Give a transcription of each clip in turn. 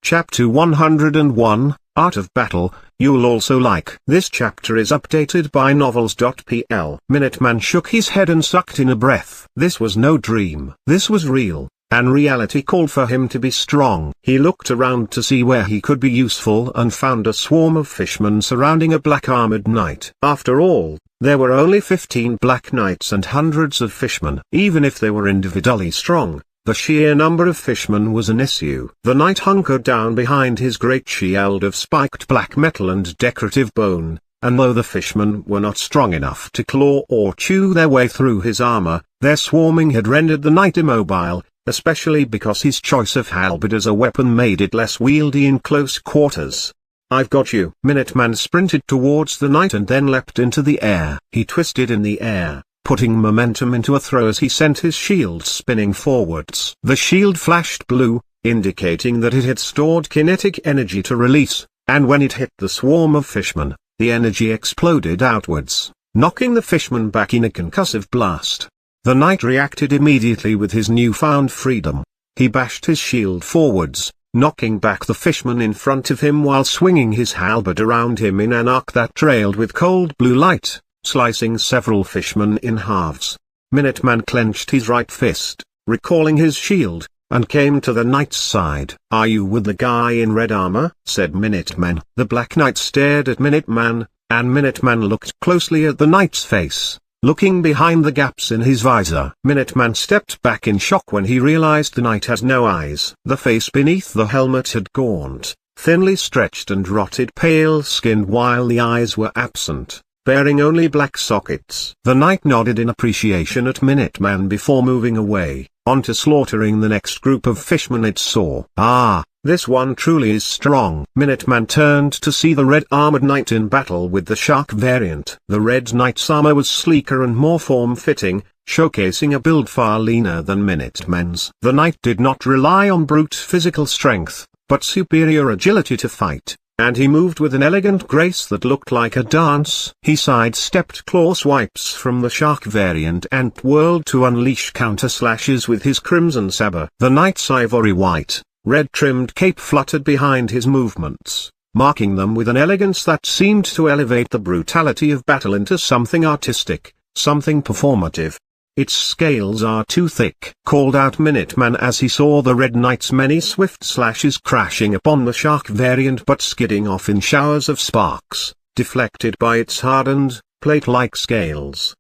Chapter 101, Art of Battle. You'll also like. This chapter is updated by novels.pl. Minuteman shook his head and sucked in a breath. This was no dream. This was real, and reality called for him to be strong. He looked around to see where he could be useful and found a swarm of fishmen surrounding a black-armored knight. After all, there were only 15 black knights and hundreds of fishmen. Even if they were individually strong, the sheer number of fishmen was an issue. The knight hunkered down behind his great shield of spiked black metal and decorative bone, and though the fishmen were not strong enough to claw or chew their way through his armor, their swarming had rendered the knight immobile, especially because his choice of halberd as a weapon made it less wieldy in close quarters. "I've got you." Minuteman sprinted towards the knight and then leapt into the air. He twisted in the air, putting momentum into a throw as he sent his shield spinning forwards. The shield flashed blue, indicating that it had stored kinetic energy to release, and when it hit the swarm of fishmen, the energy exploded outwards, knocking the fishmen back in a concussive blast. The knight reacted immediately with his newfound freedom. He bashed his shield forwards, knocking back the fishmen in front of him while swinging his halberd around him in an arc that trailed with cold blue light, slicing several fishmen in halves. Minuteman clenched his right fist, recalling his shield, and came to the knight's side. "Are you with the guy in red armor?" said Minuteman. The black knight stared at Minuteman, and Minuteman looked closely at the knight's face, looking behind the gaps in his visor. Minuteman stepped back in shock when he realized the knight had no eyes. The face beneath the helmet had gaunt, thinly stretched and rotted pale-skinned while the eyes were absent, bearing only black sockets. The knight nodded in appreciation at Minuteman before moving away, on to slaughtering the next group of fishmen it saw. "Ah, this one truly is strong." Minuteman turned to see the red-armored knight in battle with the shark variant. The red knight's armor was sleeker and more form-fitting, showcasing a build far leaner than Minuteman's. The knight did not rely on brute physical strength, but superior agility to fight, and he moved with an elegant grace that looked like a dance. He sidestepped claw swipes from the shark variant and whirled to unleash counter-slashes with his crimson saber. The knight's ivory white, red-trimmed cape fluttered behind his movements, marking them with an elegance that seemed to elevate the brutality of battle into something artistic, something performative. "Its scales are too thick," called out Minuteman as he saw the red knight's many swift slashes crashing upon the shark variant but skidding off in showers of sparks, deflected by its hardened, plate-like scales.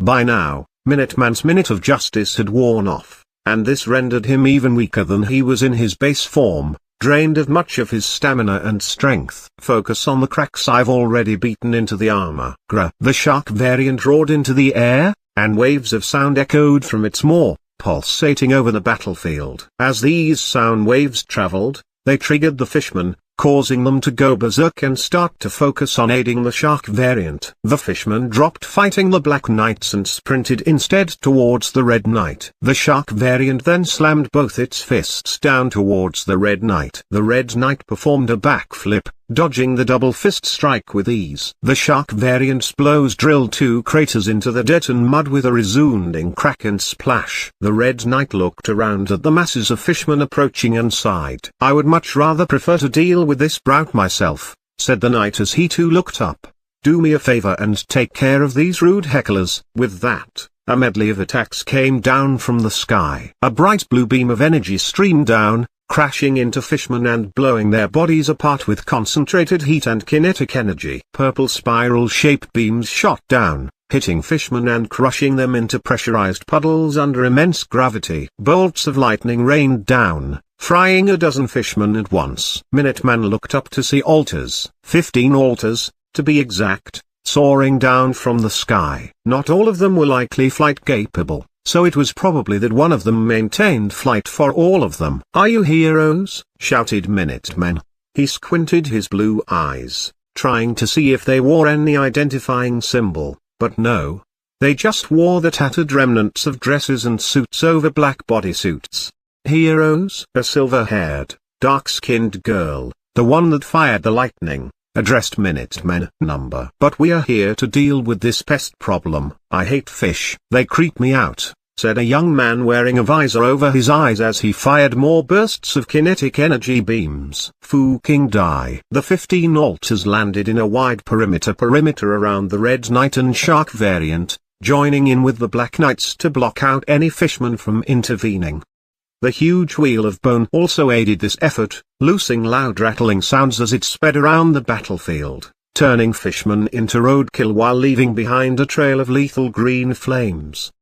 By now, Minuteman's minute of justice had worn off, and this rendered him even weaker than he was in his base form, drained of much of his stamina and strength. "Focus on the cracks I've already beaten into the armor." Grr! The shark variant roared into the air, and waves of sound echoed from its maw, pulsating over the battlefield. As these sound waves traveled, they triggered the fishmen, causing them to go berserk and start to focus on aiding the shark variant. The fishmen dropped fighting the black knights and sprinted instead towards the red knight. The shark variant then slammed both its fists down towards the red knight. The red knight performed a backflip, dodging the double fist strike with ease. The shark variant's blows drilled 2 craters into the dirt and mud with a resounding crack and splash. The red knight looked around at the masses of fishmen approaching and sighed. "I would much rather prefer to deal with this brute myself," said the knight as he too looked up. "Do me a favor and take care of these rude hecklers." With that, a medley of attacks came down from the sky. A bright blue beam of energy streamed down, crashing into fishmen and blowing their bodies apart with concentrated heat and kinetic energy. Purple spiral-shaped beams shot down, hitting fishmen and crushing them into pressurized puddles under immense gravity. Bolts of lightning rained down, frying a dozen fishmen at once. Minuteman looked up to see altars, 15 altars, to be exact, soaring down from the sky. Not all of them were likely flight-capable, so it was probably that one of them maintained flight for all of them. "Are you heroes?" shouted Minuteman. He squinted his blue eyes, trying to see if they wore any identifying symbol, but no. They just wore the tattered remnants of dresses and suits over black bodysuits. "Heroes?" A silver-haired, dark-skinned girl, the one that fired the lightning, addressed Minuteman. "Number. But we are here to deal with this pest problem. I hate fish. They creep me out. said a young man wearing a visor over his eyes as he fired more bursts of kinetic energy beams. Fu King Dai. The 15 altars landed in a wide perimeter around the Red Knight and Shark variant, joining in with the Black Knights to block out any fishman from intervening. The huge wheel of bone also aided this effort, loosing loud rattling sounds as it sped around the battlefield, turning fishmen into roadkill while leaving behind a trail of lethal green flames.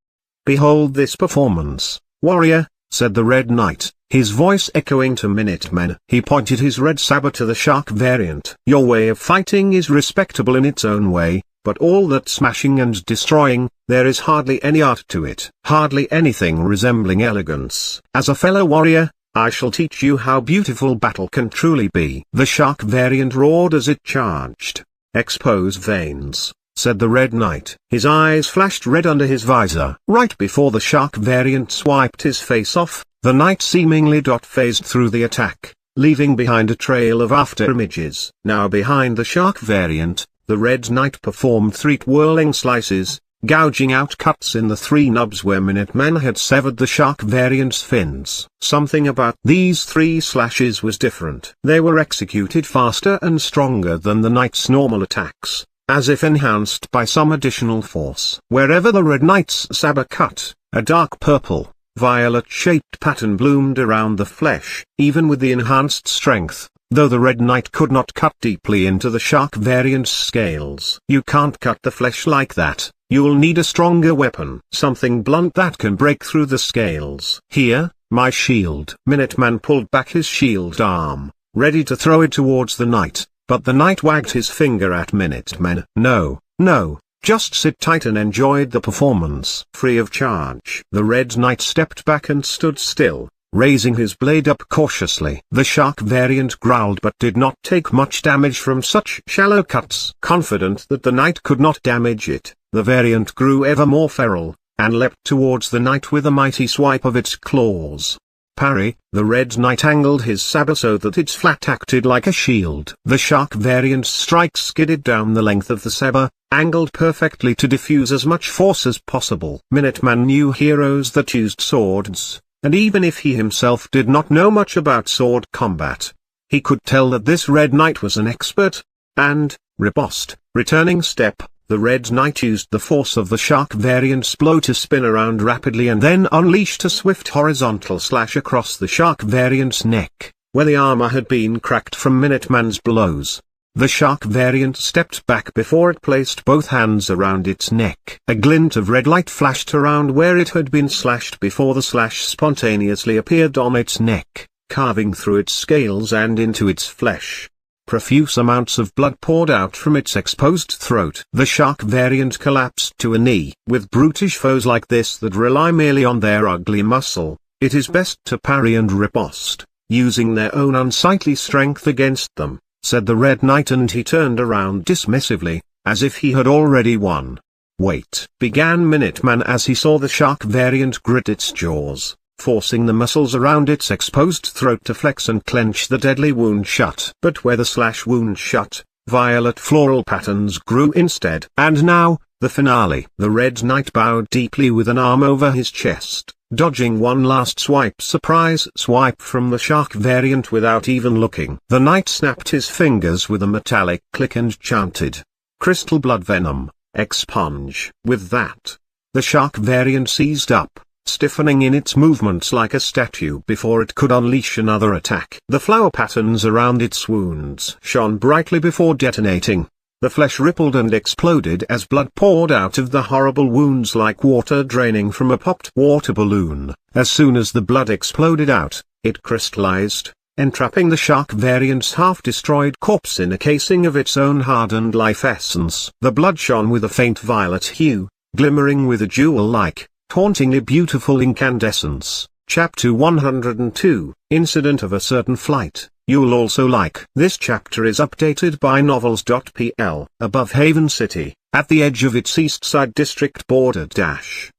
"Behold this performance, warrior," said the Red Knight, his voice echoing to Minutemen. He pointed his red saber to the Shark variant. "Your way of fighting is respectable in its own way, but all that smashing and destroying, there is hardly any art to it, hardly anything resembling elegance. As a fellow warrior, I shall teach you how beautiful battle can truly be." The Shark variant roared as it charged. "Expose veins," said the Red Knight. His eyes flashed red under his visor. Right before the Shark variant swiped his face off, the Knight seemingly phased through the attack, leaving behind a trail of after images. Now behind the Shark variant, the Red Knight performed 3 whirling slices, gouging out cuts in the 3 nubs where Minutemen had severed the Shark variant's fins. Something about these 3 slashes was different. They were executed faster and stronger than the Knight's normal attacks, as if enhanced by some additional force. Wherever the Red Knight's saber cut, a dark purple, violet-shaped pattern bloomed around the flesh. Even with the enhanced strength, though the Red Knight could not cut deeply into the Shark variant's scales. "You can't cut the flesh like that. You'll need a stronger weapon. Something blunt that can break through the scales. Here, my shield." Minuteman pulled back his shield arm, ready to throw it towards the Knight, but the Knight wagged his finger at Minuteman. "No, no, just sit tight and enjoy the performance." Free of charge. The Red Knight stepped back and stood still, raising his blade up cautiously. The Shark variant growled but did not take much damage from such shallow cuts. Confident that the Knight could not damage it, the variant grew ever more feral, and leapt towards the Knight with a mighty swipe of its claws. Parry. The Red Knight angled his saber so that its flat acted like a shield. The Shark variant's strike skidded down the length of the saber, angled perfectly to diffuse as much force as possible. Minuteman knew heroes that used swords, and even if he himself did not know much about sword combat, he could tell that this Red Knight was an expert. And, riposte, returning step, the Red Knight used the force of the Shark variant's blow to spin around rapidly and then unleashed a swift horizontal slash across the Shark variant's neck, where the armor had been cracked from Minuteman's blows. The Shark variant stepped back before it placed both hands around its neck. A glint of red light flashed around where it had been slashed before the slash spontaneously appeared on its neck, carving through its scales and into its flesh. Profuse amounts of blood poured out from its exposed throat. The Shark variant collapsed to a knee. With brutish foes like this that rely merely on their ugly muscle, it is best to parry and riposte, using their own unsightly strength against them, said the Red Knight, and he turned around dismissively, as if he had already won. "Wait," began Minuteman as he saw the Shark variant grit its jaws, forcing the muscles around its exposed throat to flex and clench the deadly wound shut. But where the slash wound shut, violet floral patterns grew instead. And now, the finale. The Red Knight bowed deeply with an arm over his chest, dodging one last surprise swipe from the Shark variant without even looking. The Knight snapped his fingers with a metallic click and chanted, "Crystal blood venom, expunge." With that, the Shark variant seized up, stiffening in its movements like a statue before it could unleash another attack. The flower patterns around its wounds shone brightly before detonating. The flesh rippled and exploded as blood poured out of the horrible wounds like water draining from a popped water balloon. As soon as the blood exploded out, it crystallized, entrapping the Shark variant's half-destroyed corpse in a casing of its own hardened life essence. The blood shone with a faint violet hue, glimmering with a jewel-like, hauntingly beautiful incandescence. Chapter 102, Incident of a Certain Flight. You'll also like. This chapter is updated by novels.pl. Above Haven City, at the edge of its east side district border.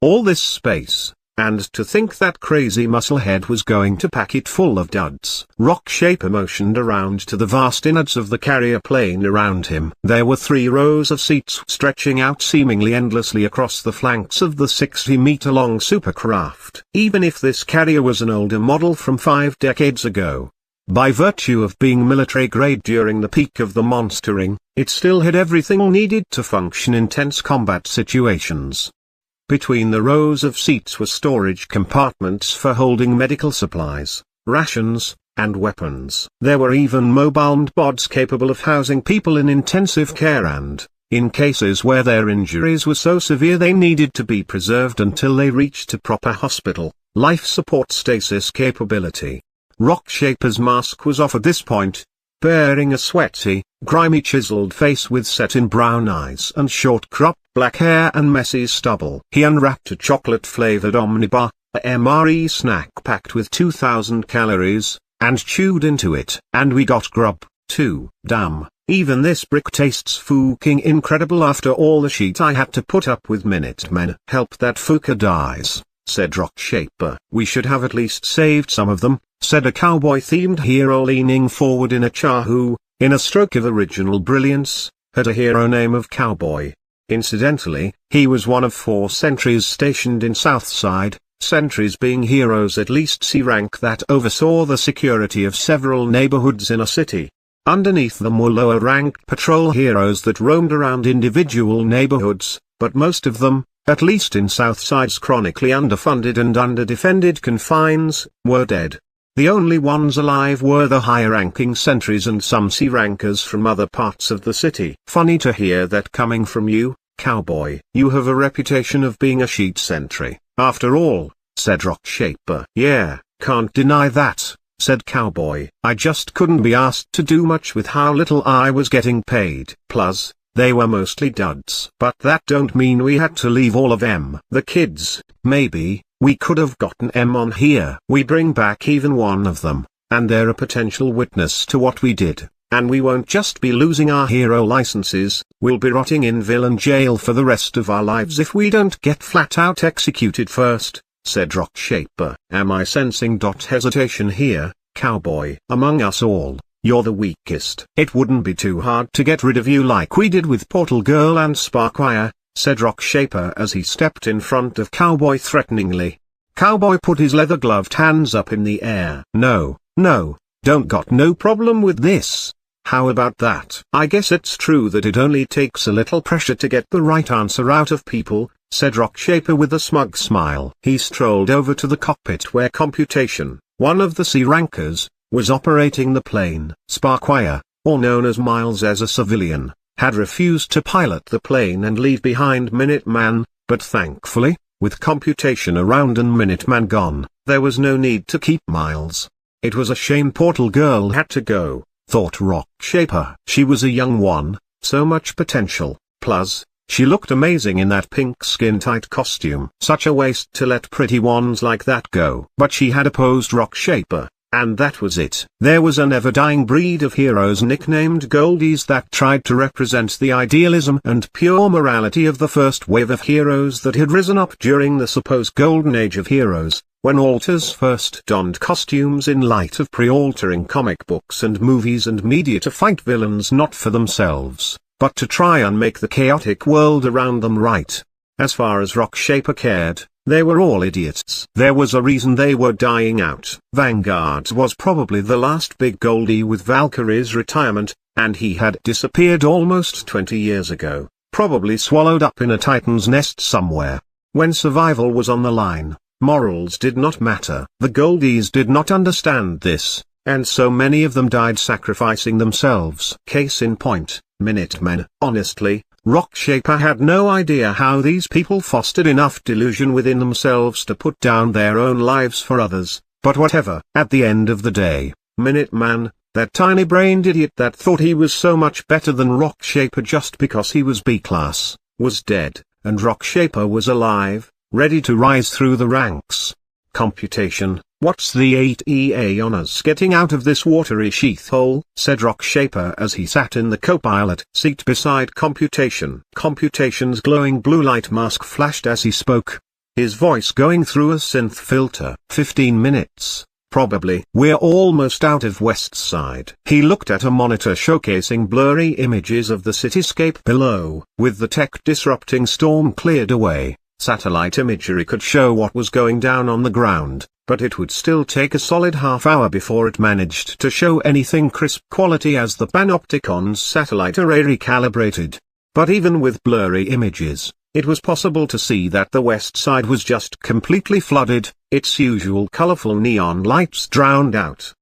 All this space, And to think that crazy musclehead was going to pack it full of duds. Rockshaper motioned around to the vast innards of the carrier plane around him. There were 3 rows of seats stretching out seemingly endlessly across the flanks of the 60-meter-long supercraft. Even if this carrier was an older model from 5 decades ago, by virtue of being military-grade during the peak of the monstering, it still had everything needed to function in tense combat situations. Between the rows of seats were storage compartments for holding medical supplies, rations, and weapons. There were even mobile pods capable of housing people in intensive care and, in cases where their injuries were so severe they needed to be preserved until they reached a proper hospital, life support stasis capability. Rockshaper's mask was off at this point, bearing a sweaty, grimy chiseled face with set-in brown eyes and short cropped black hair and messy stubble. He unwrapped a chocolate-flavored Omnibar, a MRE snack packed with 2,000 calories, and chewed into it. And we got grub, too. Damn, even this brick tastes fucking incredible after all the shit I had to put up with Minutemen. Help that fucker dies, said Rockshaper. We should have at least saved some of them, said a cowboy-themed hero leaning forward in a chair who, in a stroke of original brilliance, had a hero name of Cowboy. Incidentally, he was one of 4 sentries stationed in Southside, sentries being heroes at least C rank that oversaw the security of several neighborhoods in a city. Underneath them were lower-ranked patrol heroes that roamed around individual neighborhoods, but most of them, at least in Southside's chronically underfunded and underdefended confines, were dead. The only ones alive were the higher-ranking sentries and some C-rankers from other parts of the city. Funny to hear that coming from you, Cowboy. You have a reputation of being a sheet sentry, after all, said Rockshaper. Yeah, can't deny that, said Cowboy. I just couldn't be asked to do much with how little I was getting paid. Plus, they were mostly duds. But that don't mean we had to leave all of them. The kids, maybe. We could have gotten M on here. We bring back even one of them, and they're a potential witness to what we did, and we won't just be losing our hero licenses, we'll be rotting in villain jail for the rest of our lives if we don't get flat out executed first, said Rockshaper. Am I sensing hesitation here, Cowboy? Among us all, you're the weakest. It wouldn't be too hard to get rid of you like we did with Portal Girl and Sparkwire, said Rockshaper as he stepped in front of Cowboy threateningly. Cowboy put his leather-gloved hands up in the air. No, don't got no problem with this. How about that? I guess it's true that it only takes a little pressure to get the right answer out of people, said Rockshaper with a smug smile. He strolled over to the cockpit where Computation, one of the C-rankers, was operating the plane. Sparkwire, or known as Miles as a civilian, had refused to pilot the plane and leave behind Minuteman, but thankfully, with Computation around and Minuteman gone, there was no need to keep Miles. It was a shame Portal Girl had to go, thought Rockshaper. She was a young one, so much potential, plus, she looked amazing in that pink skin-tight costume. Such a waste to let pretty ones like that go. But she had opposed Rockshaper. And that was it. There was a never-dying breed of heroes nicknamed Goldies that tried to represent the idealism and pure morality of the first wave of heroes that had risen up during the supposed golden age of heroes, when alters first donned costumes in light of pre-altering comic books and movies and media to fight villains not for themselves, but to try and make the chaotic world around them right. As far as Rockshaper cared, they were all idiots. There was a reason they were dying out. Vanguard's was probably the last big Goldie with Valkyrie's retirement, and he had disappeared almost 20 years ago, probably swallowed up in a Titan's nest somewhere. When survival was on the line, morals did not matter. The Goldies did not understand this, and so many of them died sacrificing themselves. Case in point, Minutemen. Honestly, Rockshaper had no idea how these people fostered enough delusion within themselves to put down their own lives for others, but whatever. At the end of the day, Minuteman, that tiny-brained idiot that thought he was so much better than Rockshaper just because he was B-class, was dead, and Rockshaper was alive, ready to rise through the ranks. Computation, what's the 8EA on us getting out of this watery sheath hole? Said Rockshaper as he sat in the co-pilot seat beside Computation. Computation's glowing blue light mask flashed as he spoke. his voice going through a synth filter. 15 minutes. Probably. We're almost out of West Side. He looked at a monitor showcasing blurry images of the cityscape below. With the tech-disrupting storm cleared away, satellite imagery could show what was going down on the ground, but it would still take a solid half-hour before it managed to show anything crisp quality as the Panopticon's satellite array recalibrated. But even with blurry images, it was possible to see that the West Side was just completely flooded, its usual colorful neon lights drowned out.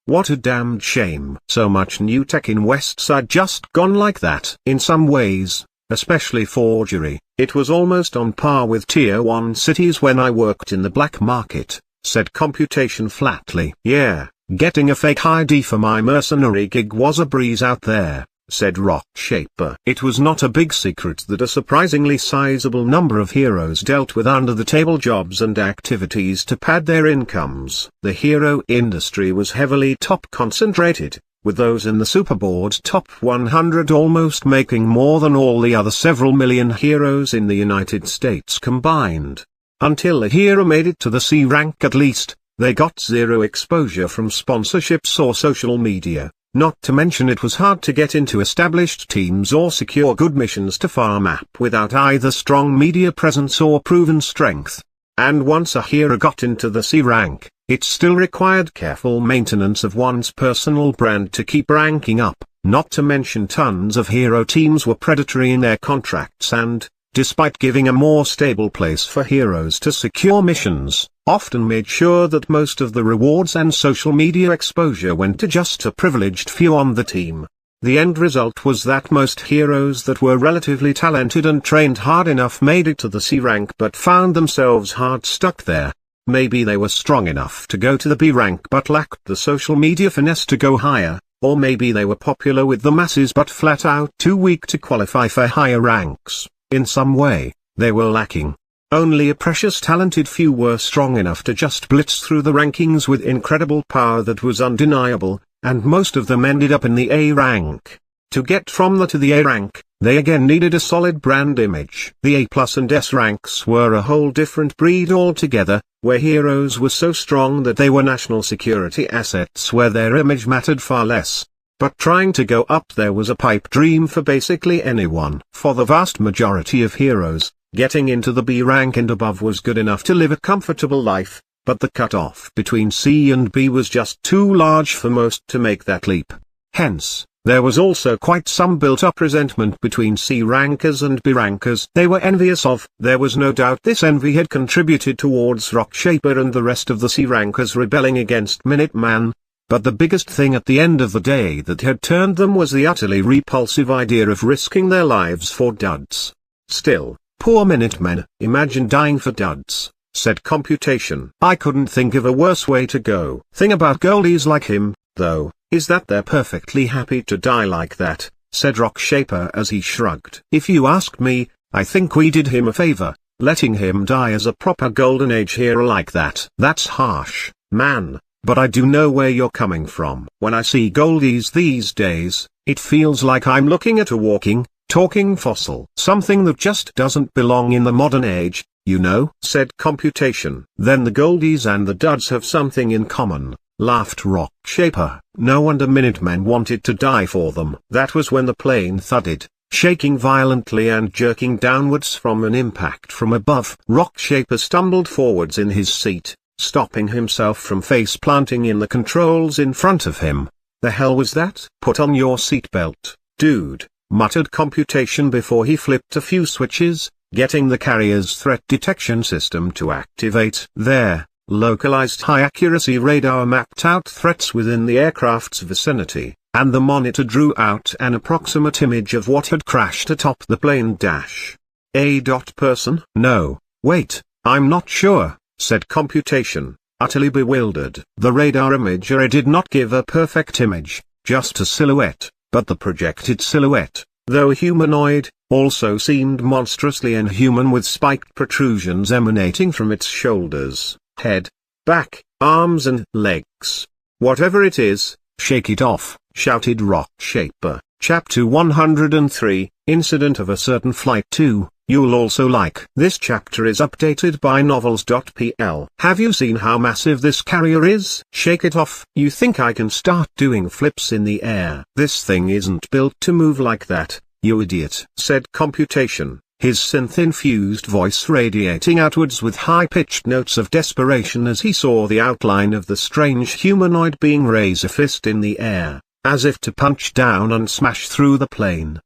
What a damned shame. So much new tech in West Side just gone like that. In some ways, especially forgery, it was almost on par with Tier 1 cities when I worked in the black market, said Computation flatly. Yeah, getting a fake ID for my mercenary gig was a breeze out there, said Rockshaper. It was not a big secret that a surprisingly sizable number of heroes dealt with under-the-table jobs and activities to pad their incomes. The hero industry was heavily top-concentrated, with those in the Superboard top 100 almost making more than all the other several million heroes in the United States combined. Until a hero made it to the C rank at least, they got zero exposure from sponsorships or social media. Not to mention it was hard to get into established teams or secure good missions to farm up without either strong media presence or proven strength. And once a hero got into the C rank, it still required careful maintenance of one's personal brand to keep ranking up, not to mention tons of hero teams were predatory in their contracts and, despite giving a more stable place for heroes to secure missions, often made sure that most of the rewards and social media exposure went to just a privileged few on the team. The end result was that most heroes that were relatively talented and trained hard enough made it to the C rank but found themselves hard stuck there. Maybe they were strong enough to go to the B rank but lacked the social media finesse to go higher, or maybe they were popular with the masses but flat out too weak to qualify for higher ranks. In some way, they were lacking. Only a precious talented few were strong enough to just blitz through the rankings with incredible power that was undeniable, and most of them ended up in the A rank. To get from the to the A rank, they again needed a solid brand image. The A+ and S ranks were a whole different breed altogether, where heroes were so strong that they were national security assets where their image mattered far less. But trying to go up there was a pipe dream for basically anyone. For the vast majority of heroes, getting into the B rank and above was good enough to live a comfortable life, but the cutoff between C and B was just too large for most to make that leap. Hence, there was also quite some built-up resentment between C rankers and B rankers they were envious of. There was no doubt this envy had contributed towards Rockshaper and the rest of the C rankers rebelling against Minuteman. But the biggest thing at the end of the day that had turned them was the utterly repulsive idea of risking their lives for duds. Still, poor Minutemen. Imagine dying for duds, said Computation. I couldn't think of a worse way to go. Thing about goldies like him, though, is that they're perfectly happy to die like that, said Rockshaper as he shrugged. If you ask me, I think we did him a favor, letting him die as a proper Golden Age hero like that. That's harsh, man. But I do know where you're coming from. When I see goldies these days, it feels like I'm looking at a walking, talking fossil. Something that just doesn't belong in the modern age, you know, said Computation. Then the goldies and the duds have something in common, laughed Rockshaper. No wonder Minutemen wanted to die for them. That was when the plane thudded, shaking violently and jerking downwards from an impact from above. Rockshaper stumbled forwards in his seat, stopping himself from face-planting in the controls in front of him. The hell was that? Put on your seatbelt, dude, muttered Computation before he flipped a few switches, getting the carrier's threat detection system to activate. There, localized high-accuracy radar mapped out threats within the aircraft's vicinity, and the monitor drew out an approximate image of what had crashed atop the plane dash. A. Person? No, wait, I'm not sure, said Computation, utterly bewildered. The radar imagery did not give a perfect image, just a silhouette, but the projected silhouette, though humanoid, also seemed monstrously inhuman with spiked protrusions emanating from its shoulders, head, back, arms and legs. Whatever it is, shake it off, shouted Rockshaper. Chapter 103, Incident of a Certain Flight 2, you'll also like. This chapter is updated by novels.pl. Have you seen how massive this carrier is? Shake it off. You think I can start doing flips in the air? This thing isn't built to move like that, you idiot, said Computation, his synth-infused voice radiating outwards with high-pitched notes of desperation as he saw the outline of the strange humanoid being raise a fist in the air, as if to punch down and smash through the plane.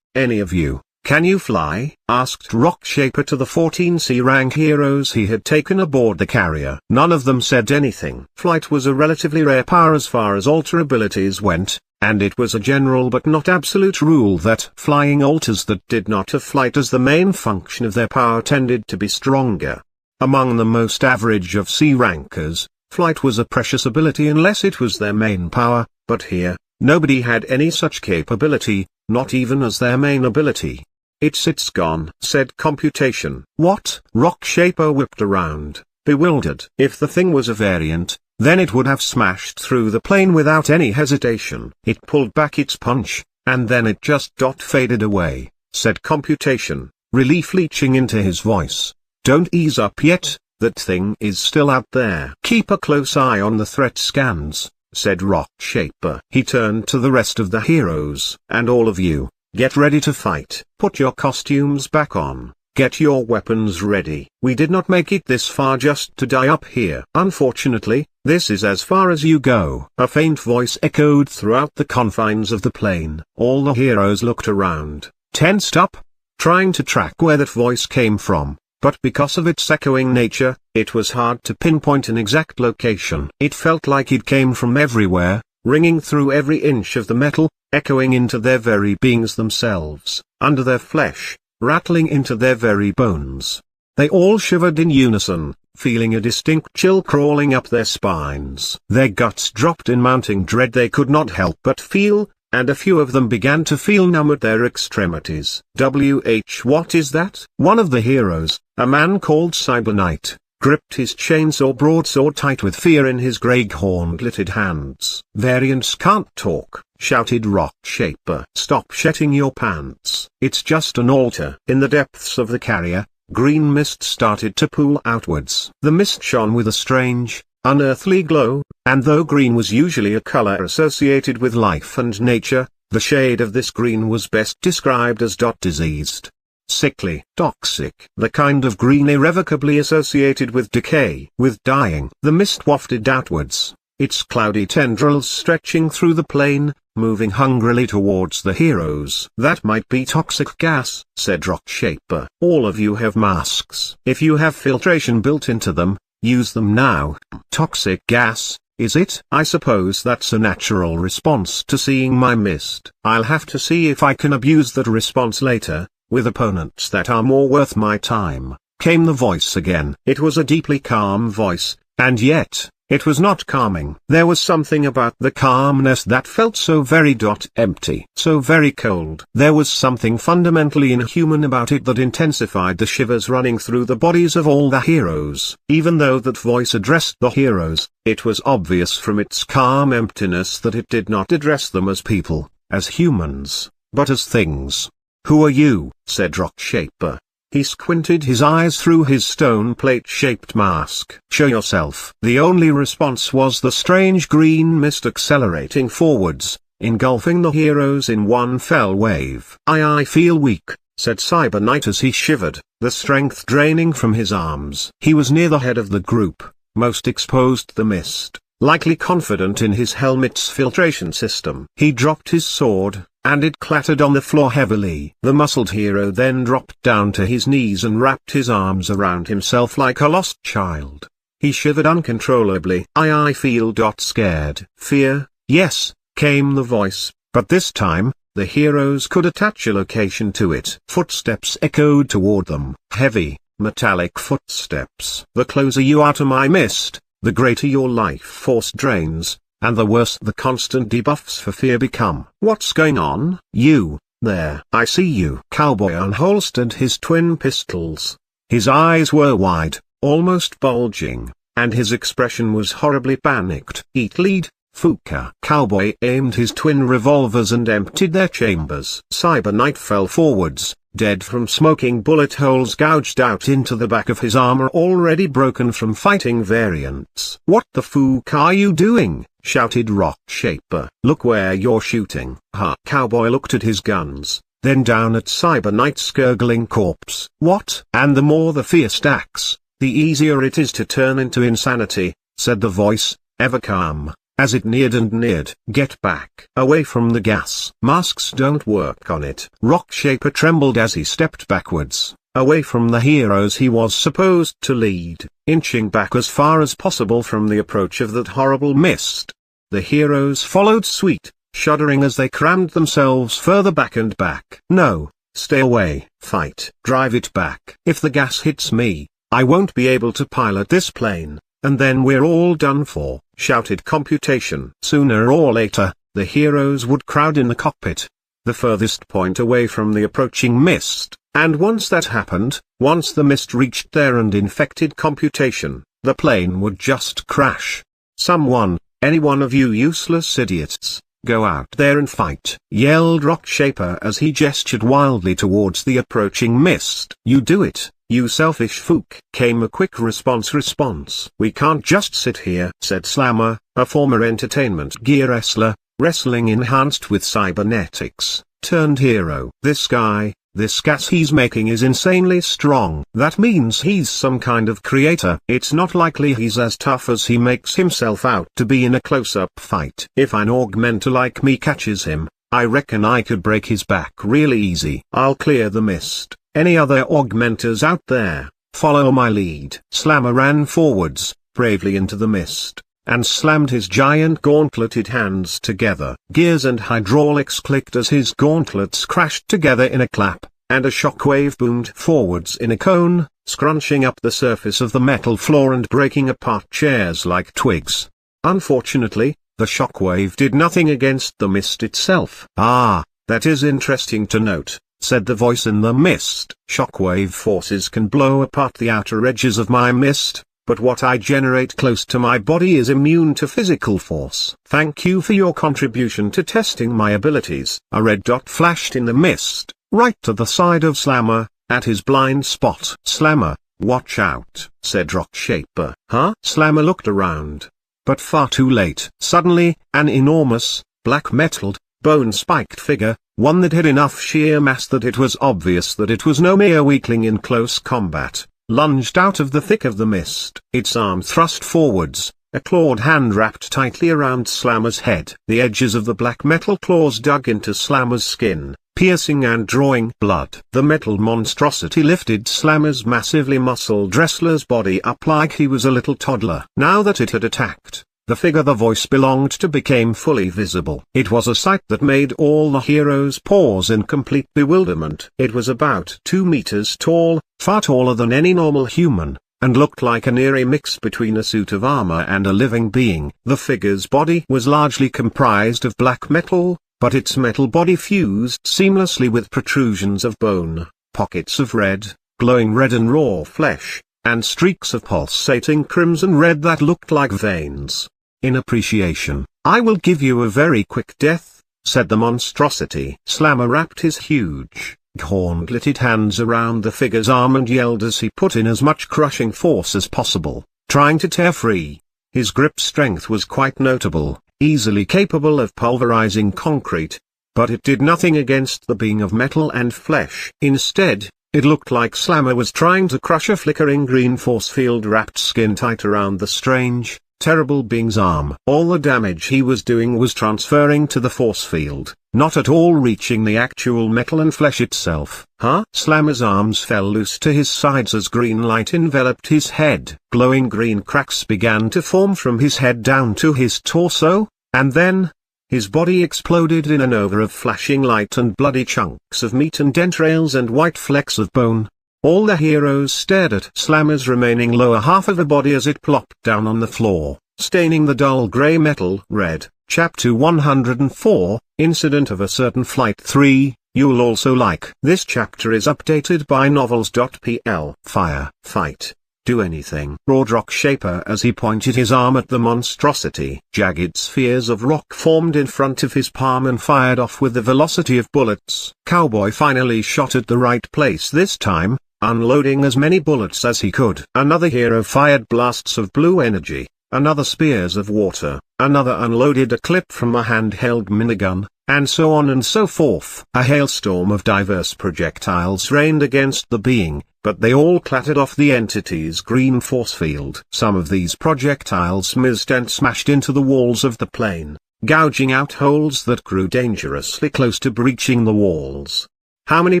Any of you, can you fly? Asked Rockshaper to the 14 C-rank heroes he had taken aboard the carrier. None of them said anything. Flight was a relatively rare power as far as alter abilities went, and it was a general but not absolute rule that flying alters that did not have flight as the main function of their power tended to be stronger. Among the most average of C-rankers, flight was a precious ability unless it was their main power, but here, nobody had any such capability, not even as their main ability. It's gone, said Computation. What? Rockshaper whipped around, bewildered. If the thing was a variant, then it would have smashed through the plane without any hesitation. It pulled back its punch, and then it just faded away, said Computation, relief leaching into his voice. Don't ease up yet, that thing is still out there. Keep a close eye on the threat scans, said Rockshaper. He turned to the rest of the heroes. And all of you, get ready to fight. Put your costumes back on. Get your weapons ready. We did not make it this far just to die up here. Unfortunately, this is as far as you go. A faint voice echoed throughout the confines of the plane. All the heroes looked around, tensed up, trying to track where that voice came from, but because of its echoing nature, it was hard to pinpoint an exact location. It felt like it came from everywhere, ringing through every inch of the metal, echoing into their very beings themselves, under their flesh, rattling into their very bones. They all shivered in unison, feeling a distinct chill crawling up their spines. Their guts dropped in mounting dread they could not help but feel, and a few of them began to feel numb at their extremities. What is that? One of the heroes, a man called Cyber Knight, gripped his chainsaw broadsword tight with fear in his grey-horn-glittered hands. Variants can't talk, shouted Rockshaper. Stop shetting your pants. It's just an altar. In the depths of the carrier, green mist started to pool outwards. The mist shone with a strange, unearthly glow, and though green was usually a color associated with life and nature, the shade of this green was best described as diseased, sickly, toxic, the kind of green irrevocably associated with decay, with dying. The mist wafted outwards, its cloudy tendrils stretching through the plane, moving hungrily towards the heroes. That might be toxic gas, said Rockshaper. All of you have masks. If you have filtration built into them, use them now. Toxic gas, is it? I suppose that's a natural response to seeing my mist. I'll have to see if I can abuse that response later, with opponents that are more worth my time, came the voice again. It was a deeply calm voice, and yet, it was not calming. There was something about the calmness that felt so very empty, so very cold. There was something fundamentally inhuman about it that intensified the shivers running through the bodies of all the heroes. Even though that voice addressed the heroes, it was obvious from its calm emptiness that it did not address them as people, as humans, but as things. Who are you? Said Rockshaper. He squinted his eyes through his stone plate-shaped mask. Show yourself. The only response was the strange green mist accelerating forwards, engulfing the heroes in one fell wave. I feel weak, said Cyber Knight as he shivered, the strength draining from his arms. He was near the head of the group, most exposed to the mist, likely confident in his helmet's filtration system. He dropped his sword, and it clattered on the floor heavily. The muscled hero then dropped down to his knees and wrapped his arms around himself like a lost child. He shivered uncontrollably. I feel scared. Fear, yes, came the voice, but this time, the heroes could attach a location to it. Footsteps echoed toward them. Heavy, metallic footsteps. The closer you are to my mist, the greater your life force drains, and the worse the constant debuffs for fear become. What's going on? You, there. I see you. Cowboy unholstered his twin pistols. His eyes were wide, almost bulging, and his expression was horribly panicked. Eat lead, Fuka. Cowboy aimed his twin revolvers and emptied their chambers. Cyber Knight fell forwards, dead from smoking bullet holes gouged out into the back of his armor already broken from fighting variants. "What the fuck are you doing?" shouted Rock Shaper. "Look where you're shooting." Cowboy looked at his guns, then down at Cyber Knight's gurgling corpse. "What?" "And the more the fear stacks, the easier it is to turn into insanity," said the voice, ever calm, as it neared and neared. "Get back away from the gas. Masks don't work on it." Rock Shaper trembled as he stepped backwards, away from the heroes he was supposed to lead, inching back as far as possible from the approach of that horrible mist. The heroes followed suit, shuddering as they crammed themselves further back and back. "No, stay away. Fight. Drive it back. If the gas hits me, I won't be able to pilot this plane, and then we're all done for," shouted Computation. Sooner or later, the heroes would crowd in the cockpit, the furthest point away from the approaching mist, and once that happened, once the mist reached there and infected Computation, the plane would just crash. "Someone, any one of you useless idiots, go out there and fight," yelled Rock Shaper as he gestured wildly towards the approaching mist. "You do it, you selfish fook," came a quick response. "We can't just sit here," said Slammer, a former entertainment gear wrestler, wrestling enhanced with cybernetics, turned hero. This gas he's making is insanely strong. That means he's some kind of creator. It's not likely he's as tough as he makes himself out to be in a close-up fight. If an augmenter like me catches him, I reckon I could break his back really easy. I'll clear the mist. Any other augmenters out there, follow my lead." Slammer ran forwards, bravely into the mist, and slammed his giant gauntleted hands together. Gears and hydraulics clicked as his gauntlets crashed together in a clap, and a shockwave boomed forwards in a cone, scrunching up the surface of the metal floor and breaking apart chairs like twigs. Unfortunately, the shockwave did nothing against the mist itself. "Ah, that is interesting to note," said the voice in the mist. "Shockwave forces can blow apart the outer edges of my mist, but what I generate close to my body is immune to physical force. Thank you for your contribution to testing my abilities." A red dot flashed in the mist, right to the side of Slammer, at his blind spot. "Slammer, watch out," said Rock Shaper. "Huh?" Slammer looked around, but far too late. Suddenly, an enormous, black-metalled, bone-spiked figure, one that had enough sheer mass that it was obvious that it was no mere weakling in close combat, lunged out of the thick of the mist. Its arm thrust forwards, a clawed hand wrapped tightly around Slammer's head. The edges of the black metal claws dug into Slammer's skin, piercing and drawing blood. The metal monstrosity lifted Slammer's massively muscled wrestler's body up like he was a little toddler. Now that it had attacked, the figure the voice belonged to became fully visible. It was a sight that made all the heroes pause in complete bewilderment. It was about 2 meters tall, far taller than any normal human, and looked like an eerie mix between a suit of armor and a living being. The figure's body was largely comprised of black metal, but its metal body fused seamlessly with protrusions of bone, pockets of red, glowing red and raw flesh, and streaks of pulsating crimson red that looked like veins. "In appreciation, I will give you a very quick death," said the monstrosity. Slammer wrapped his huge, gauntleted hands around the figure's arm and yelled as he put in as much crushing force as possible, trying to tear free. His grip strength was quite notable, easily capable of pulverizing concrete, but it did nothing against the being of metal and flesh. Instead, it looked like Slammer was trying to crush a flickering green force field wrapped skin tight around the strange, terrible being's arm. All the damage he was doing was transferring to the force field, not at all reaching the actual metal and flesh itself. "Huh?" Slammer's arms fell loose to his sides as green light enveloped his head. Glowing green cracks began to form from his head down to his torso, and then his body exploded in a nova of flashing light and bloody chunks of meat and entrails and white flecks of bone. All the heroes stared at Slammer's remaining lower half of the body as it plopped down on the floor, staining the dull grey metal red. Chapter 104, Incident of a Certain Flight 3, You'll also like. This chapter is updated by novels.pl. Fire, fight. Do anything, roared Rock Shaper as he pointed his arm at the monstrosity. Jagged spheres of rock formed in front of his palm and fired off with the velocity of bullets. Cowboy finally shot at the right place this time, unloading as many bullets as he could. Another hero fired blasts of blue energy, another spears of water, another unloaded a clip from a handheld minigun, and so on and so forth. A hailstorm of diverse projectiles rained against the being, but they all clattered off the entity's green force field. Some of these projectiles missed and smashed into the walls of the plane, gouging out holes that grew dangerously close to breaching the walls. "How many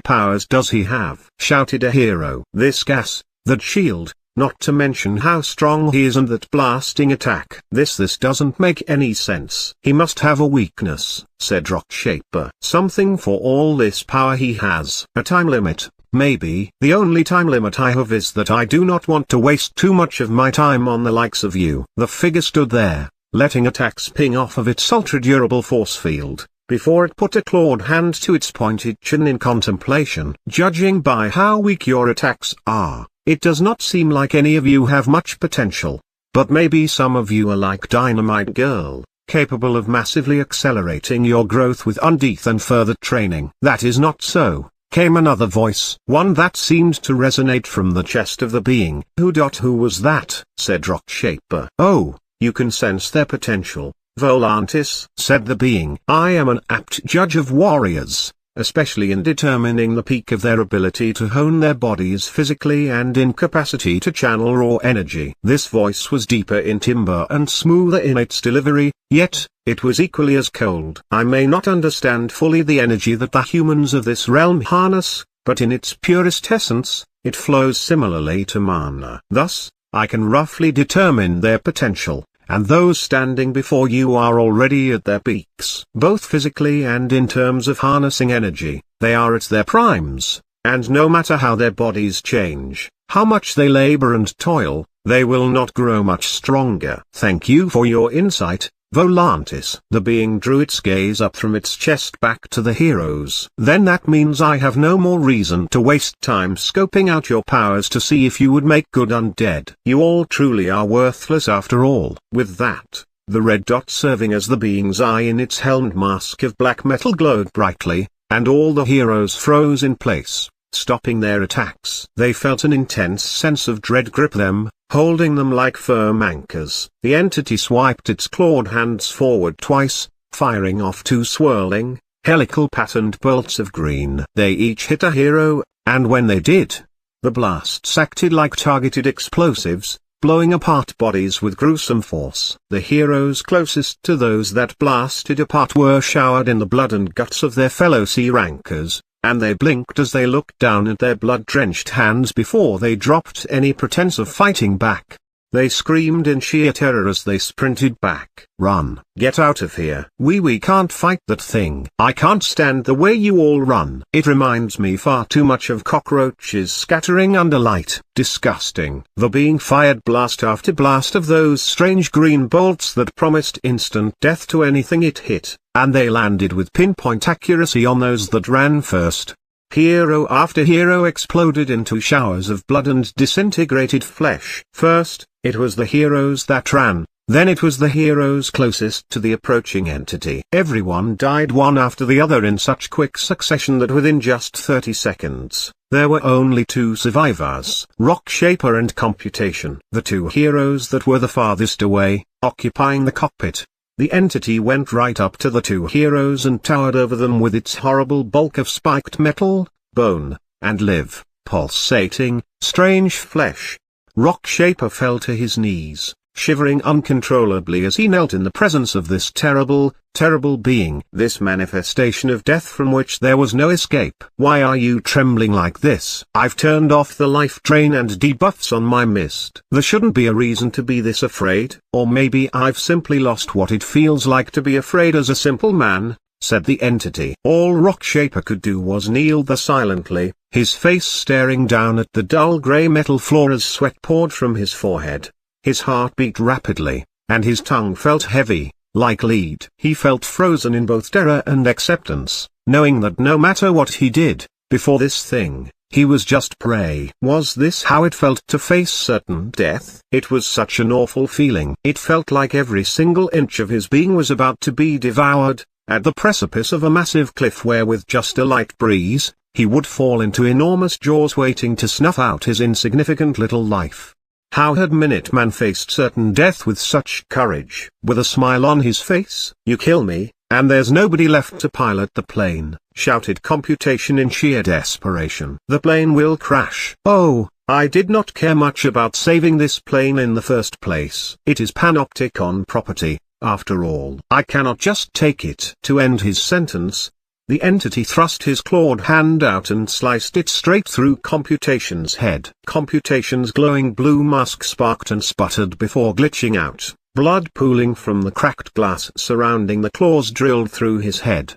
powers does he have?" shouted a hero. "This gas, that shield, not to mention how strong he is and that blasting attack. This doesn't make any sense." "He must have a weakness," said Rock Shaper. "Something for all this power he has." "A time limit, maybe." "The only time limit I have is that I do not want to waste too much of my time on the likes of you." The figure stood there, letting attacks ping off of its ultra-durable force field, before it put a clawed hand to its pointed chin in contemplation. "Judging by how weak your attacks are, it does not seem like any of you have much potential. But maybe some of you are like Dynamite Girl, capable of massively accelerating your growth with undeath and further training." "That is not so," came another voice, one that seemed to resonate from the chest of the being. Who was that?" said Rock Shaper. "Oh, you can sense their potential, Volantis," said the being. "I am an apt judge of warriors, especially in determining the peak of their ability to hone their bodies physically and in capacity to channel raw energy." This voice was deeper in timbre and smoother in its delivery, yet, it was equally as cold. "I may not understand fully the energy that the humans of this realm harness, but in its purest essence, it flows similarly to mana. Thus, I can roughly determine their potential. And those standing before you are already at their peaks. Both physically and in terms of harnessing energy, they are at their primes, and no matter how their bodies change, how much they labor and toil, they will not grow much stronger." "Thank you for your insight, Volantis." The being drew its gaze up from its chest back to the heroes. "Then that means I have no more reason to waste time scoping out your powers to see if you would make good undead. You all truly are worthless after all." With that, the red dot serving as the being's eye in its helmed mask of black metal glowed brightly, and all the heroes froze in place, stopping their attacks. They felt an intense sense of dread grip them, holding them like firm anchors. The entity swiped its clawed hands forward twice, firing off two swirling, helical-patterned bolts of green. They each hit a hero, and when they did, the blasts acted like targeted explosives, blowing apart bodies with gruesome force. The heroes closest to those that blasted apart were showered in the blood and guts of their fellow C-rankers, and they blinked as they looked down at their blood-drenched hands before they dropped any pretense of fighting back. They screamed in sheer terror as they sprinted back. "Run! Get out of here! We can't fight that thing! I can't stand the way you all run! It reminds me far too much of cockroaches scattering under light. Disgusting!" The being fired blast after blast of those strange green bolts that promised instant death to anything it hit, and they landed with pinpoint accuracy on those that ran first. Hero after hero exploded into showers of blood and disintegrated flesh. First, it was the heroes that ran, then it was the heroes closest to the approaching entity. Everyone died one after the other in such quick succession that within just 30 seconds, there were only two survivors: Rock Shaper and Computation. The two heroes that were the farthest away, occupying the cockpit. The entity went right up to the two heroes and towered over them with its horrible bulk of spiked metal, bone, and live, pulsating, strange flesh. Rock Shaper fell to his knees, shivering uncontrollably as he knelt in the presence of this terrible, terrible being. This manifestation of death from which there was no escape. "Why are you trembling like this?" "I've turned off the life drain and debuffs on my mist." "There shouldn't be a reason to be this afraid." "Or maybe I've simply lost what it feels like to be afraid as a simple man," said the entity. All Rock Shaper could do was kneel there silently, his face staring down at the dull grey metal floor as sweat poured from his forehead. His heart beat rapidly, and his tongue felt heavy, like lead. He felt frozen in both terror and acceptance, knowing that no matter what he did, Before this thing, he was just prey. Was this how it felt to face certain death? It was such an awful feeling. It felt like every single inch of his being was about to be devoured, at the precipice of a massive cliff where with just a light breeze, he would fall into enormous jaws waiting to snuff out his insignificant little life. How had Minuteman faced certain death with such courage? With a smile on his face. "You kill me, and there's nobody left to pilot the plane," shouted Computation in sheer desperation. "The plane will crash." "Oh, I did not care much about saving this plane in the first place. It is Panopticon property, after all. I cannot just take it." To end his sentence, the entity thrust his clawed hand out and sliced it straight through Computation's head. Computation's glowing blue mask sparked and sputtered before glitching out. Blood pooling from the cracked glass surrounding the claws drilled through his head.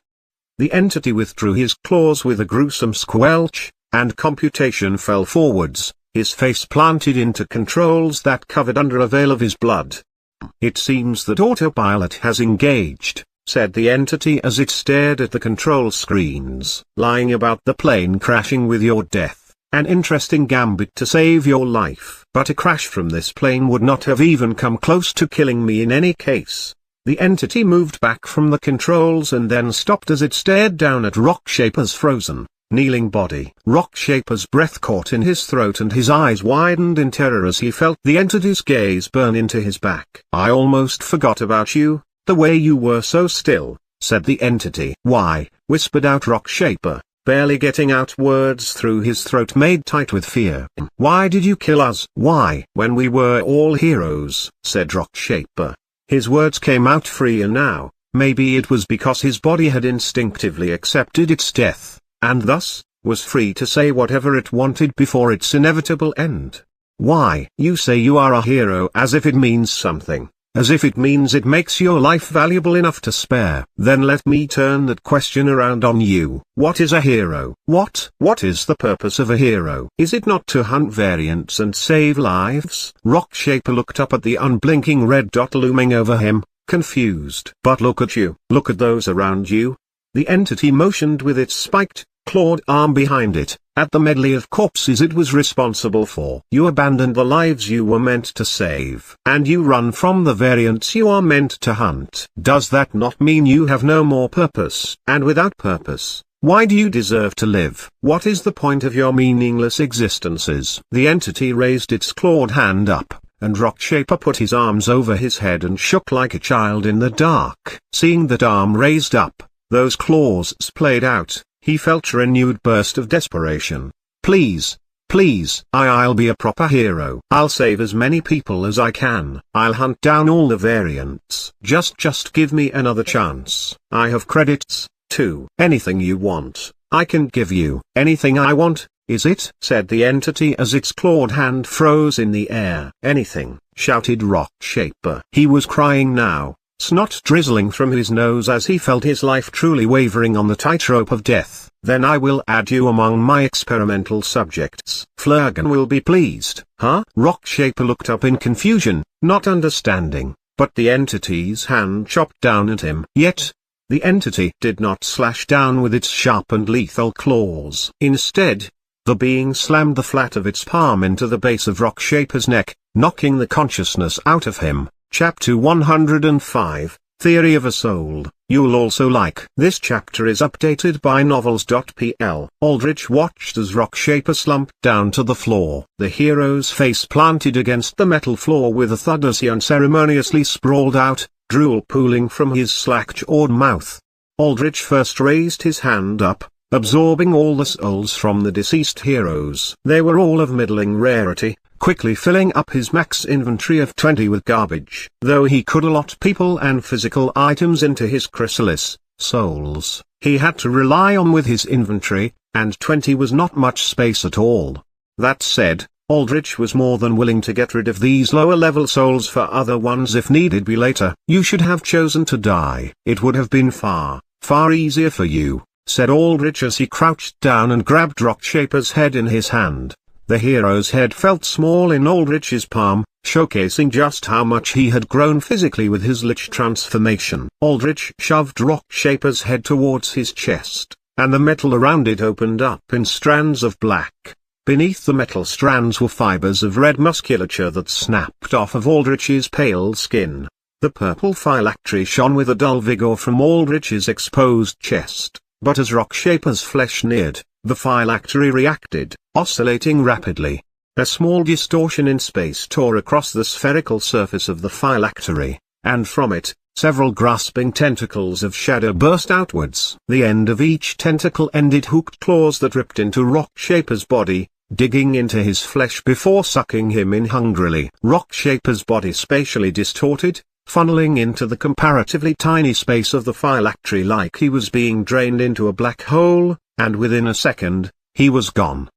The entity withdrew his claws with a gruesome squelch, and Computation fell forwards, his face planted into controls that covered under a veil of his blood. "It seems that autopilot has engaged," said the entity as it stared at the control screens. "Lying about the plane crashing with your death. An interesting gambit to save your life. But a crash from this plane would not have even come close to killing me in any case." The entity moved back from the controls and then stopped as it stared down at Rockshaper's frozen, kneeling body. Rockshaper's breath caught in his throat and his eyes widened in terror as he felt the entity's gaze burn into his back. "I almost forgot about you, the way you were so still," said the entity. "Why?" whispered out Rockshaper, barely getting out words through his throat made tight with fear. "Why did you kill us?" "Why? When we were all heroes," said Rockshaper. His words came out freer now. Maybe it was because his body had instinctively accepted its death, and thus, was free to say whatever it wanted before its inevitable end. "Why? You say you are a hero as if it means something. As if it means it makes your life valuable enough to spare. Then let me turn that question around on you. What is a hero? What is the purpose of a hero? Is it not to hunt variants and save lives?" Rockshaper looked up at the unblinking red dot looming over him, confused. "But look at you. Look at those around you." The entity motioned with its spiked, clawed arm behind it, at the medley of corpses it was responsible for. "You abandoned the lives you were meant to save. And you run from the variants you are meant to hunt. Does that not mean you have no more purpose? And without purpose, why do you deserve to live? What is the point of your meaningless existences?" The entity raised its clawed hand up, and Rockshaper put his arms over his head and shook like a child in the dark. Seeing that arm raised up, those claws splayed out, he felt a renewed burst of desperation. Please, I'll be a proper hero. I'll save as many people as I can. I'll hunt down all the variants. Just give me another chance. I have credits, too. Anything you want, I can give you. Anything I want, is it?" said the entity as its clawed hand froze in the air. "Anything," shouted Rockshaper. He was crying now, snot drizzling from his nose as he felt his life truly wavering on the tightrope of death. "Then I will add you among my experimental subjects. Flurgan will be pleased." "Huh?" Rockshaper looked up in confusion, not understanding, but the entity's hand chopped down at him. Yet, the entity did not slash down with its sharp and lethal claws. Instead, the being slammed the flat of its palm into the base of Rockshaper's neck, knocking the consciousness out of him. Chapter 105, Theory of a Soul. You'll also like. This chapter is updated by novels.pl. Aldrich watched as Rockshaper slumped down to the floor. The hero's face planted against the metal floor with a thud as he unceremoniously sprawled out, drool pooling from his slack-jawed mouth. Aldrich first raised his hand up, absorbing all the souls from the deceased heroes. They were all of middling rarity, quickly filling up his max inventory of 20 with garbage. Though he could allot people and physical items into his chrysalis, souls, he had to rely on with his inventory, and 20 was not much space at all. That said, Aldrich was more than willing to get rid of these lower-level souls for other ones if needed be later. "You should have chosen to die. It would have been far easier for you," said Aldrich as he crouched down and grabbed Rockshaper's head in his hand. The hero's head felt small in Aldrich's palm, showcasing just how much he had grown physically with his lich transformation. Aldrich shoved Rockshaper's head towards his chest, and the metal around it opened up in strands of black. Beneath the metal strands were fibers of red musculature that snapped off of Aldrich's pale skin. The purple phylactery shone with a dull vigor from Aldrich's exposed chest, but as Rockshaper's flesh neared, the phylactery reacted, oscillating rapidly. A small distortion in space tore across the spherical surface of the phylactery, and from it, several grasping tentacles of shadow burst outwards. The end of each tentacle ended hooked claws that ripped into Rockshaper's body, digging into his flesh before sucking him in hungrily. Rockshaper's body spatially distorted, funneling into the comparatively tiny space of the phylactery like he was being drained into a black hole, and within a second, he was gone.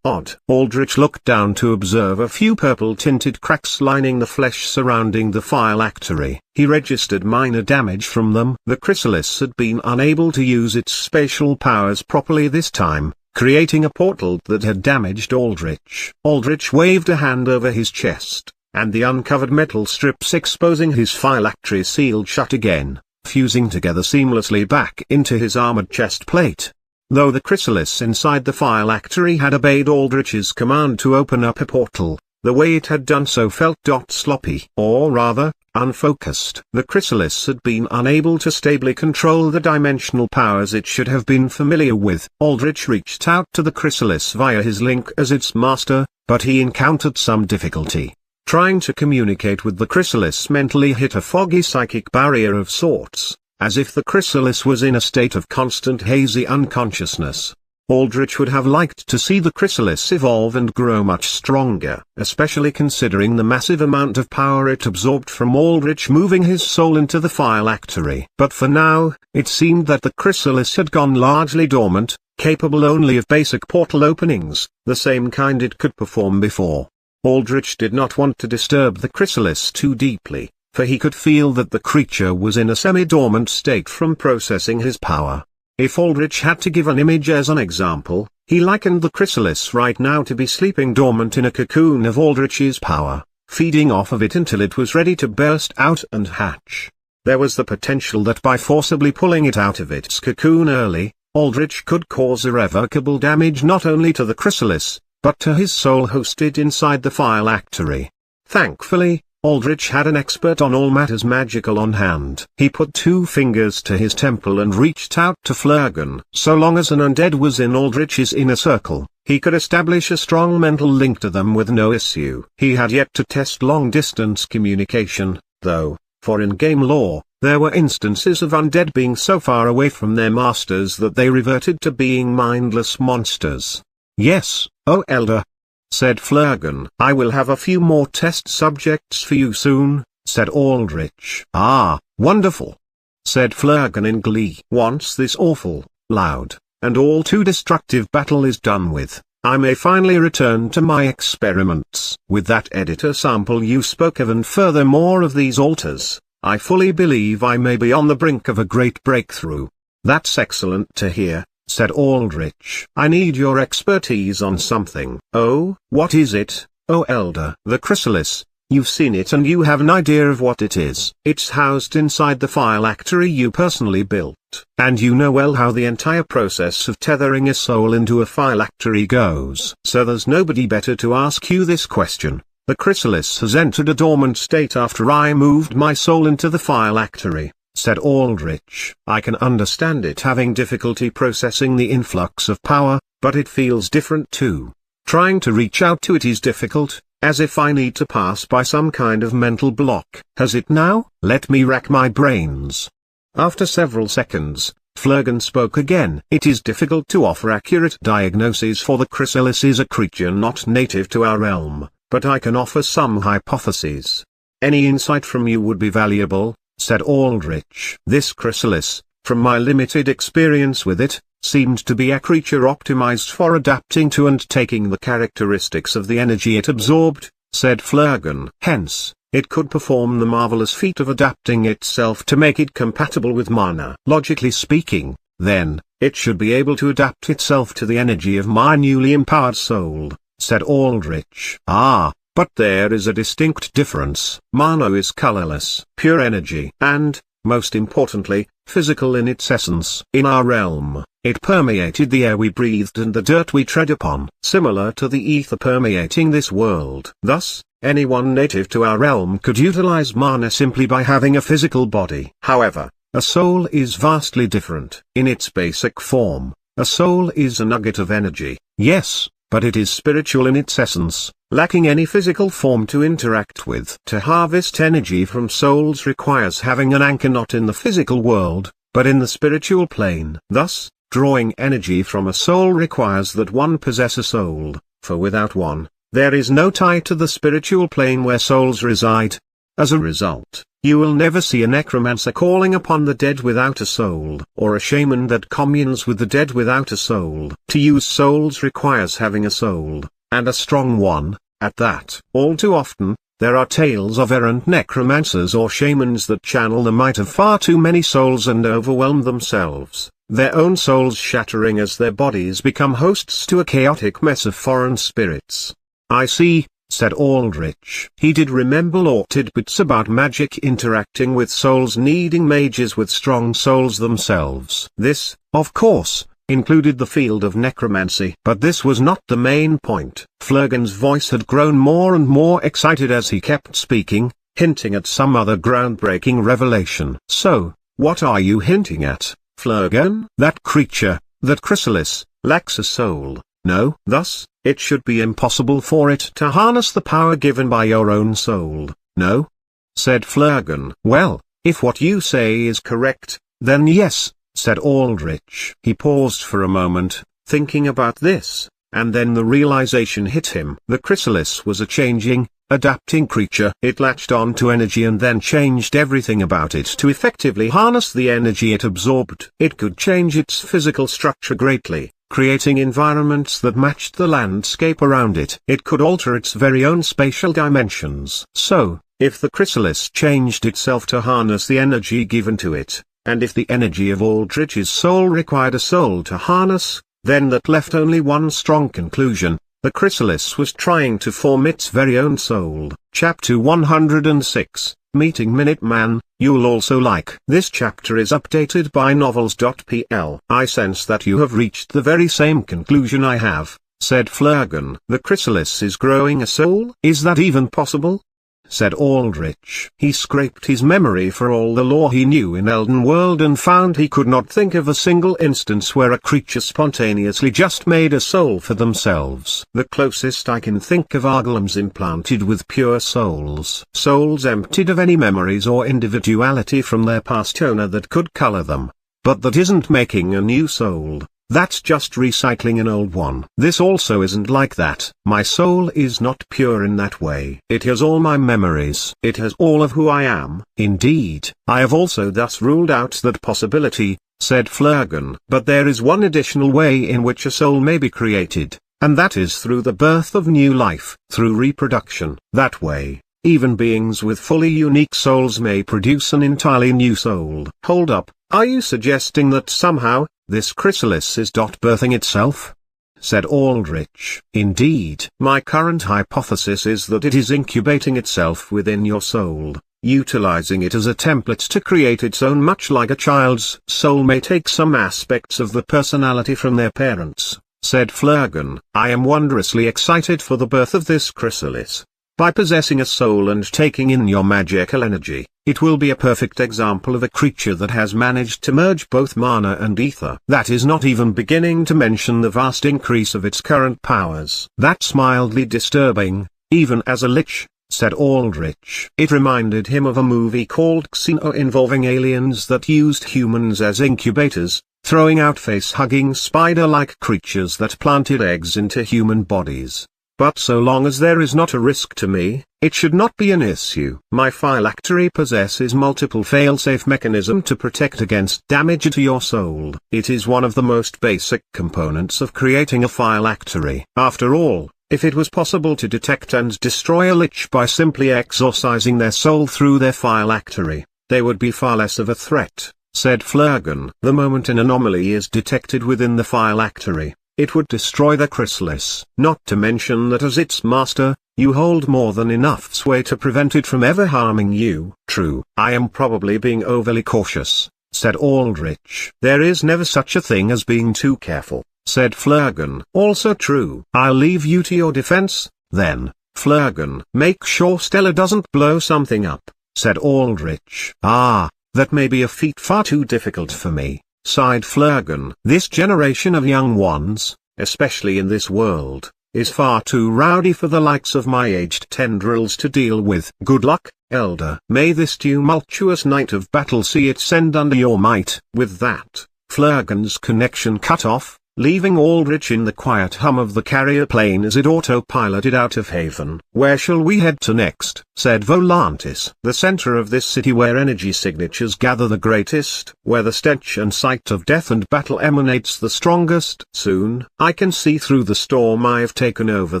Odd. Aldrich looked down to observe a few purple-tinted cracks lining the flesh surrounding the phylactery. He registered minor damage from them. The chrysalis had been unable to use its spatial powers properly this time, creating a portal that had damaged Aldrich. Aldrich waved a hand over his chest, and the uncovered metal strips exposing his phylactery sealed shut again, fusing together seamlessly back into his armored chest plate. Though the chrysalis inside the phylactery had obeyed Aldrich's command to open up a portal, the way it had done so felt sloppy, or rather, unfocused. The chrysalis had been unable to stably control the dimensional powers it should have been familiar with. Aldrich reached out to the chrysalis via his link as its master, but he encountered some difficulty. Trying to communicate with the chrysalis mentally hit a foggy psychic barrier of sorts, as if the chrysalis was in a state of constant hazy unconsciousness. Aldrich would have liked to see the chrysalis evolve and grow much stronger, especially considering the massive amount of power it absorbed from Aldrich moving his soul into the phylactery. But for now, it seemed that the chrysalis had gone largely dormant, capable only of basic portal openings, the same kind it could perform before. Aldrich did not want to disturb the chrysalis too deeply, for he could feel that the creature was in a semi-dormant state from processing his power. If Aldrich had to give an image as an example, he likened the chrysalis right now to be sleeping dormant in a cocoon of Aldrich's power, feeding off of it until it was ready to burst out and hatch. There was the potential that by forcibly pulling it out of its cocoon early, Aldrich could cause irrevocable damage not only to the chrysalis, but to his soul hosted inside the phylactery. Thankfully, Aldrich had an expert on all matters magical on hand. He put 2 fingers to his temple and reached out to Flurgan. So long as an undead was in Aldrich's inner circle, he could establish a strong mental link to them with no issue. He had yet to test long-distance communication, though, for in-game lore, there were instances of undead being so far away from their masters that they reverted to being mindless monsters. "Yes, O Elder," said Flurgan. "I will have a few more test subjects for you soon," said Aldrich. "Ah, wonderful," said Flurgan in glee. "Once this awful, loud, and all too destructive battle is done with, I may finally return to my experiments." With that editor sample you spoke of and furthermore of these altars, I fully believe I may be on the brink of a great breakthrough. "That's excellent to hear," said Aldrich. "I need your expertise on something." "Oh, what is it, O Elder?" "The chrysalis. You've seen it and you have an idea of what it is. It's housed inside the phylactery you personally built, and you know well how the entire process of tethering a soul into a phylactery goes. So there's nobody better to ask you this question. The chrysalis has entered a dormant state after I moved my soul into the phylactery," said Aldrich. "I can understand it having difficulty processing the influx of power, but it feels different too. Trying to reach out to it is difficult, as if I need to pass by some kind of mental block. Has it now? Let me rack my brains." After several seconds, Flurgan spoke again. "It is difficult to offer accurate diagnoses for the chrysalis is a creature not native to our realm, but I can offer some hypotheses. Any insight from you would be valuable," said Aldrich. "This chrysalis, from my limited experience with it, seemed to be a creature optimized for adapting to and taking the characteristics of the energy it absorbed," said Flurgan. "Hence, it could perform the marvelous feat of adapting itself to make it compatible with mana. Logically speaking, then, it should be able to adapt itself to the energy of my newly empowered soul," said Aldrich. "Ah, but there is a distinct difference. Mana is colorless, pure energy, and most importantly, physical in its essence. In our realm, it permeated the air we breathed and the dirt we tread upon, similar to the ether permeating this world. Thus, anyone native to our realm could utilize mana simply by having a physical body. However, a soul is vastly different. In its basic form, a soul is a nugget of energy, yes, but it is spiritual in its essence, lacking any physical form to interact with. To harvest energy from souls requires having an anchor not in the physical world, but in the spiritual plane. Thus, drawing energy from a soul requires that one possess a soul, for without one, there is no tie to the spiritual plane where souls reside. As a result, you will never see a necromancer calling upon the dead without a soul, or a shaman that communes with the dead without a soul. To use souls requires having a soul, and a strong one, at that. All too often, there are tales of errant necromancers or shamans that channel the might of far too many souls and overwhelm themselves, their own souls shattering as their bodies become hosts to a chaotic mess of foreign spirits. I see, said Aldrich. He did remember lore tidbits about magic interacting with souls needing mages with strong souls themselves. This, of course, included the field of necromancy. But this was not the main point. Flurgan's voice had grown more and more excited as he kept speaking, hinting at some other groundbreaking revelation. So, what are you hinting at, Flurgan? That creature, that chrysalis, lacks a soul. No. Thus, it should be impossible for it to harness the power given by your own soul. No? Said Flurgan. Well, if what you say is correct, then yes, said Aldrich. He paused for a moment, thinking about this, and then the realization hit him. The chrysalis was a changing, adapting creature. It latched on to energy and then changed everything about it to effectively harness the energy it absorbed. It could change its physical structure greatly, creating environments that matched the landscape around it. It could alter its very own spatial dimensions. So, if the chrysalis changed itself to harness the energy given to it, and if the energy of Aldrich's soul required a soul to harness, then that left only one strong conclusion: the chrysalis was trying to form its very own soul. Chapter 106, Meeting Minuteman. You'll also like. This chapter is updated by novels.pl. I sense that you have reached the very same conclusion I have, said Flurgan. The chrysalis is growing a soul? Is that even possible? Said Aldrich. He scraped his memory for all the lore he knew in Elden World and found he could not think of a single instance where a creature spontaneously just made a soul for themselves. The closest I can think of are golems implanted with pure souls. Souls emptied of any memories or individuality from their past owner that could color them. But that isn't making a new soul. That's just recycling an old one. This also isn't like that. My soul is not pure in that way. It has all my memories. It has all of who I am. Indeed, I have also thus ruled out that possibility, said Flurgan. But there is one additional way in which a soul may be created, and that is through the birth of new life, through reproduction. That way, even beings with fully unique souls may produce an entirely new soul. Hold up, are you suggesting that somehow, this chrysalis is birthing itself? Said Aldrich. Indeed. My current hypothesis is that it is incubating itself within your soul, utilizing it as a template to create its own, much like a child's soul may take some aspects of the personality from their parents, said Flurgan. I am wondrously excited for the birth of this chrysalis. By possessing a soul and taking in your magical energy, it will be a perfect example of a creature that has managed to merge both mana and ether. That is not even beginning to mention the vast increase of its current powers. That's mildly disturbing, even as a lich, said Aldrich. It reminded him of a movie called Xeno involving aliens that used humans as incubators, throwing out face-hugging spider-like creatures that planted eggs into human bodies. But so long as there is not a risk to me, it should not be an issue. My phylactery possesses multiple fail-safe mechanism to protect against damage to your soul. It is one of the most basic components of creating a phylactery. After all, if it was possible to detect and destroy a lich by simply exorcising their soul through their phylactery, they would be far less of a threat, said Flurgan. The moment an anomaly is detected within the phylactery, it would destroy the chrysalis. Not to mention that as its master, you hold more than enough sway to prevent it from ever harming you. True, I am probably being overly cautious, said Aldrich. There is never such a thing as being too careful, said Flurgan. Also true. I'll leave you to your defense, then, Flurgan. Make sure Stella doesn't blow something up, said Aldrich. Ah, that may be a feat far too difficult for me, sighed Flurgan. This generation of young ones, especially in this world, is far too rowdy for the likes of my aged tendrils to deal with. Good luck, Elder. May this tumultuous night of battle see it send under your might. With that, Flurgan's connection cut off, leaving Aldrich in the quiet hum of the carrier plane as it autopiloted out of Haven. Where shall we head to next? Said Volantis. The center of this city where energy signatures gather the greatest, where the stench and sight of death and battle emanates the strongest. Soon, I can see through the storm I've taken over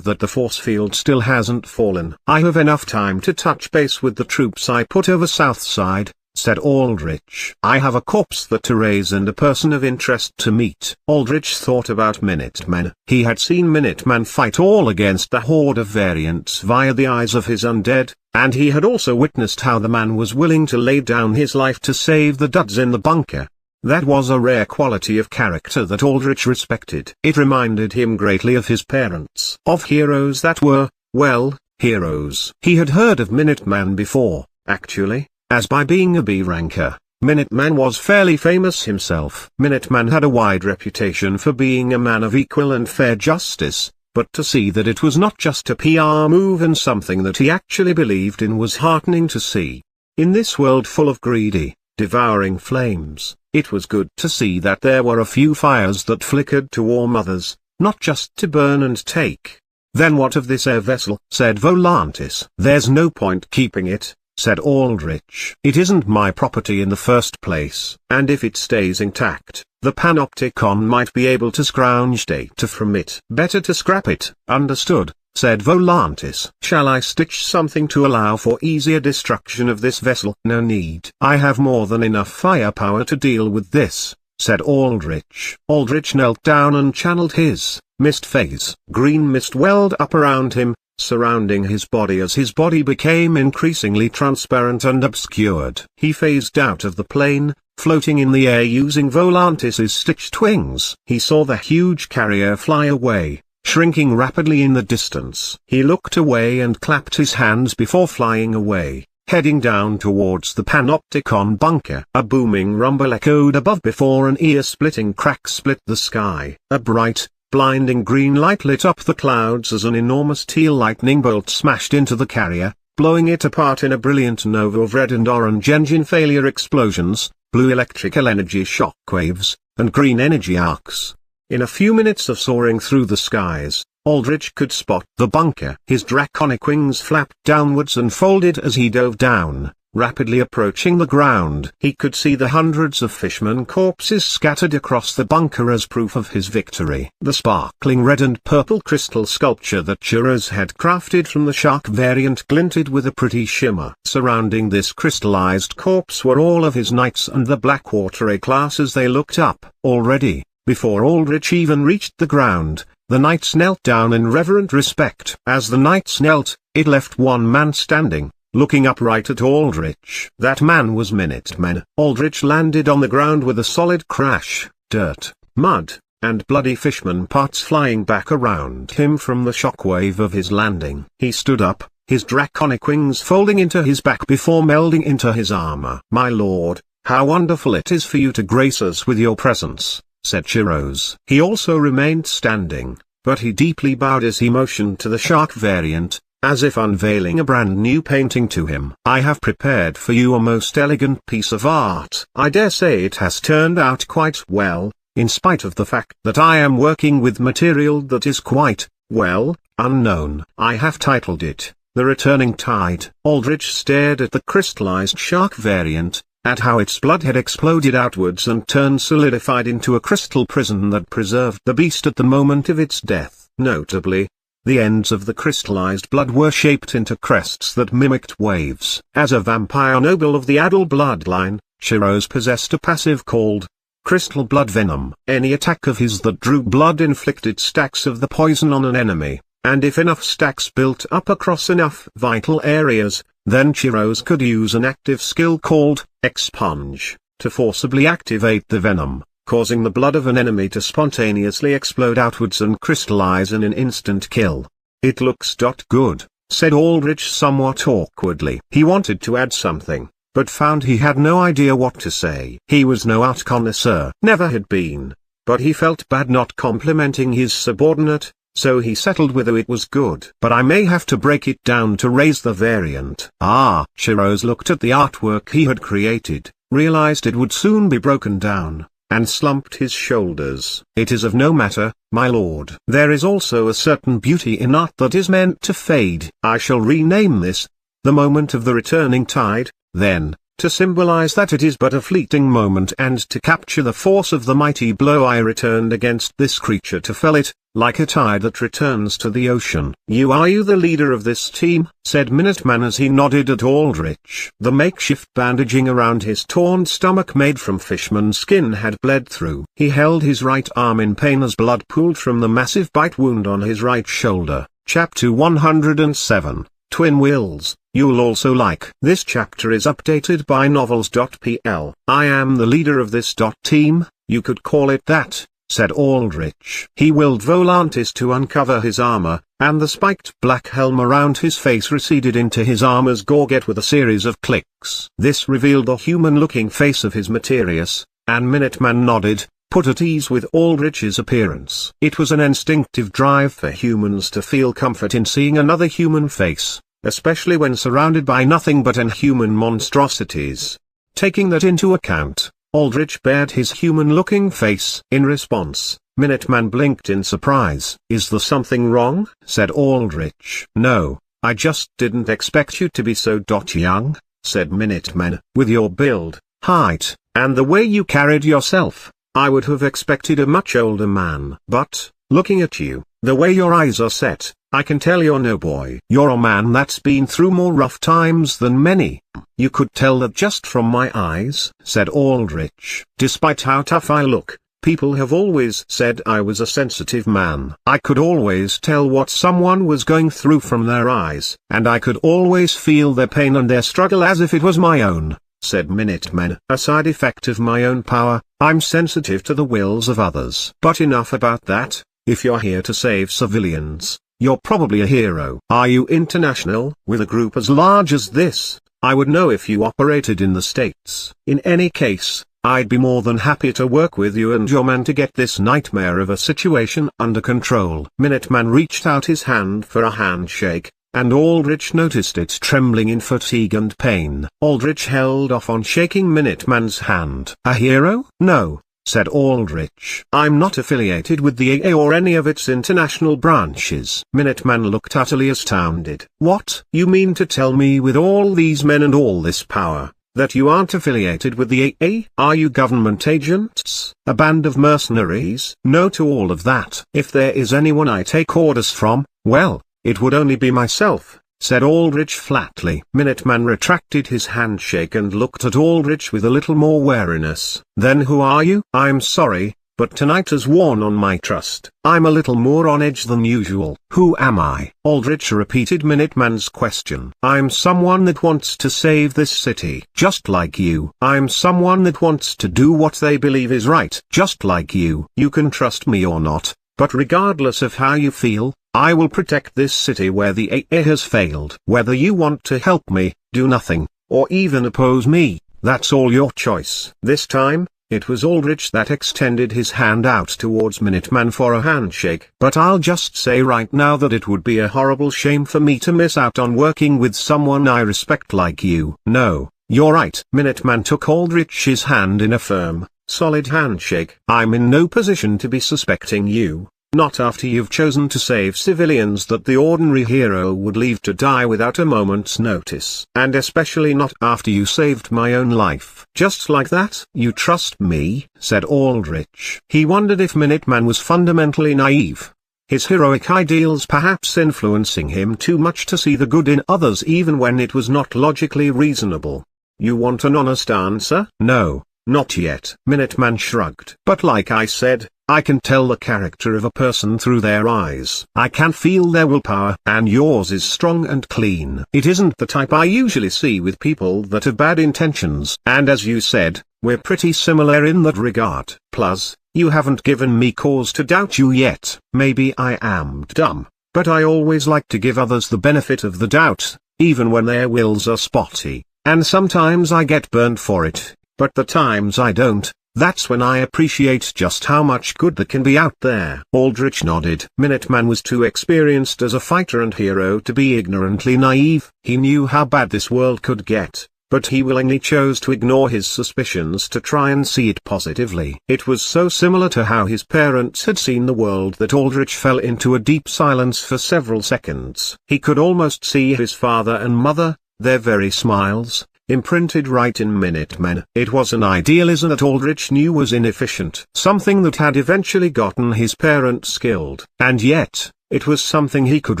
that the force field still hasn't fallen. I have enough time to touch base with the troops I put over Southside, said Aldrich. I have a corpse that to raise and a person of interest to meet. Aldrich thought about Minutemen. He had seen Minutemen fight all against the horde of variants via the eyes of his undead, and he had also witnessed how the man was willing to lay down his life to save the duds in the bunker. That was a rare quality of character that Aldrich respected. It reminded him greatly of his parents. Of heroes that were, well, heroes. He had heard of Minuteman before, actually. As by being a B-ranker, Minuteman was fairly famous himself. Minuteman had a wide reputation for being a man of equal and fair justice, but to see that it was not just a PR move and something that he actually believed in was heartening to see. In this world full of greedy, devouring flames, it was good to see that there were a few fires that flickered to warm others, not just to burn and take. Then what of this air vessel? Said Volantis. There's no point keeping it, said Aldrich. It isn't my property in the first place, and if it stays intact, the Panopticon might be able to scrounge data from it. Better to scrap it. Understood, said Volantis. Shall I stitch something to allow for easier destruction of this vessel? No need. I have more than enough firepower to deal with this, said Aldrich. Aldrich knelt down and channeled his mist phase. Green mist welled up around him, surrounding his body as his body became increasingly transparent and obscured. He phased out of the plane, floating in the air using Volantis's stitched wings. He saw the huge carrier fly away, shrinking rapidly in the distance. He looked away and clapped his hands before flying away, heading down towards the Panopticon bunker. A booming rumble echoed above before an ear-splitting crack split the sky. A bright, blinding green light lit up the clouds as an enormous teal lightning bolt smashed into the carrier, blowing it apart in a brilliant nova of red and orange engine failure explosions, blue electrical energy shock waves, and green energy arcs. In a few minutes of soaring through the skies, Aldrich could spot the bunker. His draconic wings flapped downwards and folded as he dove down, rapidly approaching the ground. He could see the hundreds of fishermen corpses scattered across the bunker as proof of his victory. The sparkling red and purple crystal sculpture that Churros had crafted from the shark variant glinted with a pretty shimmer. Surrounding this crystallized corpse were all of his knights and the Blackwater A-class as they looked up. Already, before Aldrich even reached the ground, the knights knelt down in reverent respect. As the knights knelt, it left one man standing, looking upright at Aldrich. That man was Minuteman. Aldrich landed on the ground with a solid crash, dirt, mud, and bloody fishman parts flying back around him from the shockwave of his landing. He stood up, his draconic wings folding into his back before melding into his armor. My lord, how wonderful it is for you to grace us with your presence, said Churros. He also remained standing, but he deeply bowed as he motioned to the shark variant, as if unveiling a brand new painting to him. I have prepared for you a most elegant piece of art. I dare say it has turned out quite well, in spite of the fact that I am working with material that is quite, well, unknown. I have titled it, The Returning Tide. Aldrich stared at the crystallized shark variant, at how its blood had exploded outwards and turned solidified into a crystal prison that preserved the beast at the moment of its death. Notably, the ends of the crystallized blood were shaped into crests that mimicked waves. As a vampire noble of the Adel bloodline, Churros possessed a passive called crystal blood venom. Any attack of his that drew blood inflicted stacks of the poison on an enemy, and if enough stacks built up across enough vital areas, then Chiros could use an active skill called Expunge to forcibly activate the venom, causing the blood of an enemy to spontaneously explode outwards and crystallize in an instant kill. It looks good, said Aldrich somewhat awkwardly. He wanted to add something, but found he had no idea what to say. He was no art connoisseur, never had been, but he felt bad not complimenting his subordinate, so he settled with it was good. But I may have to break it down to raise the variant. Chiros looked at the artwork he had created, realized it would soon be broken down, and slumped his shoulders. It is of no matter, my lord. There is also a certain beauty in art that is meant to fade. I shall rename this, the moment of the returning tide, then, to symbolize that it is but a fleeting moment and to capture the force of the mighty blow I returned against this creature to fell it, like a tide that returns to the ocean. Are you the leader of this team? Said Minuteman as he nodded at Aldrich. The makeshift bandaging around his torn stomach made from fishman skin had bled through. He held his right arm in pain as blood pooled from the massive bite wound on his right shoulder. Chapter 107, Twin Wills. You'll also like. This chapter is updated by novels.pl. I am the leader of this team, you could call it that, said Aldrich. He willed Volantis to uncover his armor, and the spiked black helm around his face receded into his armor's gorget with a series of clicks. This revealed the human-looking face of his Materius, and Minuteman nodded, put at ease with Aldrich's appearance. It was an instinctive drive for humans to feel comfort in seeing another human face, especially when surrounded by nothing but inhuman monstrosities. Taking that into account, Aldrich bared his human-looking face. In response, Minuteman blinked in surprise. Is there something wrong? Said Aldrich. No, I just didn't expect you to be so young, said Minuteman. With your build, height, and the way you carried yourself, I would have expected a much older man. But, looking at you, the way your eyes are set, I can tell you're no boy. You're a man that's been through more rough times than many. You could tell that just from my eyes, said Aldrich. Despite how tough I look, people have always said I was a sensitive man. I could always tell what someone was going through from their eyes, and I could always feel their pain and their struggle as if it was my own, said Minuteman. A side effect of my own power, I'm sensitive to the wills of others. But enough about that. If you're here to save civilians, you're probably a hero. Are you international? With a group as large as this, I would know if you operated in the States. In any case, I'd be more than happy to work with you and your man to get this nightmare of a situation under control. Minuteman reached out his hand for a handshake, and Aldrich noticed it trembling in fatigue and pain. Aldrich held off on shaking Minuteman's hand. A hero? No, said Aldrich. I'm not affiliated with the AA or any of its international branches. Minuteman looked utterly astounded. What? You mean to tell me with all these men and all this power, that you aren't affiliated with the AA? Are you government agents? A band of mercenaries? No to all of that. If there is anyone I take orders from, well, it would only be myself, said Aldrich flatly. Minuteman retracted his handshake and looked at Aldrich with a little more wariness. Then who are you? I'm sorry, but tonight has worn on my trust. I'm a little more on edge than usual. Who am I? Aldrich repeated Minuteman's question. I'm someone that wants to save this city. Just like you. I'm someone that wants to do what they believe is right. Just like you. You can trust me or not, but regardless of how you feel, I will protect this city where the AA has failed. Whether you want to help me, do nothing, or even oppose me, that's all your choice. This time, it was Aldrich that extended his hand out towards Minuteman for a handshake. But I'll just say right now that it would be a horrible shame for me to miss out on working with someone I respect like you. No, you're right. Minuteman took Aldrich's hand in a firm, solid handshake. I'm in no position to be suspecting you. Not after you've chosen to save civilians that the ordinary hero would leave to die without a moment's notice. And especially not after you saved my own life. Just like that? You trust me, said Aldrich. He wondered if Minuteman was fundamentally naive. His heroic ideals perhaps influencing him too much to see the good in others even when it was not logically reasonable. You want an honest answer? No. Not yet. Minuteman shrugged. But like I said, I can tell the character of a person through their eyes. I can feel their willpower, and yours is strong and clean. It isn't the type I usually see with people that have bad intentions. And as you said, we're pretty similar in that regard. Plus, you haven't given me cause to doubt you yet. Maybe I am dumb, but I always like to give others the benefit of the doubt, even when their wills are spotty, and sometimes I get burned for it, but the times I don't, that's when I appreciate just how much good there can be out there. Aldrich nodded. Minuteman was too experienced as a fighter and hero to be ignorantly naive. He knew how bad this world could get, but he willingly chose to ignore his suspicions to try and see it positively. It was so similar to how his parents had seen the world that Aldrich fell into a deep silence for several seconds. He could almost see his father and mother, their very smiles, imprinted right in Minutemen. It was an idealism that Aldrich knew was inefficient, something that had eventually gotten his parents killed, and yet, it was something he could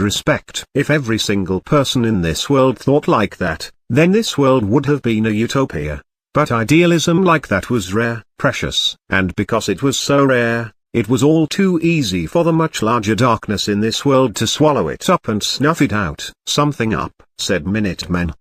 respect. If every single person in this world thought like that, then this world would have been a utopia. But idealism like that was rare, precious, and because it was so rare, it was all too easy for the much larger darkness in this world to swallow it up and snuff it out. Something up, said Minuteman.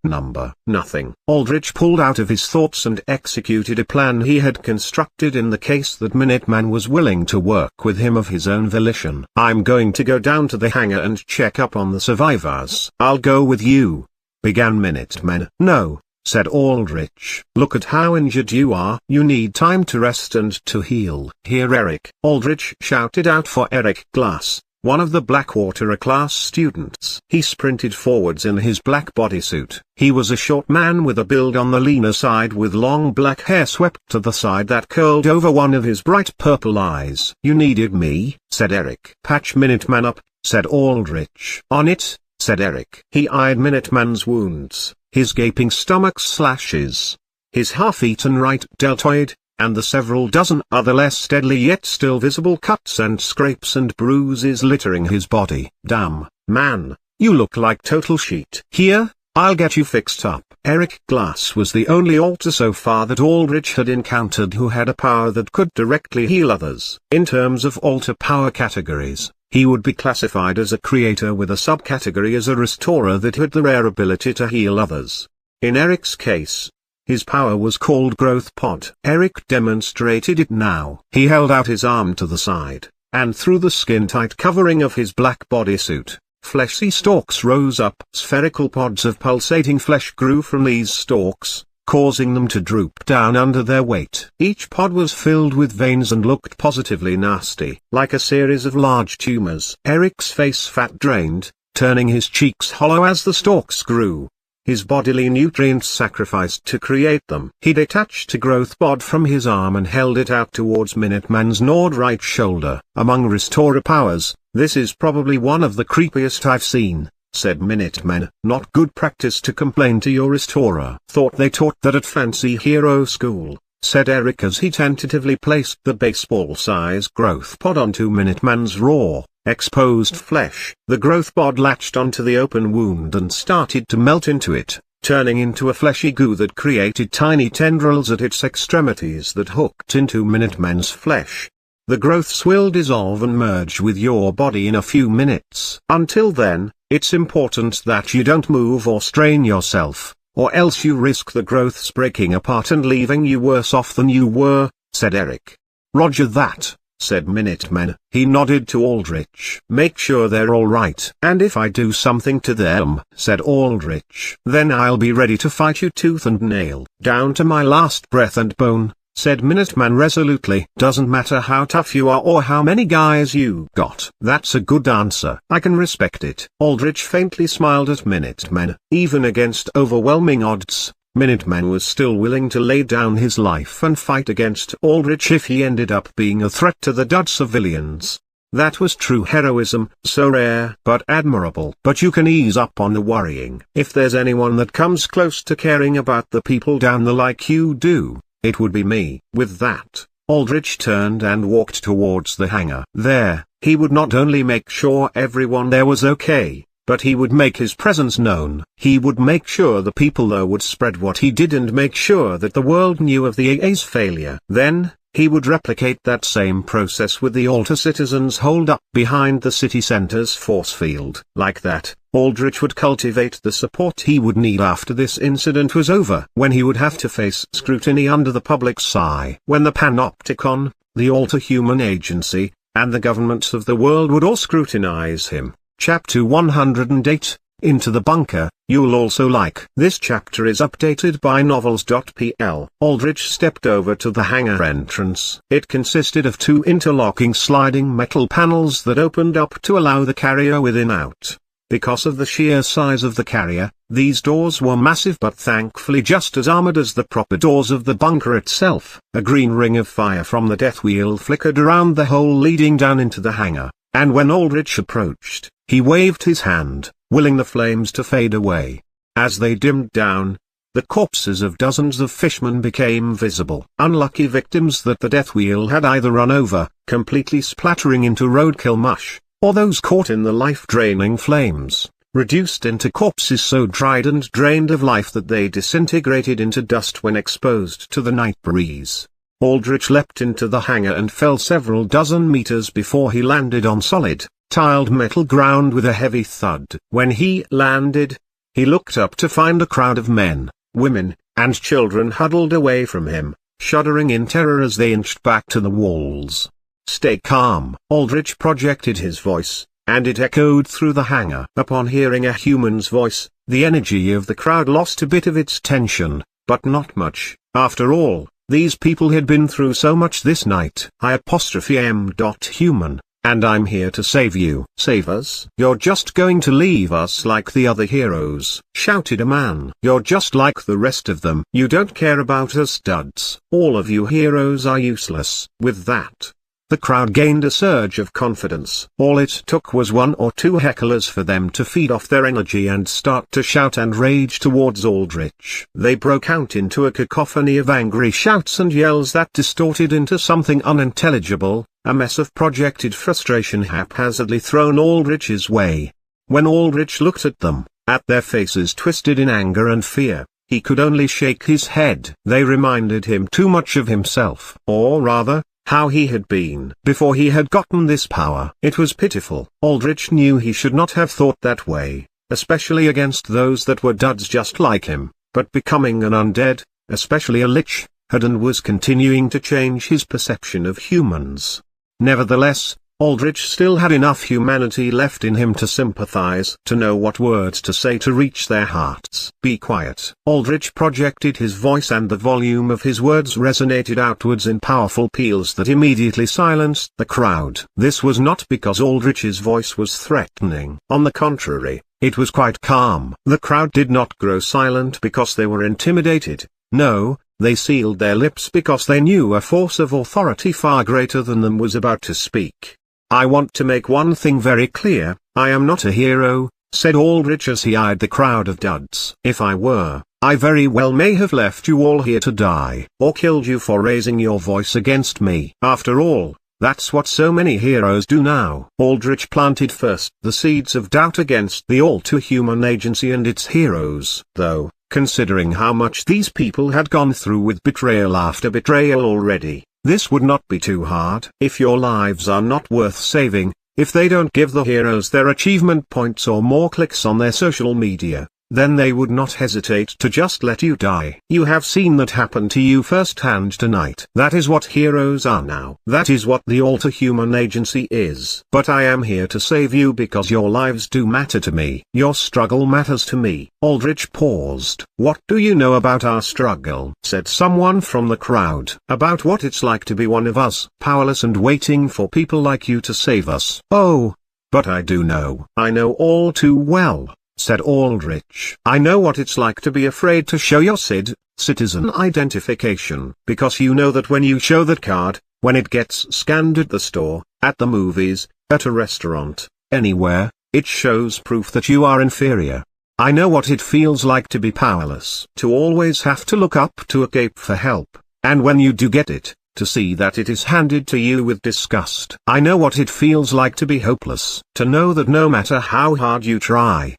Nothing. Aldrich pulled out of his thoughts and executed a plan he had constructed in the case that Minuteman was willing to work with him of his own volition. I'm going to go down to the hangar and check up on the survivors. I'll go with you, began Minuteman. No, said Aldrich. Look at how injured you are. You need time to rest and to heal. Here Eric. Aldrich shouted out for Eric Glass, one of the Blackwater class students. He sprinted forwards in his black bodysuit. He was a short man with a build on the leaner side with long black hair swept to the side that curled over one of his bright purple eyes. You needed me, said Eric. Patch Minuteman up, said Aldrich. On it, said Eric. He eyed Minuteman's wounds, his gaping stomach slashes, his half-eaten right deltoid, and the several dozen other less deadly yet still visible cuts and scrapes and bruises littering his body. Damn, man, you look like total shit. Here, I'll get you fixed up. Eric Glass was the only alter so far that Aldrich had encountered who had a power that could directly heal others. In terms of alter power categories, he would be classified as a creator with a subcategory as a restorer that had the rare ability to heal others. In Eric's case, his power was called Growth Pod. Eric demonstrated it now. He held out his arm to the side, and through the skin-tight covering of his black bodysuit, fleshy stalks rose up. Spherical pods of pulsating flesh grew from these stalks, causing them to droop down under their weight. Each pod was filled with veins and looked positively nasty, like a series of large tumors. Eric's face fat drained, turning his cheeks hollow as the stalks grew. His bodily nutrients sacrificed to create them. He detached a growth pod from his arm and held it out towards Minuteman's gnawed right shoulder. Among restorer powers, this is probably one of the creepiest I've seen, said Minuteman. Not good practice to complain to your restorer. Thought they taught that at Fancy Hero School, said Eric as he tentatively placed the baseball-size growth pod onto Minuteman's raw, exposed flesh. The growth pod latched onto the open wound and started to melt into it, turning into a fleshy goo that created tiny tendrils at its extremities that hooked into Minuteman's flesh. The growths will dissolve and merge with your body in a few minutes. Until then, it's important that you don't move or strain yourself, or else you risk the growths breaking apart and leaving you worse off than you were, said Eric. Roger that, said Minuteman. He nodded to Aldrich. Make sure they're all right. And if I do something to them, said Aldrich, then I'll be ready to fight you tooth and nail. Down to my last breath and bone, said Minuteman resolutely. Doesn't matter how tough you are or how many guys you got. That's a good answer. I can respect it. Aldrich faintly smiled at Minuteman. Even against overwhelming odds, Minuteman was still willing to lay down his life and fight against Aldrich if he ended up being a threat to the Dud civilians. That was true heroism, so rare but admirable. But you can ease up on the worrying. If there's anyone that comes close to caring about the people down the like you do, it would be me. With that, Aldrich turned and walked towards the hangar. There, he would not only make sure everyone there was okay, but he would make his presence known. He would make sure the people there would spread what he did and make sure that the world knew of the AA's failure. Then, he would replicate that same process with the altar citizens holed up behind the city center's force field. Like that, Aldrich would cultivate the support he would need after this incident was over, when he would have to face scrutiny under the public's eye. When the Panopticon, the altar human agency, and the governments of the world would all scrutinize him. Chapter 108, Into the Bunker. You'll also like. This chapter is updated by novels.pl. Aldrich stepped over to the hangar entrance. It consisted of two interlocking sliding metal panels that opened up to allow the carrier within out. Because of the sheer size of the carrier, these doors were massive but thankfully just as armored as the proper doors of the bunker itself. A green ring of fire from the death wheel flickered around the hole leading down into the hangar, and when Aldrich approached, he waved his hand, willing the flames to fade away. As they dimmed down, the corpses of dozens of fishermen became visible. Unlucky victims that the death wheel had either run over, completely splattering into roadkill mush, or those caught in the life-draining flames, reduced into corpses so dried and drained of life that they disintegrated into dust when exposed to the night breeze. Aldrich leapt into the hangar and fell several dozen meters before he landed on solid, tiled metal ground with a heavy thud. When he landed, he looked up to find a crowd of men, women, and children huddled away from him, shuddering in terror as they inched back to the walls. "Stay calm." Aldrich projected his voice, and it echoed through the hangar. Upon hearing a human's voice, the energy of the crowd lost a bit of its tension, but not much. After all, these people had been through so much this night. "I''am.human, and I'm here to save you." "Save us? You're just going to leave us like the other heroes," shouted a man. "You're just like the rest of them. You don't care about us duds. All of you heroes are useless." With that, the crowd gained a surge of confidence. All it took was one or two hecklers for them to feed off their energy and start to shout and rage towards Aldrich. They broke out into a cacophony of angry shouts and yells that distorted into something unintelligible, a mess of projected frustration haphazardly thrown Aldrich's way. When Aldrich looked at them, at their faces twisted in anger and fear, he could only shake his head. They reminded him too much of himself. Or rather, how he had been before he had gotten this power. It was pitiful. Aldrich knew he should not have thought that way, especially against those that were duds just like him, but becoming an undead, especially a lich, had and was continuing to change his perception of humans. Nevertheless, Aldrich still had enough humanity left in him to sympathize, to know what words to say to reach their hearts. "Be quiet." Aldrich projected his voice and the volume of his words resonated outwards in powerful peals that immediately silenced the crowd. This was not because Aldrich's voice was threatening. On the contrary, it was quite calm. The crowd did not grow silent because they were intimidated. No, they sealed their lips because they knew a force of authority far greater than them was about to speak. "I want to make one thing very clear, I am not a hero," said Aldrich as he eyed the crowd of duds. "If I were, I very well may have left you all here to die, or killed you for raising your voice against me. After all, that's what so many heroes do now." Aldrich planted first the seeds of doubt against the all-too-human agency and its heroes. Though, considering how much these people had gone through with betrayal after betrayal already, this would not be too hard. If your lives are not worth saving, if they don't give the heroes their achievement points or more clicks on their social media, then they would not hesitate to just let you die. You have seen that happen to you firsthand tonight. That is what heroes are now. That is what the all-too-human agency is. But I am here to save you because your lives do matter to me. Your struggle matters to me. Aldrich paused. "What do you know about our struggle?" said someone from the crowd. "About what it's like to be one of us, powerless and waiting for people like you to save us." "Oh, but I do know." "I know all too well," said Aldrich. "I know what it's like to be afraid to show your citizen identification. Because you know that when you show that card, when it gets scanned at the store, at the movies, at a restaurant, anywhere, it shows proof that you are inferior. I know what it feels like to be powerless. To always have to look up to a cape for help, and when you do get it, to see that it is handed to you with disgust. I know what it feels like to be hopeless, to know that no matter how hard you try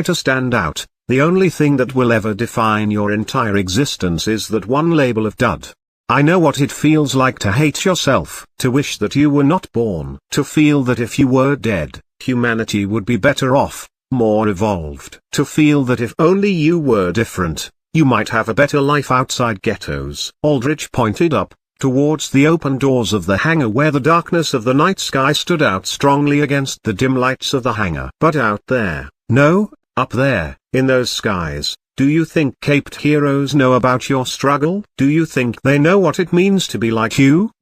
to stand out, the only thing that will ever define your entire existence is that one label of dud. I know what it feels like to hate yourself, to wish that you were not born, to feel that if you were dead, humanity would be better off, more evolved, to feel that if only you were different, you might have a better life outside ghettos. Aldrich pointed up, towards the open doors of the hangar where the darkness of the night sky stood out strongly against the dim lights of the hangar. But out there, no, up there, in those skies, do you think caped heroes know about your struggle? Do you think they know what it means to be like you?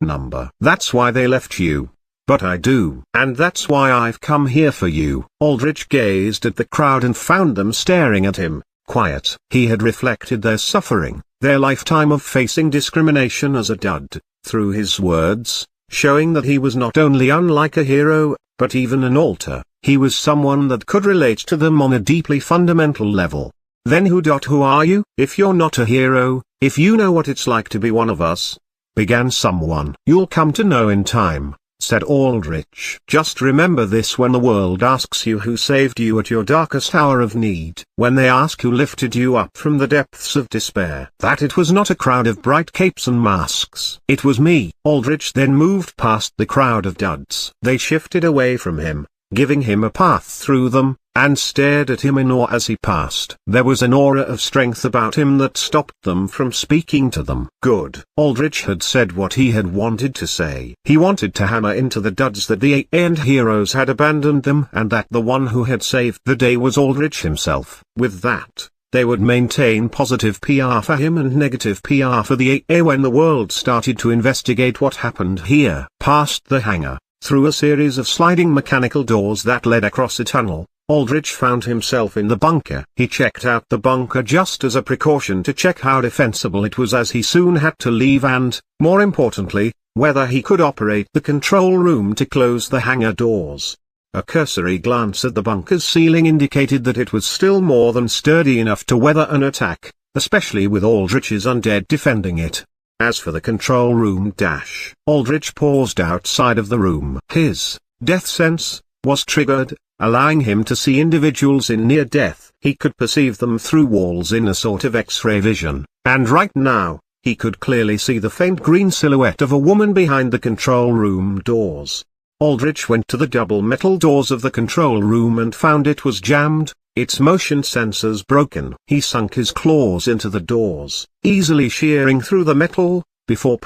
That's why they left you. But I do. And that's why I've come here for you. Aldrich gazed at the crowd and found them staring at him, quiet. He had reflected their suffering, their lifetime of facing discrimination as a dud, through his words, showing that he was not only unlike a hero, but even an alter. He was someone that could relate to them on a deeply fundamental level. Then who are you? If you're not a hero, if you know what it's like to be one of us, began someone. You'll come to know in time, said Aldrich. Just remember this when the world asks you who saved you at your darkest hour of need. When they ask who lifted you up from the depths of despair. That it was not a crowd of bright capes and masks. It was me. Aldrich then moved past the crowd of duds. They shifted away from him, giving him a path through them, and stared at him in awe as he passed. There was an aura of strength about him that stopped them from speaking to them. Good. Aldrich had said what he had wanted to say. He wanted to hammer into the duds that the A-end heroes had abandoned them and that the one who had saved the day was Aldrich himself. With that, they would maintain positive PR for him and negative PR for the AA when the world started to investigate what happened here. Past the hangar, through a series of sliding mechanical doors that led across a tunnel, Aldrich found himself in the bunker. He checked out the bunker just as a precaution to check how defensible it was, as he soon had to leave, and, more importantly, whether he could operate the control room to close the hangar doors. A cursory glance at the bunker's ceiling indicated that it was still more than sturdy enough to weather an attack, especially with Aldrich's undead defending it. As for the control room, Aldrich paused outside of the room. His death sense was triggered, allowing him to see individuals in near death. He could perceive them through walls in a sort of X-ray vision, and right now, he could clearly see the faint green silhouette of a woman behind the control room doors. Aldrich went to the double metal doors of the control room and found it was jammed, its motion sensors broken. He sunk his claws into the doors, easily shearing through the metal, before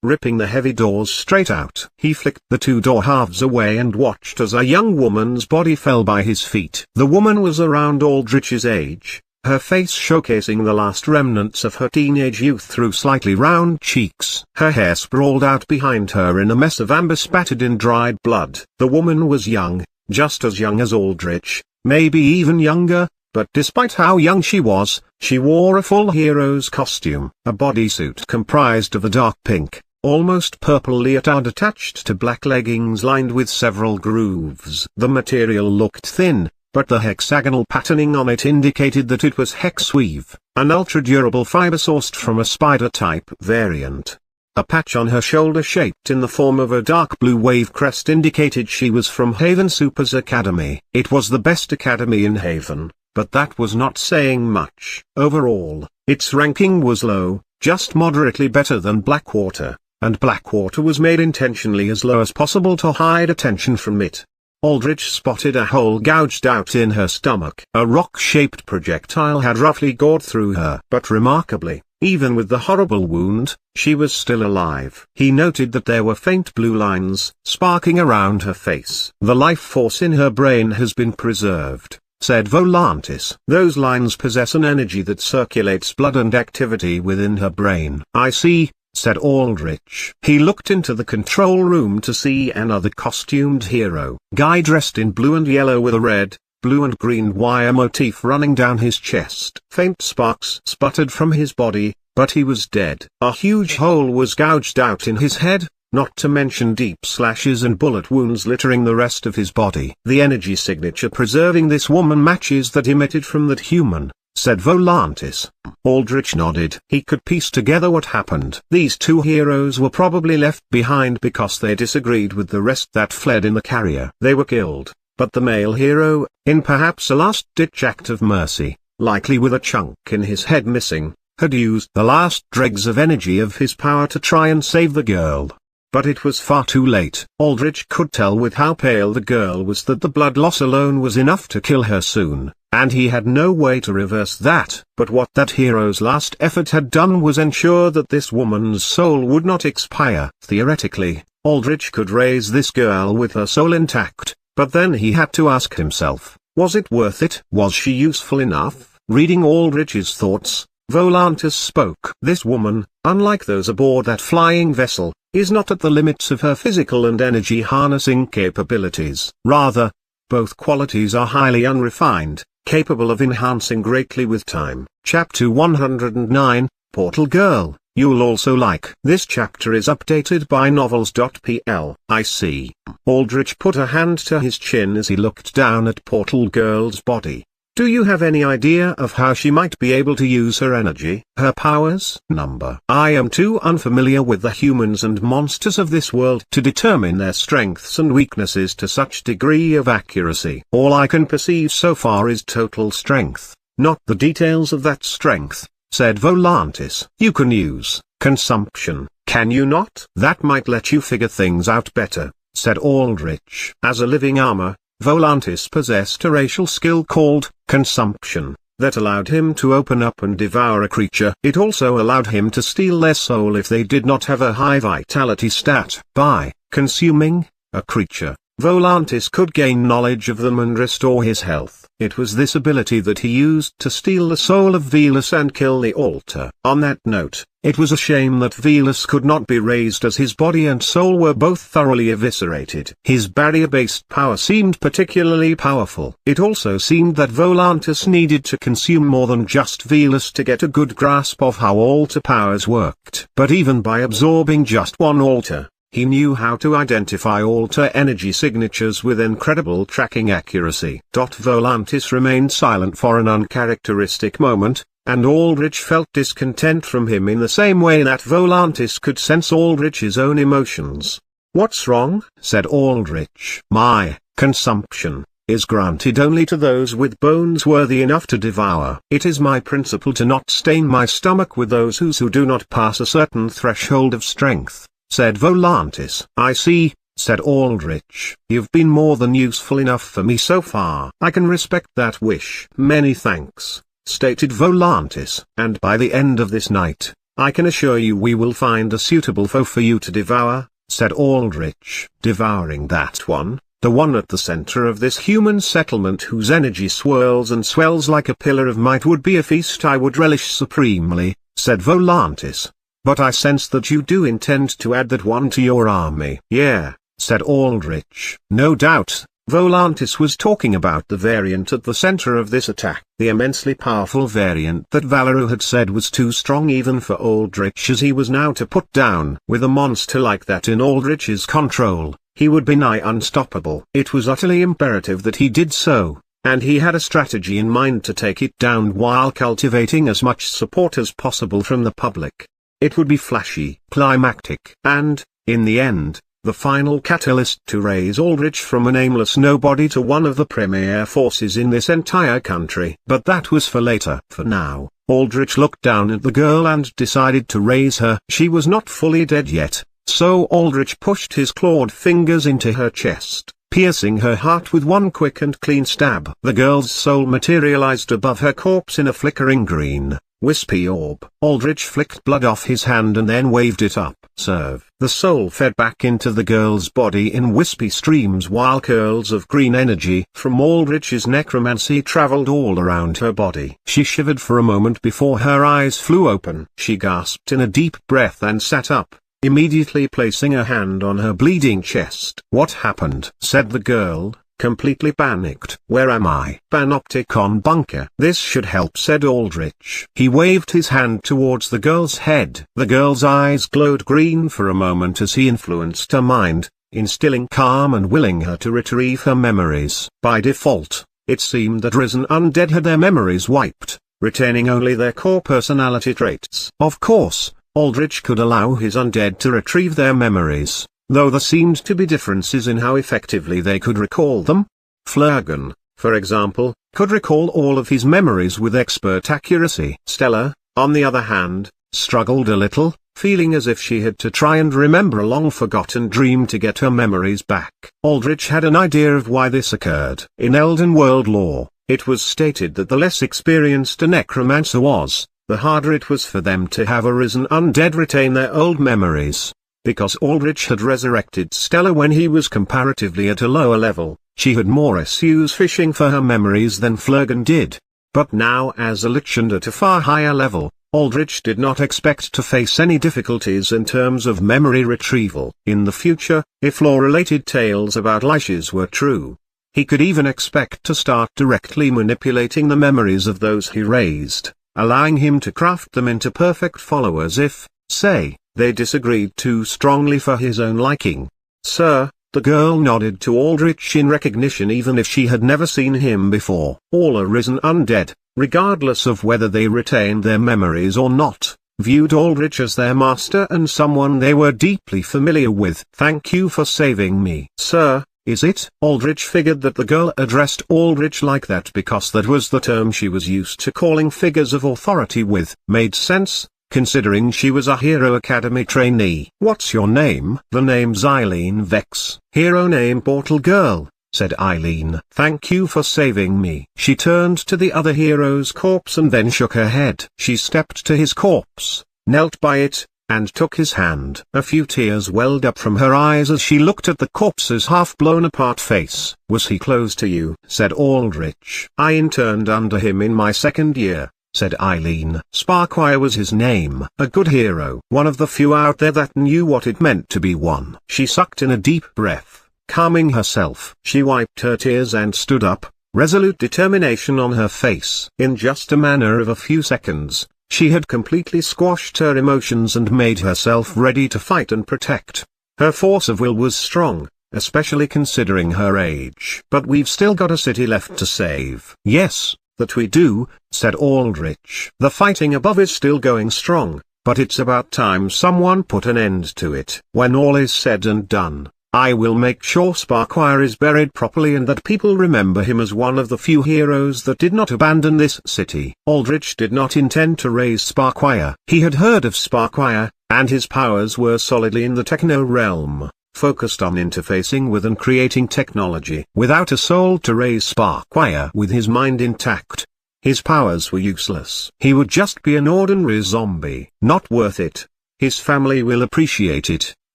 ripping the heavy doors straight out. He flicked the two door halves away and watched as a young woman's body fell by his feet. The woman was around Aldrich's age, her face showcasing the last remnants of her teenage youth through slightly round cheeks. Her hair sprawled out behind her in a mess of amber spattered in dried blood. The woman was young, just as young as Aldrich, maybe even younger, but despite how young she wore a full hero's costume. A bodysuit comprised of a dark pink, almost purple leotard attached to black leggings lined with several grooves. The material looked thin, but the hexagonal patterning on it indicated that it was hex weave, an ultra-durable fiber sourced from a spider-type variant. A patch on her shoulder shaped in the form of a dark blue wave crest indicated she was from Haven Super's Academy. It was the best academy in Haven, but that was not saying much. Overall, its ranking was low, just moderately better than Blackwater, and Blackwater was made intentionally as low as possible to hide attention from it. Aldrich spotted a hole gouged out in her stomach. A rock-shaped projectile had roughly gored through her. But remarkably, even with the horrible wound, she was still alive. He noted that there were faint blue lines sparking around her face. The life force in her brain has been preserved, said Volantis. Those lines possess an energy that circulates blood and activity within her brain. I see, said Aldrich. He looked into the control room to see another costumed hero. Guy dressed in blue and yellow with a red, blue and green wire motif running down his chest. Faint sparks sputtered from his body, but he was dead. A huge hole was gouged out in his head, not to mention deep slashes and bullet wounds littering the rest of his body. The energy signature preserving this woman matches that emitted from that human, said Volantis. Aldrich nodded. He could piece together what happened. These two heroes were probably left behind because they disagreed with the rest that fled in the carrier. They were killed, but the male hero, in perhaps a last-ditch act of mercy, likely with a chunk in his head missing, had used the last dregs of energy of his power to try and save the girl. But it was far too late. Aldrich could tell with how pale the girl was that the blood loss alone was enough to kill her soon, and he had no way to reverse that. But what that hero's last effort had done was ensure that this woman's soul would not expire. Theoretically, Aldrich could raise this girl with her soul intact, but then he had to ask himself, was it worth it? Was she useful enough? Reading Aldrich's thoughts, Volantis spoke. This woman, unlike those aboard that flying vessel, is not at the limits of her physical and energy harnessing capabilities. Rather, both qualities are highly unrefined, capable of enhancing greatly with time. Chapter 109, Portal Girl, You'll Also Like. This chapter is updated by novels.pl. I see. Aldrich put a hand to his chin as he looked down at Portal Girl's body. Do you have any idea of how she might be able to use her energy? Her powers? Number. I am too unfamiliar with the humans and monsters of this world to determine their strengths and weaknesses to such degree of accuracy. All I can perceive so far is total strength, not the details of that strength, said Volantis. You can use consumption, can you not? That might let you figure things out better, said Aldrich. As a living armor, Volantis possessed a racial skill called consumption, that allowed him to open up and devour a creature. It also allowed him to steal their soul if they did not have a high vitality stat. By consuming a creature, Volantis could gain knowledge of them and restore his health. It was this ability that he used to steal the soul of Velus and kill the altar. On that note, it was a shame that Velus could not be raised, as his body and soul were both thoroughly eviscerated. His barrier-based power seemed particularly powerful. It also seemed that Volantis needed to consume more than just Velus to get a good grasp of how altar powers worked. But even by absorbing just one altar, he knew how to identify altar energy signatures with incredible tracking accuracy. Volantis remained silent for an uncharacteristic moment, and Aldrich felt discontent from him in the same way that Volantis could sense Aldrich's own emotions. What's wrong? Said Aldrich. My consumption is granted only to those with bones worthy enough to devour. It is my principle to not stain my stomach with those who do not pass a certain threshold of strength, said Volantis. I see, said Aldrich. You've been more than useful enough for me so far. I can respect that wish. Many thanks, stated Volantis. And by the end of this night, I can assure you we will find a suitable foe for you to devour, said Aldrich. Devouring that one? The one at the center of this human settlement whose energy swirls and swells like a pillar of might would be a feast I would relish supremely, said Volantis. But I sense that you do intend to add that one to your army. Yeah, said Aldrich. No doubt, Volantis was talking about the variant at the center of this attack. The immensely powerful variant that Valeru had said was too strong even for Aldrich as he was now to put down. With a monster like that in Aldrich's control, he would be nigh unstoppable. It was utterly imperative that he did so, and he had a strategy in mind to take it down while cultivating as much support as possible from the public. It would be flashy, climactic, and, in the end, the final catalyst to raise Aldrich from a nameless nobody to one of the premier forces in this entire country. But that was for later. For now, Aldrich looked down at the girl and decided to raise her. She was not fully dead yet, so Aldrich pushed his clawed fingers into her chest, piercing her heart with one quick and clean stab. The girl's soul materialized above her corpse in a flickering green, wispy orb. Aldrich flicked blood off his hand and then waved it up. Serve. The soul fed back into the girl's body in wispy streams while curls of green energy from Aldrich's necromancy traveled all around her body. She shivered for a moment before her eyes flew open. She gasped in a deep breath and sat up, immediately placing a hand on her bleeding chest. What happened? Said the girl, completely panicked. Where am I? Panopticon bunker. This should help, said Aldrich. He waved his hand towards the girl's head. The girl's eyes glowed green for a moment as he influenced her mind, instilling calm and willing her to retrieve her memories. By default, it seemed that risen undead had their memories wiped, retaining only their core personality traits. Of course, Aldrich could allow his undead to retrieve their memories, though there seemed to be differences in how effectively they could recall them. Flurgan, for example, could recall all of his memories with expert accuracy. Stella, on the other hand, struggled a little, feeling as if she had to try and remember a long-forgotten dream to get her memories back. Aldrich had an idea of why this occurred. In Elden World lore, it was stated that the less experienced a necromancer was, the harder it was for them to have a risen undead retain their old memories. Because Aldrich had resurrected Stella when he was comparatively at a lower level, she had more issues fishing for her memories than Flurgan did. But now as a lich and at a far higher level, Aldrich did not expect to face any difficulties in terms of memory retrieval. In the future, if lore-related tales about liches were true, he could even expect to start directly manipulating the memories of those he raised, allowing him to craft them into perfect followers if, say, they disagreed too strongly for his own liking. Sir, the girl nodded to Aldrich in recognition even if she had never seen him before. All arisen undead, regardless of whether they retained their memories or not, viewed Aldrich as their master and someone they were deeply familiar with. Thank you for saving me. Sir, is it? Aldrich figured that the girl addressed Aldrich like that because that was the term she was used to calling figures of authority with. Made sense, considering she was a Hero Academy trainee. What's your name? The name's Eileen Vex. Hero name Portal Girl, said Eileen. Thank you for saving me. She turned to the other hero's corpse and then shook her head. She stepped to his corpse, knelt by it, and took his hand. A few tears welled up from her eyes as she looked at the corpse's half-blown-apart face. Was he close to you? Said Aldrich. I interned under him in my second year, said Eileen. Sparkwire was his name. A good hero. One of the few out there that knew what it meant to be one. She sucked in a deep breath, calming herself. She wiped her tears and stood up, resolute determination on her face. In just a matter of a few seconds, she had completely squashed her emotions and made herself ready to fight and protect. Her force of will was strong, especially considering her age. But we've still got a city left to save. Yes, that we do, said Aldrich. The fighting above is still going strong, but it's about time someone put an end to it. When all is said and done, I will make sure Sparkwire is buried properly and that people remember him as one of the few heroes that did not abandon this city. Aldrich did not intend to raise Sparkwire. He had heard of Sparkwire, and his powers were solidly in the techno realm, focused on interfacing with and creating technology. Without a soul to raise Sparkwire with his mind intact, his powers were useless. He would just be an ordinary zombie. Not worth it. His family will appreciate it,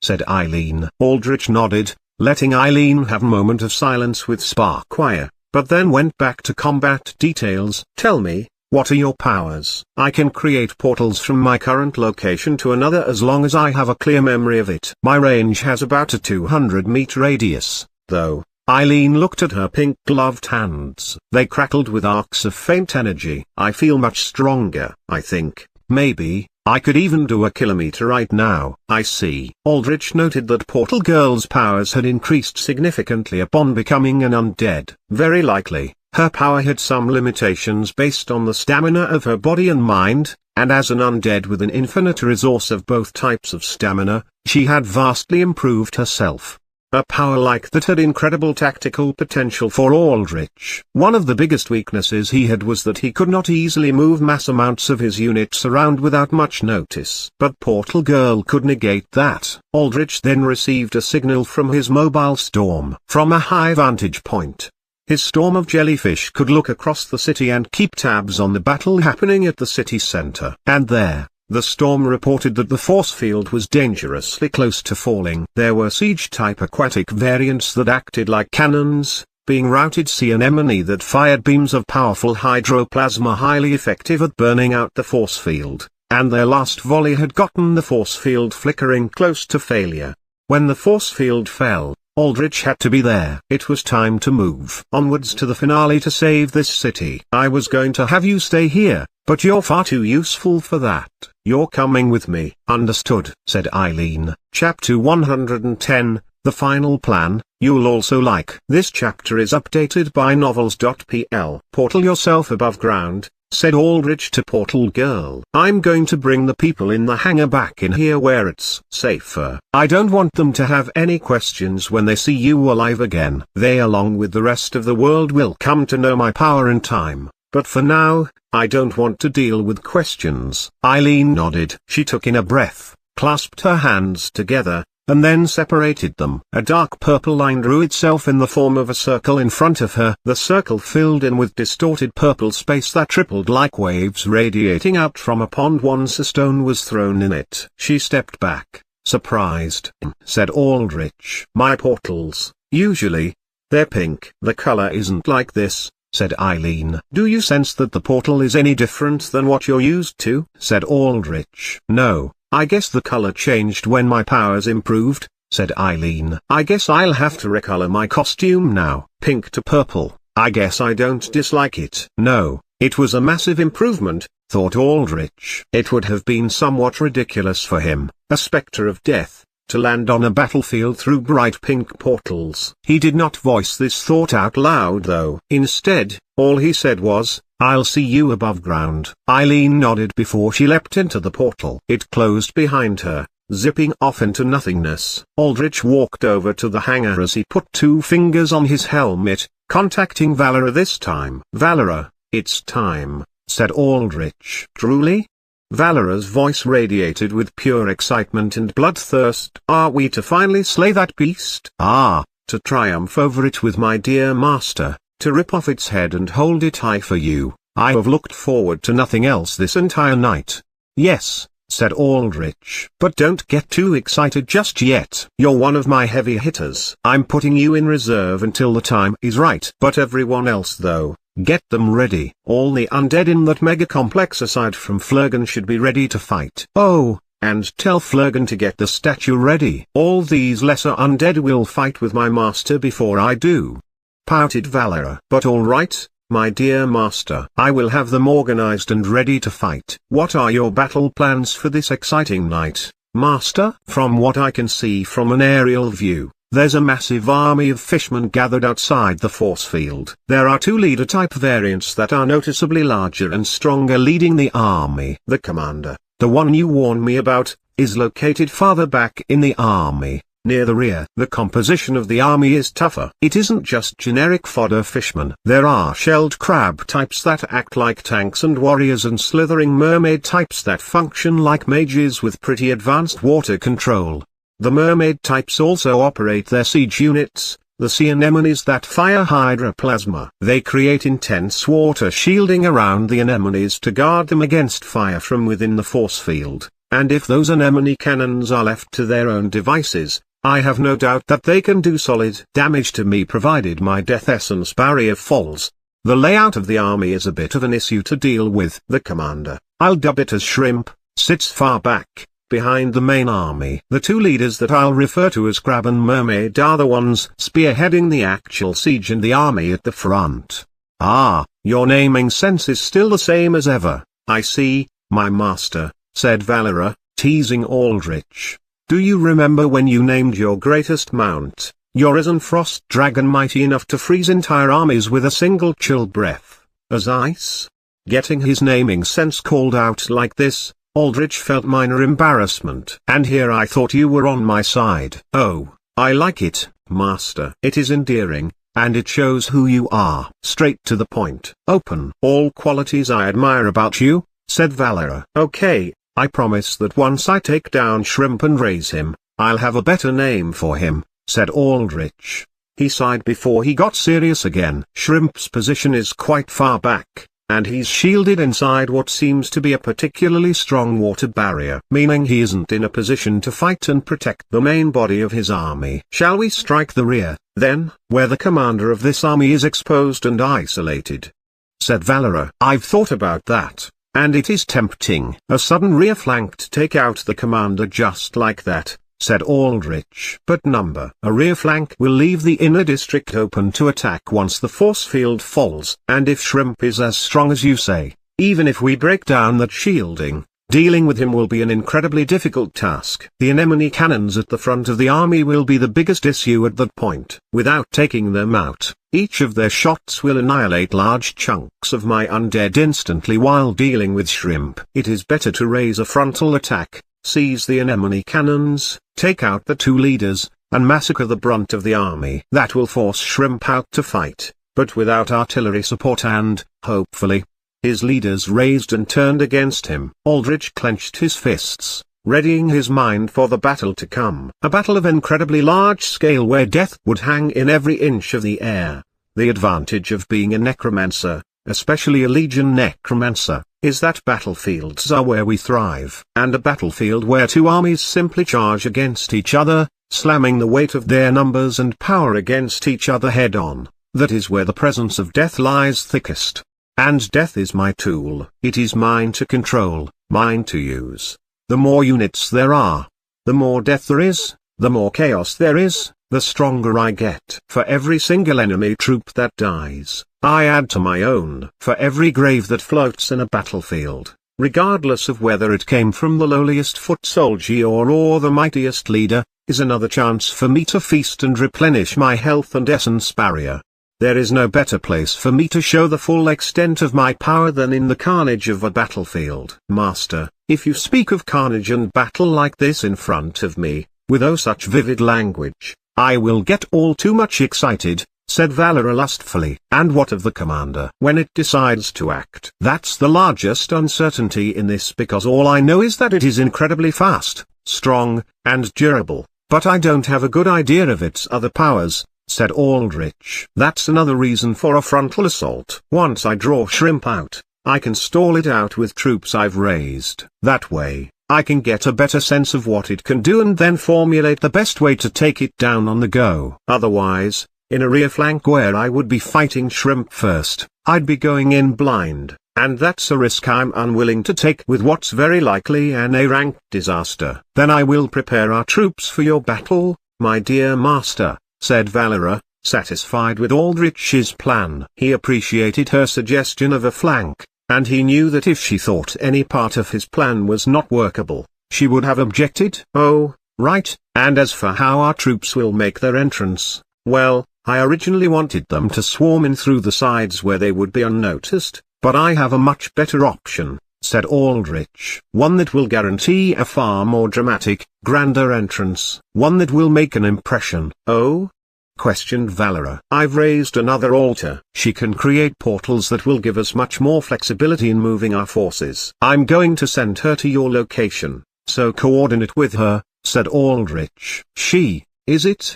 said Eileen. Aldrich nodded, letting Eileen have a moment of silence with Sparkwire, but then went back to combat details. Tell me, what are your powers? I can create portals from my current location to another as long as I have a clear memory of it. My range has about a 200-meter radius, though. Eileen looked at her pink-gloved hands. They crackled with arcs of faint energy. I feel much stronger. I think, maybe, I could even do a kilometer right now. I see. Aldrich noted that Portal Girl's powers had increased significantly upon becoming an undead. Very likely, her power had some limitations based on the stamina of her body and mind, and as an undead with an infinite resource of both types of stamina, she had vastly improved herself. A power like that had incredible tactical potential for Aldrich. One of the biggest weaknesses he had was that he could not easily move mass amounts of his units around without much notice. But Portal Girl could negate that. Aldrich then received a signal from his mobile storm. From a high vantage point, his storm of jellyfish could look across the city and keep tabs on the battle happening at the city center. And there, the storm reported that the force field was dangerously close to falling. There were siege-type aquatic variants that acted like cannons, being routed sea anemone that fired beams of powerful hydroplasma highly effective at burning out the force field, and their last volley had gotten the force field flickering close to failure. When the force field fell, Aldrich had to be there. It was time to move onwards to the finale to save this city. I was going to have you stay here, but you're far too useful for that. You're coming with me. Understood, said Eileen. Chapter 110, The Final Plan. You'll also like. This chapter is updated by novels.pl. Portal yourself above ground, said Aldrich to Portal Girl. "I'm going to bring the people in the hangar back in here where it's safer. I don't want them to have any questions when they see you alive again. They along with the rest of the world will come to know my power in time, but for now, I don't want to deal with questions." Eileen nodded. She took in a breath, clasped her hands together, and then separated them. A dark purple line drew itself in the form of a circle in front of her. The circle filled in with distorted purple space that rippled like waves radiating out from a pond once a stone was thrown in it. She stepped back, surprised. Said Aldrich. "My portals, usually, they're pink." "The color isn't like this," said Eileen. "Do you sense that the portal is any different than what you're used to?" said Aldrich. "No. I guess the color changed when my powers improved," said Eileen. "I guess I'll have to recolor my costume now. Pink to purple. I guess I don't dislike it." No, it was a massive improvement, thought Aldrich. It would have been somewhat ridiculous for him, a spectre of death, to land on a battlefield through bright pink portals. He did not voice this thought out loud though. Instead, all he said was, "I'll see you above ground." Eileen nodded before she leapt into the portal. It closed behind her, zipping off into nothingness. Aldrich walked over to the hangar as he put 2 fingers on his helmet, contacting Valera this time. "Valera, it's time," said Aldrich. "Truly?" Valera's voice radiated with pure excitement and bloodthirst. "Are we to finally slay that beast?" "Ah, to triumph over it with my dear master, to rip off its head and hold it high for you. I have looked forward to nothing else this entire night." "Yes," said Aldrich. "But don't get too excited just yet. You're one of my heavy hitters. I'm putting you in reserve until the time is right. But everyone else though, get them ready. All the undead in that mega complex aside from Flurgan should be ready to fight. Oh, and tell Flurgan to get the statue ready. All these lesser undead will fight with my master before I do," pouted Valera. "But all right, my dear master. I will have them organized and ready to fight." "What are your battle plans for this exciting night, master?" "From what I can see from an aerial view, there's a massive army of fishmen gathered outside the force field. There are 2 leader-type variants that are noticeably larger and stronger leading the army. The commander, the one you warned me about, is located farther back in the army, near the rear. The composition of the army is tougher. It isn't just generic fodder fishmen. There are shelled crab types that act like tanks and warriors and slithering mermaid types that function like mages with pretty advanced water control. The mermaid types also operate their siege units, the sea anemones that fire hydroplasma. They create intense water shielding around the anemones to guard them against fire from within the force field, and if those anemone cannons are left to their own devices, I have no doubt that they can do solid damage to me provided my death essence barrier falls. The layout of the army is a bit of an issue to deal with. The commander, I'll dub it as Shrimp, sits far back, behind the main army. The 2 leaders that I'll refer to as Crab and Mermaid are the ones spearheading the actual siege and the army at the front. "Ah, your naming sense is still the same as ever, I see, my master," said Valera, teasing Aldrich. "Do you remember when you named your greatest mount, your risen frost dragon mighty enough to freeze entire armies with a single chill breath, as ice?" Getting his naming sense called out like this, Aldrich felt minor embarrassment. "And here I thought you were on my side." "Oh, I like it, master. It is endearing, and it shows who you are. Straight to the point. Open. All qualities I admire about you," said Valera. "Okay, I promise that once I take down Shrimp and raise him, I'll have a better name for him," said Aldrich. He sighed before he got serious again. "Shrimp's position is quite far back, and he's shielded inside what seems to be a particularly strong water barrier, meaning he isn't in a position to fight and protect the main body of his army. Shall we strike the rear, then, where the commander of this army is exposed and isolated?" said Valera. "I've thought about that, and it is tempting. A sudden rear flank to take out the commander just like that," said Aldrich. "But a rear flank will leave the inner district open to attack once the force field falls. And if Shrimp is as strong as you say, even if we break down that shielding, dealing with him will be an incredibly difficult task. The anemone cannons at the front of the army will be the biggest issue at that point. Without taking them out, Each of their shots will annihilate large chunks of my undead instantly while dealing with shrimp. It is better to raise a frontal attack, seize the anemone cannons, take out the two leaders, and massacre the brunt of the army. That will force shrimp out to fight, but without artillery support and, hopefully, his leaders raised and turned against him. Aldrich clenched his fists, readying his mind for the battle to come. A battle of incredibly large scale where death would hang in every inch of the air. The advantage of being a necromancer, especially a legion necromancer, is that battlefields are where we thrive. And a battlefield where two armies simply charge against each other, slamming the weight of their numbers and power against each other head on, that is where the presence of death lies thickest. And death is my tool. It is mine to control, mine to use. The more units there are, the more death there is, the more chaos there is, the stronger I get. For every single enemy troop that dies, I add to my own. For every grave that floats in a battlefield, regardless of whether it came from the lowliest foot soldier or the mightiest leader, is another chance for me to feast and replenish my health and essence barrier. There is no better place for me to show the full extent of my power than in the carnage of a battlefield. Master, if you speak of carnage and battle like this in front of me, with oh such vivid language, I will get all too much excited, said Valera lustfully. And what of the commander? When it decides to act? That's the largest uncertainty in this, because all I know is that it is incredibly fast, strong, and durable, but I don't have a good idea of its other powers, said Aldrich. That's another reason for a frontal assault. Once I draw shrimp out, I can stall it out with troops I've raised. That way, I can get a better sense of what it can do and then formulate the best way to take it down on the go. Otherwise, in a rear flank where I would be fighting shrimp first, I'd be going in blind, and that's a risk I'm unwilling to take with what's very likely an A-rank disaster. Then I will prepare our troops for your battle, my dear master, said Valera, satisfied with Aldrich's plan. He appreciated her suggestion of a flank, and he knew that if she thought any part of his plan was not workable, she would have objected. Oh, right, and as for how our troops will make their entrance, well, I originally wanted them to swarm in through the sides where they would be unnoticed, but I have a much better option, said Aldrich. One that will guarantee a far more dramatic, grander entrance. One that will make an impression. Oh? Questioned Valera. I've raised another altar. She can create portals that will give us much more flexibility in moving our forces. I'm going to send her to your location, so coordinate with her, said Aldrich. She, is it?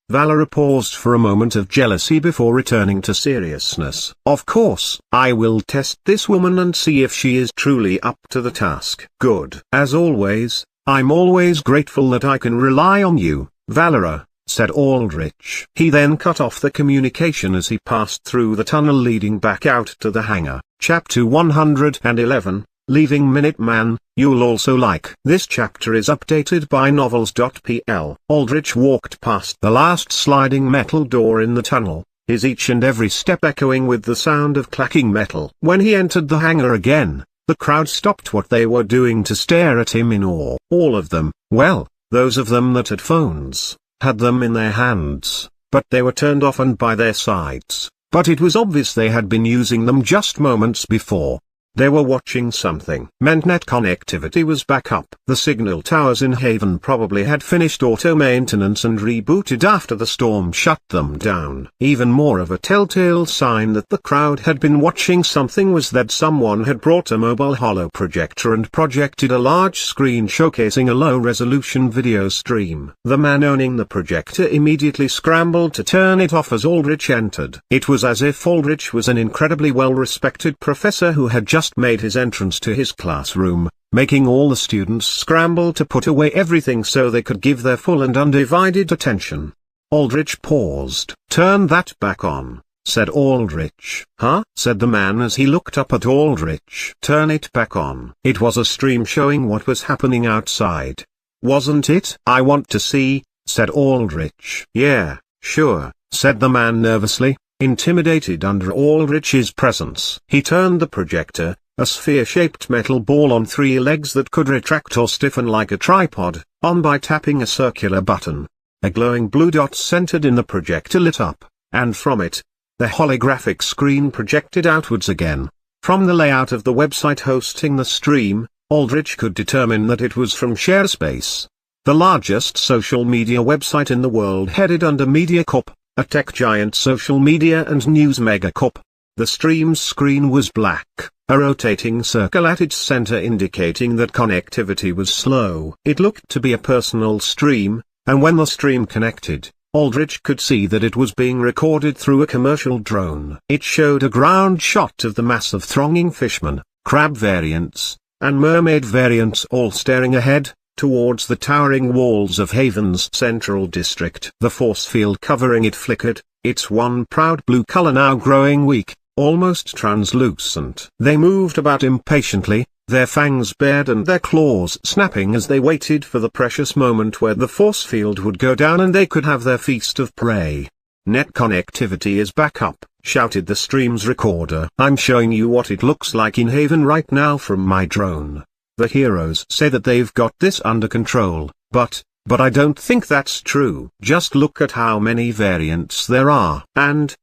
Valera paused for a moment of jealousy before returning to seriousness. Of course, I will test this woman and see if she is truly up to the task. Good. As always, I'm always grateful that I can rely on you, Valera, said Aldrich. He then cut off the communication as he passed through the tunnel leading back out to the hangar. Chapter 111. Leaving Minuteman, you'll also like. This chapter is updated by novels.pl. Aldrich walked past the last sliding metal door in the tunnel, his each and every step echoing with the sound of clacking metal. When he entered the hangar again, the crowd stopped what they were doing to stare at him in awe. All of them, well, those of them that had phones, had them in their hands, but they were turned off and by their sides. But it was obvious they had been using them just moments before. They were watching something. Meant net connectivity was back up. The signal towers in Haven probably had finished auto maintenance and rebooted after the storm shut them down. Even more of a telltale sign that the crowd had been watching something was that someone had brought a mobile holo projector and projected a large screen showcasing a low-resolution video stream. The man owning the projector immediately scrambled to turn it off as Aldrich entered. It was as if Aldrich was an incredibly well-respected professor who had just made his entrance to his classroom, making all the students scramble to put away everything so they could give their full and undivided attention. Aldrich paused. Turn that back on, said Aldrich. Huh? Said the man as he looked up at Aldrich. Turn it back on. It was a stream showing what was happening outside. Wasn't it? I want to see, said Aldrich. Yeah, sure, said the man nervously, intimidated under Aldrich's presence. He turned the projector, a sphere-shaped metal ball on 3 legs that could retract or stiffen like a tripod, on by tapping a circular button. A glowing blue dot centered in the projector lit up, and from it, The holographic screen projected outwards again. From the layout of the website hosting the stream, Aldrich could determine that it was from ShareSpace, the largest social media website in the world, headed under MediaCorp, a tech giant social media and news megacorp. The stream's screen was black, a rotating circle at its center indicating that connectivity was slow. It looked to be a personal stream, and when the stream connected, Aldrich could see that it was being recorded through a commercial drone. It showed a ground shot of the mass of thronging fishermen, crab variants, and mermaid variants all staring ahead, towards the towering walls of Haven's central district. The force field covering it flickered, its one proud blue color now growing weak, almost translucent. They moved about impatiently, their fangs bared and their claws snapping as they waited for the precious moment where the force field would go down and they could have their feast of prey. "Net connectivity is back up," shouted the stream's recorder. "I'm showing you what it looks like in Haven right now from my drone. The heroes say that they've got this under control, but I don't think that's true. Just look at how many variants there are. And,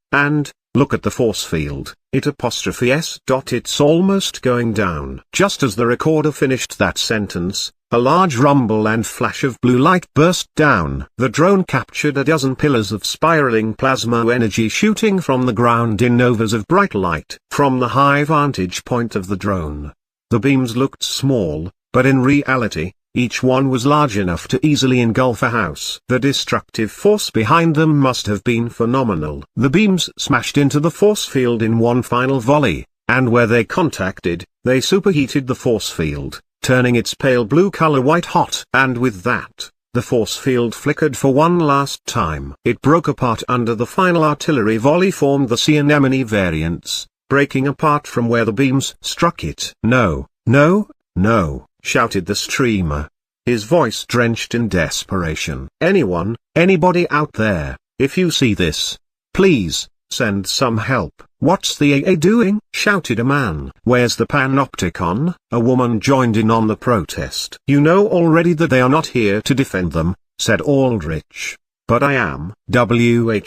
look at the force field, it's almost going down." Just as the recorder finished that sentence, a large rumble and flash of blue light burst down. The drone captured a dozen pillars of spiraling plasma energy shooting from the ground in novas of bright light. From the high vantage point of the drone, the beams looked small, but in reality, each one was large enough to easily engulf a house. The destructive force behind them must have been phenomenal. The beams smashed into the force field in one final volley, and where they contacted, they superheated the force field, turning its pale blue color white hot. And with that, the force field flickered for one last time. It broke apart under the final artillery volley, formed the sea anemone variants, breaking apart from where the beams struck it. "No, no, no," shouted the streamer, his voice drenched in desperation. Anybody out there, if you see this, please, send some help." "What's the AA doing?" shouted a man. "Where's the panopticon?" A woman joined in on the protest. "You know already that they are not here to defend them," said Aldrich. "But I am."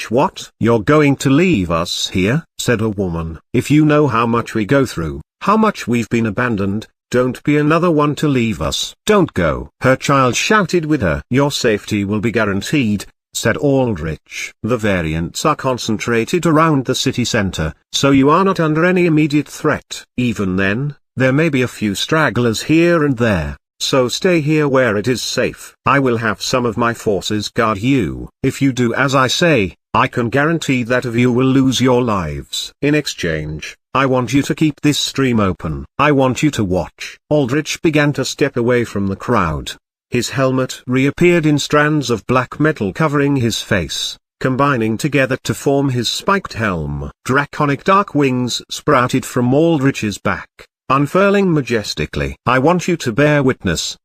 What? "You're going to leave us here?" said a woman. "If you know how much we go through, how much we've been abandoned, don't be another one to leave us." "Don't go," her child shouted with her. "Your safety will be guaranteed," said Aldrich. "The variants are concentrated around the city center, so you are not under any immediate threat. Even then, there may be a few stragglers here and there, so stay here where it is safe. I will have some of my forces guard you. If you do as I say, I can guarantee that of you will lose your lives. In exchange, I want you to keep this stream open. I want you to watch." Aldrich began to step away from the crowd. His helmet reappeared in strands of black metal covering his face, combining together to form his spiked helm. Draconic dark wings sprouted from Aldrich's back, unfurling majestically. "I want you to bear witness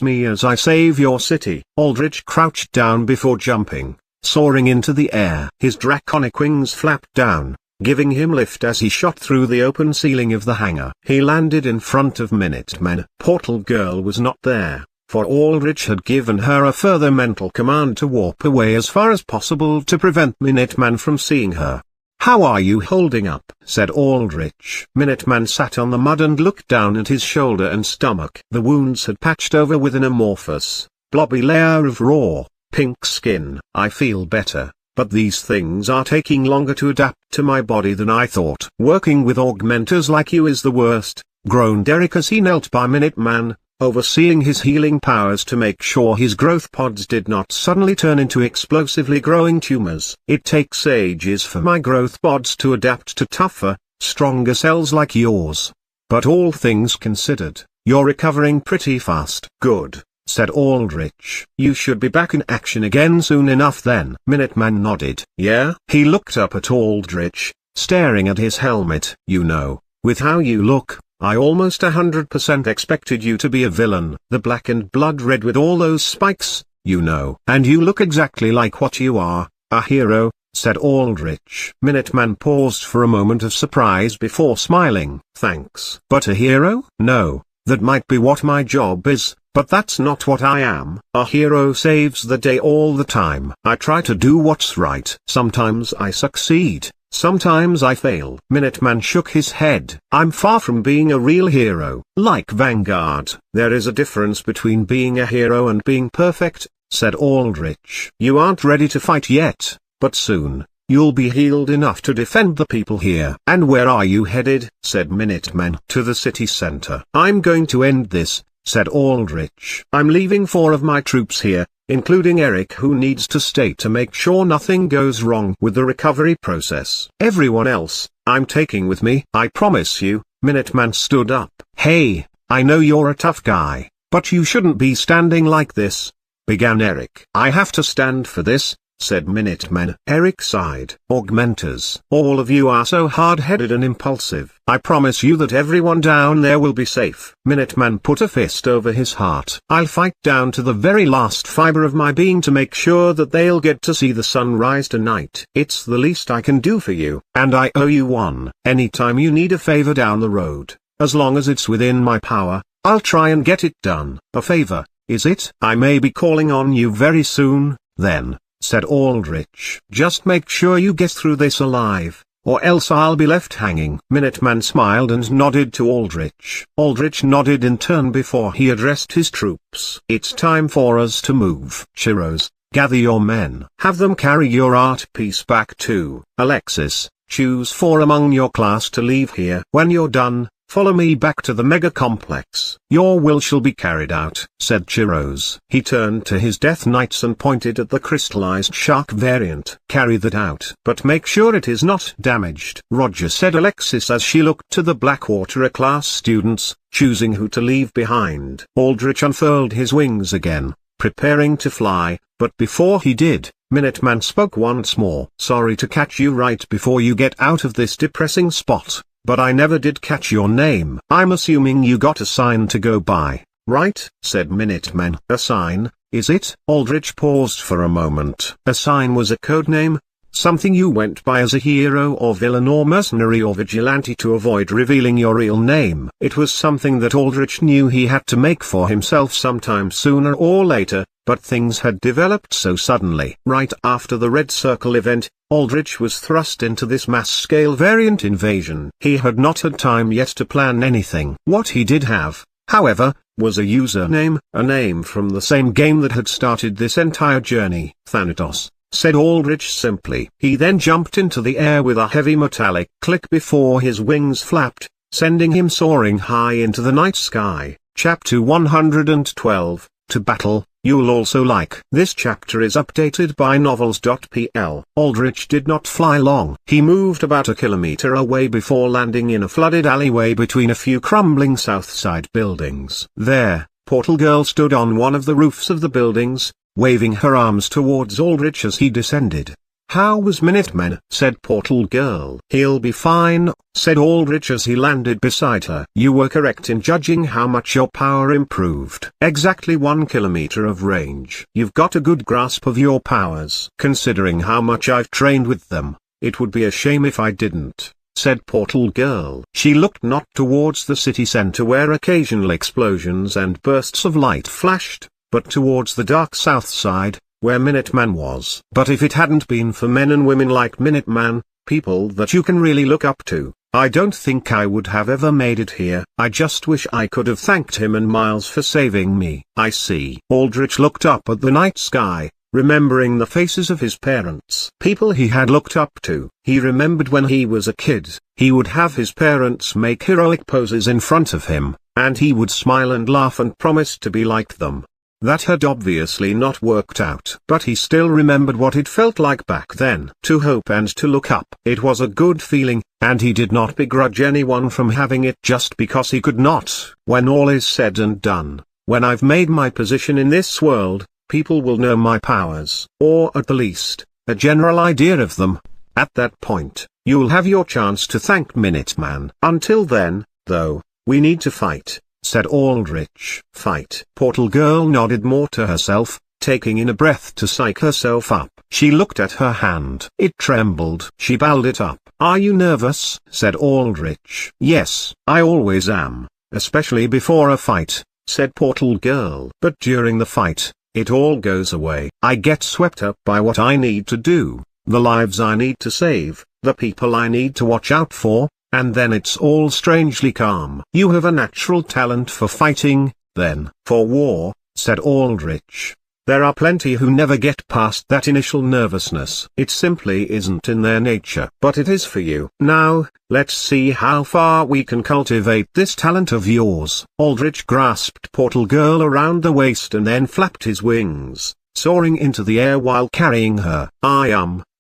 me as I save your city." Aldrich crouched down before jumping, soaring into the air. His draconic wings flapped down, giving him lift as he shot through the open ceiling of the hangar. He landed in front of Minutemen. Portal Girl was not there, for Aldrich had given her a further mental command to warp away as far as possible to prevent Minuteman from seeing her. "How are you holding up?" said Aldrich. Minuteman sat on the mud and looked down at his shoulder and stomach. The wounds had patched over with an amorphous, blobby layer of raw, pink skin. "I feel better, but these things are taking longer to adapt to my body than I thought." "Working with augmenters like you is the worst," groaned Derek as he knelt by Minuteman, overseeing his healing powers to make sure his growth pods did not suddenly turn into explosively growing tumors. "It takes ages for my growth pods to adapt to tougher, stronger cells like yours. But all things considered, you're recovering pretty fast." "Good," said Aldrich. "You should be back in action again soon enough then." Minuteman nodded. "Yeah?" He looked up at Aldrich, staring at his helmet. "You know, with how you look, I almost 100% expected you to be a villain. The black and blood red with all those spikes, you know. And you look exactly like what you are, a hero," said Aldrich. Minuteman paused for a moment of surprise before smiling. "Thanks. But a hero? No, that might be what my job is, but that's not what I am. A hero saves the day all the time. I try to do what's right. Sometimes I succeed, Sometimes I fail. Minuteman shook his head. I'm far from being a real hero. Like Vanguard, there is a difference between being a hero and being perfect, said Aldrich. You aren't ready to fight yet, but soon, you'll be healed enough to defend the people here. And where are you headed? Said Minuteman. To the city center. I'm going to end this, said Aldrich. I'm leaving 4 of my troops here, including Eric, who needs to stay to make sure nothing goes wrong with the recovery process. Everyone else, I'm taking with me. I promise you. Minuteman stood up. Hey, I know you're a tough guy, but you shouldn't be standing like this, began Eric. I have to stand for this, said Minuteman. Eric sighed. Augmenters, all of you are so hard-headed and impulsive. I promise you that everyone down there will be safe. Minuteman put a fist over his heart. I'll fight down to the very last fiber of my being to make sure that they'll get to see the sun rise tonight. It's the least I can do for you, and I owe you one. Anytime you need a favor down the road, as long as it's within my power, I'll try and get it done. A favor, is it? I may be calling on you very soon, then, said Aldrich. Just make sure you get through this alive, or else I'll be left hanging. Minuteman smiled and nodded to Aldrich. Aldrich nodded in turn before he addressed his troops. It's time for us to move. Chiros, gather your men. Have them carry your art piece back to Alexis. Choose 4 among your class to leave here. When you're done, follow me back to the mega complex. Your will shall be carried out, said Chiros. He turned to his Death Knights and pointed at the crystallized shark variant. Carry that out, but make sure it is not damaged. Roger, said Alexis as she looked to the Blackwater class students, choosing who to leave behind. Aldrich unfurled his wings again, preparing to fly, but before he did, Minuteman spoke once more. Sorry to catch you right before you get out of this depressing spot, but I never did catch your name. I'm assuming you got a sign to go by, right? Said Minuteman. A sign, is it? Aldrich paused for a moment. A sign was a code name? Something you went by as a hero or villain or mercenary or vigilante to avoid revealing your real name. It was something that Aldrich knew he had to make for himself sometime sooner or later, but things had developed so suddenly. Right after the Red Circle event, Aldrich was thrust into this mass-scale variant invasion. He had not had time yet to plan anything. What he did have, however, was a username, a name from the same game that had started this entire journey. Thanatos, said Aldrich simply. He then jumped into the air with a heavy metallic click before his wings flapped, sending him soaring high into the night sky. Chapter 112, To Battle. You'll also like. This chapter is updated by novels.pl. Aldrich did not fly long. He moved about a kilometer away before landing in a flooded alleyway between a few crumbling south side buildings. There, Portal Girl stood on one of the roofs of the buildings, waving her arms towards Aldrich as he descended. How was Minuteman? Said Portal Girl. He'll be fine, said Aldrich as he landed beside her. You were correct in judging how much your power improved. Exactly 1 kilometer of range. You've got a good grasp of your powers. Considering how much I've trained with them, it would be a shame if I didn't, said Portal Girl. She looked not towards the city center where occasional explosions and bursts of light flashed, but towards the dark south side, where Minuteman was. But if it hadn't been for men and women like Minuteman, people that you can really look up to, I don't think I would have ever made it here. I just wish I could have thanked him and Miles for saving me. I see. Aldrich looked up at the night sky, remembering the faces of his parents. People he had looked up to. He remembered when he was a kid, he would have his parents make heroic poses in front of him, and he would smile and laugh and promise to be like them. That had obviously not worked out. But he still remembered what it felt like back then. To hope and to look up. It was a good feeling, and he did not begrudge anyone from having it just because he could not. When all is said and done, when I've made my position in this world, people will know my powers, or at the least, a general idea of them. At that point, you'll have your chance to thank Minuteman. Until then, though, we need to fight, said Aldrich. Fight. Portal Girl nodded more to herself, taking in a breath to psych herself up. She looked at her hand. It trembled. She balled it up. Are you nervous? Said Aldrich. Yes, I always am, especially before a fight, said Portal Girl. But during the fight, it all goes away. I get swept up by what I need to do, the lives I need to save, the people I need to watch out for, and then it's all strangely calm. You have a natural talent for fighting, then. For war, said Aldrich. There are plenty who never get past that initial nervousness. It simply isn't in their nature. But it is for you. Now, let's see how far we can cultivate this talent of yours. Aldrich grasped Portal Girl around the waist and then flapped his wings, soaring into the air while carrying her.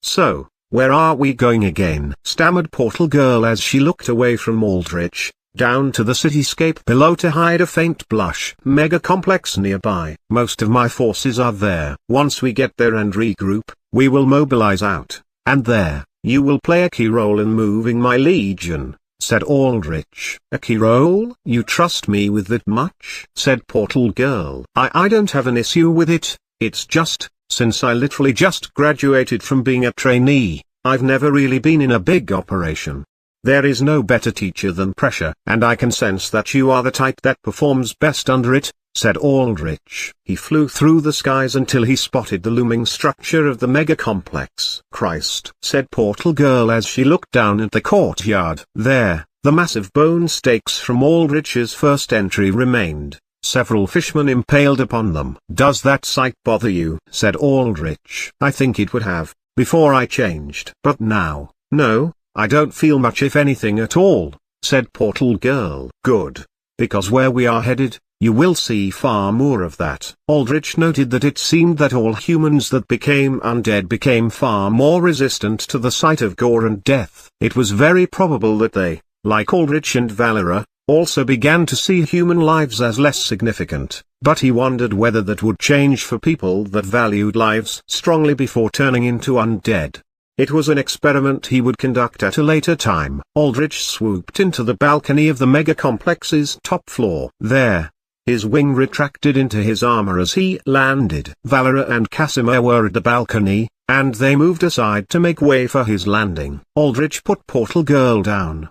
So, where are we going again? Stammered Portal Girl as she looked away from Aldrich, down to the cityscape below to hide a faint blush. Mega complex nearby. Most of my forces are there. Once we get there and regroup, we will mobilize out, and there, you will play a key role in moving my legion, said Aldrich. A key role? You trust me with that much? Said Portal Girl. I don't have an issue with it, it's just, since I literally just graduated from being a trainee, I've never really been in a big operation. There is no better teacher than pressure, and I can sense that you are the type that performs best under it, said Aldrich. He flew through the skies until he spotted the looming structure of the mega complex. Christ, said Portal Girl as she looked down at the courtyard. There, the massive bone stakes from Aldrich's first entry remained, several fishmen impaled upon them. Does that sight bother you? Said Aldrich. I think it would have, before I changed. But now, no. I don't feel much if anything at all, said Portal Girl. Good, because where we are headed, you will see far more of that. Aldrich noted that it seemed that all humans that became undead became far more resistant to the sight of gore and death. It was very probable that they, like Aldrich and Valera, also began to see human lives as less significant, but he wondered whether that would change for people that valued lives strongly before turning into undead. It was an experiment he would conduct at a later time. Aldrich swooped into the balcony of the mega complex's top floor. There, his wing retracted into his armor as he landed. Valera and Casimir were at the balcony, and they moved aside to make way for his landing. Aldrich put Portal Girl down.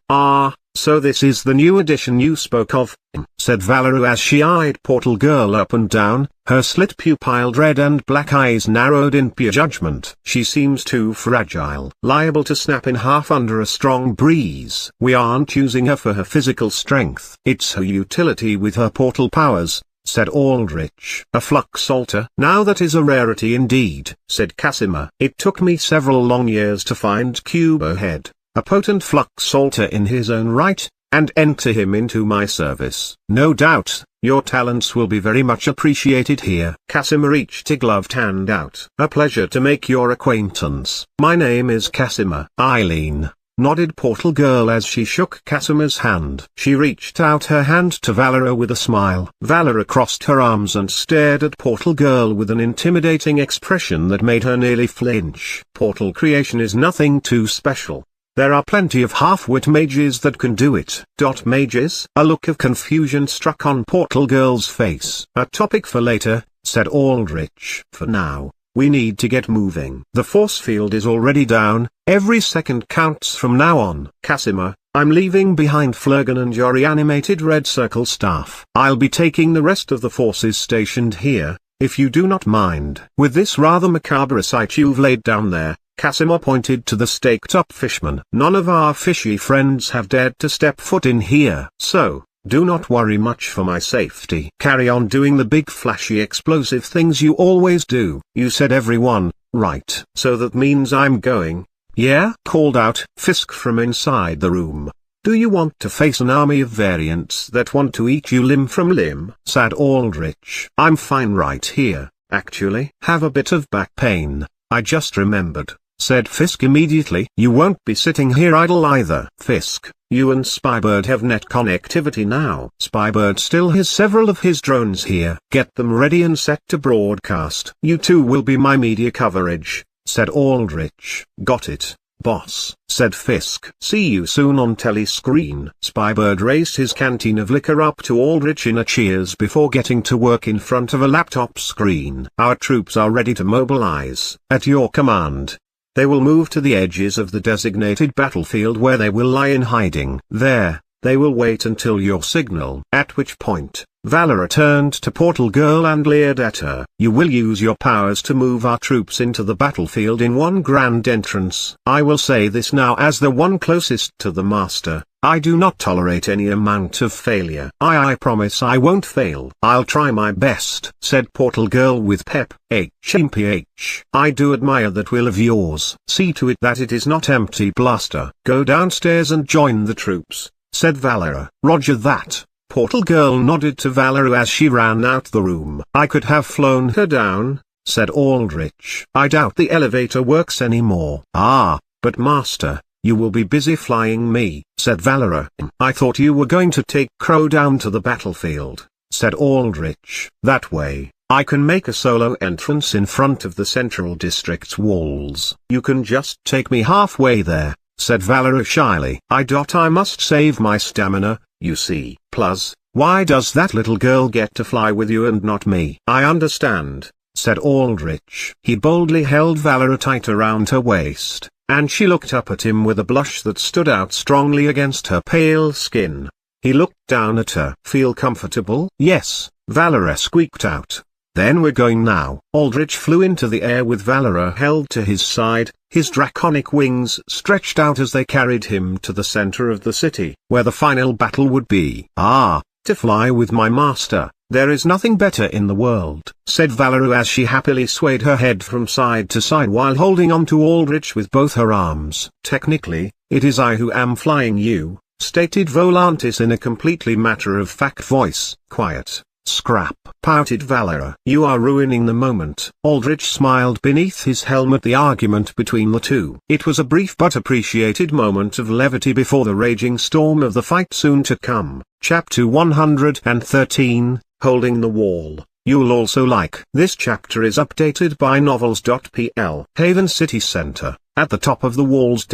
So this is the new addition you spoke of, said Valera as she eyed Portal Girl up and down, her slit-pupiled red and black eyes narrowed in pure judgment. She seems too fragile, liable to snap in half under a strong breeze. We aren't using her for her physical strength. It's her utility with her portal powers, said Aldrich. A flux altar? Now that is a rarity indeed, said Casimir. It took me several long years to find Cubohead, a potent flux altar in his own right, and enter him into my service. No doubt, your talents will be very much appreciated here. Casimir reached a gloved hand out. A pleasure to make your acquaintance. My name is Casimir. Eileen, nodded Portal Girl as she shook Casimir's hand. She reached out her hand to Valera with a smile. Valera crossed her arms and stared at Portal Girl with an intimidating expression that made her nearly flinch. Portal creation is nothing too special. There are plenty of half-wit mages that can do it. Mages? A look of confusion struck on Portal Girl's face. A topic for later, said Aldrich. For now, we need to get moving. The force field is already down, every second counts from now on. Casimir, I'm leaving behind Flurgan and your reanimated Red Circle staff. I'll be taking the rest of the forces stationed here, if you do not mind. With this rather macabre sight you've laid down there, Casimir pointed to the staked-up fishmen. None of our fishy friends have dared to step foot in here. So, do not worry much for my safety. Carry on doing the big flashy explosive things you always do. You said everyone, right? So that means I'm going. Yeah? Called out Fisk from inside the room. Do you want to face an army of variants that want to eat you limb from limb? Said Aldrich. I'm fine right here, actually. Have a bit of back pain, I just remembered, said Fisk immediately. You won't be sitting here idle either. Fisk, you and Spybird have net connectivity now. Spybird still has several of his drones here. Get them ready and set to broadcast. You two will be my media coverage, said Aldrich. Got it, boss, said Fisk. See you soon on telescreen. Spybird raised his canteen of liquor up to Aldrich in a cheers before getting to work in front of a laptop screen. Our troops are ready to mobilize. At your command, they will move to the edges of the designated battlefield where they will lie in hiding. There, They will wait until your signal. At which point, Valera turned to Portal Girl and leered at her. You will use your powers to move our troops into the battlefield in one grand entrance. I will say this now as the one closest to the Master. I do not tolerate any amount of failure. I promise I won't fail. I'll try my best, said Portal Girl with pep. HMPH. I do admire that will of yours. See to it that it is not empty, Blaster. Go downstairs and join the troops, said Valera. Roger that. Portal Girl nodded to Valera as she ran out the room. I could have flown her down, said Aldrich. I doubt the elevator works anymore. Ah, but Master, you will be busy flying me, said Valera. I thought you were going to take Crow down to the battlefield, said Aldrich. That way, I can make a solo entrance in front of the Central District's walls. You can just take me halfway there, said Valera shyly. I must save my stamina, you see. Plus, why does that little girl get to fly with you and not me? I understand, said Aldrich. He boldly held Valera tight around her waist, and she looked up at him with a blush that stood out strongly against her pale skin. He looked down at her. Feel comfortable? Yes, Valera squeaked out. Then we're going now. Aldrich flew into the air with Valera held to his side, his draconic wings stretched out as they carried him to the center of the city, where the final battle would be. Ah, to fly with my master, there is nothing better in the world, said Valera as she happily swayed her head from side to side while holding on to Aldrich with both her arms. Technically, it is I who am flying you, stated Volantis in a completely matter-of-fact voice. Quiet. Scrap, pouted Valera. You are ruining the moment. Aldrich smiled beneath his helmet. The argument between the two. It was a brief but appreciated moment of levity before the raging storm of the fight soon to come. Chapter 113, Holding the Wall. You'll also like. This chapter is updated by novels.pl. Haven City Center. At the top of the walls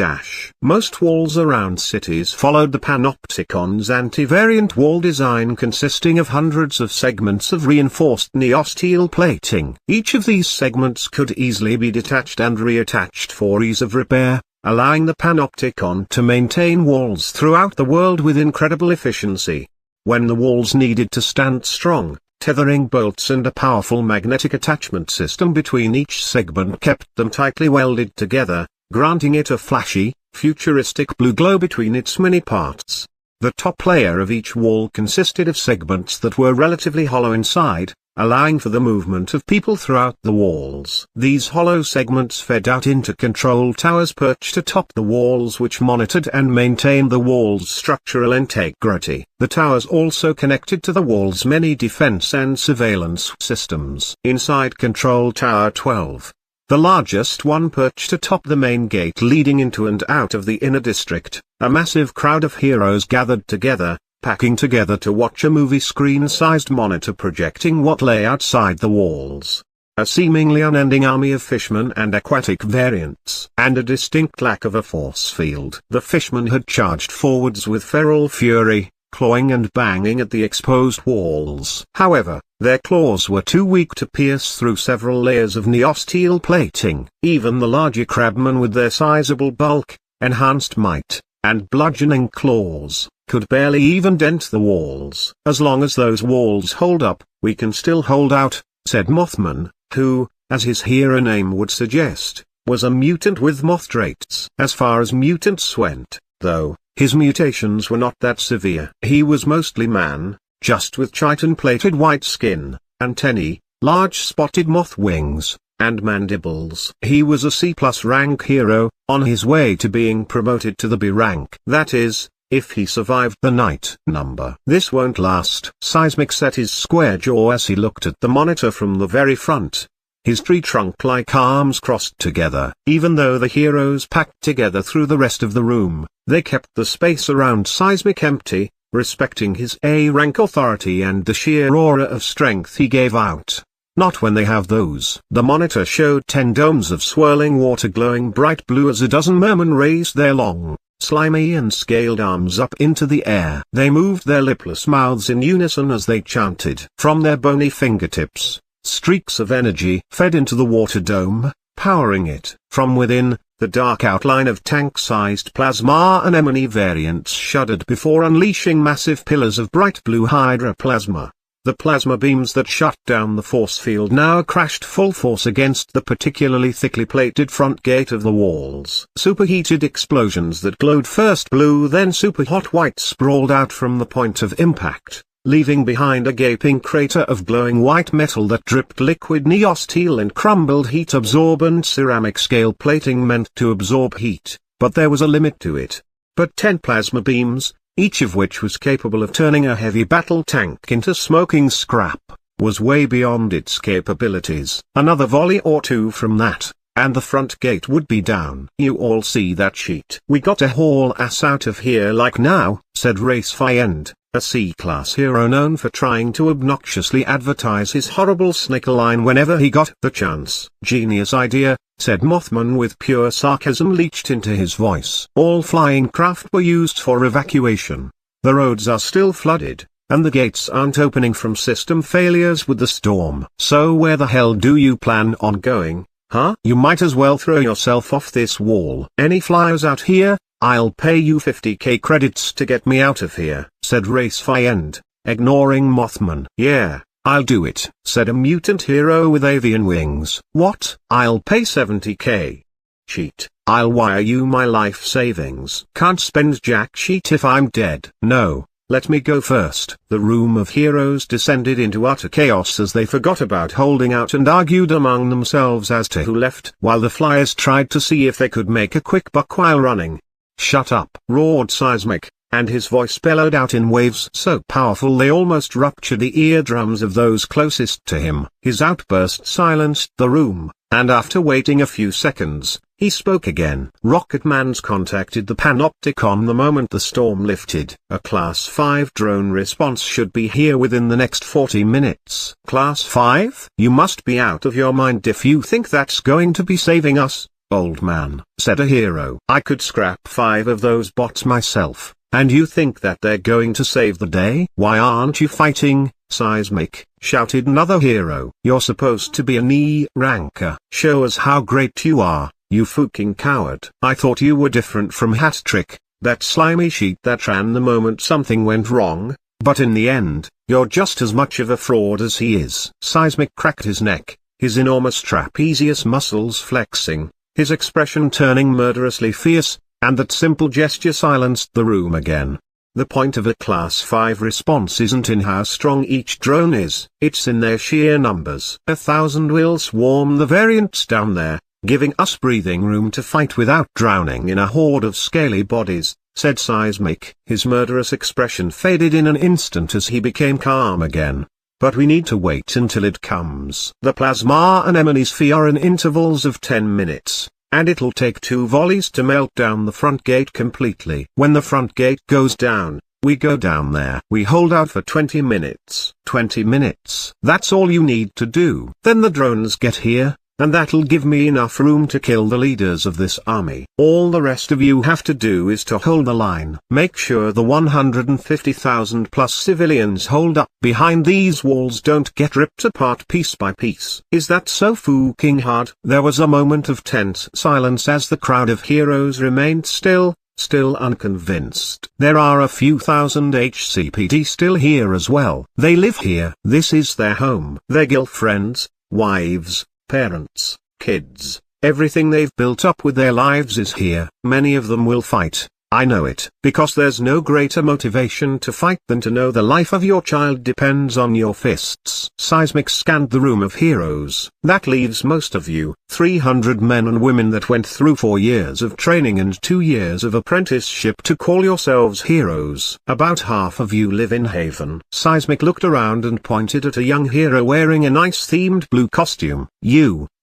most walls around cities followed the Panopticon's anti-variant wall design consisting of hundreds of segments of reinforced neosteel plating. Each of these segments could easily be detached and reattached for ease of repair, allowing the Panopticon to maintain walls throughout the world with incredible efficiency. When the walls needed to stand strong, tethering bolts and a powerful magnetic attachment system between each segment kept them tightly welded together, granting it a flashy, futuristic blue glow between its many parts. The top layer of each wall consisted of segments that were relatively hollow inside, allowing for the movement of people throughout the walls. These hollow segments fed out into control towers perched atop the walls which monitored and maintained the wall's structural integrity. The towers also connected to the wall's many defense and surveillance systems. Inside Control Tower 12, the largest one perched atop the main gate leading into and out of the inner district, a massive crowd of heroes gathered together, packing together to watch a movie screen-sized monitor projecting what lay outside the walls. A seemingly unending army of fishmen and aquatic variants, and a distinct lack of a force field. The fishmen had charged forwards with feral fury, clawing and banging at the exposed walls. However, their claws were too weak to pierce through several layers of neosteel plating. Even the larger crabmen with their sizable bulk, enhanced might, and bludgeoning claws, could barely even dent the walls. As long as those walls hold up, we can still hold out, said Mothman, who, as his hero name would suggest, was a mutant with moth traits. As far as mutants went, though, his mutations were not that severe. He was mostly man, just with chitin-plated white skin, antennae, large spotted moth wings, and mandibles. He was a C+ rank hero, on his way to being promoted to the B rank. That is, if he survived the night number. This won't last. Seismic set his square jaw as he looked at the monitor from the very front. His tree trunk-like arms crossed together. Even though the heroes packed together through the rest of the room, they kept the space around Seismic empty, respecting his A-rank authority and the sheer aura of strength he gave out. Not when they have those. The monitor showed 10 domes of swirling water glowing bright blue as a dozen mermen raised their long, slimy and scaled arms up into the air. They moved their lipless mouths in unison as they chanted. From their bony fingertips, streaks of energy fed into the water dome, powering it. From within, The dark outline of tank-sized plasma anemone variants shuddered before unleashing massive pillars of bright blue hydroplasma. The plasma beams that shut down the force field now crashed full force against the particularly thickly plated front gate of the walls. Superheated explosions that glowed first blue then super-hot white sprawled out from the point of impact, leaving behind a gaping crater of glowing white metal that dripped liquid neosteel and crumbled heat-absorbent ceramic scale plating meant to absorb heat, but there was a limit to it. But 10 plasma beams, each of which was capable of turning a heavy battle tank into smoking scrap, was way beyond its capabilities. Another volley or two from that, and the front gate would be down. "You all see that sheet? We gotta haul ass out of here like now," said Race Fiend, a C-class hero known for trying to obnoxiously advertise his horrible snicker line whenever he got the chance. "Genius idea," said Mothman with pure sarcasm leached into his voice. "All flying craft were used for evacuation. The roads are still flooded, and the gates aren't opening from system failures with the storm. So where the hell do you plan on going, huh? You might as well throw yourself off this wall." "Any flyers out here? I'll pay you 50k credits to get me out of here," said Race Fiend, ignoring Mothman. "Yeah, I'll do it," said a mutant hero with avian wings. "What? I'll pay 70k. Cheat. I'll wire you my life savings." "Can't spend jack shit if I'm dead." "No, let me go first." The room of heroes descended into utter chaos as they forgot about holding out and argued among themselves as to who left, while the flyers tried to see if they could make a quick buck while running. "Shut up!" roared Seismic, and his voice bellowed out in waves so powerful they almost ruptured the eardrums of those closest to him. His outburst silenced the room, and after waiting a few seconds, he spoke again. "Rocketman's contacted the Panopticon the moment the storm lifted. A Class 5 drone response should be here within the next 40 minutes. "Class 5? You must be out of your mind if you think that's going to be saving us, old man," said a hero. "I could scrap 5 of those bots myself, and you think that they're going to save the day?" "Why aren't you fighting, Seismic?" shouted another hero. "You're supposed to be a knee ranker. Show us how great you are, you fucking coward." "I thought you were different from Hat Trick, that slimy sheet that ran the moment something went wrong, but in the end, you're just as much of a fraud as he is." Seismic cracked his neck, his enormous trapezius muscles flexing, his expression turning murderously fierce, and that simple gesture silenced the room again. The point of a Class 5 response isn't in how strong each drone is, it's in their sheer numbers. 1,000 will swarm the variants down there, giving us breathing room to fight without drowning in a horde of scaly bodies, said Seismic. His murderous expression faded in an instant as he became calm again. "But we need to wait until it comes. The plasma anemones fire in intervals of 10 minutes, and it'll take 2 volleys to melt down the front gate completely. When the front gate goes down, we go down there. We hold out for 20 minutes. 20 minutes. That's all you need to do. Then the drones get here, and that'll give me enough room to kill the leaders of this army. All the rest of you have to do is to hold the line. Make sure the 150,000 plus civilians hold up behind these walls don't get ripped apart piece by piece." "Is that so fucking hard?" There was a moment of tense silence as the crowd of heroes remained still unconvinced. "There are a few thousand HCPD still here as well. They live here. This is their home. Their girlfriends, wives, parents, kids, everything they've built up with their lives is here. Many of them will fight, I know it. Because there's no greater motivation to fight than to know the life of your child depends on your fists." Seismic scanned the room of heroes. "That leaves most of you, 300 men and women that went through 4 years of training and 2 years of apprenticeship to call yourselves heroes. About half of you live in Haven." Seismic looked around and pointed at a young hero wearing a nice-themed blue costume.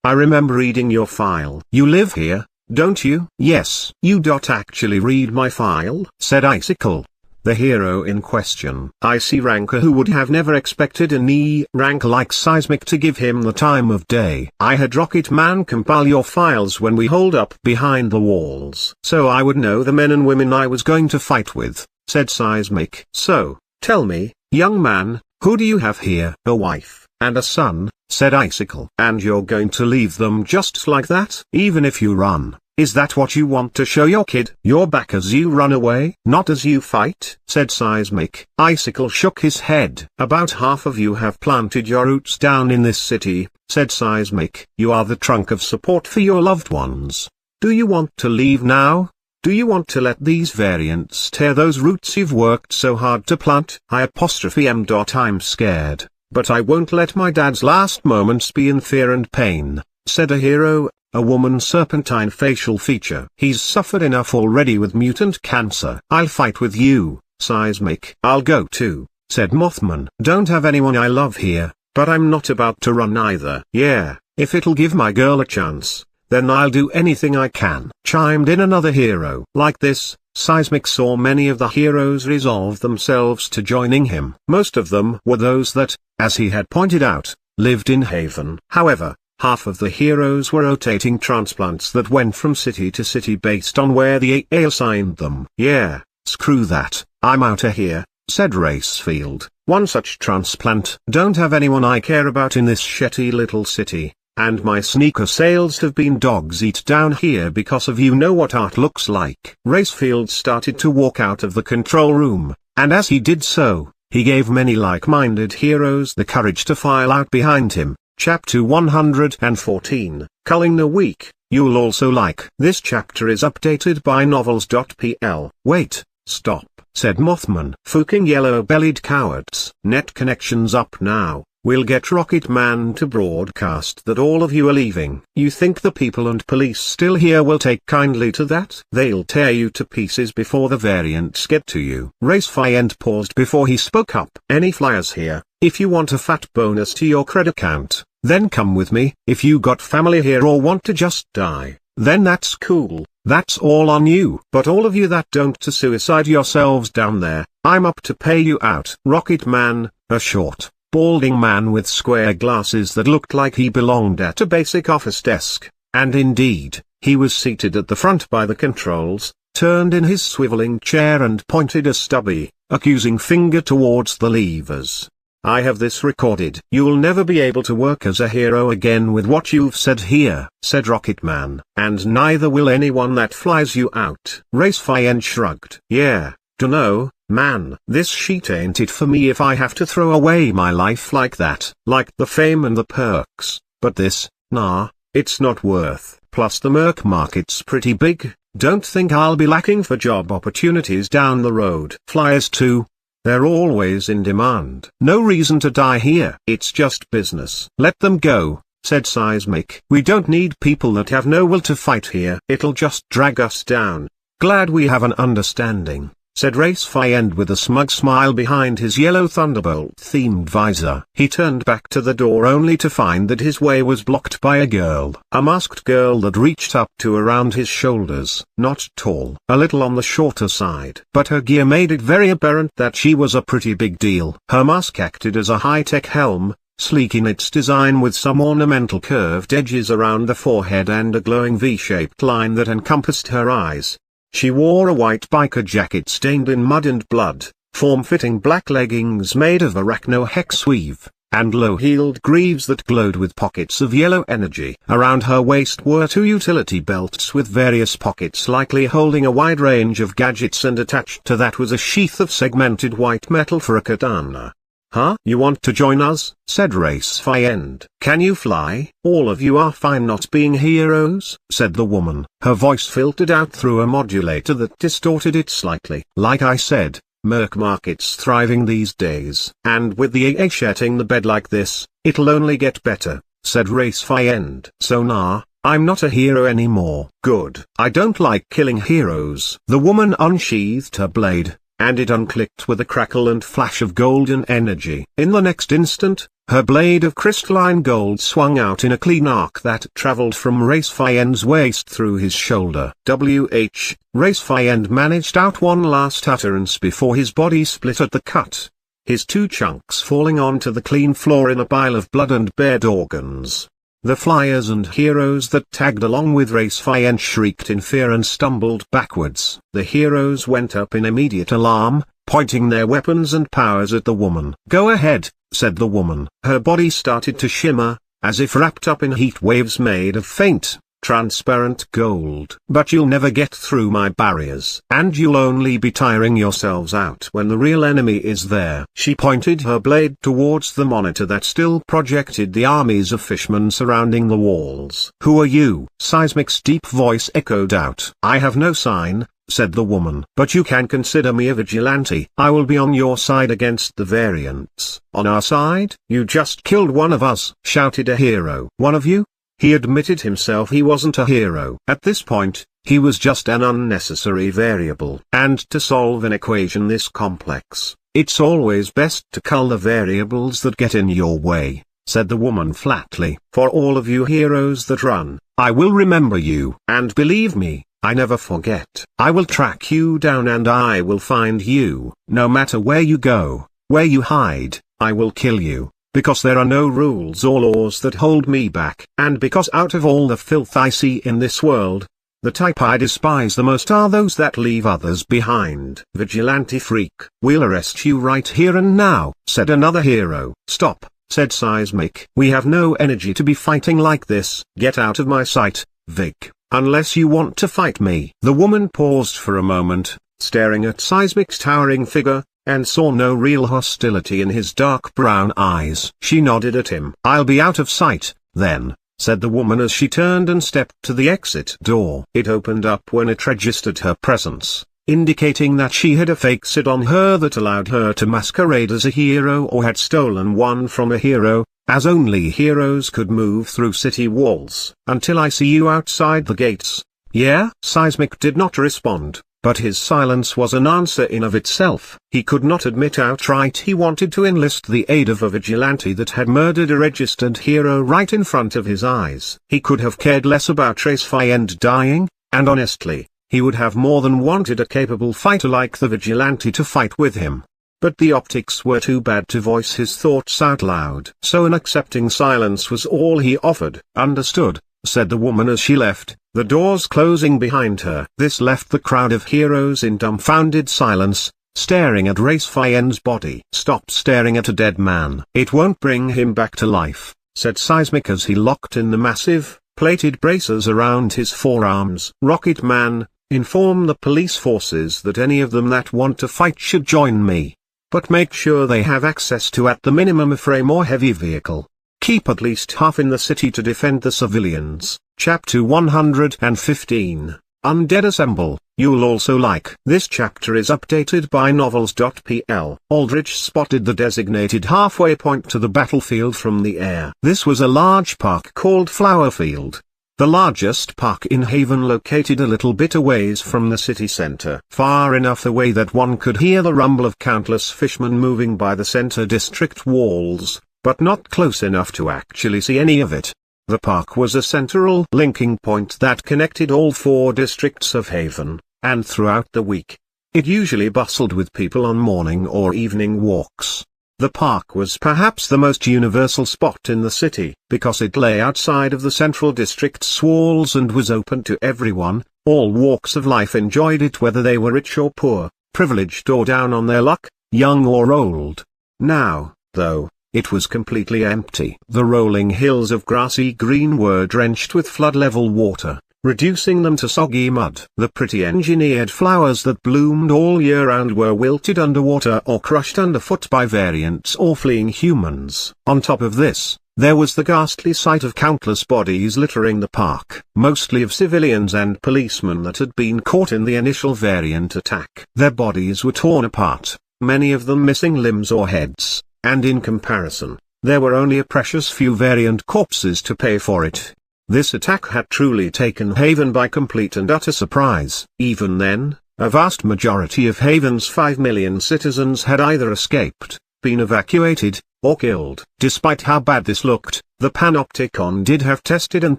I remember reading your file. You live here, don't you?" "Yes." "You don't actually read my file?" said Icicle, the hero in question. Icy ranker who would have never expected a knee ranker like Seismic to give him the time of day. "I had Rocket Man compile your files when we holed up behind the walls, so I would know the men and women I was going to fight with," said Seismic. "So, tell me, young man, who do you have here?" "A wife, and a son," said Icicle. "And you're going to leave them just like that?" "Even if you run, Is that what you want to show your kid? Your back as you run away, not as you fight, said Seismic. Icicle shook his head. About half of you have planted your roots down in this city, said Seismic. You are the trunk of support for your loved ones. Do you want to leave now? Do you want to let these variants tear those roots you've worked so hard to plant? I'm scared, but I won't let my dad's last moments be in fear and pain, said a hero, a woman's serpentine facial feature. He's suffered enough already with mutant cancer. I'll fight with you, Seismic. I'll go too, said Mothman. Don't have anyone I love here, but I'm not about to run either. Yeah, if it'll give my girl a chance, then I'll do anything I can, chimed in another hero. Like this, Seismic saw many of the heroes resolve themselves to joining him. Most of them were those that, as he had pointed out, lived in Haven. However, half of the heroes were rotating transplants that went from city to city based on where the AA assigned them. Yeah, screw that, I'm outta here, said Racefield. One such transplant. Don't have anyone I care about in this shitty little city. And my sneaker sales have been dog's eat down here because of you. Know what art looks like. Racefield started to walk out of the control room, and as he did so, he gave many like-minded heroes the courage to file out behind him. Chapter 114, Culling the Weak, You'll Also Like. This chapter is updated by novels.pl. Wait, stop, said Mothman. Fucking yellow-bellied cowards. Net connection's up now. We'll get Rocket Man to broadcast that all of you are leaving. You think the people and police still here will take kindly to that? They'll tear you to pieces before the variants get to you. Racefiend paused before he spoke up. Any flyers here? If you want a fat bonus to your credit account, then come with me. If you got family here or want to just die, then that's cool. That's all on you. But all of you that don't to suicide yourselves down there, I'm up to pay you out. Rocket Man, a short, balding man with square glasses that looked like he belonged at a basic office desk, and indeed, he was seated at the front by the controls, turned in his swiveling chair and pointed a stubby, accusing finger towards the levers. I have this recorded. You'll never be able to work as a hero again with what you've said here, said Rocket Man. And neither will anyone that flies you out. Racefiend shrugged. Yeah, dunno, man. This sheet ain't it for me if I have to throw away my life like that. Like the fame and the perks, but this, nah, it's not worth. Plus the merc market's pretty big, don't think I'll be lacking for job opportunities down the road. Flyers too. They're always in demand. No reason to die here. It's just business. Let them go, said Seismic. We don't need people that have no will to fight here. It'll just drag us down. Glad we have an understanding, said Racefiend with a smug smile behind his yellow Thunderbolt-themed visor. He turned back to the door only to find that his way was blocked by a girl. A masked girl that reached up to around his shoulders. Not tall. A little on the shorter side. But her gear made it very apparent that she was a pretty big deal. Her mask acted as a high-tech helm, sleek in its design with some ornamental curved edges around the forehead and a glowing V-shaped line that encompassed her eyes. She wore a white biker jacket stained in mud and blood, form-fitting black leggings made of arachno-hex weave, and low-heeled greaves that glowed with pockets of yellow energy. Around her waist were two utility belts with various pockets likely holding a wide range of gadgets, and attached to that was a sheath of segmented white metal for a katana. Huh? You want to join us? Said Racefiend. Can you fly? All of you are fine not being heroes, said the woman. Her voice filtered out through a modulator that distorted it slightly. Like I said, merc market's thriving these days. And with the AA shitting the bed like this, it'll only get better, said Racefiend. So nah, I'm not a hero anymore. Good. I don't like killing heroes. The woman unsheathed her blade, and it unclicked with a crackle and flash of golden energy. In the next instant, her blade of crystalline gold swung out in a clean arc that traveled from Racefiend's waist through his shoulder. Racefiend managed out one last utterance before his body split at the cut, his two chunks falling onto the clean floor in a pile of blood and bared organs. The flyers and heroes that tagged along with Racefiend shrieked in fear and stumbled backwards. The heroes went up in immediate alarm, pointing their weapons and powers at the woman. Go ahead, said the woman. Her body started to shimmer, as if wrapped up in heat waves made of faint, transparent gold. But you'll never get through my barriers. And you'll only be tiring yourselves out when the real enemy is there. She pointed her blade towards the monitor that still projected the armies of fishmen surrounding the walls. Who are you? Seismic's deep voice echoed out. I have no sign, said the woman. But you can consider me a vigilante. I will be on your side against the variants. On our side? You just killed one of us, shouted a hero. One of you? He admitted himself he wasn't a hero. At this point, he was just an unnecessary variable. And to solve an equation this complex, it's always best to cull the variables that get in your way, said the woman flatly. For all of you heroes that run, I will remember you. And believe me, I never forget. I will track you down and I will find you. No matter where you go, where you hide, I will kill you. Because there are no rules or laws that hold me back. And because out of all the filth I see in this world, the type I despise the most are those that leave others behind. Vigilante freak. We'll arrest you right here and now, said another hero. Stop, said Seismic. We have no energy to be fighting like this. Get out of my sight, Vig, unless you want to fight me. The woman paused for a moment, staring at Seismic's towering figure, and saw no real hostility in his dark brown eyes. She nodded at him. I'll be out of sight, then, said the woman as she turned and stepped to the exit door. It opened up when it registered her presence, indicating that she had a fake SID on her that allowed her to masquerade as a hero or had stolen one from a hero, as only heroes could move through city walls. Until I see you outside the gates. Yeah? Seismic did not respond. But his silence was an answer in of itself. He could not admit outright he wanted to enlist the aid of a vigilante that had murdered a registered hero right in front of his eyes. He could have cared less about Racefiend dying, and honestly, he would have more than wanted a capable fighter like the vigilante to fight with him. But the optics were too bad to voice his thoughts out loud. So an accepting silence was all he offered. Understood, said the woman as she left, the doors closing behind her. This left the crowd of heroes in dumbfounded silence, staring at Racefiend's body. Stop staring at a dead man. It won't bring him back to life, said Seismic as he locked in the massive, plated braces around his forearms. Rocket Man, inform the police forces that any of them that want to fight should join me. But make sure they have access to at the minimum a frame or heavy vehicle. Keep at least half in the city to defend the civilians. Chapter 115, Undead Assemble. You'll also like. This chapter is updated by novels.pl. Aldrich spotted the designated halfway point to the battlefield from the air. This was a large park called Flowerfield, the largest park in Haven, located a little bit away from the city center. Far enough away that one could hear the rumble of countless fishmen moving by the center district walls, but not close enough to actually see any of it. The park was a central linking point that connected all 4 districts of Haven, and throughout the week, it usually bustled with people on morning or evening walks. The park was perhaps the most universal spot in the city, because it lay outside of the central district's walls and was open to everyone. All walks of life enjoyed it, whether they were rich or poor, privileged or down on their luck, young or old. Now, though, it was completely empty. The rolling hills of grassy green were drenched with flood-level water, reducing them to soggy mud. The pretty engineered flowers that bloomed all year round were wilted underwater or crushed underfoot by variants or fleeing humans. On top of this, there was the ghastly sight of countless bodies littering the park, mostly of civilians and policemen that had been caught in the initial variant attack. Their bodies were torn apart, many of them missing limbs or heads. And in comparison, there were only a precious few variant corpses to pay for it. This attack had truly taken Haven by complete and utter surprise. Even then, a vast majority of Haven's 5 million citizens had either escaped, been evacuated, or killed. Despite how bad this looked, the Panopticon did have tested and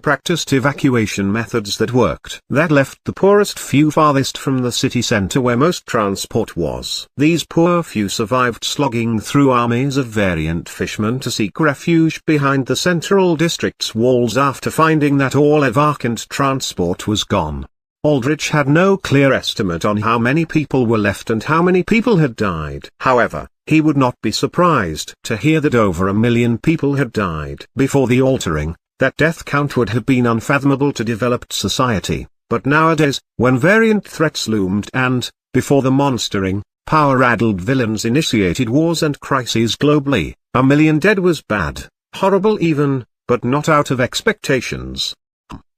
practiced evacuation methods that worked. That left the poorest few farthest from the city center where most transport was. These poor few survived slogging through armies of variant fishmen to seek refuge behind the central district's walls after finding that all evac and transport was gone. Aldrich had no clear estimate on how many people were left and how many people had died. However, he would not be surprised to hear that over 1 million people had died. Before the altering, That death count would have been unfathomable to developed society, but nowadays, when variant threats loomed and, before the monstering, power-addled villains initiated wars and crises globally, a million dead was bad, horrible even, but not out of expectations.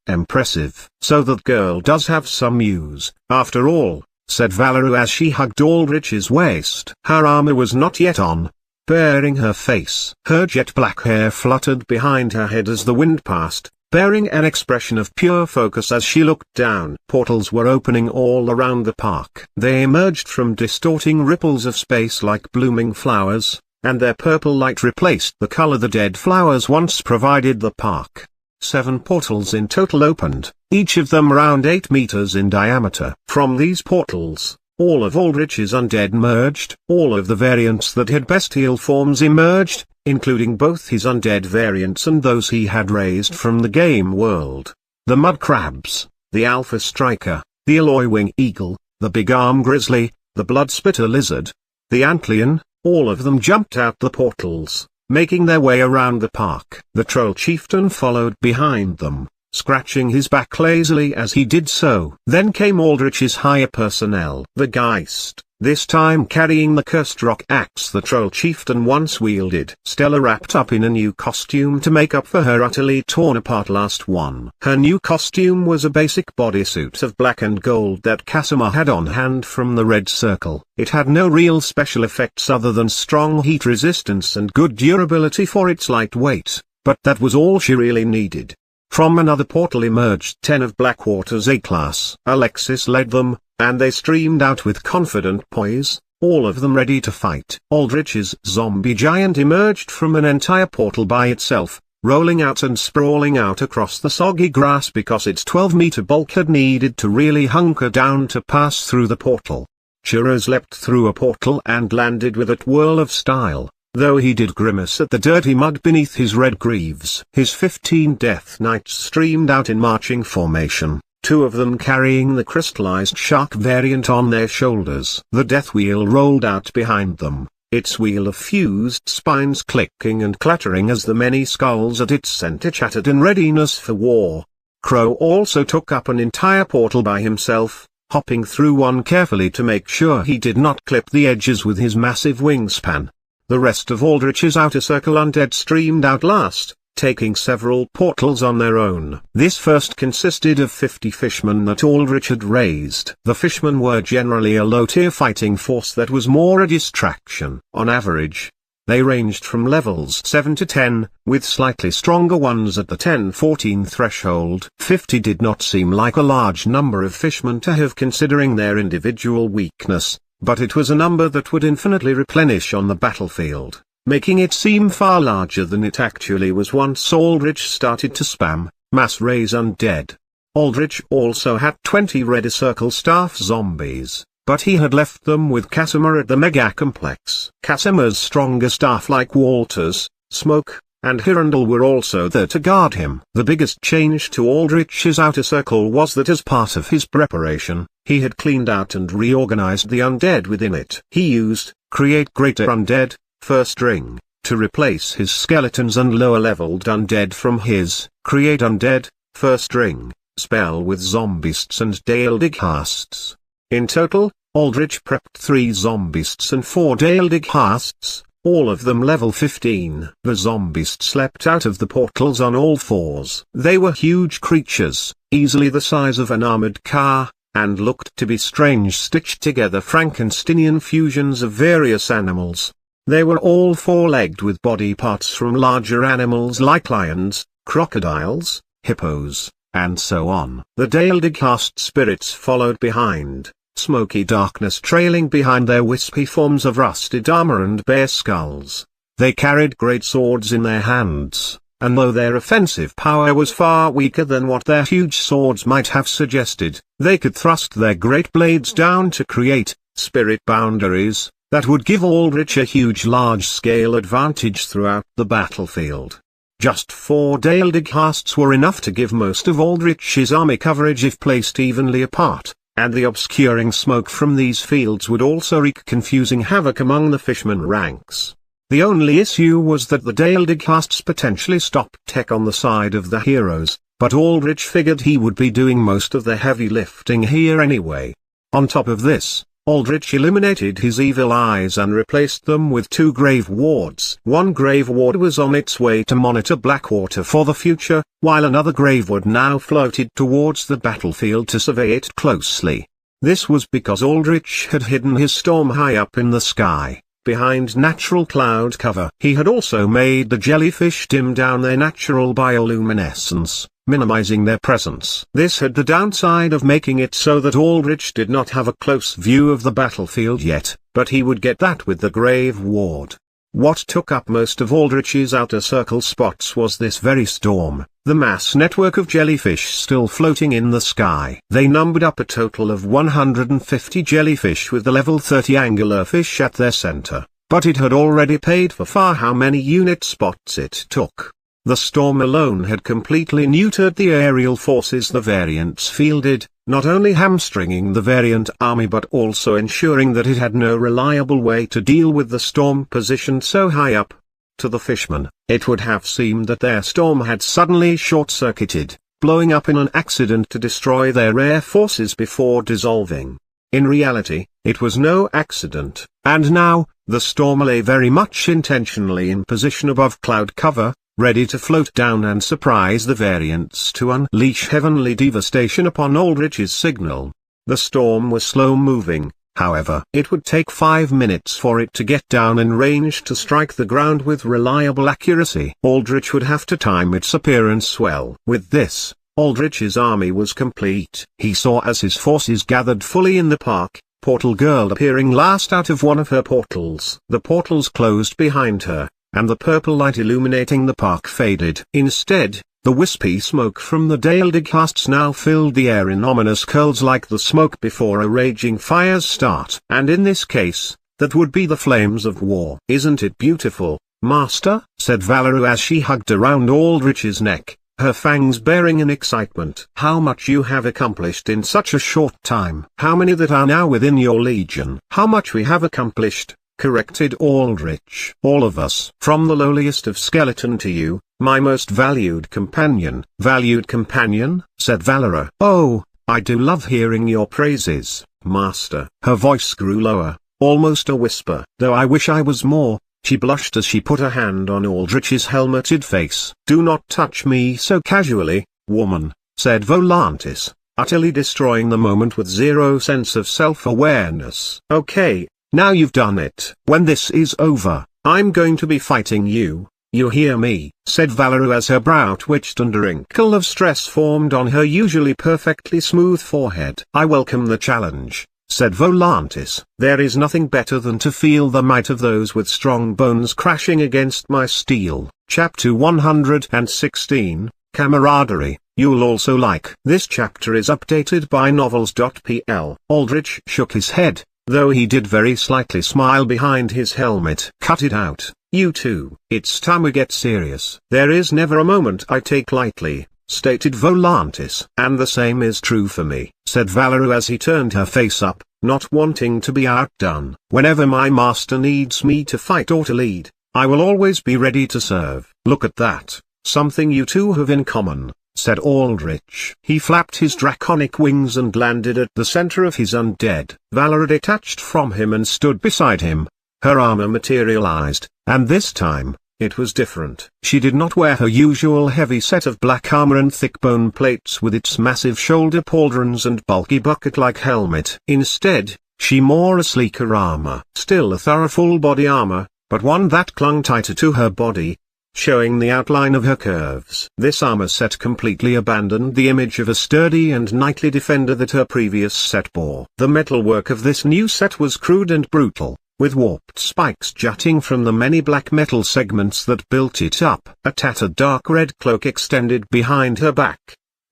Impressive. So that girl does have some use, after all, said Valerie as she hugged Aldrich's waist. Her armor was not yet on, baring her face. Her jet black hair fluttered behind her head as the wind passed, bearing an expression of pure focus as she looked down. Portals were opening all around the park. They emerged from distorting ripples of space like blooming flowers, and their purple light replaced the color the dead flowers once provided the park. 7 portals in total opened, each of them around 8 meters in diameter. From these portals, all of Aldrich's undead merged. All of the variants that had bestial forms emerged, including both his undead variants and those he had raised from the game world. The mud crabs, the alpha striker, the alloy-wing eagle, the big arm grizzly, the blood-spitter lizard, the antlion, all of them jumped out the portals, making their way around the park. The troll chieftain followed behind them, scratching his back lazily as he did so. Then came Aldrich's higher personnel. The Geist, this time carrying the cursed rock axe the troll chieftain once wielded. Stella wrapped up in a new costume to make up for her utterly torn apart last one. Her new costume was a basic bodysuit of black and gold that Casimir had on hand from the Red Circle. It had no real special effects other than strong heat resistance and good durability for its light weight, but that was all she really needed. From another portal emerged 10 of Blackwater's A-class. Alexis led them, and they streamed out with confident poise, all of them ready to fight. Aldrich's zombie giant emerged from an entire portal by itself, rolling out and sprawling out across the soggy grass because its 12-meter bulk had needed to really hunker down to pass through the portal. Churros leapt through a portal and landed with a twirl of style, though he did grimace at the dirty mud beneath his red greaves. His 15 Death Knights streamed out in marching formation, 2 of them carrying the crystallized shark variant on their shoulders. The death wheel rolled out behind them, its wheel of fused spines clicking and clattering as the many skulls at its center chattered in readiness for war. Crow also took up an entire portal by himself, hopping through one carefully to make sure he did not clip the edges with his massive wingspan. The rest of Aldrich's outer circle undead streamed out last, taking several portals on their own. This first consisted of 50 fishmen that Aldrich had raised. The fishmen were generally a low-tier fighting force that was more a distraction. On average, they ranged from levels 7 to 10, with slightly stronger ones at the 10-14 threshold. 50 did not seem like a large number of fishmen to have considering their individual weakness, but it was a number that would infinitely replenish on the battlefield, making it seem far larger than it actually was once Aldrich started to spam mass raise undead. Aldrich also had 20 Red Circle staff zombies, but he had left them with Casimir at the Mega Complex. Casimir's stronger staff like Walters, Smoke, and Hirondell were also there to guard him. The biggest change to Aldrich's outer circle was that as part of his preparation, he had cleaned out and reorganized the undead within it. He used Create Greater Undead, first ring, to replace his skeletons and lower-leveled undead from his Create Undead, first ring, spell with zombists and Daeldighasts. In total, Aldrich prepped 3 zombists and 4 Daeldighasts, all of them level 15. The zombists leapt out of the portals on all fours. They were huge creatures, easily the size of an armored car, and looked to be strange stitched-together Frankensteinian fusions of various animals. They were all 4-legged with body parts from larger animals like lions, crocodiles, hippos, and so on. The Daeldighast spirits followed behind, smoky darkness trailing behind their wispy forms of rusted armor and bare skulls. They carried great swords in their hands, and though their offensive power was far weaker than what their huge swords might have suggested, they could thrust their great blades down to create spirit boundaries that would give Aldrich a huge large-scale advantage throughout the battlefield. Just 4 Daeldighasts were enough to give most of Aldrich's army coverage if placed evenly apart, and the obscuring smoke from these fields would also wreak confusing havoc among the fishmen ranks. The only issue was that the Daildecasts potentially stopped tech on the side of the heroes, but Aldrich figured he would be doing most of the heavy lifting here anyway. On top of this, Aldrich eliminated his evil eyes and replaced them with 2 grave wards. One grave ward was on its way to monitor Blackwater for the future, while another grave ward now floated towards the battlefield to survey it closely. This was because Aldrich had hidden his storm high up in the sky, behind natural cloud cover. He had also made the jellyfish dim down their natural bioluminescence, minimizing their presence. This had the downside of making it so that Aldrich did not have a close view of the battlefield yet, but he would get that with the grave ward. What took up most of Aldrich's outer circle spots was this very storm, the mass network of jellyfish still floating in the sky. They numbered up a total of 150 jellyfish with the level 30 anglerfish at their center, but it had already paid for how many unit spots it took. The storm alone had completely neutered the aerial forces the variants fielded, not only hamstringing the variant army but also ensuring that it had no reliable way to deal with the storm positioned so high up. To the fishermen, it would have seemed that their storm had suddenly short-circuited, blowing up in an accident to destroy their air forces before dissolving. In reality, it was no accident, and now, the storm lay very much intentionally in position above cloud cover, ready to float down and surprise the variants to unleash heavenly devastation upon Aldrich's signal. The storm was slow-moving, however. It would take 5 minutes for it to get down in range to strike the ground with reliable accuracy. Aldrich would have to time its appearance well. With this, Aldrich's army was complete. He saw as his forces gathered fully in the park, Portal Girl appearing last out of one of her portals. The portals closed behind her, and the purple light illuminating the park faded. Instead, the wispy smoke from the Daildecasts now filled the air in ominous curls like the smoke before a raging fire's start. And in this case, that would be the flames of war. "Isn't it beautiful, Master?" said Valeru as she hugged around Aldrich's neck, her fangs baring in excitement. "How much you have accomplished in such a short time. How many that are now within your legion." "How much we have accomplished," corrected Aldrich. "All of us. From the lowliest of skeleton to you, my most valued companion." "Valued companion?" said Valera. "Oh, I do love hearing your praises, Master." Her voice grew lower, almost a whisper. "Though I wish I was more." She blushed as she put a hand on Aldrich's helmeted face. "Do not touch me so casually, woman," said Volantis, utterly destroying the moment with zero sense of self-awareness. "Okay. Now you've done it. When this is over, I'm going to be fighting you, you hear me?" said Valeru as her brow twitched and a wrinkle of stress formed on her usually perfectly smooth forehead. "I welcome the challenge," said Volantis. "There is nothing better than to feel the might of those with strong bones crashing against my steel." Chapter 116, Camaraderie. You'll also like. This chapter is updated by novels.pl. Aldrich shook his head, though he did very slightly smile behind his helmet. "Cut it out, you two. It's time we get serious." "There is never a moment I take lightly," stated Volantis. "And the same is true for me," said Valeru as he turned her face up, not wanting to be outdone. "Whenever my master needs me to fight or to lead, I will always be ready to serve." "Look at that, something you two have in common," said Aldrich. He flapped his draconic wings and landed at the center of his undead. Valera detached from him and stood beside him. Her armor materialized, and this time, it was different. She did not wear her usual heavy set of black armor and thick bone plates with its massive shoulder pauldrons and bulky bucket-like helmet. Instead, she wore a sleeker armor. Still a thorough full-body armor, but one that clung tighter to her body, showing the outline of her curves. This armor set completely abandoned the image of a sturdy and knightly defender that her previous set bore. The metalwork of this new set was crude and brutal, with warped spikes jutting from the many black metal segments that built it up. A tattered dark red cloak extended behind her back.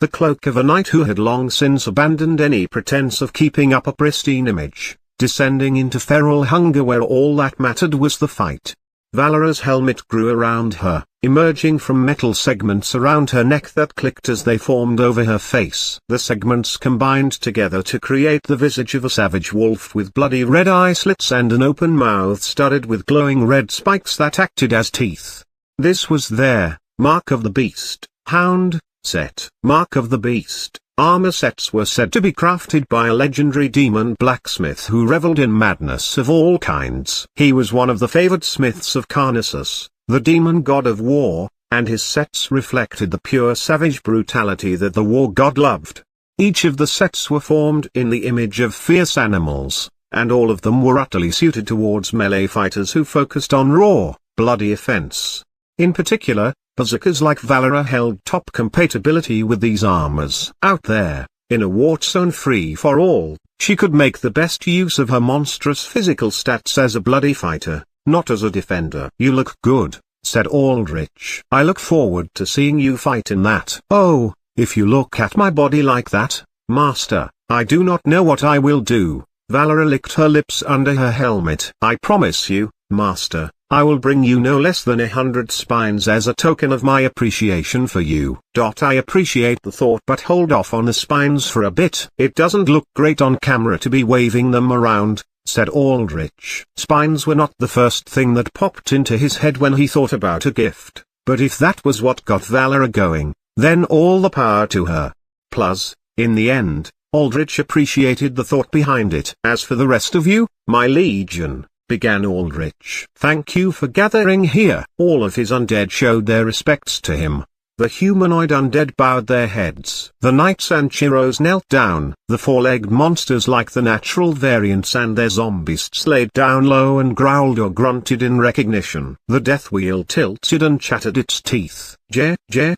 The cloak of a knight who had long since abandoned any pretense of keeping up a pristine image, descending into feral hunger where all that mattered was the fight. Valera's helmet grew around her, emerging from metal segments around her neck that clicked as they formed over her face. The segments combined together to create the visage of a savage wolf with bloody red eye slits and an open mouth studded with glowing red spikes that acted as teeth. This was their Mark of the Beast, Hound, set. Mark of the Beast. Armor sets were said to be crafted by a legendary demon blacksmith who reveled in madness of all kinds. He was one of the favored smiths of Carnissus, the demon god of war, and his sets reflected the pure savage brutality that the war god loved. Each of the sets were formed in the image of fierce animals, and all of them were utterly suited towards melee fighters who focused on raw, bloody offense. In particular, berserkers like Valera held top compatibility with these armors. Out there, in a war-zone free for all, she could make the best use of her monstrous physical stats as a bloody fighter, not as a defender. "You look good," said Aldrich. "I look forward to seeing you fight in that." "Oh, if you look at my body like that, Master, I do not know what I will do." Valera licked her lips under her helmet. "I promise you, Master, I will bring you no less than 100 spines as a token of my appreciation for you. I appreciate the thought, but hold off on the spines for a bit. It doesn't look great on camera to be waving them around," said Aldrich. Spines were not the first thing that popped into his head when he thought about a gift, but if that was what got Valera going, then all the power to her. Plus, in the end, Aldrich appreciated the thought behind it. "As for the rest of you, my legion," began Aldrich. "Thank you for gathering here." All of his undead showed their respects to him. The humanoid undead bowed their heads. The knights and chiros knelt down. The four-legged monsters like the natural variants and their zombists laid down low and growled or grunted in recognition. The death wheel tilted and chattered its teeth.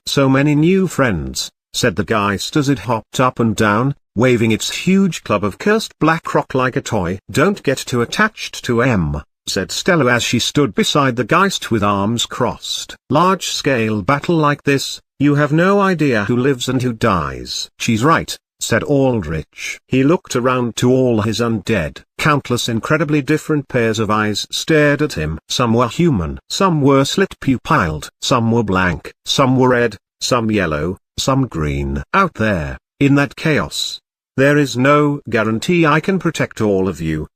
So many new friends," said the Geist as it hopped up and down, waving its huge club of cursed black rock like a toy. "Don't get too attached to M," said Stella as she stood beside the Geist with arms crossed. "Large-scale battle like this, you have no idea who lives and who dies." "She's right," said Aldrich. He looked around to all his undead. Countless incredibly different pairs of eyes stared at him. Some were human, some were slit-pupiled, some were blank, some were red, some yellow, some green. Out there, in that chaos, there is no guarantee I can protect all of you,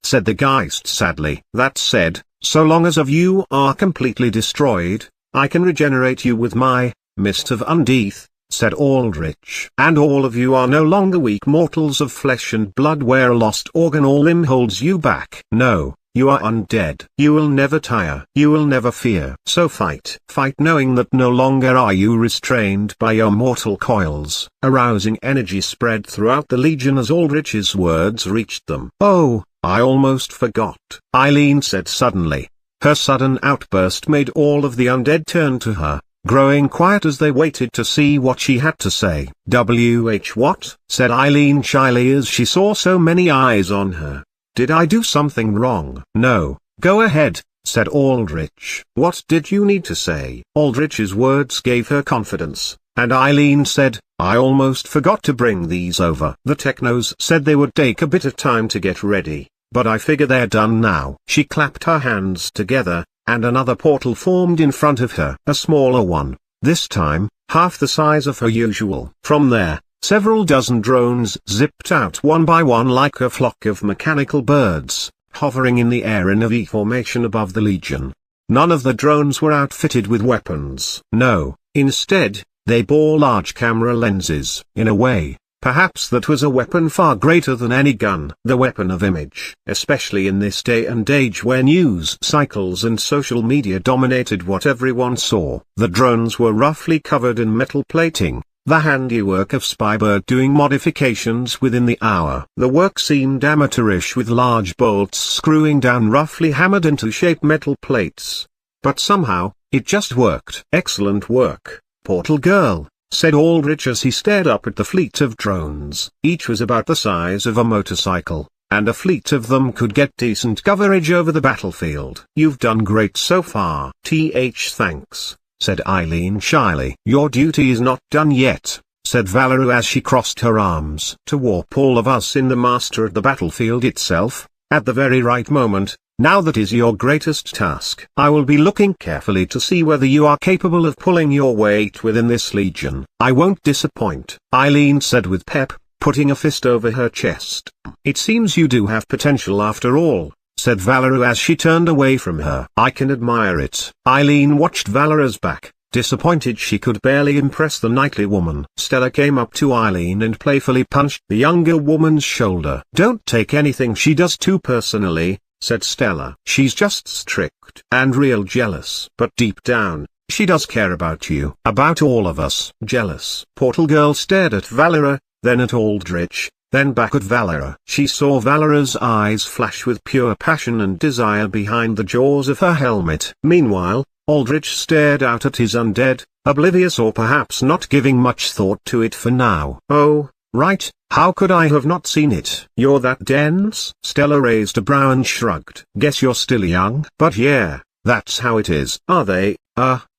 said the Geist sadly. "That said, so long as of you are completely destroyed, I can regenerate you with my Mist of Undeath," said Aldrich. "And all of you are no longer weak mortals of flesh and blood where a lost organ or limb holds you back. No, you are undead. You will never tire. You will never fear. So fight. Fight knowing that no longer are you restrained by your mortal coils." Arousing energy spread throughout the Legion as Aldrich's words reached them. "Oh, I almost forgot," Eileen said suddenly. Her sudden outburst made all of the undead turn to her, growing quiet as they waited to see what she had to say. What?" said Eileen shyly as she saw so many eyes on her. "Did I do something wrong?" "No, go ahead," said Aldrich. "What did you need to say?" Aldrich's words gave her confidence, and Eileen said, "I almost forgot to bring these over." The technos said they would take a bit of time to get ready, but I figure they're done now. She clapped her hands together, and another portal formed in front of her. A smaller one, this time, half the size of her usual. From there, several dozen drones zipped out one by one like a flock of mechanical birds, hovering in the air in a V formation above the Legion. None of the drones were outfitted with weapons. No, instead, they bore large camera lenses. In a way, perhaps that was a weapon far greater than any gun. The weapon of image. Especially in this day and age where news cycles and social media dominated what everyone saw. The drones were roughly covered in metal plating, the handiwork of Spybird doing modifications within the hour. The work seemed amateurish with large bolts screwing down roughly hammered into shape metal plates. But somehow, it just worked. "Excellent work, Portal Girl," said Aldrich as he stared up at the fleet of drones. Each was about the size of a motorcycle, and a fleet of them could get decent coverage over the battlefield. "You've done great so far." Thanks," said Eileen shyly. "Your duty is not done yet," said Valerie as she crossed her arms. "To warp all of us in the master at the battlefield itself, at the very right moment, Now that is your greatest task. I will be looking carefully to see whether you are capable of pulling your weight within this legion. I won't disappoint, Eileen said with pep, putting a fist over her chest. It seems you do have potential after all, said Valerie as she turned away from her. I can admire it. Eileen watched Valera's back, disappointed she could barely impress the knightly woman. Stella came up to Eileen and playfully punched the younger woman's shoulder. Don't take anything she does too personally, said Stella. She's just strict and real jealous. But deep down, she does care about you. About all of us. Jealous. Portal Girl stared at Valera, then at Aldrich, then back at Valera. She saw Valera's eyes flash with pure passion and desire behind the jaws of her helmet. Meanwhile, Aldrich stared out at his undead, oblivious or perhaps not giving much thought to it for now. Oh, right, how could I have not seen it? You're that dense? Stella raised a brow and shrugged. Guess you're still young. But yeah, that's how it is. Are they,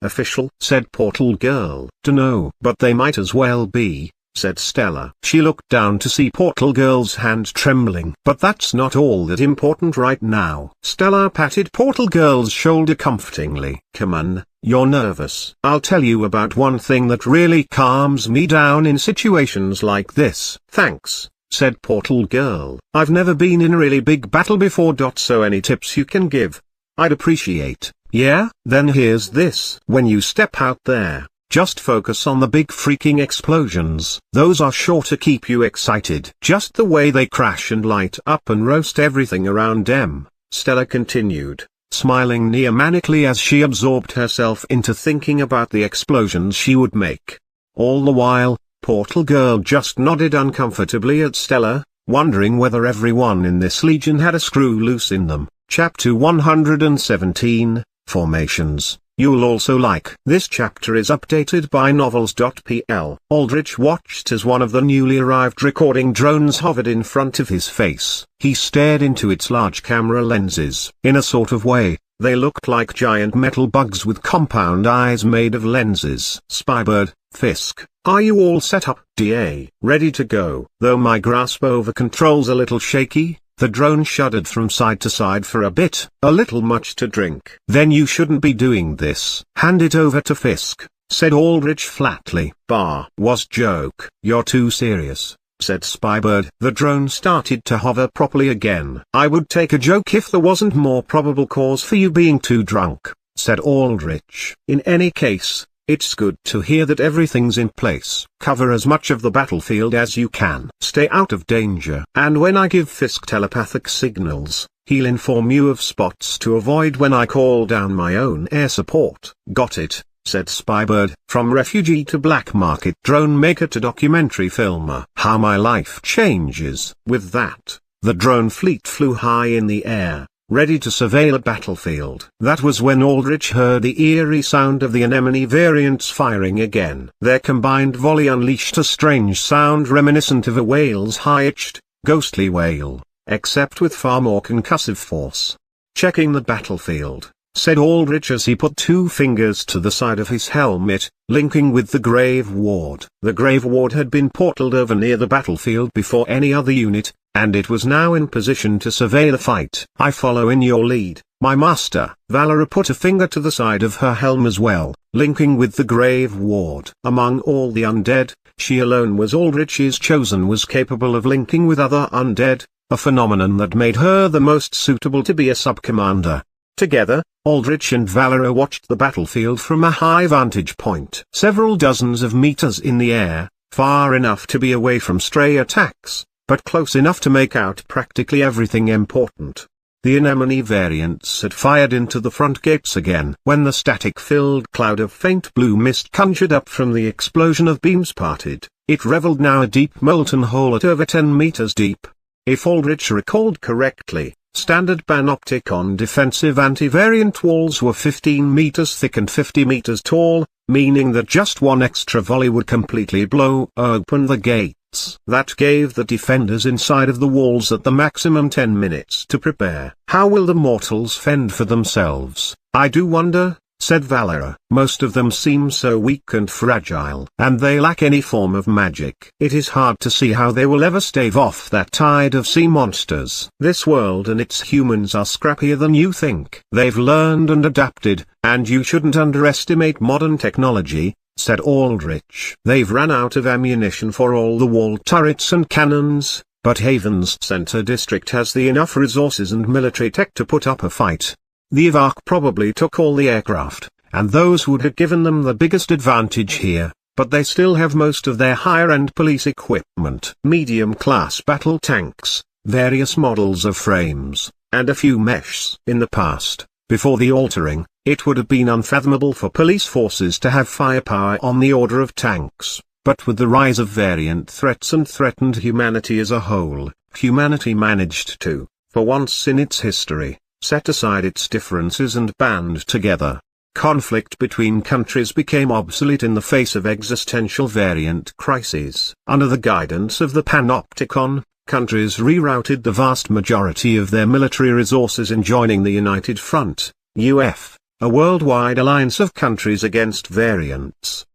official? Said Portal Girl. Dunno. But they might as well be, said Stella. She looked down to see Portal Girl's hand trembling. But that's not all that important right now. Stella patted Portal Girl's shoulder comfortingly. Come on, you're nervous. I'll tell you about one thing that really calms me down in situations like this. Thanks, said Portal Girl. I've never been in a really big battle before. So any tips you can give, I'd appreciate. Yeah? Then here's this. When you step out there, just focus on the big freaking explosions. Those are sure to keep you excited. Just the way they crash and light up and roast everything around them, Stella continued, smiling near manically as she absorbed herself into thinking about the explosions she would make. All the while, Portal Girl just nodded uncomfortably at Stella, wondering whether everyone in this legion had a screw loose in them. Chapter 117, Formations. You'll also like. This chapter is updated by novels.pl. Aldrich watched as one of the newly arrived recording drones hovered in front of his face. He stared into its large camera lenses. In a sort of way, they looked like giant metal bugs with compound eyes made of lenses. Spybird, Fisk, are you all set up? DA. Ready to go. Though my grasp over control's a little shaky, the drone shuddered from side to side for a bit. A little much to drink. Then you shouldn't be doing this. Hand it over to Fisk, said Aldrich flatly. Bah. Was joke. You're too serious, said Spybird. The drone started to hover properly again. I would take a joke if there wasn't more probable cause for you being too drunk, said Aldrich. In any case, it's good to hear that everything's in place. Cover as much of the battlefield as you can. Stay out of danger. And when I give Fisk telepathic signals, he'll inform you of spots to avoid when I call down my own air support. Got it, said Spybird. From refugee to black market drone maker to documentary filmer. How my life changes. With that, the drone fleet flew high in the air, ready to surveil a battlefield. That was when Aldrich heard the eerie sound of the anemone variants firing again. Their combined volley unleashed a strange sound reminiscent of a whale's high-pitched, ghostly wail, except with far more concussive force. Checking the battlefield, said Aldrich as he put two fingers to the side of his helmet, linking with the grave ward. The grave ward had been portaled over near the battlefield before any other unit, and it was now in position to survey the fight. I follow in your lead, my master. Valera put a finger to the side of her helm as well, linking with the grave ward. Among all the undead, she alone was Aldrich's chosen was capable of linking with other undead, a phenomenon that made her the most suitable to be a sub-commander. Together, Aldrich and Valera watched the battlefield from a high vantage point. Several dozens of meters in the air, far enough to be away from stray attacks, but close enough to make out practically everything important. The anemone variants had fired into the front gates again. When the static-filled cloud of faint blue mist conjured up from the explosion of beams parted, it reveled now a deep molten hole at over 10 meters deep. If Aldrich recalled correctly, standard panopticon defensive anti-variant walls were 15 meters thick and 50 meters tall, meaning that just one extra volley would completely blow open the gates. That gave the defenders inside of the walls at the maximum 10 minutes to prepare. How will the mortals fend for themselves? I do wonder, said Valera. Most of them seem so weak and fragile. And they lack any form of magic. It is hard to see how they will ever stave off that tide of sea monsters. This world and its humans are scrappier than you think. They've learned and adapted, and you shouldn't underestimate modern technology, said Aldrich. They've run out of ammunition for all the wall turrets and cannons, but Haven's Center District has the enough resources and military tech to put up a fight. The Avark probably took all the aircraft, and those would have given them the biggest advantage here, but they still have most of their higher-end police equipment. Medium-class battle tanks, various models of frames, and a few meshs. In the past, before the altering, it would have been unfathomable for police forces to have firepower on the order of tanks. But with the rise of variant threats and threatened humanity as a whole, humanity managed to, for once in its history, set aside its differences and band together. Conflict between countries became obsolete in the face of existential variant crises. Under the guidance of the Panopticon, countries rerouted the vast majority of their military resources in joining the United Front, UF, a worldwide alliance of countries against variants.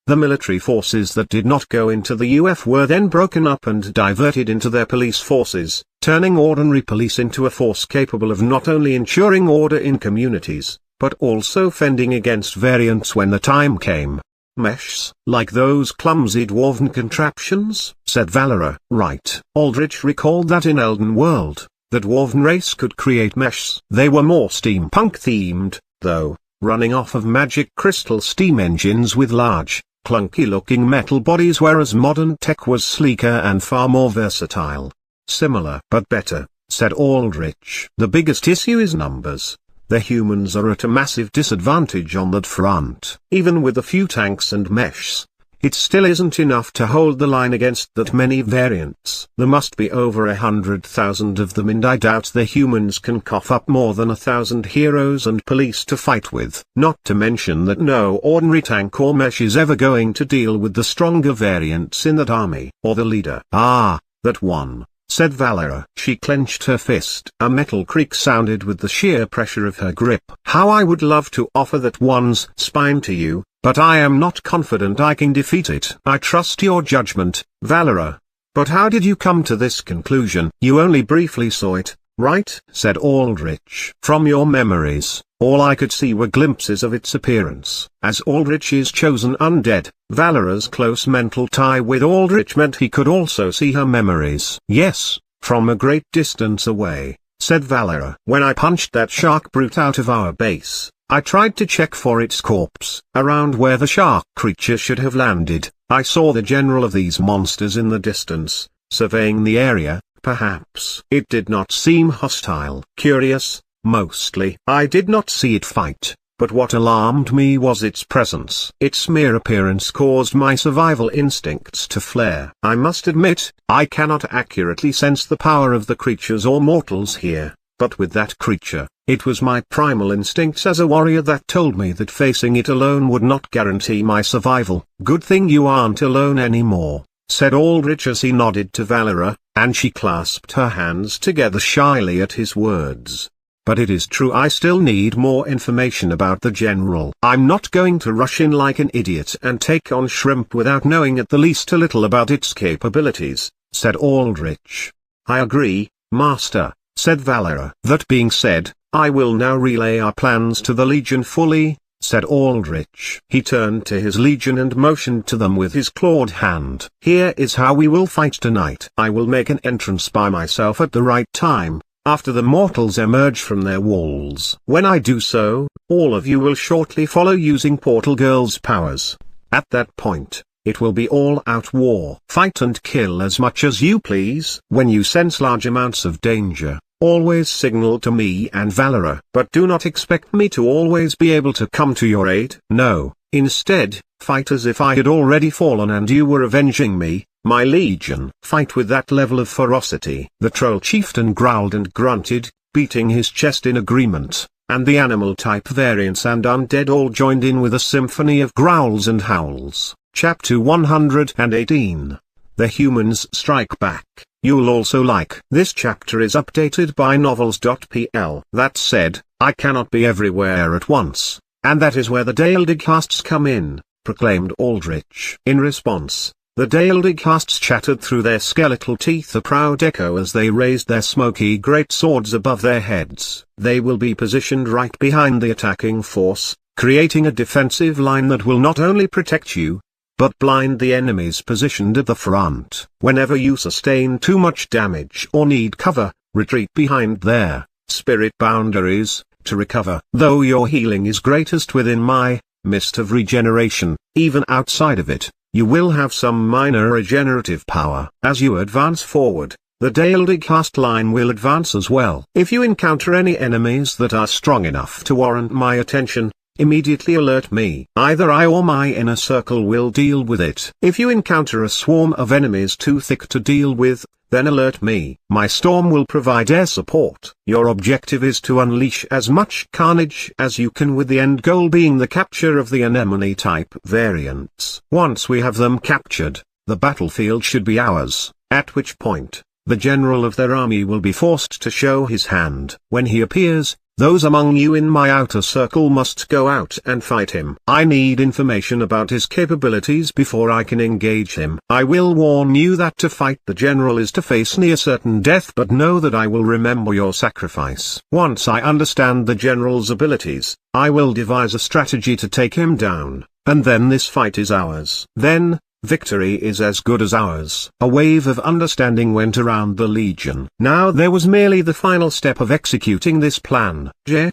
The military forces that did not go into the UF were then broken up and diverted into their police forces, turning ordinary police into a force capable of not only ensuring order in communities, but also fending against variants when the time came. Meshs, like those clumsy dwarven contraptions, said Valera. Right. Aldrich recalled that in Elden World, the dwarven race could create meshs. They were more steampunk-themed, though, running off of magic crystal steam engines with large, clunky-looking metal bodies, whereas modern tech was sleeker and far more versatile. Similar but better, said Aldrich. The biggest issue is numbers. The humans are at a massive disadvantage on that front. Even with a few tanks and meshs, it still isn't enough to hold the line against that many variants. There must be over 100,000 of them, and I doubt the humans can cough up more than 1,000 heroes and police to fight with. Not to mention that no ordinary tank or mesh is ever going to deal with the stronger variants in that army. Or the leader. Ah, that one, said Valera. She clenched her fist. A metal creak sounded with the sheer pressure of her grip. How I would love to offer that one's spine to you, but I am not confident I can defeat it. I trust your judgment, Valera. But how did you come to this conclusion? You only briefly saw it, right? Said Aldrich. From your memories, all I could see were glimpses of its appearance. As Aldrich's chosen undead, Valera's close mental tie with Aldrich meant he could also see her memories. Yes, from a great distance away, said Valera. When I punched that shark brute out of our base, I tried to check for its corpse. Around where the shark creature should have landed, I saw the general of these monsters in the distance, surveying the area. Perhaps it did not seem hostile. Curious, mostly. I did not see it fight, but what alarmed me was its presence. Its mere appearance caused my survival instincts to flare. I must admit, I cannot accurately sense the power of the creatures or mortals here. But with that creature, it was my primal instincts as a warrior that told me that facing it alone would not guarantee my survival. Good thing you aren't alone anymore, said Aldrich as he nodded to Valera, and she clasped her hands together shyly at his words. But it is true, I still need more information about the general. I'm not going to rush in like an idiot and take on Shrimp without knowing at the least a little about its capabilities, said Aldrich. I agree, Master, said Valera. That being said, I will now relay our plans to the Legion fully, said Aldrich. He turned to his Legion and motioned to them with his clawed hand. Here is how we will fight tonight. I will make an entrance by myself at the right time, after the mortals emerge from their walls. When I do so, all of you will shortly follow using Portal Girl's powers. At that point, it will be all-out war. Fight and kill as much as you please. When you sense large amounts of danger, always signal to me and Valera. But do not expect me to always be able to come to your aid. No, instead, fight as if I had already fallen and you were avenging me, my legion. Fight with that level of ferocity. The troll chieftain growled and grunted, beating his chest in agreement, and the animal-type variants and undead all joined in with a symphony of growls and howls. Chapter 118. The Humans Strike Back. You'll also like. This chapter is updated by novels.pl. That said, I cannot be everywhere at once, And that is where the Daeldicasts come in, proclaimed Aldrich. In response, the Daeldicasts chattered through their skeletal teeth a proud echo as they raised their smoky great swords above their heads. They will be positioned right behind the attacking force, creating a defensive line that will not only protect you, but blind the enemies positioned at the front. Whenever you sustain too much damage or need cover, retreat behind their spirit boundaries, to recover. Though your healing is greatest within my mist of regeneration, even outside of it, you will have some minor regenerative power. As you advance forward, the Daeldicast line will advance as well. If you encounter any enemies that are strong enough to warrant my attention, immediately alert me. Either I or my inner circle will deal with it. If you encounter a swarm of enemies too thick to deal with, then alert me. My storm will provide air support. Your objective is to unleash as much carnage as you can, with the end goal being the capture of the anemone-type variants. Once we have them captured, the battlefield should be ours, at which point, the general of their army will be forced to show his hand. When he appears, those among you in my outer circle must go out and fight him. I need information about his capabilities before I can engage him. I will warn you that to fight the general is to face near certain death, but know that I will remember your sacrifice. Once I understand the general's abilities, I will devise a strategy to take him down, and then this fight is ours. Then, victory is as good as ours. A wave of understanding went around the Legion. Now there was merely the final step of executing this plan.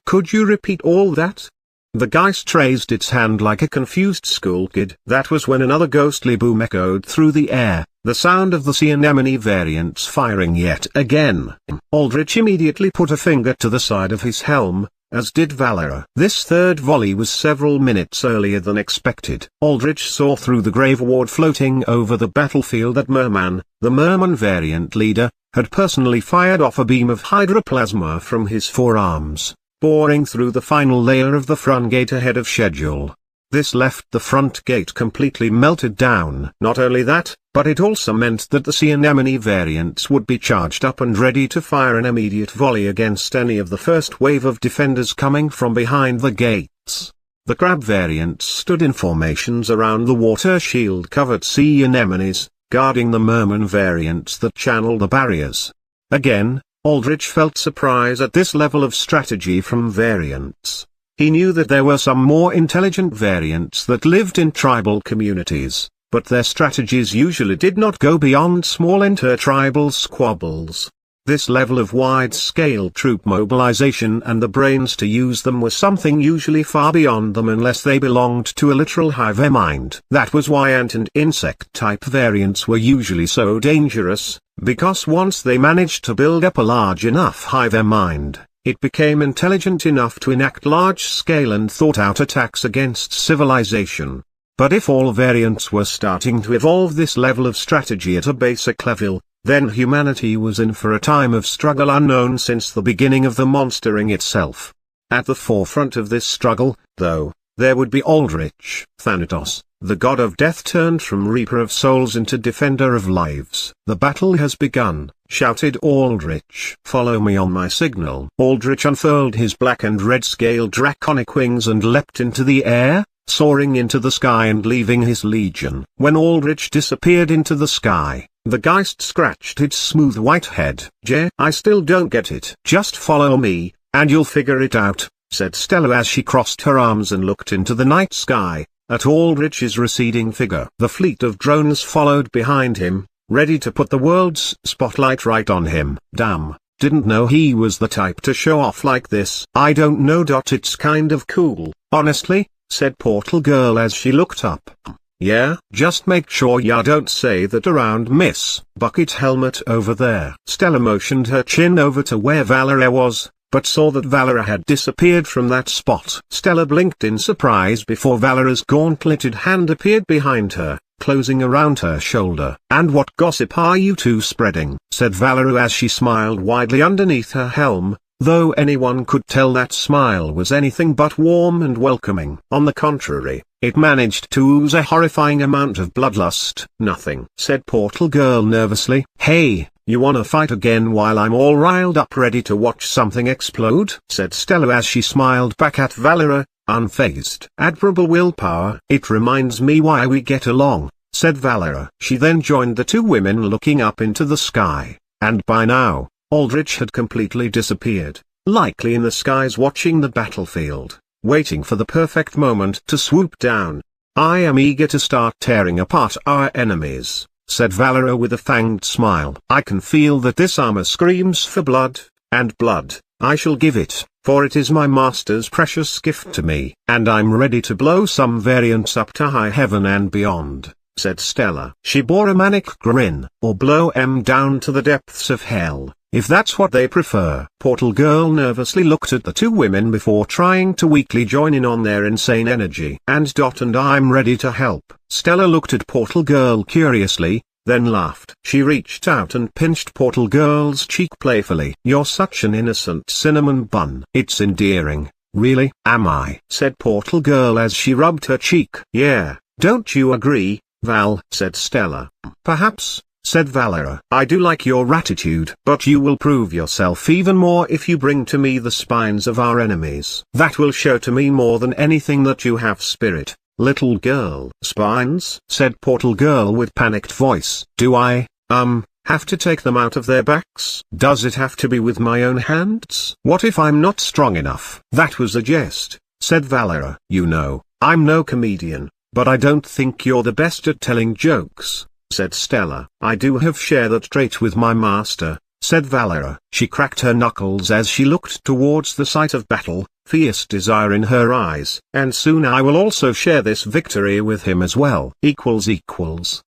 Could you repeat all that? The Geist raised its hand like a confused schoolkid. That was when another ghostly boom echoed through the air, the sound of the sea anemone variants firing yet again. Aldrich immediately put a finger to the side of his helm, as did Valera. This third volley was several minutes earlier than expected. Aldrich saw through the grave ward floating over the battlefield that Merman, the Merman variant leader, had personally fired off a beam of hydroplasma from his forearms, boring through the final layer of the front gate ahead of schedule. This left the front gate completely melted down. Not only that, but it also meant that the sea anemone variants would be charged up and ready to fire an immediate volley against any of the first wave of defenders coming from behind the gates. The crab variants stood in formations around the water shield-covered sea anemones, guarding the merman variants that channeled the barriers. Again, Aldrich felt surprise at this level of strategy from variants. He knew that there were some more intelligent variants that lived in tribal communities, but their strategies usually did not go beyond small inter-tribal squabbles. This level of wide-scale troop mobilization and the brains to use them was something usually far beyond them unless they belonged to a literal hive mind. That was why ant and insect-type variants were usually so dangerous, because once they managed to build up a large enough hive mind, it became intelligent enough to enact large-scale and thought-out attacks against civilization. But if all variants were starting to evolve this level of strategy at a basic level, then humanity was in for a time of struggle unknown since the beginning of the monstering itself. At the forefront of this struggle, though, there would be Aldrich. Thanatos, the god of death, turned from Reaper of Souls into Defender of Lives. "The battle has begun," shouted Aldrich. "Follow me on my signal." Aldrich unfurled his black and red scaled draconic wings and leapt into the air, soaring into the sky and leaving his legion. When Aldrich disappeared into the sky, the Geist scratched its smooth white head. "I still don't get it." "Just follow me, and you'll figure it out," said Stella as she crossed her arms and looked into the night sky, at Aldrich's receding figure. The fleet of drones followed behind him, ready to put the world's spotlight right on him. "Damn, didn't know he was the type to show off like this." "I don't know. It's kind of cool, honestly," said Portal Girl as she looked up. "Yeah, just make sure ya don't say that around Miss Bucket Helmet over there." Stella motioned her chin over to where Valera was, but saw that Valera had disappeared from that spot. Stella blinked in surprise before Valera's gauntleted hand appeared behind her, closing around her shoulder. "And what gossip are you two spreading?" said Valera as she smiled widely underneath her helm, though anyone could tell that smile was anything but warm and welcoming. On the contrary, it managed to ooze a horrifying amount of bloodlust. "Nothing," said Portal Girl nervously. "Hey, you wanna fight again while I'm all riled up ready to watch something explode?" said Stella as she smiled back at Valera, unfazed. Admirable willpower. It reminds me why we get along, said Valera. She then joined the two women looking up into the sky, and by now, Aldrich had completely disappeared, likely in the skies watching the battlefield, waiting for the perfect moment to swoop down. I am eager to start tearing apart our enemies, said Valera with a fanged smile. I can feel that this armor screams for blood, and blood, I shall give it, for it is my master's precious gift to me. And I'm ready to blow some variants up to high heaven and beyond, said Stella. She bore a manic grin. Or blow 'em down to the depths of hell, if that's what they prefer. Portal Girl nervously looked at the two women before trying to weakly join in on their insane energy. And I'm ready to help. Stella looked at Portal Girl curiously, then laughed. She reached out and pinched Portal Girl's cheek playfully. You're such an innocent cinnamon bun. It's endearing, really. Am I? Said Portal Girl as she rubbed her cheek. Yeah, don't you agree, Val? Said Stella. Perhaps, said Valera. I do like your attitude. But you will prove yourself even more if you bring to me the spines of our enemies. That will show to me more than anything that you have spirit. Little girl. Spines? Said Portal Girl with panicked voice. Do I, have to take them out of their backs? Does it have to be with my own hands? What if I'm not strong enough? That was a jest, said Valera. You know, I'm no comedian, but I don't think you're the best at telling jokes, said Stella. I do have share that trait with my master, said Valera. She cracked her knuckles as she looked towards the site of battle, fierce desire in her eyes. And soon I will also share this victory with him as well. Equals.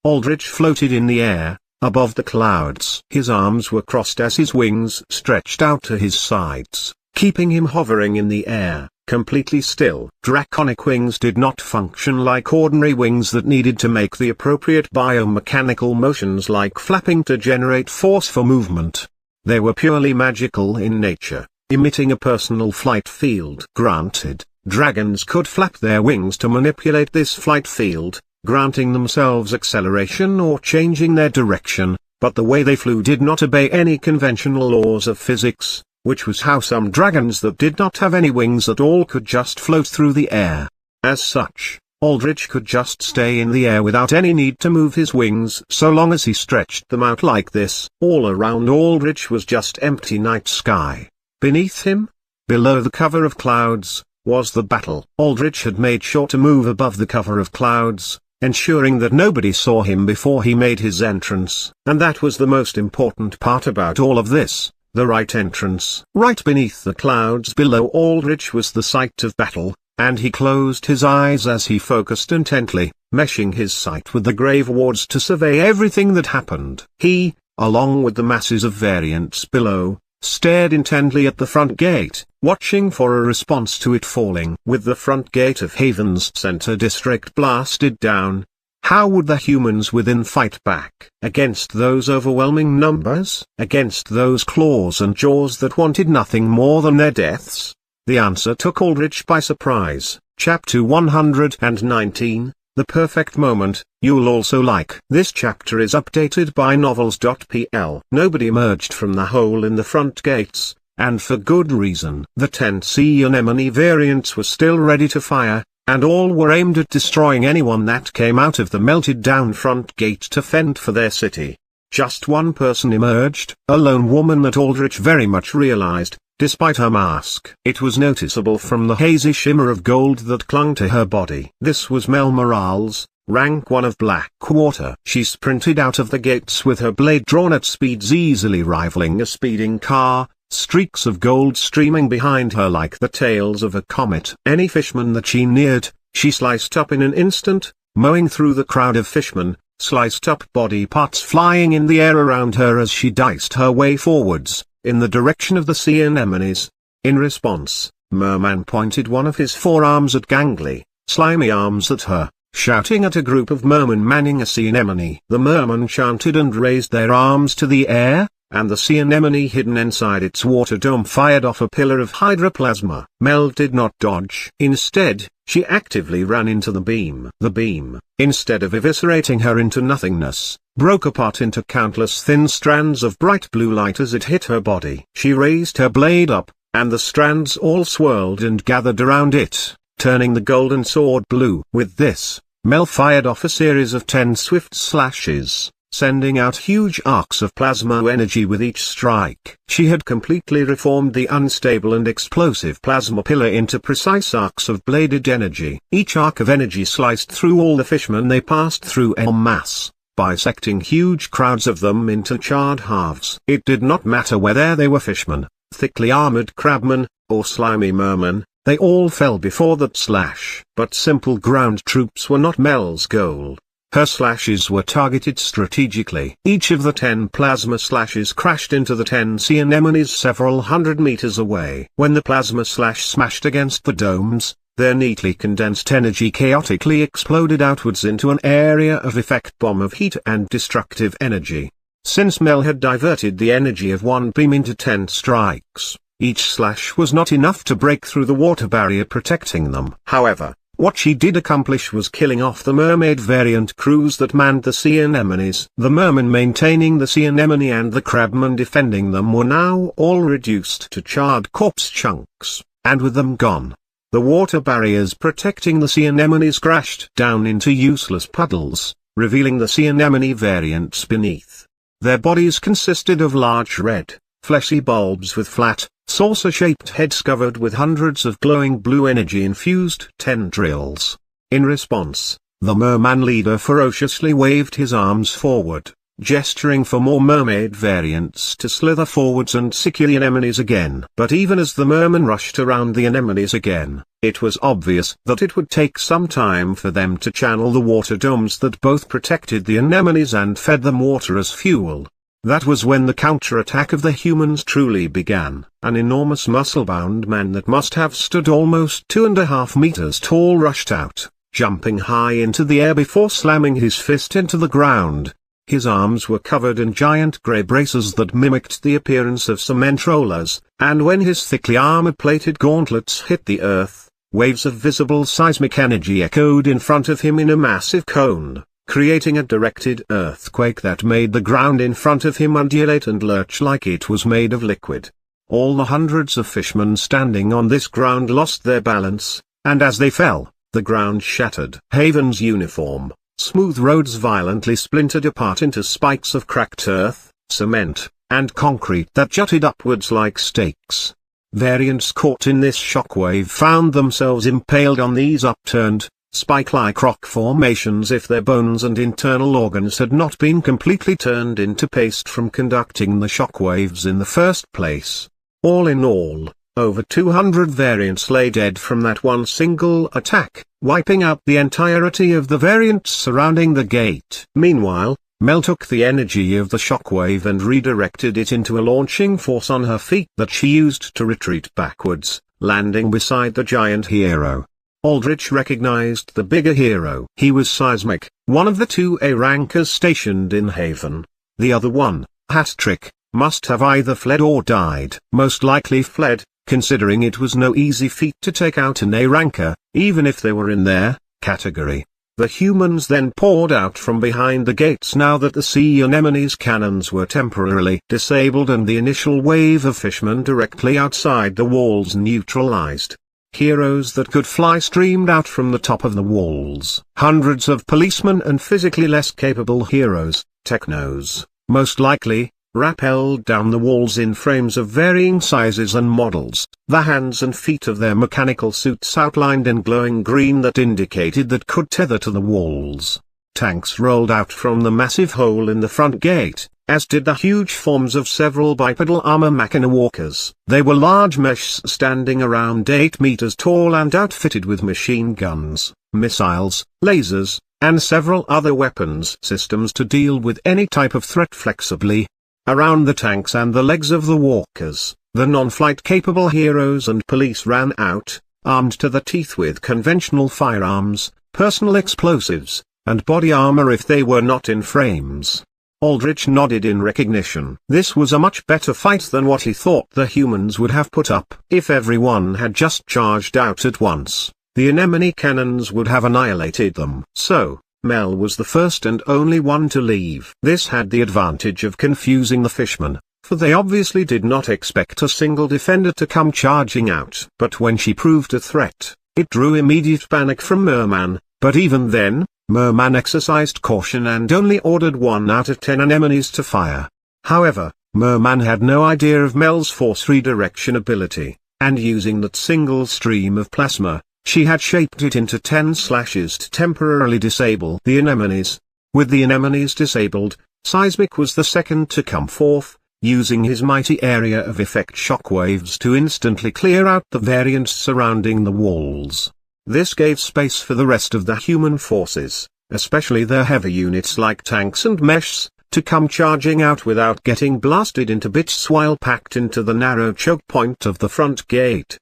Aldrich floated in the air, above the clouds. His arms were crossed as his wings stretched out to his sides, keeping him hovering in the air, completely still. Draconic wings did not function like ordinary wings that needed to make the appropriate biomechanical motions like flapping to generate force for movement. They were purely magical in nature, emitting a personal flight field. Granted, dragons could flap their wings to manipulate this flight field, granting themselves acceleration or changing their direction, but the way they flew did not obey any conventional laws of physics, which was how some dragons that did not have any wings at all could just float through the air. As such, Aldrich could just stay in the air without any need to move his wings so long as he stretched them out like this. All around Aldrich was just empty night sky. Beneath him, below the cover of clouds, was the battle. Aldrich had made sure to move above the cover of clouds, ensuring that nobody saw him before he made his entrance. And that was the most important part about all of this, the right entrance. Right beneath the clouds below Aldrich was the site of battle, and he closed his eyes as he focused intently, meshing his sight with the grave wards to survey everything that happened. He, along with the masses of variants below, stared intently at the front gate, watching for a response to it falling. With the front gate of Haven's center district blasted down, how would the humans within fight back against those overwhelming numbers? Against those claws and jaws that wanted nothing more than their deaths? The answer took Aldrich by surprise. Chapter 119, The Perfect Moment. You'll also like. This chapter is updated by novels.pl. Nobody emerged from the hole in the front gates, and for good reason. The 10 sea anemone variants were still ready to fire, and all were aimed at destroying anyone that came out of the melted down front gate to fend for their city. Just one person emerged, a lone woman that Aldrich very much realized, despite her mask. It was noticeable from the hazy shimmer of gold that clung to her body. This was Mel Morales, rank 1 of Blackwater. She sprinted out of the gates with her blade drawn at speeds easily rivaling a speeding car, streaks of gold streaming behind her like the tails of a comet. Any fishman that she neared, she sliced up in an instant, mowing through the crowd of fishmen, sliced up body parts flying in the air around her as she diced her way forwards, in the direction of the sea anemones. In response, Merman pointed one of his forearms at gangly, slimy arms at her, shouting at a group of mermen manning a sea anemone. The mermen chanted and raised their arms to the air, and the sea anemone hidden inside its water dome fired off a pillar of hydroplasma. Mel did not dodge. Instead, she actively ran into the beam. The beam, instead of eviscerating her into nothingness, broke apart into countless thin strands of bright blue light as it hit her body. She raised her blade up, and the strands all swirled and gathered around it, turning the golden sword blue. With this, Mel fired off a series of 10 swift slashes, sending out huge arcs of plasma energy with each strike. She had completely reformed the unstable and explosive plasma pillar into precise arcs of bladed energy. Each arc of energy sliced through all the fishmen they passed through en masse, bisecting huge crowds of them into charred halves. It did not matter whether they were fishmen, thickly armored crabmen, or slimy mermen, they all fell before that slash. But simple ground troops were not Mel's goal. Her slashes were targeted strategically. Each of the 10 plasma slashes crashed into the 10 sea anemones several hundred meters away. When the plasma slash smashed against the domes, their neatly condensed energy chaotically exploded outwards into an area of effect bomb of heat and destructive energy. Since Mel had diverted the energy of one beam into 10 strikes, each slash was not enough to break through the water barrier protecting them. However, what she did accomplish was killing off the mermaid variant crews that manned the sea anemones. The mermen maintaining the sea anemone and the crabmen defending them were now all reduced to charred corpse chunks, and with them gone, the water barriers protecting the sea anemones crashed down into useless puddles, revealing the sea anemone variants beneath. Their bodies consisted of large red, fleshy bulbs with flat, saucer-shaped heads covered with hundreds of glowing blue energy-infused tendrils. In response, the merman leader ferociously waved his arms forward, gesturing for more mermaid variants to slither forwards and secure the anemones again. But even as the merman rushed around the anemones again, it was obvious that it would take some time for them to channel the water domes that both protected the anemones and fed them water as fuel. That was when the counterattack of the humans truly began. An enormous muscle-bound man that must have stood almost 2.5 meters tall rushed out, jumping high into the air before slamming his fist into the ground. His arms were covered in giant grey braces that mimicked the appearance of cement rollers, and when his thickly armor-plated gauntlets hit the earth, waves of visible seismic energy echoed in front of him in a massive cone, creating a directed earthquake that made the ground in front of him undulate and lurch like it was made of liquid. All the hundreds of fishmen standing on this ground lost their balance, and as they fell, the ground shattered. Haven's uniform, smooth roads violently splintered apart into spikes of cracked earth, cement, and concrete that jutted upwards like stakes. Variants caught in this shockwave found themselves impaled on these upturned, spike-like rock formations if their bones and internal organs had not been completely turned into paste from conducting the shockwaves in the first place. All in all, over 200 variants lay dead from that one single attack, wiping out the entirety of the variants surrounding the gate. Meanwhile, Mel took the energy of the shockwave and redirected it into a launching force on her feet that she used to retreat backwards, landing beside the giant hero. Aldrich recognized the bigger hero. He was Seismic, one of the 2 A-rankers stationed in Haven. The other one, Hat-Trick, must have either fled or died. Most likely fled, considering it was no easy feat to take out an A-ranker, even if they were in their category. The humans then poured out from behind the gates now that the sea anemone's cannons were temporarily disabled and the initial wave of fishmen directly outside the walls neutralized. Heroes that could fly streamed out from the top of the walls. Hundreds of policemen and physically less capable heroes, technos, most likely, rappelled down the walls in frames of varying sizes and models, the hands and feet of their mechanical suits outlined in glowing green that indicated that could tether to the walls. Tanks rolled out from the massive hole in the front gate, as did the huge forms of several bipedal armor machina walkers. They were large meshes standing around 8 meters tall and outfitted with machine guns, missiles, lasers, and several other weapons systems to deal with any type of threat flexibly. Around the tanks and the legs of the walkers, the non-flight capable heroes and police ran out, armed to the teeth with conventional firearms, personal explosives, and body armor if they were not in frames. Aldrich nodded in recognition. This was a much better fight than what he thought the humans would have put up. If everyone had just charged out at once, the anemone cannons would have annihilated them. So, Mel was the first and only one to leave. This had the advantage of confusing the fishmen, for they obviously did not expect a single defender to come charging out. But when she proved a threat, it drew immediate panic from Merman, but even then, Merman exercised caution and only ordered 1 out of 10 anemones to fire. However, Merman had no idea of Mel's force redirection ability, and using that single stream of plasma, she had shaped it into 10 slashes to temporarily disable the anemones. With the anemones disabled, Seismic was the second to come forth, using his mighty area of effect shockwaves to instantly clear out the variants surrounding the walls. This gave space for the rest of the human forces, especially their heavy units like tanks and meshs, to come charging out without getting blasted into bits while packed into the narrow choke point of the front gate.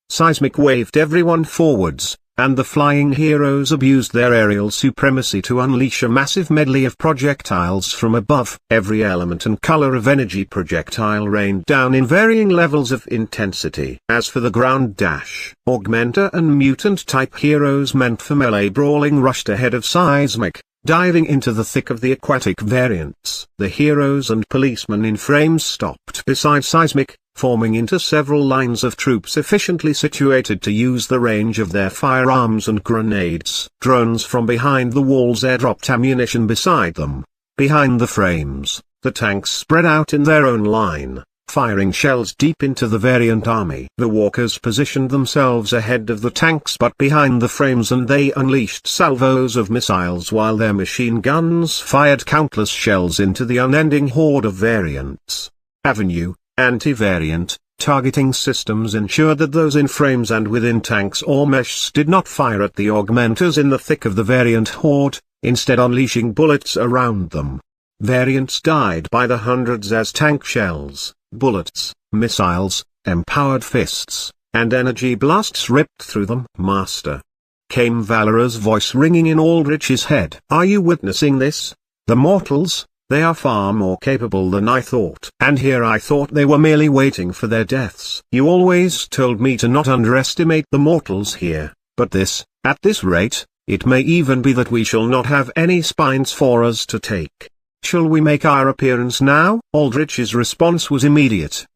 Seismic waved everyone forwards, and the flying heroes abused their aerial supremacy to unleash a massive medley of projectiles from above. Every element and color of energy projectile rained down in varying levels of intensity. As for the ground dash, Augmenter and Mutant-type heroes meant for melee brawling rushed ahead of Seismic, diving into the thick of the aquatic variants. The heroes and policemen in frames stopped beside Seismic, forming into several lines of troops efficiently situated to use the range of their firearms and grenades. Drones from behind the walls airdropped ammunition beside them. Behind the frames, the tanks spread out in their own line, firing shells deep into the variant army. The walkers positioned themselves ahead of the tanks but behind the frames, and they unleashed salvos of missiles while their machine guns fired countless shells into the unending horde of variants. Avenue, anti-variant, targeting systems ensured that those in frames and within tanks or meshs did not fire at the augmenters in the thick of the variant horde, instead unleashing bullets around them. Variants died by the hundreds as tank shells, bullets, missiles, empowered fists, and energy blasts ripped through them. "Master," came Valera's voice ringing in Aldrich's head. "Are you witnessing this? The mortals, they are far more capable than I thought. And here I thought they were merely waiting for their deaths. You always told me to not underestimate the mortals here, but at this rate, it may even be that we shall not have any spines for us to take. Shall we make our appearance now?" Aldrich's response was immediate.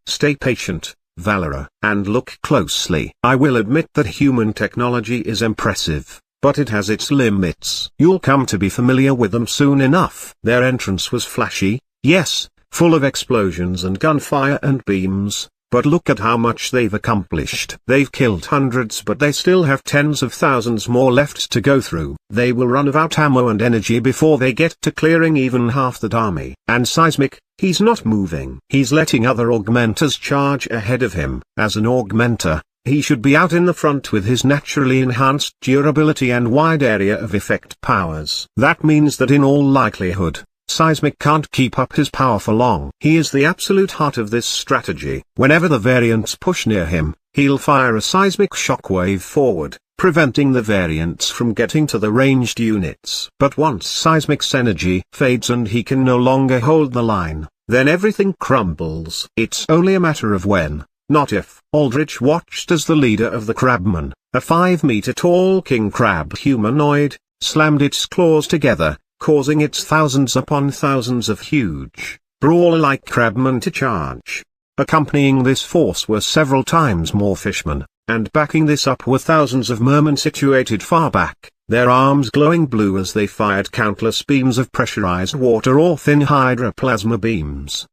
"Stay patient, Valera, and look closely. I will admit that human technology is impressive, but it has its limits. You'll come to be familiar with them soon enough." Their entrance was flashy, yes, full of explosions and gunfire and beams, but look at how much they've accomplished. They've killed hundreds, but they still have tens of thousands more left to go through. They will run out of ammo and energy before they get to clearing even half that army. And Seismic, he's not moving. He's letting other augmenters charge ahead of him. As an augmenter, he should be out in the front with his naturally enhanced durability and wide area of effect powers. That means that in all likelihood, Seismic can't keep up his power for long. He is the absolute heart of this strategy. Whenever the variants push near him, he'll fire a seismic shockwave forward, preventing the variants from getting to the ranged units. But once Seismic's energy fades and he can no longer hold the line, then everything crumbles. It's only a matter of when, not if. Aldrich watched as the leader of the crabmen, a 5-meter-tall king crab humanoid, slammed its claws together, causing its thousands upon thousands of huge, brawler-like crabmen to charge. Accompanying this force were several times more fishmen, and backing this up were thousands of mermen situated far back, their arms glowing blue as they fired countless beams of pressurized water or thin hydroplasma beams.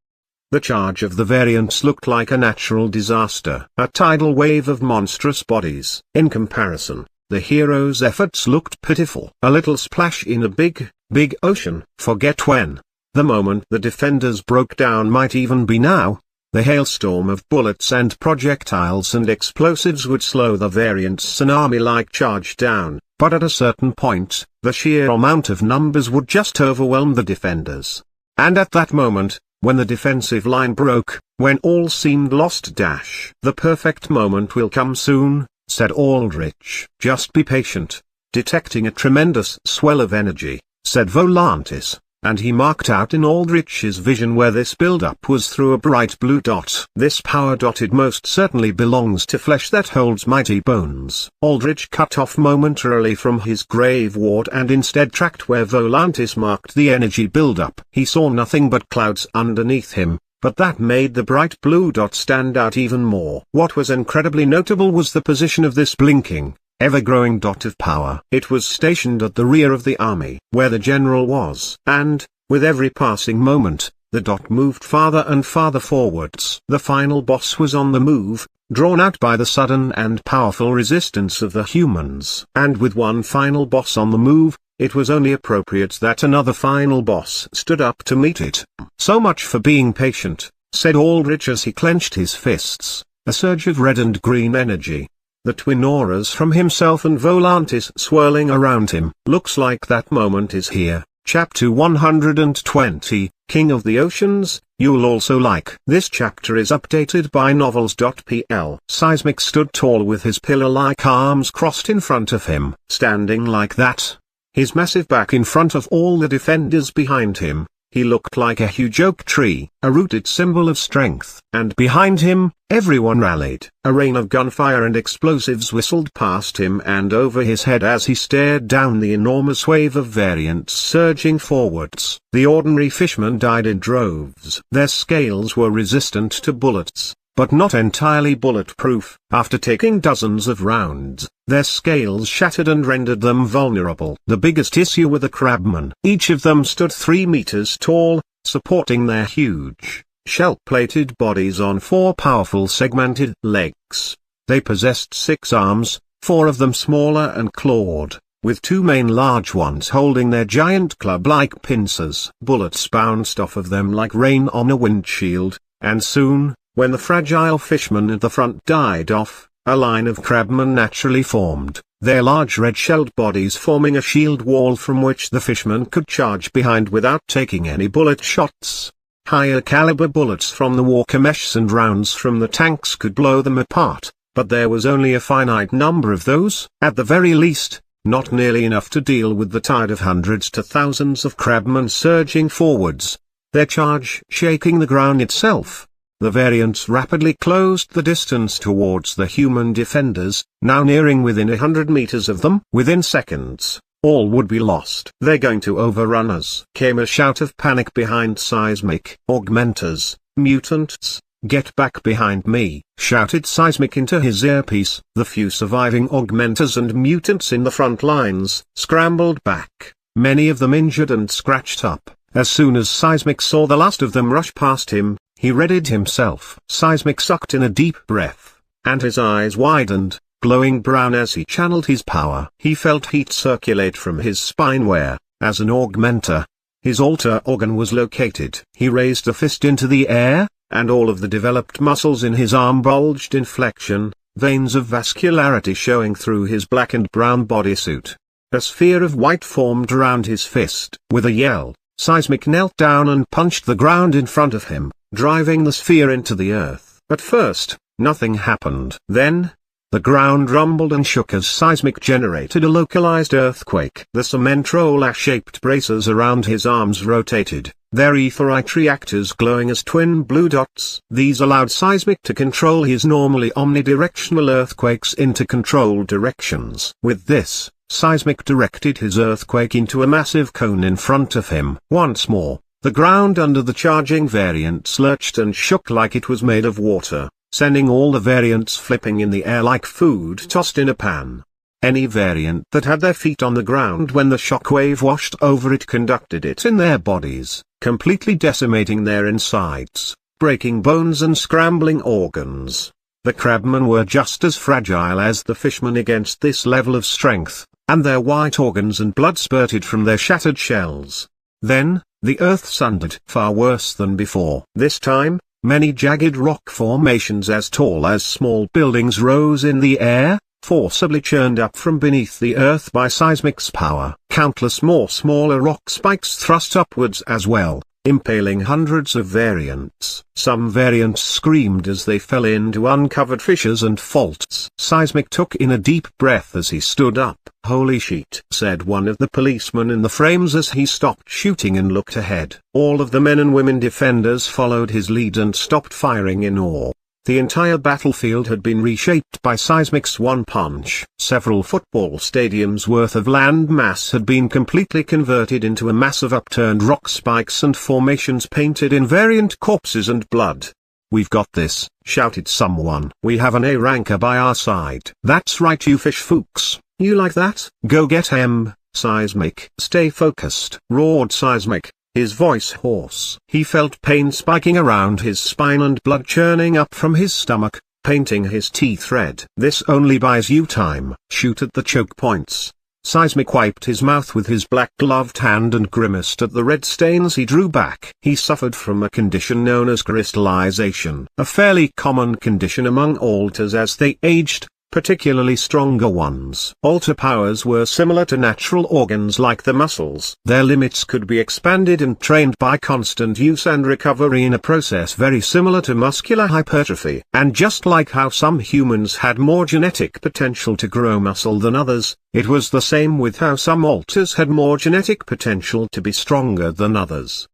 The charge of the variants looked like a natural disaster, a tidal wave of monstrous bodies. In comparison, the heroes' efforts looked pitiful. A little splash in a big ocean. Forget when. The moment the defenders broke down might even be now. The hailstorm of bullets and projectiles and explosives would slow the variants' tsunami-like charge down, but at a certain point, the sheer amount of numbers would just overwhelm the defenders. And at that moment, when the defensive line broke, when all seemed lost, the perfect moment will come soon, said Aldrich. Just be patient. Detecting a tremendous swell of energy, said Volantis, and he marked out in Aldrich's vision where this build-up was through a bright blue dot. This power dot, it most certainly belongs to flesh that holds mighty bones. Aldrich cut off momentarily from his grave ward and instead tracked where Volantis marked the energy build-up. He saw nothing but clouds underneath him, but that made the bright blue dot stand out even more. What was incredibly notable was the position of this blinking, ever-growing dot of power. It was stationed at the rear of the army, where the general was. And, with every passing moment, the dot moved farther and farther forwards. The final boss was on the move, drawn out by the sudden and powerful resistance of the humans. And with one final boss on the move, it was only appropriate that another final boss stood up to meet it. "So much for being patient," said Aldrich as he clenched his fists, a surge of red and green energy. The twin auras from himself and Volantis swirling around him. Looks like that moment is here. Chapter 120, King of the Oceans, You'll Also Like. This chapter is updated by novels.pl. Seismic stood tall with his pillar-like arms crossed in front of him. Standing like that, his massive back in front of all the defenders behind him, he looked like a huge oak tree, a rooted symbol of strength. And behind him, everyone rallied. A rain of gunfire and explosives whistled past him and over his head as he stared down the enormous wave of variants surging forwards. The ordinary fishermen died in droves. Their scales were resistant to bullets, but not entirely bulletproof. After taking dozens of rounds, their scales shattered and rendered them vulnerable. The biggest issue were the crabmen. Each of them stood 3 meters tall, supporting their huge, shell-plated bodies on 4 powerful segmented legs. They possessed 6 arms, 4 of them smaller and clawed, with 2 main large ones holding their giant club-like pincers. Bullets bounced off of them like rain on a windshield, and soon, when the fragile fishermen at the front died off, a line of crabmen naturally formed, their large red-shelled bodies forming a shield wall from which the fishermen could charge behind without taking any bullet shots. Higher caliber bullets from the Walker-Meshs and rounds from the tanks could blow them apart, but there was only a finite number of those. At the very least, not nearly enough to deal with the tide of hundreds to thousands of crabmen surging forwards, their charge shaking the ground itself. The variants rapidly closed the distance towards the human defenders, now nearing within 100 meters of them. Within seconds, all would be lost. "They're going to overrun us," came a shout of panic behind Seismic. "Augmenters, mutants, get back behind me," shouted Seismic into his earpiece. The few surviving augmenters and mutants in the front lines scrambled back, many of them injured and scratched up. As soon as Seismic saw the last of them rush past him, he readied himself. Seismic sucked in a deep breath, and his eyes widened, glowing brown as he channeled his power. He felt heat circulate from his spine where, as an augmenter, his altar organ was located. He raised a fist into the air, and all of the developed muscles in his arm bulged in flexion, veins of vascularity showing through his black and brown bodysuit. A sphere of white formed around his fist. With a yell, Seismic knelt down and punched the ground in front of him, driving the sphere into the earth. At first, nothing happened. Then, the ground rumbled and shook as Seismic generated a localized earthquake. The cement roller-shaped braces around his arms rotated, their aetheryte reactors glowing as twin blue dots. These allowed Seismic to control his normally omnidirectional earthquakes into controlled directions. With this, Seismic directed his earthquake into a massive cone in front of him. Once more, the ground under the charging variants lurched and shook like it was made of water, sending all the variants flipping in the air like food tossed in a pan. Any variant that had their feet on the ground when the shockwave washed over it conducted it in their bodies, completely decimating their insides, breaking bones and scrambling organs. The crabmen were just as fragile as the fishmen against this level of strength, and their white organs and blood spurted from their shattered shells. Then, the earth sundered. Far worse than before. This time, many jagged rock formations as tall as small buildings rose in the air, forcibly churned up from beneath the earth by Seismic's power. Countless more smaller rock spikes thrust upwards as well, impaling hundreds of variants. Some variants screamed as they fell into uncovered fissures and faults. Seismic took in a deep breath as he stood up. "Holy shit," said one of the policemen in the frames as he stopped shooting and looked ahead. All of the men and women defenders followed his lead and stopped firing in awe. The entire battlefield had been reshaped by Seismic's one punch. Several football stadiums worth of land mass had been completely converted into a mass of upturned rock spikes and formations painted in variant corpses and blood. "We've got this," shouted someone. "We have an A-ranker by our side." "That's right, you fish fooks. You like that? Go get him, Seismic." "Stay focused," roared Seismic, his voice hoarse. He felt pain spiking around his spine and blood churning up from his stomach, painting his teeth red. "This only buys you time. Shoot at the choke points." Seismic wiped his mouth with his black-gloved hand and grimaced at the red stains he drew back. He suffered from a condition known as crystallization, a fairly common condition among alters as they aged, particularly stronger ones. Alter powers were similar to natural organs like the muscles. Their limits could be expanded and trained by constant use and recovery in a process very similar to muscular hypertrophy. And just like how some humans had more genetic potential to grow muscle than others, it was the same with how some alters had more genetic potential to be stronger than others.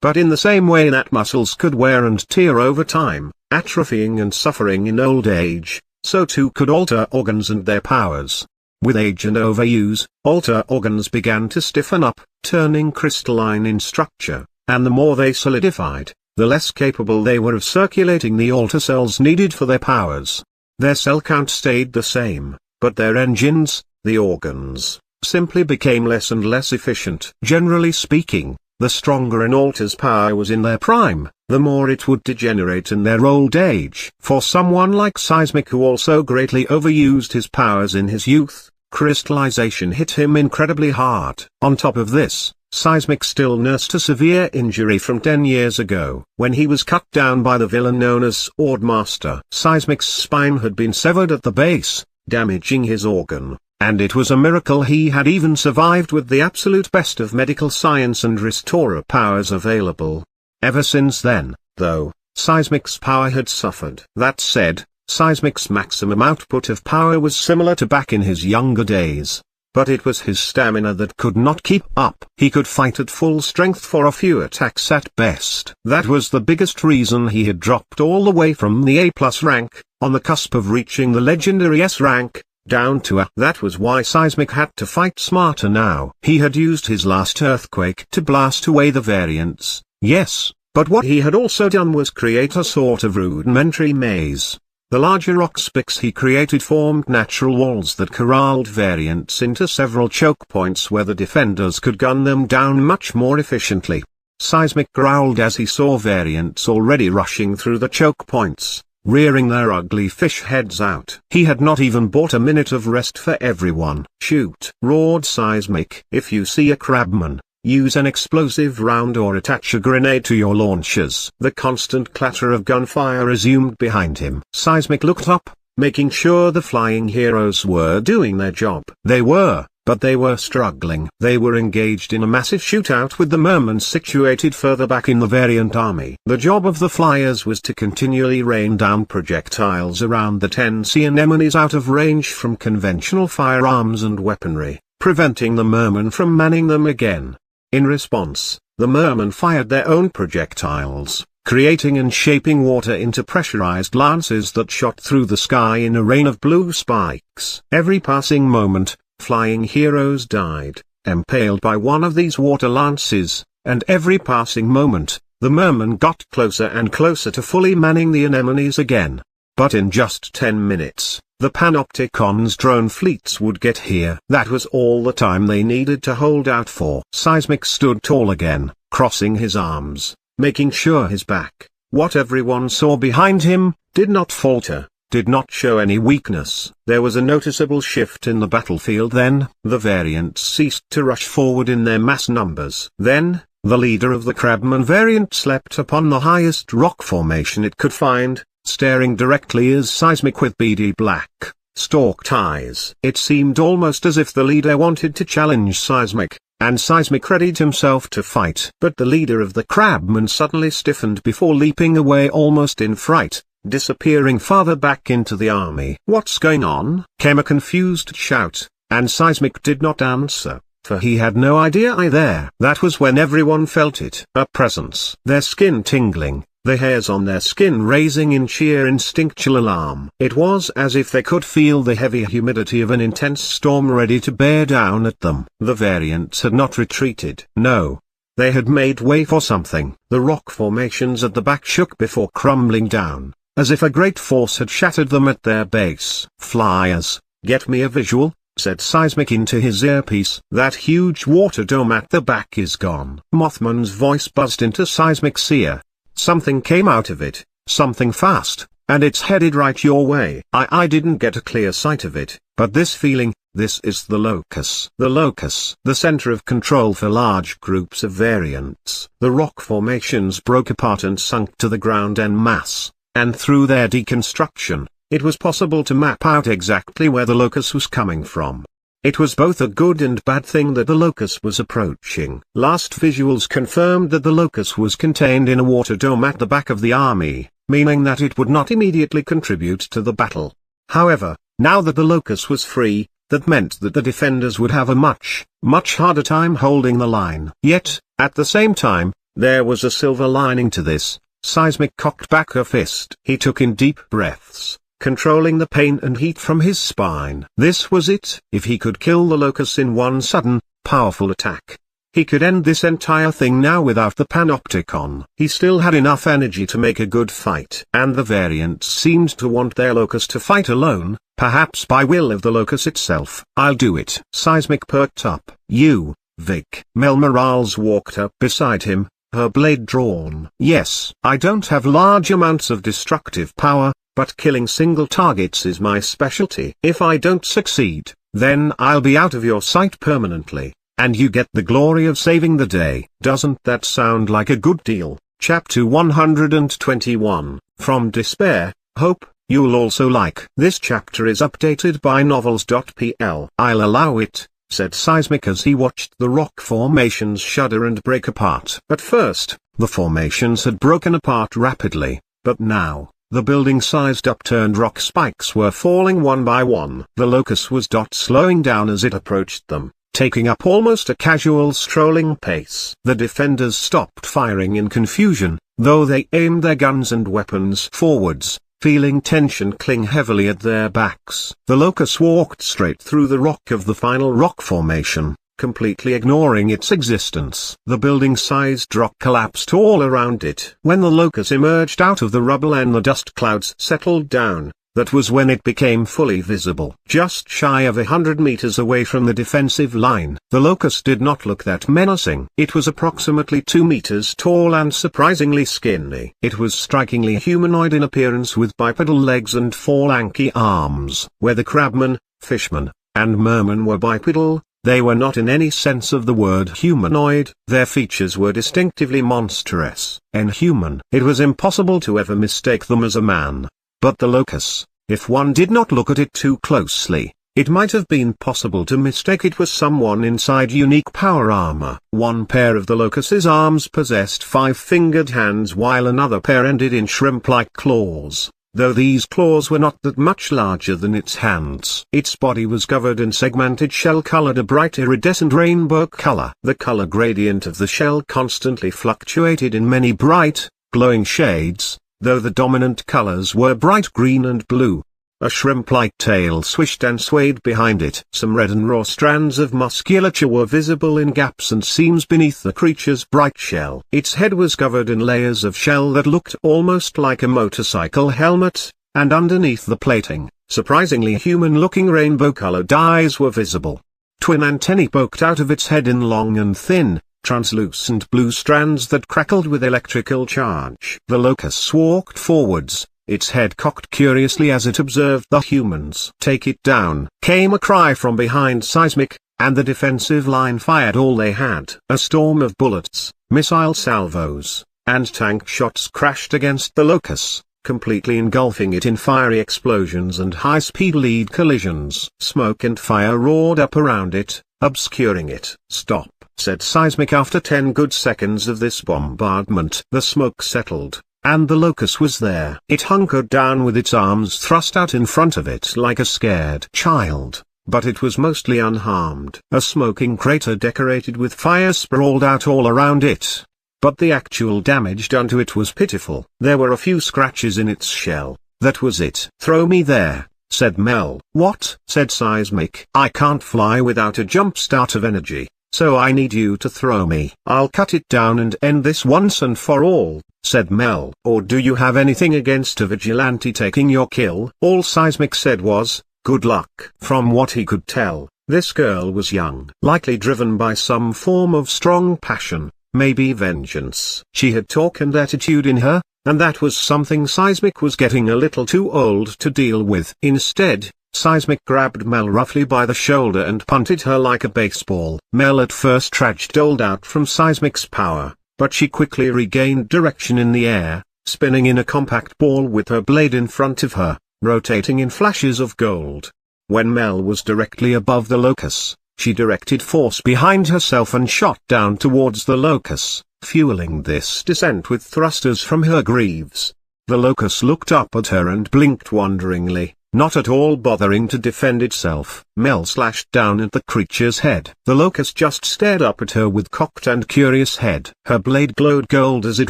But in the same way that muscles could wear and tear over time, atrophying and suffering in old age, so too could alter organs and their powers. With age and overuse, alter organs began to stiffen up, turning crystalline in structure, and the more they solidified, the less capable they were of circulating the alter cells needed for their powers. Their cell count stayed the same, but their engines, the organs, simply became less and less efficient. Generally speaking, the stronger an alter's power was in their prime, the more it would degenerate in their old age. For someone like Seismic, who also greatly overused his powers in his youth, crystallization hit him incredibly hard. On top of this, Seismic still nursed a severe injury from 10 years ago, when he was cut down by the villain known as Swordmaster. Seismic's spine had been severed at the base, damaging his organ. And it was a miracle he had even survived with the absolute best of medical science and restorer powers available. Ever since then, though, Seismic's power had suffered. That said, Seismic's maximum output of power was similar to back in his younger days. But it was his stamina that could not keep up. He could fight at full strength for a few attacks at best. That was the biggest reason he had dropped all the way from the A+ rank, on the cusp of reaching the legendary S rank, down to A. That was why Seismic had to fight smarter now. He had used his last earthquake to blast away the variants, yes, but what he had also done was create a sort of rudimentary maze. The larger rock spikes he created formed natural walls that corralled variants into several choke points where the defenders could gun them down much more efficiently. Seismic growled as he saw variants already rushing through the choke points, rearing their ugly fish heads out. He had not even bought a minute of rest for everyone. "Shoot!" roared Seismic. "If you see a crabman, use an explosive round or attach a grenade to your launchers." The constant clatter of gunfire resumed behind him. Seismic looked up, making sure the flying heroes were doing their job. They were, but they were struggling. They were engaged in a massive shootout with the mermen situated further back in the variant army. The job of the flyers was to continually rain down projectiles around the 10 sea anemones out of range from conventional firearms and weaponry, preventing the mermen from manning them again. In response, the mermen fired their own projectiles, creating and shaping water into pressurized lances that shot through the sky in a rain of blue spikes. Every passing moment, flying heroes died, impaled by one of these water lances, and every passing moment, the mermen got closer and closer to fully manning the anemones again. But in just 10 minutes, the Panopticon's drone fleets would get here. That was all the time they needed to hold out for. Seismic stood tall again, crossing his arms, making sure his back, what everyone saw behind him, did not falter, did not show any weakness. There was a noticeable shift in the battlefield then. The variants ceased to rush forward in their mass numbers. Then, the leader of the Crabman variant slept upon the highest rock formation it could find, staring directly as Seismic with beady black, stalked eyes. It seemed almost as if the leader wanted to challenge Seismic, and Seismic readied himself to fight. But the leader of the Crabman suddenly stiffened before leaping away almost in fright, disappearing farther back into the army. "What's going on?" came a confused shout, and Seismic did not answer, for he had no idea either. That was when everyone felt it. A presence. Their skin tingling, the hairs on their skin raising in sheer instinctual alarm. It was as if they could feel the heavy humidity of an intense storm ready to bear down at them. The variants had not retreated. No. They had made way for something. The rock formations at the back shook before crumbling down, as if a great force had shattered them at their base. "Flyers, get me a visual," said Seismic into his earpiece. "That huge water dome at the back is gone." Mothman's voice buzzed into Seismic's ear. "Something came out of it, something fast, and it's headed right your way." I didn't get a clear sight of it, but this feeling, this is the locus. The locus, the center of control for large groups of variants. The rock formations broke apart and sunk to the ground en masse, and through their deconstruction, it was possible to map out exactly where the locus was coming from. It was both a good and bad thing that the locus was approaching. Last visuals confirmed that the locus was contained in a water dome at the back of the army, meaning that it would not immediately contribute to the battle. However, now that the locus was free, that meant that the defenders would have a much harder time holding the line. Yet, at the same time, there was a silver lining to this. Seismic cocked back a fist. He took in deep breaths, controlling the pain and heat from his spine. This was it. If he could kill the locus in one sudden, powerful attack, he could end this entire thing now without the panopticon. He still had enough energy to make a good fight. And the variants seemed to want their locus to fight alone, perhaps by will of the locus itself. "I'll do it." Seismic perked up. "You, Vic." Mel Morales walked up beside him, her blade drawn. "Yes, I don't have large amounts of destructive power, but killing single targets is my specialty. If I don't succeed, then I'll be out of your sight permanently, and you get the glory of saving the day. Doesn't that sound like a good deal?" Chapter 121, From Despair, Hope. You'll also like. This chapter is updated by novels.pl. "I'll allow it," said Seismic as he watched the rock formations shudder and break apart. At first, the formations had broken apart rapidly, but now, the building-sized upturned rock spikes were falling one by one. The locus was slowing down as it approached them, taking up almost a casual strolling pace. The defenders stopped firing in confusion, though they aimed their guns and weapons forwards, feeling tension cling heavily at their backs. The locus walked straight through the rock of the final rock formation, completely ignoring its existence. The building-sized rock collapsed all around it. When the locus emerged out of the rubble and the dust clouds settled down, that was when it became fully visible. Just shy of 100 meters away from the defensive line, the locus did not look that menacing. It was approximately 2 meters tall and surprisingly skinny. It was strikingly humanoid in appearance with bipedal legs and 4 lanky arms. Where the crabman, fishman, and merman were bipedal, they were not in any sense of the word humanoid. Their features were distinctively monstrous, inhuman. It was impossible to ever mistake them as a man. But the locus, if one did not look at it too closely, it might have been possible to mistake it was someone inside unique power armor. One pair of the locus's arms possessed 5-fingered hands while another pair ended in shrimp-like claws, though these claws were not that much larger than its hands. Its body was covered in segmented shell-colored, a bright iridescent rainbow color. The color gradient of the shell constantly fluctuated in many bright, glowing shades, though the dominant colors were bright green and blue. A shrimp-like tail swished and swayed behind it. Some red and raw strands of musculature were visible in gaps and seams beneath the creature's bright shell. Its head was covered in layers of shell that looked almost like a motorcycle helmet, and underneath the plating, surprisingly human-looking rainbow-colored eyes were visible. Twin antennae poked out of its head in long and thin, translucent blue strands that crackled with electrical charge. The locus walked forwards, its head cocked curiously as it observed the humans. "Take it down!" came a cry from behind Seismic, and the defensive line fired all they had. A storm of bullets, missile salvos, and tank shots crashed against the locus, completely engulfing it in fiery explosions and high-speed lead collisions. Smoke and fire roared up around it, obscuring it. "Stop," said Seismic after 10 good seconds of this bombardment. The smoke settled, and the locus was there. It hunkered down with its arms thrust out in front of it like a scared child, but it was mostly unharmed. A smoking crater decorated with fire sprawled out all around it. but the actual damage done to it was pitiful. There were a few scratches in its shell, that was it. "Throw me there," said Mel. "What?" said Seismic. "I can't fly without a jump start of energy, so I need you to throw me." "I'll cut it down and end this once and for all," said Mel. "Or do you have anything against a vigilante taking your kill?" All Seismic said was, "Good luck." From what he could tell, this girl was young, likely driven by some form of strong passion, maybe vengeance. She had talk and attitude in her, and that was something Seismic was getting a little too old to deal with. Instead, Seismic grabbed Mel roughly by the shoulder and punted her like a baseball. Mel at first doled out from Seismic's power, but she quickly regained direction in the air, spinning in a compact ball with her blade in front of her, rotating in flashes of gold. When Mel was directly above the locus, she directed force behind herself and shot down towards the locus, fueling this descent with thrusters from her greaves. The locus looked up at her and blinked wonderingly, not at all bothering to defend itself. Mel slashed down at the creature's head. The locus just stared up at her with cocked and curious head. Her blade glowed gold as it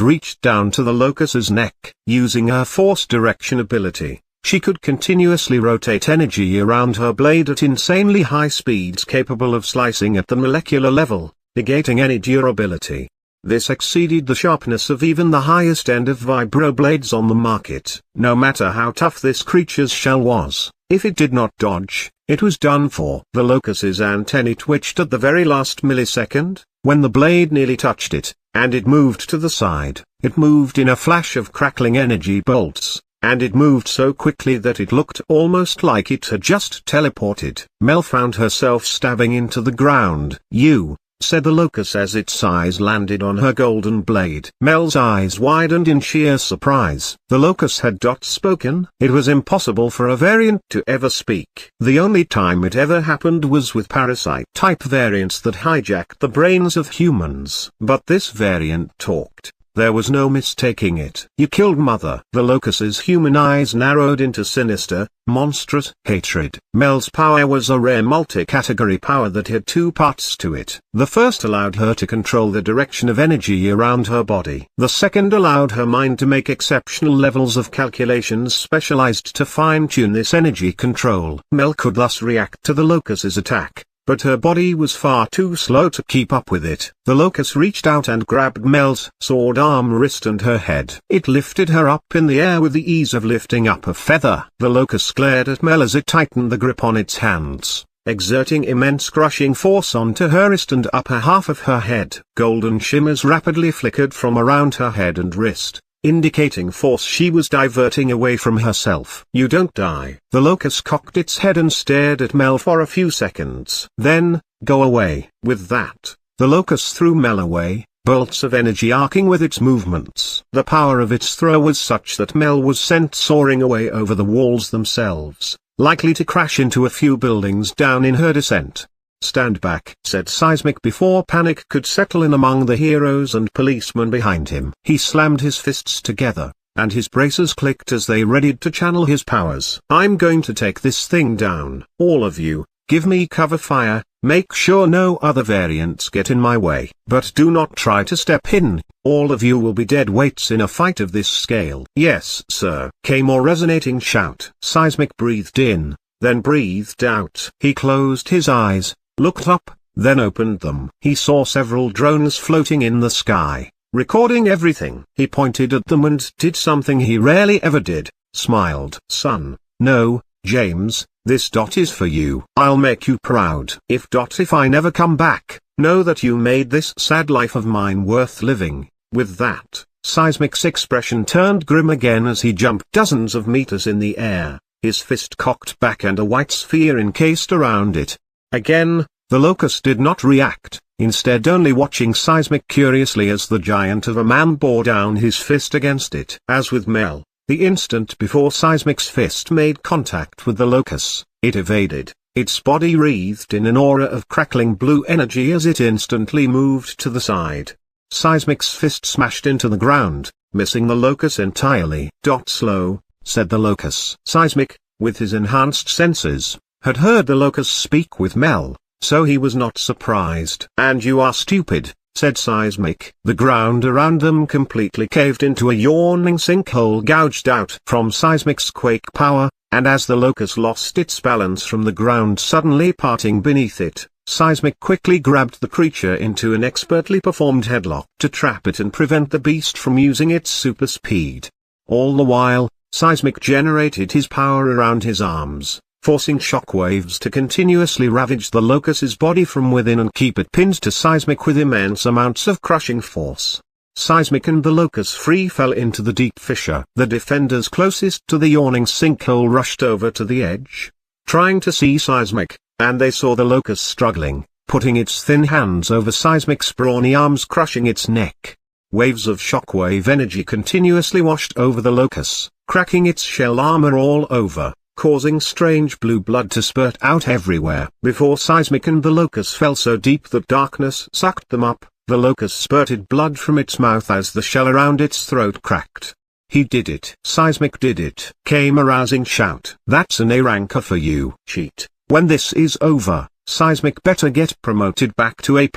reached down to the locus's neck. Using her force direction ability, she could continuously rotate energy around her blade at insanely high speeds capable of slicing at the molecular level, negating any durability. This exceeded the sharpness of even the highest end of vibroblades on the market. No matter how tough this creature's shell was, if it did not dodge, it was done for. The locus's antennae twitched at the very last millisecond, when the blade nearly touched it, and it moved to the side. It moved in a flash of crackling energy bolts, and it moved so quickly that it looked almost like it had just teleported. Mel found herself stabbing into the ground. "You," said the locus as its eyes landed on her golden blade. Mel's eyes widened in sheer surprise. The locus had spoken. It was impossible for a variant to ever speak. The only time it ever happened was with parasite-type variants that hijacked the brains of humans. But this variant talked. There was no mistaking it. "You killed Mother." The locus's human eyes narrowed into sinister, monstrous hatred. Mel's power was a rare multi-category power that had two parts to it. The first allowed her to control the direction of energy around her body. The second allowed her mind to make exceptional levels of calculations specialized to fine-tune this energy control. Mel could thus react to the locus's attack, but her body was far too slow to keep up with it. The locus reached out and grabbed Mel's sword arm, wrist and her head. It lifted her up in the air with the ease of lifting up a feather. The locus glared at Mel as it tightened the grip on its hands, exerting immense crushing force onto her wrist and upper half of her head. Golden shimmers rapidly flickered from around her head and wrist, indicating force she was diverting away from herself. "You don't die." The locust cocked its head and stared at Mel for a few seconds. Then, "Go away." With that, the locust threw Mel away, bolts of energy arcing with its movements. The power of its throw was such that Mel was sent soaring away over the walls themselves, likely to crash into a few buildings down in her descent. "Stand back," said Seismic before panic could settle in among the heroes and policemen behind him. He slammed his fists together, and his bracers clicked as they readied to channel his powers. "I'm going to take this thing down. All of you, give me cover fire, make sure no other variants get in my way. But do not try to step in, all of you will be dead weights in a fight of this scale." "Yes, sir," came a resonating shout. Seismic breathed in, then breathed out. He closed his eyes, looked up, then opened them. He saw several drones floating in the sky, recording everything. He pointed at them and did something he rarely ever did, smiled. "Son, no, James, this is for you. I'll make you proud. If I never come back, know that you made this sad life of mine worth living." With that, Seismic's expression turned grim again as he jumped dozens of meters in the air, his fist cocked back and a white sphere encased around it. Again, the locust did not react, instead only watching Seismic curiously as the giant of a man bore down his fist against it. As with Mel, the instant before Seismic's fist made contact with the locust, it evaded. Its body wreathed in an aura of crackling blue energy as it instantly moved to the side. Seismic's fist smashed into the ground, missing the locust entirely. "Slow," said the locust. Seismic, with his enhanced senses, had heard the locust speak with Mel, so he was not surprised. "And you are stupid," said Seismic. The ground around them completely caved into a yawning sinkhole gouged out from Seismic's quake power, and as the locust lost its balance from the ground suddenly parting beneath it, Seismic quickly grabbed the creature into an expertly performed headlock to trap it and prevent the beast from using its super speed. All the while, Seismic generated his power around his arms, forcing shockwaves to continuously ravage the locust's body from within and keep it pinned to Seismic with immense amounts of crushing force. Seismic and the locust free fell into the deep fissure. The defenders closest to the yawning sinkhole rushed over to the edge, trying to see Seismic, and they saw the locust struggling, putting its thin hands over Seismic's brawny arms, crushing its neck. Waves of shockwave energy continuously washed over the locust, cracking its shell armor all over, causing strange blue blood to spurt out everywhere. Before Seismic and the locust fell so deep that darkness sucked them up, the locust spurted blood from its mouth as the shell around its throat cracked. He did it. Seismic did it. Came a rousing shout. That's an A ranker for you, cheat. When this is over, Seismic better get promoted back to A+,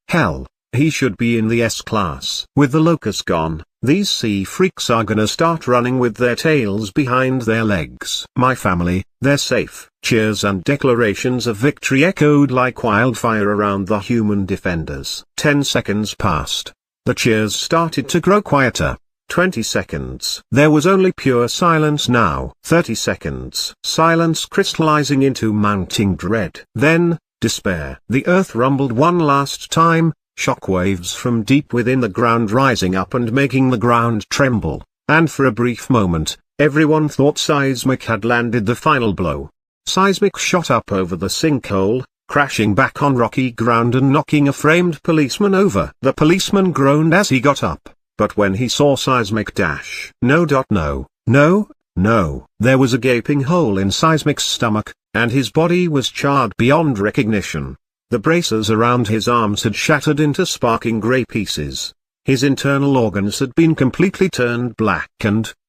hell, he should be in the S class. With the locust gone, these sea freaks are gonna start running with their tails behind their legs. My family, they're safe. Cheers and declarations of victory echoed like wildfire around the human defenders. 10 seconds passed. The cheers started to grow quieter. 20 seconds. There was only pure silence now. 30 seconds. Silence crystallizing into mounting dread. Then, despair. The earth rumbled one last time, shockwaves from deep within the ground rising up and making the ground tremble, and for a brief moment, everyone thought Seismic had landed the final blow. Seismic shot up over the sinkhole, crashing back on rocky ground and knocking a framed policeman over. The policeman groaned as he got up, but when he saw Seismic dash, no, there was a gaping hole in Seismic's stomach, and his body was charred beyond recognition. The braces around his arms had shattered into sparking grey pieces. His internal organs had been completely turned black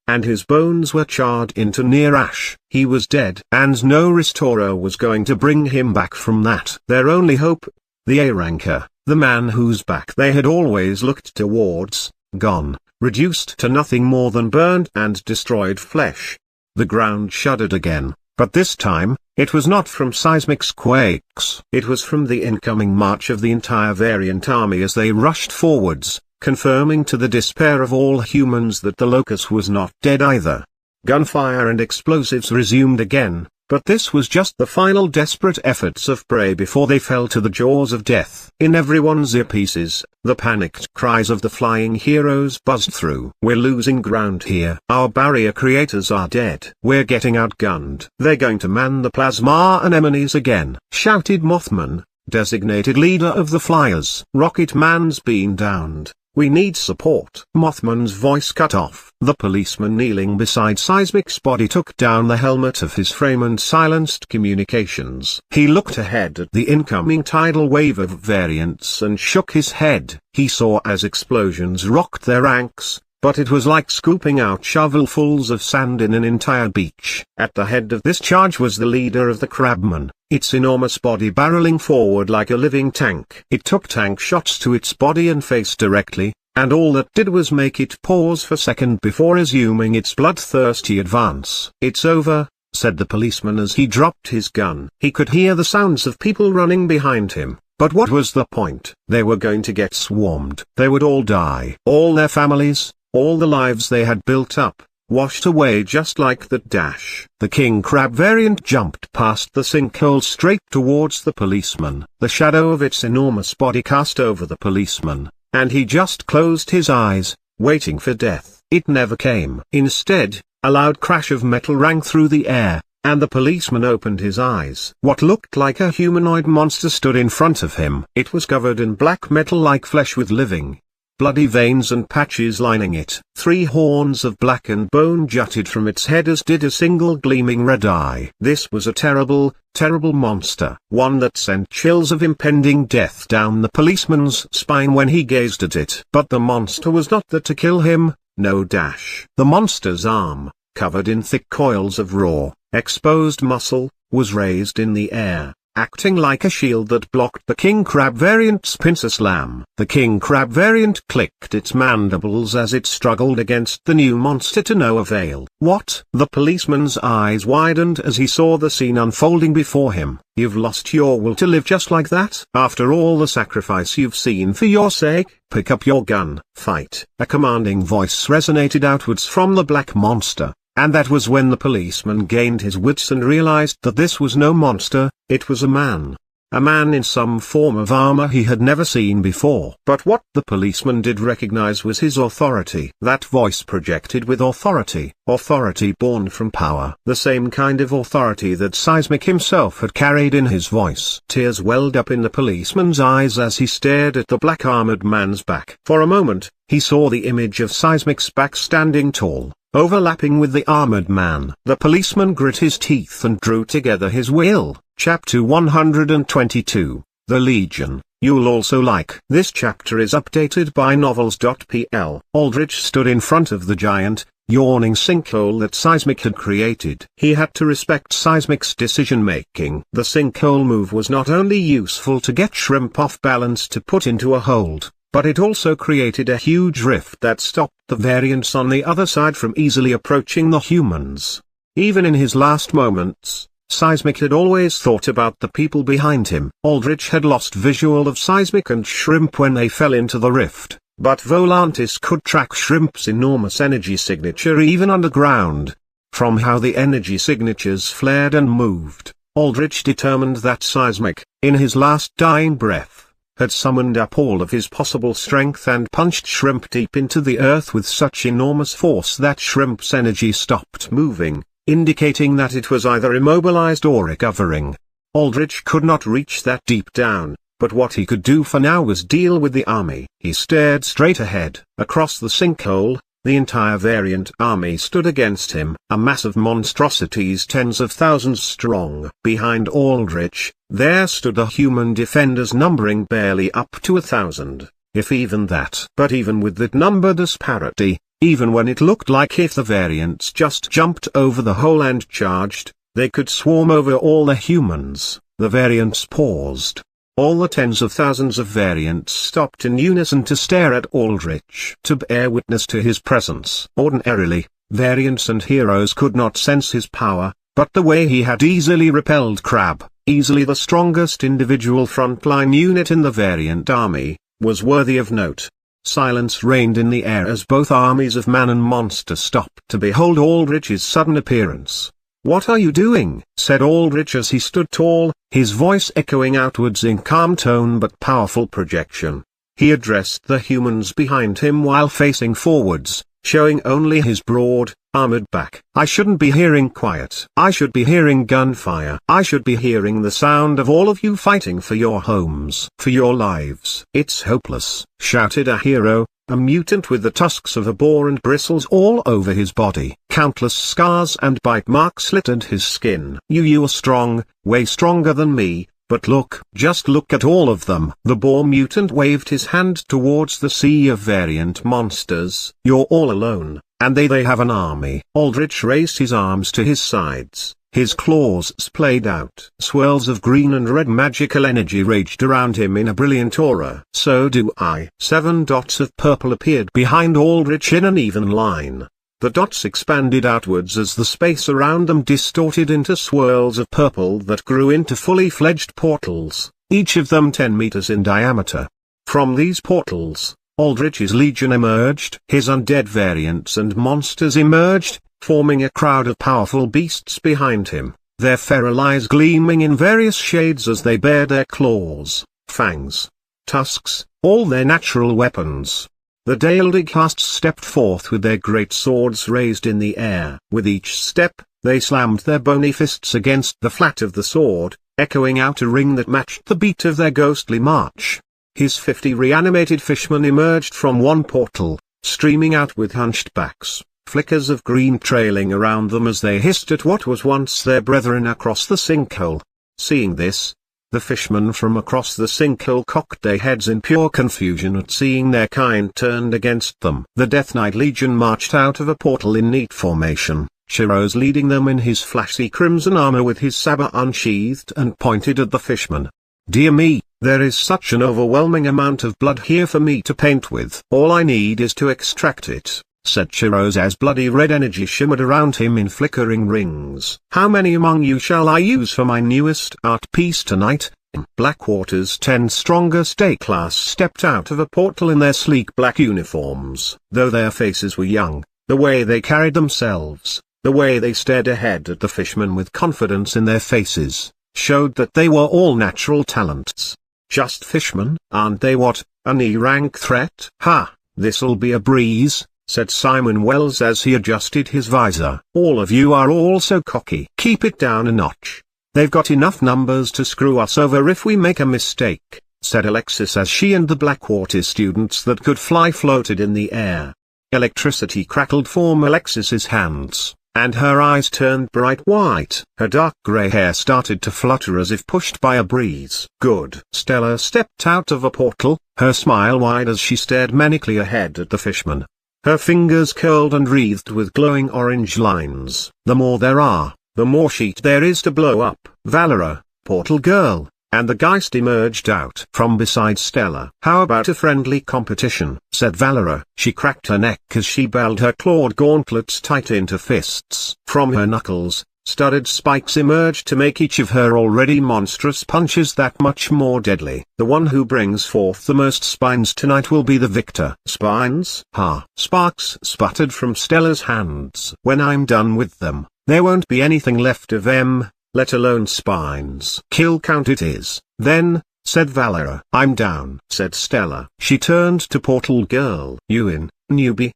and his bones were charred into near ash. He was dead, and no restorer was going to bring him back from that. Their only hope, the A-ranker, the man whose back they had always looked towards, gone, reduced to nothing more than burned and destroyed flesh. The ground shuddered again, but this time, it was not from Seismic's quakes. It was from the incoming march of the entire variant army as they rushed forwards, confirming to the despair of all humans that the locust was not dead either. Gunfire and explosives resumed again, but this was just the final desperate efforts of prey before they fell to the jaws of death. In everyone's earpieces, the panicked cries of the flying heroes buzzed through. We're losing ground here. Our barrier creators are dead. We're getting outgunned. They're going to man the plasma anemones again, shouted Mothman, designated leader of the flyers. Rocket Man's been downed. We need support. Mothman's voice cut off. The policeman kneeling beside Seismic's body took down the helmet of his frame and silenced communications. He looked ahead at the incoming tidal wave of variants and shook his head. He saw as explosions rocked their ranks, but it was like scooping out shovelfuls of sand in an entire beach. At the head of this charge was the leader of the Crabmen, its enormous body barreling forward like a living tank. It took tank shots to its body and face directly, and all that did was make it pause for a second before resuming its bloodthirsty advance. "It's over," said the policeman as he dropped his gun. He could hear the sounds of people running behind him, but what was the point? They were going to get swarmed. They would all die. All their families, all the lives they had built up, washed away just like that dash. The King Crab variant jumped past the sinkhole straight towards the policeman. The shadow of its enormous body cast over the policeman, and he just closed his eyes, waiting for death. It never came. Instead, a loud crash of metal rang through the air, and the policeman opened his eyes. What looked like a humanoid monster stood in front of him. It was covered in black metal-like flesh with living, bloody veins and patches lining it. 3 horns of blackened bone jutted from its head as did a single gleaming red eye. This was a terrible, terrible monster. One that sent chills of impending death down the policeman's spine when he gazed at it. But the monster was not there to kill him, no dash. The monster's arm, covered in thick coils of raw, exposed muscle, was raised in the air, acting like a shield that blocked the king crab variant's pincer slam. The king crab variant clicked its mandibles as it struggled against the new monster to no avail. What? The policeman's eyes widened as he saw the scene unfolding before him. You've lost your will to live just like that? After all the sacrifice you've seen for your sake? Pick up your gun, fight. A commanding voice resonated outwards from the black monster. And that was when the policeman gained his wits and realized that this was no monster, it was a man. A man in some form of armor he had never seen before. But what the policeman did recognize was his authority. That voice projected with authority. Authority born from power. The same kind of authority that Seismic himself had carried in his voice. Tears welled up in the policeman's eyes as he stared at the black armored man's back. For a moment, he saw the image of Seismic's back standing tall, overlapping with the armored man. The policeman grit his teeth and drew together his will. Chapter 122, The Legion. You'll also like. This chapter is updated by novels.pl. Aldrich stood in front of the giant, yawning sinkhole that Seismic had created. He had to respect Seismic's decision-making. The sinkhole move was not only useful to get Shrimp off balance to put into a hold, but it also created a huge rift that stopped the variants on the other side from easily approaching the humans. Even in his last moments, Seismic had always thought about the people behind him. Aldrich had lost visual of Seismic and Shrimp when they fell into the rift, but Volantis could track Shrimp's enormous energy signature even underground. From how the energy signatures flared and moved, Aldrich determined that Seismic, in his last dying breath, had summoned up all of his possible strength and punched Shrimp deep into the earth with such enormous force that Shrimp's energy stopped moving, indicating that it was either immobilized or recovering. Aldrich could not reach that deep down, but what he could do for now was deal with the army. He stared straight ahead. Across the sinkhole, the entire variant army stood against him, a mass of monstrosities tens of thousands strong. Behind Aldrich, there stood the human defenders numbering barely up to 1,000, if even that. But even with that number disparity, even when it looked like if the variants just jumped over the hole and charged, they could swarm over all the humans, the variants paused. All the tens of thousands of variants stopped in unison to stare at Aldrich, to bear witness to his presence. Ordinarily, variants and heroes could not sense his power, but the way he had easily repelled Crab, easily the strongest individual frontline unit in the variant army, was worthy of note. Silence reigned in the air as both armies of man and monster stopped to behold Aldrich's sudden appearance. "What are you doing?" said Aldrich as he stood tall, his voice echoing outwards in calm tone but powerful projection. He addressed the humans behind him while facing forwards, showing only his broad, armored back. "I shouldn't be hearing quiet. I should be hearing gunfire. I should be hearing the sound of all of you fighting for your homes, for your lives." "It's hopeless," shouted a hero, a mutant with the tusks of a boar and bristles all over his body. Countless scars and bite marks littered his skin. You're strong, way stronger than me, but look, just look at all of them." The boar mutant waved his hand towards the sea of variant monsters. "You're all alone, and they have an army." Aldrich raised his arms to his sides. His claws splayed out. Swirls of green and red magical energy raged around him in a brilliant aura. "So do I." 7 dots of purple appeared behind Aldrich in an even line. The dots expanded outwards as the space around them distorted into swirls of purple that grew into fully fledged portals, each of them 10 meters in diameter. From these portals, Aldrich's legion emerged. His undead variants and monsters emerged, forming a crowd of powerful beasts behind him, their feral eyes gleaming in various shades as they bared their claws, fangs, tusks, all their natural weapons. The Dael'Dig stepped forth with their great swords raised in the air. With each step, they slammed their bony fists against the flat of the sword, echoing out a ring that matched the beat of their ghostly march. His 50 reanimated fishmen emerged from one portal, streaming out with hunched backs, flickers of green trailing around them as they hissed at what was once their brethren across the sinkhole. Seeing this, the fishmen from across the sinkhole cocked their heads in pure confusion at seeing their kind turned against them. The Death Knight Legion marched out of a portal in neat formation, Chiros leading them in his flashy crimson armor with his saber unsheathed and pointed at the fishman. "Dear me, there is such an overwhelming amount of blood here for me to paint with. All I need is to extract it," said Chiros as bloody red energy shimmered around him in flickering rings. "How many among you shall I use for my newest art piece tonight?" Blackwater's 10 strongest A-class stepped out of a portal in their sleek black uniforms. Though their faces were young, the way they carried themselves, the way they stared ahead at the fishermen with confidence in their faces, showed that they were all natural talents. "Just fishermen, aren't they? What, an E-rank threat?" "Ha, this'll be a breeze," said Simon Wells as he adjusted his visor. "All of you are all so cocky. Keep it down a notch. They've got enough numbers to screw us over if we make a mistake," said Alexis as she and the Blackwater students that could fly floated in the air. Electricity crackled from Alexis's hands, and her eyes turned bright white. Her dark grey hair started to flutter as if pushed by a breeze. "Good." Stella stepped out of a portal, her smile wide as she stared manically ahead at the fishman. Her fingers curled and wreathed with glowing orange lines. "The more there are, the more sheet there is to blow up." Valera, Portal Girl, and the Geist emerged out from beside Stella. "How about a friendly competition?" said Valera. She cracked her neck as she balled her clawed gauntlets tight into fists. From her knuckles, studded spikes emerged to make each of her already monstrous punches that much more deadly. "The one who brings forth the most spines tonight will be the victor." "Spines?" "Ha!" Sparks sputtered from Stella's hands. "When I'm done with them, there won't be anything left of them, let alone spines." "Kill count it is, then," said Valera. "I'm down," said Stella. She turned to Portal Girl. "You in, newbie?"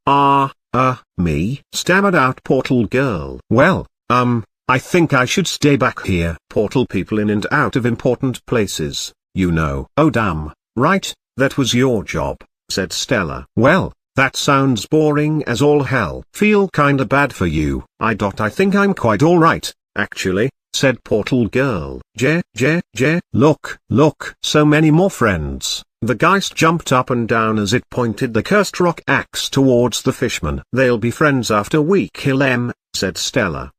Me," stammered out Portal Girl. "Well, I think I should stay back here." "Portal people in and out of important places, you know." "Oh damn, right, that was your job," said Stella. "Well, that sounds boring as all hell." "Feel kinda bad for you." I think I'm quite alright, actually," said Portal Girl. Look, so many more friends." The Geist jumped up and down as it pointed the cursed rock axe towards the fishman. "They'll be friends after we kill them," said Stella.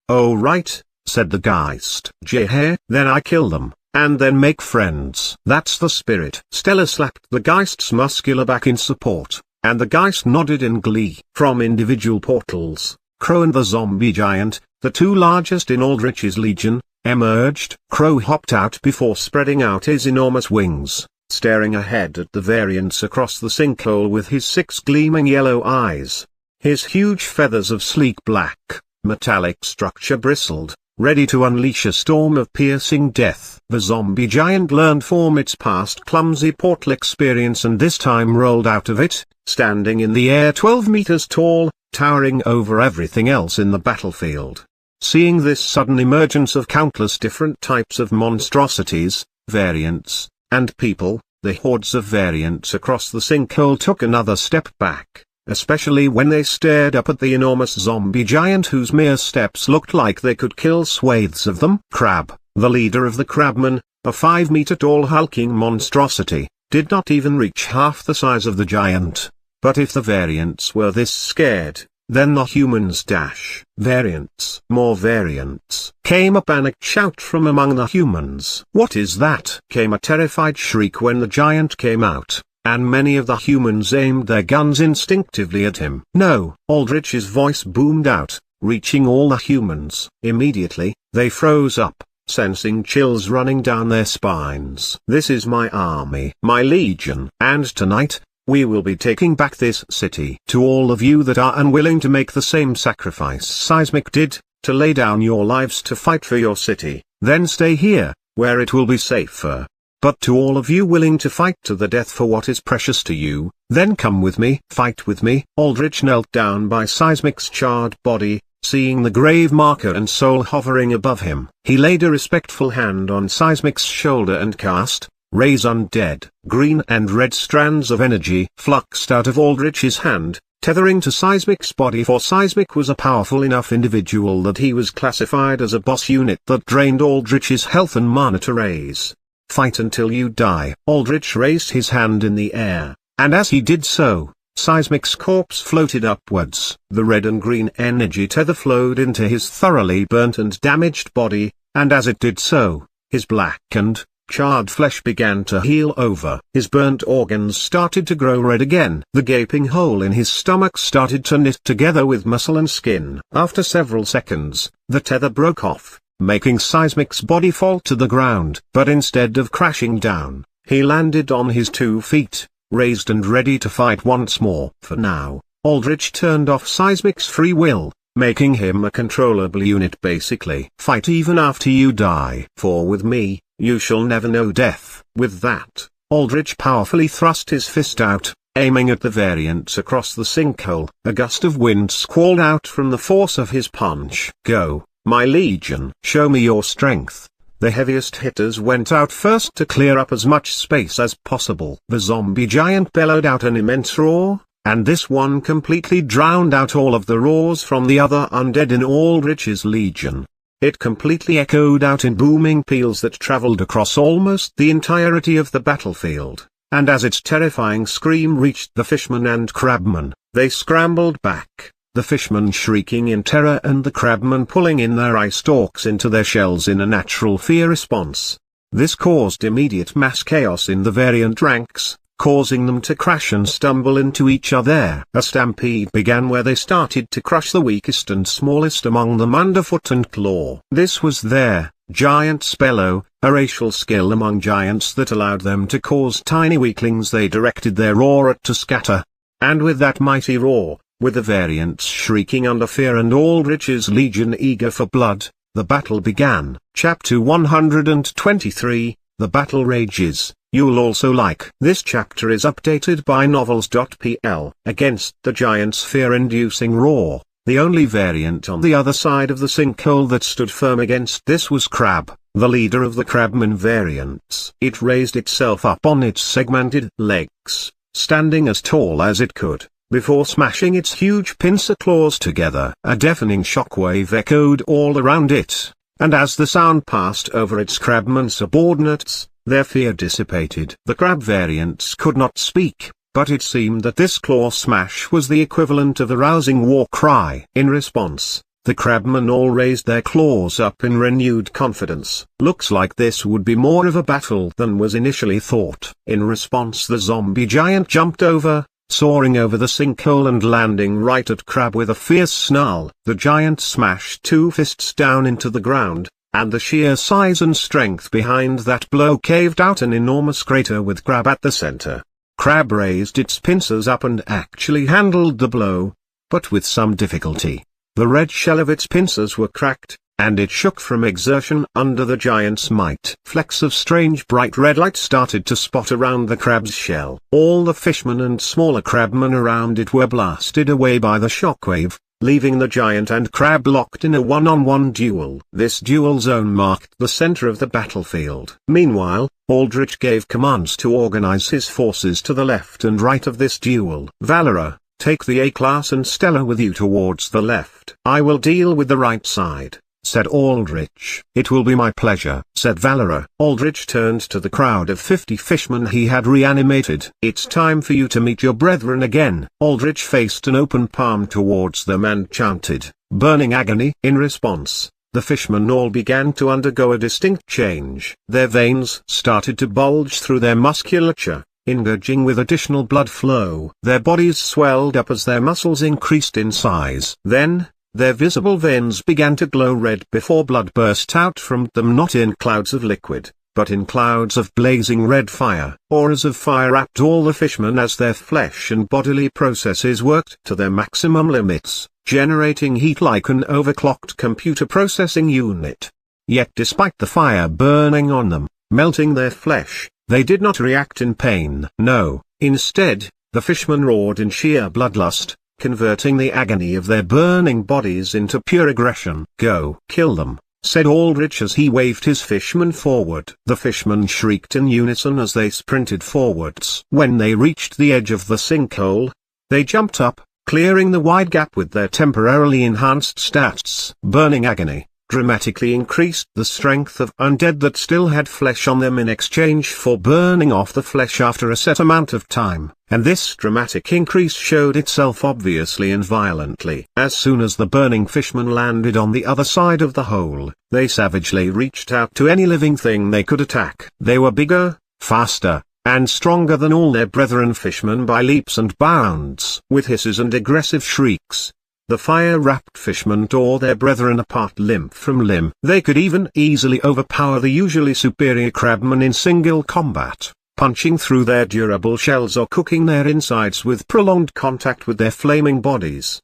"Oh right," said the Geist. "Then I kill them, and then make friends." "That's the spirit." Stella slapped the Geist's muscular back in support, and the Geist nodded in glee. From individual portals, Crow and the zombie giant, the two largest in Aldrich's legion, emerged. Crow hopped out before spreading out his enormous wings, staring ahead at the variants across the sinkhole with his 6 gleaming yellow eyes. His huge feathers of sleek black, metallic structure bristled, ready to unleash a storm of piercing death. The zombie giant learned from its past clumsy portal experience and this time rolled out of it, standing in the air 12 meters tall, towering over everything else in the battlefield. Seeing this sudden emergence of countless different types of monstrosities, variants, and people, the hordes of variants across the sinkhole took another step back, especially when they stared up at the enormous zombie giant whose mere steps looked like they could kill swathes of them. Crab, the leader of the crabmen, a 5-meter-tall hulking monstrosity, did not even reach half the size of the giant. But if the variants were this scared, then the humans dash. "Variants! More variants!" came a panicked shout from among the humans. "What is that?" came a terrified shriek when the giant came out, and many of the humans aimed their guns instinctively at him. "No!" Aldrich's voice boomed out, reaching all the humans. Immediately, they froze up, sensing chills running down their spines. "This is my army, my legion, and tonight, we will be taking back this city." "To all of you that are unwilling to make the same sacrifice Seismic did, to lay down your lives to fight for your city, then stay here, where it will be safer. But to all of you willing to fight to the death for what is precious to you, then come with me, fight with me." Aldrich knelt down by Seismic's charred body, seeing the grave marker and soul hovering above him. He laid a respectful hand on Seismic's shoulder and cast, "Raise undead." Green and red strands of energy fluxed out of Aldrich's hand, tethering to Seismic's body, for Seismic was a powerful enough individual that he was classified as a boss unit that drained Aldrich's health and mana to raise. "Fight until you die." Aldrich raised his hand in the air, and as he did so, Seismic's corpse floated upwards. The red and green energy tether flowed into his thoroughly burnt and damaged body, and as it did so, his blackened, charred flesh began to heal over. His burnt organs started to grow red again. The gaping hole in his stomach started to knit together with muscle and skin. After several seconds, the tether broke off, making Seismic's body fall to the ground. But instead of crashing down, he landed on his 2 feet, raised and ready to fight once more. For now, Aldrich turned off Seismic's free will, making him a controllable unit basically. Fight even after you die. For with me, you shall never know death. With that, Aldrich powerfully thrust his fist out, aiming at the variants across the sinkhole. A gust of wind squalled out from the force of his punch. Go, my legion. Show me your strength. The heaviest hitters went out first to clear up as much space as possible. The zombie giant bellowed out an immense roar, and this one completely drowned out all of the roars from the other undead in Aldrich's legion. It completely echoed out in booming peals that traveled across almost the entirety of the battlefield, and as its terrifying scream reached the fishmen and crabmen, they scrambled back, the fishmen shrieking in terror and the crabmen pulling in their eye stalks into their shells in a natural fear response. This caused immediate mass chaos in the variant ranks, causing them to crash and stumble into each other. A stampede began where they started to crush the weakest and smallest among them underfoot and claw. This was their giant spello, a racial skill among giants that allowed them to cause tiny weaklings they directed their roar at to scatter. And with that mighty roar, with the variants shrieking under fear and Aldrich's legion eager for blood, the battle began. Chapter 123, The Battle Rages. You'll also like. This chapter is updated by novels.pl. Against the giant's fear-inducing roar, the only variant on the other side of the sinkhole that stood firm against this was Crab, the leader of the Crabman variants. It raised itself up on its segmented legs, standing as tall as it could, before smashing its huge pincer claws together. A deafening shockwave echoed all around it, and as the sound passed over its Crabman subordinates, their fear dissipated. The crab variants could not speak, but it seemed that this claw smash was the equivalent of a rousing war cry. In response, the crabmen all raised their claws up in renewed confidence. Looks like this would be more of a battle than was initially thought. In response, the zombie giant jumped over, soaring over the sinkhole and landing right at Crab with a fierce snarl. The giant smashed 2 fists down into the ground, and the sheer size and strength behind that blow caved out an enormous crater with Crab at the center. Crab raised its pincers up and actually handled the blow, but with some difficulty. The red shell of its pincers were cracked, and it shook from exertion under the giant's might. Flecks of strange bright red light started to spot around the crab's shell. All the fishmen and smaller crabmen around it were blasted away by the shockwave, leaving the giant and Crab locked in a one-on-one duel. This duel zone marked the center of the battlefield. Meanwhile, Aldrich gave commands to organize his forces to the left and right of this duel. Valera, take the A-class and Stella with you towards the left. I will deal with the right side, said Aldrich. It will be my pleasure, said Valera. Aldrich turned to the crowd of 50 fishmen he had reanimated. It's time for you to meet your brethren again. Aldrich faced an open palm towards them and chanted, burning agony. In response, the fishmen all began to undergo a distinct change. Their veins started to bulge through their musculature, engaging with additional blood flow. Their bodies swelled up as their muscles increased in size. Then, their visible veins began to glow red before blood burst out from them, not in clouds of liquid, but in clouds of blazing red fire. Auras of fire wrapped all the fishmen as their flesh and bodily processes worked to their maximum limits, generating heat like an overclocked computer processing unit. Yet despite the fire burning on them, melting their flesh, they did not react in pain. No, instead, the fishmen roared in sheer bloodlust, converting the agony of their burning bodies into pure aggression. Go, kill them, said Aldrich as he waved his fishmen forward. The fishmen shrieked in unison as they sprinted forwards. When they reached the edge of the sinkhole, they jumped up, clearing the wide gap with their temporarily enhanced stats. Burning agony, dramatically increased the strength of undead that still had flesh on them in exchange for burning off the flesh after a set amount of time, and this dramatic increase showed itself obviously and violently. As soon as the burning fishmen landed on the other side of the hole, they savagely reached out to any living thing they could attack. They were bigger, faster, and stronger than all their brethren fishmen by leaps and bounds. With hisses and aggressive shrieks, the fire-wrapped fishmen tore their brethren apart limb from limb. They could even easily overpower the usually superior crabmen in single combat, punching through their durable shells or cooking their insides with prolonged contact with their flaming bodies.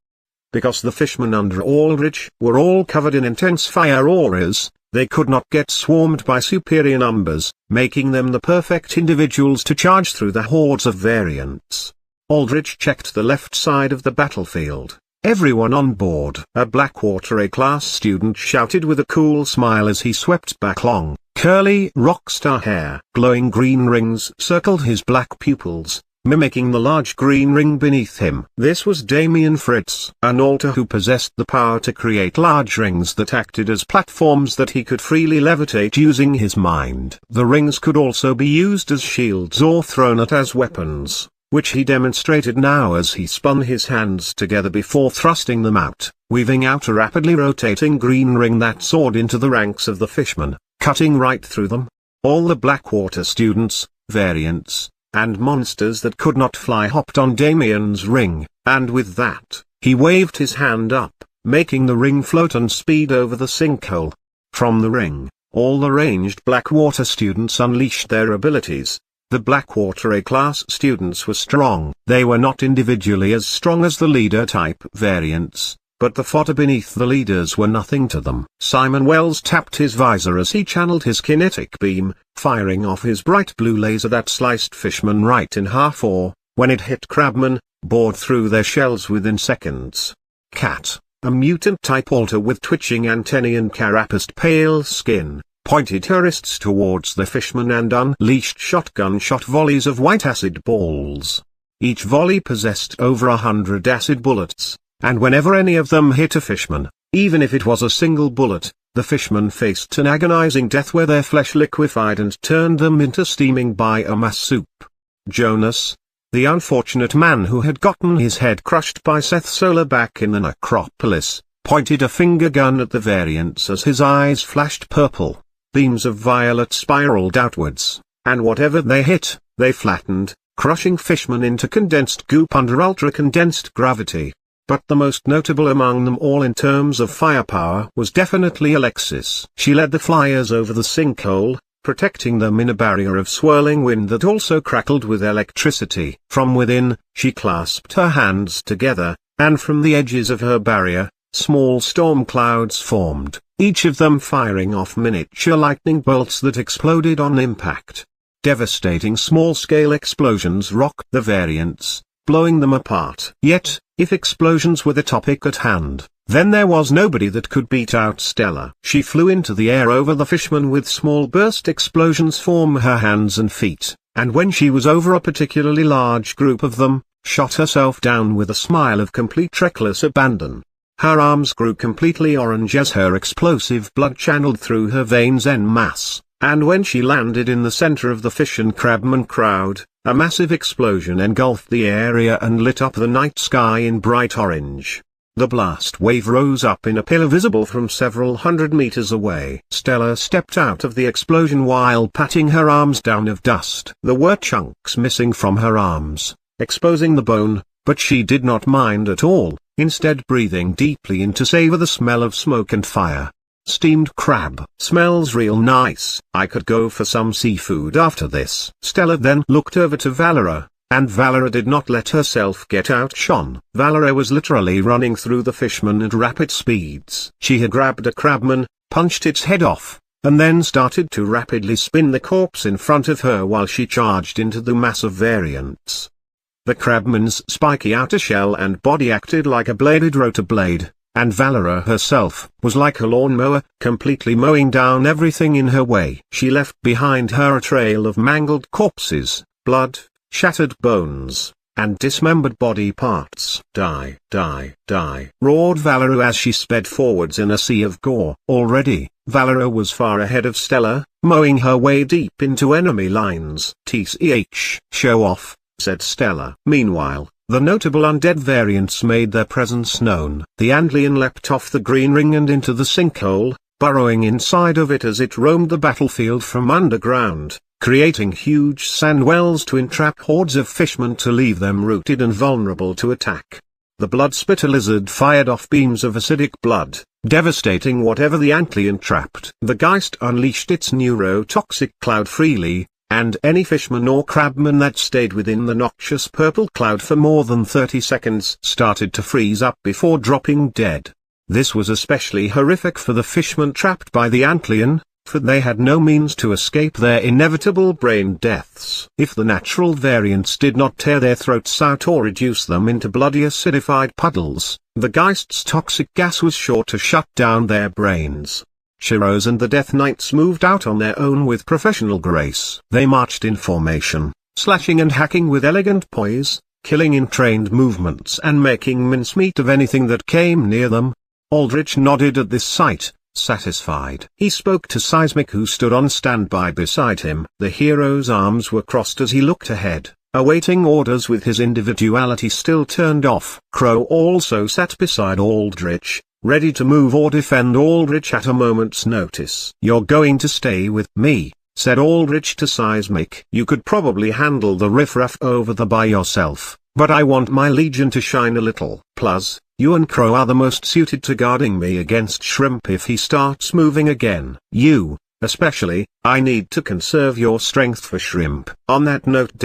Because the fishmen under Aldrich were all covered in intense fire auras, they could not get swarmed by superior numbers, making them the perfect individuals to charge through the hordes of variants. Aldrich checked the left side of the battlefield. Everyone on board. A Blackwater A-class student shouted with a cool smile as he swept back long, curly rockstar hair. Glowing green rings circled his black pupils, mimicking the large green ring beneath him. This was Damien Fritz, an alter who possessed the power to create large rings that acted as platforms that he could freely levitate using his mind. The rings could also be used as shields or thrown at as weapons, which he demonstrated now as he spun his hands together before thrusting them out, weaving out a rapidly rotating green ring that soared into the ranks of the fishmen, cutting right through them. All the Blackwater students, variants, and monsters that could not fly hopped on Damien's ring, and with that, he waved his hand up, making the ring float and speed over the sinkhole. From the ring, all the ranged Blackwater students unleashed their abilities. The Blackwater A-class students were strong. They were not individually as strong as the leader-type variants, but the fodder beneath the leaders were nothing to them. Simon Wells tapped his visor as he channeled his kinetic beam, firing off his bright blue laser that sliced fishmen right in half or, when it hit crabmen, bored through their shells within seconds. Cat, a mutant-type alter with twitching antennae and carapaced pale skin, pointed her wrists towards the fishmen and unleashed shotgun-shot volleys of white acid balls. Each volley possessed over 100 acid bullets, and whenever any of them hit a fishman, even if it was a single bullet, the fishmen faced an agonizing death where their flesh liquefied and turned them into steaming biomass soup. Jonas, the unfortunate man who had gotten his head crushed by Seth Solar back in the necropolis, pointed a finger gun at the variants as his eyes flashed purple. Beams of violet spiraled outwards, and whatever they hit, they flattened, crushing fishmen into condensed goop under ultra-condensed gravity. But the most notable among them all in terms of firepower was definitely Alexis. She led the flyers over the sinkhole, protecting them in a barrier of swirling wind that also crackled with electricity. From within, she clasped her hands together, and from the edges of her barrier, small storm clouds formed, each of them firing off miniature lightning bolts that exploded on impact. Devastating small-scale explosions rocked the variants, blowing them apart. Yet, if explosions were the topic at hand, then there was nobody that could beat out Stella. She flew into the air over the fishmen with small burst explosions from her hands and feet, and when she was over a particularly large group of them, shot herself down with a smile of complete reckless abandon. Her arms grew completely orange as her explosive blood channeled through her veins en masse, and when she landed in the center of the fish and crabman crowd, a massive explosion engulfed the area and lit up the night sky in bright orange. The blast wave rose up in a pillar visible from several hundred meters away. Stella stepped out of the explosion while patting her arms down of dust. There were chunks missing from her arms, exposing the bone, but she did not mind at all, instead breathing deeply in to savor the smell of smoke and fire. Steamed crab. Smells real nice. I could go for some seafood after this. Stella then looked over to Valera, and Valera did not let herself get outshone. Valera was literally running through the fishmen at rapid speeds. She had grabbed a crabman, punched its head off, and then started to rapidly spin the corpse in front of her while she charged into the mass of variants. The crabman's spiky outer shell and body acted like a bladed rotor blade, and Valera herself was like a lawnmower, completely mowing down everything in her way. She left behind her a trail of mangled corpses, blood, shattered bones, and dismembered body parts. Die, die, die, roared Valero as she sped forwards in a sea of gore. Already, Valero was far ahead of Stella, mowing her way deep into enemy lines. "TCH, show off," said Stella. Meanwhile, the notable undead variants made their presence known. The Antlion leapt off the green ring and into the sinkhole, burrowing inside of it as it roamed the battlefield from underground, creating huge sand wells to entrap hordes of fishmen to leave them rooted and vulnerable to attack. The blood-spitter lizard fired off beams of acidic blood, devastating whatever the Antlion trapped. The Geist unleashed its neurotoxic cloud freely, and any fishman or crabman that stayed within the noxious purple cloud for more than 30 seconds started to freeze up before dropping dead. This was especially horrific for the fishmen trapped by the Antlion, for they had no means to escape their inevitable brain deaths. If the natural variants did not tear their throats out or reduce them into bloody acidified puddles, the Geist's toxic gas was sure to shut down their brains. Shiros and the Death Knights moved out on their own with professional grace. They marched in formation, slashing and hacking with elegant poise, killing in trained movements and making mincemeat of anything that came near them. Aldrich nodded at this sight, satisfied. He spoke to Seismic, who stood on standby beside him. The hero's arms were crossed as he looked ahead, awaiting orders with his individuality still turned off. Crow also sat beside Aldrich, ready to move or defend Aldrich at a moment's notice. "You're going to stay with me," said Aldrich to Seismic. "You could probably handle the riffraff over there by yourself, but I want my legion to shine a little. Plus, you and Crow are the most suited to guarding me against Shrimp if he starts moving again. You, especially, I need to conserve your strength for Shrimp. On that note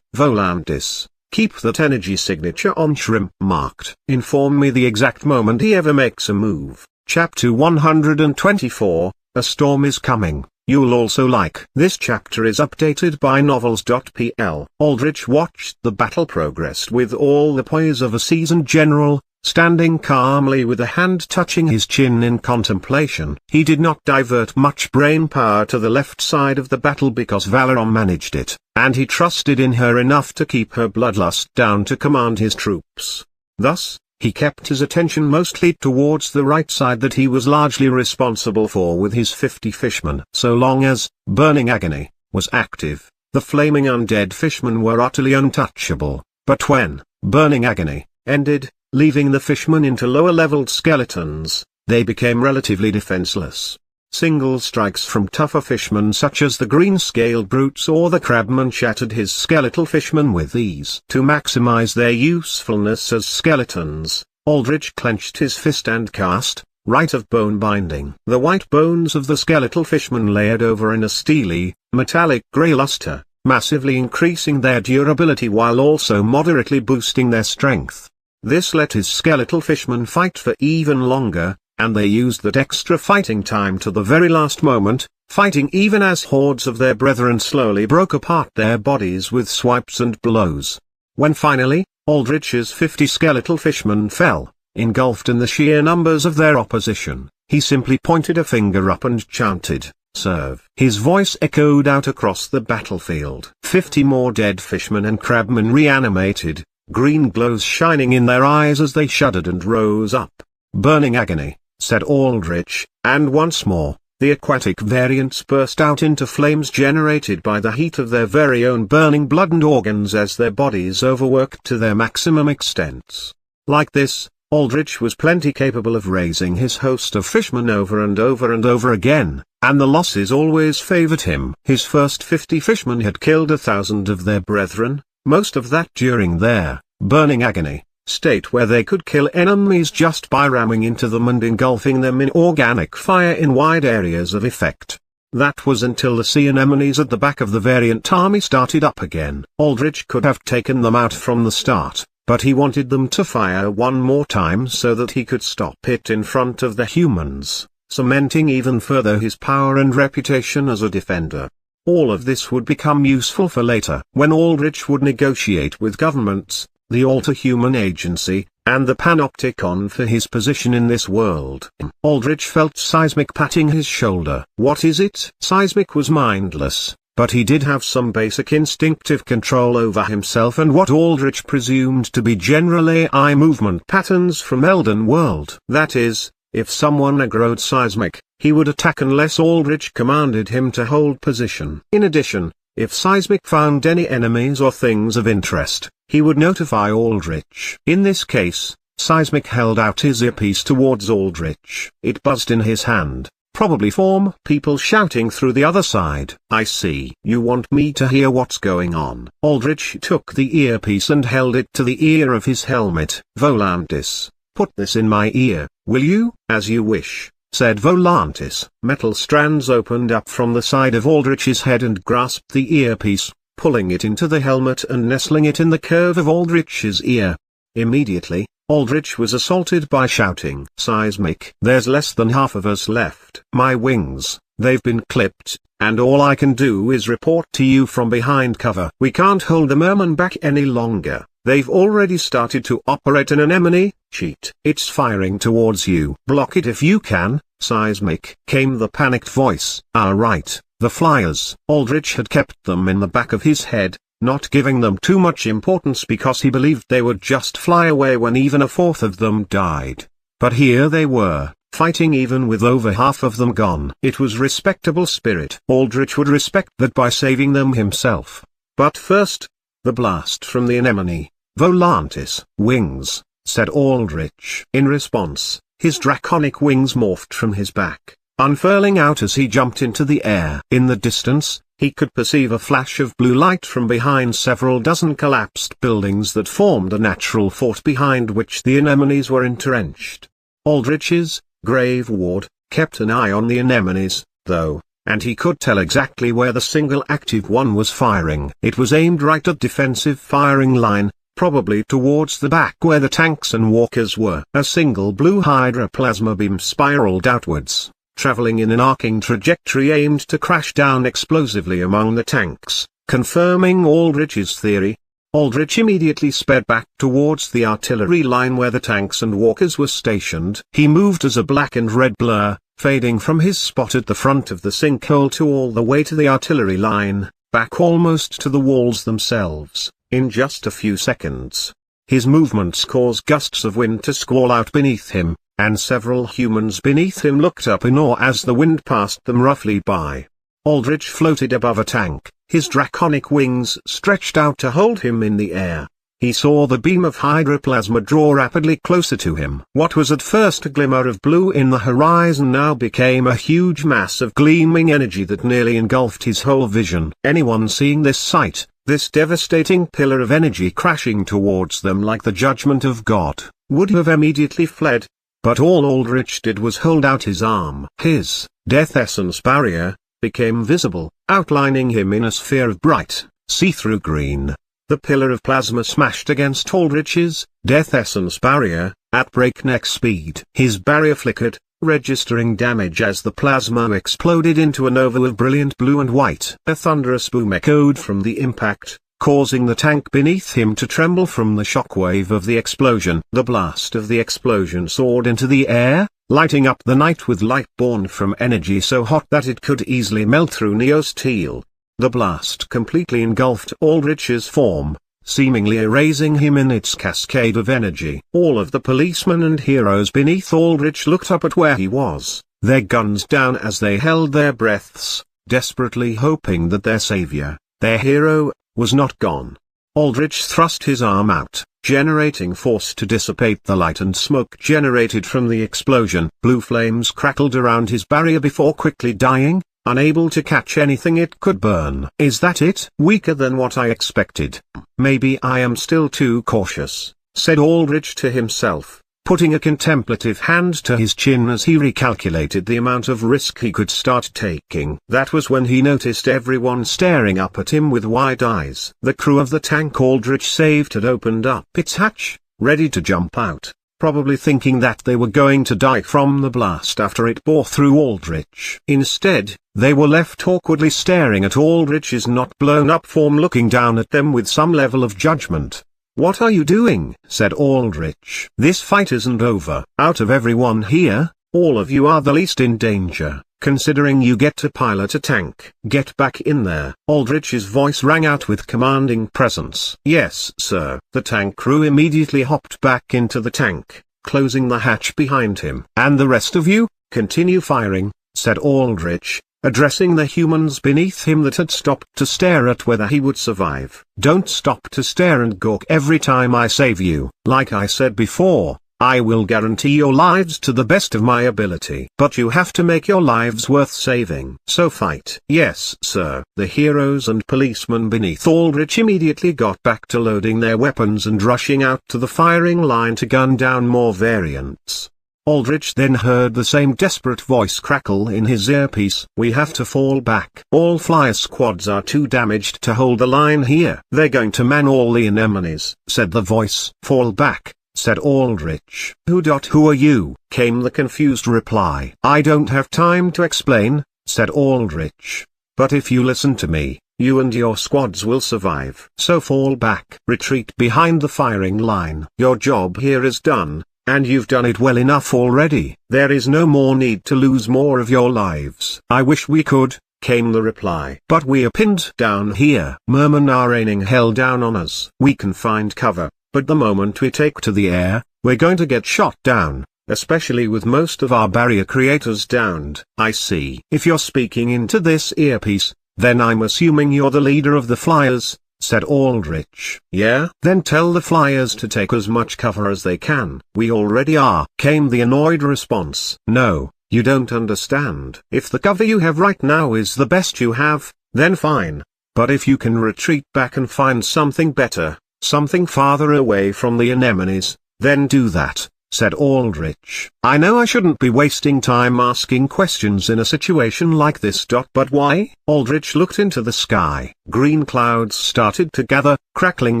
Volandis, keep that energy signature on Shrimp marked. Inform me the exact moment he ever makes a move." Chapter 124, A Storm is Coming. You'll also like. This chapter is updated by novels.pl. Aldrich watched the battle progress with all the poise of a seasoned general, standing calmly with a hand touching his chin in contemplation. He did not divert much brain power to the left side of the battle because Valero managed it, and he trusted in her enough to keep her bloodlust down to command his troops. Thus, he kept his attention mostly towards the right side that he was largely responsible for with his 50 fishmen. So long as Burning Agony was active, the flaming undead fishmen were utterly untouchable, but when Burning Agony ended, leaving the fishmen into lower-leveled skeletons, they became relatively defenseless. Single strikes from tougher fishmen such as the green-scaled brutes or the crabman shattered his skeletal fishmen with ease. To maximize their usefulness as skeletons, Aldrich clenched his fist and cast Rite of Bone Binding. The white bones of the skeletal fishmen layered over in a steely, metallic grey luster, massively increasing their durability while also moderately boosting their strength. This let his skeletal fishmen fight for even longer, and they used that extra fighting time to the very last moment, fighting even as hordes of their brethren slowly broke apart their bodies with swipes and blows. When finally, Aldrich's 50 skeletal fishmen fell, engulfed in the sheer numbers of their opposition, he simply pointed a finger up and chanted, "Serve." His voice echoed out across the battlefield. 50 more dead fishmen and crabmen reanimated, green glows shining in their eyes as they shuddered and rose up. "Burning Agony," said Aldrich, and once more, the aquatic variants burst out into flames generated by the heat of their very own burning blood and organs as their bodies overworked to their maximum extents. Like this, Aldrich was plenty capable of raising his host of fishmen over and over and over again, and the losses always favored him. His first 50 fishmen had killed 1,000 of their brethren, most of that during their Burning Agony state where they could kill enemies just by ramming into them and engulfing them in organic fire in wide areas of effect. That was until the sea anemones at the back of the variant army started up again. Aldrich could have taken them out from the start, but he wanted them to fire one more time so that he could stop it in front of the humans, cementing even further his power and reputation as a defender. All of this would become useful for later, when Aldrich would negotiate with governments, the Alter-Human Agency, and the Panopticon for his position in this world. Aldrich felt Seismic patting his shoulder. "What is it?" Seismic was mindless, but he did have some basic instinctive control over himself and what Aldrich presumed to be generally eye movement patterns from Elden World. That is, if someone aggroed Seismic, he would attack unless Aldrich commanded him to hold position. In addition, if Seismic found any enemies or things of interest, he would notify Aldrich. In this case, Seismic held out his earpiece towards Aldrich. It buzzed in his hand, probably from people shouting through the other side. I see. You want me to hear what's going on. Aldrich took the earpiece and held it to the ear of his helmet. Volantis, put this in my ear, will you? As you wish, said Volantis. Metal strands opened up from the side of Aldrich's head and grasped the earpiece, pulling it into the helmet and nestling it in the curve of Aldrich's ear. Immediately, Aldrich was assaulted by shouting. Seismic. There's less than half of us left. My wings, they've been clipped, and all I can do is report to you from behind cover. We can't hold the merman back any longer. They've already started to operate an anemone cheat. It's firing towards you. Block it if you can, Seismic, came the panicked voice. Ah right, the flyers. Aldrich had kept them in the back of his head, not giving them too much importance because he believed they would just fly away when even a fourth of them died. But here they were, fighting even with over half of them gone. It was respectable spirit. Aldrich would respect that by saving them himself. But first, the blast from the anemone. Volantis. Wings, said Aldrich. In response, his draconic wings morphed from his back, unfurling out as he jumped into the air. In the distance, he could perceive a flash of blue light from behind several dozen collapsed buildings that formed a natural fort behind which the anemones were entrenched. Aldrich's grave ward kept an eye on the anemones, though, and he could tell exactly where the single active one was firing. It was aimed right at defensive firing line, probably towards the back where the tanks and walkers were. A single blue Hydra plasma beam spiraled outwards, traveling in an arcing trajectory aimed to crash down explosively among the tanks, confirming Aldrich's theory. Aldrich immediately sped back towards the artillery line where the tanks and walkers were stationed. He moved as a black and red blur, fading from his spot at the front of the sinkhole to all the way to the artillery line, back almost to the walls themselves, in just a few seconds. His movements caused gusts of wind to squall out beneath him, and several humans beneath him looked up in awe as the wind passed them roughly by. Aldrich floated above a tank, his draconic wings stretched out to hold him in the air. He saw the beam of hydroplasma draw rapidly closer to him. What was at first a glimmer of blue in the horizon now became a huge mass of gleaming energy that nearly engulfed his whole vision. Anyone seeing this sight, this devastating pillar of energy crashing towards them like the judgment of God, would have immediately fled. But all Aldrich did was hold out his arm. His death essence barrier became visible, outlining him in a sphere of bright, see-through green. The pillar of plasma smashed against Aldrich's death essence barrier at breakneck speed. His barrier flickered, registering damage as the plasma exploded into a nova of brilliant blue and white. A thunderous boom echoed from the impact, causing the tank beneath him to tremble from the shockwave of the explosion. The blast of the explosion soared into the air, lighting up the night with light born from energy so hot that it could easily melt through neosteel. The blast completely engulfed Aldrich's form, seemingly erasing him in its cascade of energy. All of the policemen and heroes beneath Aldrich looked up at where he was, their guns down as they held their breaths, desperately hoping that their savior, their hero, was not gone. Aldrich thrust his arm out, generating force to dissipate the light and smoke generated from the explosion. Blue flames crackled around his barrier before quickly dying, unable to catch anything it could burn. Is that it? Weaker than what I expected. Maybe I am still too cautious, said Aldrich to himself, putting a contemplative hand to his chin as he recalculated the amount of risk he could start taking. That was when he noticed everyone staring up at him with wide eyes. The crew of the tank Aldrich saved had opened up its hatch, ready to jump out, probably thinking that they were going to die from the blast after it bore through Aldrich. Instead, they were left awkwardly staring at Aldrich's not blown up form looking down at them with some level of judgment. What are you doing? Said Aldrich. This fight isn't over. Out of everyone here, All of you are the least in danger, considering you get to pilot a tank. Get back in there. Aldrich's voice rang out with commanding presence. Yes, sir. The tank crew immediately hopped back into the tank, closing the hatch behind him. And the rest of you, continue firing, said Aldrich, addressing the humans beneath him that had stopped to stare at whether he would survive. Don't stop to stare and gawk every time I save you. Like I said before, I will guarantee your lives to the best of my ability. But you have to make your lives worth saving. So fight. Yes, sir. The heroes and policemen beneath Aldrich immediately got back to loading their weapons and rushing out to the firing line to gun down more variants. Aldrich then heard the same desperate voice crackle in his earpiece. We have to fall back. All flyer squads are too damaged to hold the line here. They're going to man all the anemones, said the voice. Fall back, said Aldrich. Who are you? Came the confused reply. I don't have time to explain, said Aldrich. But if you listen to me, you and your squads will survive. So fall back. Retreat behind the firing line. Your job here is done. And you've done it well enough already. There is no more need to lose more of your lives. I wish we could, came the reply. But we are pinned down here. Mermen are raining hell down on us. We can find cover, but the moment we take to the air, we're going to get shot down, especially with most of our barrier creators downed. I see. If you're speaking into this earpiece, then I'm assuming you're the leader of the flyers, said Aldrich. Yeah? Then tell the flyers to take as much cover as they can. We already are, came the annoyed response. No, you don't understand. If the cover you have right now is the best you have, then fine. But if you can retreat back and find something better, something farther away from the anemones, then do that, said Aldrich. I know I shouldn't be wasting time asking questions in a situation like this. But why? Aldrich looked into the sky. Green clouds started to gather, crackling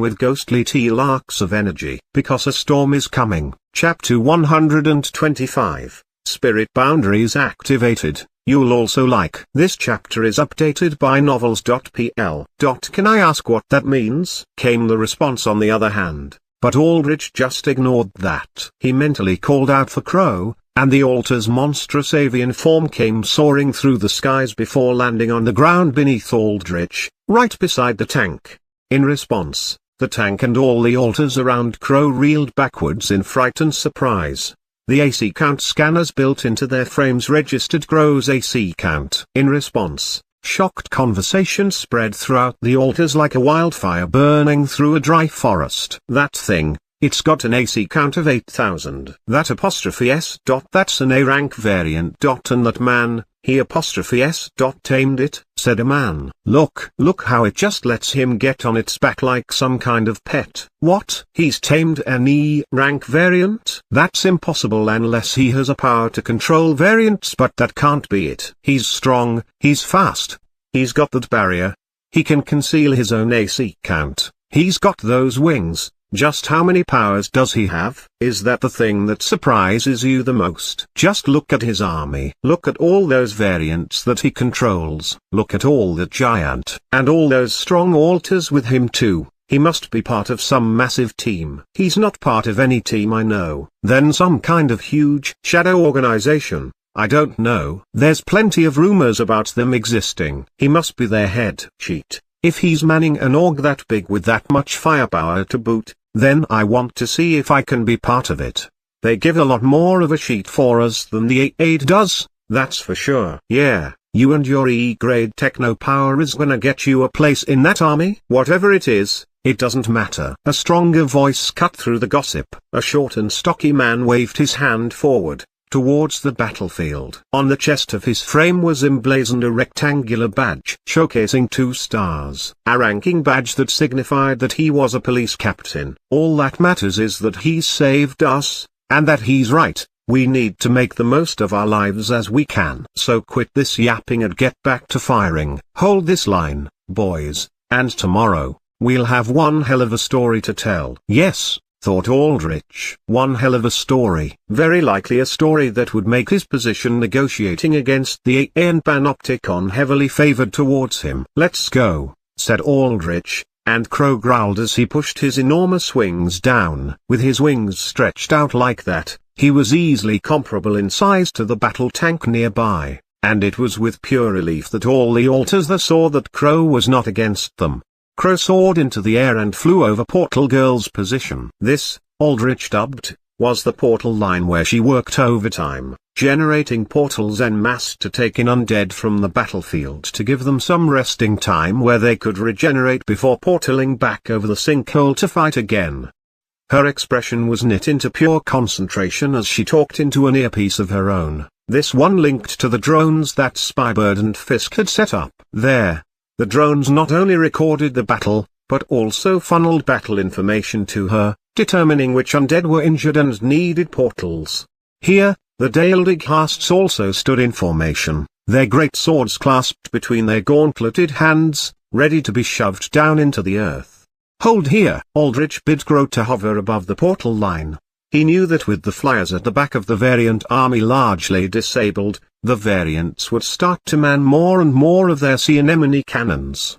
with ghostly teal arcs of energy. Because a storm is coming. Chapter 125. Spirit boundaries activated. You'll also like. This chapter is updated by novels.pl. Can I ask what that means? Came the response on the other hand. But Aldrich just ignored that. He mentally called out for Crow, and the altar's monstrous avian form came soaring through the skies before landing on the ground beneath Aldrich, right beside the tank. In response, the tank and all the altars around Crow reeled backwards in fright and surprise. The AC count scanners built into their frames registered Crow's AC count. In response, shocked conversation spread throughout the altars like a wildfire burning through a dry forest. That thing, it's got an AC count of 8,000. That apostrophe S. That's an A rank variant. And that man, he apostrophe S. Tamed it, said a man. Look how it just lets him get on its back like some kind of pet. What? He's tamed an E rank variant? That's impossible unless he has a power to control variants, but that can't be it. He's strong, he's fast. He's got that barrier. He can conceal his own AC count. He's got those wings. Just how many powers does he have? Is that the thing that surprises you the most? Just look at his army. Look at all those variants that he controls. Look at all the giant and all those strong altars with him too. He must be part of some massive team. He's not part of any team I know. Then some kind of huge shadow organization. I don't know. There's plenty of rumors about them existing. He must be their head. Cheat. If he's manning an org that big with that much firepower to boot, then I want to see if I can be part of it. They give a lot more of a sheet for us than the A8 does, that's for sure. Yeah, you and your E-grade techno power is gonna get you a place in that army. Whatever it is, it doesn't matter. A stronger voice cut through the gossip. A short and stocky man waved his hand forward, towards the battlefield. On the chest of his frame was emblazoned a rectangular badge showcasing 2 stars. A ranking badge that signified that he was a police captain. All that matters is that he's saved us, and that he's right. We need to make the most of our lives as we can. So quit this yapping and get back to firing. Hold this line, boys, and tomorrow, we'll have one hell of a story to tell. Yes, thought Aldrich. One hell of a story. Very likely a story that would make his position negotiating against the AA and Panopticon heavily favored towards him. Let's go, said Aldrich, and Crow growled as he pushed his enormous wings down. With his wings stretched out like that, He was easily comparable in size to the battle tank nearby, and it was with pure relief that all the alters saw that Crow was not against them. Crow soared into the air and flew over Portal Girl's position. This, Aldrich dubbed, was the portal line where she worked overtime, generating portals en masse to take in undead from the battlefield to give them some resting time where they could regenerate before portaling back over the sinkhole to fight again. Her expression was knit into pure concentration as she talked into an earpiece of her own, this one linked to the drones that Spybird and Fisk had set up. There, the drones not only recorded the battle, but also funneled battle information to her, determining which undead were injured and needed portals. Here, the Daeldighasts also stood in formation, their great swords clasped between their gauntleted hands, ready to be shoved down into the earth. "Hold here!" Aldrich bid Crow to hover above the portal line. He knew that with the flyers at the back of the variant army largely disabled, the variants would start to man more and more of their sea anemone cannons.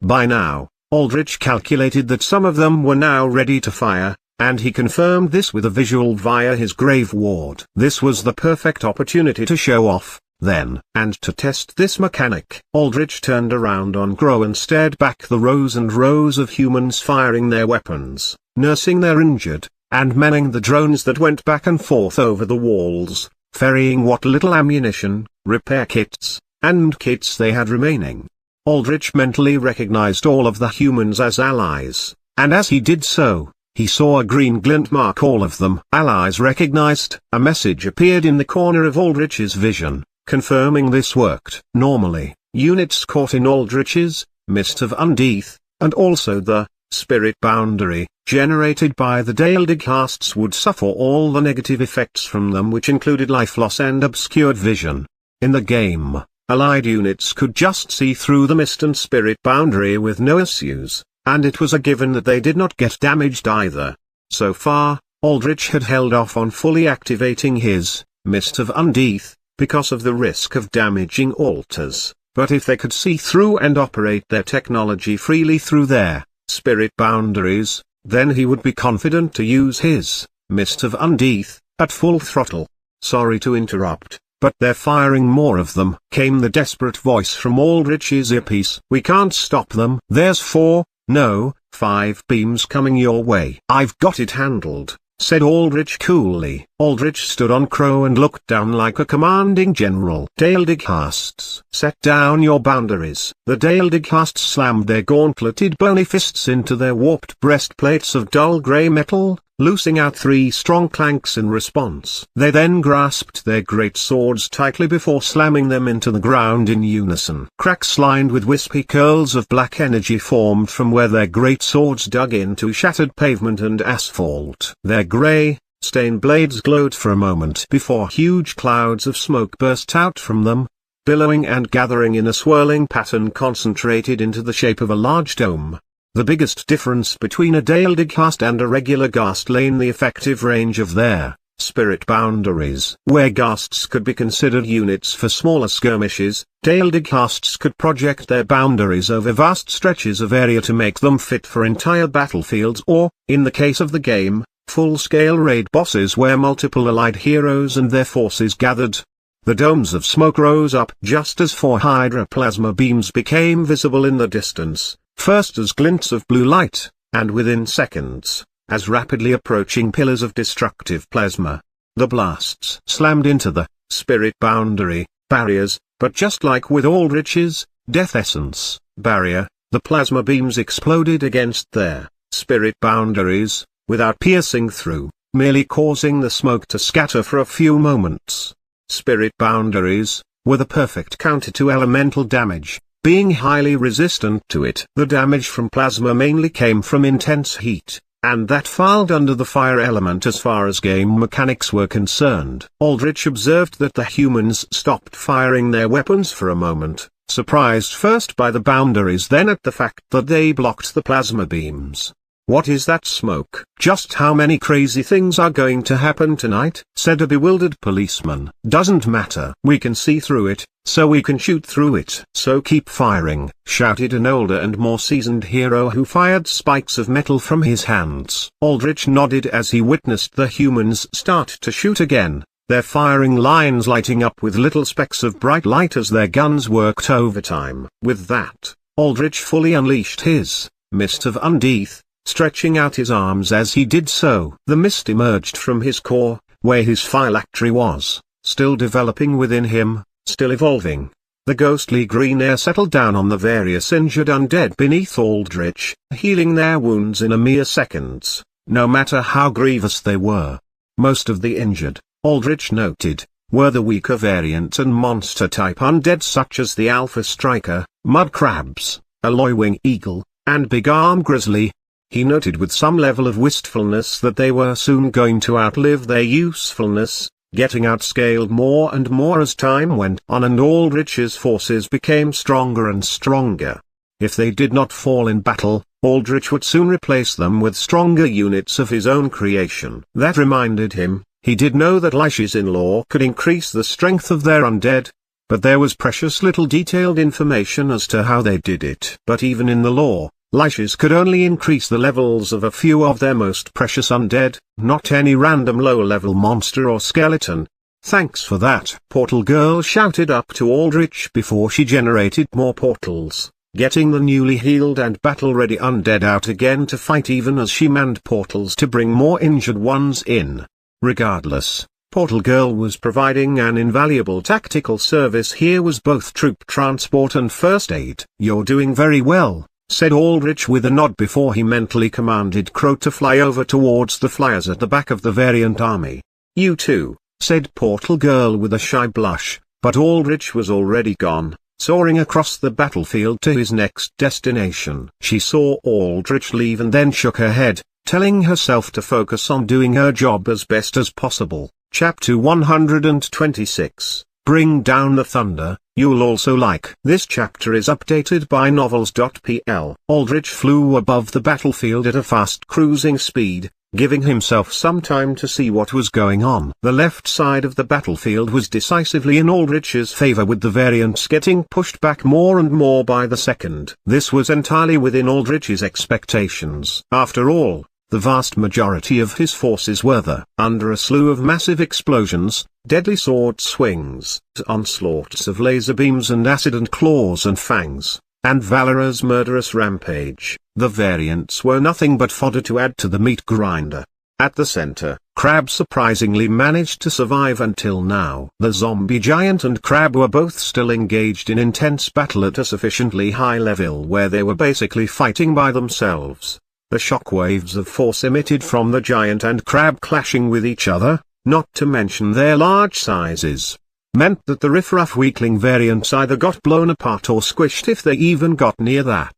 By now, Aldrich calculated that some of them were now ready to fire, and he confirmed this with a visual via his grave ward. This was the perfect opportunity to show off, then. And to test this mechanic, Aldrich turned around on Crow and stared back the rows and rows of humans firing their weapons, nursing their injured, and manning the drones that went back and forth over the walls, ferrying what little ammunition, repair kits, and kits they had remaining. Aldrich mentally recognized all of the humans as allies, and as he did so, he saw a green glint mark all of them. Allies recognized. A message appeared in the corner of Aldrich's vision, confirming this worked. Normally, units caught in Aldrich's Mist of Undeath, and also the spirit boundary, generated by the Daeldighasts would suffer all the negative effects from them, which included life loss and obscured vision. In the game, allied units could just see through the mist and spirit boundary with no issues, and it was a given that they did not get damaged either. So far, Aldrich had held off on fully activating his Mist of Undeath, because of the risk of damaging altars, but if they could see through and operate their technology freely through their spirit boundaries, then he would be confident to use his Mist of Undeath at full throttle. "Sorry to interrupt, but they're firing more of them," came the desperate voice from Aldrich's earpiece. "We can't stop them. There's 4, no, 5 beams coming your way." "I've got it handled," said Aldrich coolly. Aldrich stood on Crow and looked down like a commanding general. "Daeldighasts, set down your boundaries." The Daeldighasts slammed their gauntleted bony fists into their warped breastplates of dull grey metal, loosing out 3 strong clanks in response. They then grasped their great swords tightly before slamming them into the ground in unison. Cracks lined with wispy curls of black energy formed from where their great swords dug into shattered pavement and asphalt. Their grey, stained blades glowed for a moment before huge clouds of smoke burst out from them, billowing and gathering in a swirling pattern concentrated into the shape of a large dome. The biggest difference between a Daeldighast and a regular ghast lay in the effective range of their spirit boundaries. Where ghasts could be considered units for smaller skirmishes, Daeldighasts could project their boundaries over vast stretches of area to make them fit for entire battlefields or, in the case of the game, full-scale raid bosses where multiple allied heroes and their forces gathered. The domes of smoke rose up just as 4 Hydra plasma beams became visible in the distance, first as glints of blue light, and within seconds, as rapidly approaching pillars of destructive plasma. The blasts slammed into the spirit boundary barriers, but just like with Aldrich's Death Essence barrier, the plasma beams exploded against their spirit boundaries, without piercing through, merely causing the smoke to scatter for a few moments. Spirit boundaries were the perfect counter to elemental damage, being highly resistant to it. The damage from plasma mainly came from intense heat, and that filed under the fire element as far as game mechanics were concerned. Aldrich observed that the humans stopped firing their weapons for a moment, surprised first by the boundaries, then at the fact that they blocked the plasma beams. "What is that smoke?" "Just how many crazy things are going to happen tonight?" said a bewildered policeman. "Doesn't matter. We can see through it, so we can shoot through it." "So keep firing," shouted an older and more seasoned hero who fired spikes of metal from his hands. Aldrich nodded as he witnessed the humans start to shoot again, their firing lines lighting up with little specks of bright light as their guns worked overtime. With that, Aldrich fully unleashed his Mist of Undeath, stretching out his arms as he did so. The mist emerged from his core, where his phylactery was, still developing within him, still evolving. The ghostly green air settled down on the various injured undead beneath Aldrich, healing their wounds in a mere seconds, no matter how grievous they were. Most of the injured, Aldrich noted, were the weaker variant and monster-type undead such as the Alpha Striker, Mud Crabs, Alloy-Wing Eagle, and Big Arm Grizzly. He noted with some level of wistfulness that they were soon going to outlive their usefulness, getting outscaled more and more as time went on and Aldrich's forces became stronger and stronger. If they did not fall in battle, Aldrich would soon replace them with stronger units of his own creation. That reminded him, he did know that Lash's in-law could increase the strength of their undead, but there was precious little detailed information as to how they did it. But even in the lore, Lash's could only increase the levels of a few of their most precious undead, not any random low-level monster or skeleton. "Thanks for that," Portal Girl shouted up to Aldrich before she generated more portals, getting the newly healed and battle-ready undead out again to fight even as she manned portals to bring more injured ones in. Regardless, Portal Girl was providing an invaluable tactical service. Here was both troop transport and first aid. "You're doing very well," said Aldrich with a nod before he mentally commanded Crow to fly over towards the flyers at the back of the variant army. "You too," said Portal Girl with a shy blush, but Aldrich was already gone, soaring across the battlefield to his next destination. She saw Aldrich leave and then shook her head, telling herself to focus on doing her job as best as possible. Chapter 126, Bring Down the Thunder. You'll also like. This chapter is updated by novels.pl. Aldrich flew above the battlefield at a fast cruising speed, giving himself some time to see what was going on. The left side of the battlefield was decisively in Aldrich's favor, with the variants getting pushed back more and more by the second. This was entirely within Aldrich's expectations. After all, the vast majority of his forces were there. Under a slew of massive explosions, deadly sword swings, onslaughts of laser beams and acid and claws and fangs, and Valor's murderous rampage, the variants were nothing but fodder to add to the meat grinder. At the center, Crab surprisingly managed to survive until now. The zombie giant and Crab were both still engaged in intense battle at a sufficiently high level where they were basically fighting by themselves. The shockwaves of force emitted from the giant and Crab clashing with each other, not to mention their large sizes, meant that the riffraff weakling variants either got blown apart or squished if they even got near that.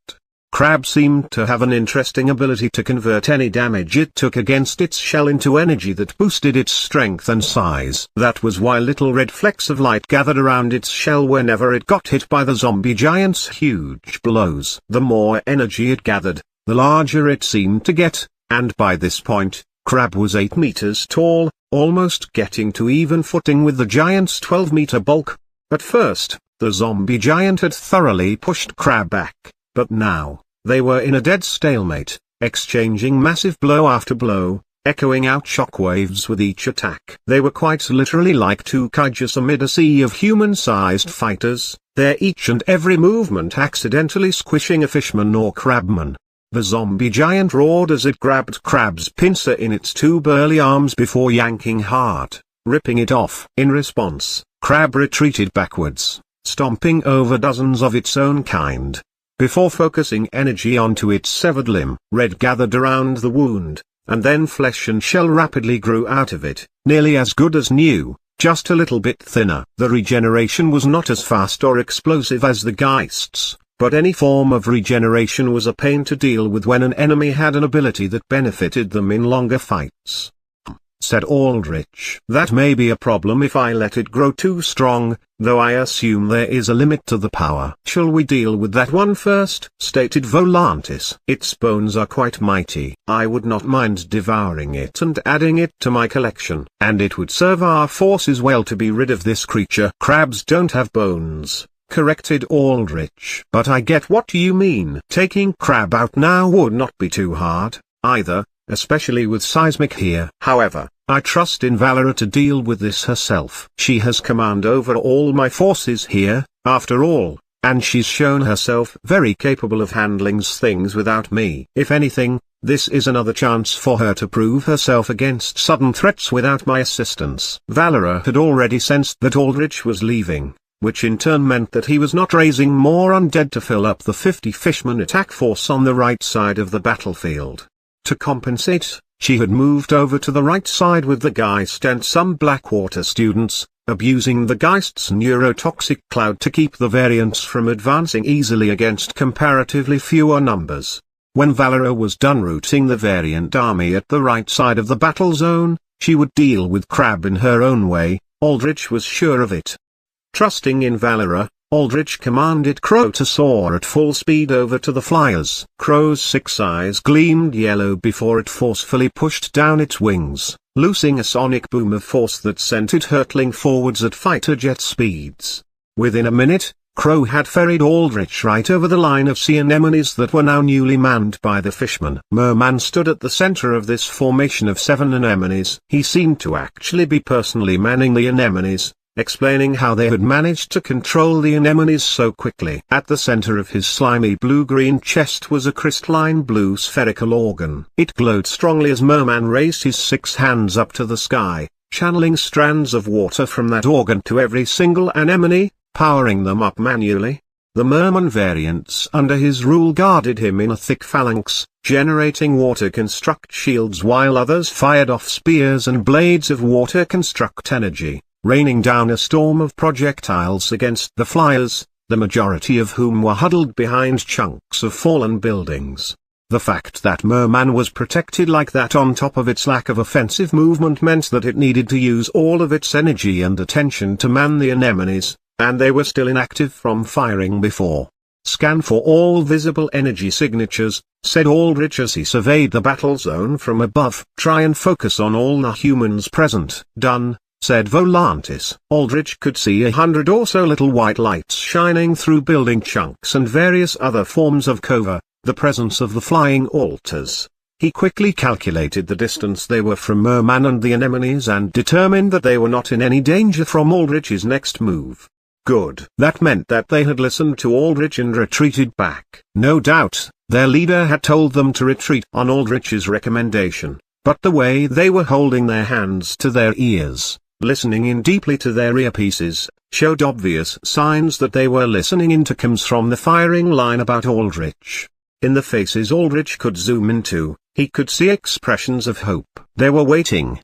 Crab seemed to have an interesting ability to convert any damage it took against its shell into energy that boosted its strength and size. That was why little red flecks of light gathered around its shell whenever it got hit by the zombie giant's huge blows. The more energy it gathered, the larger it seemed to get, and by this point, Crab was 8 meters tall, almost getting to even footing with the giant's 12-meter bulk. At first, the zombie giant had thoroughly pushed Crab back, but now, they were in a dead stalemate, exchanging massive blow after blow, echoing out shockwaves with each attack. They were quite literally like two kaijus amid a sea of human-sized fighters, their each and every movement accidentally squishing a fishman or crabman. The zombie giant roared as it grabbed Crab's pincer in its two burly arms before yanking hard, ripping it off. In response, Crab retreated backwards, stomping over dozens of its own kind. Before focusing energy onto its severed limb, red gathered around the wound, and then flesh and shell rapidly grew out of it, nearly as good as new, just a little bit thinner. The regeneration was not as fast or explosive as the Geist's, but any form of regeneration was a pain to deal with when an enemy had an ability that benefited them in longer fights. said Aldrich. "That may be a problem if I let it grow too strong, though I assume there is a limit to the power." "Shall we deal with that one first?" stated Volantis. "Its bones are quite mighty. I would not mind devouring it and adding it to my collection. And it would serve our forces well to be rid of this creature." "Crabs don't have bones," corrected Aldrich. "But I get what you mean. Taking Crab out now would not be too hard, either, especially with Seismic here. However, I trust in Valera to deal with this herself. She has command over all my forces here, after all, and she's shown herself very capable of handling things without me. If anything, this is another chance for her to prove herself against sudden threats without my assistance." Valera had already sensed that Aldrich was leaving, which in turn meant that he was not raising more undead to fill up the 50 fishman attack force on the right side of the battlefield. To compensate, she had moved over to the right side with the Geist and some Blackwater students, abusing the Geist's neurotoxic cloud to keep the variants from advancing easily against comparatively fewer numbers. When Valera was done routing the variant army at the right side of the battle zone, she would deal with Crab in her own way. Aldrich was sure of it. Trusting in Valera, Aldrich commanded Crow to soar at full speed over to the flyers. Crow's 6 eyes gleamed yellow before it forcefully pushed down its wings, loosing a sonic boom of force that sent it hurtling forwards at fighter jet speeds. Within a minute, Crow had ferried Aldrich right over the line of sea anemones that were now newly manned by the fishmen. Merman stood at the center of this formation of 7 anemones. He seemed to actually be personally manning the anemones, explaining how they had managed to control the anemones so quickly. At the center of his slimy blue-green chest was a crystalline blue spherical organ. It glowed strongly as Merman raised his 6 hands up to the sky, channeling strands of water from that organ to every single anemone, powering them up manually. The Merman variants under his rule guarded him in a thick phalanx, generating water construct shields while others fired off spears and blades of water construct energy, raining down a storm of projectiles against the flyers, the majority of whom were huddled behind chunks of fallen buildings. The fact that Merman was protected like that on top of its lack of offensive movement meant that it needed to use all of its energy and attention to man the anemones, and they were still inactive from firing before. "Scan for all visible energy signatures," said Aldrich as he surveyed the battle zone from above. "Try and focus on all the humans present." "Done," said Volantis. Aldrich could see 100 or so little white lights shining through building chunks and various other forms of cover, the presence of the flying altars. He quickly calculated the distance they were from Merman and the anemones and determined that they were not in any danger from Aldrich's next move. Good. That meant that they had listened to Aldrich and retreated back. No doubt, their leader had told them to retreat on Aldrich's recommendation, but the way they were holding their hands to their ears, listening in deeply to their earpieces, showed obvious signs that they were listening intercoms from the firing line about Aldrich. In the faces Aldrich could zoom into, he could see expressions of hope. They were waiting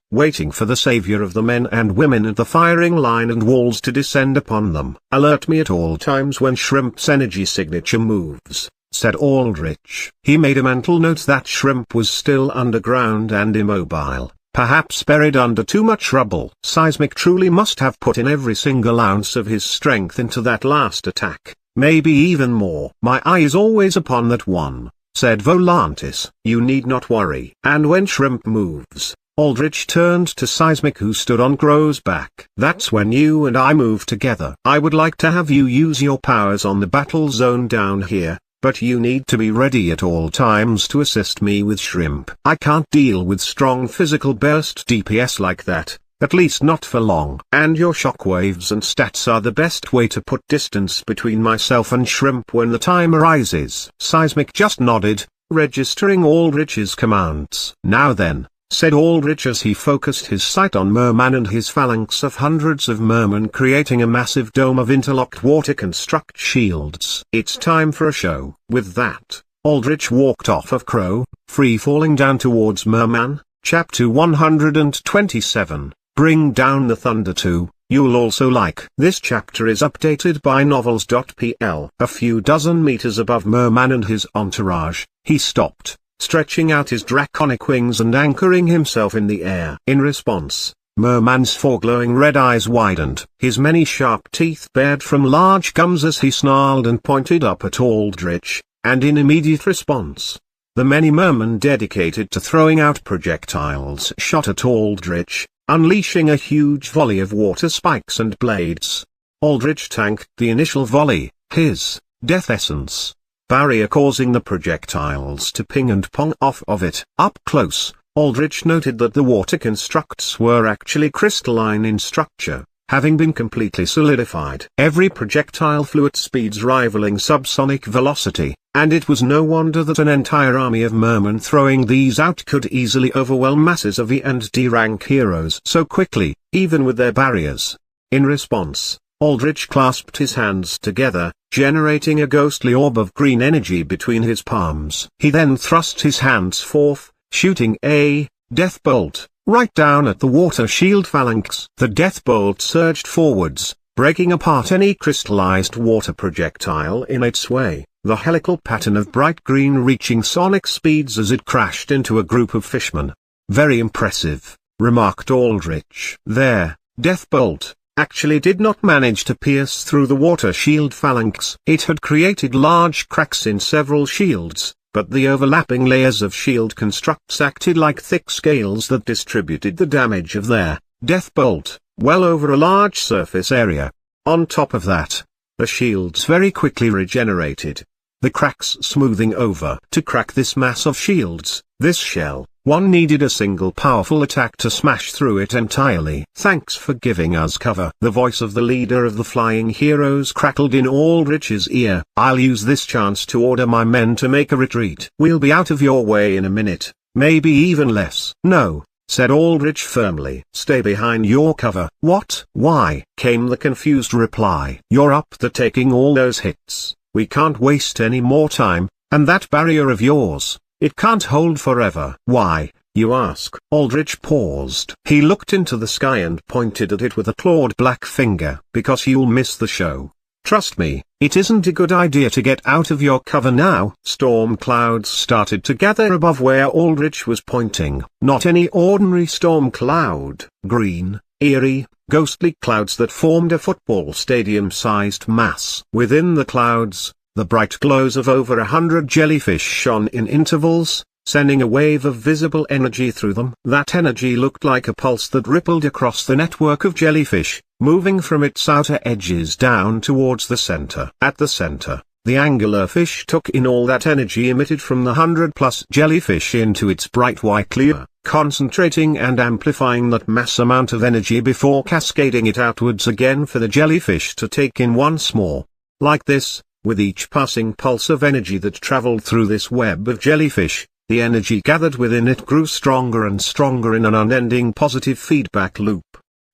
for the savior of the men and women at the firing line and walls to descend upon them. "Alert me at all times when Shrimp's energy signature moves," said Aldrich. He made a mental note that Shrimp was still underground and immobile, perhaps buried under too much rubble. Seismic truly must have put in every single ounce of his strength into that last attack, maybe even more. "My eye is always upon that one," said Volantis. "You need not worry." And when Shrimp moves, Aldrich turned to Seismic who stood on Crow's back. "That's when you and I move together. I would like to have you use your powers on the battle zone down here, but you need to be ready at all times to assist me with Shrimp. I can't deal with strong physical burst DPS like that, at least not for long. And your shockwaves and stats are the best way to put distance between myself and Shrimp when the time arises." Seismic just nodded, registering Aldrich's commands. "Now then," said Aldrich as he focused his sight on Merman and his phalanx of hundreds of mermen creating a massive dome of interlocked water construct shields. "It's time for a show." With that, Aldrich walked off of Crow, free-falling down towards Merman. Chapter 127, Bring Down the Thunder 2. You'll also like. This chapter is updated by novels.pl. A few dozen meters above Merman and his entourage, he stopped, stretching out his draconic wings and anchoring himself in the air. In response, Merman's four glowing red eyes widened. His many sharp teeth bared from large gums as he snarled and pointed up at Aldrich, and in immediate response, the many mermen dedicated to throwing out projectiles shot at Aldrich, unleashing a huge volley of water spikes and blades. Aldrich tanked the initial volley, his death essence barrier causing the projectiles to ping and pong off of it. Up close, Aldrich noted that the water constructs were actually crystalline in structure, having been completely solidified. Every projectile flew at speeds rivaling subsonic velocity, and it was no wonder that an entire army of mermen throwing these out could easily overwhelm masses of E and D rank heroes so quickly, even with their barriers. In response, Aldrich clasped his hands together, generating a ghostly orb of green energy between his palms. He then thrust his hands forth, shooting a death bolt right down at the water shield phalanx. The death bolt surged forwards, breaking apart any crystallized water projectile in its way, the helical pattern of bright green reaching sonic speeds as it crashed into a group of fishmen. "Very impressive," remarked Aldrich. Their death bolt actually did not manage to pierce through the water shield phalanx. It had created large cracks in several shields, but the overlapping layers of shield constructs acted like thick scales that distributed the damage of their death bolt well over a large surface area. On top of that, the shields very quickly regenerated, the cracks smoothing over. To crack this mass of shields, this shell, one needed a single powerful attack to smash through it entirely. "Thanks for giving us cover." The voice of the leader of the flying heroes crackled in Aldrich's ear. "I'll use this chance to order my men to make a retreat. We'll be out of your way in a minute, maybe even less." "No," said Aldrich firmly. "Stay behind your cover." "What? Why?" came the confused reply. "You're up to taking all those hits. We can't waste any more time, and that barrier of yours, it can't hold forever." "Why, you ask?" Aldrich paused. He looked into the sky and pointed at it with a clawed black finger. "Because you'll miss the show. Trust me, it isn't a good idea to get out of your cover now." Storm clouds started to gather above where Aldrich was pointing. Not any ordinary storm cloud. Green, eerie, ghostly clouds that formed a football stadium-sized mass. Within the clouds, the bright glows of over 100 jellyfish shone in intervals, sending a wave of visible energy through them. That energy looked like a pulse that rippled across the network of jellyfish, moving from its outer edges down towards the center. At the center, the anglerfish took in all that energy emitted from the 100+ jellyfish into its bright white lure, concentrating and amplifying that mass amount of energy before cascading it outwards again for the jellyfish to take in once more. Like this, with each passing pulse of energy that traveled through this web of jellyfish, the energy gathered within it grew stronger and stronger in an unending positive feedback loop.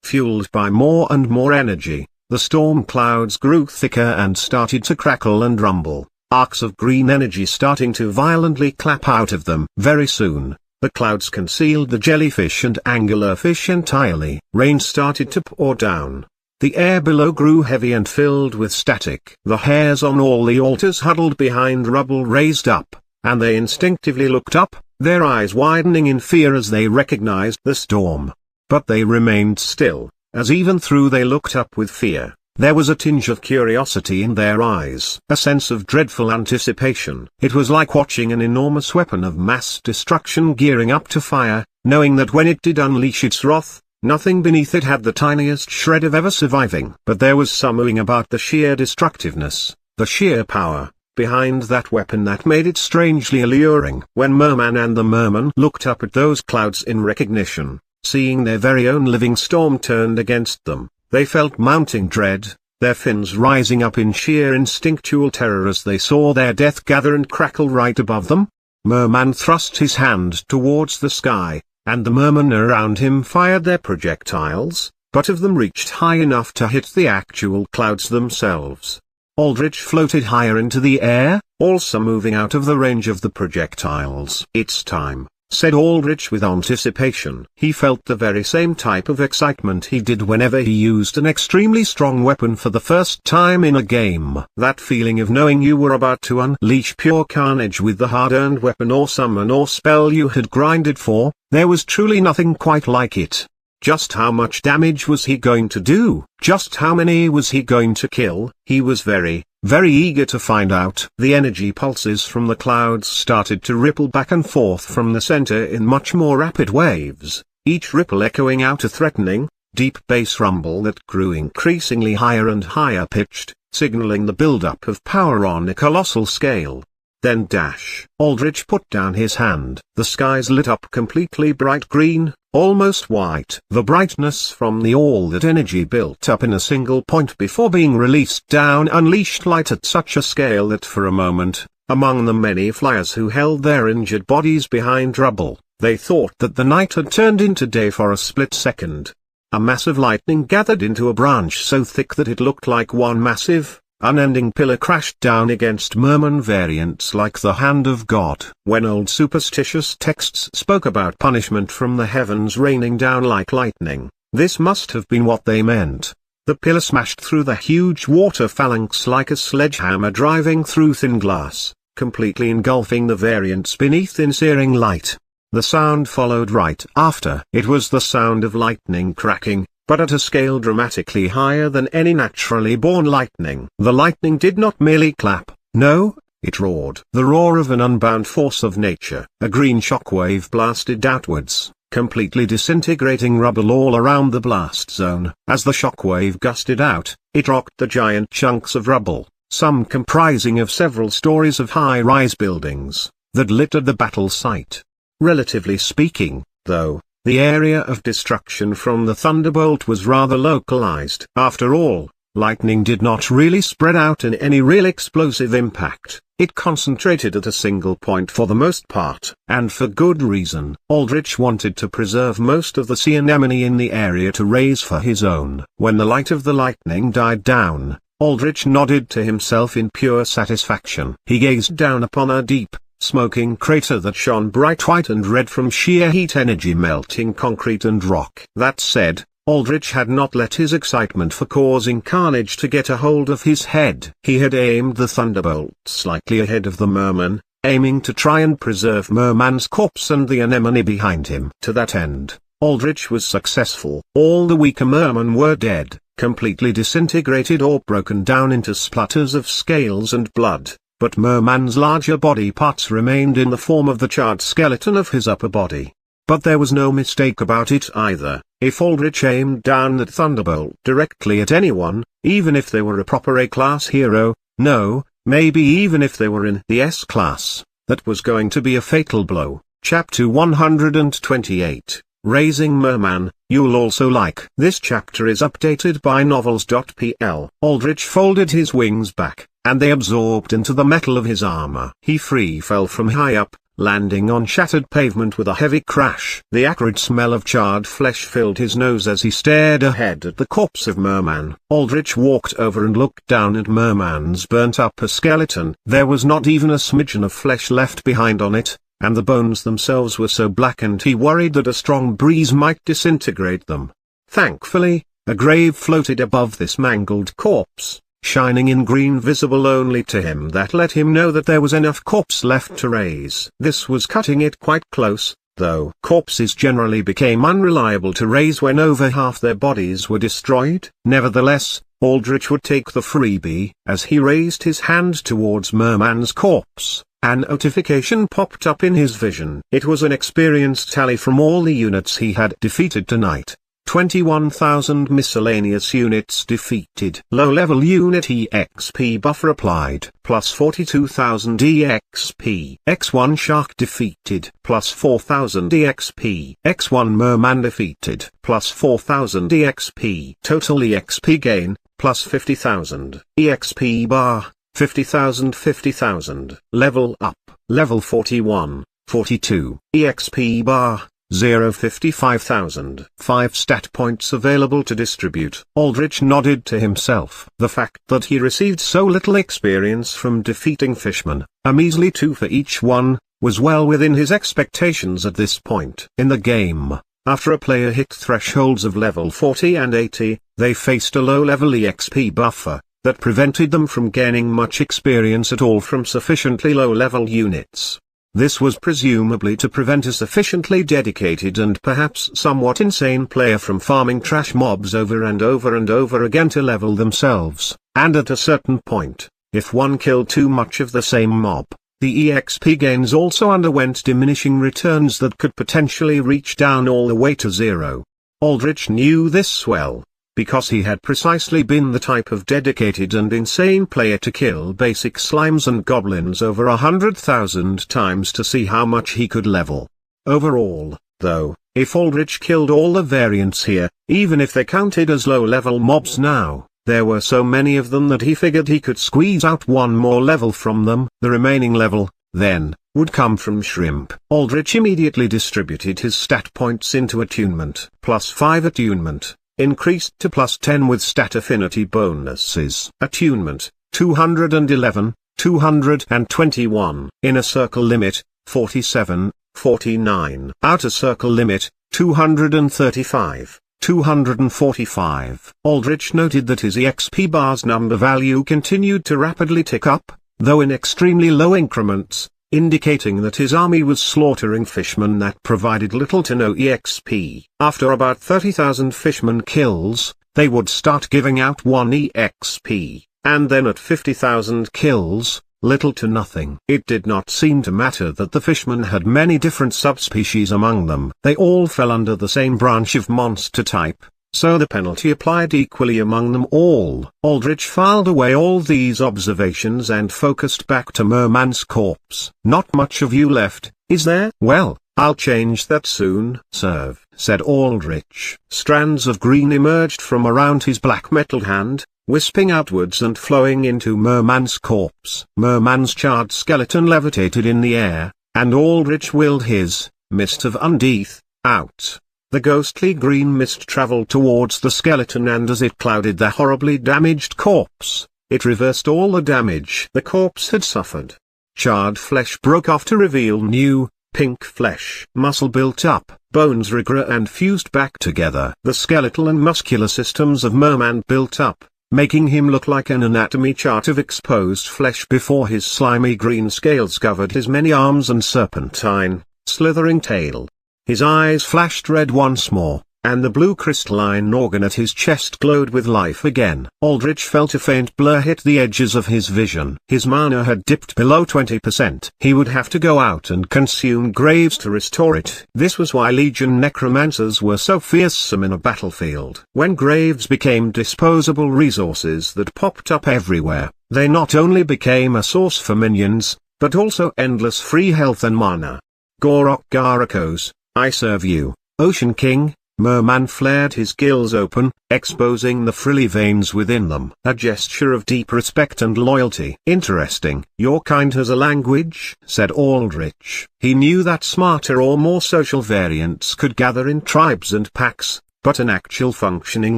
Fueled by more and more energy, the storm clouds grew thicker and started to crackle and rumble, arcs of green energy starting to violently clap out of them. Very soon, the clouds concealed the jellyfish and anglerfish entirely. Rain started to pour down. The air below grew heavy and filled with static. The hairs on all the altars huddled behind rubble raised up, and they instinctively looked up, their eyes widening in fear as they recognized the storm. But they remained still, as even though they looked up with fear, there was a tinge of curiosity in their eyes. A sense of dreadful anticipation. It was like watching an enormous weapon of mass destruction gearing up to fire, knowing that when it did unleash its wrath, nothing beneath it had the tiniest shred of ever surviving. But there was something about the sheer destructiveness, the sheer power, behind that weapon that made it strangely alluring. When Merman and the merman looked up at those clouds in recognition, seeing their very own living storm turned against them, they felt mounting dread, their fins rising up in sheer instinctual terror as they saw their death gather and crackle right above them. Merman thrust his hand towards the sky, and the mermen around him fired their projectiles, but of them reached high enough to hit the actual clouds themselves. Aldrich floated higher into the air, also moving out of the range of the projectiles. "It's time," said Aldrich with anticipation. He felt the very same type of excitement he did whenever he used an extremely strong weapon for the first time in a game. That feeling of knowing you were about to unleash pure carnage with the hard-earned weapon or summon or spell you had grinded for, there was truly nothing quite like it. Just how much damage was he going to do? Just how many was he going to kill? He was very, very eager to find out. The energy pulses from the clouds started to ripple back and forth from the center in much more rapid waves, each ripple echoing out a threatening, deep bass rumble that grew increasingly higher and higher pitched, signaling the buildup of power on a colossal scale. Then dash. Aldrich put down his hand. The skies lit up completely bright green, almost white. The brightness from all that energy built up in a single point before being released down unleashed light at such a scale that for a moment, among the many flyers who held their injured bodies behind rubble, they thought that the night had turned into day for a split second. A mass of lightning gathered into a branch so thick that it looked like one massive, unending pillar crashed down against Merman variants like the hand of God. When old superstitious texts spoke about punishment from the heavens raining down like lightning, this must have been what they meant. The pillar smashed through the huge water phalanx like a sledgehammer driving through thin glass, completely engulfing the variants beneath in searing light. The sound followed right after. It was the sound of lightning cracking, but at a scale dramatically higher than any naturally born lightning. The lightning did not merely clap, no, it roared. The roar of an unbound force of nature. A green shockwave blasted outwards, completely disintegrating rubble all around the blast zone. As the shockwave gusted out, it rocked the giant chunks of rubble, some comprising of several stories of high-rise buildings, that littered the battle site. Relatively speaking, though, the area of destruction from the thunderbolt was rather localized. After all, lightning did not really spread out in any real explosive impact. It concentrated at a single point for the most part, and for good reason. Aldrich wanted to preserve most of the sea anemone in the area to raise for his own. When the light of the lightning died down, Aldrich nodded to himself in pure satisfaction. He gazed down upon a deep, smoking crater that shone bright white and red from sheer heat energy melting concrete and rock. That said, Aldrich had not let his excitement for causing carnage to get a hold of his head. He had aimed the thunderbolt slightly ahead of the merman, aiming to try and preserve Merman's corpse and the anemone behind him. To that end, Aldrich was successful. All the weaker mermen were dead, completely disintegrated or broken down into splutters of scales and blood. But Merman's larger body parts remained in the form of the charred skeleton of his upper body. But there was no mistake about it either. If Aldrich aimed down that thunderbolt directly at anyone, even if they were a proper A-class hero, no, maybe even if they were in the S-class, that was going to be a fatal blow. Chapter 128, Raising Merman, You'll Also Like. This chapter is updated by novels.pl. Aldrich folded his wings back, and they absorbed into the metal of his armor. He free fell from high up, landing on shattered pavement with a heavy crash. The acrid smell of charred flesh filled his nose as he stared ahead at the corpse of Merman. Aldrich walked over and looked down at Merman's burnt-up skeleton. There was not even a smidgen of flesh left behind on it, and the bones themselves were so blackened he worried that a strong breeze might disintegrate them. Thankfully, a grave floated above this mangled corpse, shining in green visible only to him, that let him know that there was enough corpse left to raise. This was cutting it quite close, though. Corpses generally became unreliable to raise when over half their bodies were destroyed. Nevertheless, Aldrich would take the freebie. As he raised his hand towards Merman's corpse, a notification popped up in his vision. It was an experience tally from all the units he had defeated tonight. 21,000 miscellaneous units defeated. Low-level unit EXP buffer applied. Plus 42,000 EXP. X1 shark defeated. Plus 4,000 EXP. X1 merman defeated. Plus 4,000 EXP. Total EXP gain, plus 50,000. EXP bar, 50,000 50,000. Level up. Level 41, 42. EXP bar, 55,000. 5 stat points available to distribute. Aldrich nodded to himself. The fact that he received so little experience from defeating fishmen, a measly 2 for each one, was well within his expectations at this point in the game. After a player hit thresholds of level 40 and 80, they faced a low-level EXP buffer that prevented them from gaining much experience at all from sufficiently low-level units. This was presumably to prevent a sufficiently dedicated and perhaps somewhat insane player from farming trash mobs over and over and over again to level themselves, and at a certain point, if one killed too much of the same mob, the EXP gains also underwent diminishing returns that could potentially reach down all the way to zero. Aldrich knew this well, because he had precisely been the type of dedicated and insane player to kill basic slimes and goblins over 100,000 times to see how much he could level. Overall, though, if Aldrich killed all the variants here, even if they counted as low-level mobs now, there were so many of them that he figured he could squeeze out one more level from them. The remaining level, then, would come from Shrimp. Aldrich immediately distributed his stat points into attunement. +5 attunement, increased to +10 with stat affinity bonuses. Attunement, 211, 221. Inner circle limit, 47, 49. Outer circle limit, 235. 245. Aldrich noted that his EXP bar's number value continued to rapidly tick up, though in extremely low increments, indicating that his army was slaughtering fishmen that provided little to no EXP. After about 30,000 fishmen kills, they would start giving out 1 EXP, and then at 50,000 kills, little to nothing. It did not seem to matter that the fishmen had many different subspecies among them. They all fell under the same branch of monster type, so the penalty applied equally among them all. Aldrich filed away all these observations and focused back to Merman's corpse. "Not much of you left, is there? Well, I'll change that soon." "Serve," said Aldrich. Strands of green emerged from around his black metal hand, wisping outwards and flowing into Merman's corpse. Merman's charred skeleton levitated in the air, and Aldrich willed his Mist of Undeath out. The ghostly green mist traveled towards the skeleton, and as it clouded the horribly damaged corpse, it reversed all the damage the corpse had suffered. Charred flesh broke off to reveal new, pink flesh. Muscle built up, bones regrew and fused back together. The skeletal and muscular systems of Merman built up, making him look like an anatomy chart of exposed flesh before his slimy green scales covered his many arms and serpentine, slithering tail. His eyes flashed red once more, and the blue crystalline organ at his chest glowed with life again. Aldrich felt a faint blur hit the edges of his vision. His mana had dipped below 20%. He would have to go out and consume graves to restore it. This was why Legion necromancers were so fearsome in a battlefield. When graves became disposable resources that popped up everywhere, they not only became a source for minions, but also endless free health and mana. Gorok Garakos, I serve you, Ocean King. Merman flared his gills open, exposing the frilly veins within them. A gesture of deep respect and loyalty. "Interesting. Your kind has a language," said Aldrich. He knew that smarter or more social variants could gather in tribes and packs, but an actual functioning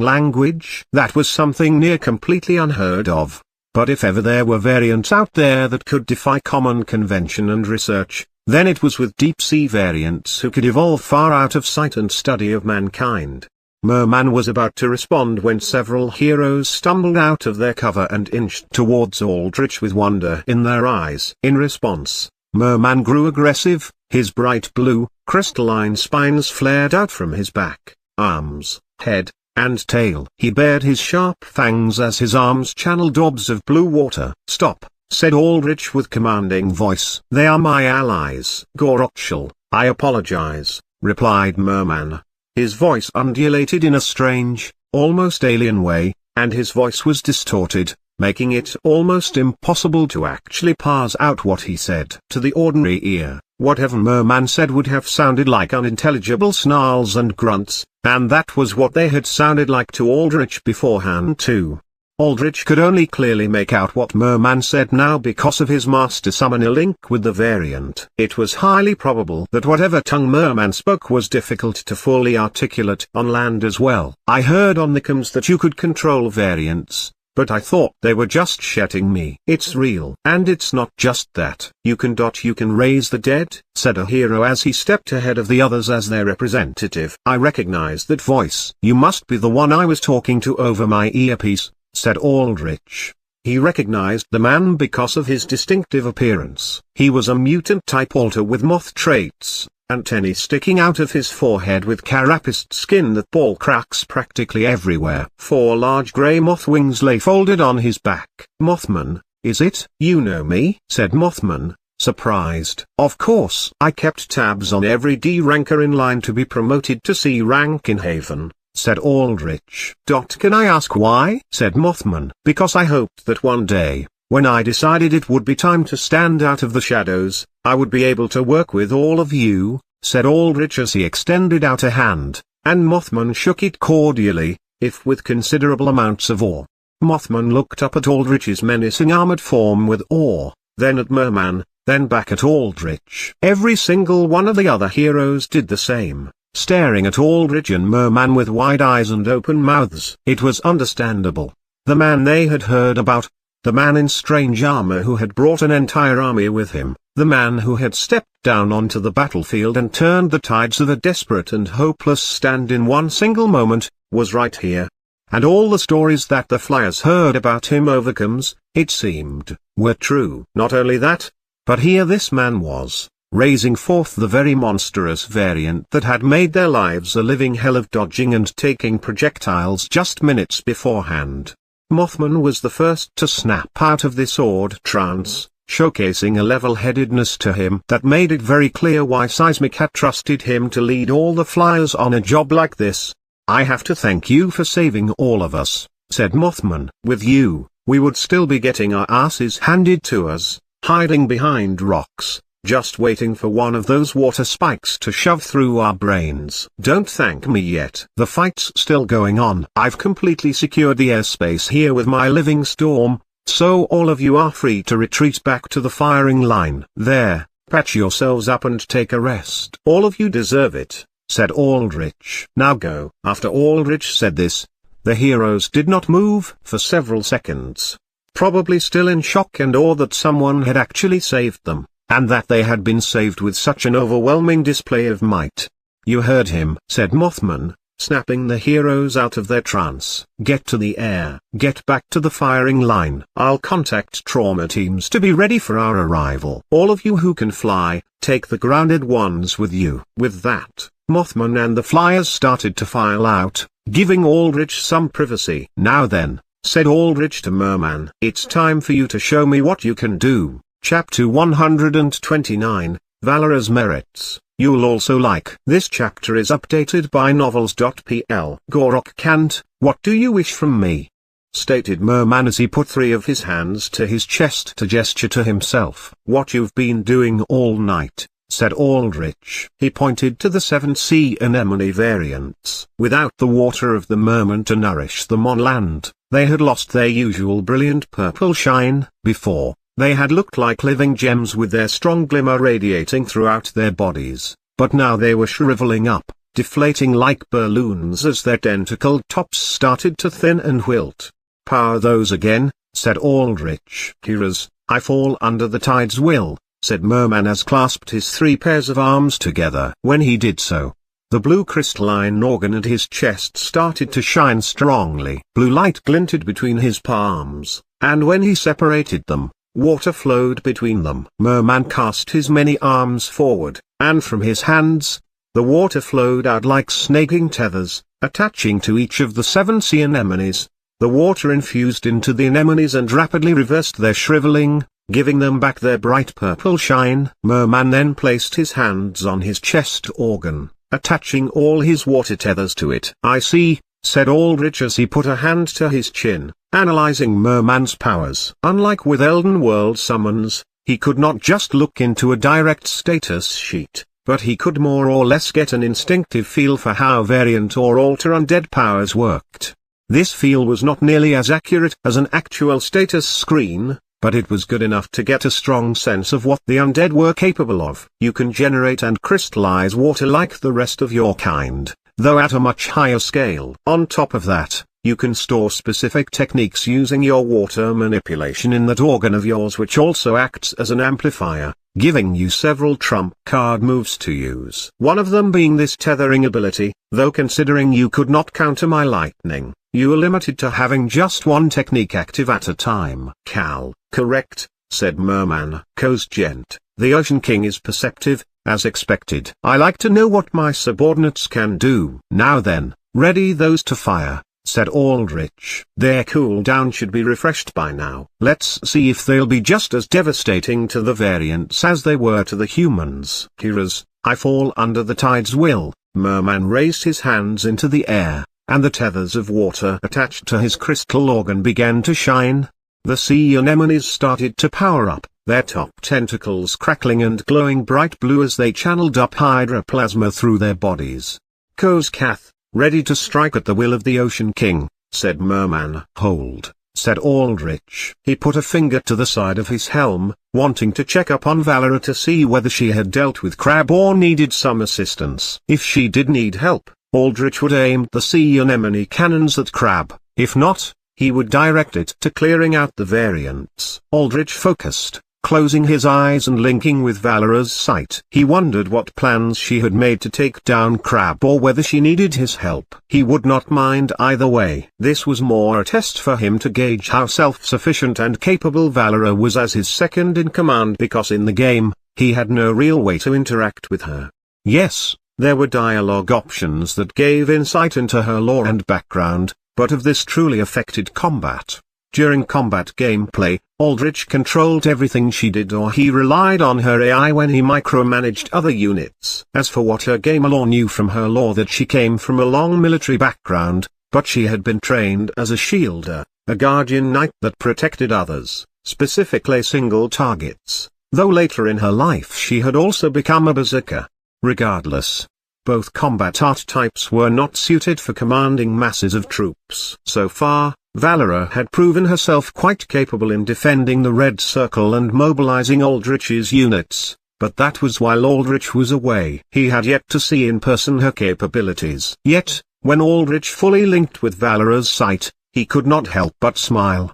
language? That was something near completely unheard of. But if ever there were variants out there that could defy common convention and research, then it was with deep-sea variants who could evolve far out of sight and study of mankind. Merman was about to respond when several heroes stumbled out of their cover and inched towards Aldrich with wonder in their eyes. In response, Merman grew aggressive, his bright blue, crystalline spines flared out from his back, arms, head, and tail. He bared his sharp fangs as his arms channeled orbs of blue water. "Stop," said Aldrich with commanding voice. "They are my allies." "Gorokshal, I apologize," replied Merman. His voice undulated in a strange, almost alien way, and his voice was distorted, making it almost impossible to actually parse out what he said. To the ordinary ear, whatever Merman said would have sounded like unintelligible snarls and grunts, and that was what they had sounded like to Aldrich beforehand too. Aldrich could only clearly make out what Merman said now because of his master summoner link with the variant. It was highly probable that whatever tongue Merman spoke was difficult to fully articulate on land as well. "I heard on the comms that you could control variants," but I thought they were just shitting me. It's real. And it's not just that. You can raise the dead, said a hero as he stepped ahead of the others as their representative. I recognize that voice. You must be the one I was talking to over my earpiece, said Aldrich. He recognized the man because of his distinctive appearance. He was a mutant-type alter with moth traits, antennae sticking out of his forehead with carapaced skin that bore cracks practically everywhere. 4 large grey moth wings lay folded on his back. Mothman, is it? You know me? Said Mothman, surprised. Of course. I kept tabs on every D ranker in line to be promoted to C rank in Haven, said Aldrich. Can I ask why? Said Mothman. Because I hoped that one day, when I decided it would be time to stand out of the shadows, I would be able to work with all of you, said Aldrich as he extended out a hand, and Mothman shook it cordially, if with considerable amounts of awe. Mothman looked up at Aldrich's menacing armored form with awe, then at Merman, then back at Aldrich. Every single one of the other heroes did the same, staring at Aldrich and Merman with wide eyes and open mouths. It was understandable. The man they had heard about, the man in strange armor who had brought an entire army with him, the man who had stepped down onto the battlefield and turned the tides of a desperate and hopeless stand in one single moment, was right here. And all the stories that the Flyers heard about him overcomes, it seemed, were true. Not only that, but here this man was, raising forth the very monstrous variant that had made their lives a living hell of dodging and taking projectiles just minutes beforehand. Mothman was the first to snap out of this awed trance, showcasing a level-headedness to him that made it very clear why Seismic had trusted him to lead all the Flyers on a job like this. I have to thank you for saving all of us, said Mothman. With you, we would still be getting our asses handed to us, hiding behind rocks, just waiting for one of those water spikes to shove through our brains. Don't thank me yet. The fight's still going on. I've completely secured the airspace here with my living storm, so all of you are free to retreat back to the firing line. There, patch yourselves up and take a rest. All of you deserve it, said Aldrich. Now go. After Aldrich said this, the heroes did not move for several seconds, probably still in shock and awe that someone had actually saved them, and that they had been saved with such an overwhelming display of might. You heard him, said Mothman, snapping the heroes out of their trance. Get to the air. Get back to the firing line. I'll contact trauma teams to be ready for our arrival. All of you who can fly, take the grounded ones with you. With that, Mothman and the Flyers started to file out, giving Aldrich some privacy. Now then, said Aldrich to Merman, it's time for you to show me what you can do. Chapter 129, Valor as Merits. You'll also like. This chapter is updated by novels.pl. Gorok Kant, what do you wish from me? Stated Merman as he put 3 of his hands to his chest to gesture to himself. What you've been doing all night, said Aldrich. He pointed to the 7 sea anemone variants. Without the water of the Merman to nourish them on land, they had lost their usual brilliant purple shine. Before, they had looked like living gems with their strong glimmer radiating throughout their bodies, but now they were shriveling up, deflating like balloons as their tentacled tops started to thin and wilt. Power those again, said Aldrich. Heroes, I fall under the tide's will, said Merman as clasped his 3 pairs of arms together. When he did so, the blue crystalline organ at his chest started to shine strongly. Blue light glinted between his palms, and when he separated them, water flowed between them. Merman cast his many arms forward, and from his hands, the water flowed out like snaking tethers, attaching to each of the 7 sea anemones. The water infused into the anemones and rapidly reversed their shriveling, giving them back their bright purple shine. Merman then placed his hands on his chest organ, attaching all his water tethers to it. I see, said Aldrich as he put a hand to his chin, analyzing Merman's powers. Unlike with Elden World summons, he could not just look into a direct status sheet, but he could more or less get an instinctive feel for how variant or alter undead powers worked. This feel was not nearly as accurate as an actual status screen, but it was good enough to get a strong sense of what the undead were capable of. You can generate and crystallize water like the rest of your kind, though at a much higher scale. On top of that, You can store specific techniques using your water manipulation in that organ of yours, which also acts as an amplifier, giving you several trump card moves to use. One of them being this tethering ability, though considering you could not counter my lightning, you are limited to having just one technique active at a time. Cal, correct, said Merman. Coast Gent, the Ocean King is perceptive, as expected. I like to know what my subordinates can do. Now then, ready those to fire, said Aldrich. Their cooldown should be refreshed by now. Let's see if they'll be just as devastating to the variants as they were to the humans. Heroes, I fall under the tide's will. Merman raised his hands into the air, and the tethers of water attached to his crystal organ began to shine. The sea anemones started to power up, their top tentacles crackling and glowing bright blue as they channeled up hydroplasma through their bodies. Kozkath, ready to strike at the will of the Ocean King, said Merman. Hold, said Aldrich. He put a finger to the side of his helm, wanting to check up on Valera to see whether she had dealt with Crab or needed some assistance. If she did need help, Aldrich would aim the sea anemone cannons at Crab. If not, he would direct it to clearing out the variants. Aldrich focused, closing his eyes and linking with Valera's sight. He wondered what plans she had made to take down Crab or whether she needed his help. He would not mind either way. This was more a test for him to gauge how self-sufficient and capable Valera was as his second-in-command, because in the game, he had no real way to interact with her. Yes, there were dialogue options that gave insight into her lore and background, but if this truly affected combat. During combat gameplay, Aldrich controlled everything she did, or he relied on her AI when he micromanaged other units. As for what her gamer lore knew from her lore, that she came from a long military background, but she had been trained as a shielder, a guardian knight that protected others, specifically single targets, though later in her life she had also become a berserker. Regardless, both combat archetypes were not suited for commanding masses of troops. So far, Valera had proven herself quite capable in defending the Red Circle and mobilizing Aldrich's units, but that was while Aldrich was away. He had yet to see in person her capabilities. Yet, when Aldrich fully linked with Valera's sight, he could not help but smile.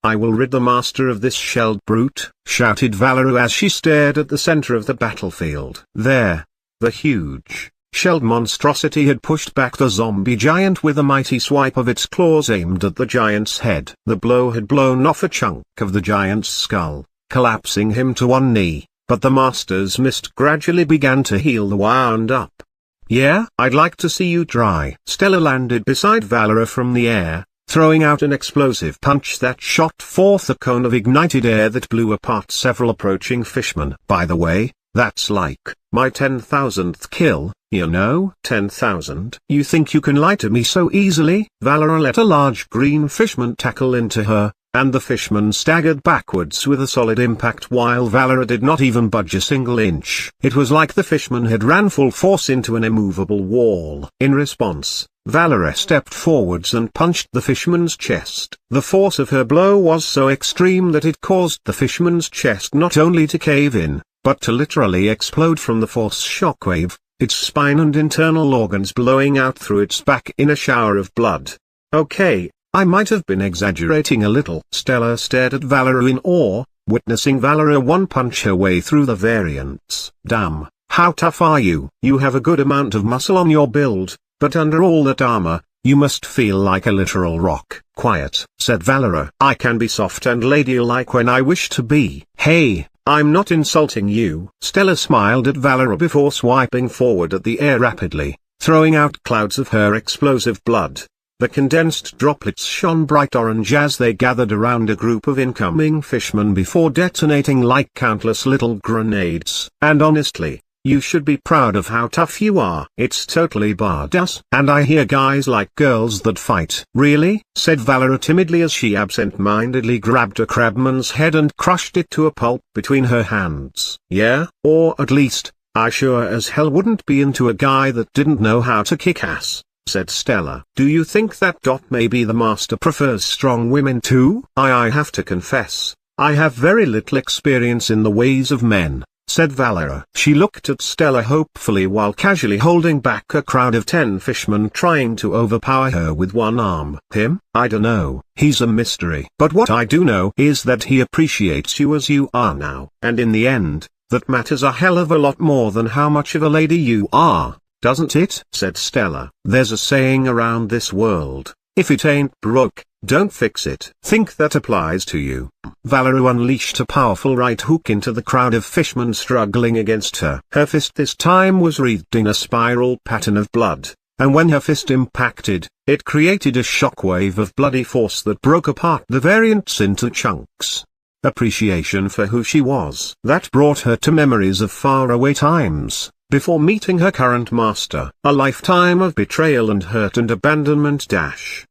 I will rid the master of this shelled brute, shouted Valera as she stared at the center of the battlefield. There, the huge, shelled monstrosity had pushed back the zombie giant with a mighty swipe of its claws aimed at the giant's head. The blow had blown off a chunk of the giant's skull, collapsing him to one knee, but the master's mist gradually began to heal the wound up. Yeah, I'd like to see you try. Stella landed beside Valera from the air, throwing out an explosive punch that shot forth a cone of ignited air that blew apart several approaching fishmen. By the way, that's like my 10,000th kill, you know. 10,000? You think you can lie to me so easily? Valera let a large green fishman tackle into her, and the fishman staggered backwards with a solid impact while Valera did not even budge a single inch. It was like the fishman had ran full force into an immovable wall. In response, Valera stepped forwards and punched the fishman's chest. The force of her blow was so extreme that it caused the fishman's chest not only to cave in, but to literally explode from the force shockwave, its spine and internal organs blowing out through its back in a shower of blood. Okay, I might have been exaggerating a little. Stella stared at Valera in awe, witnessing Valera one-punch her way through the variants. Damn, how tough are you? You have a good amount of muscle on your build, but under all that armor, you must feel like a literal rock. Quiet, said Valera. I can be soft and ladylike when I wish to be. Hey, I'm not insulting you. Stella smiled at Valera before swiping forward at the air rapidly, throwing out clouds of her explosive blood. The condensed droplets shone bright orange as they gathered around a group of incoming fishmen before detonating like countless little grenades. And honestly, you should be proud of how tough you are. It's totally badass. And I hear guys like girls that fight. Really? Said Valera timidly as she absent-mindedly grabbed a crabman's head and crushed it to a pulp between her hands. Yeah, or at least, I sure as hell wouldn't be into a guy that didn't know how to kick ass, said Stella. Do you think that maybe the master prefers strong women too? I have to confess, I have very little experience in the ways of men, said said Valera. She looked at Stella hopefully while casually holding back a crowd of 10 fishmen trying to overpower her with one arm. Him? I dunno. He's a mystery. But what I do know is that he appreciates you as you are now. And in the end, that matters a hell of a lot more than how much of a lady you are, doesn't it? Said Stella. There's a saying around this world, if it ain't broke, don't fix it. Think that applies to you. Valera unleashed a powerful right hook into the crowd of fishmen struggling against her. Her fist this time was wreathed in a spiral pattern of blood, and when her fist impacted, it created a shockwave of bloody force that broke apart the variants into chunks. Appreciation for who she was. That brought her to memories of faraway times, before meeting her current master. A lifetime of betrayal and hurt and abandonment.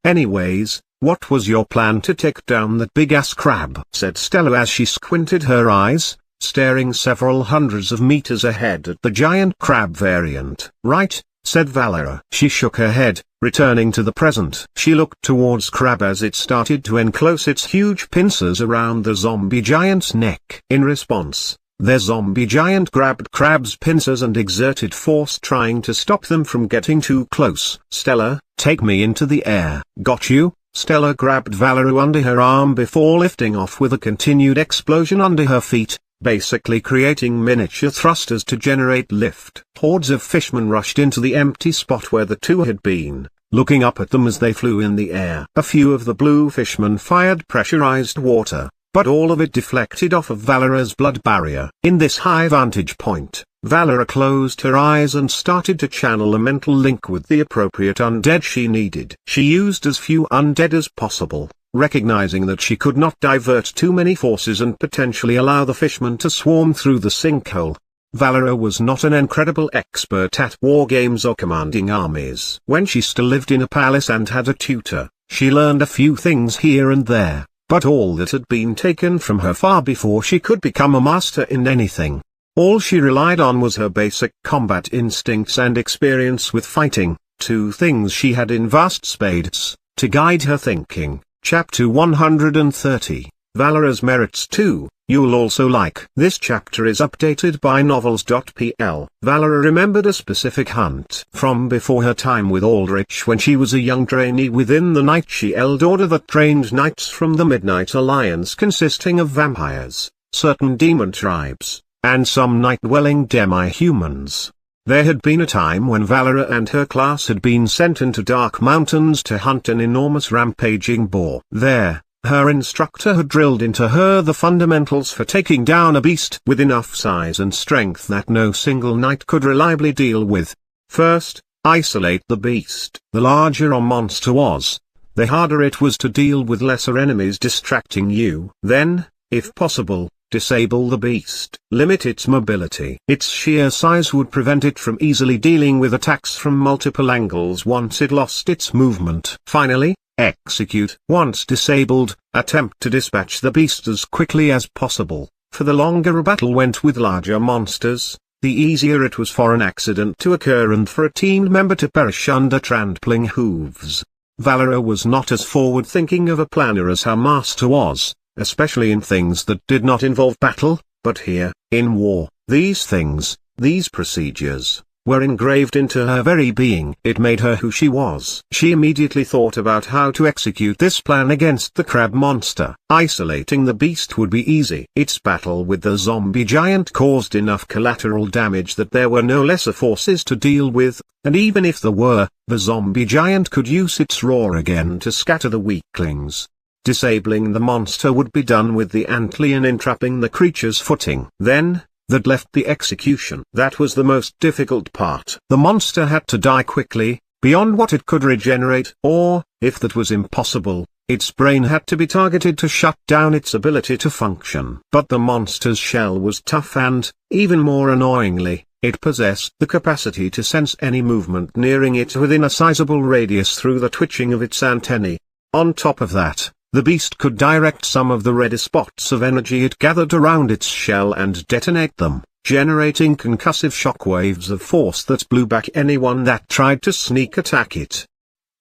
Anyways, what was your plan to take down that big-ass crab? Said Stella as she squinted her eyes, staring several hundreds of meters ahead at the giant crab variant. Right, said Valera. She shook her head, returning to the present. She looked towards crab as it started to enclose its huge pincers around the zombie giant's neck. In response, their zombie giant grabbed crab's pincers and exerted force trying to stop them from getting too close. Stella, take me into the air. Got you? Stella grabbed Valera under her arm before lifting off with a continued explosion under her feet, basically creating miniature thrusters to generate lift. Hordes of fishmen rushed into the empty spot where the two had been, looking up at them as they flew in the air. A few of the blue fishmen fired pressurized water, but all of it deflected off of Valera's blood barrier. In this high vantage point, Valera closed her eyes and started to channel a mental link with the appropriate undead she needed. She used as few undead as possible, recognizing that she could not divert too many forces and potentially allow the fishmen to swarm through the sinkhole. Valera was not an incredible expert at war games or commanding armies. When she still lived in a palace and had a tutor, she learned a few things here and there, but all that had been taken from her far before she could become a master in anything. All she relied on was her basic combat instincts and experience with fighting, two things she had in vast spades, to guide her thinking. Chapter 130, Valera's Merits 2, You'll Also Like. This chapter is updated by novels.pl. Valera remembered a specific hunt from before her time with Aldrich when she was a young trainee within the Night Shield Order that trained knights from the Midnight Alliance consisting of vampires, certain demon tribes, and some night-dwelling demi-humans. There had been a time when Valera and her class had been sent into dark mountains to hunt an enormous rampaging boar. There, her instructor had drilled into her the fundamentals for taking down a beast with enough size and strength that no single knight could reliably deal with. First, isolate the beast. The larger a monster was, the harder it was to deal with lesser enemies distracting you. Then, if possible, disable the beast. Limit its mobility. Its sheer size would prevent it from easily dealing with attacks from multiple angles once it lost its movement. Finally, execute. Once disabled, attempt to dispatch the beast as quickly as possible, for the longer a battle went with larger monsters, the easier it was for an accident to occur and for a team member to perish under trampling hooves. Valera was not as forward-thinking of a planner as her master was, especially in things that did not involve battle, but here, in war, these things, these procedures, were engraved into her very being. It made her who she was. She immediately thought about how to execute this plan against the crab monster. Isolating the beast would be easy. Its battle with the zombie giant caused enough collateral damage that there were no lesser forces to deal with, and even if there were, the zombie giant could use its roar again to scatter the weaklings. Disabling the monster would be done with the antlion entrapping the creature's footing. Then, that left the execution. That was the most difficult part. The monster had to die quickly, beyond what it could regenerate, or, if that was impossible, its brain had to be targeted to shut down its ability to function. But the monster's shell was tough and, even more annoyingly, it possessed the capacity to sense any movement nearing it within a sizable radius through the twitching of its antennae. On top of that, the beast could direct some of the redder spots of energy it gathered around its shell and detonate them, generating concussive shockwaves of force that blew back anyone that tried to sneak attack it.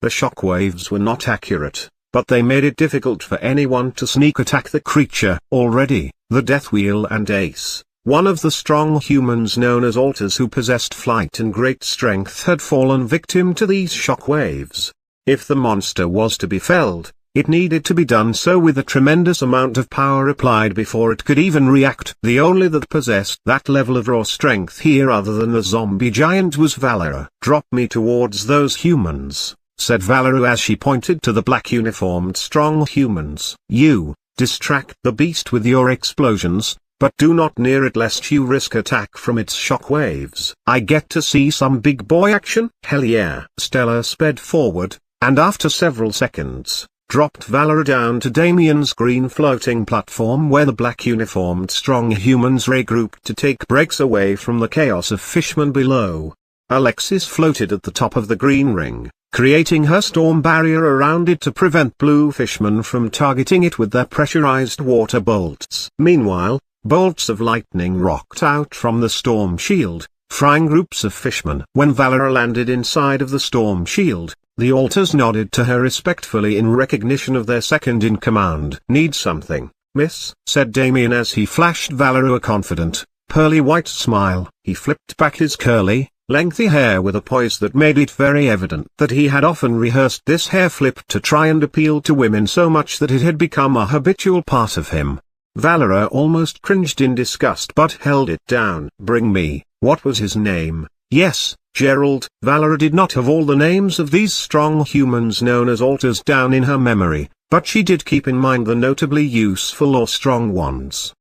The shockwaves were not accurate, but they made it difficult for anyone to sneak attack the creature. Already, the Death Wheel and Ace, One of the strong humans known as alters who possessed flight and great strength had fallen victim to these shock waves. If the monster was to be felled, it needed to be done so with a tremendous amount of power applied before it could even react. The only that possessed that level of raw strength here other than the zombie giant was Valera. "Drop me towards those humans," said Valera as she pointed to the black uniformed strong humans. "You, distract the beast with your explosions, but do not near it lest you risk attack from its shock waves." "I get to see some big boy action?" "Hell yeah." Stella sped forward, and after several seconds, dropped Valera down to Damien's green floating platform where the black uniformed strong humans regrouped to take breaks away from the chaos of fishmen below. Alexis floated at the top of the green ring, creating her storm barrier around it to prevent blue fishmen from targeting it with their pressurized water bolts. Meanwhile, bolts of lightning rocked out from the storm shield, frying groups of fishmen. When Valera landed inside of the storm shield, the alters nodded to her respectfully in recognition of their second-in-command. "Need something, miss?" said Damien as he flashed Valera a confident, pearly white smile. He flipped back his curly, lengthy hair with a poise that made it very evident that he had often rehearsed this hair flip to try and appeal to women so much that it had become a habitual part of him. Valera almost cringed in disgust but held it down. "Bring me, what was his name?" "Yes, Gerald." Valera did not have all the names of these strong humans known as alters down in her memory, but she did keep in mind the notably useful or strong ones.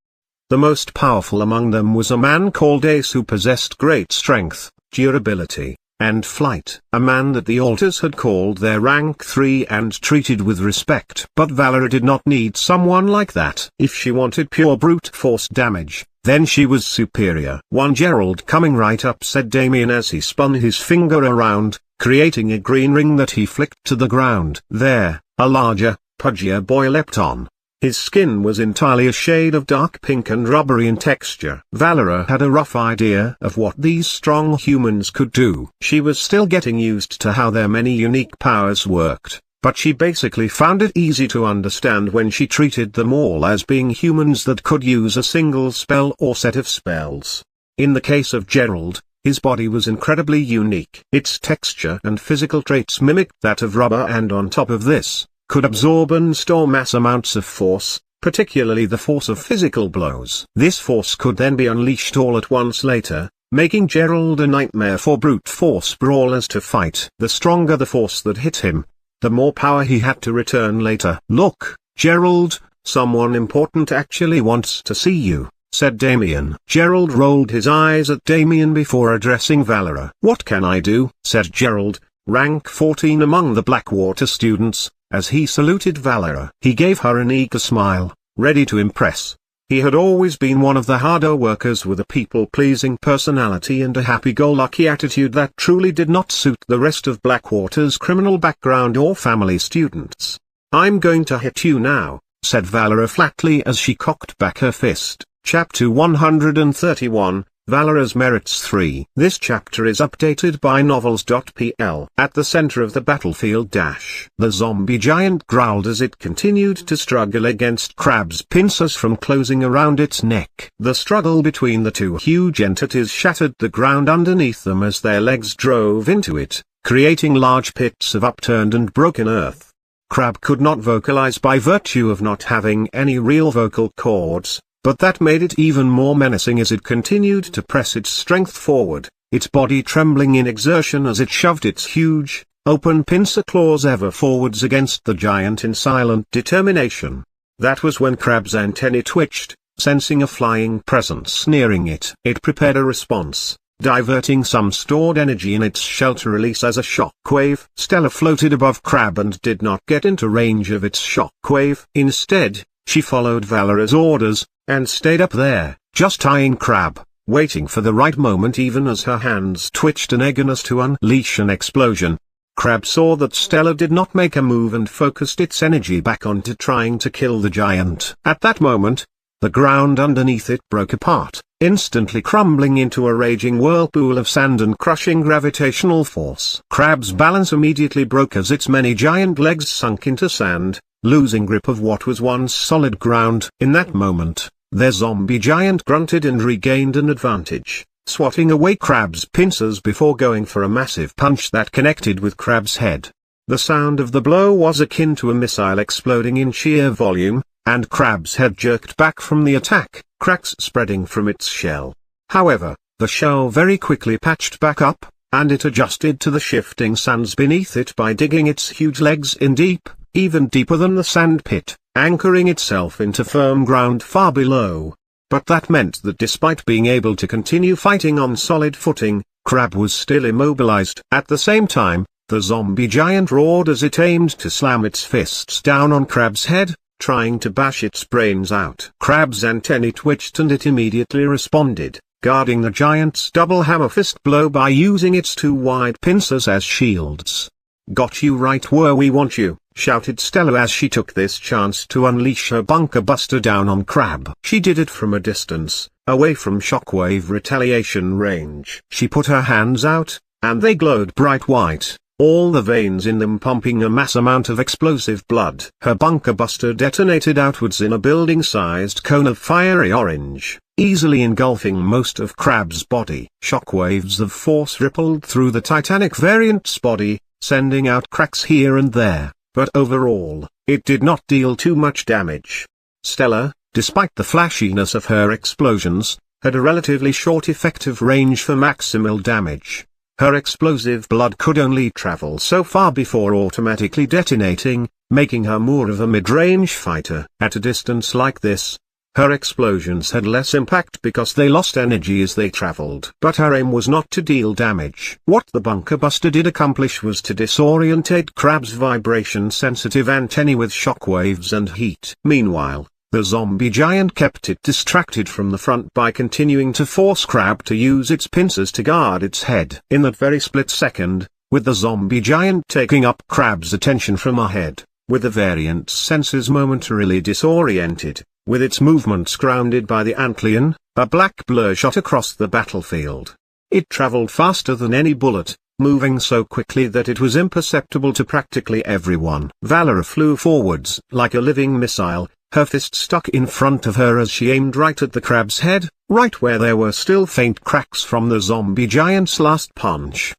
The most powerful among them was a man called Ace who possessed great strength, durability, and flight. A man that the alters had called their rank 3 and treated with respect. But Valera did not need someone like that. If she wanted pure brute force damage, then she was superior. "One Gerald coming right up," said Damien as he spun his finger around, creating a green ring that he flicked to the ground. There, a larger, pudgier boy leapt on. His skin was entirely a shade of dark pink and rubbery in texture. Valera had a rough idea of what these strong humans could do. She was still getting used to how their many unique powers worked, but she basically found it easy to understand when she treated them all as being humans that could use a single spell or set of spells. In the case of Gerald, his body was incredibly unique. Its texture and physical traits mimicked that of rubber, and on top of this, could absorb and store mass amounts of force, particularly the force of physical blows. This force could then be unleashed all at once later, making Gerald a nightmare for brute force brawlers to fight. The stronger the force that hit him, the more power he had to return later. "Look, Gerald, someone important actually wants to see you," said Damien. Gerald rolled his eyes at Damien before addressing Valera. "What can I do?" said Gerald, rank 14 among the Blackwater students, as he saluted Valera. He gave her an eager smile, ready to impress. He had always been one of the harder workers with a people-pleasing personality and a happy-go-lucky attitude that truly did not suit the rest of Blackwater's criminal background or family students. "I'm going to hit you now," said Valera flatly as she cocked back her fist. Chapter 131, Valera's Merits 3. This chapter is updated by novels.pl. At the center of the battlefield the zombie giant growled as it continued to struggle against Crab's pincers from closing around its neck. The struggle between the two huge entities shattered the ground underneath them as their legs drove into it, creating large pits of upturned and broken earth. Crab could not vocalize by virtue of not having any real vocal cords, but that made it even more menacing as it continued to press its strength forward, its body trembling in exertion as it shoved its huge, open pincer claws ever forwards against the giant in silent determination. That was when Crab's antennae twitched, sensing a flying presence nearing it. It prepared a response, diverting some stored energy in its shell to release as a shockwave. Stella floated above Crab and did not get into range of its shockwave. Instead, she followed Valera's orders, and stayed up there, just eyeing Crab, waiting for the right moment even as her hands twitched in eagerness to unleash an explosion. Crab saw that Stella did not make a move and focused its energy back onto trying to kill the giant. At that moment, the ground underneath it broke apart, instantly crumbling into a raging whirlpool of sand and crushing gravitational force. Crab's balance immediately broke as its many giant legs sunk into sand, losing grip of what was once solid ground. In that moment, Their zombie giant grunted and regained an advantage, swatting away Crab's pincers before going for a massive punch that connected with Crab's head. The sound of the blow was akin to a missile exploding in sheer volume, and Crab's head jerked back from the attack, cracks spreading from its shell. However, the shell very quickly patched back up, and it adjusted to the shifting sands beneath it by digging its huge legs in deep, even deeper than the sand pit, anchoring itself into firm ground far below. But that meant that despite being able to continue fighting on solid footing, Crab was still immobilized. At the same time, the zombie giant roared as it aimed to slam its fists down on Crab's head, trying to bash its brains out. Crab's antennae twitched and it immediately responded, guarding the giant's double hammer fist blow by using its two wide pincers as shields. "Got you right where we want you," shouted Stella as she took this chance to unleash her bunker buster down on Crab. She did it from a distance, away from shockwave retaliation range. She put her hands out, and they glowed bright white, all the veins in them pumping a mass amount of explosive blood. Her bunker buster detonated outwards in a building-sized cone of fiery orange, easily engulfing most of Crab's body. Shockwaves of force rippled through the Titanic variant's body, sending out cracks here and there, but overall, it did not deal too much damage. Stella, despite the flashiness of her explosions, had a relatively short effective range for maximal damage. Her explosive blood could only travel so far before automatically detonating, making her more of a mid-range fighter. At a distance like this, her explosions had less impact because they lost energy as they traveled. But her aim was not to deal damage. What the bunker buster did accomplish was to disorientate Crab's vibration-sensitive antennae with shockwaves and heat. Meanwhile, the zombie giant kept it distracted from the front by continuing to force Crab to use its pincers to guard its head. In that very split second, with the zombie giant taking up Crab's attention from ahead, with the variant's senses momentarily disoriented, with its movements grounded by the antlion, a black blur shot across the battlefield. It traveled faster than any bullet, moving so quickly that it was imperceptible to practically everyone. Valor flew forwards like a living missile, her fist stuck in front of her as she aimed right at the Crab's head, right where there were still faint cracks from the zombie giant's last punch.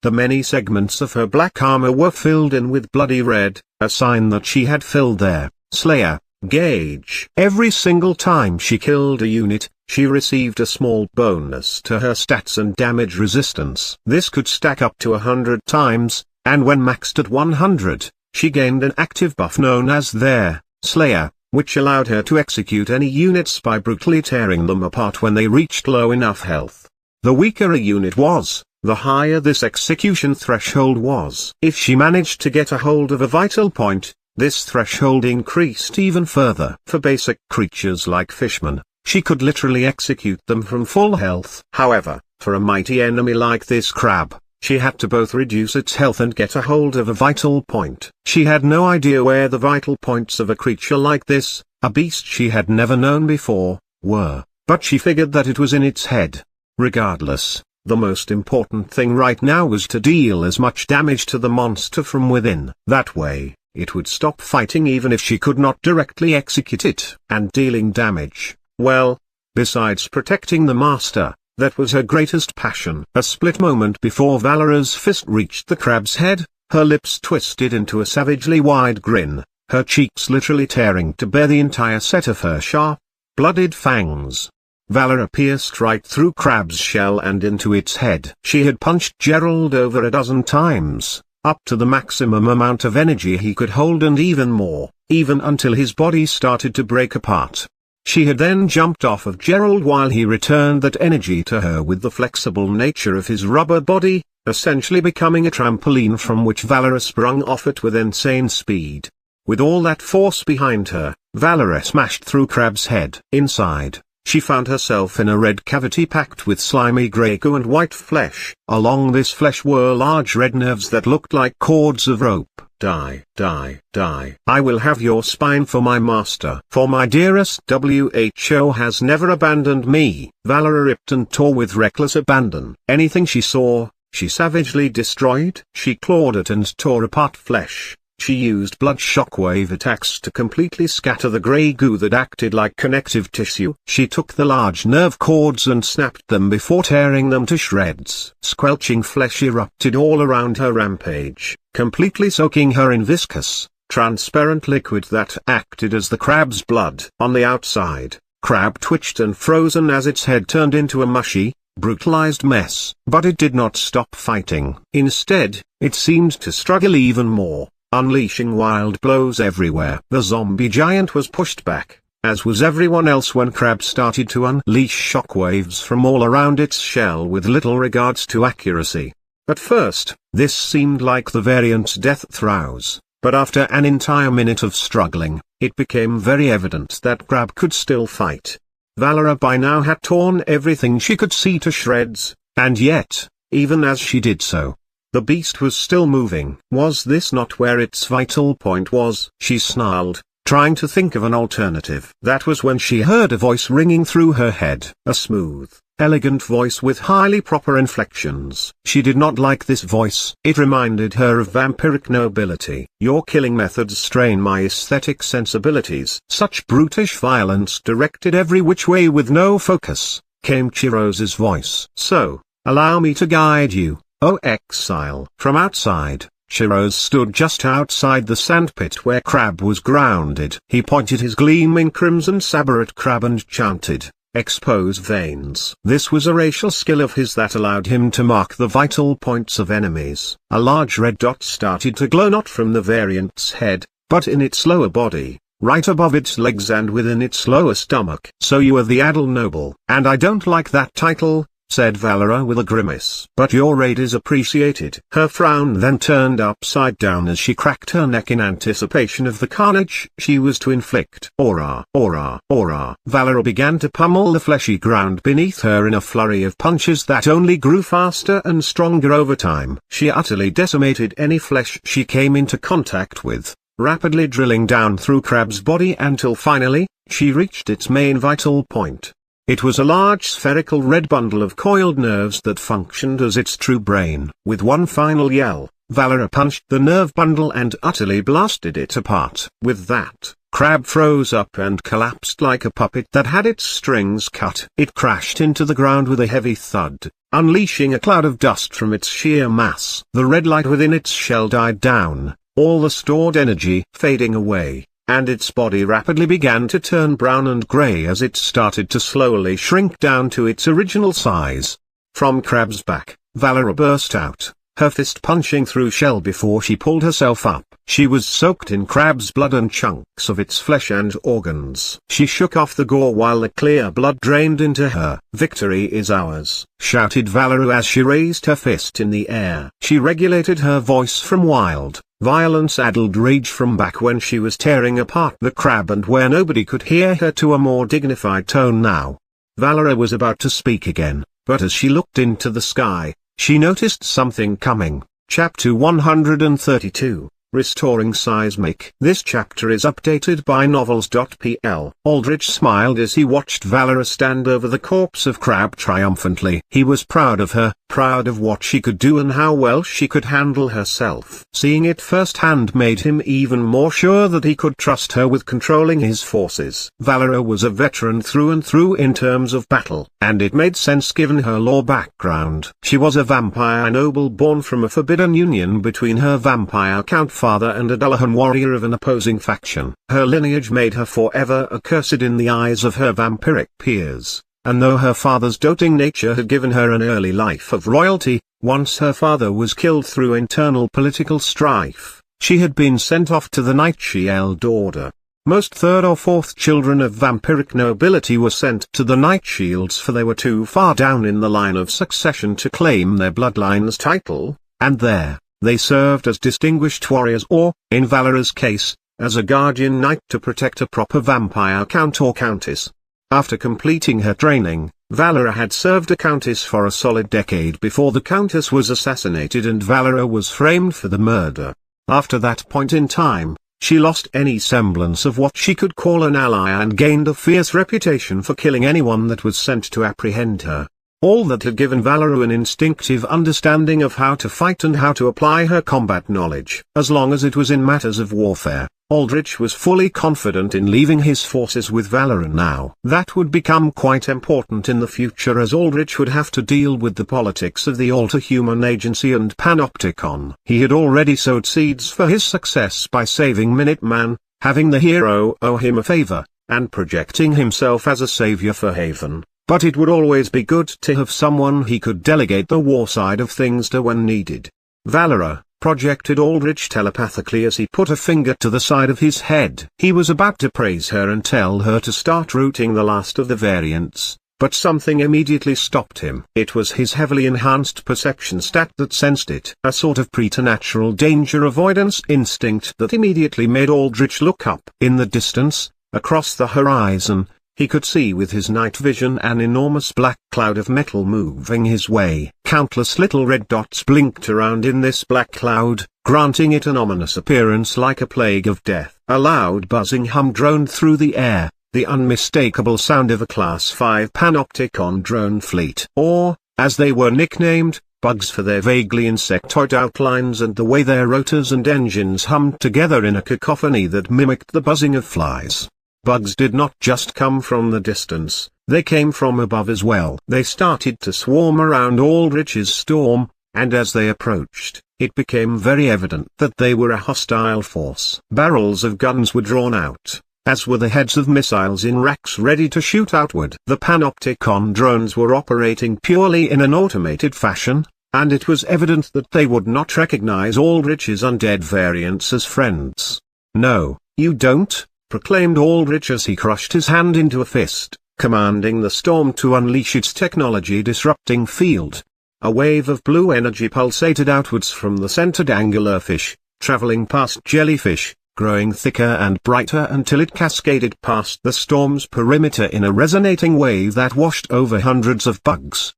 The many segments of her black armor were filled in with bloody red, a sign that she had filled their Slayer gauge. Every single time she killed a unit, she received a small bonus to her stats and damage resistance. This could stack up to 100 times, and when maxed at 100, she gained an active buff known as their Slayer, which allowed her to execute any units by brutally tearing them apart when they reached low enough health. The weaker a unit was, the higher this execution threshold was. If she managed to get a hold of a vital point, this threshold increased even further. For basic creatures like fishmen, she could literally execute them from full health. However, for a mighty enemy like this Crab, she had to both reduce its health and get a hold of a vital point. She had no idea where the vital points of a creature like this, a beast she had never known before, were, but she figured that it was in its head. Regardless, the most important thing right now was to deal as much damage to the monster from within. That way, it would stop fighting even if she could not directly execute it. And dealing damage, well, besides protecting the master, that was her greatest passion. A split moment before Valor's fist reached the Crab's head, her lips twisted into a savagely wide grin, her cheeks literally tearing to bare the entire set of her sharp, blooded fangs. Valor pierced right through Crab's shell and into its head. She had punched Gerald over a dozen times, up to the maximum amount of energy he could hold and even more, even until his body started to break apart. She had then jumped off of Gerald while he returned that energy to her with the flexible nature of his rubber body, essentially becoming a trampoline from which Valor sprung off it with insane speed. With all that force behind her, Valor smashed through Crab's head. Inside, she found herself in a red cavity packed with slimy grey goo and white flesh. Along this flesh were large red nerves that looked like cords of rope. Die, die, die. I will have your spine for my master. For my dearest WHO has never abandoned me. Valor ripped and tore with reckless abandon. Anything she saw, she savagely destroyed. She clawed at and tore apart flesh, She used blood shockwave attacks to completely scatter the grey goo that acted like connective tissue. She took the large nerve cords and snapped them before tearing them to shreds. Squelching flesh erupted all around her rampage, completely soaking her in viscous, transparent liquid that acted as the crab's blood. On the outside, Crab twitched and frozen as its head turned into a mushy, brutalized mess. But it did not stop fighting. Instead, it seemed to struggle even more, unleashing wild blows everywhere. The zombie giant was pushed back, as was everyone else when Crab started to unleash shockwaves from all around its shell with little regards to accuracy. At first, this seemed like the variant's death throes, but after an entire minute of struggling, it became very evident that Crab could still fight. Valera by now had torn everything she could see to shreds, and yet, even as she did so, the beast was still moving. Was this not where its vital point was? She snarled, trying to think of an alternative. That was when she heard a voice ringing through her head. A smooth, elegant voice with highly proper inflections. She did not like this voice. It reminded her of vampiric nobility. Your killing methods strain my aesthetic sensibilities. Such brutish violence directed every which way with no focus, came Chirose's voice. So, allow me to guide you, O exile. From outside, Chirose stood just outside the sandpit where Crab was grounded. He pointed his gleaming crimson saber at Crab and chanted, "Expose veins." This was a racial skill of his that allowed him to mark the vital points of enemies. A large red dot started to glow not from the variant's head, but in its lower body, right above its legs and within its lower stomach. "So you are the Adel Noble." "And I don't like that title," said Valera with a grimace. "But your raid is appreciated." Her frown then turned upside down as she cracked her neck in anticipation of the carnage she was to inflict. Aura, aura, aura. Valera began to pummel the fleshy ground beneath her in a flurry of punches that only grew faster and stronger over time. She utterly decimated any flesh she came into contact with, rapidly drilling down through Crab's body until finally, she reached its main vital point. It was a large spherical red bundle of coiled nerves that functioned as its true brain. With one final yell, Valera punched the nerve bundle and utterly blasted it apart. With that, Crab froze up and collapsed like a puppet that had its strings cut. It crashed into the ground with a heavy thud, unleashing a cloud of dust from its sheer mass. The red light within its shell died down, all the stored energy fading away, and its body rapidly began to turn brown and grey as it started to slowly shrink down to its original size. From Crab's back, Valera burst out, her fist punching through shell before she pulled herself up. She was soaked in Crab's blood and chunks of its flesh and organs. She shook off the gore while the clear blood drained into her. "Victory is ours," shouted Valera as she raised her fist in the air. She regulated her voice from wild, violence-addled rage from back when she was tearing apart the Crab and where nobody could hear her to a more dignified tone now. Valera was about to speak again, but as she looked into the sky, she noticed something coming. Chapter 132, Restoring Seismic. This chapter is updated by novels.pl. Aldrich smiled as he watched Valera stand over the corpse of Crab triumphantly. He was proud of her, proud of what she could do and how well she could handle herself. Seeing it firsthand made him even more sure that he could trust her with controlling his forces. Valera was a veteran through and through in terms of battle, and it made sense given her lore background. She was a vampire noble born from a forbidden union between her vampire count-father and a Dullahan warrior of an opposing faction. Her lineage made her forever accursed in the eyes of her vampiric peers. And though her father's doting nature had given her an early life of royalty, once her father was killed through internal political strife, she had been sent off to the Night Shield Order. Most third or fourth children of vampiric nobility were sent to the Night Shields for they were too far down in the line of succession to claim their bloodline's title, and there, they served as distinguished warriors or, in Valera's case, as a guardian knight to protect a proper vampire count or countess. After completing her training, Valera had served a countess for a solid decade before the countess was assassinated and Valera was framed for the murder. After that point in time, she lost any semblance of what she could call an ally and gained a fierce reputation for killing anyone that was sent to apprehend her. All that had given Valera an instinctive understanding of how to fight and how to apply her combat knowledge. As long as it was in matters of warfare, Aldrich was fully confident in leaving his forces with Valera now. That would become quite important in the future, as Aldrich would have to deal with the politics of the Alter-Human Agency and Panopticon. He had already sowed seeds for his success by saving Minuteman, having the hero owe him a favor, and projecting himself as a savior for Haven. But it would always be good to have someone he could delegate the war side of things to when needed. Valera, projected Aldrich telepathically as he put a finger to the side of his head. He was about to praise her and tell her to start routing the last of the variants, but something immediately stopped him. It was his heavily enhanced perception stat that sensed it. A sort of preternatural danger avoidance instinct that immediately made Aldrich look up. In the distance, across the horizon, he could see with his night vision an enormous black cloud of metal moving his way. Countless little red dots blinked around in this black cloud, granting it an ominous appearance like a plague of death. A loud buzzing hum droned through the air, the unmistakable sound of a Class 5 Panopticon drone fleet. Or, as they were nicknamed, bugs, for their vaguely insectoid outlines and the way their rotors and engines hummed together in a cacophony that mimicked the buzzing of flies. Bugs did not just come from the distance, they came from above as well. They started to swarm around Aldrich's storm, and as they approached, it became very evident that they were a hostile force. Barrels of guns were drawn out, as were the heads of missiles in racks ready to shoot outward. The Panopticon drones were operating purely in an automated fashion, and it was evident that they would not recognize Aldrich's undead variants as friends. "No, you don't," proclaimed Aldrich as he crushed his hand into a fist, commanding the storm to unleash its technology-disrupting field. A wave of blue energy pulsated outwards from the centered anglerfish, traveling past jellyfish, growing thicker and brighter until it cascaded past the storm's perimeter in a resonating wave that washed over hundreds of bugs.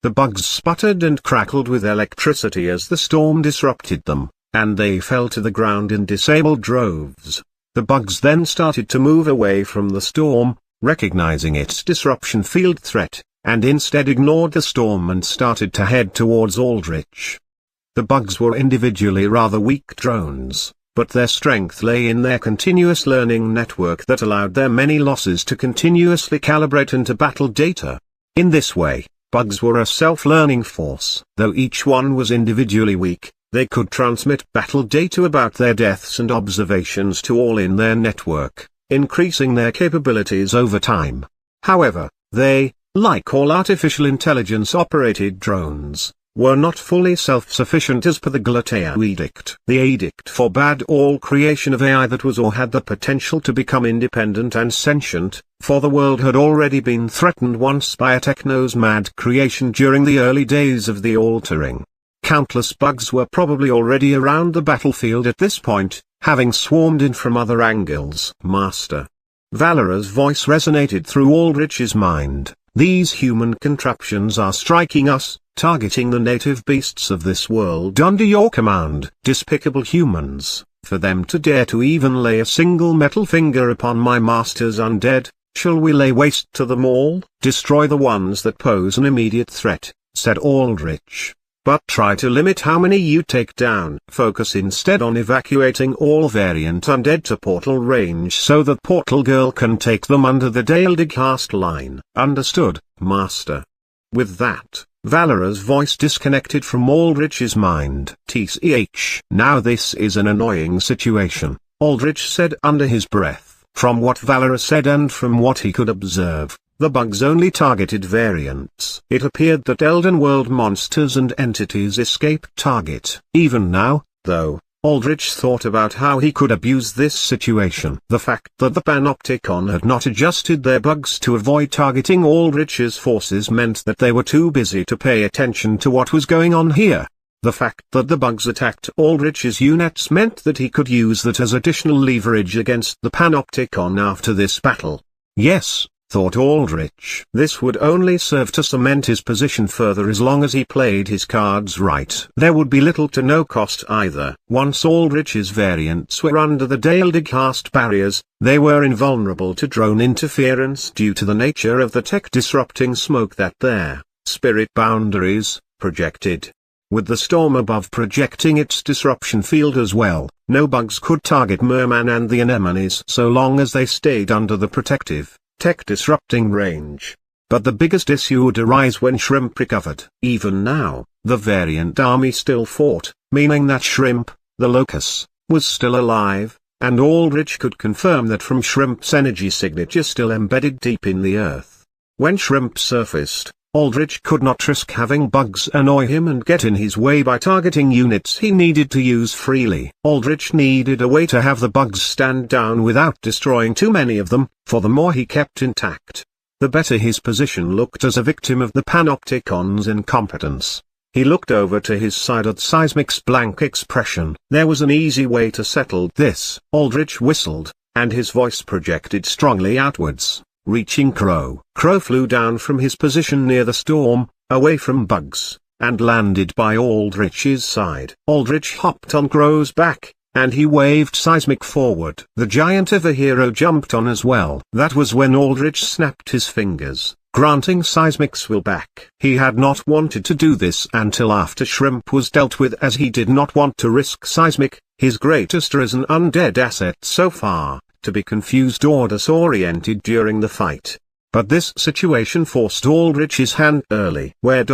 The bugs sputtered and crackled with electricity as the storm disrupted them, and they fell to the ground in disabled droves. The bugs then started to move away from the storm, recognizing its disruption field threat, and instead ignored the storm and started to head towards Aldrich. The bugs were individually rather weak drones, but their strength lay in their continuous learning network that allowed their many losses to continuously calibrate into battle data. In this way, bugs were a self-learning force. Though each one was individually weak, they could transmit battle data about their deaths and observations to all in their network, increasing their capabilities over time. However, they, like all artificial intelligence-operated drones, were not fully self-sufficient as per the Galatea Edict. The edict forbade all creation of AI that was or had the potential to become independent and sentient, for the world had already been threatened once by a techno's mad creation during the early days of the altering. Countless bugs were probably already around the battlefield at this point, having swarmed in from other angles. "Master." Valera's voice resonated through Aldrich's mind. "These human contraptions are striking us, targeting the native beasts of this world under your command. Despicable humans, for them to dare to even lay a single metal finger upon my master's undead. Shall we lay waste to them all?" "Destroy the ones that pose an immediate threat," said Aldrich. "But try to limit how many you take down. Focus instead on evacuating all variant undead to portal range so that Portal Girl can take them under the Dale-Digcast line." "Understood, Master." With that, Valera's voice disconnected from Aldrich's mind. "TCH. Now this is an annoying situation," Aldrich said under his breath. From what Valera said and from what he could observe, the bugs only targeted variants. It appeared that Elden World monsters and entities escaped target. Even now, though, Aldrich thought about how he could abuse this situation. The fact that the Panopticon had not adjusted their bugs to avoid targeting Aldrich's forces meant that they were too busy to pay attention to what was going on here. The fact that the bugs attacked Aldrich's units meant that he could use that as additional leverage against the Panopticon after this battle. Yes, thought Aldrich. This would only serve to cement his position further as long as he played his cards right. There would be little to no cost either. Once Aldrich's variants were under the Dale-Digcast barriers, they were invulnerable to drone interference due to the nature of the tech-disrupting smoke that their Spirit boundaries, projected. With the storm above projecting its disruption field as well, no bugs could target Merman and the anemones so long as they stayed under the protective, tech-disrupting range. But the biggest issue would arise when Shrimp recovered. Even now, the variant army still fought, meaning that Shrimp, the locust, was still alive, and Aldrich could confirm that from Shrimp's energy signature still embedded deep in the earth. When Shrimp surfaced, Aldrich could not risk having bugs annoy him and get in his way by targeting units he needed to use freely. Aldrich needed a way to have the bugs stand down without destroying too many of them, for the more he kept intact, the better his position looked as a victim of the Panopticon's incompetence. He looked over to his side at Seismic's blank expression. There was an easy way to settle this. Aldrich whistled, and his voice projected strongly outwards, reaching Crow. Crow flew down from his position near the storm, away from bugs, and landed by Aldrich's side. Aldrich hopped on Crow's back, and he waved Seismic forward. The giant of a hero jumped on as well. That was when Aldrich snapped his fingers, granting Seismic's will back. He had not wanted to do this until after Shrimp was dealt with, as he did not want to risk Seismic, his greatest risen undead asset so far, to be confused or disoriented during the fight. But this situation forced Aldrich's hand early. Where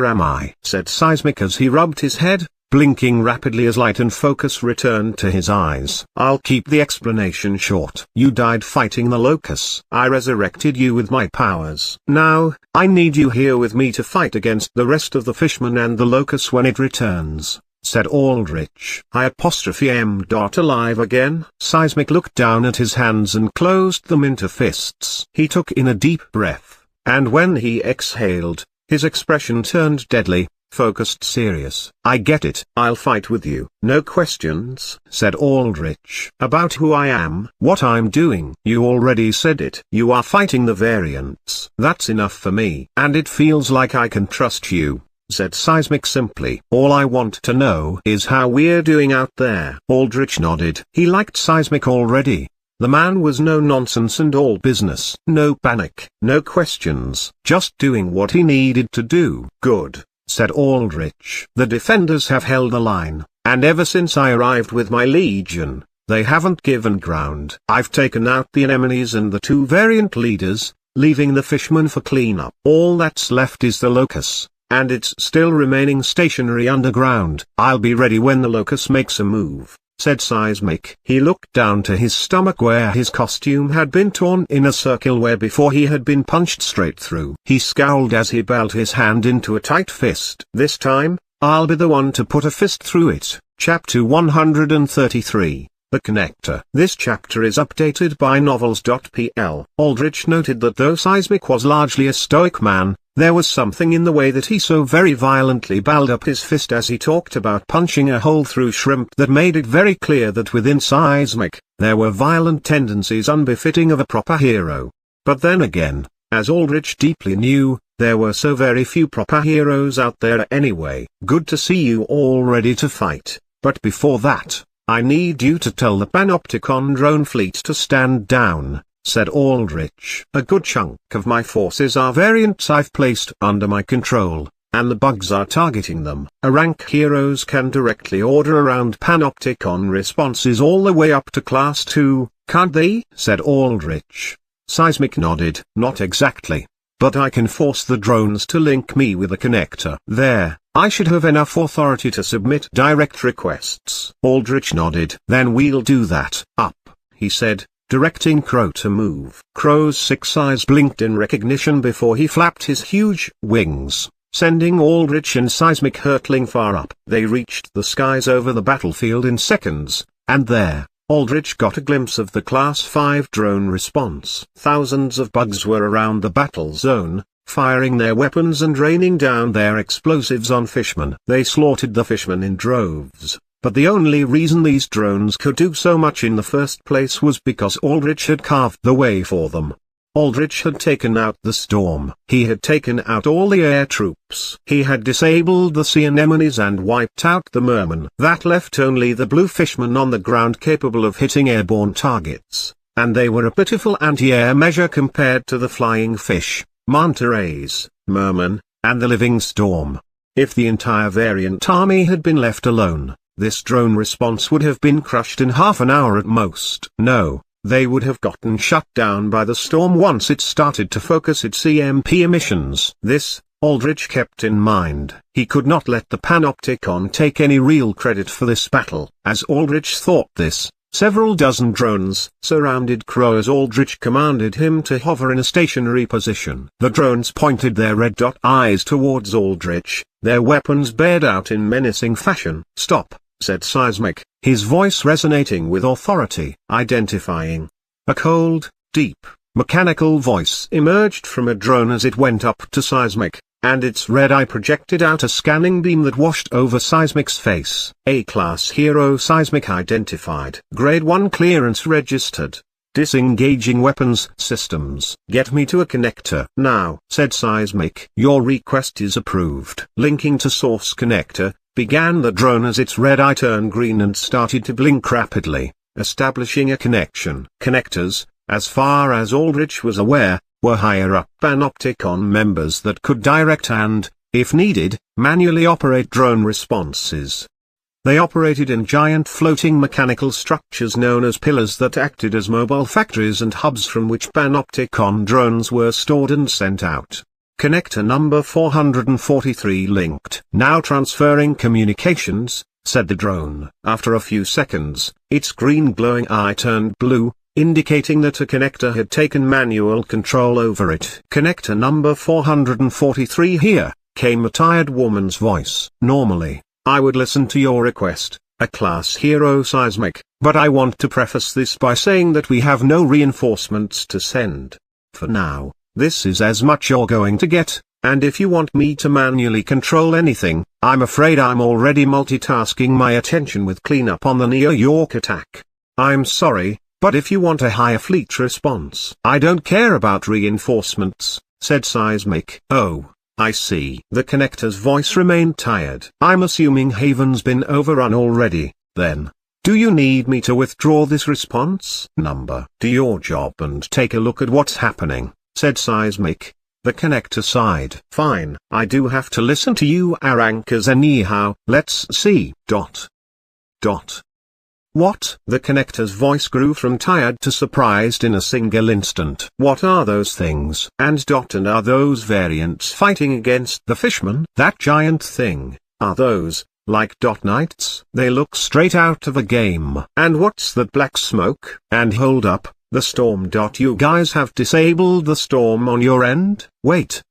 am I?" said Seismic as he rubbed his head, blinking rapidly as light and focus returned to his eyes. "I'll keep the explanation short. You died fighting the locusts. I resurrected you with my powers. Now, I need you here with me to fight against the rest of the fishmen and the locust when it returns," said Aldrich. "I''am alive again?" Seismic looked down at his hands and closed them into fists. He took in a deep breath, and when he exhaled, his expression turned deadly, focused, serious. "I get it. I'll fight with you. No questions," said Aldrich. "About who I am, what I'm doing. You already said it. You are fighting the variants. That's enough for me. And it feels like I can trust you," said Seismic simply. "All I want to know is how we're doing out there." Aldrich nodded. He liked Seismic already. The man was no nonsense and all business. No panic, no questions, just doing what he needed to do. "Good," said Aldrich. "The defenders have held the line, and ever since I arrived with my legion, they haven't given ground. I've taken out the anemones and the 2 variant leaders, leaving the fishmen for cleanup. All that's left is the locust, and it's still remaining stationary underground. I'll be ready when the locust makes a move," said Seismic. He looked down to his stomach where his costume had been torn in a circle where before he had been punched straight through. He scowled as he balled his hand into a tight fist. "This time, I'll be the one to put a fist through it." Chapter 133. The Connector. This chapter is updated by novels.pl. Aldrich noted that though Seismic was largely a stoic man, there was something in the way that he so very violently balled up his fist as he talked about punching a hole through Shrimp that made it very clear that within Seismic, there were violent tendencies unbefitting of a proper hero. But then again, as Aldrich deeply knew, there were so very few proper heroes out there anyway. "Good to see you all ready to fight, but before that, I need you to tell the Panopticon drone fleet to stand down," said Aldrich. "A good chunk of my forces are variants I've placed under my control, and the bugs are targeting them. Rank heroes can directly order around Panopticon responses all the way up to Class 2, can't they?" said Aldrich. Seismic nodded. "Not exactly. But I can force the drones to link me with a connector. There, I should have enough authority to submit direct requests." Aldrich nodded. "Then we'll do that." "Up," he said, directing Crow to move. Crow's 6 eyes blinked in recognition before he flapped his huge wings, sending Aldrich and Seismic hurtling far up. They reached the skies over the battlefield in seconds, and there, Aldrich got a glimpse of the Class 5 drone response. Thousands of bugs were around the battle zone, firing their weapons and raining down their explosives on fishmen. They slaughtered the fishmen in droves, but the only reason these drones could do so much in the first place was because Aldrich had carved the way for them. Aldrich had taken out the storm. He had taken out all the air troops. He had disabled the sea anemones and wiped out the mermen. That left only the blue fishmen on the ground capable of hitting airborne targets, and they were a pitiful anti-air measure compared to the flying fish, manta rays, mermen, and the living storm. If the entire variant army had been left alone, this drone response would have been crushed in half an hour at most. No, they would have gotten shut down by the storm once it started to focus its EMP emissions. This, Aldrich kept in mind. He could not let the Panopticon take any real credit for this battle. As Aldrich thought this, several dozen drones surrounded Crow as Aldrich commanded him to hover in a stationary position. The drones pointed their red dot eyes towards Aldrich, their weapons bared out in menacing fashion. "Stop," said Seismic, his voice resonating with authority. Identifying. A cold, deep, mechanical voice emerged from a drone as it went up to Seismic, and its red eye projected out a scanning beam that washed over Seismic's face. A-class hero Seismic identified. Grade 1 clearance registered. Disengaging weapons systems. "Get me to a connector now," said Seismic. "Your request is approved." Linking to source connector, began the drone as its red eye turned green and started to blink rapidly, establishing a connection. Connectors, as far as Aldrich was aware, were higher-up Panopticon members that could direct and, if needed, manually operate drone responses. They operated in giant floating mechanical structures known as pillars that acted as mobile factories and hubs from which Panopticon drones were stored and sent out. Connector number 443 linked. "Now transferring communications," said the drone. After a few seconds, its green glowing eye turned blue, indicating that a connector had taken manual control over it. "Connector number 443 here," came a tired woman's voice. "Normally, I would listen to your request, a class hero Seismic, but I want to preface this by saying that we have no reinforcements to send. For now, this is as much you're going to get, and if you want me to manually control anything, I'm afraid I'm already multitasking my attention with cleanup on the New York attack. I'm sorry, but if you want a higher fleet response, I don't care about reinforcements," said Seismic. "Oh, I see." The connector's voice remained tired. "I'm assuming Haven's been overrun already, then. Do you need me to withdraw this response number? Do your job and take a look at what's happening," said Seismic. The connector sighed. "Fine, I do have to listen to you Arankas anyhow. Let's see. What?" The connector's voice grew from tired to surprised in a single instant. "What are those things? And are those variants fighting against the fishmen? That giant thing, are those, like Knights? They look straight out of a game. And what's that black smoke? And hold up, the storm. You guys have disabled the storm on your end? Wait,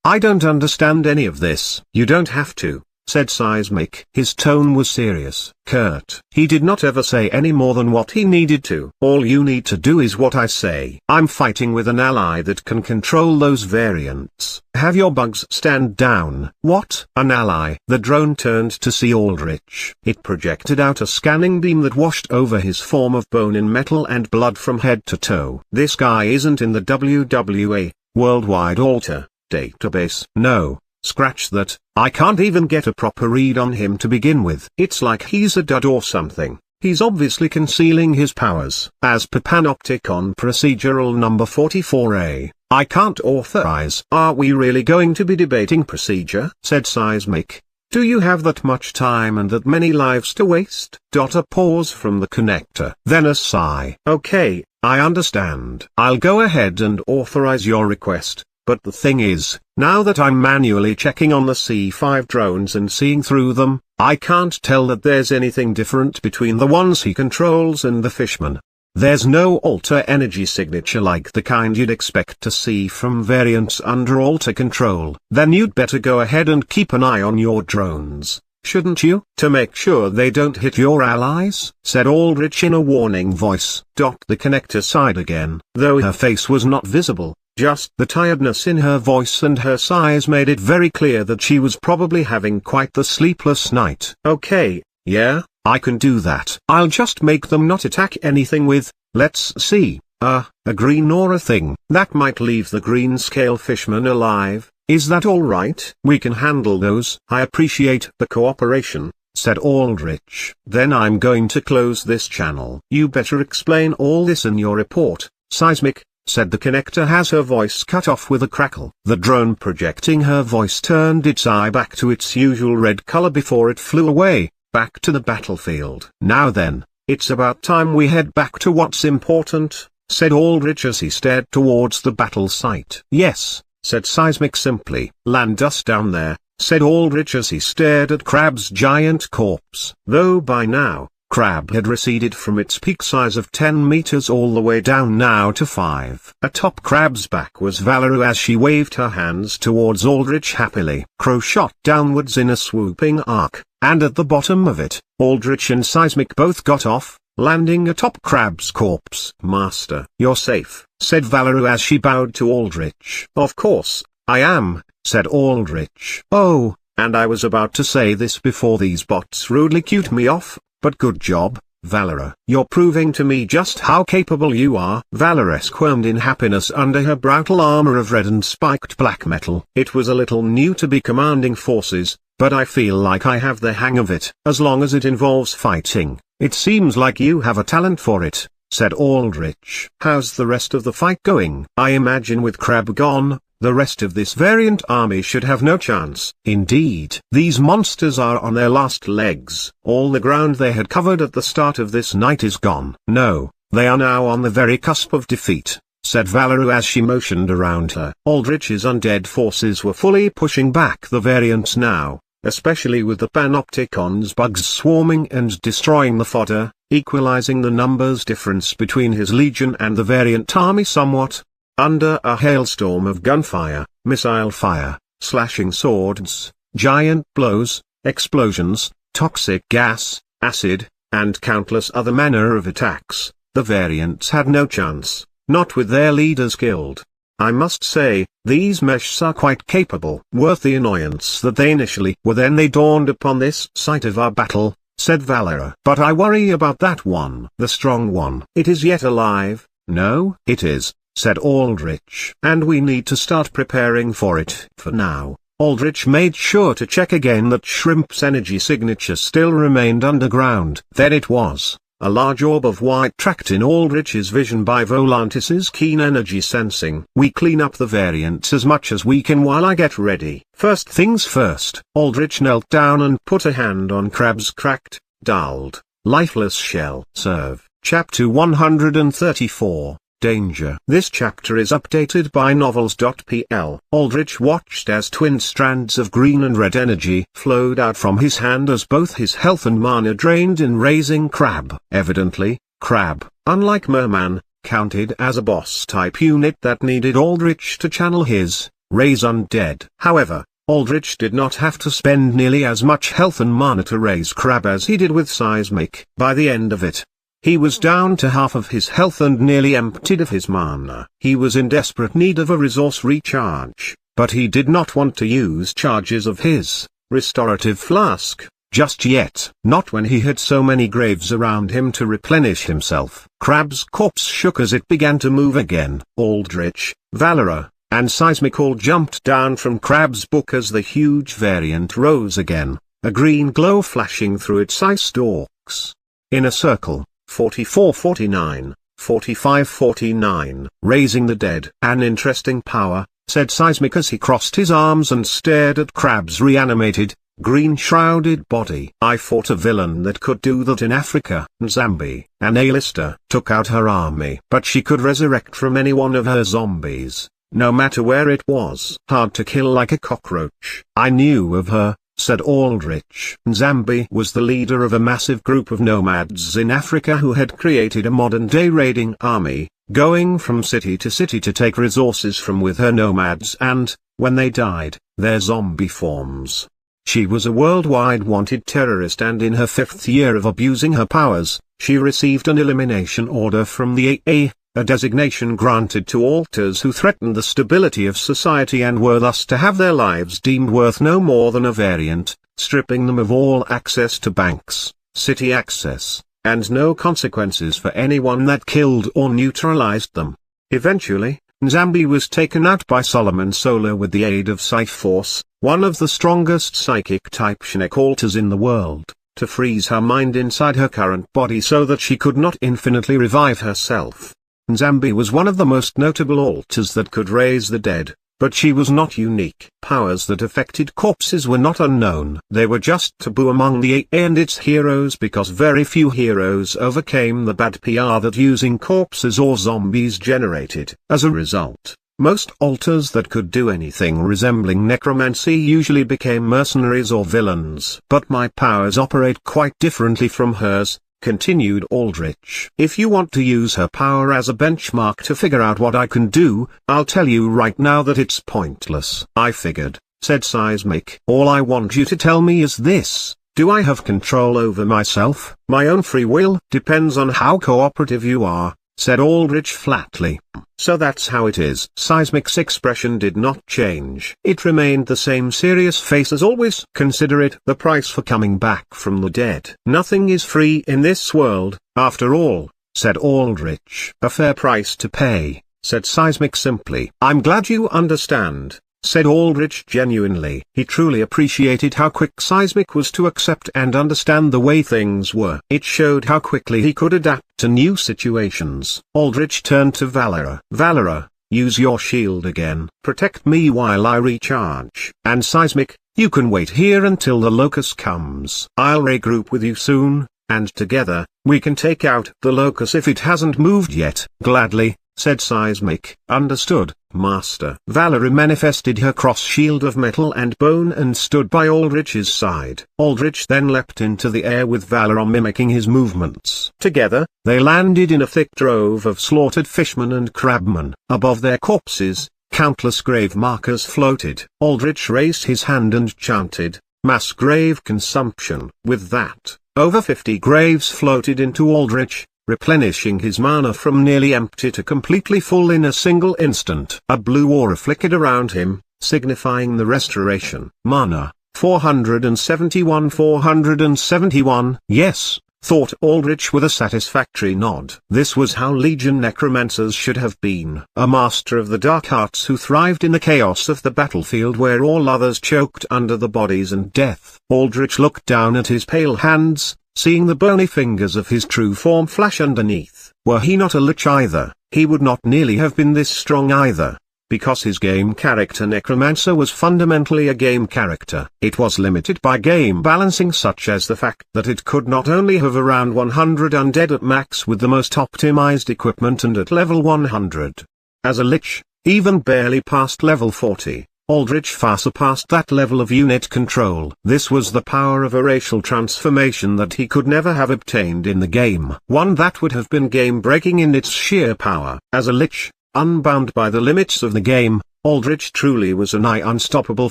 I don't understand any of this." "You don't have to," said Seismic. His tone was serious, curt. He did not ever say any more than what he needed to. "All you need to do is what I say. I'm fighting with an ally that can control those variants. Have your bugs stand down." "What? An ally?" The drone turned to see Aldrich. It projected out a scanning beam that washed over his form of bone in metal and blood from head to toe. "This guy isn't in the WWA, Worldwide Alter, database." "No. Scratch that, I can't even get a proper read on him to begin with. It's like he's a dud or something. He's obviously concealing his powers. As per Panopticon procedural number 44A, I can't authorize." "Are we really going to be debating procedure?" said Seismic. "Do you have that much time and that many lives to waste?" A pause from the connector. Then a sigh. "Okay, I understand. I'll go ahead and authorize your request. But the thing is, now that I'm manually checking on the C5 drones and seeing through them, I can't tell that there's anything different between the ones he controls and the fishmen. There's no alter energy signature like the kind you'd expect to see from variants under alter control. Then you'd better go ahead and keep an eye on your drones, shouldn't you? To make sure they don't hit your allies," said Aldrich in a warning voice. The connector sighed again, though her face was not visible. Just the tiredness in her voice and her sighs made it very clear that she was probably having quite the sleepless night. "Okay, yeah, I can do that. I'll just make them not attack anything with, let's see, a green or a thing that might leave the green scale fishmen alive. Is that all right?" "We can handle those." "I appreciate the cooperation," said Aldrich. "Then I'm going to close this channel." "You better explain all this in your report, Seismic," said the connector as her voice cut off with a crackle. The drone projecting her voice turned its eye back to its usual red color before it flew away, back to the battlefield. "Now then, it's about time we head back to what's important," said Aldrich as he stared towards the battle site. "Yes," said Seismic simply. "Land us down there," said Aldrich as he stared at Crab's giant corpse. Though by now, Crab had receded from its peak size of 10 meters all the way down now to 5. Atop Crab's back was Valerie as she waved her hands towards Aldrich happily. Crow shot downwards in a swooping arc, and at the bottom of it, Aldrich and Seismic both got off, landing atop Crab's corpse. "Master, you're safe," said Valerie as she bowed to Aldrich. "Of course, I am," said Aldrich. "Oh, and I was about to say this before these bots rudely cued me off, but good job, Valerie. You're proving to me just how capable you are." Valerie squirmed in happiness under her brutal armor of red and spiked black metal. "It was a little new to be commanding forces, but I feel like I have the hang of it. As long as it involves fighting, it seems like you have a talent for it," said Aldrich. "How's the rest of the fight going?" "I imagine with Crab gone, the rest of this variant army should have no chance." Indeed, these monsters are on their last legs. All the ground they had covered at the start of this night is gone. "No, they are now on the very cusp of defeat," said Valerie as she motioned around her. Aldrich's undead forces were fully pushing back the variants now, especially with the Panopticon's bugs swarming and destroying the fodder, equalizing the numbers difference between his legion and the variant army somewhat. Under a hailstorm of gunfire, missile fire, slashing swords, giant blows, explosions, toxic gas, acid, and countless other manner of attacks, the variants had no chance, not with their leaders killed. "I must say, these meshs are quite capable." "Worth the annoyance that they initially were, then they dawned upon this site of our battle," said Valerie. "But I worry about that one, the strong one." "It is yet alive." "No, it is," said Aldrich. "And we need to start preparing for it." For now, Aldrich made sure to check again that Shrimp's energy signature still remained underground. There it was, a large orb of white tracked in Aldrich's vision by Volantis's keen energy sensing. "We clean up the variants as much as we can while I get ready." "First things first." Aldrich knelt down and put a hand on Crab's cracked, dulled, lifeless shell. Serve. Chapter 134. Danger. This chapter is updated by novels.pl. Aldrich watched as twin strands of green and red energy flowed out from his hand as both his health and mana drained in raising Crab. Evidently, Crab, unlike Merman, counted as a boss-type unit that needed Aldrich to channel his raise undead. However, Aldrich did not have to spend nearly as much health and mana to raise Crab as he did with Seismic. By the end of it, he was down to half of his health and nearly emptied of his mana. He was in desperate need of a resource recharge, but he did not want to use charges of his restorative flask just yet. Not when he had so many graves around him to replenish himself. Crab's corpse shook as it began to move again. Aldrich, Valerie, and Seismic all jumped down from Crab's book as the huge variant rose again, a green glow flashing through its eye stalks. In a circle, 44-49, 45-49. Raising the dead. "An interesting power," said Seismic as he crossed his arms and stared at Crab's reanimated, green-shrouded body. "I fought a villain that could do that in Africa." Nzambi, an A-lister, took out her army. But she could resurrect from any one of her zombies, no matter where it was. "Hard to kill like a cockroach." "I knew of her," said Aldrich. Nzambi was the leader of a massive group of nomads in Africa who had created a modern-day raiding army, going from city to city to take resources from with her nomads and, when they died, their zombie forms. She was a worldwide wanted terrorist, and in her 5th year of abusing her powers, she received an elimination order from the AA, a designation granted to alters who threatened the stability of society and were thus to have their lives deemed worth no more than a variant, stripping them of all access to banks, city access, and no consequences for anyone that killed or neutralized them. Eventually, Nzambi was taken out by Solomon Solar with the aid of Psy Force, one of the strongest psychic-type Schneck alters in the world, to freeze her mind inside her current body so that she could not infinitely revive herself. Nzambi was one of the most notable altars that could raise the dead, but she was not unique. Powers that affected corpses were not unknown. They were just taboo among the AA and its heroes because very few heroes overcame the bad PR that using corpses or zombies generated. As a result, most altars that could do anything resembling necromancy usually became mercenaries or villains. But my powers operate quite differently from hers, continued Aldrich. If you want to use her power as a benchmark to figure out what I can do, I'll tell you right now that it's pointless. I figured, said Seismic. All I want you to tell me is this: do I have control over myself? My own free will depends on how cooperative you are, said Aldrich flatly. So that's how it is. Seismic's expression did not change. It remained the same serious face as always. Consider it the price for coming back from the dead. Nothing is free in this world, after all, said Aldrich. A fair price to pay, said Seismic simply. I'm glad you understand, said Aldrich genuinely. He truly appreciated how quick Seismic was to accept and understand the way things were. It showed how quickly he could adapt to new situations. Aldrich turned to Valera. Valera, use your shield again. Protect me while I recharge. And Seismic, you can wait here until the locus comes. I'll regroup with you soon, and together, we can take out the locus if it hasn't moved yet. Gladly, said Seismic. Understood, Master. Valera manifested her cross shield of metal and bone and stood by Aldrich's side. Aldrich then leapt into the air with Valera mimicking his movements. Together, they landed in a thick drove of slaughtered fishmen and crabmen. Above their corpses, countless grave markers floated. Aldrich raised his hand and chanted, "Mass grave consumption." With that, over 50 graves floated into Aldrich, replenishing his mana from nearly empty to completely full in a single instant. A blue aura flickered around him, signifying the restoration. Mana, 471. Yes, thought Aldrich with a satisfactory nod. This was how Legion necromancers should have been. A master of the dark arts who thrived in the chaos of the battlefield where all others choked under the bodies and death. Aldrich looked down at his pale hands, seeing the bony fingers of his true form flash underneath. Were he not a lich either, he would not nearly have been this strong either, because his game character Necromancer was fundamentally a game character. It was limited by game balancing such as the fact that it could not only have around 100 undead at max with the most optimized equipment and at level 100. As a lich, even barely past level 40. Aldrich far surpassed that level of unit control. This was the power of a racial transformation that he could never have obtained in the game. One that would have been game-breaking in its sheer power. As a lich, unbound by the limits of the game, Aldrich truly was a nigh unstoppable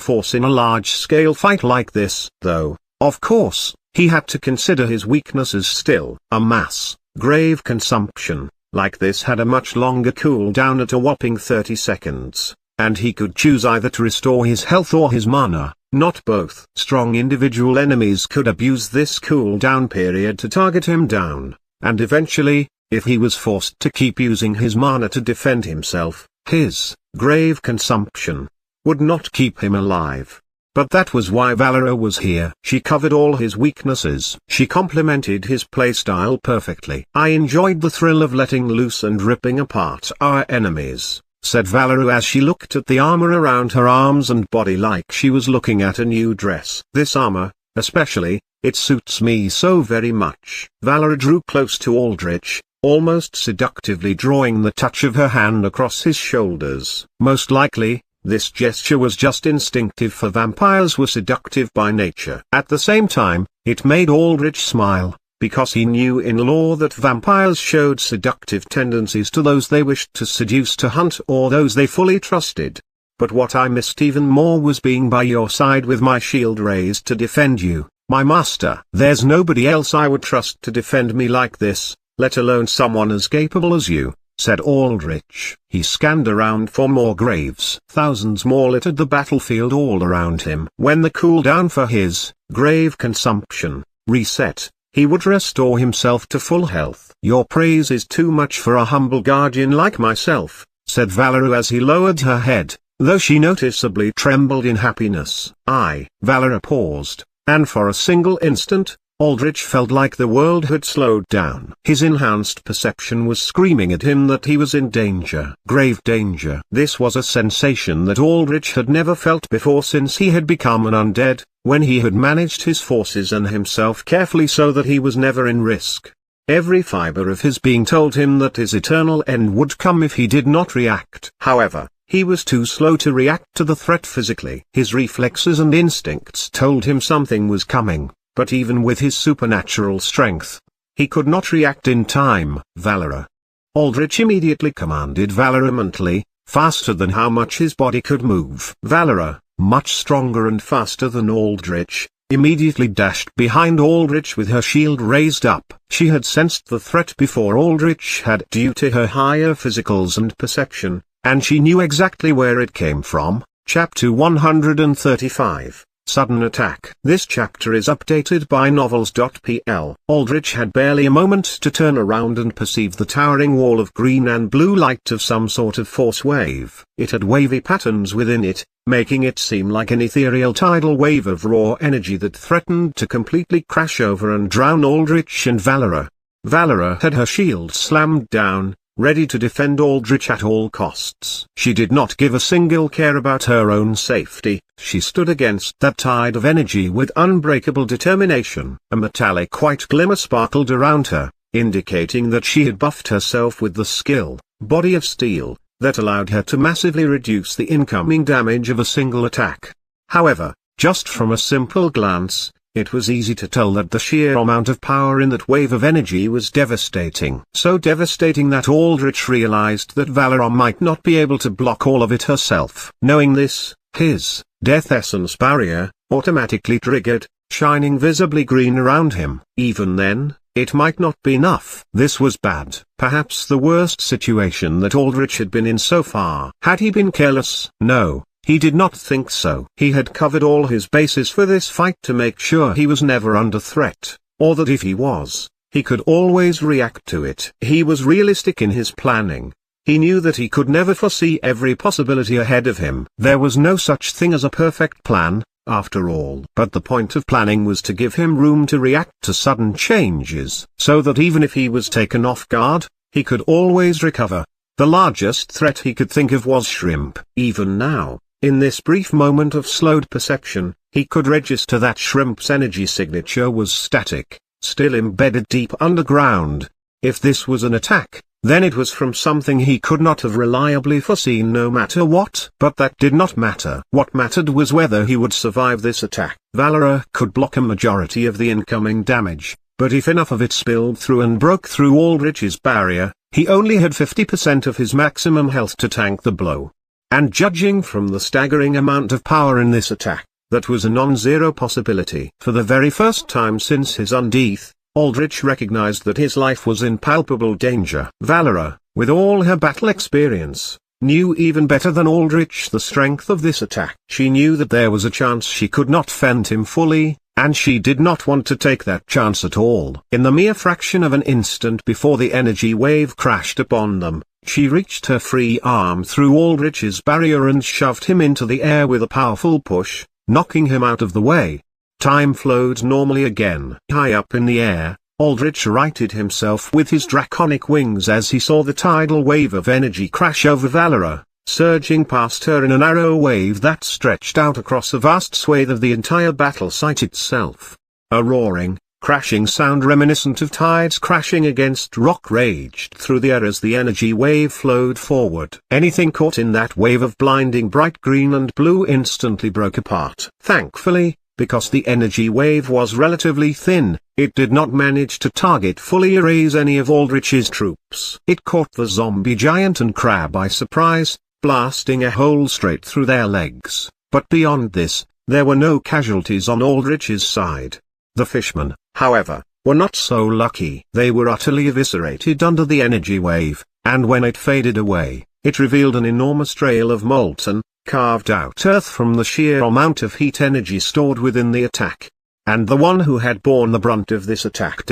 force in a large-scale fight like this. Though, of course, he had to consider his weaknesses still. A mass, grave consumption, like this had a much longer cooldown at a whopping 30 seconds. And he could choose either to restore his health or his mana, not both. Strong individual enemies could abuse this cooldown period to target him down, and eventually, if he was forced to keep using his mana to defend himself, his grave consumption would not keep him alive. But that was why Valera was here. She covered all his weaknesses. She complemented his playstyle perfectly. I enjoyed the thrill of letting loose and ripping apart our enemies, said Valera as she looked at the armor around her arms and body like she was looking at a new dress. This armor, especially, it suits me so very much. Valera drew close to Aldrich, almost seductively drawing the touch of her hand across his shoulders. Most likely, this gesture was just instinctive, for vampires were seductive by nature. At the same time, it made Aldrich smile, because he knew in lore that vampires showed seductive tendencies to those they wished to seduce to hunt or those they fully trusted. But what I missed even more was being by your side with my shield raised to defend you, my master. There's nobody else I would trust to defend me like this, let alone someone as capable as you, said Aldrich. He scanned around for more graves. Thousands more littered the battlefield all around him. When the cooldown for his grave consumption reset, he would restore himself to full health. Your praise is too much for a humble guardian like myself, said Valera as he lowered her head, though she noticeably trembled in happiness. Valera paused, and for a single instant, Aldrich felt like the world had slowed down. His enhanced perception was screaming at him that he was in danger. Grave danger. This was a sensation that Aldrich had never felt before since he had become an undead, when he had managed his forces and himself carefully so that he was never in risk. Every fiber of his being told him that his eternal end would come if he did not react. However, he was too slow to react to the threat physically. His reflexes and instincts told him something was coming, but even with his supernatural strength, he could not react in time. Valera. Aldrich immediately commanded Valera mentally, faster than how much his body could move. Valera, much stronger and faster than Aldrich, immediately dashed behind Aldrich with her shield raised up. She had sensed the threat before Aldrich had due to her higher physicals and perception, and she knew exactly where it came from. Chapter 135. Sudden Attack. This chapter is updated by novels.pl. Aldrich had barely a moment to turn around and perceive the towering wall of green and blue light of some sort of force wave. It had wavy patterns within it, making it seem like an ethereal tidal wave of raw energy that threatened to completely crash over and drown Aldrich and Valera. Valera had her shield slammed down, ready to defend Aldrich at all costs. She did not give a single care about her own safety. She stood against that tide of energy with unbreakable determination. A metallic white glimmer sparkled around her, indicating that she had buffed herself with the skill, Body of Steel, that allowed her to massively reduce the incoming damage of a single attack. However, just from a simple glance, it was easy to tell that the sheer amount of power in that wave of energy was devastating. So devastating that Aldrich realized that Valera might not be able to block all of it herself. Knowing this, his Death Essence barrier automatically triggered, shining visibly green around him. Even then, it might not be enough. This was bad. Perhaps the worst situation that Aldrich had been in so far. Had he been careless? No. He did not think so. He had covered all his bases for this fight to make sure he was never under threat, or that if he was, he could always react to it. He was realistic in his planning. He knew that he could never foresee every possibility ahead of him. There was no such thing as a perfect plan, after all. But the point of planning was to give him room to react to sudden changes, so that even if he was taken off guard, he could always recover. The largest threat he could think of was Shrimp. Even now, in this brief moment of slowed perception, he could register that Shrimp's energy signature was static, still embedded deep underground. If this was an attack, then it was from something he could not have reliably foreseen no matter what. But that did not matter. What mattered was whether he would survive this attack. Valera could block a majority of the incoming damage, but if enough of it spilled through and broke through Aldrich's barrier, he only had 50% of his maximum health to tank the blow. And judging from the staggering amount of power in this attack, that was a non-zero possibility. For the very first time since his undeath, Aldrich recognized that his life was in palpable danger. Valera, with all her battle experience, knew even better than Aldrich the strength of this attack. She knew that there was a chance she could not fend him fully, and she did not want to take that chance at all. In the mere fraction of an instant before the energy wave crashed upon them, she reached her free arm through Aldrich's barrier and shoved him into the air with a powerful push, knocking him out of the way. Time flowed normally again. High up in the air, Aldrich righted himself with his draconic wings as he saw the tidal wave of energy crash over Valera, surging past her in a narrow wave that stretched out across a vast swathe of the entire battle site itself. A roaring, crashing sound reminiscent of tides crashing against rock raged through the air as the energy wave flowed forward. Anything caught in that wave of blinding bright green and blue instantly broke apart. Thankfully, because the energy wave was relatively thin, it did not manage to fully erase any of Aldrich's troops. It caught the zombie giant and crab by surprise, blasting a hole straight through their legs. But beyond this, there were no casualties on Aldrich's side. The fishmen, however, were not so lucky. They were utterly eviscerated under the energy wave, and when it faded away, it revealed an enormous trail of molten, carved-out earth from the sheer amount of heat energy stored within the attack. And the one who had borne the brunt of this attack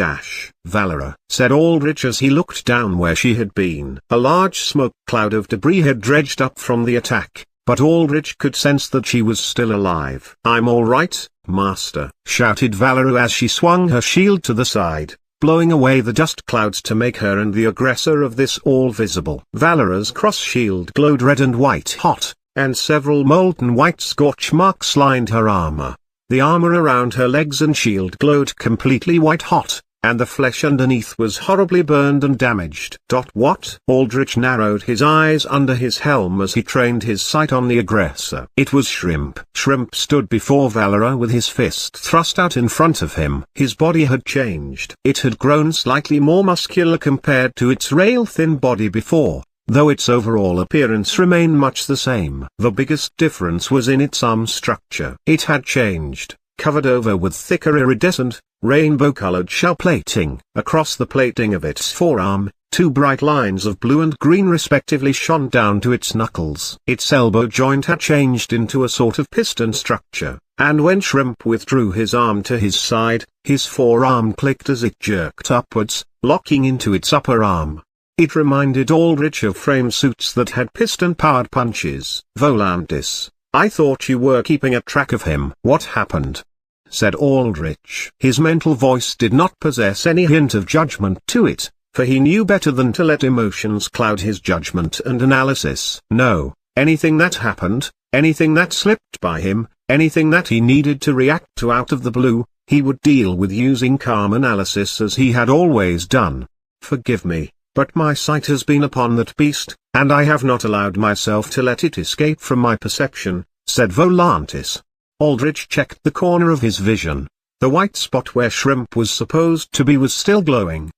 Valera, said Aldrich as he looked down where she had been. A large smoke cloud of debris had dredged up from the attack, but Aldrich could sense that she was still alive. "I'm all right, Master," shouted Valera as she swung her shield to the side, blowing away the dust clouds to make her and the aggressor of this all visible. Valera's cross shield glowed red and white hot, and several molten white scorch marks lined her armor. The armor around her legs and shield glowed completely white hot, and the flesh underneath was horribly burned and damaged. What? Aldrich narrowed his eyes under his helm as he trained his sight on the aggressor. It was Shrimp. Shrimp stood before Valera with his fist thrust out in front of him. His body had changed. It had grown slightly more muscular compared to its rail-thin body before, though its overall appearance remained much the same. The biggest difference was in its arm structure. It had changed, covered over with thicker iridescent, rainbow-colored shell plating. Across the plating of its forearm, two bright lines of blue and green respectively shone down to its knuckles. Its elbow joint had changed into a sort of piston structure, and when Shrimp withdrew his arm to his side, his forearm clicked as it jerked upwards, locking into its upper arm. It reminded Aldrich of frame suits that had piston-powered punches. "Volantis, I thought you were keeping a track of him." "What happened?" said Aldrich. His mental voice did not possess any hint of judgment to it, for he knew better than to let emotions cloud his judgment and analysis. "No, anything that happened, anything that slipped by him, anything that he needed to react to out of the blue, he would deal with using calm analysis as he had always done. Forgive me, but my sight has been upon that beast, and I have not allowed myself to let it escape from my perception," said Volantis. Aldrich checked the corner of his vision. The white spot where Shrimp was supposed to be was still glowing.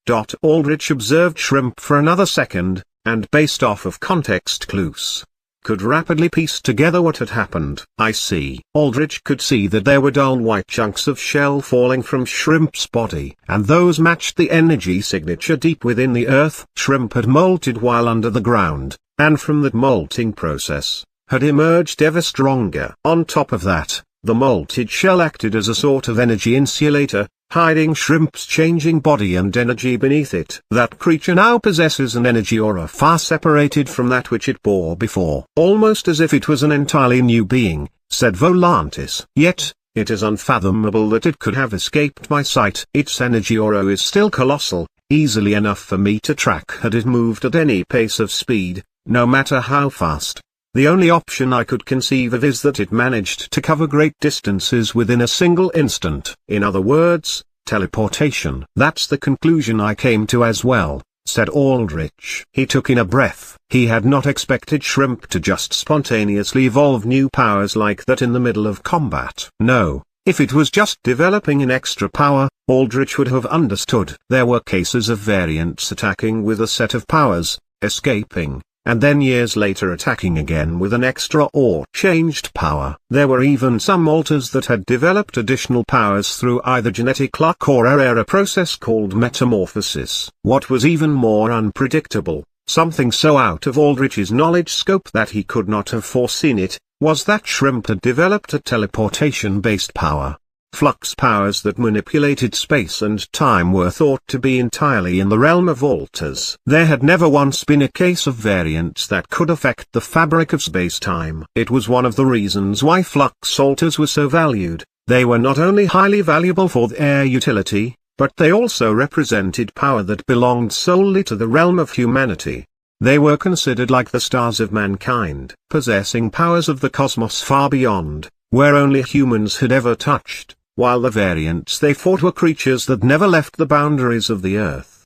Aldrich observed Shrimp for another second, and based off of context clues, could rapidly piece together what had happened. "I see." Aldrich could see that there were dull white chunks of shell falling from Shrimp's body, and those matched the energy signature deep within the earth. Shrimp had molted while under the ground, and from that molting process, had emerged ever stronger. On top of that, the molted shell acted as a sort of energy insulator, hiding Shrimp's changing body and energy beneath it. That creature now possesses an energy aura far separated from that which it bore before. "Almost as if it was an entirely new being," said Volantis. "Yet, it is unfathomable that it could have escaped my sight. Its energy aura is still colossal, easily enough for me to track had it moved at any pace of speed, no matter how fast. The only option I could conceive of is that it managed to cover great distances within a single instant. In other words, teleportation." "That's the conclusion I came to as well," said Aldrich. He took in a breath. He had not expected Shrimp to just spontaneously evolve new powers like that in the middle of combat. No, if it was just developing an extra power, Aldrich would have understood. There were cases of variants attacking with a set of powers, escaping, and then years later attacking again with an extra or changed power. There were even some alters that had developed additional powers through either genetic luck or a rare process called metamorphosis. What was even more unpredictable, something so out of Aldrich's knowledge scope that he could not have foreseen it, was that Shrimp had developed a teleportation-based power. Flux powers that manipulated space and time were thought to be entirely in the realm of alters. There had never once been a case of variants that could affect the fabric of space-time. It was one of the reasons why flux alters were so valued. They were not only highly valuable for their utility, but they also represented power that belonged solely to the realm of humanity. They were considered like the stars of mankind, possessing powers of the cosmos far beyond, where only humans had ever touched, while the variants they fought were creatures that never left the boundaries of the earth.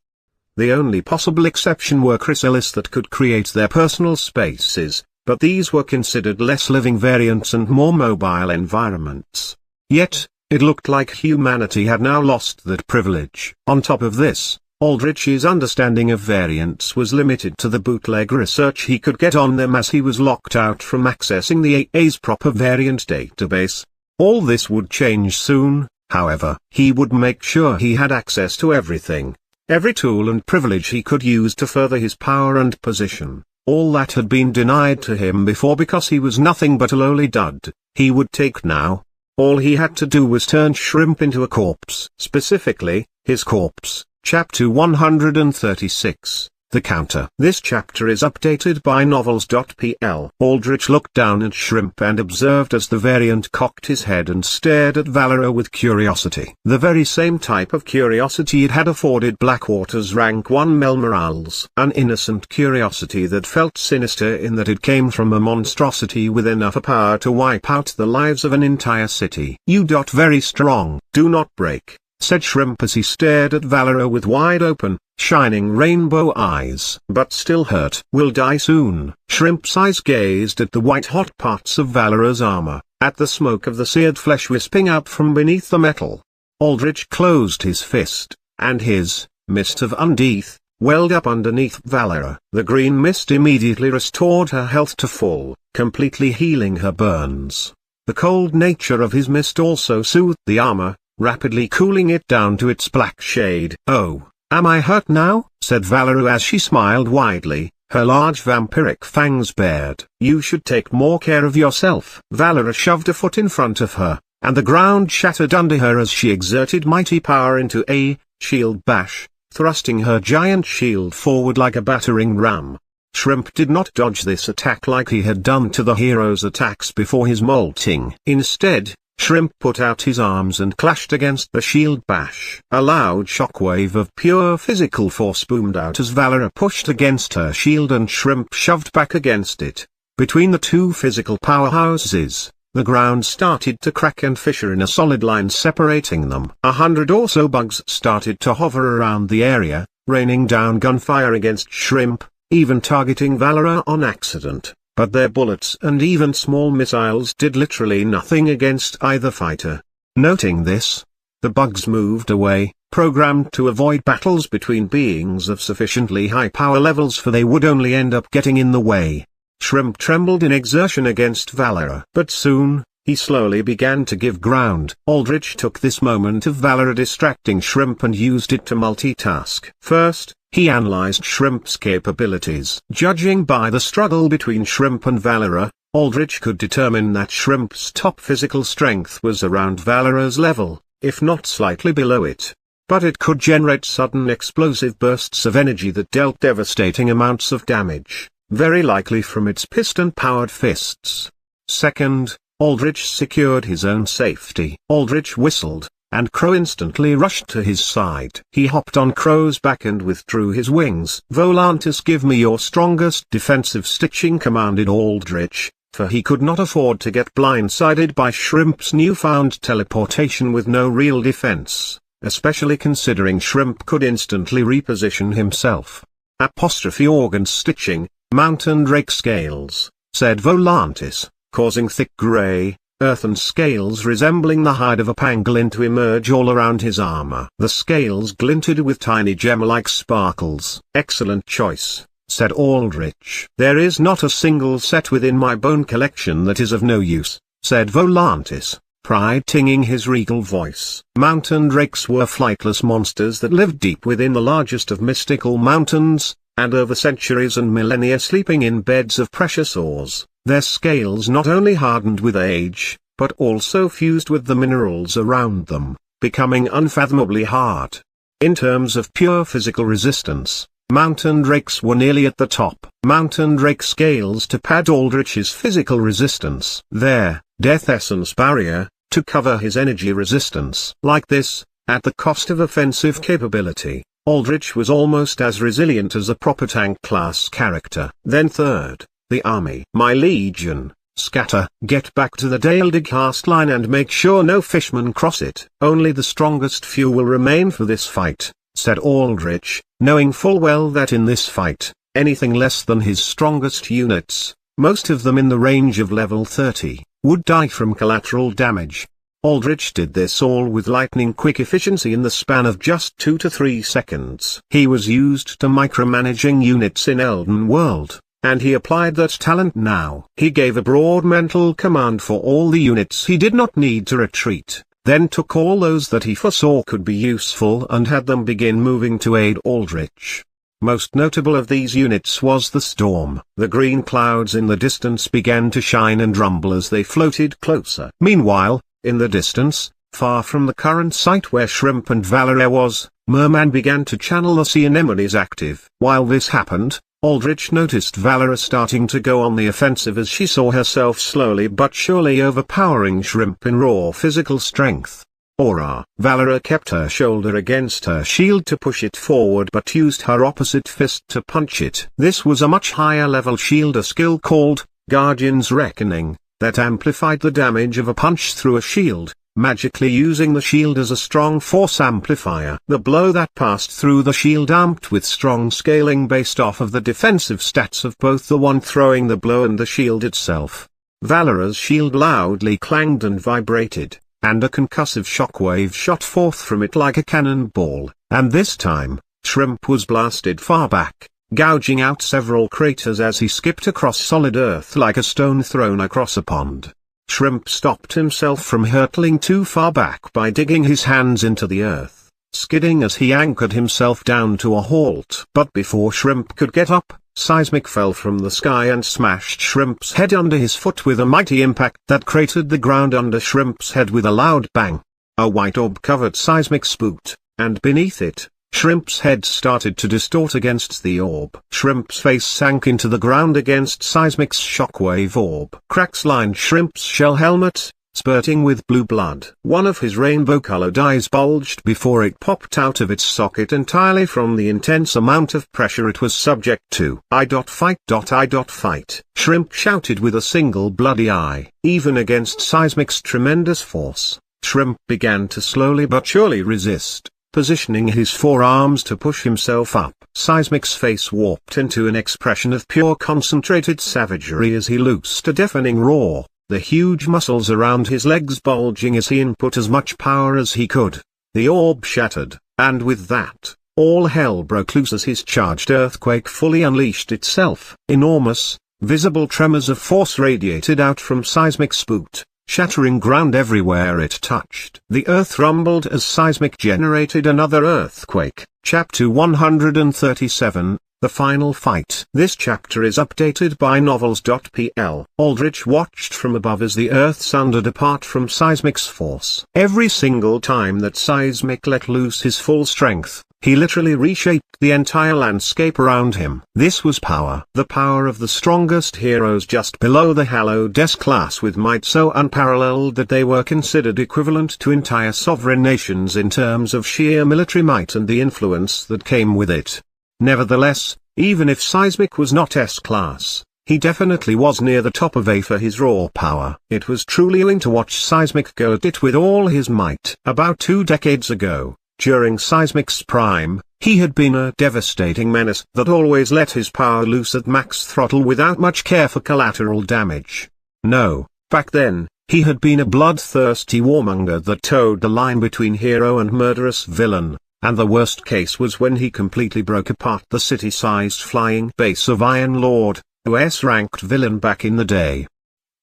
The only possible exception were chrysalis that could create their personal spaces, but these were considered less living variants and more mobile environments. Yet, it looked like humanity had now lost that privilege. On top of this, Aldrich's understanding of variants was limited to the bootleg research he could get on them as he was locked out from accessing the AA's proper variant database. All this would change soon, however. He would make sure he had access to everything, every tool and privilege he could use to further his power and position. All that had been denied to him before because he was nothing but a lowly dud, he would take now. All he had to do was turn Shrimp into a corpse. Specifically, his corpse. Chapter 136, The counter. This chapter is updated by novels.pl. Aldrich looked down at Shrimp and observed as the variant cocked his head and stared at Valera with curiosity. The very same type of curiosity it had afforded Blackwater's rank 1 Melmorals. An innocent curiosity that felt sinister in that it came from a monstrosity with enough power to wipe out the lives of an entire city. "You very strong, do not break," said Shrimp as he stared at Valera with wide open, shining rainbow eyes. "But still hurt. Will die soon." Shrimp's eyes gazed at the white-hot parts of Valera's armor, at the smoke of the seared flesh wisping out from beneath the metal. Aldrich closed his fist, and his mist of undeath welled up underneath Valera. The green mist immediately restored her health to full, completely healing her burns. The cold nature of his mist also soothed the armor, rapidly cooling it down to its black shade. "Oh, am I hurt now?" said Valera as she smiled widely, her large vampiric fangs bared. "You should take more care of yourself." Valera shoved a foot in front of her, and the ground shattered under her as she exerted mighty power into a shield bash, thrusting her giant shield forward like a battering ram. Shrimp did not dodge this attack like he had done to the hero's attacks before his molting. Instead, Shrimp put out his arms and clashed against the shield bash. A loud shockwave of pure physical force boomed out as Valera pushed against her shield and Shrimp shoved back against it. Between the two physical powerhouses, the ground started to crack and fissure in a solid line separating them. 100 or so bugs started to hover around the area, raining down gunfire against Shrimp, even targeting Valera on accident. But their bullets and even small missiles did literally nothing against either fighter. Noting this, the bugs moved away, programmed to avoid battles between beings of sufficiently high power levels, for they would only end up getting in the way. Shrimp trembled in exertion against Valera. But soon, he slowly began to give ground. Aldrich took this moment of Valera distracting Shrimp and used it to multitask. First, he analyzed Shrimp's capabilities. Judging by the struggle between Shrimp and Valera, Aldrich could determine that Shrimp's top physical strength was around Valera's level, if not slightly below it. But it could generate sudden explosive bursts of energy that dealt devastating amounts of damage, very likely from its piston-powered fists. Second, Aldrich secured his own safety. Aldrich whistled, and Crow instantly rushed to his side. He hopped on Crow's back and withdrew his wings. "Volantis, give me your strongest defensive stitching," commanded Aldrich, for he could not afford to get blindsided by Shrimp's newfound teleportation with no real defense, especially considering Shrimp could instantly reposition himself. "Organ stitching, mountain drake scales," said Volantis, causing thick gray, earthen scales resembling the hide of a pangolin to emerge all around his armor. The scales glinted with tiny gem-like sparkles. "Excellent choice," said Aldrich. "There is not a single set within my bone collection that is of no use," said Volantis, pride tinging his regal voice. Mountain drakes were flightless monsters that lived deep within the largest of mystical mountains, and over centuries and millennia sleeping in beds of precious ores. Their scales not only hardened with age, but also fused with the minerals around them, becoming unfathomably hard. In terms of pure physical resistance, mountain drakes were nearly at the top. Mountain drake scales to pad Aldrich's physical resistance. Their death essence barrier, to cover his energy resistance. Like this, at the cost of offensive capability, Aldrich was almost as resilient as a proper tank class character. Then third, the army. "My legion, scatter, get back to the Dale-de-Cast line and make sure no fishmen cross it. Only the strongest few will remain for this fight," said Aldrich, knowing full well that in this fight, anything less than his strongest units, most of them in the range of level 30, would die from collateral damage. Aldrich did this all with lightning-quick efficiency in the span of just 2 to 3 seconds. He was used to micromanaging units in Elden World, and he applied that talent now. He gave a broad mental command for all the units he did not need to retreat, then took all those that he foresaw could be useful and had them begin moving to aid Aldrich. Most notable of these units was the Storm. The green clouds in the distance began to shine and rumble as they floated closer. Meanwhile, in the distance, far from the current site where Shrimp and Valera was, Merman began to channel the sea anemones active. While this happened, Aldrich noticed Valera starting to go on the offensive as she saw herself slowly but surely overpowering Shrimp in raw physical strength. Aura. Valera kept her shoulder against her shield to push it forward but used her opposite fist to punch it. This was a much higher level shield, a skill called Guardian's Reckoning, that amplified the damage of a punch through a shield, magically using the shield as a strong force amplifier. The blow that passed through the shield amped with strong scaling based off of the defensive stats of both the one throwing the blow and the shield itself. Valera's shield loudly clanged and vibrated, and a concussive shockwave shot forth from it like a cannonball, and this time, Shrimp was blasted far back, gouging out several craters as he skipped across solid earth like a stone thrown across a pond. Shrimp stopped himself from hurtling too far back by digging his hands into the earth, skidding as he anchored himself down to a halt. But before Shrimp could get up, Seismic fell from the sky and smashed Shrimp's head under his foot with a mighty impact that cratered the ground under Shrimp's head with a loud bang. A white orb covered Seismic's boot, and beneath it, Shrimp's head started to distort against the orb. Shrimp's face sank into the ground against Seismic's shockwave orb. Cracks lined Shrimp's shell helmet, spurting with blue blood. One of his rainbow-colored eyes bulged before it popped out of its socket entirely from the intense amount of pressure it was subject to. I.fight. Shrimp shouted with a single bloody eye. Even against Seismic's tremendous force, Shrimp began to slowly but surely resist, positioning his forearms to push himself up. Seismic's face warped into an expression of pure concentrated savagery as he loosed a deafening roar, the huge muscles around his legs bulging as he input as much power as he could. The orb shattered, and with that, all hell broke loose as his charged earthquake fully unleashed itself. Enormous, visible tremors of force radiated out from Seismic's boot, shattering ground everywhere it touched. The earth rumbled as Seismic generated another earthquake. Chapter 137, The Final Fight. This chapter is updated by novels.pl. Aldrich watched from above as the earth sundered apart from Seismic's force. Every single time that Seismic let loose his full strength, he literally reshaped the entire landscape around him. This was power. The power of the strongest heroes just below the hallowed S-class, with might so unparalleled that they were considered equivalent to entire sovereign nations in terms of sheer military might and the influence that came with it. Nevertheless, even if Seismic was not S-class, he definitely was near the top of A for his raw power. It was truly thrilling to watch Seismic go at it with all his might. About 2 decades ago, during Seismic's prime, he had been a devastating menace that always let his power loose at max throttle without much care for collateral damage. No, back then, he had been a bloodthirsty warmonger that towed the line between hero and murderous villain, and the worst case was when he completely broke apart the city-sized flying base of Iron Lord, a S-ranked villain back in the day.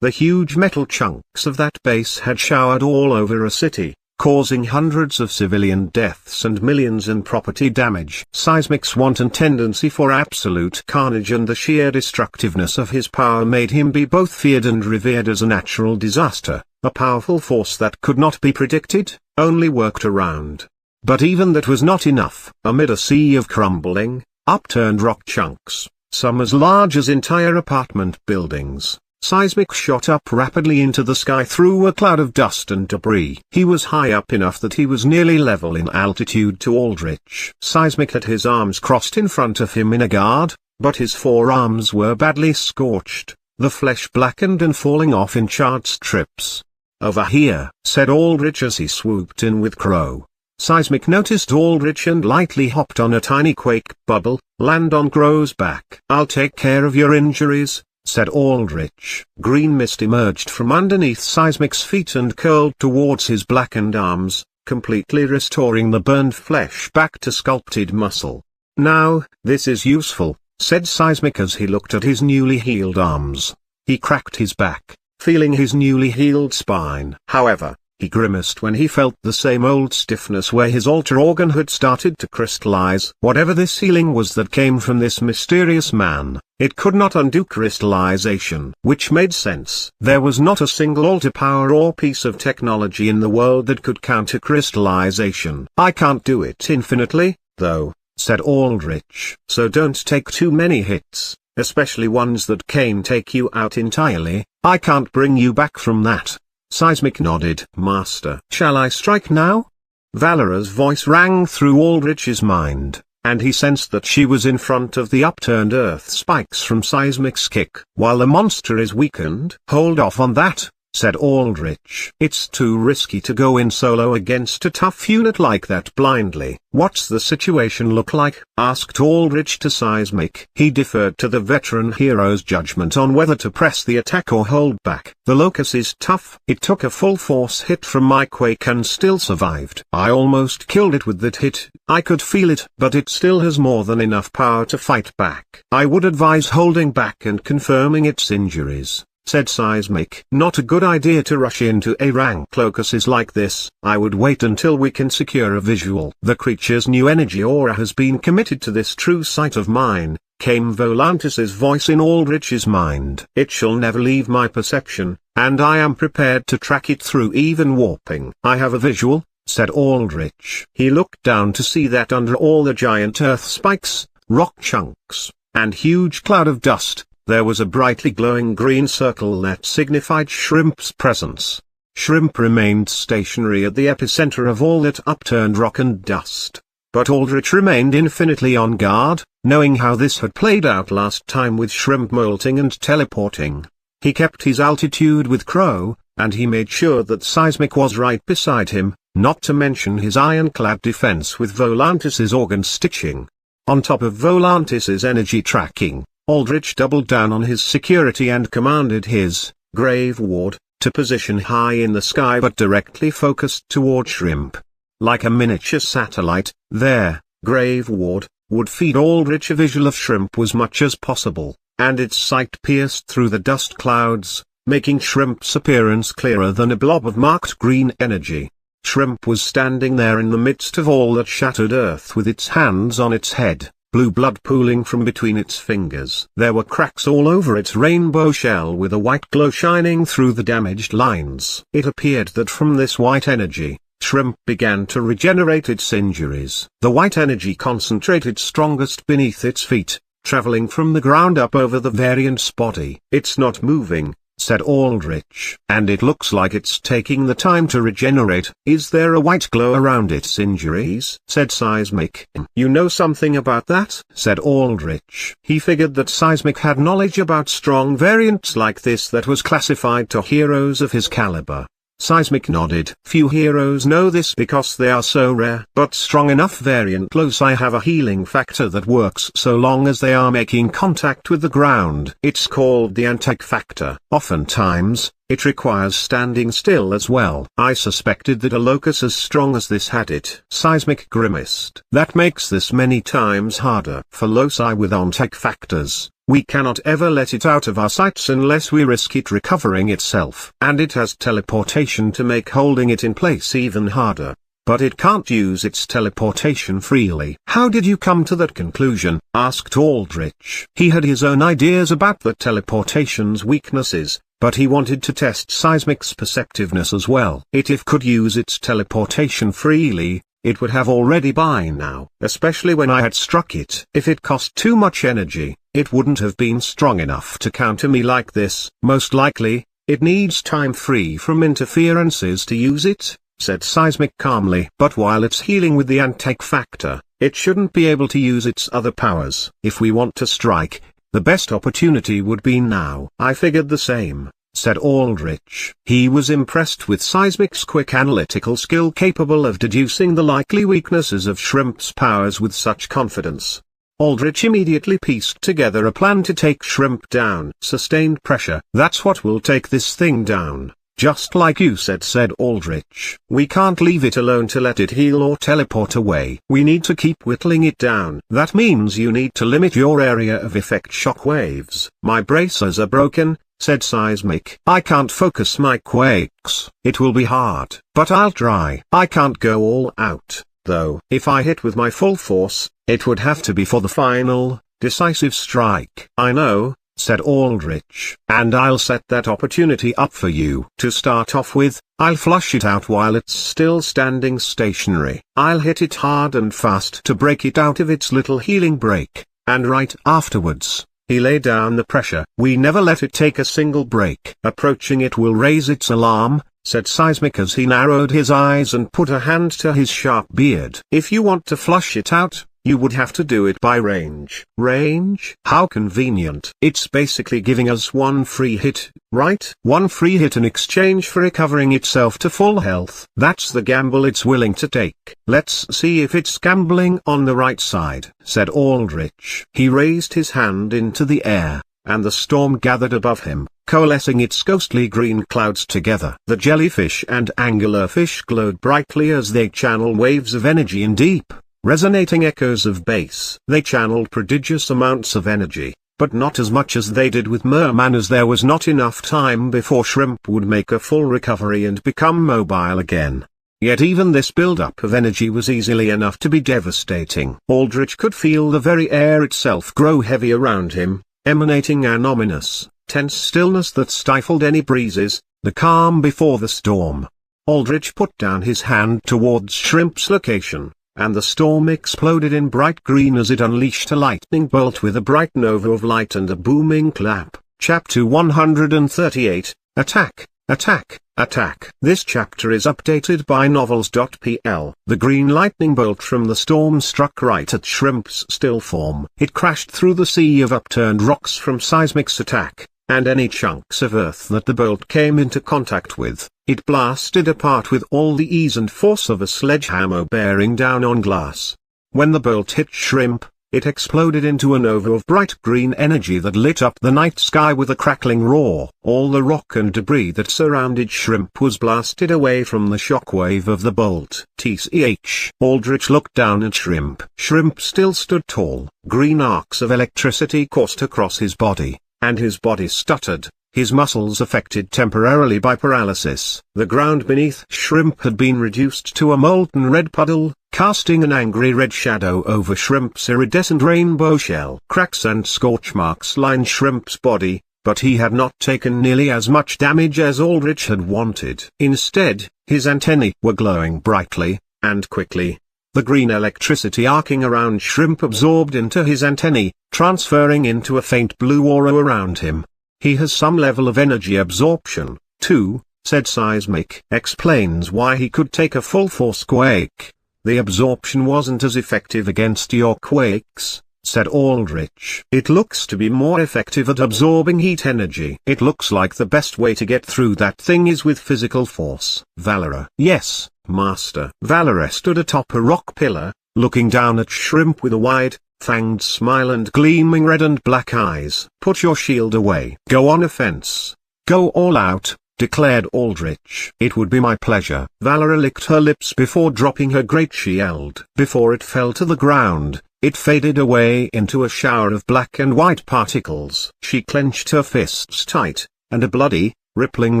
The huge metal chunks of that base had showered all over a city, causing hundreds of civilian deaths and millions in property damage. Seismic's wanton tendency for absolute carnage and the sheer destructiveness of his power made him be both feared and revered as a natural disaster, a powerful force that could not be predicted, only worked around. But even that was not enough. Amid a sea of crumbling, upturned rock chunks, some as large as entire apartment buildings, Seismic shot up rapidly into the sky through a cloud of dust and debris. He was high up enough that he was nearly level in altitude to Aldrich. Seismic had his arms crossed in front of him in a guard, but his forearms were badly scorched, the flesh blackened and falling off in charred strips. "Over here," said Aldrich as he swooped in with Crow. Seismic noticed Aldrich and lightly hopped on a tiny quake bubble, land on Crow's back. "I'll take care of your injuries," said Aldrich. Green mist emerged from underneath Seismic's feet and curled towards his blackened arms, completely restoring the burned flesh back to sculpted muscle. "Now, this is useful," said Seismic as he looked at his newly healed arms. He cracked his back, feeling his newly healed spine. However, he grimaced when he felt the same old stiffness where his altar organ had started to crystallize. Whatever this healing was that came from this mysterious man, It could not undo crystallization, which made sense. There was not a single altar power or piece of technology in the world that could counter crystallization. I can't do it infinitely, though, said Aldrich. So don't take too many hits, especially ones that can take you out entirely. I can't bring you back from that. Seismic nodded. Master, shall I strike now? Valera's voice rang through Aldrich's mind, and he sensed that she was in front of the upturned earth spikes from Seismic's kick. While the monster is weakened. Hold off on that, said Aldrich. It's too risky to go in solo against a tough unit like that blindly. What's the situation look like? Asked Aldrich to Seismic. He deferred to the veteran hero's judgment on whether to press the attack or hold back. The locus is tough. It took a full force hit from my quake and still survived. I almost killed it with that hit. I could feel it, but it still has more than enough power to fight back. I would advise holding back and confirming its injuries, said Seismic. Not a good idea to rush into A-rank locuses like this. I would wait until we can secure a visual. The creature's new energy aura has been committed to this true sight of mine, came Volantis's voice in Aldrich's mind. It shall never leave my perception, and I am prepared to track it through even warping. I have a visual, said Aldrich. He looked down to see that under all the giant earth spikes, rock chunks, and huge cloud of dust, there was a brightly glowing green circle that signified Shrimp's presence. Shrimp remained stationary at the epicenter of all that upturned rock and dust. But Aldrich remained infinitely on guard, knowing how this had played out last time with Shrimp molting and teleporting. He kept his altitude with Crow, and he made sure that Seismic was right beside him, not to mention his ironclad defense with Volantis's organ stitching. On top of Volantis's energy tracking, Aldrich doubled down on his security and commanded his Grave Ward to position high in the sky but directly focused toward Shrimp. Like a miniature satellite, their Grave Ward would feed Aldrich a visual of Shrimp as much as possible, and its sight pierced through the dust clouds, making Shrimp's appearance clearer than a blob of marked green energy. Shrimp was standing there in the midst of all that shattered earth with its hands on its head, blue blood pooling from between its fingers. There were cracks all over its rainbow shell with a white glow shining through the damaged lines. It appeared that from this white energy, Shrimp began to regenerate its injuries. The white energy concentrated strongest beneath its feet, traveling from the ground up over the variant's body. It's not moving, said Aldrich. And it looks like it's taking the time to regenerate. Is there a white glow around its injuries? Said Seismic. You know something about that? Said Aldrich. He figured that Seismic had knowledge about strong variants like this that was classified to heroes of his caliber. Seismic nodded. Few heroes know this because they are so rare. But strong enough variant loci have a healing factor that works so long as they are making contact with the ground. It's called the antique factor. Oftentimes, it requires standing still as well. I suspected that a locus as strong as this had it. Seismic grimaced. That makes this many times harder. For loci with antique factors, we cannot ever let it out of our sights unless we risk it recovering itself. And it has teleportation to make holding it in place even harder. But it can't use its teleportation freely. How did you come to that conclusion? Asked Aldrich. He had his own ideas about the teleportation's weaknesses, but he wanted to test Seismic's perceptiveness as well. If could use its teleportation freely, it would have already by now. Especially when I had struck it. If it cost too much energy, it wouldn't have been strong enough to counter me like this. Most likely, it needs time free from interferences to use it, said Seismic calmly. But while it's healing with the antique factor, it shouldn't be able to use its other powers. If we want to strike, the best opportunity would be now. I figured the same, said Aldrich. He was impressed with Seismic's quick analytical skill capable of deducing the likely weaknesses of Shrimp's powers with such confidence. Aldrich immediately pieced together a plan to take Shrimp down. Sustained pressure. That's what will take this thing down. Just like you said Aldrich. We can't leave it alone to let it heal or teleport away. We need to keep whittling it down. That means you need to limit your area of effect shockwaves. My bracers are broken, said Seismic. I can't focus my quakes. It will be hard, but I'll try. I can't go all out, though. If I hit with my full force, it would have to be for the final Decisive strike. I know, said Aldrich. And I'll set that opportunity up for you. To start off with, I'll flush it out while it's still standing stationary. I'll hit it hard and fast to break it out of its little healing break, and right afterwards, he laid down the pressure. We never let it take a single break. Approaching it will raise its alarm, said Seismic as he narrowed his eyes and put a hand to his sharp beard. If you want to flush it out, you would have to do it by range. Range? How convenient. It's basically giving us one free hit, right? One free hit in exchange for recovering itself to full health. That's the gamble it's willing to take. Let's see if it's gambling on the right side, said Aldrich. He raised his hand into the air, and the storm gathered above him, coalescing its ghostly green clouds together. The jellyfish and anglerfish glowed brightly as they channeled waves of energy in deep, resonating echoes of bass. They channeled prodigious amounts of energy, but not as much as they did with Merman, as there was not enough time before Shrimp would make a full recovery and become mobile again. Yet even this build-up of energy was easily enough to be devastating. Aldrich could feel the very air itself grow heavy around him, emanating an ominous, tense stillness that stifled any breezes, the calm before the storm. Aldrich put down his hand towards Shrimp's location, and the storm exploded in bright green as it unleashed a lightning bolt with a bright nova of light and a booming clap. Chapter 138, Attack, Attack, Attack. This chapter is updated by novels.pl. The green lightning bolt from the storm struck right at Shrimp's still form. It crashed through the sea of upturned rocks from Seismic's attack, and any chunks of earth that the bolt came into contact with, it blasted apart with all the ease and force of a sledgehammer bearing down on glass. When the bolt hit Shrimp, it exploded into a nova of bright green energy that lit up the night sky with a crackling roar. All the rock and debris that surrounded Shrimp was blasted away from the shockwave of the bolt. TCH. Aldrich looked down at Shrimp. Shrimp still stood tall. Green arcs of electricity coursed across his body, and his body stuttered, his muscles affected temporarily by paralysis. The ground beneath Shrimp had been reduced to a molten red puddle, casting an angry red shadow over Shrimp's iridescent rainbow shell. Cracks and scorch marks lined Shrimp's body, but he had not taken nearly as much damage as Aldrich had wanted. Instead, his antennae were glowing brightly, and quickly. The green electricity arcing around Shrimp absorbed into his antennae, transferring into a faint blue aura around him. He has some level of energy absorption, too, said Seismic. Explains why he could take a full force quake. The absorption wasn't as effective against your quakes, said Aldrich. It looks to be more effective at absorbing heat energy. It looks like the best way to get through that thing is with physical force. Valera. Yes, Master. Valera stood atop a rock pillar, looking down at Shrimp with a wide, fanged smile and gleaming red and black eyes. Put your shield away. Go on offense. Go all out, declared Aldrich. It would be my pleasure. Valera licked her lips before dropping her great shield. Before it fell to the ground, it faded away into a shower of black and white particles. She clenched her fists tight, and a bloody, rippling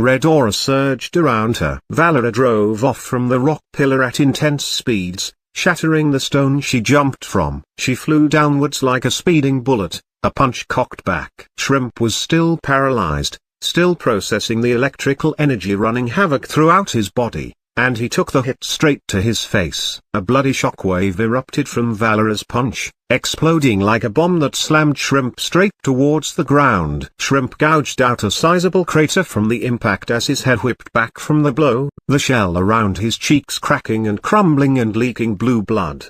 red aura surged around her. Valera drove off from the rock pillar at intense speeds, shattering the stone she jumped from. She flew downwards like a speeding bullet, a punch cocked back. Shrimp was still paralyzed, still processing the electrical energy running havoc throughout his body, and he took the hit straight to his face. A bloody shockwave erupted from Valera's punch, exploding like a bomb that slammed Shrimp straight towards the ground. Shrimp gouged out a sizable crater from the impact as his head whipped back from the blow, the shell around his cheeks cracking and crumbling and leaking blue blood.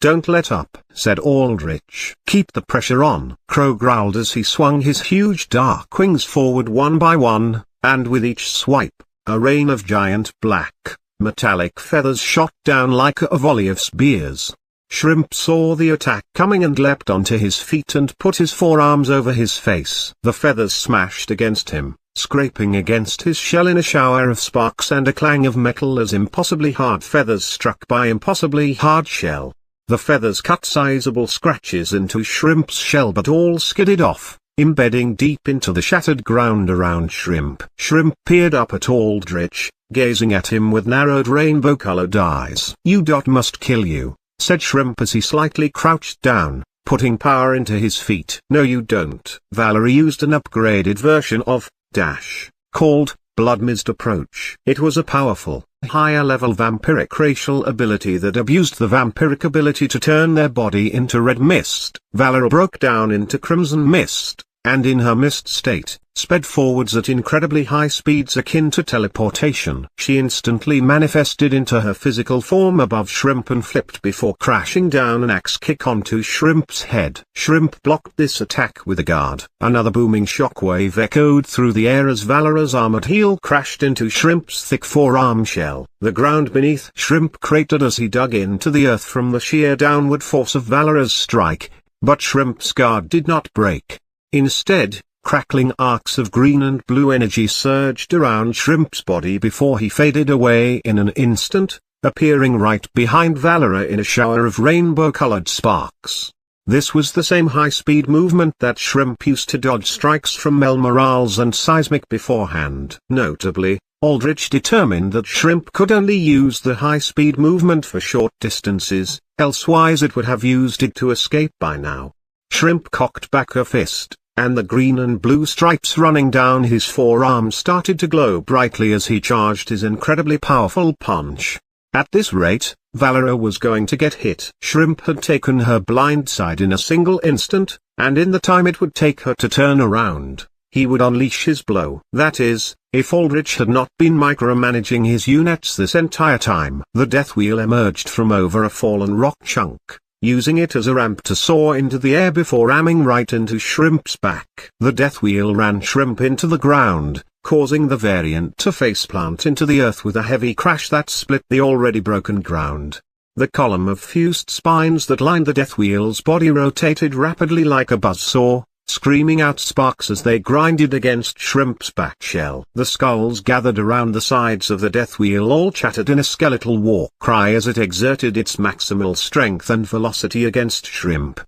Don't let up, said Aldrich. Keep the pressure on. Crow growled as he swung his huge dark wings forward one by one, and with each swipe, a rain of giant black, metallic feathers shot down like a volley of spears. Shrimp saw the attack coming and leapt onto his feet and put his forearms over his face. The feathers smashed against him, scraping against his shell in a shower of sparks and a clang of metal as impossibly hard feathers struck by impossibly hard shell. The feathers cut sizable scratches into Shrimp's shell, but all skidded off, embedding deep into the shattered ground around Shrimp. Shrimp peered up at Aldrich, gazing at him with narrowed rainbow-colored eyes. You must kill you, said Shrimp as he slightly crouched down, putting power into his feet. "No you don't." Valerie used an upgraded version of Dash, called Blood Mist Approach. It was a powerful, higher-level vampiric racial ability that abused the vampiric ability to turn their body into red mist. Valerie broke down into crimson mist, and in her mist state, sped forwards at incredibly high speeds akin to teleportation. She instantly manifested into her physical form above Shrimp and flipped before crashing down an axe kick onto Shrimp's head. Shrimp blocked this attack with a guard. Another booming shockwave echoed through the air as Valera's armored heel crashed into Shrimp's thick forearm shell. The ground beneath Shrimp cratered as he dug into the earth from the sheer downward force of Valera's strike, but Shrimp's guard did not break. Instead, crackling arcs of green and blue energy surged around Shrimp's body before he faded away in an instant, appearing right behind Valera in a shower of rainbow-colored sparks. This was the same high-speed movement that Shrimp used to dodge strikes from Mel Morales and Seismic beforehand. Notably, Aldrich determined that Shrimp could only use the high-speed movement for short distances, elsewise it would have used it to escape by now. Shrimp cocked back a fist, and the green and blue stripes running down his forearm started to glow brightly as he charged his incredibly powerful punch. At this rate, Valera was going to get hit. Shrimp had taken her blind side in a single instant, and in the time it would take her to turn around, he would unleash his blow. That is, if Aldrich had not been micromanaging his units this entire time. The death wheel emerged from over a fallen rock chunk, using it as a ramp to soar into the air before ramming right into Shrimp's back. The death wheel ran Shrimp into the ground, causing the variant to faceplant into the earth with a heavy crash that split the already broken ground. The column of fused spines that lined the death wheel's body rotated rapidly like a buzzsaw, screaming out sparks as they grinded against Shrimp's back shell. The skulls gathered around the sides of the death wheel all chattered in a skeletal war cry as it exerted its maximal strength and velocity against Shrimp.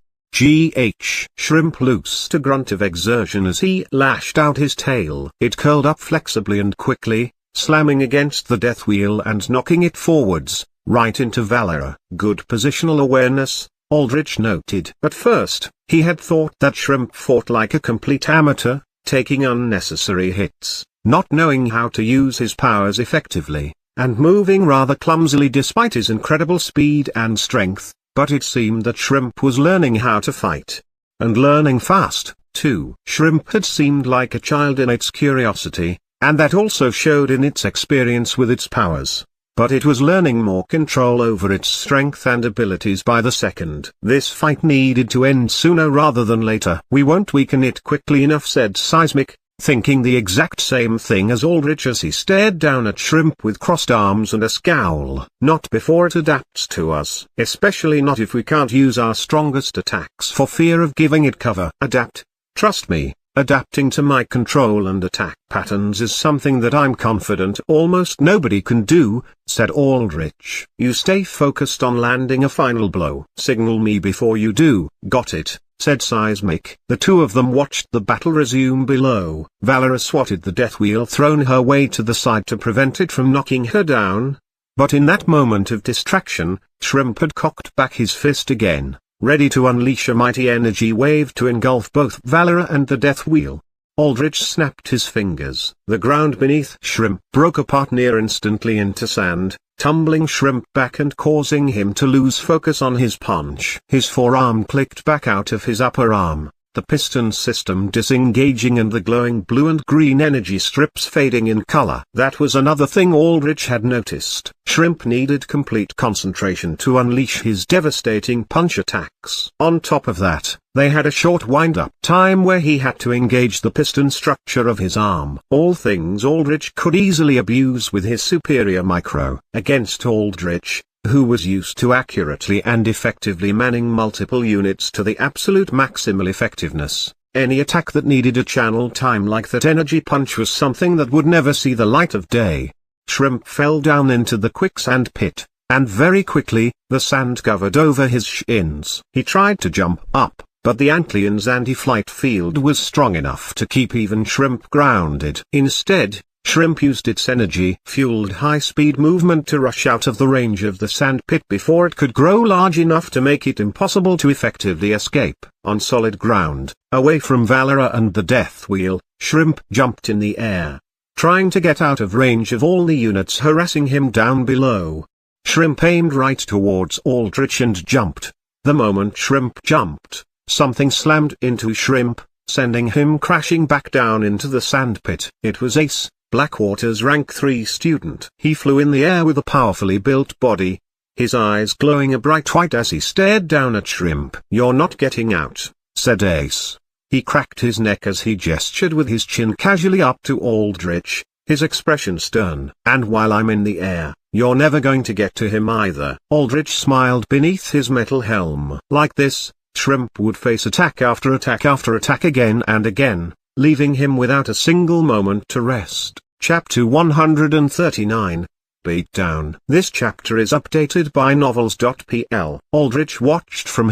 Shrimp loosed a grunt of exertion as he lashed out his tail. It curled up flexibly and quickly, slamming against the death wheel and knocking it forwards, right into Valera. Good positional awareness, Aldrich noted. At first, he had thought that Shrimp fought like a complete amateur, taking unnecessary hits, not knowing how to use his powers effectively, and moving rather clumsily despite his incredible speed and strength, but it seemed that Shrimp was learning how to fight. And learning fast, too. Shrimp had seemed like a child in its curiosity, and that also showed in its experience with its powers. But it was learning more control over its strength and abilities by the second. This fight needed to end sooner rather than later. "We won't weaken it quickly enough," said Seismic, thinking the exact same thing as Aldrich as he stared down at Shrimp with crossed arms and a scowl. "Not before it adapts to us. Especially not if we can't use our strongest attacks for fear of giving it cover." "Adapt? Trust me. Adapting to my control and attack patterns is something that I'm confident almost nobody can do," said Aldrich. "You stay focused on landing a final blow. Signal me before you do." "Got it," said Seismic. The two of them watched the battle resume below. Valera swatted the death wheel thrown her way to the side to prevent it from knocking her down. But in that moment of distraction, Shrimp had cocked back his fist again, ready to unleash a mighty energy wave to engulf both Valera and the death wheel. Aldrich snapped his fingers. The ground beneath Shrimp broke apart near instantly into sand, tumbling Shrimp back and causing him to lose focus on his punch. His forearm clicked back out of his upper arm, the piston system disengaging and the glowing blue and green energy strips fading in color. That was another thing Aldrich had noticed. Shrimp needed complete concentration to unleash his devastating punch attacks. On top of that, they had a short wind-up time where he had to engage the piston structure of his arm. All things Aldrich could easily abuse with his superior micro. Against Aldrich, who was used to accurately and effectively manning multiple units to the absolute maximal effectiveness, any attack that needed a channel time like that energy punch was something that would never see the light of day. Shrimp fell down into the quicksand pit, and very quickly, the sand covered over his shins. He tried to jump up, but the Antlian's anti-flight field was strong enough to keep even Shrimp grounded. Instead, Shrimp used its energy-fueled high-speed movement to rush out of the range of the sand pit before it could grow large enough to make it impossible to effectively escape. On solid ground, away from Valera and the death wheel, Shrimp jumped in the air, trying to get out of range of all the units harassing him down below. Shrimp aimed right towards Aldrich and jumped. The moment Shrimp jumped, something slammed into Shrimp, sending him crashing back down into the sandpit. It was Ace, Blackwater's rank 3 student. He flew in the air with a powerfully built body, his eyes glowing a bright white as he stared down at Shrimp. "You're not getting out," said Ace. He cracked his neck as he gestured with his chin casually up to Aldrich, his expression stern. "And while I'm in the air, you're never going to get to him either." Aldrich smiled beneath his metal helm. Like this, Shrimp would face attack after attack again and again, leaving him without a single moment to rest. Chapter 139. Beatdown. This chapter is updated by novels.pl. Aldrich watched from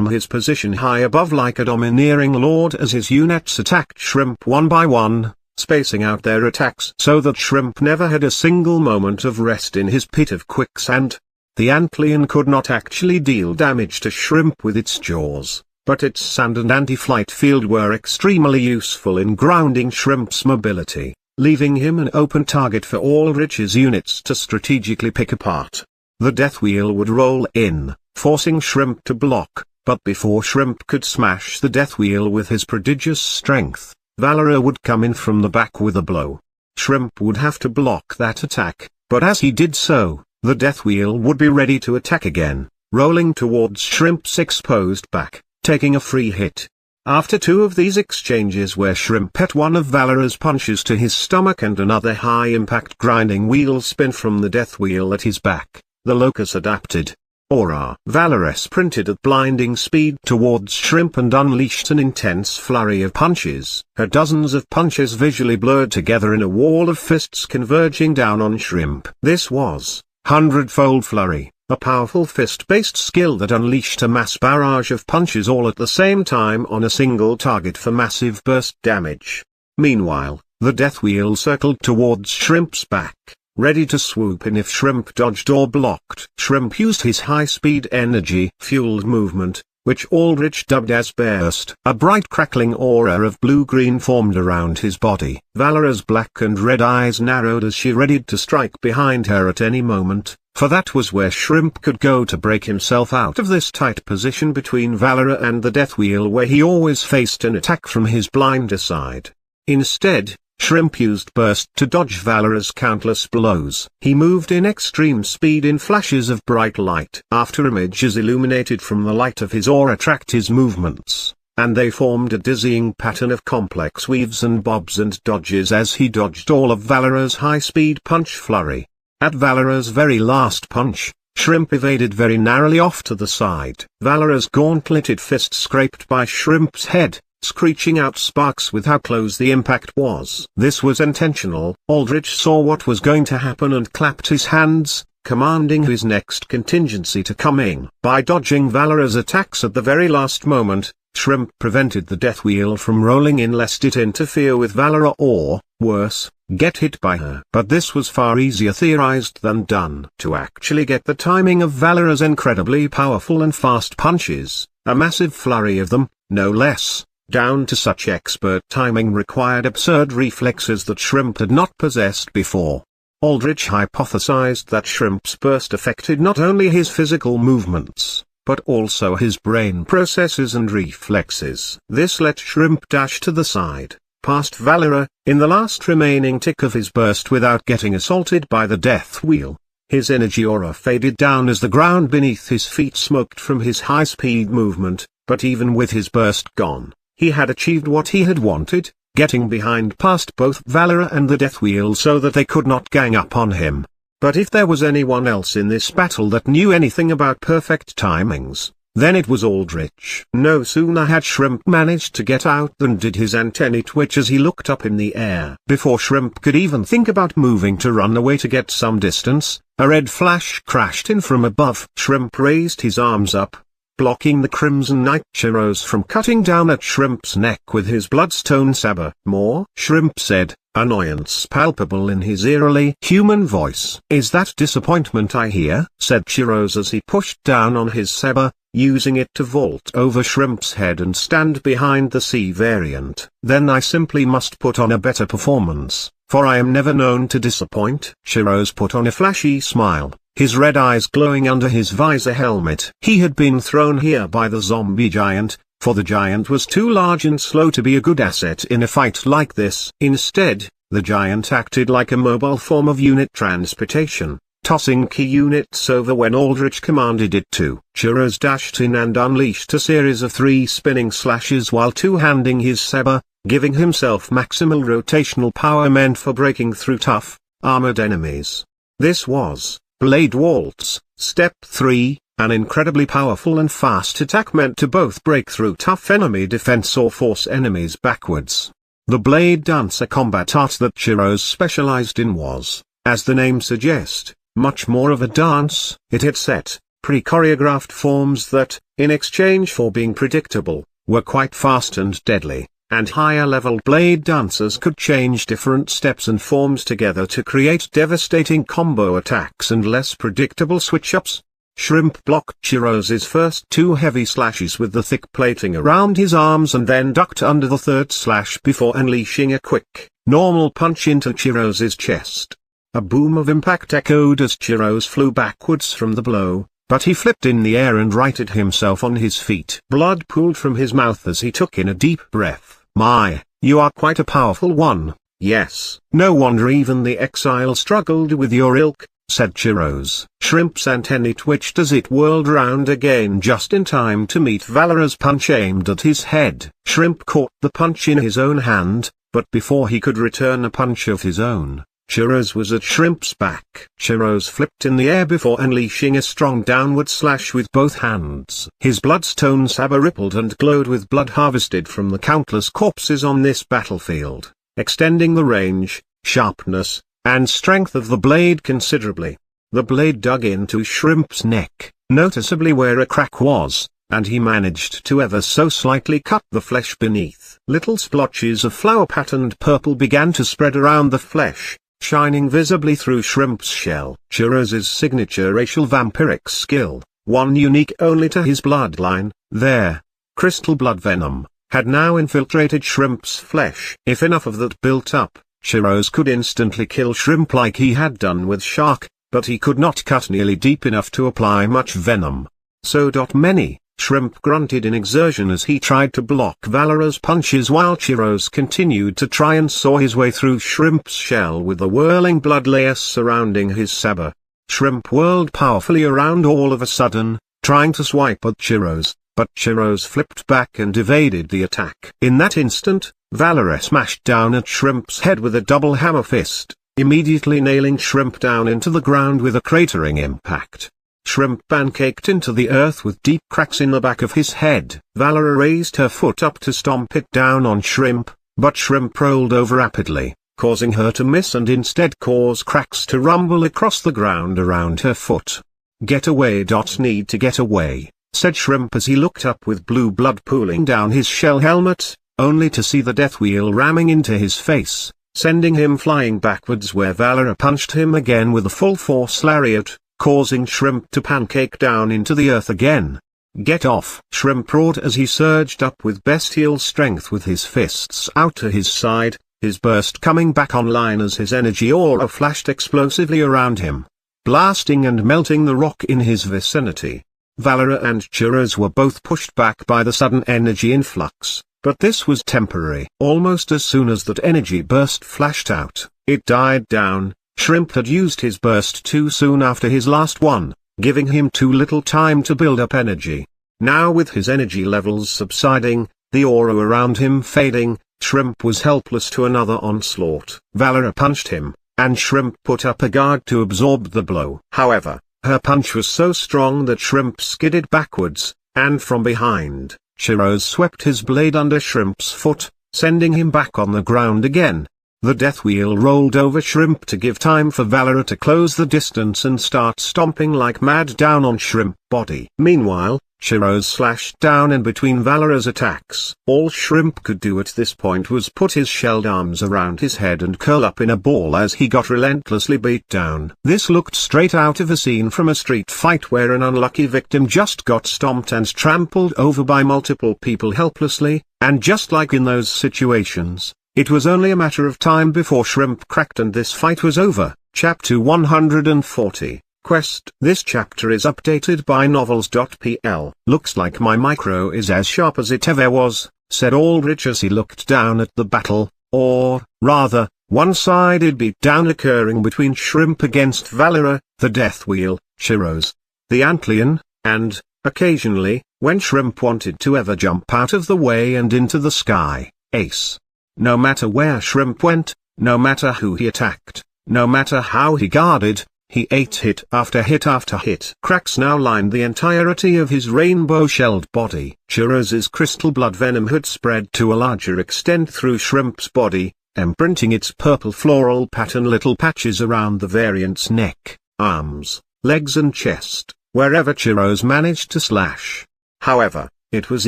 his position high above like a domineering lord as his units attacked Shrimp one by one, spacing out their attacks so that Shrimp never had a single moment of rest in his pit of quicksand. The Antlion could not actually deal damage to Shrimp with its jaws, but its sand and anti-flight field were extremely useful in grounding Shrimp's mobility, leaving him an open target for Aldrich's units to strategically pick apart. The death wheel would roll in, forcing Shrimp to block, but before Shrimp could smash the death wheel with his prodigious strength, Valera would come in from the back with a blow. Shrimp would have to block that attack, but as he did so, the death wheel would be ready to attack again, rolling towards Shrimp's exposed back, taking a free hit. After two of these exchanges where Shrimp hit one of Valera's punches to his stomach and another high-impact grinding wheel spin from the death wheel at his back, the locus adapted. Aura. Valera sprinted at blinding speed towards Shrimp and unleashed an intense flurry of punches. Her dozens of punches visually blurred together in a wall of fists converging down on Shrimp. This was Hundredfold Flurry, a powerful fist-based skill that unleashed a mass barrage of punches all at the same time on a single target for massive burst damage. Meanwhile, the death wheel circled towards Shrimp's back, ready to swoop in if Shrimp dodged or blocked. Shrimp used his high-speed energy-fueled movement, which Aldrich dubbed as burst. A bright crackling aura of blue-green formed around his body. Valera's black and red eyes narrowed as she readied to strike behind her at any moment, for that was where Shrimp could go to break himself out of this tight position between Valera and the death wheel where he always faced an attack from his blinder side. Instead, Shrimp used burst to dodge Valera's countless blows. He moved in extreme speed in flashes of bright light. After images illuminated from the light of his aura tracked his movements, and they formed a dizzying pattern of complex weaves and bobs and dodges as he dodged all of Valera's high-speed punch flurry. At Valera's very last punch, Shrimp evaded very narrowly off to the side. Valera's gauntleted fist scraped by Shrimp's head, screeching out sparks with how close the impact was. This was intentional. Aldrich saw what was going to happen and clapped his hands, commanding his next contingency to come in. By dodging Valera's attacks at the very last moment, Shrimp prevented the death wheel from rolling in lest it interfere with Valera or, worse, get hit by her. But this was far easier theorized than done. To actually get the timing of Valera's incredibly powerful and fast punches, a massive flurry of them, no less, down to such expert timing required absurd reflexes that Shrimp had not possessed before. Aldrich hypothesized that Shrimp's burst affected not only his physical movements, but also his brain processes and reflexes. This let Shrimp dash to the side, past Valera, in the last remaining tick of his burst without getting assaulted by the death wheel. His energy aura faded down as the ground beneath his feet smoked from his high-speed movement, but even with his burst gone, he had achieved what he had wanted, getting behind past both Valera and the death wheel so that they could not gang up on him. But if there was anyone else in this battle that knew anything about perfect timings, then it was Aldrich. No sooner had Shrimp managed to get out than did his antennae twitch as he looked up in the air. Before Shrimp could even think about moving to run away to get some distance, a red flash crashed in from above. Shrimp raised his arms up, blocking the Crimson Knight rose from cutting down at Shrimp's neck with his bloodstone saber. More? Shrimp said, annoyance palpable in his eerily human voice. Is that disappointment I hear? Said Chirose as he pushed down on his saber, using it to vault over Shrimp's head and stand behind the sea variant. Then I simply must put on a better performance, for I am never known to disappoint. Chirose put on a flashy smile, his red eyes glowing under his visor helmet. He had been thrown here by the zombie giant, for the giant was too large and slow to be a good asset in a fight like this. Instead, the giant acted like a mobile form of unit transportation, tossing key units over when Aldrich commanded it to. Chirose dashed in and unleashed a series of 3 spinning slashes while two-handing his saber, giving himself maximal rotational power meant for breaking through tough, armored enemies. This was Blade Waltz, Step 3, an incredibly powerful and fast attack meant to both break through tough enemy defense or force enemies backwards. The Blade Dancer combat art that Chirose specialized in was, as the name suggests, much more of a dance. It had set, pre-choreographed forms that, in exchange for being predictable, were quite fast and deadly, and higher-level blade dancers could change different steps and forms together to create devastating combo attacks and less predictable switch-ups. Shrimp blocked Chirose's first 2 heavy slashes with the thick plating around his arms and then ducked under the third slash before unleashing a quick, normal punch into Chirose's chest. A boom of impact echoed as Chirose flew backwards from the blow, but he flipped in the air and righted himself on his feet. Blood pooled from his mouth as he took in a deep breath. My, you are quite a powerful one, yes. No wonder even the exile struggled with your ilk, said Chirose. Shrimp's antennae twitched as it whirled round again just in time to meet Valera's punch aimed at his head. Shrimp caught the punch in his own hand, but before he could return a punch of his own, Chirose was at Shrimp's back. Chirose flipped in the air before unleashing a strong downward slash with both hands. His bloodstone saber rippled and glowed with blood harvested from the countless corpses on this battlefield, extending the range, sharpness, and strength of the blade considerably. The blade dug into Shrimp's neck, noticeably where a crack was, and he managed to ever so slightly cut the flesh beneath. Little splotches of flower-patterned purple began to spread around the flesh, shining visibly through Shrimp's shell. Chirose's signature racial vampiric skill, one unique only to his bloodline, their crystal blood venom, had now infiltrated Shrimp's flesh. If enough of that built up, Chirose could instantly kill Shrimp like he had done with Shark, but he could not cut nearly deep enough to apply much venom. So many. Shrimp grunted in exertion as he tried to block Valera's punches while Chirose continued to try and saw his way through Shrimp's shell with the whirling blood layers surrounding his saber. Shrimp whirled powerfully around all of a sudden, trying to swipe at Chirose, but Chirose flipped back and evaded the attack. In that instant, Valera smashed down at Shrimp's head with a double hammer fist, immediately nailing Shrimp down into the ground with a cratering impact. Shrimp pancaked into the earth with deep cracks in the back of his head. Valera raised her foot up to stomp it down on Shrimp, but Shrimp rolled over rapidly, causing her to miss and instead cause cracks to rumble across the ground around her foot. Get away. Need to get away, said Shrimp as he looked up with blue blood pooling down his shell helmet, only to see the death wheel ramming into his face, sending him flying backwards where Valera punched him again with a full force lariat, causing Shrimp to pancake down into the earth again. Get off! Shrimp roared as he surged up with bestial strength with his fists out to his side, his burst coming back online as his energy aura flashed explosively around him, blasting and melting the rock in his vicinity. Valera and Chirose were both pushed back by the sudden energy influx, but this was temporary. Almost as soon as that energy burst flashed out, it died down. Shrimp had used his burst too soon after his last one, giving him too little time to build up energy. Now with his energy levels subsiding, the aura around him fading, Shrimp was helpless to another onslaught. Valera punched him, and Shrimp put up a guard to absorb the blow. However, her punch was so strong that Shrimp skidded backwards, and from behind, Chirose swept his blade under Shrimp's foot, sending him back on the ground again. The death wheel rolled over Shrimp to give time for Valera to close the distance and start stomping like mad down on Shrimp body. Meanwhile, Chiros slashed down in between Valera's attacks. All Shrimp could do at this point was put his shelled arms around his head and curl up in a ball as he got relentlessly beat down. This looked straight out of a scene from a street fight where an unlucky victim just got stomped and trampled over by multiple people helplessly, and just like in those situations, it was only a matter of time before Shrimp cracked and this fight was over. Chapter 140. Quest. This chapter is updated by novels.pl. Looks like my micro is as sharp as it ever was, said Aldrich as he looked down at the battle, or, rather, one-sided beatdown occurring between Shrimp against Valera, the Death Wheel, Chiros, the Antlion, and, occasionally, when Shrimp wanted to ever jump out of the way and into the sky, Ace. No matter where Shrimp went, no matter who he attacked, no matter how he guarded, he ate hit after hit after hit. Cracks now lined the entirety of his rainbow-shelled body. Chiros's crystal blood venom had spread to a larger extent through Shrimp's body, imprinting its purple floral pattern little patches around the variant's neck, arms, legs and chest, wherever Chiros managed to slash. However, it was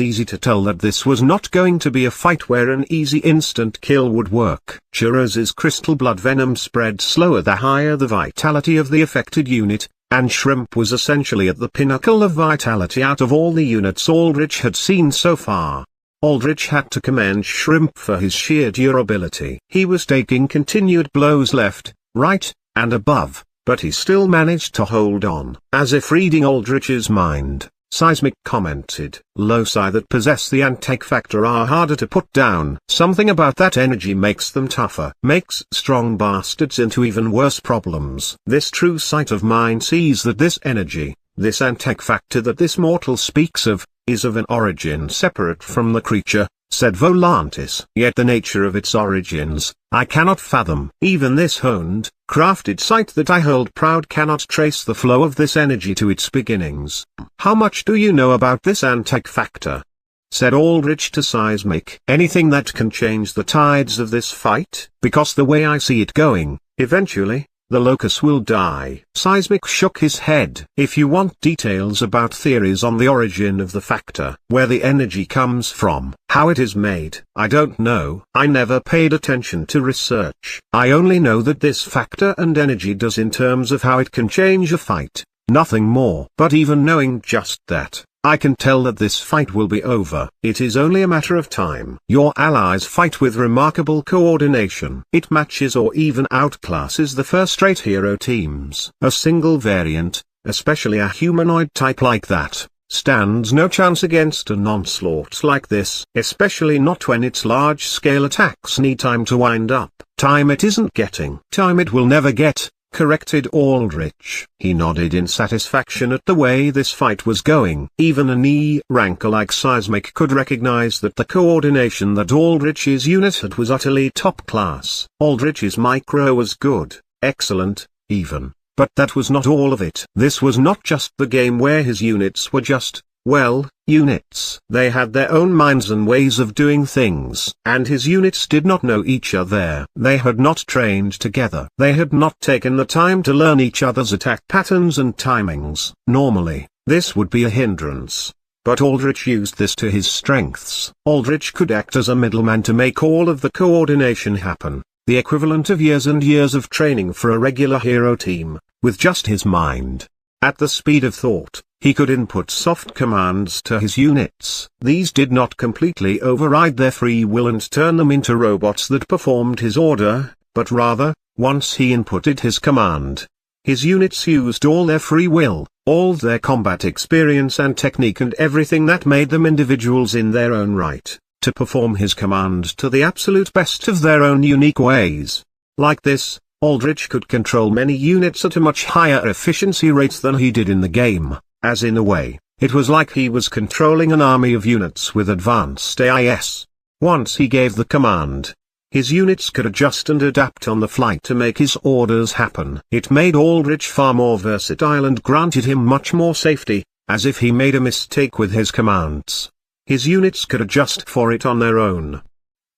easy to tell that this was not going to be a fight where an easy instant kill would work. Chiros's crystal blood venom spread slower the higher the vitality of the affected unit, and Shrimp was essentially at the pinnacle of vitality out of all the units Aldrich had seen so far. Aldrich had to commend Shrimp for his sheer durability. He was taking continued blows left, right, and above, but he still managed to hold on. As if reading Aldrich's mind, Seismic commented, "Loci that possess the antique factor are harder to put down. Something about that energy makes them tougher. Makes strong bastards into even worse problems. This true sight of mine sees that this energy, this antique factor that this mortal speaks of, is of an origin separate from the creature," said Volantis. "Yet the nature of its origins, I cannot fathom. Even this honed, crafted sight that I hold proud cannot trace the flow of this energy to its beginnings." "How much do you know about this antique factor?" said Aldrich to Seismic. "Anything that can change the tides of this fight? Because the way I see it going, eventually, the locus will die." Seismic shook his head. "If you want details about theories on the origin of the factor, where the energy comes from, how it is made, I don't know. I never paid attention to research. I only know that this factor and energy does in terms of how it can change a fight, nothing more. But even knowing just that, I can tell that this fight will be over. It is only a matter of time. Your allies fight with remarkable coordination. It matches or even outclasses the first-rate hero teams. A single variant, especially a humanoid type like that, stands no chance against an onslaught like this, especially not when its large-scale attacks need time to wind up. Time it isn't getting. Time it will never get, corrected Aldrich. He nodded in satisfaction at the way this fight was going. Even an E-ranker like Seismic could recognize that the coordination that Aldrich's unit had was utterly top class. Aldrich's micro was good, excellent, even, but that was not all of it. This was not just the game where his units were just, well, units. They had their own minds and ways of doing things. And his units did not know each other. They had not trained together. They had not taken the time to learn each other's attack patterns and timings. Normally, this would be a hindrance. But Aldrich used this to his strengths. Aldrich could act as a middleman to make all of the coordination happen, the equivalent of years and years of training for a regular hero team, with just his mind. At the speed of thought, he could input soft commands to his units. These did not completely override their free will and turn them into robots that performed his order, but rather, once he inputted his command, his units used all their free will, all their combat experience and technique and everything that made them individuals in their own right, to perform his command to the absolute best of their own unique ways. Like this, Aldrich could control many units at a much higher efficiency rate than he did in the game, as in a way, it was like he was controlling an army of units with advanced AIS. Once he gave the command, his units could adjust and adapt on the fly to make his orders happen. It made Aldrich far more versatile and granted him much more safety, as if he made a mistake with his commands, his units could adjust for it on their own.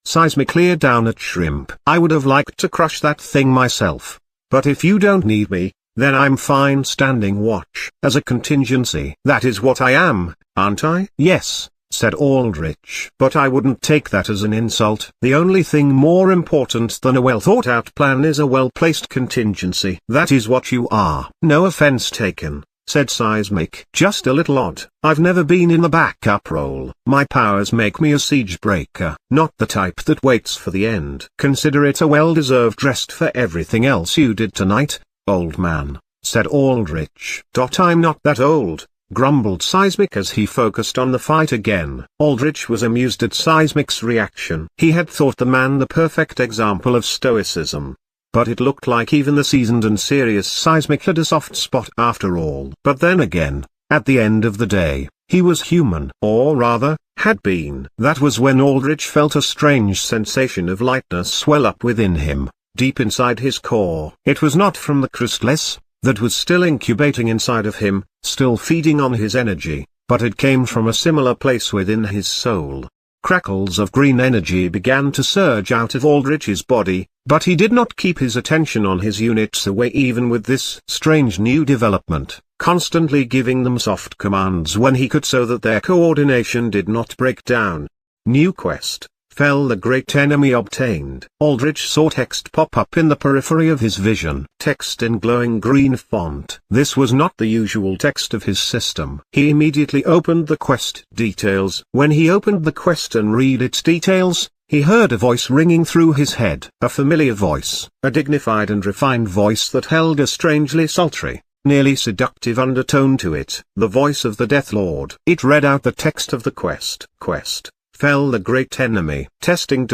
Seismic leered down at Shrimp. I would have liked to crush that thing myself. But if you don't need me, then I'm fine standing watch. As a contingency. That is what I am, aren't I? Yes, said Aldrich. But I wouldn't take that as an insult. The only thing more important than a well-thought-out plan is a well-placed contingency. That is what you are. No offense taken, said Seismic. Just a little odd. I've never been in the backup role. My powers make me a siege breaker, not the type that waits for the end. Consider it a well-deserved rest for everything else you did tonight, old man, said Aldrich. I'm not that old, grumbled Seismic as he focused on the fight again. Aldrich was amused at Seismic's reaction. He had thought the man the perfect example of stoicism. But it looked like even the seasoned and serious Seismic had a soft spot after all. But then again, at the end of the day, he was human. Or rather, had been. That was when Aldrich felt a strange sensation of lightness swell up within him, deep inside his core. It was not from the chrysalis, that was still incubating inside of him, still feeding on his energy, but it came from a similar place within his soul. Crackles of green energy began to surge out of Aldrich's body, but he did not keep his attention on his units away even with this strange new development, constantly giving them soft commands when he could so that their coordination did not break down. New quest. Fell the great enemy obtained. Aldrich saw text pop up in the periphery of his vision. Text in glowing green font. This was not the usual text of his system. He immediately opened the quest details. When he opened the quest and read its details, he heard a voice ringing through his head. A familiar voice. A dignified and refined voice that held a strangely sultry, nearly seductive undertone to it. The voice of the Death Lord. It read out the text of the quest. Fell the great enemy. Testing.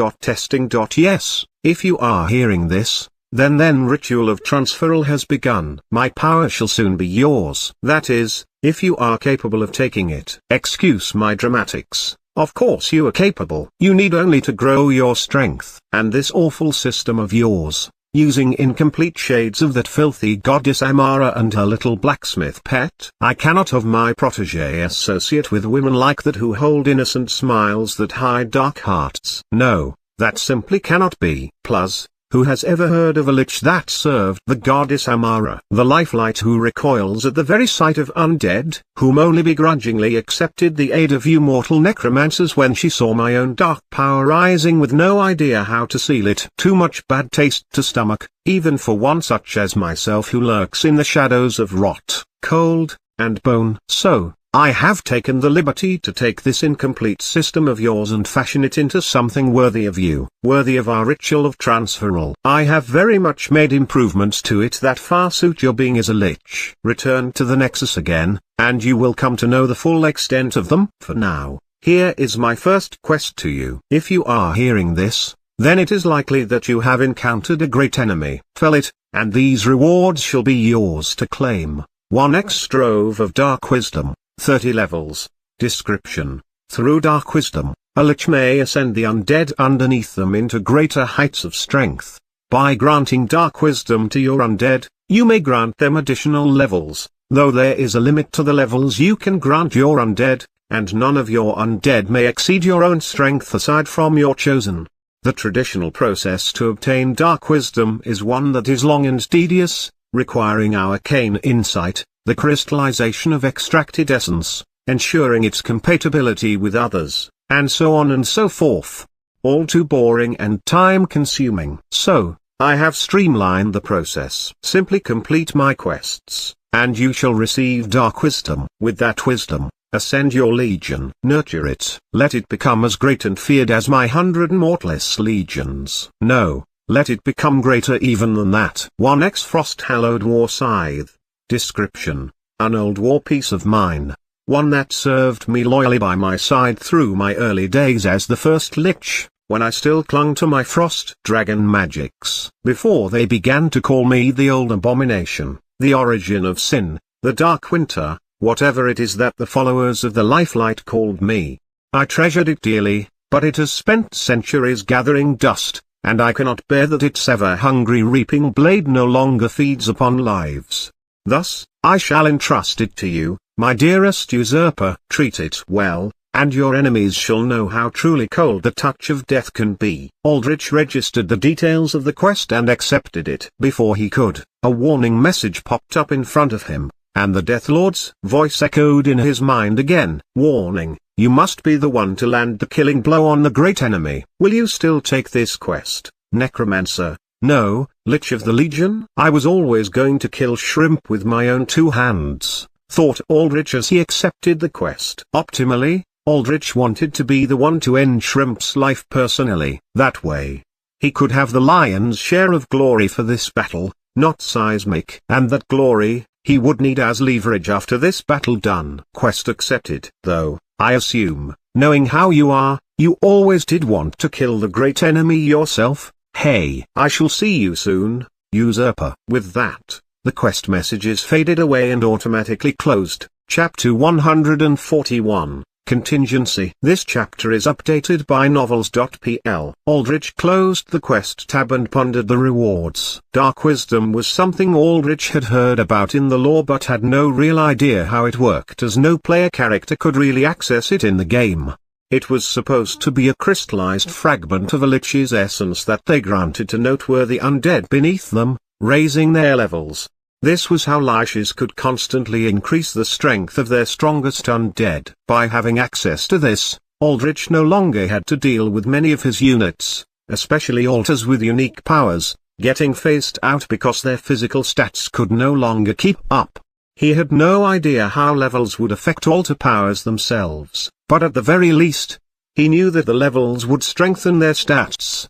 Yes, if you are hearing this, then ritual of transferal has begun. My power shall soon be yours. That is, if you are capable of taking it. Excuse my dramatics. Of course you are capable. You need only to grow your strength. And this awful system of yours, using incomplete shades of that filthy goddess Amara and her little blacksmith pet. I cannot have my protege associate with women like that who hold innocent smiles that hide dark hearts. No, that simply cannot be. Plus, who has ever heard of a lich that served the goddess Amara? The lifelight who recoils at the very sight of undead, whom only begrudgingly accepted the aid of you mortal necromancers when she saw my own dark power rising with no idea how to seal it. Too much bad taste to stomach, even for one such as myself who lurks in the shadows of rot, cold, and bone. So, I have taken the liberty to take this incomplete system of yours and fashion it into something worthy of you, worthy of our ritual of transferal. I have very much made improvements to it that far suit your being as a lich. Return to the Nexus again, and you will come to know the full extent of them. For now, here is my first quest to you. If you are hearing this, then it is likely that you have encountered a great enemy. Fell it, and these rewards shall be yours to claim. 1x Trove of Dark Wisdom. 30 levels. Description. Through dark wisdom, a lich may ascend the undead underneath them into greater heights of strength. By granting dark wisdom to your undead, you may grant them additional levels, though there is a limit to the levels you can grant your undead, and none of your undead may exceed your own strength aside from your chosen. The traditional process to obtain dark wisdom is one that is long and tedious, requiring arcane insight, the crystallization of extracted essence, ensuring its compatibility with others, and so on and so forth. All too boring and time-consuming. So, I have streamlined the process. Simply complete my quests, and you shall receive dark wisdom. With that wisdom, ascend your legion. Nurture it. Let it become as great and feared as my 100 mortless legions. No, let it become greater even than that. 1x Frost-Hallowed War Scythe. Description. An old war piece of mine. One that served me loyally by my side through my early days as the first lich, when I still clung to my frost dragon magics. Before they began to call me the old abomination, the origin of sin, the dark winter, whatever it is that the followers of the Lifelight called me. I treasured it dearly, but it has spent centuries gathering dust, and I cannot bear that its ever-hungry reaping blade no longer feeds upon lives. Thus, I shall entrust it to you, my dearest usurper. Treat it well, and your enemies shall know how truly cold the touch of death can be. Aldrich registered the details of the quest and accepted it. Before he could, a warning message popped up in front of him, and the Death Lord's voice echoed in his mind again. Warning, you must be the one to land the killing blow on the great enemy. Will you still take this quest, Necromancer? No, Lich of the Legion? I was always going to kill Shrimp with my own two hands, thought Aldrich as he accepted the quest. Optimally, Aldrich wanted to be the one to end Shrimp's life personally. That way, he could have the lion's share of glory for this battle, not seismic. And that glory, he would need as leverage after this battle done. Quest accepted. Though, I assume, knowing how you are, you always did want to kill the great enemy yourself. Hey, I shall see you soon, usurper. With that, the quest messages faded away and automatically closed. Chapter 141. Contingency. This chapter is updated by novels.pl. Aldrich closed the quest tab and pondered the rewards. Dark wisdom was something Aldrich had heard about in the lore but had no real idea how it worked, as no player character could really access it in the game. It was supposed to be a crystallized fragment of a lich's essence that they granted to noteworthy undead beneath them, raising their levels. This was how liches could constantly increase the strength of their strongest undead. By having access to this, Aldrich no longer had to deal with many of his units, especially altars with unique powers, getting phased out because their physical stats could no longer keep up. He had no idea how levels would affect altar powers themselves, but at the very least, he knew that the levels would strengthen their stats.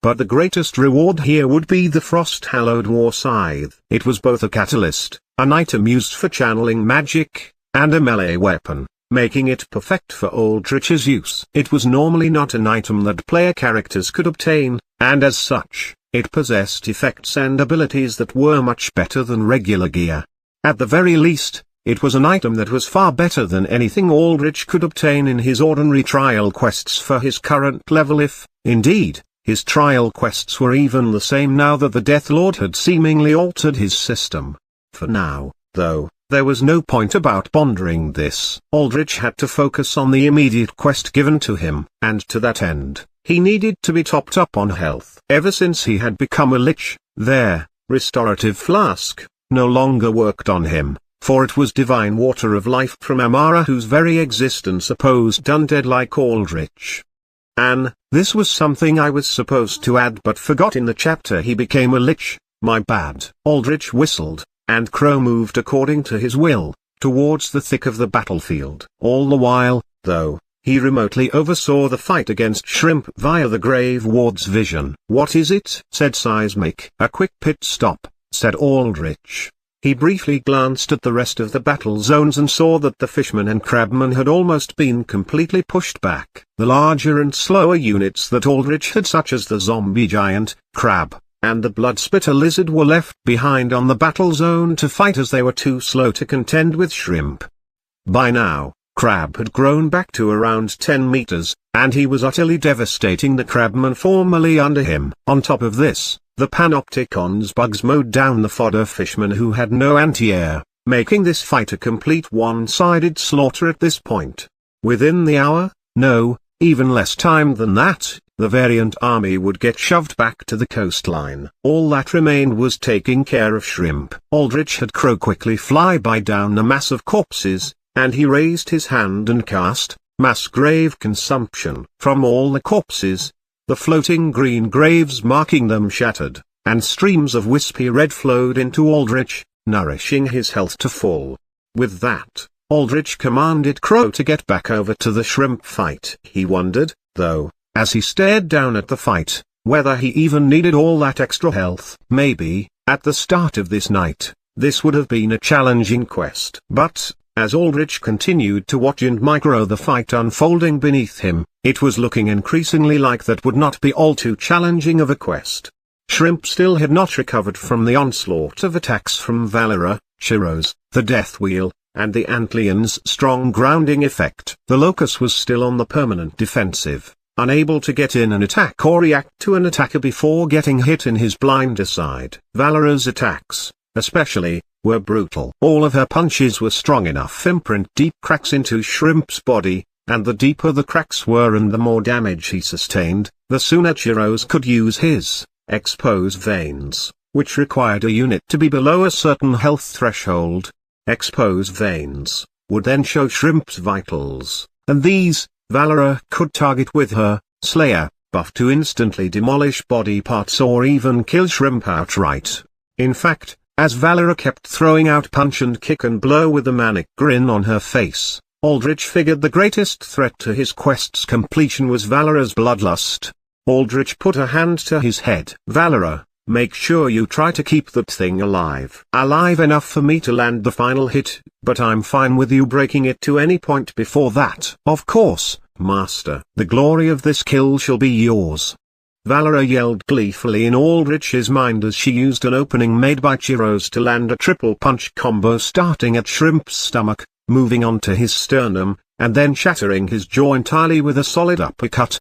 But the greatest reward here would be the Frost-Hallowed War Scythe. It was both a catalyst, an item used for channeling magic, and a melee weapon, making it perfect for Aldrich's use. It was normally not an item that player characters could obtain, and as such, it possessed effects and abilities that were much better than regular gear. At the very least, it was an item that was far better than anything Aldrich could obtain in his ordinary trial quests for his current level, if, indeed, his trial quests were even the same now that the Death Lord had seemingly altered his system. For now, though, there was no point about pondering this. Aldrich had to focus on the immediate quest given to him, and to that end, he needed to be topped up on health. Ever since he had become a lich, their restorative flask no longer worked on him, for it was divine water of life from Amara, whose very existence opposed undead like Aldrich. This was something I was supposed to add but forgot in the chapter he became a lich. My bad. Aldrich whistled, and Crow moved according to his will, towards the thick of the battlefield. All the while, though, he remotely oversaw the fight against Shrimp via the Grave Ward's vision. What is it? Said Seismic. A quick pit stop, said Aldrich. He briefly glanced at the rest of the battle zones and saw that the fishmen and crabmen had almost been completely pushed back. The larger and slower units that Aldrich had, such as the zombie giant, crab, and the blood-spitter lizard, were left behind on the battle zone to fight as they were too slow to contend with Shrimp. By now, Crab had grown back to around 10 meters, and he was utterly devastating the crabmen formerly under him. On top of this, the Panopticon's bugs mowed down the fodder fishmen who had no anti-air, making this fight a complete one-sided slaughter at this point. Within the hour, no, even less time than that, the variant army would get shoved back to the coastline. All that remained was taking care of Shrimp. Aldrich had Crow quickly fly by down a mass of corpses, and he raised his hand and cast Mass Grave Consumption. From all the corpses, the floating green graves marking them shattered, and streams of wispy red flowed into Aldrich, nourishing his health to full. With that, Aldrich commanded Crow to get back over to the Shrimp fight. He wondered, though, as he stared down at the fight, whether he even needed all that extra health. Maybe, at the start of this night, this would have been a challenging quest. But, as Aldrich continued to watch and micro the fight unfolding beneath him, it was looking increasingly like that would not be all too challenging of a quest. Shrimp still had not recovered from the onslaught of attacks from Valera, Shiro's, the Death Wheel, and the Antlion's strong grounding effect. The Locust was still on the permanent defensive, unable to get in an attack or react to an attacker before getting hit in his blinder side. Valera's attacks, especially, were brutal. All of her punches were strong enough to imprint deep cracks into Shrimp's body, and the deeper the cracks were and the more damage he sustained, the sooner Chiros could use his expose veins, which required a unit to be below a certain health threshold. Expose veins would then show Shrimp's vitals, and these, Valera could target with her Slayer buff to instantly demolish body parts or even kill Shrimp outright. In fact, as Valera kept throwing out punch and kick and blow with a manic grin on her face, Aldrich figured the greatest threat to his quest's completion was Valera's bloodlust. Aldrich put a hand to his head. "Valera, make sure you try to keep that thing alive. Alive enough for me to land the final hit, but I'm fine with you breaking it to any point before that." "Of course, Master. The glory of this kill shall be yours." Valera yelled gleefully in Aldrich's mind as she used an opening made by Chiros to land a triple punch combo starting at Shrimp's stomach, moving on to his sternum, and then shattering his jaw entirely with a solid uppercut.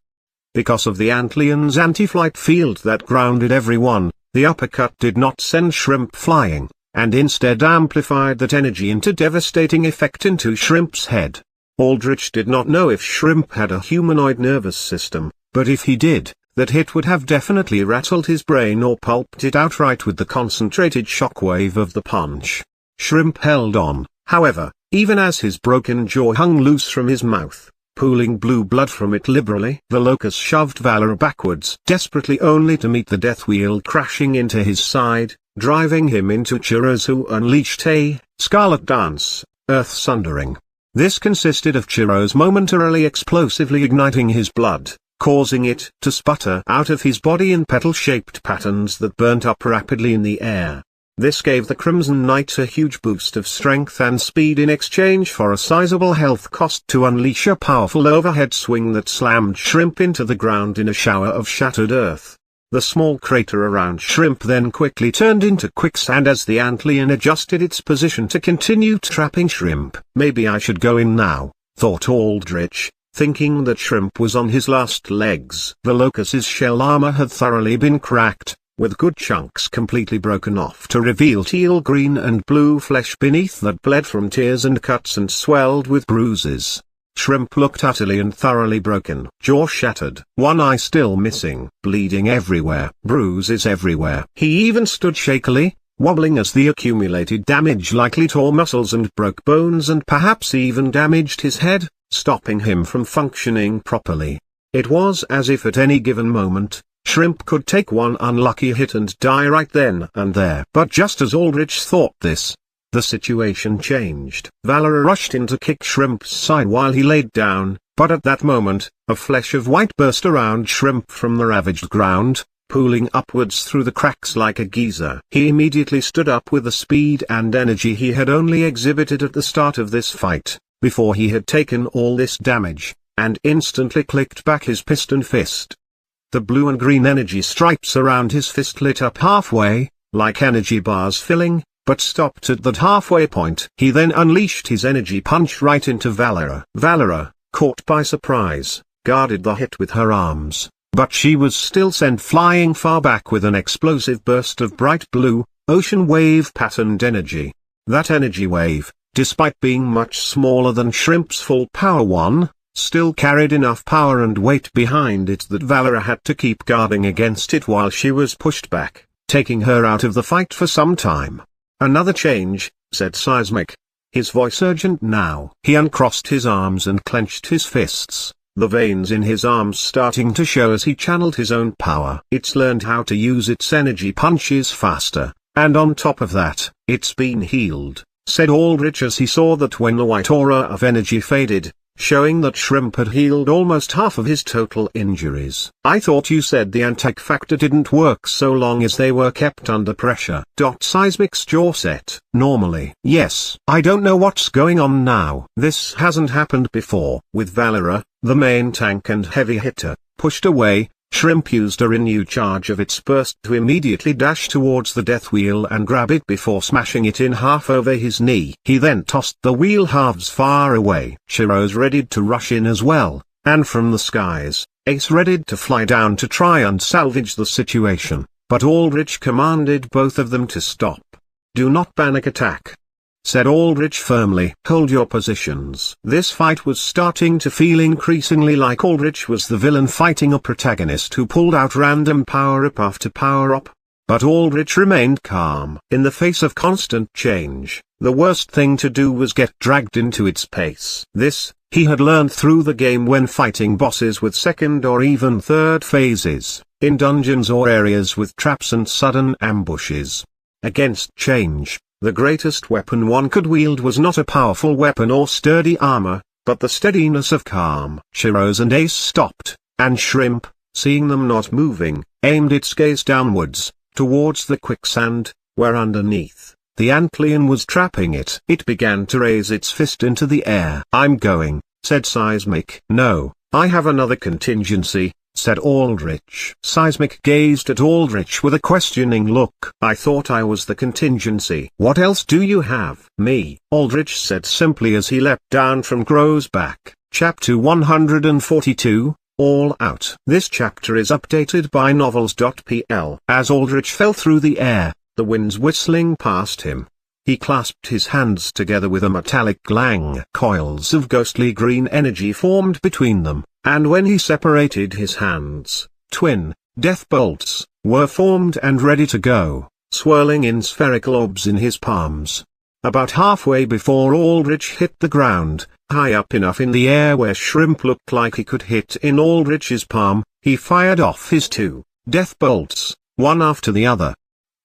Because of the Antlian's anti-flight field that grounded everyone, the uppercut did not send Shrimp flying, and instead amplified that energy into devastating effect into Shrimp's head. Aldrich did not know if Shrimp had a humanoid nervous system, but if he did, that hit would have definitely rattled his brain or pulped it outright with the concentrated shockwave of the punch. Shrimp held on, however, even as his broken jaw hung loose from his mouth, pooling blue blood from it liberally. The locust shoved Valera backwards, desperately only to meet the death wheel crashing into his side, driving him into Chiros, who unleashed a scarlet dance, earth-sundering. This consisted of Chiros momentarily explosively igniting his blood, causing it to sputter out of his body in petal-shaped patterns that burnt up rapidly in the air. This gave the Crimson Knight a huge boost of strength and speed in exchange for a sizable health cost to unleash a powerful overhead swing that slammed Shrimp into the ground in a shower of shattered earth. The small crater around Shrimp then quickly turned into quicksand as the Antlian adjusted its position to continue trapping Shrimp. "Maybe I should go in now," thought Aldrich, thinking that Shrimp was on his last legs. The locust's shell armor had thoroughly been cracked, with good chunks completely broken off to reveal teal green and blue flesh beneath that bled from tears and cuts and swelled with bruises. Shrimp looked utterly and thoroughly broken. Jaw shattered, one eye still missing, bleeding everywhere, bruises everywhere. He even stood shakily, wobbling as the accumulated damage likely tore muscles and broke bones and perhaps even damaged his head, stopping him from functioning properly. It was as if at any given moment, Shrimp could take one unlucky hit and die right then and there. But just as Aldrich thought this, the situation changed. Valera rushed in to kick Shrimp's side while he laid down, but at that moment, a flash of white burst around Shrimp from the ravaged ground, pooling upwards through the cracks like a geyser. He immediately stood up with the speed and energy he had only exhibited at the start of this fight, before he had taken all this damage, and instantly clicked back his piston fist. The blue and green energy stripes around his fist lit up halfway, like energy bars filling, but stopped at that halfway point. He then unleashed his energy punch right into Valera. Valera, caught by surprise, guarded the hit with her arms, but she was still sent flying far back with an explosive burst of bright blue, ocean wave patterned energy. That energy wave, despite being much smaller than Shrimp's full power one, still carried enough power and weight behind it that Valera had to keep guarding against it while she was pushed back, taking her out of the fight for some time. "Another change," said Seismic, his voice urgent now. He uncrossed his arms and clenched his fists, the veins in his arms starting to show as he channeled his own power. "It's learned how to use its energy punches faster, and on top of that, it's been healed," said Aldrich as he saw that when the white aura of energy faded, showing that Shrimp had healed almost half of his total injuries. "I thought you said the antique factor didn't work so long as they were kept under pressure." Seismic's jaw set. "Normally, yes. I don't know what's going on now. This hasn't happened before." With Valera, the main tank and heavy hitter, pushed away, Shrimp used a renewed charge of its burst to immediately dash towards the death wheel and grab it before smashing it in half over his knee. He then tossed the wheel halves far away. Chiros readied to rush in as well, and from the skies, Ace readied to fly down to try and salvage the situation, but Aldrich commanded both of them to stop. "Do not panic attack," said Aldrich firmly. "Hold your positions." This fight was starting to feel increasingly like Aldrich was the villain fighting a protagonist who pulled out random power-up after power-up. But Aldrich remained calm. In the face of constant change, the worst thing to do was get dragged into its pace. This, he had learned through the game when fighting bosses with second or even third phases, in dungeons or areas with traps and sudden ambushes. Against change, the greatest weapon one could wield was not a powerful weapon or sturdy armor, but the steadiness of calm. Shiro's and Ace stopped, and Shrimp, seeing them not moving, aimed its gaze downwards, towards the quicksand, where underneath, the antlion was trapping it. It began to raise its fist into the air. "I'm going," said Seismic. "No, I have another contingency," said Aldrich. Seismic gazed at Aldrich with a questioning look. "I thought I was the contingency. What else do you have?" "Me," Aldrich said simply as he leapt down from Grow's back. Chapter 142, All Out. This chapter is updated by novels.pl. As Aldrich fell through the air, the winds whistling past him, he clasped his hands together with a metallic clang. Coils of ghostly green energy formed between them, and when he separated his hands, twin, death bolts, were formed and ready to go, swirling in spherical orbs in his palms. About halfway before Aldrich hit the ground, high up enough in the air where Shrimp looked like he could hit in Aldrich's palm, he fired off his 2 death bolts, one after the other.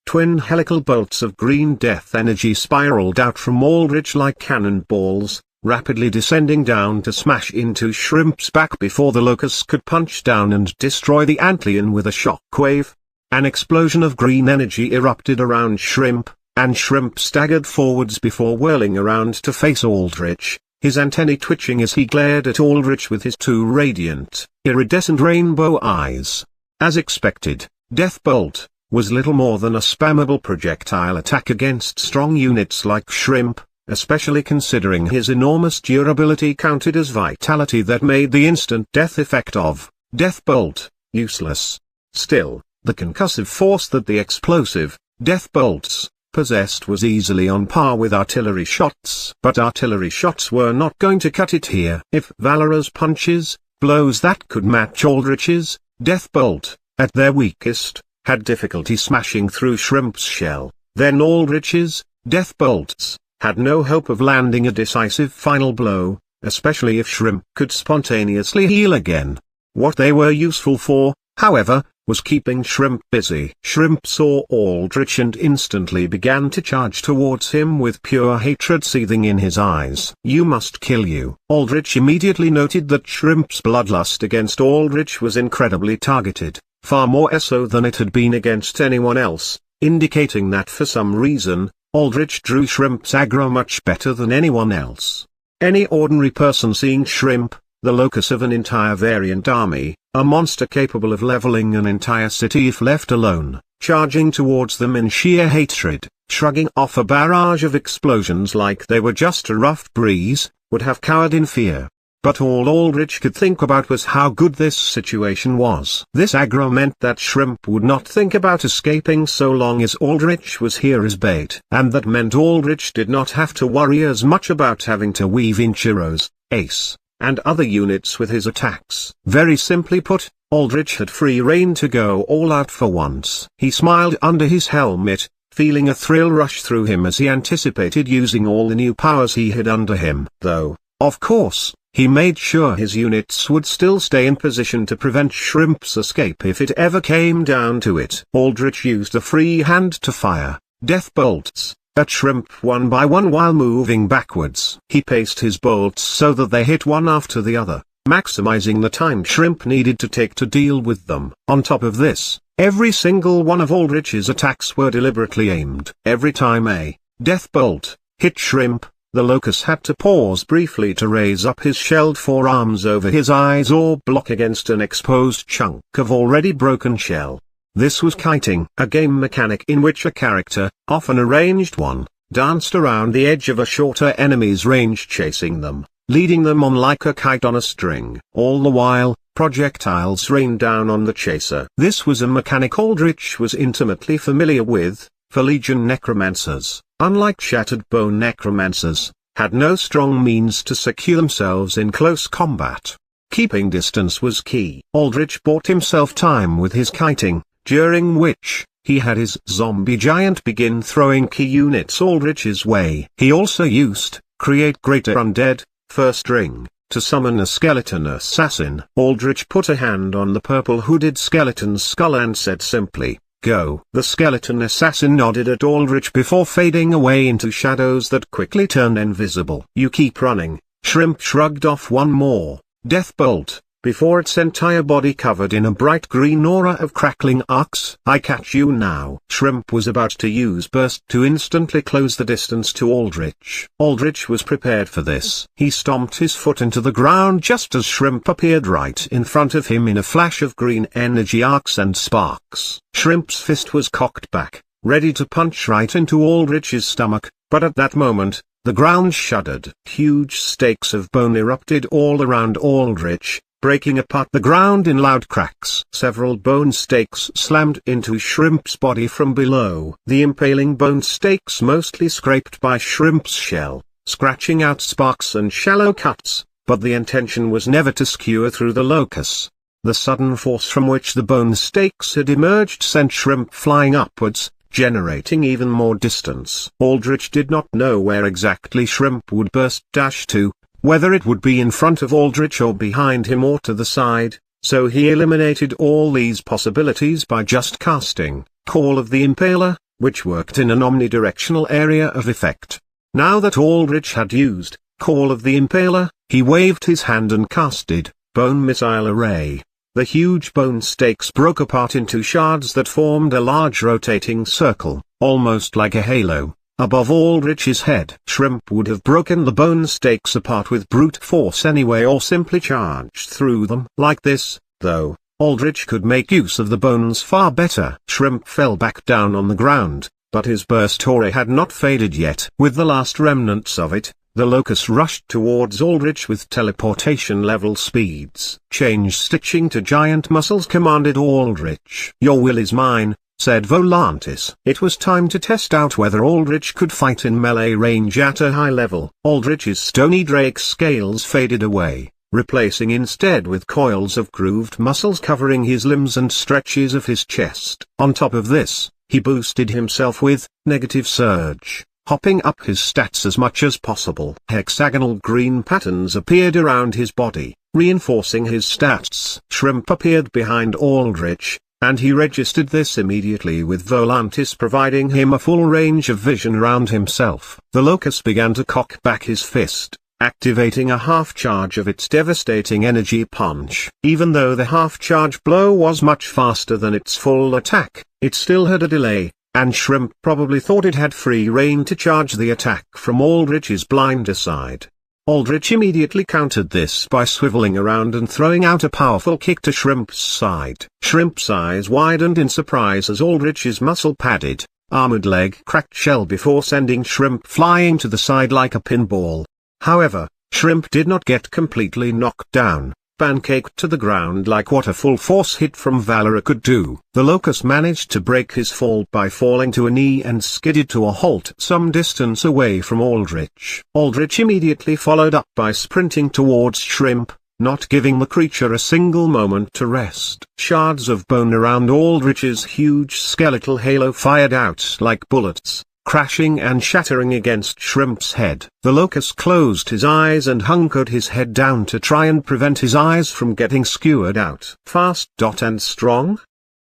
Twin helical bolts of green death energy spiraled out from Aldrich like cannonballs, rapidly descending down to smash into Shrimp's back before the locust could punch down and destroy the antlion with a shockwave. An explosion of green energy erupted around Shrimp, and Shrimp staggered forwards before whirling around to face Aldrich, his antennae twitching as he glared at Aldrich with his 2 radiant, iridescent rainbow eyes. As expected, Death Bolt was little more than a spammable projectile attack against strong units like Shrimp, especially considering his enormous durability counted as vitality that made the instant death effect of Death Bolt useless. Still, the concussive force that the explosive Death Bolts possessed was easily on par with artillery shots. But artillery shots were not going to cut it here. If Valera's punches, blows that could match Aldrich's Death Bolt, at their weakest, had difficulty smashing through Shrimp's shell, then Aldrich's Death Bolts had no hope of landing a decisive final blow, especially if Shrimp could spontaneously heal again. What they were useful for, however, was keeping Shrimp busy. Shrimp saw Aldrich and instantly began to charge towards him with pure hatred seething in his eyes. "You must kill you." Aldrich immediately noted that Shrimp's bloodlust against Aldrich was incredibly targeted, far more so than it had been against anyone else, indicating that for some reason, Aldrich drew Shrimp's aggro much better than anyone else. Any ordinary person seeing Shrimp, the locus of an entire variant army, a monster capable of leveling an entire city if left alone, charging towards them in sheer hatred, shrugging off a barrage of explosions like they were just a rough breeze, would have cowered in fear. But all Aldrich could think about was how good this situation was. This aggro meant that Shrimp would not think about escaping so long as Aldrich was here as bait. And that meant Aldrich did not have to worry as much about having to weave in Chiro's, Ace, and other units with his attacks. Very simply put, Aldrich had free rein to go all out for once. He smiled under his helmet, feeling a thrill rush through him as he anticipated using all the new powers he had under him. Though, of course, he made sure his units would still stay in position to prevent Shrimp's escape if it ever came down to it. Aldrich used a free hand to fire death bolts at Shrimp one by one while moving backwards. He paced his bolts so that they hit one after the other, maximizing the time Shrimp needed to take to deal with them. On top of this, every single one of Aldrich's attacks were deliberately aimed. Every time a death bolt hit Shrimp, the locust had to pause briefly to raise up his shelled forearms over his eyes or block against an exposed chunk of already broken shell. This was kiting, a game mechanic in which a character, often a ranged one, danced around the edge of a shorter enemy's range chasing them, leading them on like a kite on a string. All the while, projectiles rained down on the chaser. This was a mechanic Aldrich was intimately familiar with, for Legion necromancers, unlike shattered bone necromancers, had no strong means to secure themselves in close combat. Keeping distance was key. Aldrich bought himself time with his kiting, during which, he had his zombie giant begin throwing key units Aldrich's way. He also used, create greater undead, first ring, to summon a skeleton assassin. Aldrich put a hand on the purple hooded skeleton's skull and said simply, "Go." The skeleton assassin nodded at Aldrich before fading away into shadows that quickly turned invisible. "You keep running." Shrimp shrugged off one more death bolt, before its entire body covered in a bright green aura of crackling arcs. "I catch you now." Shrimp was about to use Burst to instantly close the distance to Aldrich. Aldrich was prepared for this. He stomped his foot into the ground just as Shrimp appeared right in front of him in a flash of green energy arcs and sparks. Shrimp's fist was cocked back, ready to punch right into Aldrich's stomach, but at that moment, the ground shuddered. Huge stakes of bone erupted all around Aldrich, breaking apart the ground in loud cracks. Several bone stakes slammed into Shrimp's body from below. The impaling bone stakes mostly scraped by Shrimp's shell, scratching out sparks and shallow cuts, but the intention was never to skewer through the locus. The sudden force from which the bone stakes had emerged sent Shrimp flying upwards, generating even more distance. Aldrich did not know where exactly Shrimp would burst dash to, whether it would be in front of Aldrich or behind him or to the side, so he eliminated all these possibilities by just casting Call of the Impaler, which worked in an omnidirectional area of effect. Now that Aldrich had used Call of the Impaler, he waved his hand and casted Bone Missile Array. The huge bone stakes broke apart into shards that formed a large rotating circle, almost like a halo, above Aldrich's head. Shrimp would have broken the bone stakes apart with brute force anyway or simply charged through them. Like this, though, Aldrich could make use of the bones far better. Shrimp fell back down on the ground, but his burst aura had not faded yet. With the last remnants of it, the locust rushed towards Aldrich with teleportation-level speeds. Change stitching to giant muscles commanded Aldrich. "Your will is mine," said Volantis. It was time to test out whether Aldrich could fight in melee range at a high level. Aldrich's stony drake scales faded away, replacing instead with coils of grooved muscles covering his limbs and stretches of his chest. On top of this, he boosted himself with negative surge, hopping up his stats as much as possible. Hexagonal green patterns appeared around his body, reinforcing his stats. Shrimp appeared behind Aldrich, and he registered this immediately with Volantis providing him a full range of vision around himself. The locust began to cock back his fist, activating a half-charge of its devastating energy punch. Even though the half-charge blow was much faster than its full attack, it still had a delay, and Shrimp probably thought it had free rein to charge the attack from Aldrich's blinder side. Aldrich immediately countered this by swiveling around and throwing out a powerful kick to Shrimp's side. Shrimp's eyes widened in surprise as Aldrich's muscle-padded, armored leg cracked shell before sending Shrimp flying to the side like a pinball. However, Shrimp did not get completely knocked down, pancaked to the ground like what a full force hit from Valera could do. The locust managed to break his fall by falling to a knee and skidded to a halt some distance away from Aldrich. Aldrich immediately followed up by sprinting towards Shrimp, not giving the creature a single moment to rest. Shards of bone around Aldrich's huge skeletal halo fired out like bullets, crashing and shattering against Shrimp's head. The locust closed his eyes and hunkered his head down to try and prevent his eyes from getting skewered out. Fast. And strong?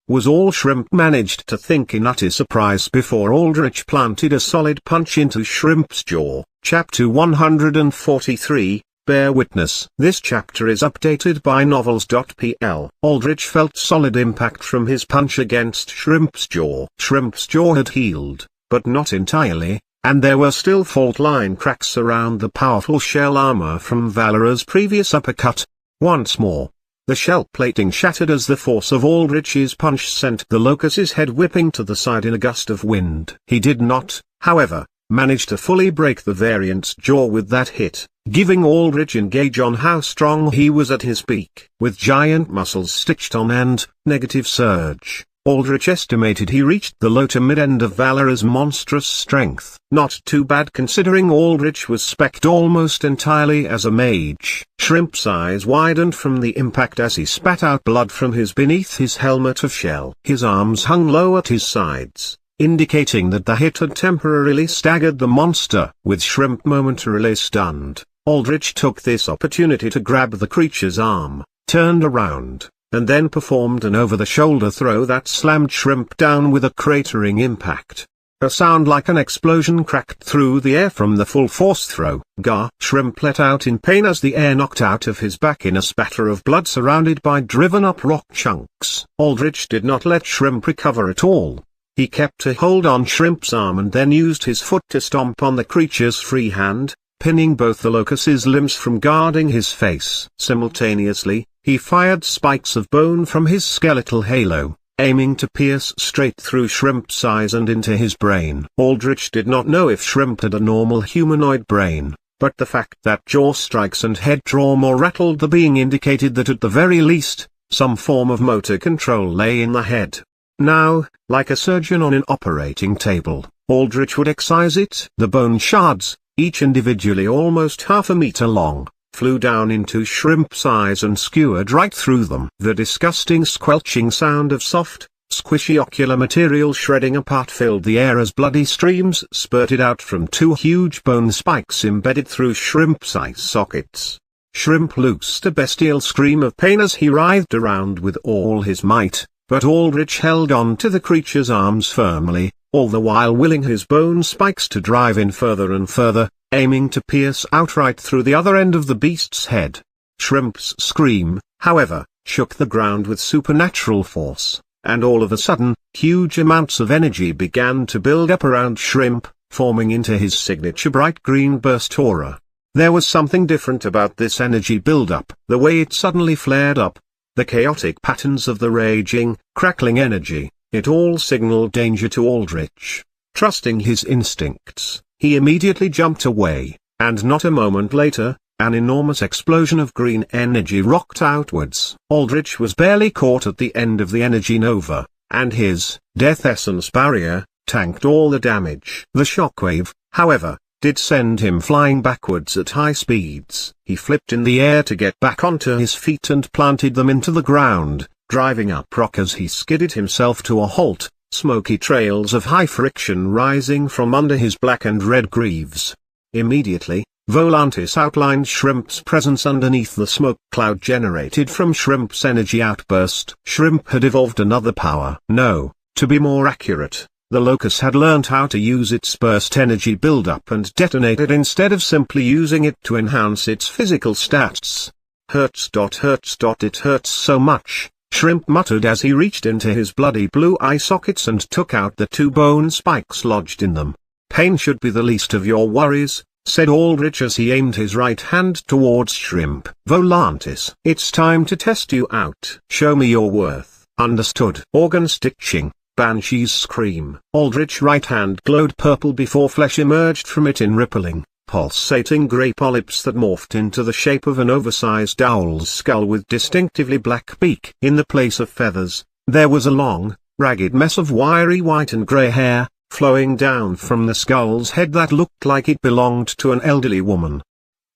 Was all Shrimp managed to think in utter surprise before Aldrich planted a solid punch into Shrimp's jaw. Chapter 143, Bear Witness. This chapter is updated by novels.pl. Aldrich felt solid impact from his punch against Shrimp's jaw. Shrimp's jaw had healed, but not entirely, and there were still fault line cracks around the powerful shell armor from Valera's previous uppercut. Once more, the shell plating shattered as the force of Aldrich's punch sent the locust's head whipping to the side in a gust of wind. He did not, however, manage to fully break the variant's jaw with that hit, giving Aldrich a gauge on how strong he was at his peak. With giant muscles stitched on and negative surge, Aldrich estimated he reached the low to mid-end of Valera's monstrous strength. Not too bad considering Aldrich was spec'd almost entirely as a mage. Shrimp's eyes widened from the impact as he spat out blood from beneath his helmet of shell. His arms hung low at his sides, indicating that the hit had temporarily staggered the monster. With Shrimp momentarily stunned, Aldrich took this opportunity to grab the creature's arm, turned around, and then performed an over-the-shoulder throw that slammed Shrimp down with a cratering impact. A sound like an explosion cracked through the air from the full-force throw. Gah! Shrimp let out in pain as the air knocked out of his back in a spatter of blood surrounded by driven-up rock chunks. Aldrich did not let Shrimp recover at all. He kept a hold on Shrimp's arm and then used his foot to stomp on the creature's free hand, pinning both the locust's limbs from guarding his face. Simultaneously, he fired spikes of bone from his skeletal halo, aiming to pierce straight through Shrimp's eyes and into his brain. Aldrich did not know if Shrimp had a normal humanoid brain, but the fact that jaw strikes and head trauma rattled the being indicated that at the very least, some form of motor control lay in the head. Now, like a surgeon on an operating table, Aldrich would excise it. The bone shards, each individually almost half a meter long, flew down into Shrimp's eyes and skewered right through them. The disgusting squelching sound of soft, squishy ocular material shredding apart filled the air as bloody streams spurted out from two huge bone spikes embedded through Shrimp's eye sockets. Shrimp loosed a bestial scream of pain as he writhed around with all his might, but Aldrich held on to the creature's arms firmly, all the while willing his bone spikes to drive in further and further, aiming to pierce outright through the other end of the beast's head. Shrimp's scream, however, shook the ground with supernatural force, and all of a sudden, huge amounts of energy began to build up around Shrimp, forming into his signature bright green burst aura. There was something different about this energy build-up. The way it suddenly flared up, the chaotic patterns of the raging, crackling energy, it all signaled danger to Aldrich. Trusting his instincts, he immediately jumped away, and not a moment later, an enormous explosion of green energy rocked outwards. Aldrich was barely caught at the end of the energy nova, and his death essence barrier tanked all the damage. The shockwave, however, did send him flying backwards at high speeds. He flipped in the air to get back onto his feet and planted them into the ground, driving up rock as he skidded himself to a halt, smoky trails of high friction rising from under his black and red greaves. Immediately, Volantis outlined Shrimp's presence underneath the smoke cloud generated from Shrimp's energy outburst. Shrimp had evolved another power. No, to be more accurate, the locust had learned how to use its burst energy build-up and detonate it instead of simply using it to enhance its physical stats. Hurts. It hurts so much, Shrimp muttered as he reached into his bloody blue eye sockets and took out the two bone spikes lodged in them. Pain should be the least of your worries, said Aldrich as he aimed his right hand towards Shrimp. Volantis, it's time to test you out. Show me your worth. Understood. Organ stitching. Banshee's scream. Aldrich's right hand glowed purple before flesh emerged from it in rippling, pulsating grey polyps that morphed into the shape of an oversized owl's skull with distinctively black beak. In the place of feathers, there was a long, ragged mess of wiry white and grey hair, flowing down from the skull's head that looked like it belonged to an elderly woman.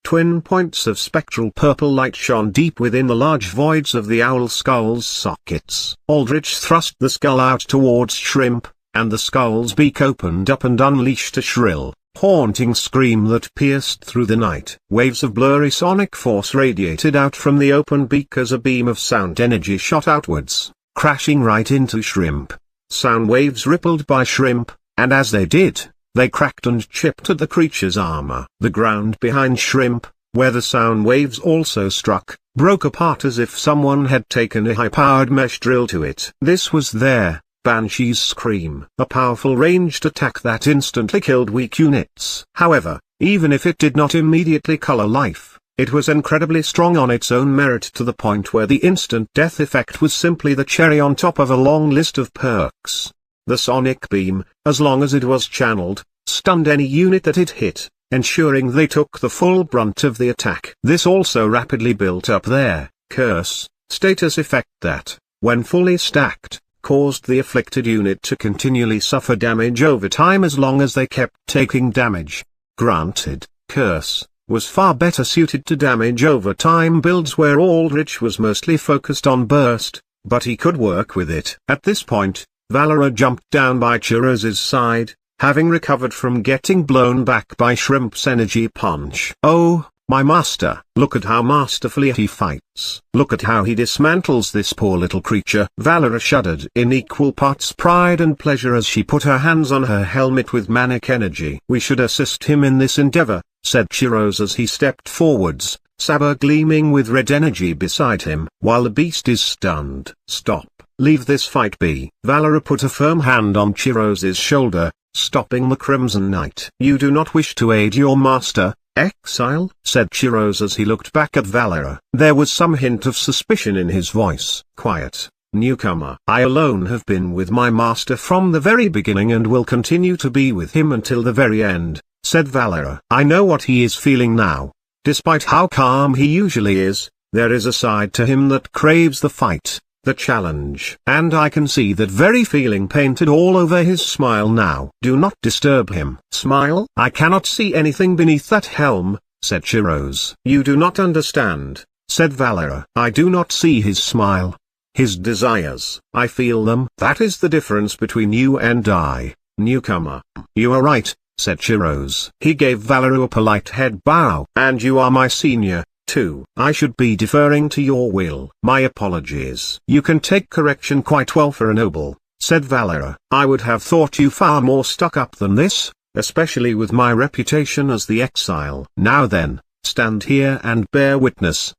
Twin points of spectral purple light shone deep within the large voids of the owl skull's sockets. Aldrich thrust the skull out towards Shrimp, and the skull's beak opened up and unleashed a shrill, haunting scream that pierced through the night. Waves of blurry sonic force radiated out from the open beak as a beam of sound energy shot outwards, crashing right into Shrimp. Sound waves rippled by Shrimp, and as they did, they cracked and chipped at the creature's armor. The ground behind Shrimp, where the sound waves also struck, broke apart as if someone had taken a high-powered mesh drill to it. This was their Banshee's scream, a powerful ranged attack that instantly killed weak units. However, even if it did not immediately color life, it was incredibly strong on its own merit to the point where the instant death effect was simply the cherry on top of a long list of perks. The sonic beam, as long as it was channeled, stunned any unit that it hit, ensuring they took the full brunt of the attack. This also rapidly built up their curse status effect that, when fully stacked, caused the afflicted unit to continually suffer damage over time as long as they kept taking damage. Granted, Curse was far better suited to damage over time builds where Aldrich was mostly focused on burst, but he could work with it. At this point, Valera jumped down by Chiroz's side, having recovered from getting blown back by Shrimp's energy punch. "Oh, my master, look at how masterfully he fights. Look at how he dismantles this poor little creature." Valera shuddered in equal parts pride and pleasure as she put her hands on her helmet with manic energy. "We should assist him in this endeavor," said Chiroz as he stepped forwards, saber gleaming with red energy beside him. "While the beast is stunned." "Stop, leave this fight be." Valera put a firm hand on Chiroz's shoulder, stopping the Crimson Knight. "You do not wish to aid your master, exile?" said Chiroz as he looked back at Valera. There was some hint of suspicion in his voice. "Quiet, newcomer. I alone have been with my master from the very beginning and will continue to be with him until the very end," said Valera. "I know what he is feeling now. Despite how calm he usually is, there is a side to him that craves the fight, the challenge. And I can see that very feeling painted all over his smile now." "Do not disturb him." "Smile? I cannot see anything beneath that helm," said Chiroz. "You do not understand," said Valera. "I do not see his smile. His desires. I feel them." "That is the difference between you and I, newcomer." "You are right," said Chiroz. He gave Valera a polite head bow. "And you are my senior, too. I should be deferring to your will." "My apologies." "You can take correction quite well for a noble," said Valera. "I would have thought you far more stuck up than this, especially with my reputation as the exile." "Now then, stand here and bear witness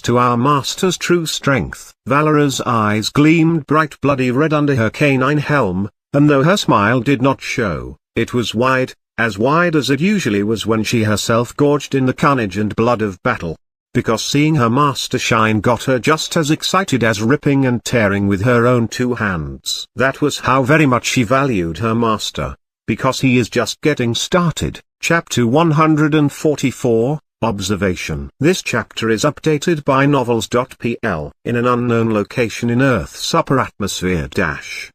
to our master's true strength." Valera's eyes gleamed bright bloody red under her canine helm, and though her smile did not show, it was wide as it usually was when she herself gorged in the carnage and blood of battle. Because seeing her master shine got her just as excited as ripping and tearing with her own two hands. That was how very much she valued her master. Because he is just getting started. Chapter 144, Observation. This chapter is updated by novels.pl. In an unknown location in Earth's upper atmosphere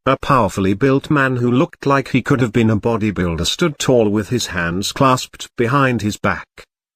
a powerfully built man who looked like he could have been a bodybuilder stood tall with his hands clasped behind his back.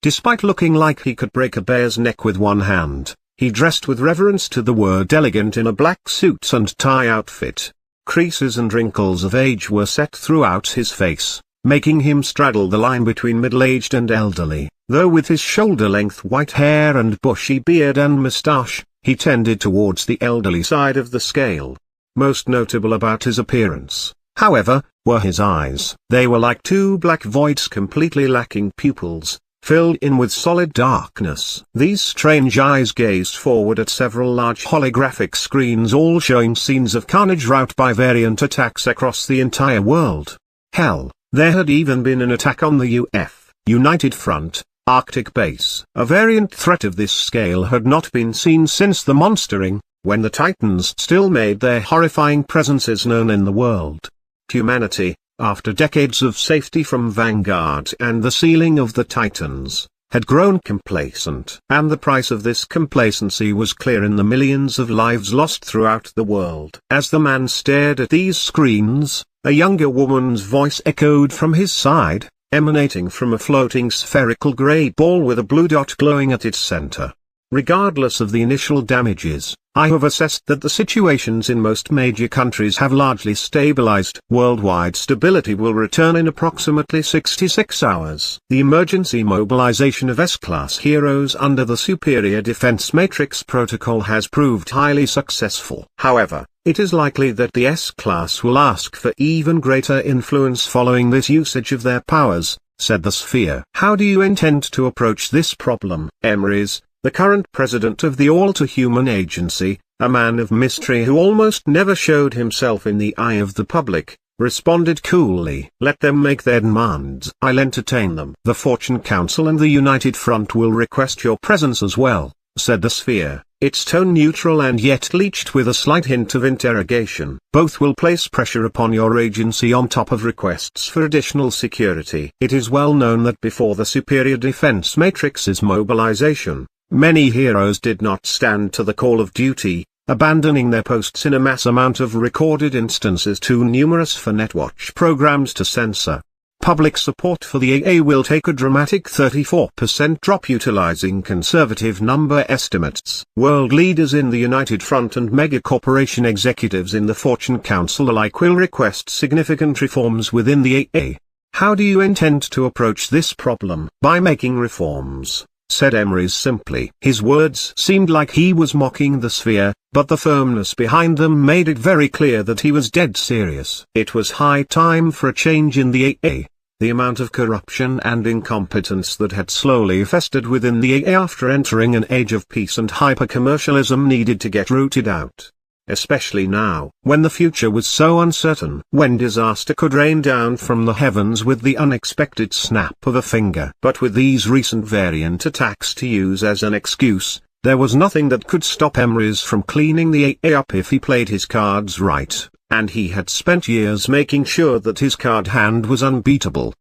Despite looking like he could break a bear's neck with one hand, he dressed with reverence to the word elegant in a black suit and tie outfit. Creases and wrinkles of age were set throughout his face, making him straddle the line between middle-aged and elderly. Though with his shoulder-length white hair and bushy beard and moustache, he tended towards the elderly side of the scale. Most notable about his appearance, however, were his eyes. They were like two black voids completely lacking pupils, filled in with solid darkness. These strange eyes gazed forward at several large holographic screens all showing scenes of carnage wrought by variant attacks across the entire world. Hell, there had even been an attack on the United Front, Arctic base. A variant threat of this scale had not been seen since the monstering, when the Titans still made their horrifying presences known in the world. Humanity, after decades of safety from Vanguard and the sealing of the Titans, had grown complacent. And the price of this complacency was clear in the millions of lives lost throughout the world. As the man stared at these screens, a younger woman's voice echoed from his side, emanating from a floating spherical gray ball with a blue dot glowing at its center. Regardless of the initial damages, I have assessed that the situations in most major countries have largely stabilized. Worldwide stability will return in approximately 66 hours. The emergency mobilization of S-class heroes under the Superior Defense Matrix Protocol has proved highly successful. However, it is likely that the S-class will ask for even greater influence following this usage of their powers, said the Sphere. How do you intend to approach this problem? Emrys, the current president of the All-to-Human Agency, a man of mystery who almost never showed himself in the eye of the public, responded coolly. Let them make their demands. I'll entertain them. The Fortune Council and the United Front will request your presence as well, said the Sphere, its tone neutral and yet leached with a slight hint of interrogation. Both will place pressure upon your agency on top of requests for additional security. It is well known that before the Superior Defense Matrix's mobilization, many heroes did not stand to the call of duty, abandoning their posts in a mass amount of recorded instances too numerous for Netwatch programs to censor. Public support for the AA will take a dramatic 34% drop utilizing conservative number estimates. World leaders in the United Front and mega-corporation executives in the Fortune Council alike will request significant reforms within the AA. How do you intend to approach this problem? By making reforms, said Emrys simply. His words seemed like he was mocking the sphere, but the firmness behind them made it very clear that he was dead serious. It was high time for a change in the AA. The amount of corruption and incompetence that had slowly festered within the AA after entering an age of peace and hyper-commercialism needed to get rooted out. Especially now, when the future was so uncertain, when disaster could rain down from the heavens with the unexpected snap of a finger. But with these recent variant attacks to use as an excuse, there was nothing that could stop Emrys from cleaning the AA up if he played his cards right, and he had spent years making sure that his card hand was unbeatable.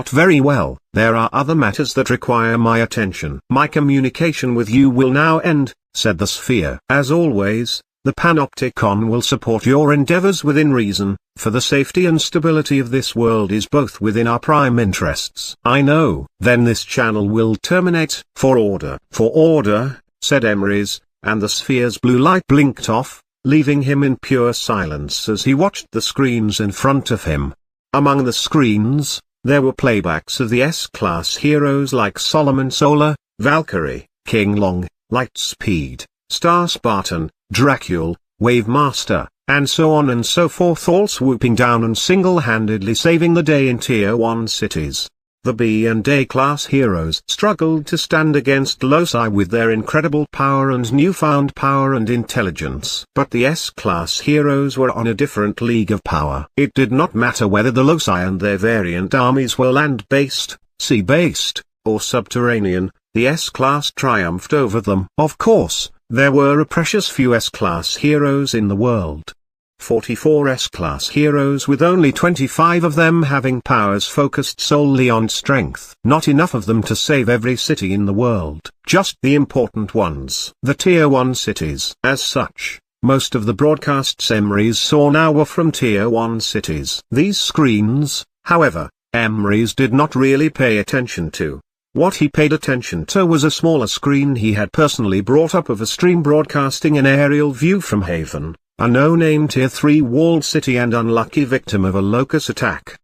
Very well, there are other matters that require my attention. My communication with you will now end, said the sphere. As always, the Panopticon will support your endeavors within reason, for the safety and stability of this world is both within our prime interests. I know. Then this channel will terminate. For order, said Emrys, and the sphere's blue light blinked off, leaving him in pure silence as he watched the screens in front of him. Among the screens, there were playbacks of the S-class heroes like Solomon Solar, Valkyrie, King Long, Lightspeed, Star Spartan, Dracul, Wave Master, and so on and so forth, all swooping down and single-handedly saving the day in Tier 1 cities. The B and A class heroes struggled to stand against Loci with their incredible power and newfound power and intelligence. But the S-class heroes were on a different league of power. It did not matter whether the Loci and their variant armies were land-based, sea-based, or subterranean, the S-class triumphed over them. Of course, there were a precious few S-class heroes in the world. 44 S-class heroes, with only 25 of them having powers focused solely on strength. Not enough of them to save every city in the world, just the important ones. The Tier 1 cities. As such, most of the broadcasts Emrys saw now were from Tier 1 cities. These screens, however, Emrys did not really pay attention to. What he paid attention to was a smaller screen he had personally brought up of a stream broadcasting an aerial view from Haven, a no-name Tier 3 walled city and unlucky victim of a locust attack.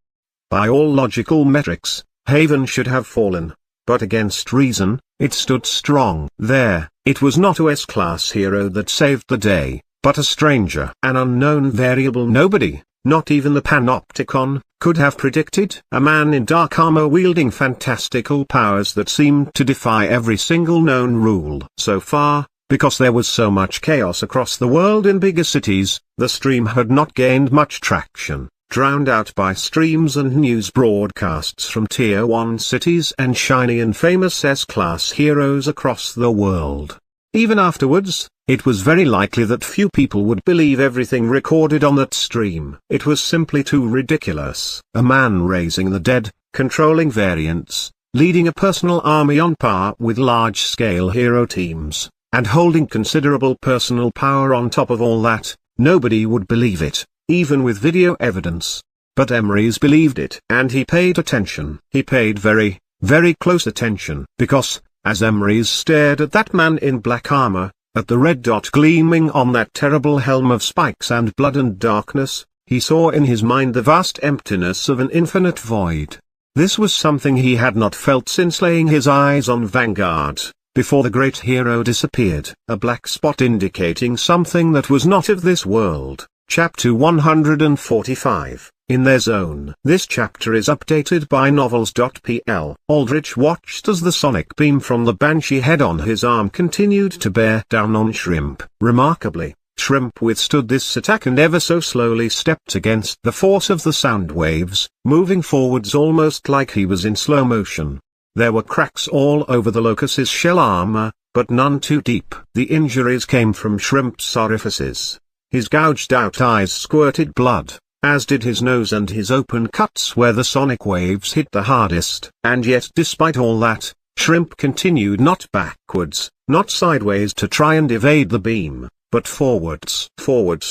By all logical metrics, Haven should have fallen, but against reason, it stood strong. There, it was not a S-class hero that saved the day, but a stranger. An unknown variable nobody, not even the Panopticon, could have predicted. A man in dark armor wielding fantastical powers that seemed to defy every single known rule. So far, because there was so much chaos across the world in bigger cities, the stream had not gained much traction, drowned out by streams and news broadcasts from Tier 1 cities and shiny and famous S-class heroes across the world. Even afterwards, it was very likely that few people would believe everything recorded on that stream. It was simply too ridiculous. A man raising the dead, controlling variants, leading a personal army on par with large-scale hero teams, and holding considerable personal power on top of all that. Nobody would believe it, even with video evidence. But Emrys believed it, and he paid attention. He paid very, very close attention, because, as Emrys stared at that man in black armor, at the red dot gleaming on that terrible helm of spikes and blood and darkness, he saw in his mind the vast emptiness of an infinite void. This was something he had not felt since laying his eyes on Vanguard, before the great hero disappeared. A black spot indicating something that was not of this world. Chapter 145, In Their Zone. This chapter is updated by novels.pl. Aldrich watched as the sonic beam from the Banshee head on his arm continued to bear down on Shrimp. Remarkably, Shrimp withstood this attack and ever so slowly stepped against the force of the sound waves, moving forwards almost like he was in slow motion. There were cracks all over the Locust's shell armor, but none too deep. The injuries came from Shrimp's orifices. His gouged-out eyes squirted blood, as did his nose and his open cuts where the sonic waves hit the hardest. And yet despite all that, Shrimp continued not backwards, not sideways to try and evade the beam, but forwards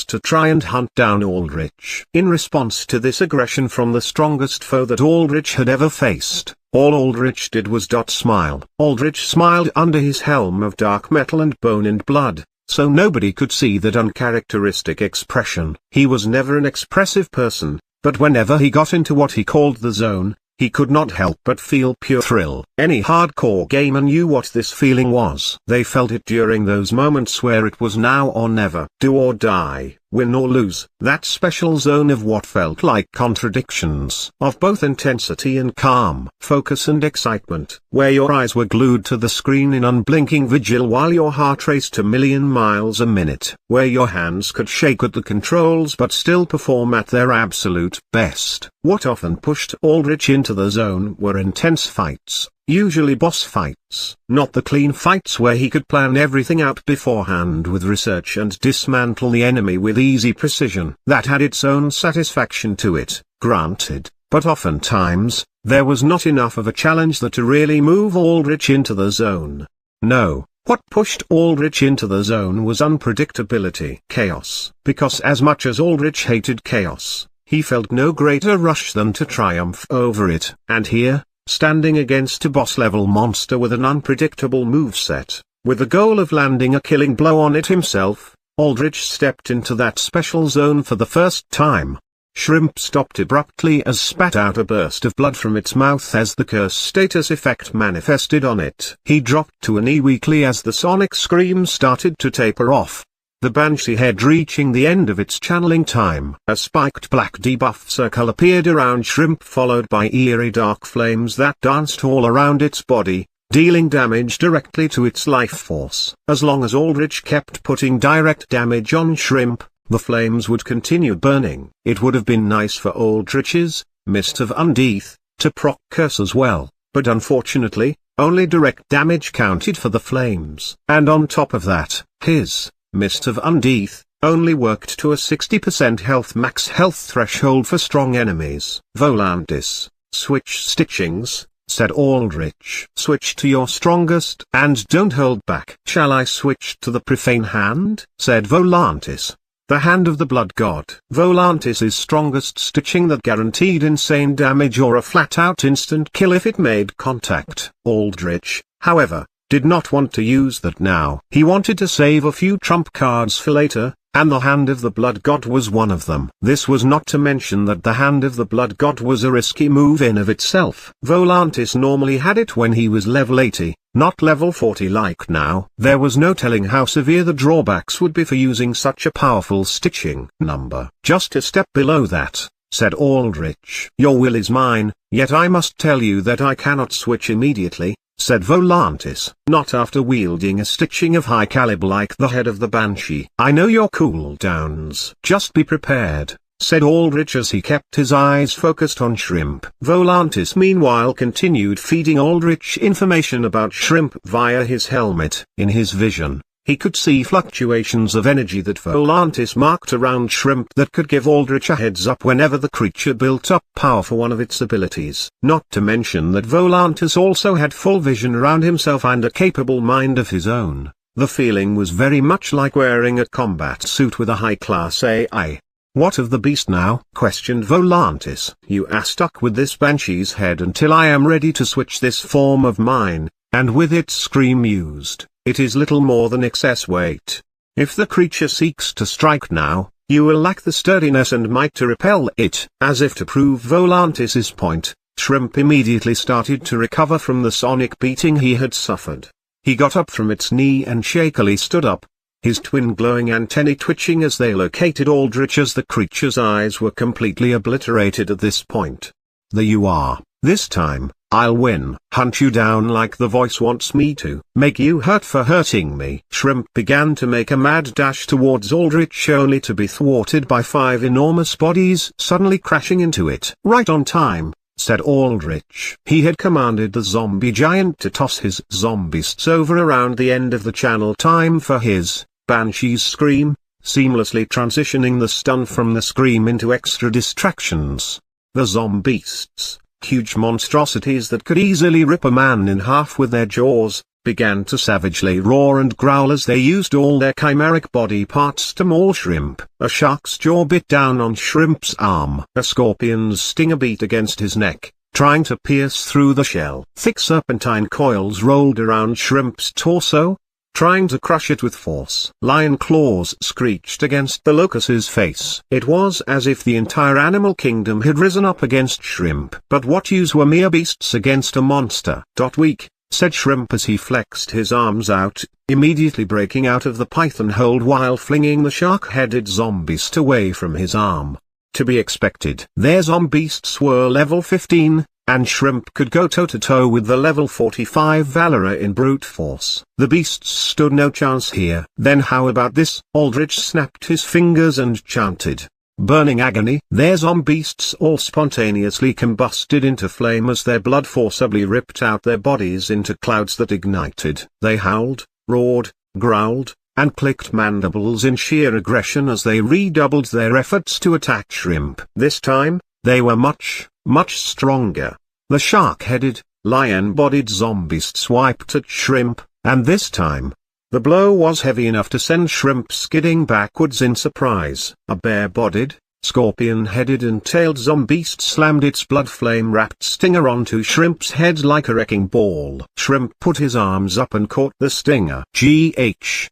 to try and hunt down Aldrich. In response to this aggression from the strongest foe that Aldrich had ever faced, all Aldrich did was smile. Aldrich smiled under his helm of dark metal and bone and blood, so nobody could see that uncharacteristic expression. He was never an expressive person, but whenever he got into what he called the zone, he could not help but feel pure thrill. Any hardcore gamer knew what this feeling was. They felt it during those moments where it was now or never. Do or die, win or lose. That special zone of what felt like contradictions, of both intensity and calm, focus and excitement, where your eyes were glued to the screen in unblinking vigil while your heart raced a million miles a minute, where your hands could shake at the controls but still perform at their absolute best. What often pushed Aldrich into the zone were intense fights, usually boss fights, not the clean fights where he could plan everything out beforehand with research and dismantle the enemy with easy precision. That had its own satisfaction to it, granted, but oftentimes, there was not enough of a challenge there to really move Aldrich into the zone. No, what pushed Aldrich into the zone was unpredictability. Chaos. Because as much as Aldrich hated chaos, he felt no greater rush than to triumph over it. And here, standing against a boss-level monster with an unpredictable moveset, with the goal of landing a killing blow on it himself, Aldrich stepped into that special zone for the first time. Shrimp stopped abruptly as spat out a burst of blood from its mouth as the curse status effect manifested on it. He dropped to a knee weakly as the sonic scream started to taper off, the banshee head reaching the end of its channeling time. A spiked black debuff circle appeared around Shrimp, followed by eerie dark flames that danced all around its body, dealing damage directly to its life force. As long as Aldrich kept putting direct damage on Shrimp, the flames would continue burning. It would have been nice for Aldrich's Mist of Undeath to proc curse as well, but unfortunately, only direct damage counted for the flames. And on top of that, his Mist of Undeath only worked to a 60% max health threshold for strong enemies. Volantis, switch stitchings, said Aldrich. Switch to your strongest and don't hold back. Shall I switch to the profane hand? Said Volantis, the hand of the blood god. Volantis' strongest stitching that guaranteed insane damage or a flat-out instant kill if it made contact. Aldrich, however, did not want to use that now. He wanted to save a few trump cards for later, and the Hand of the Blood God was one of them. This was not to mention that the Hand of the Blood God was a risky move in of itself. Volantis normally had it when he was level 80, not level 40 like now. There was no telling how severe the drawbacks would be for using such a powerful stitching number. Just a step below that, said Aldrich. Your will is mine, yet I must tell you that I cannot switch immediately, said Volantis. Not after wielding a stitching of high caliber like the head of the Banshee. I know your cooldowns. Just be prepared, said Aldrich as he kept his eyes focused on Shrimp. Volantis meanwhile continued feeding Aldrich information about Shrimp via his helmet. In his vision, he could see fluctuations of energy that Volantis marked around Shrimp that could give Aldrich a heads up whenever the creature built up power for one of its abilities. Not to mention that Volantis also had full vision around himself and a capable mind of his own. The feeling was very much like wearing a combat suit with a high-class AI. What of the beast now? Questioned Volantis. You are stuck with this Banshee's head until I am ready to switch this form of mine, and with its scream used. It is little more than excess weight. If the creature seeks to strike now, you will lack the sturdiness and might to repel it. As if to prove Volantis' point, Shrimp immediately started to recover from the sonic beating he had suffered. He got up from its knee and shakily stood up, his twin glowing antennae twitching as they located Aldrich as the creature's eyes were completely obliterated at this point. There you are. This time, I'll win. Hunt you down like the voice wants me to. Make you hurt for hurting me. Shrimp began to make a mad dash towards Aldrich only to be thwarted by 5 enormous bodies suddenly crashing into it. Right on time, said Aldrich. He had commanded the zombie giant to toss his zombists over around the end of the channel time for his Banshee's scream, seamlessly transitioning the stun from the scream into extra distractions. The zombeasts, huge monstrosities that could easily rip a man in half with their jaws, began to savagely roar and growl as they used all their chimeric body parts to maul Shrimp. A shark's jaw bit down on Shrimp's arm. A scorpion's stinger beat against his neck, trying to pierce through the shell. Thick serpentine coils rolled around Shrimp's torso, trying to crush it with force. Lion claws screeched against the locust's face. It was as if the entire animal kingdom had risen up against Shrimp. But what use were mere beasts against a monster? Weak, said Shrimp as he flexed his arms out, immediately breaking out of the python hold while flinging the shark-headed zombieast away from his arm. To be expected. Their zombeasts were level 15, and Shrimp could go toe-to-toe with the level 45 Valora in brute force. The beasts stood no chance here. Then how about this? Aldrich snapped his fingers and chanted. Burning agony. Their zombeasts all spontaneously combusted into flame as their blood forcibly ripped out their bodies into clouds that ignited. They howled, roared, growled, and clicked mandibles in sheer aggression as they redoubled their efforts to attack Shrimp. This time, they were much, much stronger. The shark-headed, lion-bodied zombies swiped at Shrimp, and this time, the blow was heavy enough to send Shrimp skidding backwards in surprise. A bare-bodied, scorpion-headed and tailed zombeast slammed its blood-flame-wrapped stinger onto Shrimp's head like a wrecking ball. Shrimp put his arms up and caught the stinger.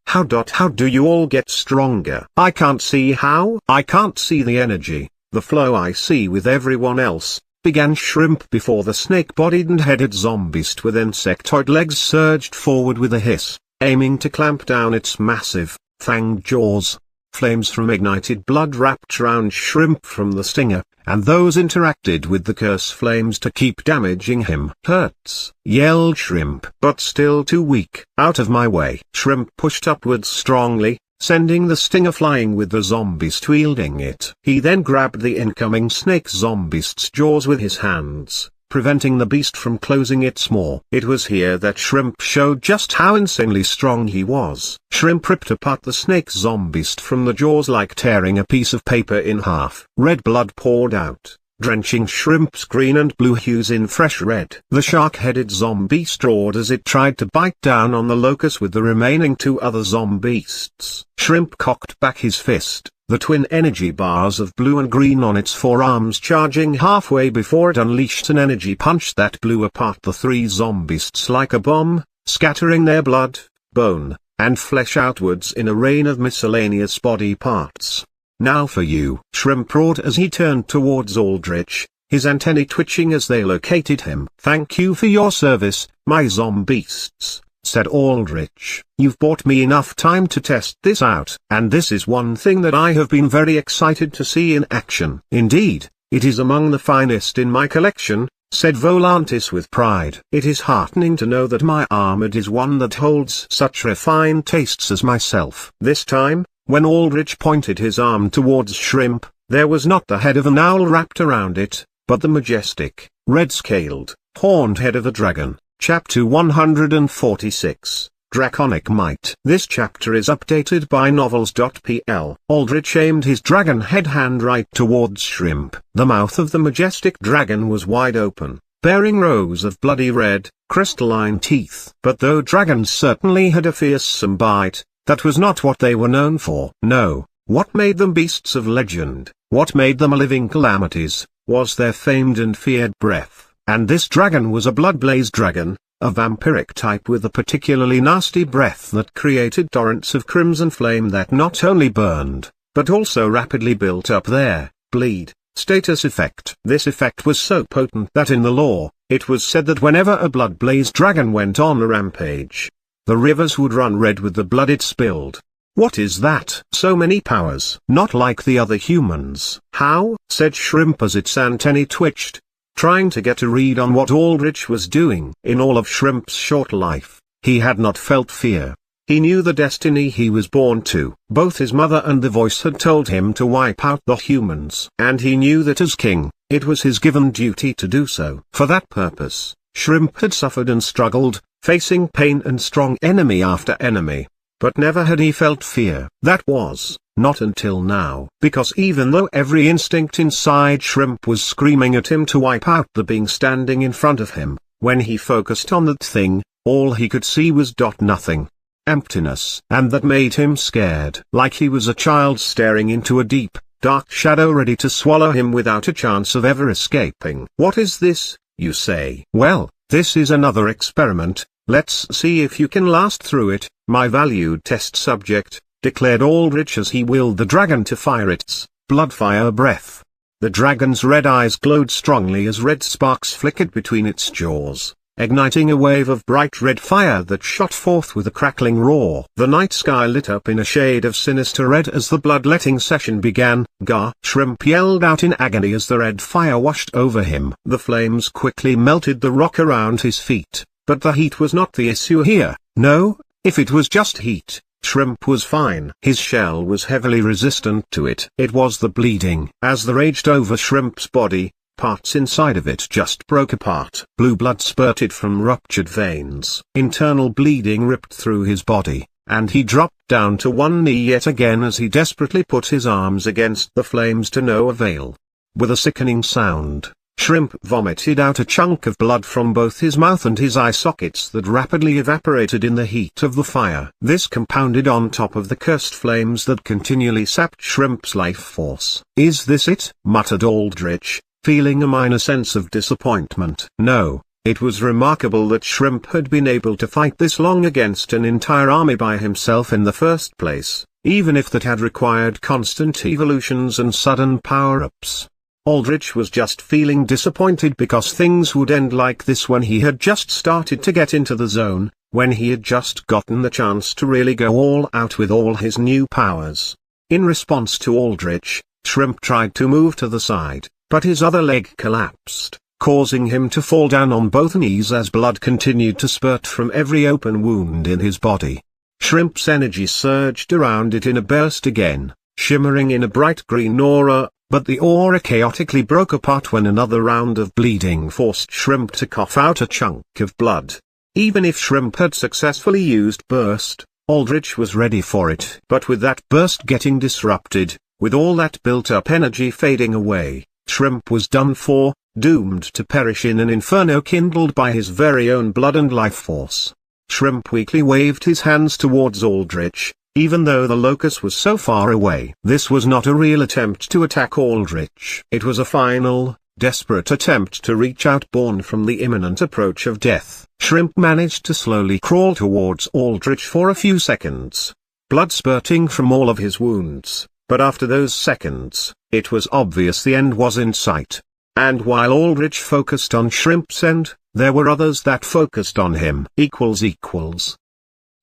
How do you all get stronger? I can't see how. I can't see the energy, the flow I see with everyone else, began Shrimp before the snake-bodied and headed zombeast with insectoid legs surged forward with a hiss, aiming to clamp down its massive, fanged jaws. Flames from ignited blood wrapped round Shrimp from the stinger, and those interacted with the curse flames to keep damaging him. Hurts, yelled Shrimp, but still too weak. Out of my way. Shrimp pushed upwards strongly, sending the stinger flying with the zombeast wielding it. He then grabbed the incoming snake zombeast's jaws with his hands, preventing the beast from closing its maw. It was here that Shrimp showed just how insanely strong he was. Shrimp ripped apart the snake zombeast from the jaws like tearing a piece of paper in half. Red blood poured out, drenching Shrimp's green and blue hues in fresh red. The shark-headed zombeast roared as it tried to bite down on the locust with the remaining two other zombeasts. Shrimp cocked back his fist, the twin energy bars of blue and green on its forearms charging halfway before it unleashed an energy punch that blew apart the three zombeasts like a bomb, scattering their blood, bone, and flesh outwards in a rain of miscellaneous body parts. Now for you. Shrimp roared as he turned towards Aldrich, his antennae twitching as they located him. Thank you for your service, my zombeasts, said Aldrich. You've bought me enough time to test this out. And this is one thing that I have been very excited to see in action. Indeed, it is among the finest in my collection, said Volantis with pride. It is heartening to know that my armored is one that holds such refined tastes as myself. This time, when Aldrich pointed his arm towards Shrimp, there was not the head of an owl wrapped around it, but the majestic, red-scaled, horned head of a dragon. Chapter 146, Draconic Might. This chapter is updated by novels.pl. Aldrich aimed his dragon head hand right towards Shrimp. The mouth of the majestic dragon was wide open, bearing rows of bloody red, crystalline teeth. But though dragons certainly had a fearsome bite, that was not what they were known for. No, what made them beasts of legend, what made them living calamities, was their famed and feared breath. And this dragon was a blood-blaze dragon, a vampiric type with a particularly nasty breath that created torrents of crimson flame that not only burned, but also rapidly built up their bleed status effect. This effect was so potent that in the lore, it was said that whenever a blood-blaze dragon went on a rampage, the rivers would run red with the blood it spilled. What is that? So many powers. Not like the other humans. How? Said Shrimp as its antennae twitched, trying to get a read on what Aldrich was doing. In all of Shrimp's short life, he had not felt fear. He knew the destiny he was born to. Both his mother and the voice had told him to wipe out the humans. And he knew that as king, it was his given duty to do so. For that purpose, Shrimp had suffered and struggled, facing pain and strong enemy after enemy. But never had he felt fear. That was, not until now. Because even though every instinct inside Shrimp was screaming at him to wipe out the being standing in front of him, when he focused on that thing, All he could see was nothing. Emptiness. And that made him scared. Like he was a child staring into a deep, dark shadow ready to swallow him without a chance of ever escaping. What is this, you say? Well, this is another experiment. Let's see if you can last through it, my valued test subject, declared Aldrich as he willed the dragon to fire its blood-fire breath. The dragon's red eyes glowed strongly as red sparks flickered between its jaws, igniting a wave of bright red fire that shot forth with a crackling roar. The night sky lit up in a shade of sinister red as the bloodletting session began. Gah! Shrimp yelled out in agony as the red fire washed over him. The flames quickly melted the rock around his feet, but the heat was not the issue here. No, if it was just heat, Shrimp was fine. His shell was heavily resistant to it. It was the bleeding. As the raged over Shrimp's body, parts inside of it just broke apart. Blue blood spurted from ruptured veins. Internal bleeding ripped through his body, and he dropped down to one knee yet again as he desperately put his arms against the flames to no avail. With a sickening sound, Shrimp vomited out a chunk of blood from both his mouth and his eye sockets that rapidly evaporated in the heat of the fire. This compounded on top of the cursed flames that continually sapped Shrimp's life force. "Is this it?" muttered Aldrich, feeling a minor sense of disappointment. No, it was remarkable that Shrimp had been able to fight this long against an entire army by himself in the first place, even if that had required constant evolutions and sudden power-ups. Aldrich was just feeling disappointed because things would end like this when he had just started to get into the zone, when he had just gotten the chance to really go all out with all his new powers. In response to Aldrich, Shrimp tried to move to the side, but his other leg collapsed, causing him to fall down on both knees as blood continued to spurt from every open wound in his body. Shrimp's energy surged around it in a burst again, shimmering in a bright green aura, but the aura chaotically broke apart when another round of bleeding forced Shrimp to cough out a chunk of blood. Even if Shrimp had successfully used Burst, Aldrich was ready for it. But with that burst getting disrupted, with all that built-up energy fading away, Shrimp was done for, doomed to perish in an inferno kindled by his very own blood and life force. Shrimp weakly waved his hands towards Aldrich, even though the locust was so far away. This was not a real attempt to attack Aldrich. It was a final, desperate attempt to reach out born from the imminent approach of death. Shrimp managed to slowly crawl towards Aldrich for a few seconds, blood spurting from all of his wounds, but after those seconds, it was obvious the end was in sight. And while Aldrich focused on Shrimp's end, there were others that focused on him.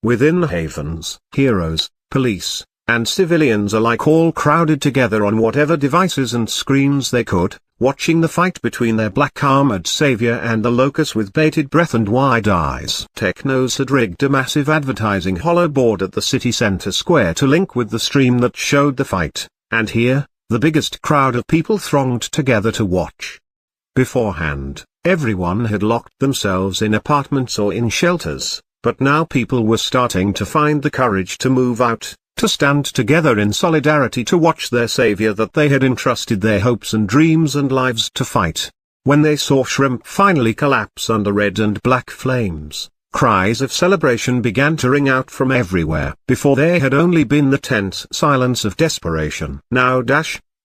Within the havens, heroes, police, and civilians alike all crowded together on whatever devices and screens they could, watching the fight between their black-armored savior and the locust with bated breath and wide eyes. Technos had rigged a massive advertising hollow board at the city center square to link with the stream that showed the fight, and here, the biggest crowd of people thronged together to watch. Beforehand, everyone had locked themselves in apartments or in shelters. But now people were starting to find the courage to move out, to stand together in solidarity to watch their savior that they had entrusted their hopes and dreams and lives to fight. When they saw Shrimp finally collapse under red and black flames, cries of celebration began to ring out from everywhere. Before there had only been the tense silence of desperation. Now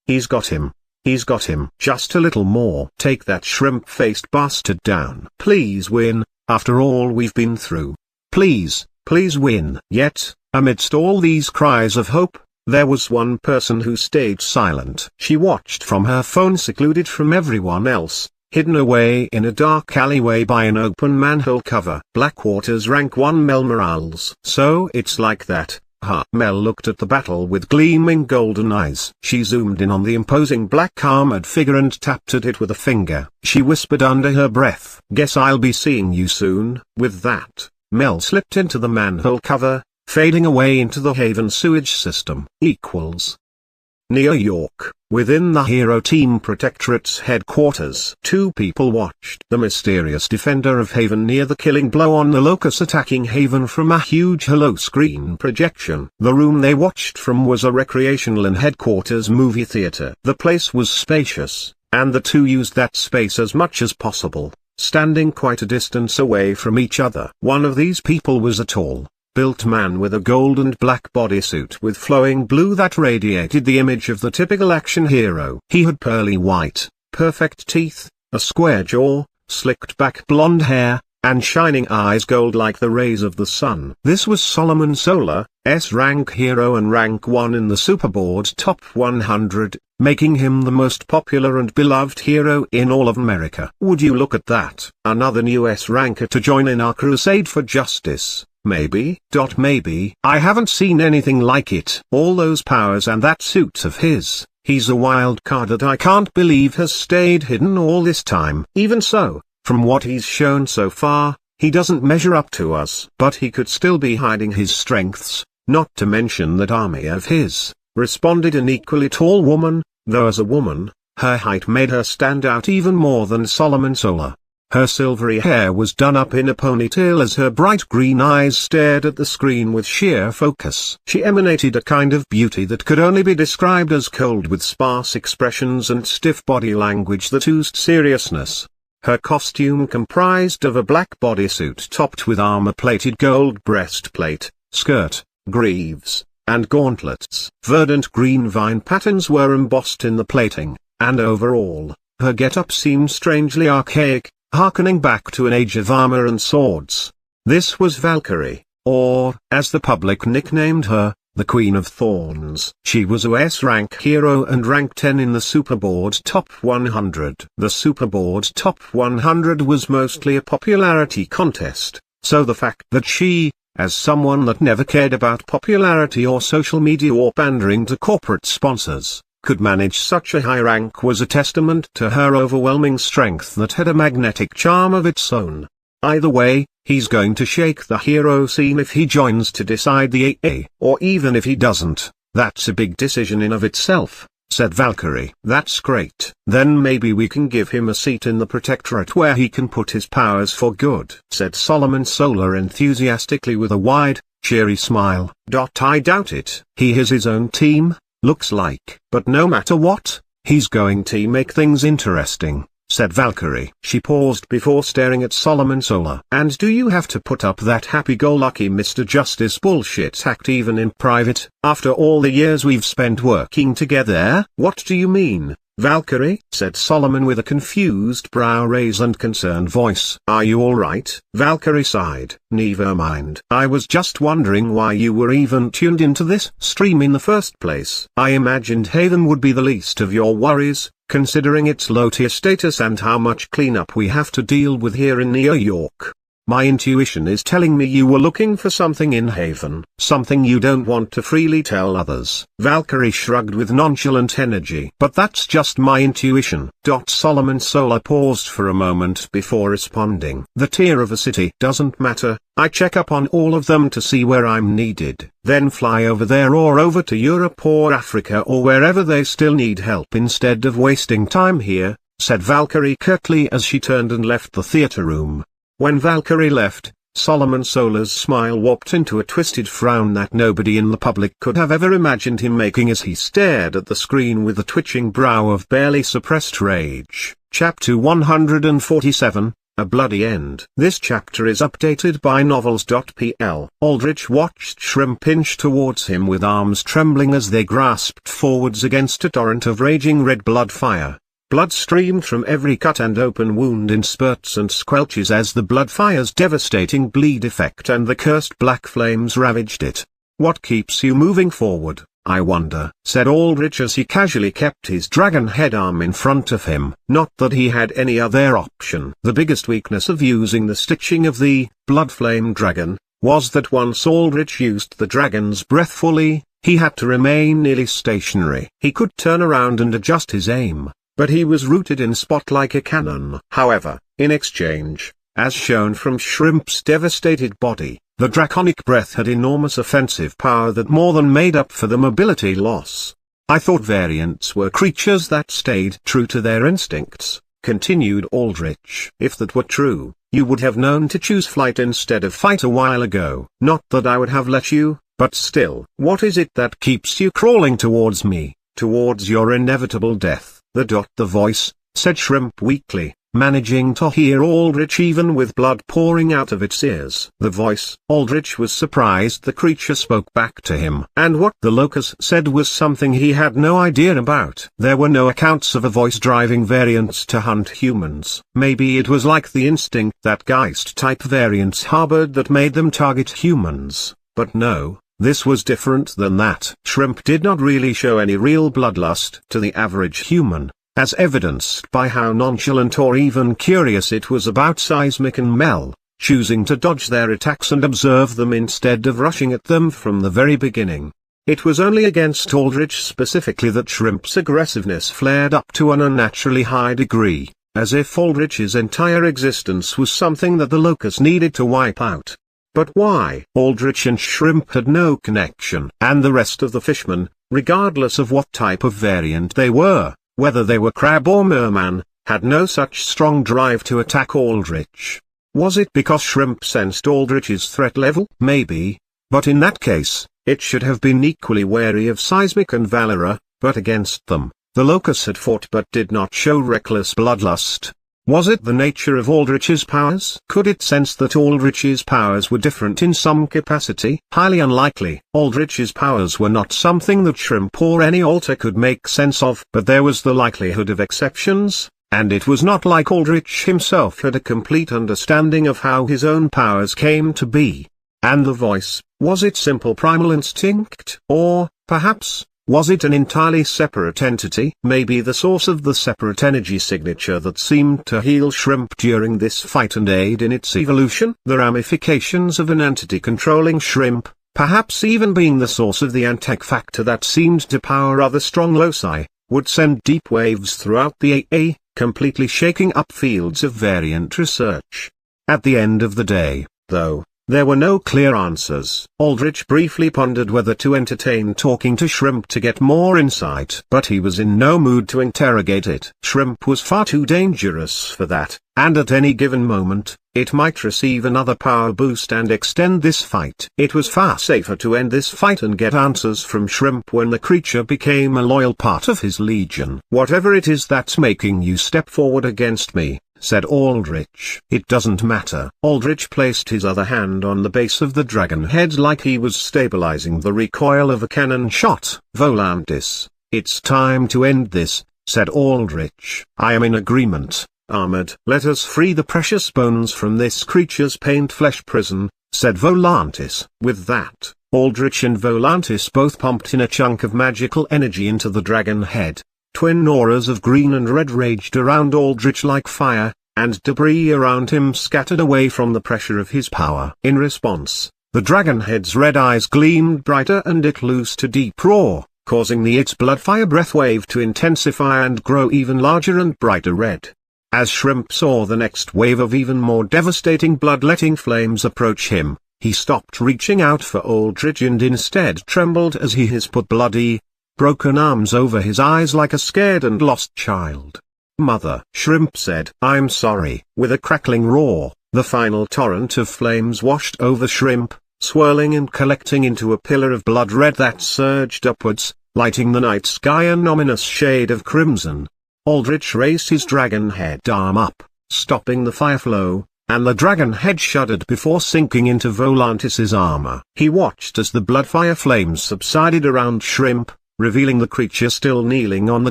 he's got him. He's got him. Just a little more. Take that shrimp-faced bastard down. Please win, after all we've been through. Please, please win. Yet, amidst all these cries of hope, there was one person who stayed silent. She watched from her phone, secluded from everyone else, hidden away in a dark alleyway by an open manhole cover. Blackwater's rank 1 Mel Morales. So it's like that, huh? Mel looked at the battle with gleaming golden eyes. She zoomed in on the imposing black-armored figure and tapped at it with a finger. She whispered under her breath, "Guess I'll be seeing you soon." With that, Mel slipped into the manhole cover, fading away into the Haven sewage system. New York, within the Hero Team Protectorate's headquarters. Two people watched the mysterious defender of Haven near the killing blow on the locust attacking Haven from a huge holoscreen projection. The room they watched from was a recreational and headquarters movie theater. The place was spacious, and the two used that space as much as possible, standing quite a distance away from each other. One of these people was a tall, built man with a gold and black bodysuit with flowing blue that radiated the image of the typical action hero. He had pearly white, perfect teeth, a square jaw, slicked back blonde hair, and shining eyes gold like the rays of the sun. This was Solomon Solar, S-rank hero and rank 1 in the Superboard Top 100, making him the most popular and beloved hero in all of America. Would you look at that? Another new S-ranker to join in our crusade for justice. Maybe. Maybe. I haven't seen anything like it. All those powers and that suit of his. He's a wild card that I can't believe has stayed hidden all this time. Even so, from what he's shown so far, he doesn't measure up to us. But he could still be hiding his strengths, not to mention that army of his, responded an equally tall woman, though as a woman, her height made her stand out even more than Solomon Solar. Her silvery hair was done up in a ponytail as her bright green eyes stared at the screen with sheer focus. She emanated a kind of beauty that could only be described as cold with sparse expressions and stiff body language that oozed seriousness. Her costume comprised of a black bodysuit topped with armor-plated gold breastplate, skirt, greaves, and gauntlets. Verdant green vine patterns were embossed in the plating, and overall, her get-up seemed strangely archaic, harkening back to an age of armor and swords. This was Valkyrie, or, as the public nicknamed her, the Queen of Thorns. She was a S-rank hero and rank 10 in the Superboard Top 100. The Superboard Top 100 was mostly a popularity contest, so the fact that she, as someone that never cared about popularity or social media or pandering to corporate sponsors, could manage such a high rank was a testament to her overwhelming strength that had a magnetic charm of its own. Either way, he's going to shake the hero scene if he joins to decide the AA. Or even if he doesn't, that's a big decision in of itself, said Valkyrie. That's great. Then maybe we can give him a seat in the Protectorate where he can put his powers for good, said Solomon Solar enthusiastically with a wide, cheery smile. I doubt it. He has his own team, looks like. But no matter what, he's going to make things interesting, said Valkyrie. She paused before staring at Solomon Solar. And do you have to put up that happy-go-lucky Mr. Justice bullshit act even in private, after all the years we've spent working together? What do you mean, Valkyrie? Said Solomon with a confused brow raise and concerned voice. Are you alright? Valkyrie sighed. Never mind. I was just wondering why you were even tuned into this stream in the first place. I imagined Haven would be the least of your worries, considering its low-tier status and how much cleanup we have to deal with here in New York. My intuition is telling me you were looking for something in Haven, something you don't want to freely tell others. Valkyrie shrugged with nonchalant energy. But that's just my intuition. Solomon Solar paused for a moment before responding. The tier of a city doesn't matter. I check up on all of them to see where I'm needed, then fly over there or over to Europe or Africa or wherever they still need help instead of wasting time here, said Valkyrie curtly as she turned and left the theater room. When Valkyrie left, Solomon Solar's smile warped into a twisted frown that nobody in the public could have ever imagined him making as he stared at the screen with a twitching brow of barely suppressed rage. Chapter 147, A Bloody End. This chapter is updated by novels.pl. Aldrich watched Shrimp inch towards him with arms trembling as they grasped forwards against a torrent of raging red blood fire. Blood streamed from every cut and open wound in spurts and squelches as the blood fire's devastating bleed effect and the cursed black flames ravaged it. What keeps you moving forward, I wonder, said Aldrich as he casually kept his dragon head arm in front of him. Not that he had any other option. The biggest weakness of using the stitching of the blood flame dragon was that once Aldrich used the dragon's breath fully, he had to remain nearly stationary. He could turn around and adjust his aim, but he was rooted in spot like a cannon. However, in exchange, as shown from Shrimp's devastated body, the draconic breath had enormous offensive power that more than made up for the mobility loss. I thought variants were creatures that stayed true to their instincts, continued Aldrich. If that were true, you would have known to choose flight instead of fight a while ago. Not that I would have let you, but still. What is it that keeps you crawling towards me, towards your inevitable death? The voice, said Shrimp weakly, managing to hear Aldrich even with blood pouring out of its ears. The voice. Aldrich was surprised the creature spoke back to him. And what the locust said was something he had no idea about. There were no accounts of a voice driving variants to hunt humans. Maybe it was like the instinct that Geist-type variants harbored that made them target humans. But no, this was different than that. Shrimp did not really show any real bloodlust to the average human, as evidenced by how nonchalant or even curious it was about Seismic and Mel, choosing to dodge their attacks and observe them instead of rushing at them from the very beginning. It was only against Aldrich specifically that Shrimp's aggressiveness flared up to an unnaturally high degree, as if Aldrich's entire existence was something that the locust needed to wipe out. But why? Aldrich and Shrimp had no connection. And the rest of the fishmen, regardless of what type of variant they were, whether they were crab or merman, had no such strong drive to attack Aldrich. Was it because Shrimp sensed Aldrich's threat level? Maybe, but in that case, it should have been equally wary of Seismic and Valera, but against them, the locust had fought but did not show reckless bloodlust. Was it the nature of Aldrich's powers? Could it sense that Aldrich's powers were different in some capacity? Highly unlikely. Aldrich's powers were not something that Shrimp or any alter could make sense of. But there was the likelihood of exceptions, and it was not like Aldrich himself had a complete understanding of how his own powers came to be. And the voice, was it simple primal instinct? Or, perhaps, was it an entirely separate entity? Maybe the source of the separate energy signature that seemed to heal Shrimp during this fight and aid in its evolution? The ramifications of an entity controlling Shrimp, perhaps even being the source of the antek factor that seemed to power other strong loci, would send deep waves throughout the AA, completely shaking up fields of variant research. At the end of the day, though, there were no clear answers. Aldrich briefly pondered whether to entertain talking to Shrimp to get more insight. But he was in no mood to interrogate it. Shrimp was far too dangerous for that, and at any given moment, it might receive another power boost and extend this fight. It was far safer to end this fight and get answers from Shrimp when the creature became a loyal part of his legion. Whatever it is that's making you step forward against me, said Aldrich. It doesn't matter. Aldrich placed his other hand on the base of the dragon head like he was stabilizing the recoil of a cannon shot. Volantis, it's time to end this, said Aldrich. I am in agreement, Armored. Let us free the precious bones from this creature's pained flesh prison, said Volantis. With that, Aldrich and Volantis both pumped in a chunk of magical energy into the dragon head. Twin auras of green and red raged around Aldrich like fire, and debris around him scattered away from the pressure of his power. In response, the dragonhead's red eyes gleamed brighter and it loosed a deep roar, causing its bloodfire breath wave to intensify and grow even larger and brighter red. As Shrimp saw the next wave of even more devastating bloodletting flames approach him, he stopped reaching out for Aldrich and instead trembled as his put bloody, broken arms over his eyes like a scared and lost child. Mother, Shrimp said. I'm sorry. With a crackling roar, the final torrent of flames washed over Shrimp, swirling and collecting into a pillar of blood red that surged upwards, lighting the night sky an ominous shade of crimson. Aldrich raised his dragon head arm up, stopping the fire flow, and the dragon head shuddered before sinking into Volantis's armor. He watched as the bloodfire flames subsided around Shrimp, revealing the creature still kneeling on the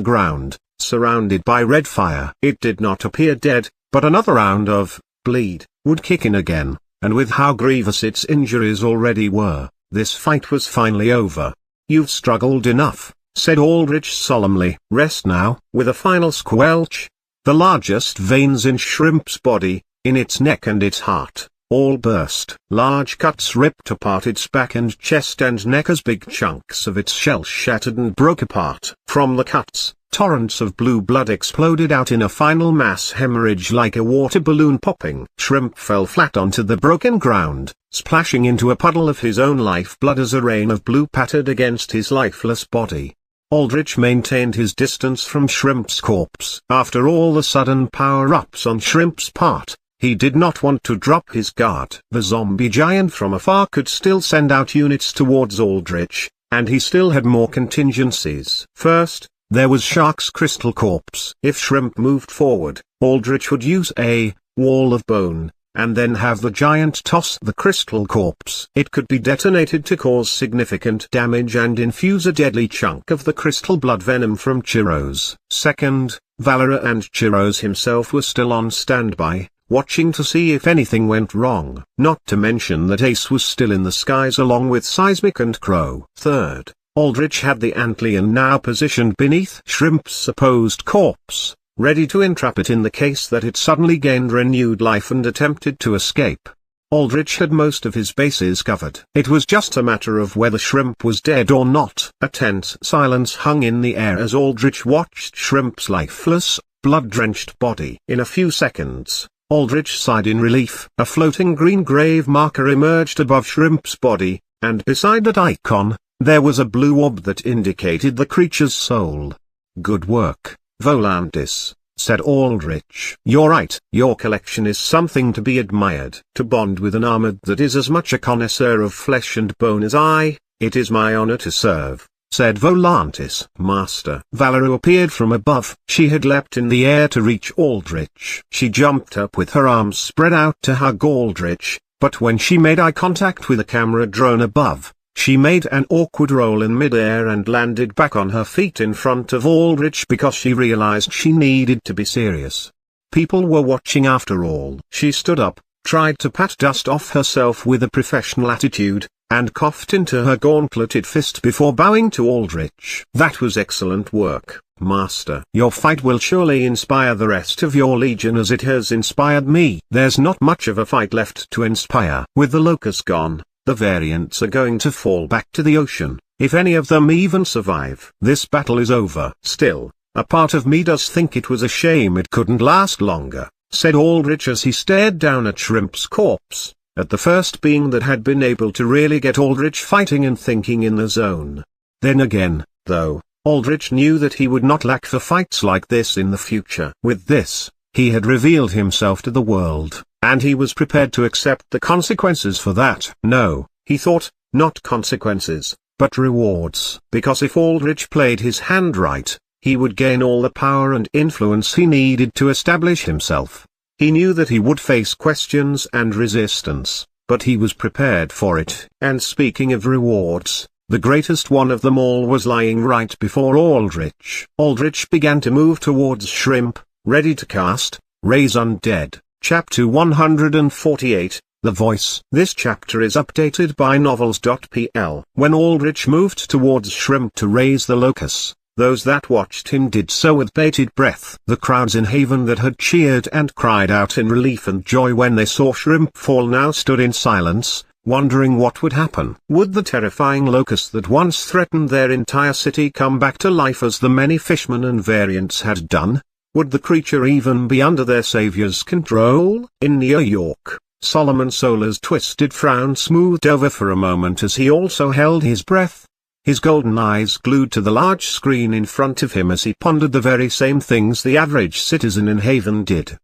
ground, surrounded by red fire. It did not appear dead, but another round of bleed would kick in again, and with how grievous its injuries already were, this fight was finally over. You've struggled enough, said Aldrich solemnly. Rest now. With a final squelch, the largest veins in Shrimp's body, in its neck and its heart, all burst. Large cuts ripped apart its back and chest and neck as big chunks of its shell shattered and broke apart. From the cuts, torrents of blue blood exploded out in a final mass hemorrhage like a water balloon popping. Shrimp fell flat onto the broken ground, splashing into a puddle of his own lifeblood as a rain of blue pattered against his lifeless body. Aldrich maintained his distance from Shrimp's corpse. After all the sudden power-ups on Shrimp's part, he did not want to drop his guard. The zombie giant from afar could still send out units towards Aldrich, and he still had more contingencies. First, There was Shark's crystal corpse. If Shrimp moved forward, Aldrich would use a wall of bone, and then have the giant toss the crystal corpse. It could be detonated to cause significant damage and infuse a deadly chunk of the crystal blood venom from Chiros. Second, Valera and Chiros himself were still on standby, watching to see if anything went wrong. Not to mention that Ace was still in the skies along with Seismic and Crow. Third, Aldrich had the Antlion now positioned beneath Shrimp's supposed corpse, ready to entrap it in the case that it suddenly gained renewed life and attempted to escape. Aldrich had most of his bases covered. It was just a matter of whether Shrimp was dead or not. A tense silence hung in the air as Aldrich watched Shrimp's lifeless, blood-drenched body. In a few seconds, Aldrich sighed in relief. A floating green grave marker emerged above Shrimp's body, and beside that icon, there was a blue orb that indicated the creature's soul. "Good work, Volantis," said Aldrich. "You're right. Your collection is something to be admired. To bond with an armored that is as much a connoisseur of flesh and bone as I, it is my honor to serve," said Volantis. "Master." Valera appeared from above. She had leapt in the air to reach Aldrich. She jumped up with her arms spread out to hug Aldrich, but when she made eye contact with a camera drone above, she made an awkward roll in midair and landed back on her feet in front of Aldrich because she realized she needed to be serious. People were watching after all. She stood up, tried to pat dust off herself with a professional attitude, and coughed into her gauntleted fist before bowing to Aldrich. "That was excellent work, Master. Your fight will surely inspire the rest of your legion as it has inspired me." "There's not much of a fight left to inspire. With the locust gone, the variants are going to fall back to the ocean, if any of them even survive. This battle is over." "Still, a part of me does think it was a shame it couldn't last longer," said Aldrich as he stared down at Shrimp's corpse, at the first being that had been able to really get Aldrich fighting and thinking in the zone. Then again, though, Aldrich knew that he would not lack for fights like this in the future. With this, he had revealed himself to the world, and he was prepared to accept the consequences for that. No, he thought, not consequences, but rewards. Because if Aldrich played his hand right, he would gain all the power and influence he needed to establish himself. He knew that he would face questions and resistance, but he was prepared for it. And speaking of rewards, the greatest one of them all was lying right before Aldrich. Aldrich began to move towards Shrimp, ready to cast Raise Undead. Chapter 148, The Voice. This chapter is updated by novels.pl. When Aldrich moved towards Shrimp to raise the locus, those that watched him did so with bated breath. The crowds in Haven that had cheered and cried out in relief and joy when they saw Shrimp fall now stood in silence, wondering what would happen. Would the terrifying locust that once threatened their entire city come back to life as the many fishmen and variants had done? Would the creature even be under their savior's control? In New York, Solomon Solar's twisted frown smoothed over for a moment as he also held his breath, his golden eyes glued to the large screen in front of him as he pondered the very same things the average citizen in Haven did.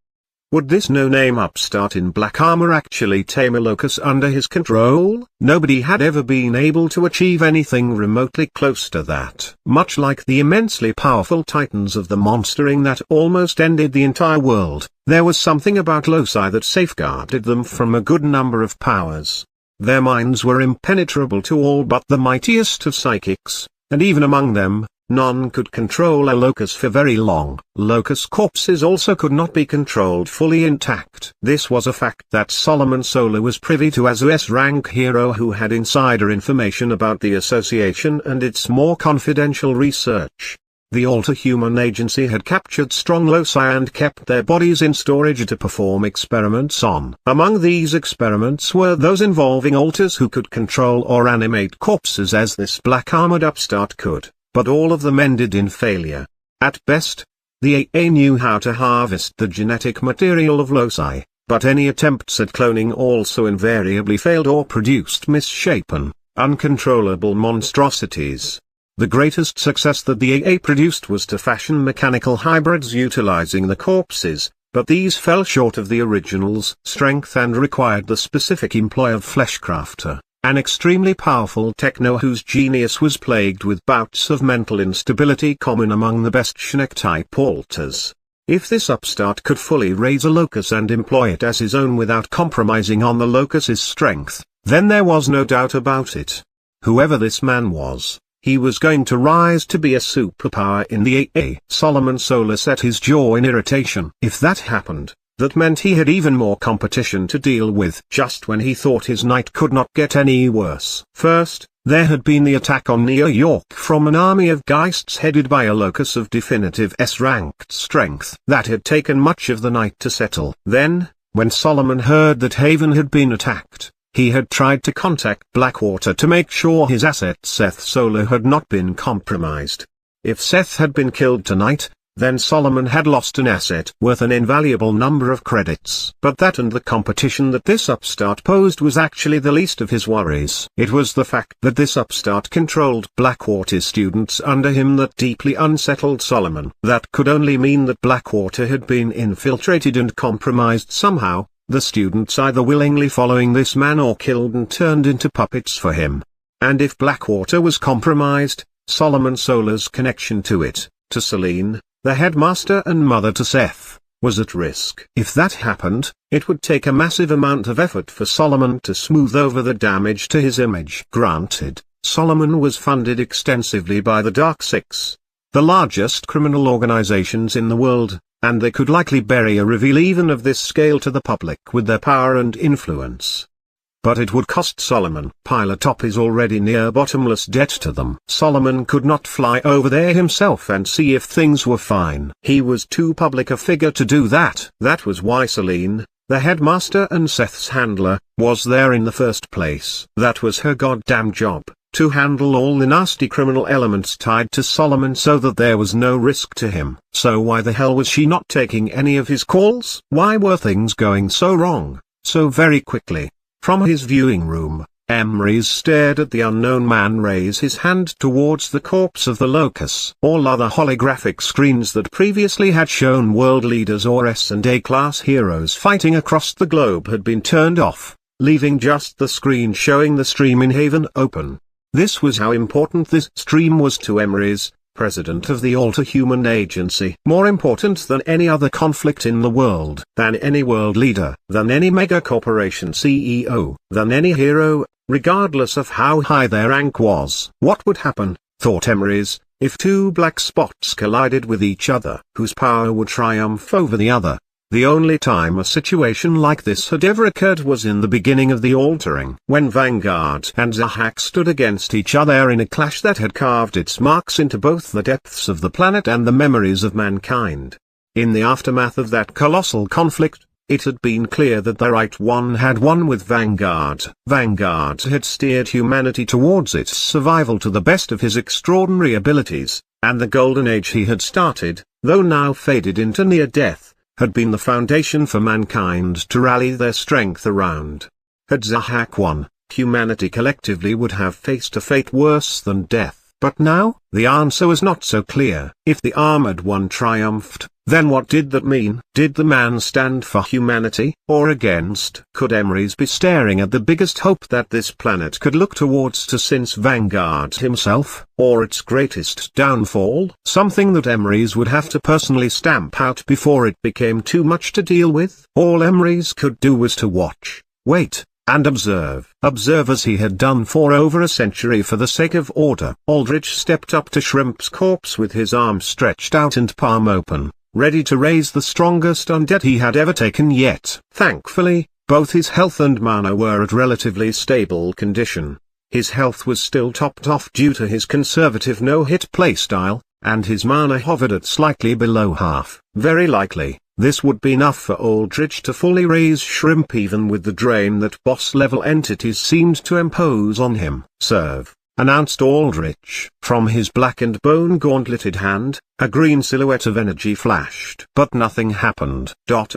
Would this no-name upstart in black armor actually tame a locust under his control? Nobody had ever been able to achieve anything remotely close to that. Much like the immensely powerful titans of the monstering that almost ended the entire world, there was something about loci that safeguarded them from a good number of powers. Their minds were impenetrable to all but the mightiest of psychics, and even among them, none could control a locus for very long. Locus corpses also could not be controlled fully intact. This was a fact that Solomon Solar was privy to as a S-rank hero who had insider information about the association and its more confidential research. The Alter-Human Agency had captured strong loci and kept their bodies in storage to perform experiments on. Among these experiments were those involving alters who could control or animate corpses as this black-armored upstart could, but all of them ended in failure. At best, the AA knew how to harvest the genetic material of loci, but any attempts at cloning also invariably failed or produced misshapen, uncontrollable monstrosities. The greatest success that the AA produced was to fashion mechanical hybrids utilizing the corpses, but these fell short of the original's strength and required the specific employ of fleshcrafter, an extremely powerful techno whose genius was plagued with bouts of mental instability common among the best Schneck-type alters. If this upstart could fully raise a locus and employ it as his own without compromising on the locus's strength, then there was no doubt about it. Whoever this man was, he was going to rise to be a superpower in the AA. Solomon Solar set his jaw in irritation. If that happened, that meant he had even more competition to deal with. Just when he thought his night could not get any worse. First, there had been the attack on New York from an army of Geists headed by a locus of definitive S-ranked strength. That had taken much of the night to settle. Then, when Solomon heard that Haven had been attacked, he had tried to contact Blackwater to make sure his asset Seth Solar had not been compromised. If Seth had been killed tonight, then Solomon had lost an asset worth an invaluable number of credits. But that and the competition that this upstart posed was actually the least of his worries. It was the fact that this upstart controlled Blackwater's students under him that deeply unsettled Solomon. That could only mean that Blackwater had been infiltrated and compromised somehow, the students either willingly following this man or killed and turned into puppets for him. And if Blackwater was compromised, Solomon Solar's connection to it, to Selene, the headmaster and mother to Seth, was at risk. If that happened, it would take a massive amount of effort for Solomon to smooth over the damage to his image. Granted, Solomon was funded extensively by the Dark Six, the largest criminal organizations in the world, and they could likely bury a reveal even of this scale to the public with their power and influence. But it would cost Solomon pile atop his already near bottomless debt to them. Solomon could not fly over there himself and see if things were fine. He was too public a figure to do that. That was why Selene, the headmaster and Seth's handler, was there in the first place. That was her goddamn job, to handle all the nasty criminal elements tied to Solomon so that there was no risk to him. So why the hell was she not taking any of his calls? Why were things going so wrong, so very quickly? From his viewing room, Emrys stared at the unknown man raise his hand towards the corpse of the locus. All other holographic screens that previously had shown world leaders or S&A class heroes fighting across the globe had been turned off, leaving just the screen showing the stream in Haven open. This was how important this stream was to Emrys, president of the Alter-Human Agency. More important than any other conflict in the world, than any world leader, than any mega-corporation CEO, than any hero, regardless of how high their rank was. What would happen, thought Emrys, if two black spots collided with each other? Whose power would triumph over the other? The only time a situation like this had ever occurred was in the beginning of the altering, when Vanguard and Zahak stood against each other in a clash that had carved its marks into both the depths of the planet and the memories of mankind. In the aftermath of that colossal conflict, it had been clear that the right one had won with Vanguard. Vanguard had steered humanity towards its survival to the best of his extraordinary abilities, and the golden age he had started, though now faded into near death, had been the foundation for mankind to rally their strength around. Had Zahak won, humanity collectively would have faced a fate worse than death. But now, the answer was not so clear. If the armored one triumphed, then what did that mean? Did the man stand for humanity, or against? Could Emrys be staring at the biggest hope that this planet could look towards to since Vanguard himself, or its greatest downfall? Something that Emrys would have to personally stamp out before it became too much to deal with? All Emrys could do was to watch, wait, and observe. Observe as he had done for over a century for the sake of order. Aldrich stepped up to Shrimp's corpse with his arm stretched out and palm open, ready to raise the strongest undead he had ever taken yet. Thankfully, both his health and mana were at relatively stable condition. His health was still topped off due to his conservative no-hit playstyle, and his mana hovered at slightly below half. Very likely, this would be enough for Aldrich to fully raise Shrimp even with the drain that boss-level entities seemed to impose on him. "Serve," announced Aldrich. From his black and bone-gauntleted hand, a green silhouette of energy flashed. But nothing happened.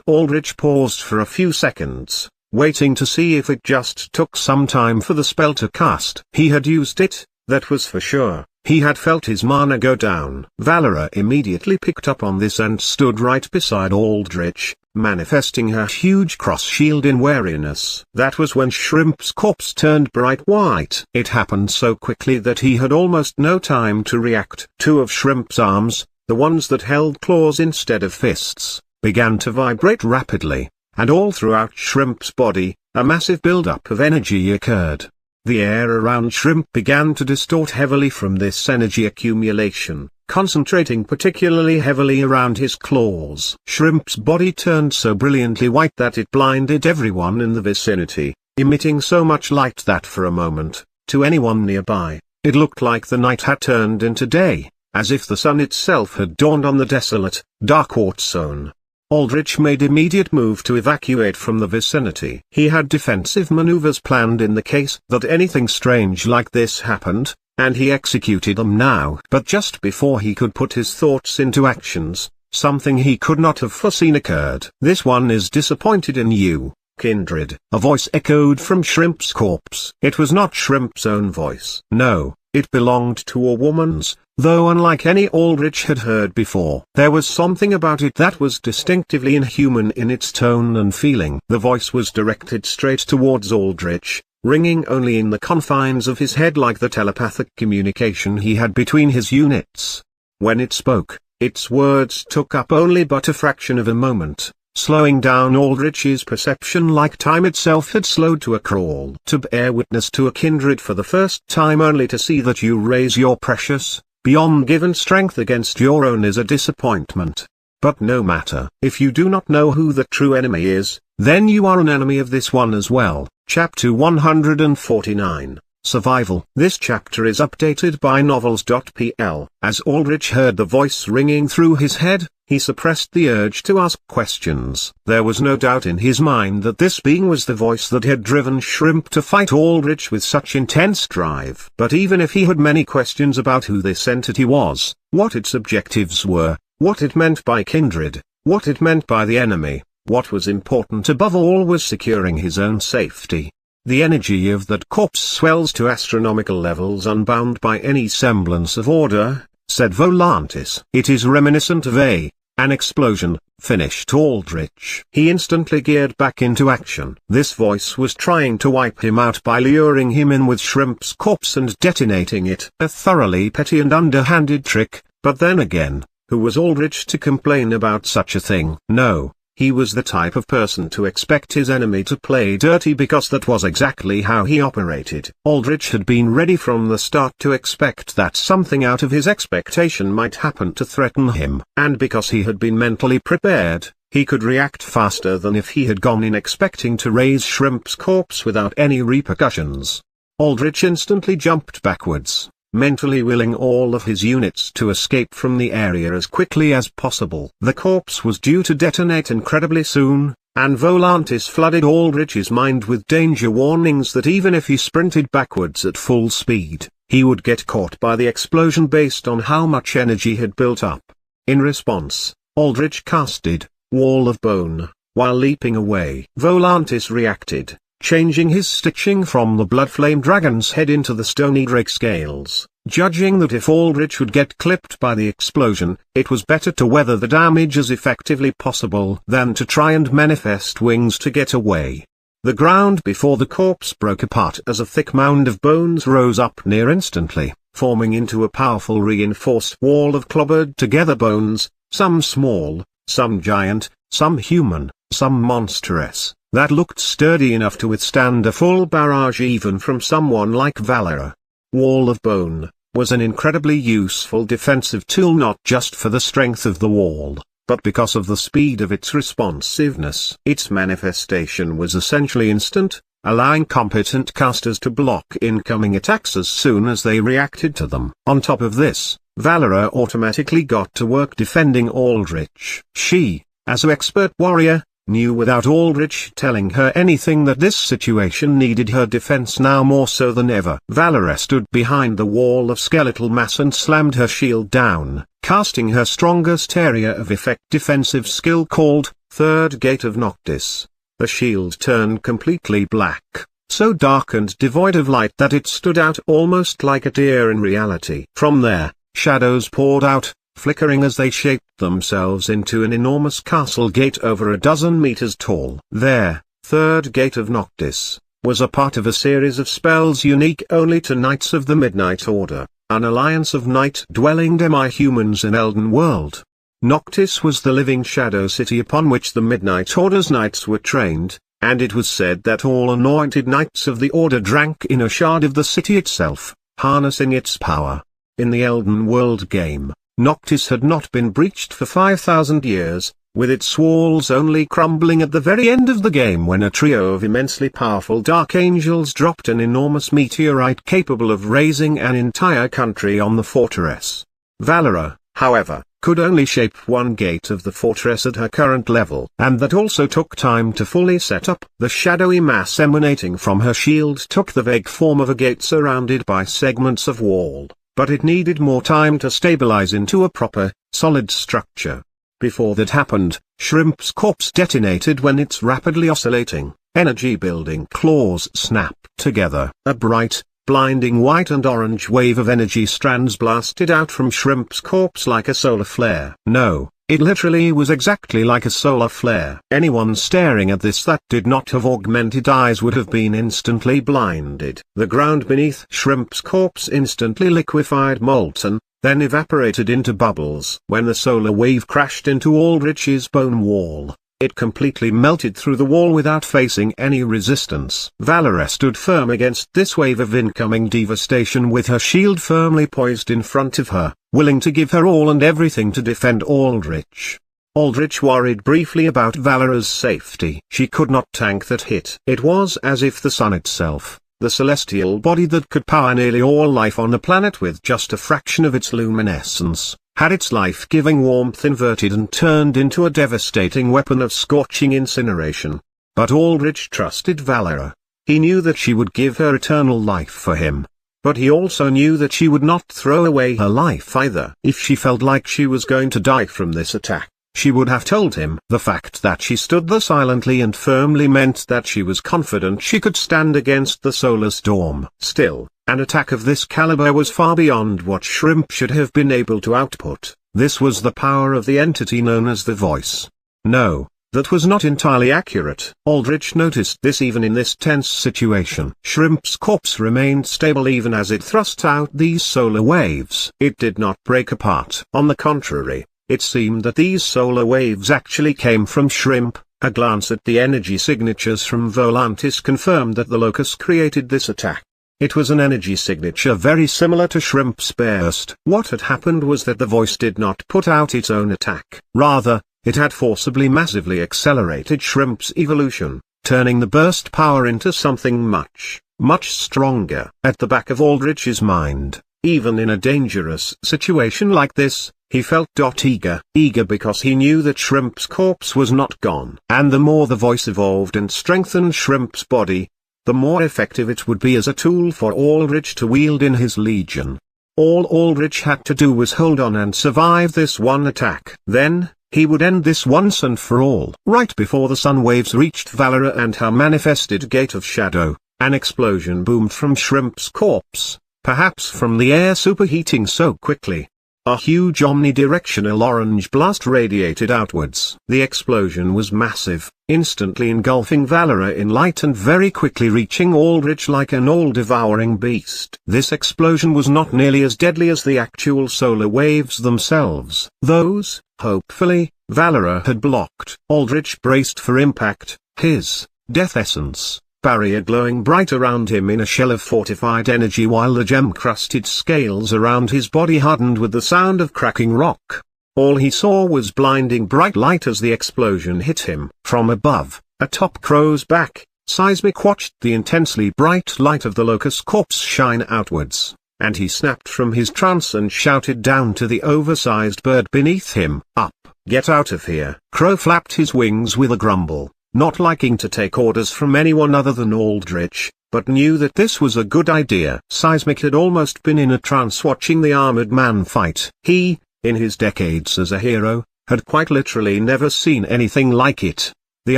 Aldrich paused for a few seconds, waiting to see if it just took some time for the spell to cast. He had used it, that was for sure. He had felt his mana go down. Valera immediately picked up on this and stood right beside Aldrich, manifesting her huge cross shield in wariness. That was when Shrimp's corpse turned bright white. It happened so quickly that he had almost no time to react. Two of Shrimp's arms, the ones that held claws instead of fists, began to vibrate rapidly, and all throughout Shrimp's body, a massive buildup of energy occurred. The air around Shrimp began to distort heavily from this energy accumulation, concentrating particularly heavily around his claws. Shrimp's body turned so brilliantly white that it blinded everyone in the vicinity, emitting so much light that for a moment, to anyone nearby, it looked like the night had turned into day, as if the sun itself had dawned on the desolate, dark Quartz Zone. Aldrich made immediate move to evacuate from the vicinity. He had defensive maneuvers planned in the case that anything strange like this happened, and he executed them now. But just before he could put his thoughts into actions, something he could not have foreseen occurred. "This one is disappointed in you, kindred," a voice echoed from Shrimp's corpse. It was not Shrimp's own voice. No, it belonged to a woman's, though unlike any Aldrich had heard before. There was something about it that was distinctively inhuman in its tone and feeling. The voice was directed straight towards Aldrich, ringing only in the confines of his head like the telepathic communication he had between his units. When it spoke, its words took up only but a fraction of a moment, slowing down Aldrich's perception like time itself had slowed to a crawl. "To bear witness to a kindred for the first time only to see that you raise your precious, beyond given strength against your own is a disappointment. But no matter. If you do not know who the true enemy is, then you are an enemy of this one as well." Chapter 149, Survival. This chapter is updated by novels.pl. As Aldrich heard the voice ringing through his head, he suppressed the urge to ask questions. There was no doubt in his mind that this being was the voice that had driven Shrimp to fight Aldrich with such intense drive. But even if he had many questions about who this entity was, what its objectives were, what it meant by kindred, what it meant by the enemy, what was important above all was securing his own safety. The energy of that corpse swells to astronomical levels unbound by any semblance of order, said Volantis. It is reminiscent of an explosion, finished Aldrich. He instantly geared back into action. This voice was trying to wipe him out by luring him in with Shrimp's corpse and detonating it. A thoroughly petty and underhanded trick, but then again, who was Aldrich to complain about such a thing? No. He was the type of person to expect his enemy to play dirty because that was exactly how he operated. Aldrich had been ready from the start to expect that something out of his expectation might happen to threaten him. And because he had been mentally prepared, he could react faster than if he had gone in expecting to raise Shrimp's corpse without any repercussions. Aldrich instantly jumped backwards, mentally willing all of his units to escape from the area as quickly as possible. The corpse was due to detonate incredibly soon, and Volantis flooded Aldrich's mind with danger warnings that even if he sprinted backwards at full speed, he would get caught by the explosion based on how much energy had built up. In response, Aldrich casted Wall of Bone, while leaping away. Volantis reacted, changing his stitching from the Bloodflame Dragon's head into the Stony Drake scales, judging that if Aldrich would get clipped by the explosion, it was better to weather the damage as effectively possible than to try and manifest wings to get away. The ground before the corpse broke apart as a thick mound of bones rose up near instantly, forming into a powerful reinforced wall of clobbered together bones, some small, some giant, some human, some monstrous, that looked sturdy enough to withstand a full barrage even from someone like Valera. Wall of Bone was an incredibly useful defensive tool not just for the strength of the wall, but because of the speed of its responsiveness. Its manifestation was essentially instant, allowing competent casters to block incoming attacks as soon as they reacted to them. On top of this, Valera automatically got to work defending Aldrich. She, as an expert warrior, knew without Aldrich telling her anything that this situation needed her defense now more so than ever. Valera stood behind the wall of skeletal mass and slammed her shield down, casting her strongest area of effect defensive skill called Third Gate of Noctis. The shield turned completely black, so dark and devoid of light that it stood out almost like a tear in reality. From there, shadows poured out, flickering as they shaped themselves into an enormous castle gate over a dozen meters tall. Their third gate of Noctis was a part of a series of spells unique only to Knights of the Midnight Order, an alliance of night-dwelling demi-humans in Elden World. Noctis was the living shadow city upon which the Midnight Order's knights were trained, and it was said that all anointed knights of the Order drank in a shard of the city itself, harnessing its power. In the Elden World game, Noctis had not been breached for 5,000 years, with its walls only crumbling at the very end of the game when a trio of immensely powerful dark angels dropped an enormous meteorite capable of razing an entire country on the fortress. Valera, however, could only shape one gate of the fortress at her current level, and that also took time to fully set up. The shadowy mass emanating from her shield took the vague form of a gate surrounded by segments of wall, but it needed more time to stabilize into a proper, solid structure. Before that happened, Shrimp's corpse detonated when its rapidly oscillating, energy-building claws snapped together. A bright, blinding white and orange wave of energy strands blasted out from Shrimp's corpse like a solar flare. No, it literally was exactly like a solar flare. Anyone staring at this that did not have augmented eyes would have been instantly blinded. The ground beneath Shrimp's corpse instantly liquefied molten, then evaporated into bubbles. When the solar wave crashed into Aldrich's bone wall, it completely melted through the wall without facing any resistance. Valera stood firm against this wave of incoming devastation with her shield firmly poised in front of her, willing to give her all and everything to defend Aldrich. Aldrich worried briefly about Valera's safety. She could not tank that hit. It was as if the sun itself, the celestial body that could power nearly all life on the planet with just a fraction of its luminescence, had its life-giving warmth inverted and turned into a devastating weapon of scorching incineration. But Aldrich trusted Valera. He knew that she would give her eternal life for him. But he also knew that she would not throw away her life either. If she felt like she was going to die from this attack, she would have told him. The fact that she stood there silently and firmly meant that she was confident she could stand against the solar storm. Still, an attack of this caliber was far beyond what Shrimp should have been able to output. This was the power of the entity known as the Voice. No, that was not entirely accurate. Aldrich noticed this even in this tense situation. Shrimp's corpse remained stable even as it thrust out these solar waves. It did not break apart. On the contrary, it seemed that these solar waves actually came from Shrimp. A glance at the energy signatures from Volantis confirmed that the locus created this attack. It was an energy signature very similar to Shrimp's burst. What had happened was that the Voice did not put out its own attack. Rather, it had forcibly massively accelerated Shrimp's evolution, turning the burst power into something much, much stronger. At the back of Aldrich's mind, even in a dangerous situation like this, he felt eager. Eager because he knew that Shrimp's corpse was not gone. And the more the Voice evolved and strengthened Shrimp's body, the more effective it would be as a tool for Aldrich to wield in his legion. All Aldrich had to do was hold on and survive this one attack. Then, he would end this once and for all. Right before the sun waves reached Valera and her manifested Gate of Shadow, an explosion boomed from Shrimp's corpse, perhaps from the air superheating so quickly. A huge omnidirectional orange blast radiated outwards. The explosion was massive, instantly engulfing Valera in light and very quickly reaching Aldrich like an all-devouring beast. This explosion was not nearly as deadly as the actual solar waves themselves. Those, hopefully, Valera had blocked. Aldrich braced for impact, his death essence barrier glowing bright around him in a shell of fortified energy while the gem-crusted scales around his body hardened with the sound of cracking rock. All he saw was blinding bright light as the explosion hit him. From above, atop Crow's back, Seismic watched the intensely bright light of the locust corpse shine outwards, and he snapped from his trance and shouted down to the oversized bird beneath him, "Up, get out of here." Crow flapped his wings with a grumble, not liking to take orders from anyone other than Aldrich, but knew that this was a good idea. Seismic had almost been in a trance watching the armored man fight. He, in his decades as a hero, had quite literally never seen anything like it. The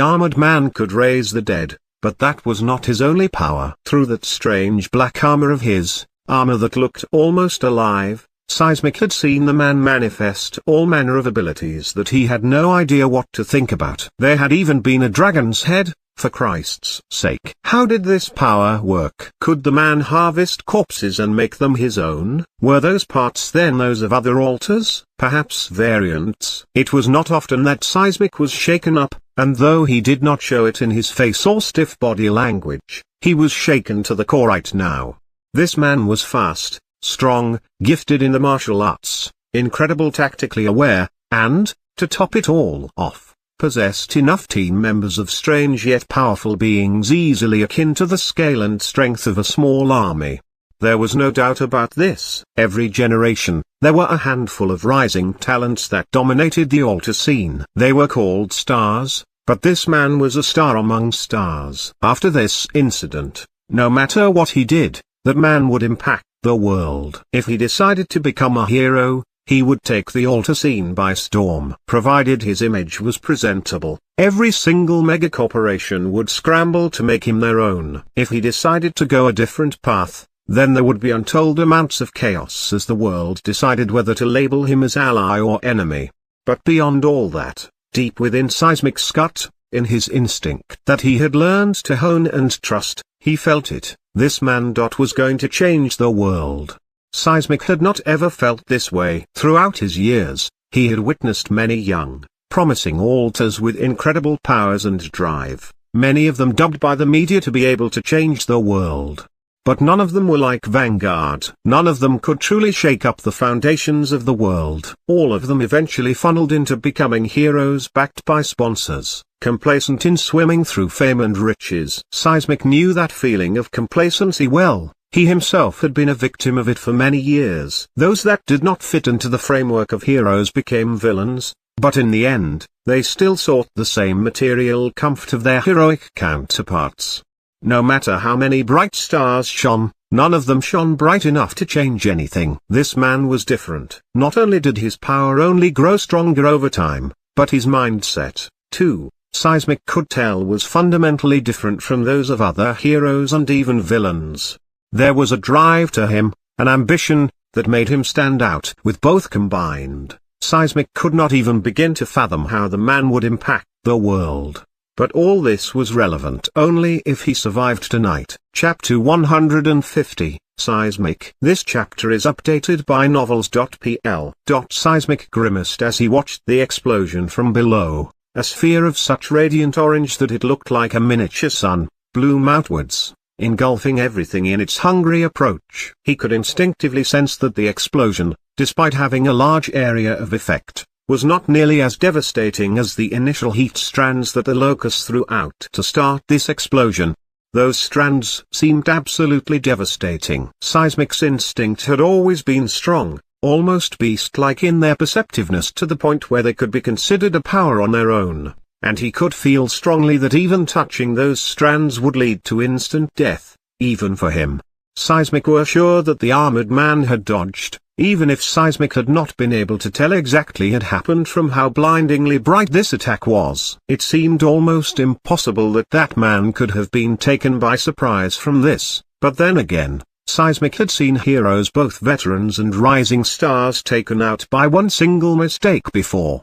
armored man could raise the dead, but that was not his only power. Through that strange black armor of his, armor that looked almost alive, Seismic had seen the man manifest all manner of abilities that he had no idea what to think about. There had even been a dragon's head, for Christ's sake. How did this power work? Could the man harvest corpses and make them his own? Were those parts then those of other altars? Perhaps variants. It was not often that Seismic was shaken up, and though he did not show it in his face or stiff body language, he was shaken to the core right now. This man was fast, strong, gifted in the martial arts, incredible tactically aware, and, to top it all off, possessed enough team members of strange yet powerful beings easily akin to the scale and strength of a small army. There was no doubt about this. Every generation, there were a handful of rising talents that dominated the altar scene. They were called stars, but this man was a star among stars. After this incident, no matter what he did, that man would impact the world. If he decided to become a hero, he would take the altar scene by storm. Provided his image was presentable, every single megacorporation would scramble to make him their own. If he decided to go a different path, then there would be untold amounts of chaos as the world decided whether to label him as ally or enemy. But beyond all that, deep within Seismic's gut, in his instinct that he had learned to hone and trust, he felt it. This man was going to change the world. Seismic had not ever felt this way. Throughout his years, he had witnessed many young, promising altars with incredible powers and drive, many of them dubbed by the media to be able to change the world. But none of them were like Vanguard. None of them could truly shake up the foundations of the world. All of them eventually funneled into becoming heroes backed by sponsors, complacent in swimming through fame and riches. Seismic knew that feeling of complacency well. He himself had been a victim of it for many years. Those that did not fit into the framework of heroes became villains, but in the end, they still sought the same material comfort of their heroic counterparts. No matter how many bright stars shone, none of them shone bright enough to change anything. This man was different. Not only did his power only grow stronger over time, but his mindset, too, Seismic could tell was fundamentally different from those of other heroes and even villains. There was a drive to him, an ambition, that made him stand out. With both combined, Seismic could not even begin to fathom how the man would impact the world. But all this was relevant only if he survived tonight. Chapter 150, Seismic. This chapter is updated by novels.pl. Seismic grimaced as he watched the explosion from below. A sphere of such radiant orange that it looked like a miniature sun, bloom outwards, engulfing everything in its hungry approach. He could instinctively sense that the explosion, despite having a large area of effect, was not nearly as devastating as the initial heat strands that the locust threw out to start this explosion. Those strands seemed absolutely devastating. Seismic's instinct had always been strong, almost beast-like in their perceptiveness to the point where they could be considered a power on their own. And he could feel strongly that even touching those strands would lead to instant death, even for him. Seismic were sure that the armored man had dodged, even if Seismic had not been able to tell exactly what had happened from how blindingly bright this attack was. It seemed almost impossible that that man could have been taken by surprise from this, but then again, Seismic had seen heroes, both veterans and rising stars, taken out by one single mistake before.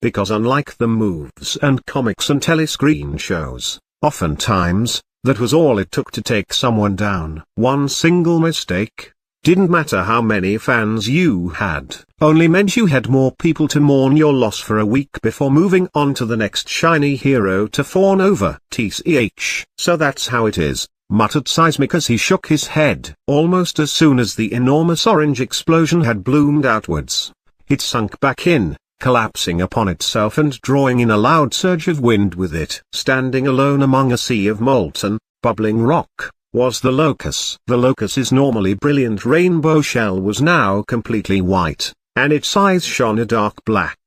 Because unlike the movies and comics and telescreen shows, oftentimes, that was all it took to take someone down. One single mistake, didn't matter how many fans you had, only meant you had more people to mourn your loss for a week before moving on to the next shiny hero to fawn over. TCH. So that's how it is, muttered Seismic as he shook his head. Almost as soon as the enormous orange explosion had bloomed outwards, it sunk back in, collapsing upon itself and drawing in a loud surge of wind with it. Standing alone among a sea of molten, bubbling rock, was the locust. The locust's normally brilliant rainbow shell was now completely white, and its eyes shone a dark black.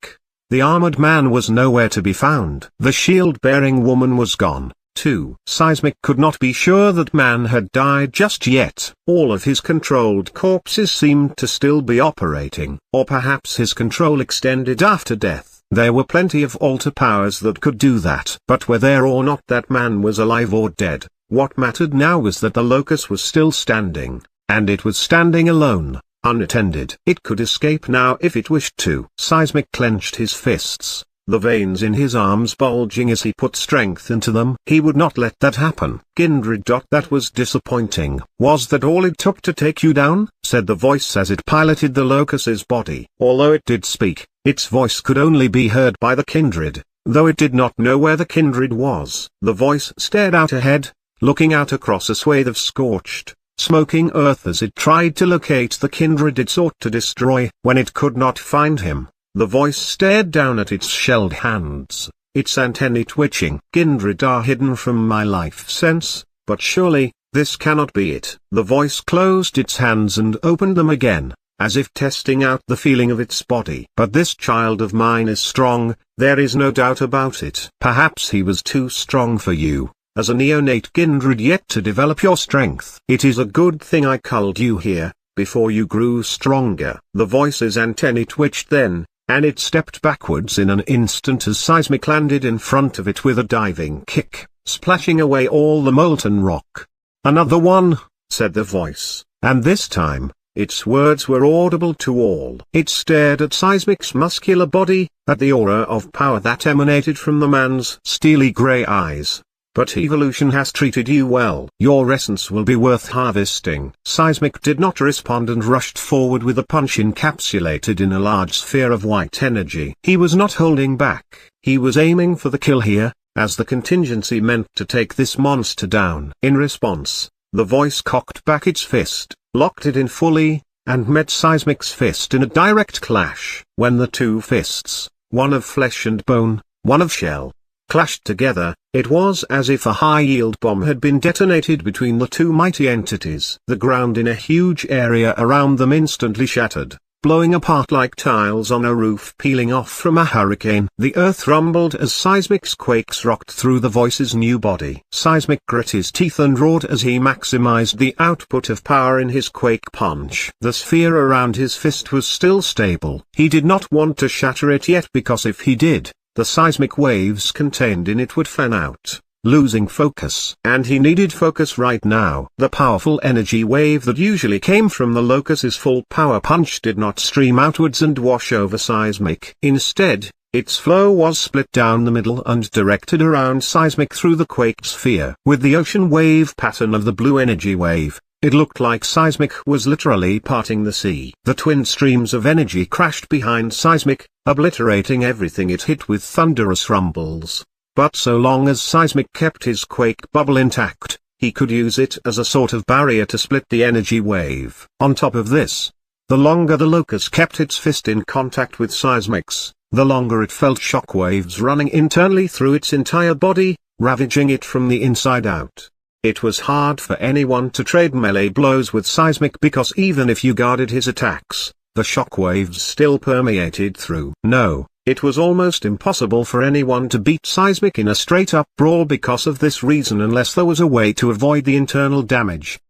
The armored man was nowhere to be found. The shield-bearing woman was gone, too. Seismic could not be sure that man had died just yet. All of his controlled corpses seemed to still be operating, or perhaps his control extended after death. There were plenty of altar powers that could do that. But whether or not that man was alive or dead, what mattered now was that the locust was still standing, and it was standing alone, unattended. It could escape now if it wished to. Seismic clenched his fists, the veins in his arms bulging as he put strength into them. He would not let that happen. Kindred. That was disappointing. Was that all it took to take you down? Said the voice as it piloted the locust's body. Although it did speak, its voice could only be heard by the kindred, though it did not know where the kindred was. The voice stared out ahead, looking out across a swathe of scorched, smoking earth as it tried to locate the kindred it sought to destroy. When it could not find him, the voice stared down at its shelled hands, its antennae twitching. Kindred are hidden from my life sense, but surely, this cannot be it. The voice closed its hands and opened them again, as if testing out the feeling of its body. But this child of mine is strong, there is no doubt about it. Perhaps he was too strong for you, as a neonate kindred yet to develop your strength. It is a good thing I culled you here, before you grew stronger. The voice's antennae twitched then, and it stepped backwards in an instant as Seismic landed in front of it with a diving kick, splashing away all the molten rock. Another one, said the voice, and this time, its words were audible to all. It stared at Seismic's muscular body, at the aura of power that emanated from the man's steely grey eyes. But evolution has treated you well. Your essence will be worth harvesting. Seismic did not respond and rushed forward with a punch encapsulated in a large sphere of white energy. He was not holding back. He was aiming for the kill here, as the contingency meant to take this monster down. In response, the voice cocked back its fist, locked it in fully, and met Seismic's fist in a direct clash. When the two fists, one of flesh and bone, one of shell, clashed together, it was as if a high-yield bomb had been detonated between the two mighty entities. The ground in a huge area around them instantly shattered, blowing apart like tiles on a roof peeling off from a hurricane. The earth rumbled as Seismic's quakes rocked through the voice's new body. Seismic grit his teeth and roared as he maximized the output of power in his quake punch. The sphere around his fist was still stable. He did not want to shatter it yet because if he did, the seismic waves contained in it would fan out, losing focus. And he needed focus right now. The powerful energy wave that usually came from the locust's full power punch did not stream outwards and wash over Seismic. Instead, its flow was split down the middle and directed around Seismic through the quake sphere. With the ocean wave pattern of the blue energy wave, it looked like Seismic was literally parting the sea. The twin streams of energy crashed behind Seismic, obliterating everything it hit with thunderous rumbles. But so long as Seismic kept his quake bubble intact, he could use it as a sort of barrier to split the energy wave. On top of this, the longer the locust kept its fist in contact with Seismic's, the longer it felt shockwaves running internally through its entire body, ravaging it from the inside out. It was hard for anyone to trade melee blows with Seismic because even if you guarded his attacks, the shockwaves still permeated through. No, it was almost impossible for anyone to beat Seismic in a straight-up brawl because of this reason unless there was a way to avoid the internal damage.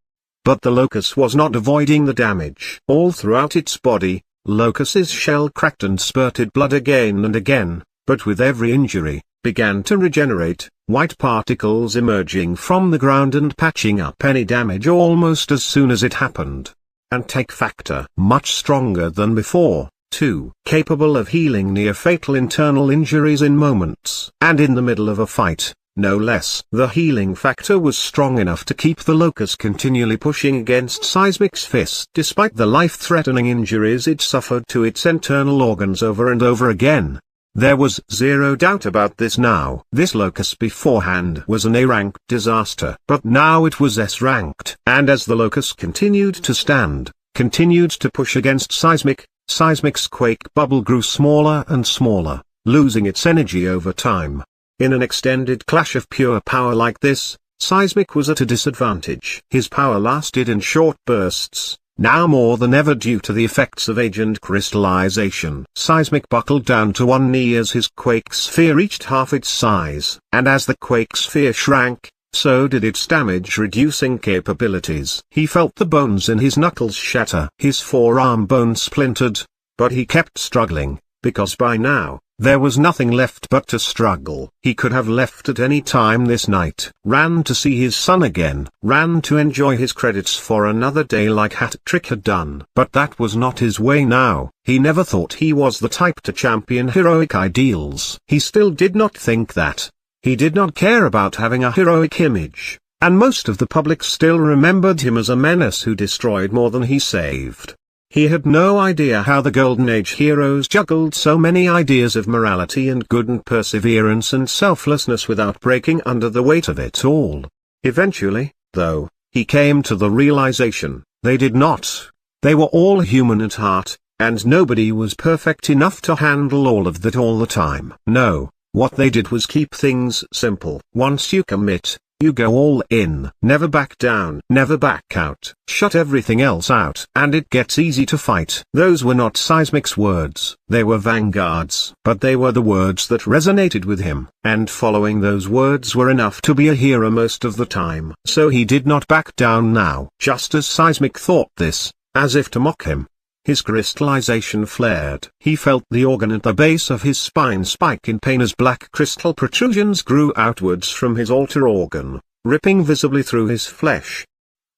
But the locust was not avoiding the damage. All throughout its body, Locust's shell cracked and spurted blood again and again, but with every injury, began to regenerate, white particles emerging from the ground and patching up any damage almost as soon as it happened. And take factor, much stronger than before, too, capable of healing near-fatal internal injuries in moments. And in the middle of a fight, no less. The healing factor was strong enough to keep the locust continually pushing against Seismic's fist despite the life-threatening injuries it suffered to its internal organs over and over again. There was zero doubt about this now. This locust beforehand was an A-ranked disaster, but now it was S-ranked. And as the locust continued to stand, continued to push against Seismic, Seismic's quake bubble grew smaller and smaller, losing its energy over time. In an extended clash of pure power like this, Seismic was at a disadvantage. His power lasted in short bursts, now more than ever due to the effects of age and crystallization. Seismic buckled down to one knee as his quake sphere reached half its size. And as the quake sphere shrank, so did its damage-reducing capabilities. He felt the bones in his knuckles shatter. His forearm bone splintered, but he kept struggling, because by now, There was nothing left but to struggle. He could have left at any time this night. Ran to see his son again. Ran to enjoy his credits for another day like Hat-Trick had done. But that was not his way now. He never thought he was the type to champion heroic ideals. He still did not think that. He did not care about having a heroic image. And most of the public still remembered him as a menace who destroyed more than he saved. He had no idea how the Golden Age heroes juggled so many ideas of morality and good and perseverance and selflessness without breaking under the weight of it all. Eventually, though, he came to the realization, they did not. They were all human at heart, and nobody was perfect enough to handle all of that all the time. No, what they did was keep things simple. Once you commit, you go all in. Never back down. Never back out. Shut everything else out. And it gets easy to fight. Those were not Seismic's words. They were Vanguard's. But they were the words that resonated with him. And following those words were enough to be a hero most of the time. So he did not back down now. Just as Seismic thought this, as if to mock him, his crystallization flared. He felt the organ at the base of his spine spike in pain as black crystal protrusions grew outwards from his altar organ, ripping visibly through his flesh.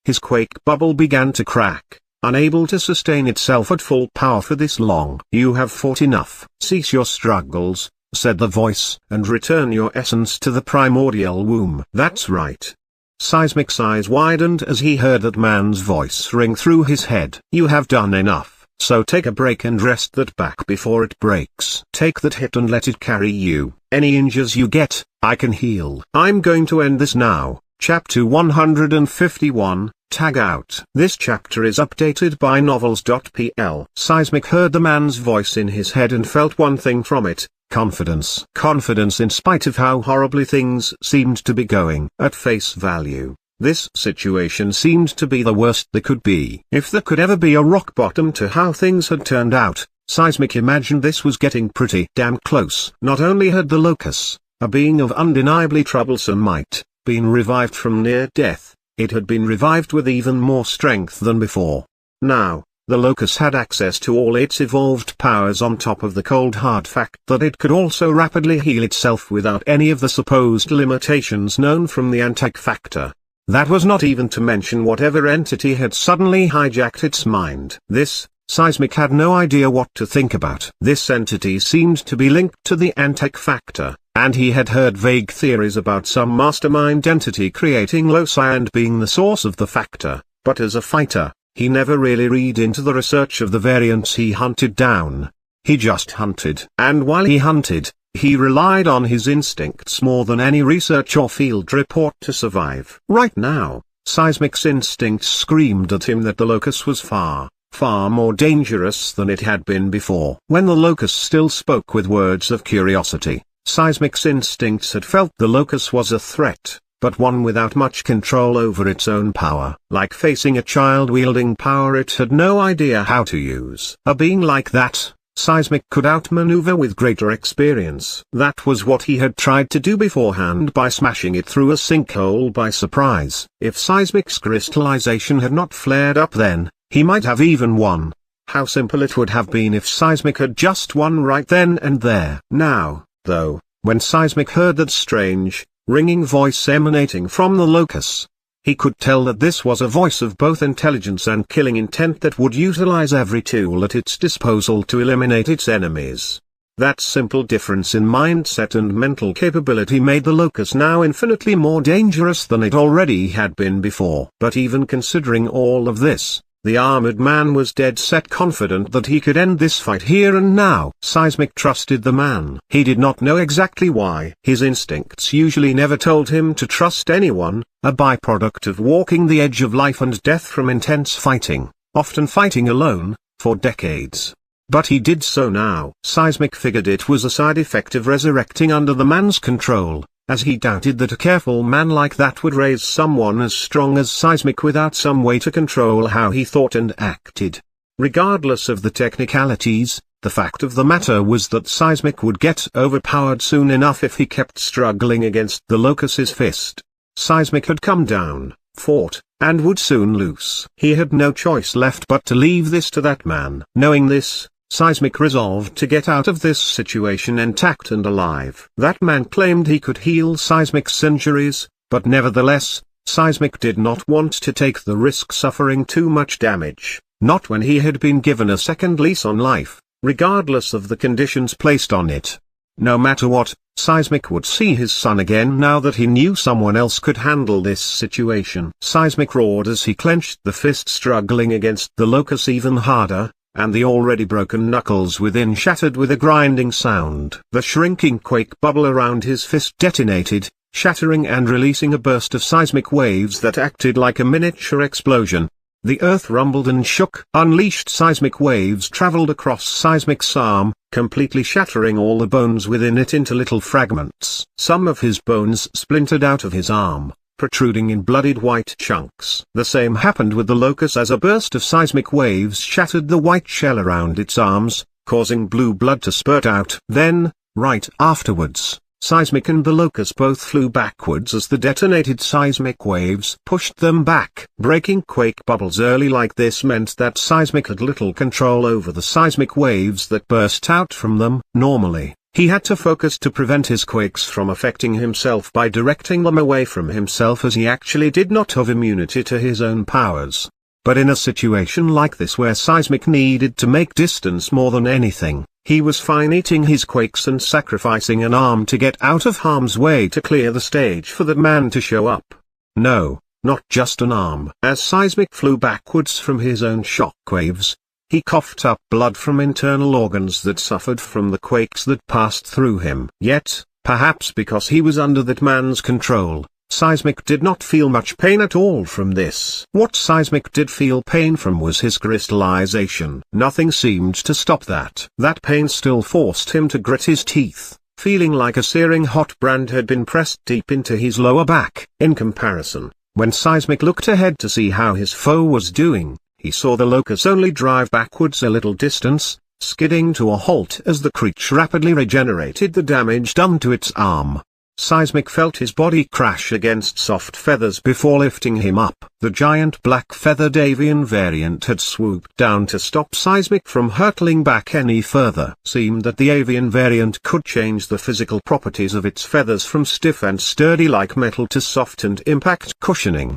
His quake bubble began to crack, unable to sustain itself at full power for this long. "You have fought enough. Cease your struggles," said the voice, "and return your essence to the primordial womb." That's right. Seismic's eyes widened as he heard that man's voice ring through his head. "You have done enough. So take a break and rest that back before it breaks. Take that hit and let it carry you. Any injuries you get, I can heal. I'm going to end this now." Chapter 151, Tag Out. This chapter is updated by novels.pl. Seismic heard the man's voice in his head and felt one thing from it. Confidence. Confidence in spite of how horribly things seemed to be going. At face value, this situation seemed to be the worst there could be. If there could ever be a rock bottom to how things had turned out, Seismic imagined this was getting pretty damn close. Not only had the Locus, a being of undeniably troublesome might, been revived from near death, it had been revived with even more strength than before. Now, the Locus had access to all its evolved powers on top of the cold hard fact that it could also rapidly heal itself without any of the supposed limitations known from the Antek factor. That was not even to mention whatever entity had suddenly hijacked its mind. This, Seismic had no idea what to think about. This entity seemed to be linked to the Antek factor, and he had heard vague theories about some mastermind entity creating loci and being the source of the factor, but as a fighter, he never really read into the research of the variants he hunted down. He just hunted. And while he hunted, he relied on his instincts more than any research or field report to survive. Right now, Seismic's instincts screamed at him that the Locus was far, far more dangerous than it had been before. When the Locus still spoke with words of curiosity, Seismic's instincts had felt the Locus was a threat, but one without much control over its own power. Like facing a child wielding power it had no idea how to use. A being like that, Seismic could outmaneuver with greater experience. That was what he had tried to do beforehand by smashing it through a sinkhole by surprise. If Seismic's crystallization had not flared up then, he might have even won. How simple it would have been if Seismic had just won right then and there. Now, though, when Seismic heard that strange, ringing voice emanating from the Locus, he could tell that this was a voice of both intelligence and killing intent that would utilize every tool at its disposal to eliminate its enemies. That simple difference in mindset and mental capability made the Locus now infinitely more dangerous than it already had been before. But even considering all of this, the armored man was dead set confident that he could end this fight here and now. Seismic trusted the man. He did not know exactly why. His instincts usually never told him to trust anyone, a byproduct of walking the edge of life and death from intense fighting, often fighting alone, for decades. But he did so now. Seismic figured it was a side effect of resurrecting under the man's control, as he doubted that a careful man like that would raise someone as strong as Seismic without some way to control how he thought and acted. Regardless of the technicalities, the fact of the matter was that Seismic would get overpowered soon enough if he kept struggling against the Locus's fist. Seismic had come down, fought, and would soon lose. He had no choice left but to leave this to that man. Knowing this, Seismic resolved to get out of this situation intact and alive. That man claimed he could heal Seismic's injuries, but nevertheless, Seismic did not want to take the risk suffering too much damage, not when he had been given a second lease on life, regardless of the conditions placed on it. No matter what, Seismic would see his son again now that he knew someone else could handle this situation. Seismic roared as he clenched the fist, struggling against the locust even harder, and the already broken knuckles within shattered with a grinding sound. The shrinking quake bubble around his fist detonated, shattering and releasing a burst of seismic waves that acted like a miniature explosion. The earth rumbled and shook. Unleashed seismic waves traveled across Seismic's arm, completely shattering all the bones within it into little fragments. Some of his bones splintered out of his arm, protruding in bloodied white chunks. The same happened with the locust as a burst of seismic waves shattered the white shell around its arms, causing blue blood to spurt out. Then, right afterwards, Seismic and the locust both flew backwards as the detonated seismic waves pushed them back. Breaking quake bubbles early like this meant that Seismic had little control over the seismic waves that burst out from them. Normally, he had to focus to prevent his quakes from affecting himself by directing them away from himself, as he actually did not have immunity to his own powers. But in a situation like this where Seismic needed to make distance more than anything, he was fine eating his quakes and sacrificing an arm to get out of harm's way to clear the stage for that man to show up. No, not just an arm. As Seismic flew backwards from his own shockwaves, he coughed up blood from internal organs that suffered from the quakes that passed through him. Yet, perhaps because he was under that man's control, Seismic did not feel much pain at all from this. What Seismic did feel pain from was his crystallization. Nothing seemed to stop that. That pain still forced him to grit his teeth, feeling like a searing hot brand had been pressed deep into his lower back. In comparison, when Seismic looked ahead to see how his foe was doing, he saw the locust only drive backwards a little distance, skidding to a halt as the creature rapidly regenerated the damage done to its arm. Seismic felt his body crash against soft feathers before lifting him up. The giant black-feathered avian variant had swooped down to stop Seismic from hurtling back any further. Seemed that the avian variant could change the physical properties of its feathers from stiff and sturdy like metal to soft and impact cushioning.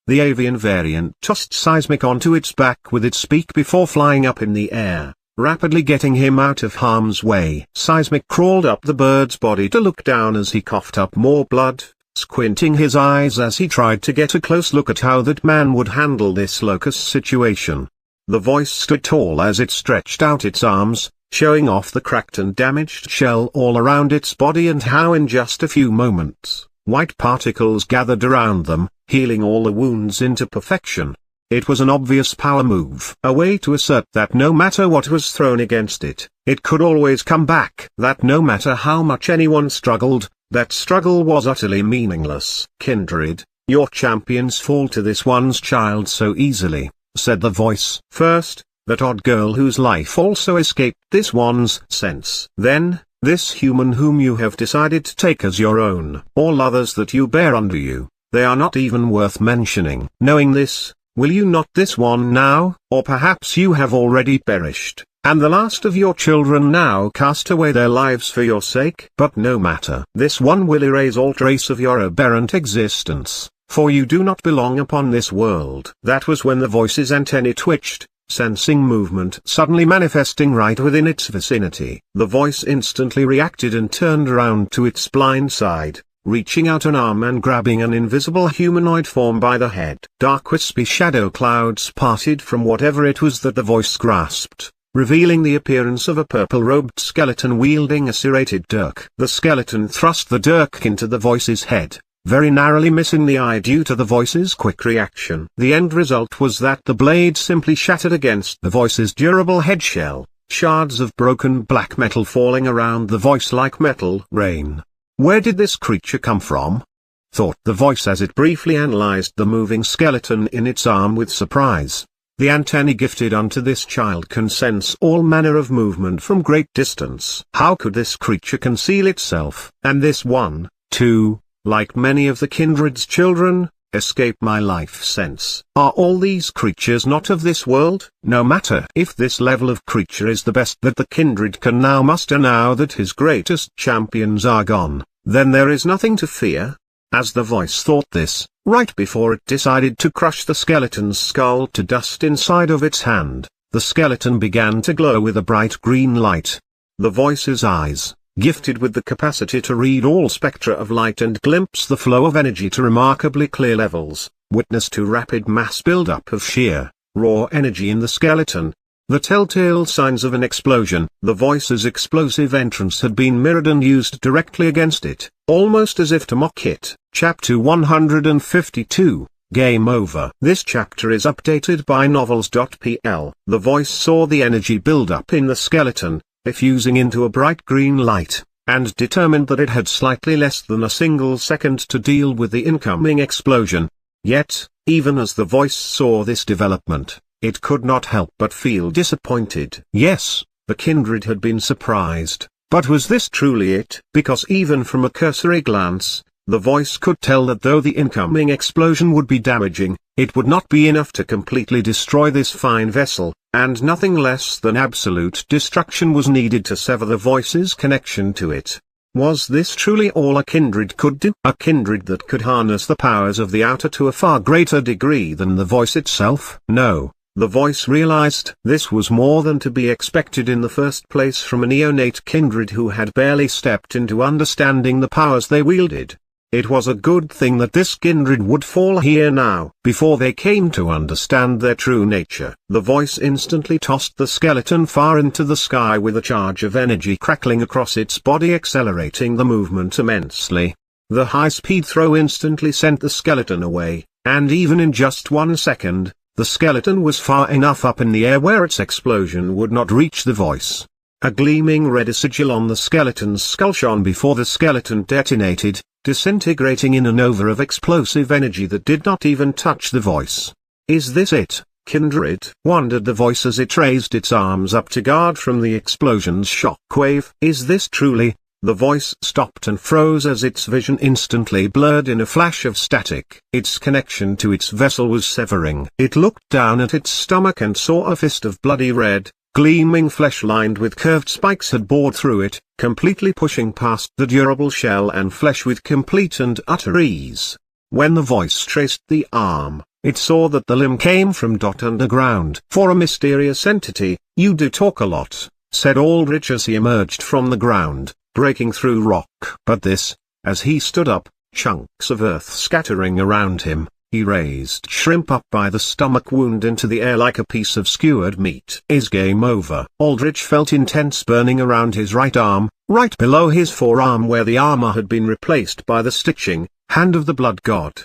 The avian variant tossed Seismic onto its back with its beak before flying up in the air, rapidly getting him out of harm's way. Seismic crawled up the bird's body to look down as he coughed up more blood, squinting his eyes as he tried to get a close look at how that man would handle this locust situation. The voice stood tall as it stretched out its arms, showing off the cracked and damaged shell all around its body and how in just a few moments, white particles gathered around them, healing all the wounds into perfection. It was an obvious power move. A way to assert that no matter what was thrown against it, it could always come back. That no matter how much anyone struggled, that struggle was utterly meaningless. "Kindred, your champions fall to this one's child so easily," said the voice. "First, that odd girl whose life also escaped this one's sense. Then, this human whom you have decided to take as your own. All others that you bear under you, they are not even worth mentioning. Knowing this, will you not this one now, or perhaps you have already perished, and the last of your children now cast away their lives for your sake? But no matter. This one will erase all trace of your aberrant existence, for you do not belong upon this world." That was when the voice's antennae twitched, sensing movement suddenly manifesting right within its vicinity. The voice instantly reacted and turned around to its blind side, reaching out an arm and grabbing an invisible humanoid form by the head. Dark wispy shadow clouds parted from whatever it was that the voice grasped, revealing the appearance of a purple-robed skeleton wielding a serrated dirk. The skeleton thrust the dirk into the voice's head, very narrowly missing the eye due to the voice's quick reaction. The end result was that the blade simply shattered against the voice's durable head shell, shards of broken black metal falling around the voice like metal rain. Where did this creature come from? Thought the voice as it briefly analyzed the moving skeleton in its arm with surprise. The antennae gifted unto this child can sense all manner of movement from great distance. How could this creature conceal itself? And this one, too, like many of the kindred's children, escape my life sense. Are all these creatures not of this world? No matter if this level of creature is the best that the kindred can now muster now that his greatest champions are gone, then there is nothing to fear. As the voice thought this, right before it decided to crush the skeleton's skull to dust inside of its hand, the skeleton began to glow with a bright green light. The voice's eyes, gifted with the capacity to read all spectra of light and glimpse the flow of energy to remarkably clear levels, witnessed to rapid mass buildup of sheer, raw energy in the skeleton. The telltale signs of an explosion. The voice's explosive entrance had been mirrored and used directly against it, almost as if to mock it. Chapter 152, Game Over. This chapter is updated by novels.pl. The voice saw the energy build up in the skeleton, diffusing into a bright green light, and determined that it had slightly less than a single second to deal with the incoming explosion. Yet, even as the voice saw this development, it could not help but feel disappointed. Yes, the kindred had been surprised, but was this truly it? Because even from a cursory glance, the voice could tell that though the incoming explosion would be damaging, it would not be enough to completely destroy this fine vessel, and nothing less than absolute destruction was needed to sever the voice's connection to it. Was this truly all a kindred could do? A kindred that could harness the powers of the outer to a far greater degree than the voice itself? No. The voice realized this was more than to be expected in the first place from a neonate kindred who had barely stepped into understanding the powers they wielded. It was a good thing that this kindred would fall here now, before they came to understand their true nature. The voice instantly tossed the skeleton far into the sky with a charge of energy crackling across its body, accelerating the movement immensely. The high-speed throw instantly sent the skeleton away, and even in just 1 second, the skeleton was far enough up in the air where its explosion would not reach the voice. A gleaming red sigil on the skeleton's skull shone before the skeleton detonated, disintegrating in a nova of explosive energy that did not even touch the voice. Is this it, kindred? Wondered the voice as it raised its arms up to guard from the explosion's shockwave. Is this truly? The voice stopped and froze as its vision instantly blurred in a flash of static. Its connection to its vessel was severing. It looked down at its stomach and saw a fist of bloody red, gleaming flesh lined with curved spikes had bored through it, completely pushing past the durable shell and flesh with complete and utter ease. When the voice traced the arm, it saw that the limb came from underground. For a mysterious entity, you do talk a lot, said Aldrich as he emerged from the ground, breaking through rock. But this, as he stood up, chunks of earth scattering around him, he raised Shrimp up by the stomach wound into the air like a piece of skewered meat. Is game over? Aldrich felt intense burning around his right arm, right below his forearm where the armor had been replaced by the stitching, hand of the blood god.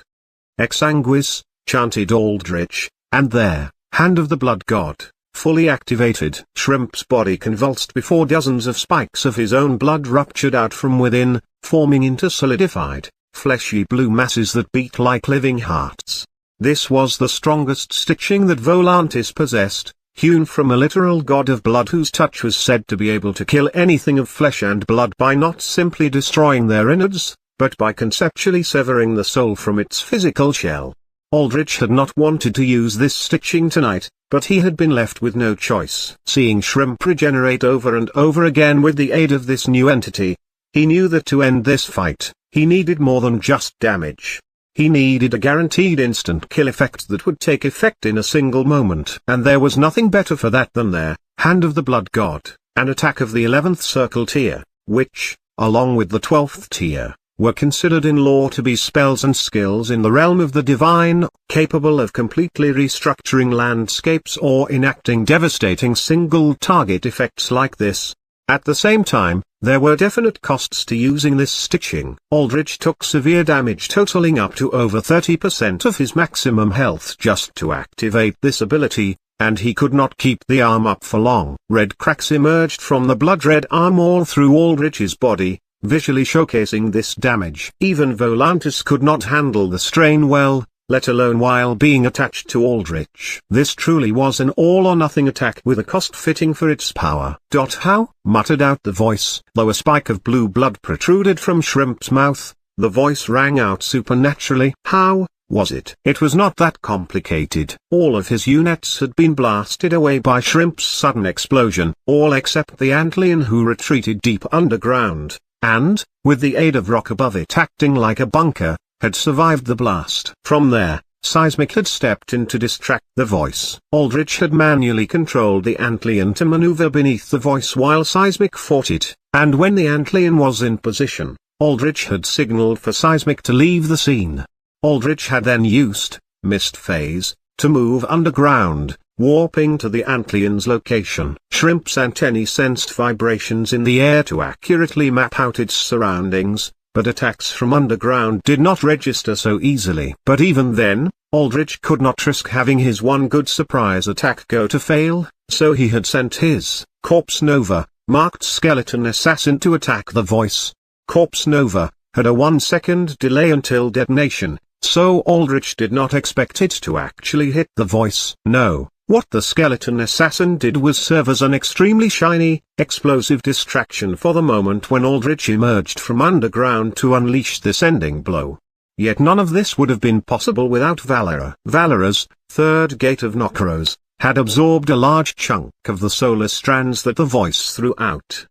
Exsanguis, chanted Aldrich, and there, hand of the blood god, fully activated. Shrimp's body convulsed before dozens of spikes of his own blood ruptured out from within, forming into solidified, fleshy blue masses that beat like living hearts. This was the strongest stitching that Volantis possessed, hewn from a literal god of blood whose touch was said to be able to kill anything of flesh and blood by not simply destroying their innards, but by conceptually severing the soul from its physical shell. Aldrich had not wanted to use this stitching tonight, but he had been left with no choice. Seeing Shrimp regenerate over and over again with the aid of this new entity, he knew that to end this fight, he needed more than just damage. He needed a guaranteed instant kill effect that would take effect in a single moment. And there was nothing better for that than their Hand of the Blood God, an attack of the 11th circle tier, which, along with the 12th tier, were considered in lore to be spells and skills in the realm of the divine, capable of completely restructuring landscapes or enacting devastating single-target effects like this. At the same time, there were definite costs to using this stitching. Aldrich took severe damage totaling up to over 30% of his maximum health just to activate this ability, and he could not keep the arm up for long. Red cracks emerged from the blood-red arm all through Aldrich's body, visually showcasing this damage. Even Volantis could not handle the strain well, let alone while being attached to Aldrich. This truly was an all-or-nothing attack with a cost fitting for its power. How? Muttered out the voice. Though a spike of blue blood protruded from Shrimp's mouth, the voice rang out supernaturally. How? was it? It was not that complicated. All of his units had been blasted away by Shrimp's sudden explosion, all except the antlion, who retreated deep underground, and, with the aid of rock above it acting like a bunker, had survived the blast. From there, Seismic had stepped in to distract the voice. Aldrich had manually controlled the antlion to maneuver beneath the voice while Seismic fought it, and when the antlion was in position, Aldrich had signaled for Seismic to leave the scene. Aldrich had then used Mist Phase to move underground, warping to the antlion's location. Shrimp's antennae sensed vibrations in the air to accurately map out its surroundings, but attacks from underground did not register so easily. But even then, Aldrich could not risk having his one good surprise attack go to fail, so he had sent his Corpse Nova marked skeleton assassin to attack the voice. Corpse Nova had a 1-second delay until detonation, so Aldrich did not expect it to actually hit the voice. No, what the skeleton assassin did was serve as an extremely shiny, explosive distraction for the moment when Aldrich emerged from underground to unleash this ending blow. Yet none of this would have been possible without Valera. Valera's third gate of Nokros had absorbed a large chunk of the solar strands that the voice threw out,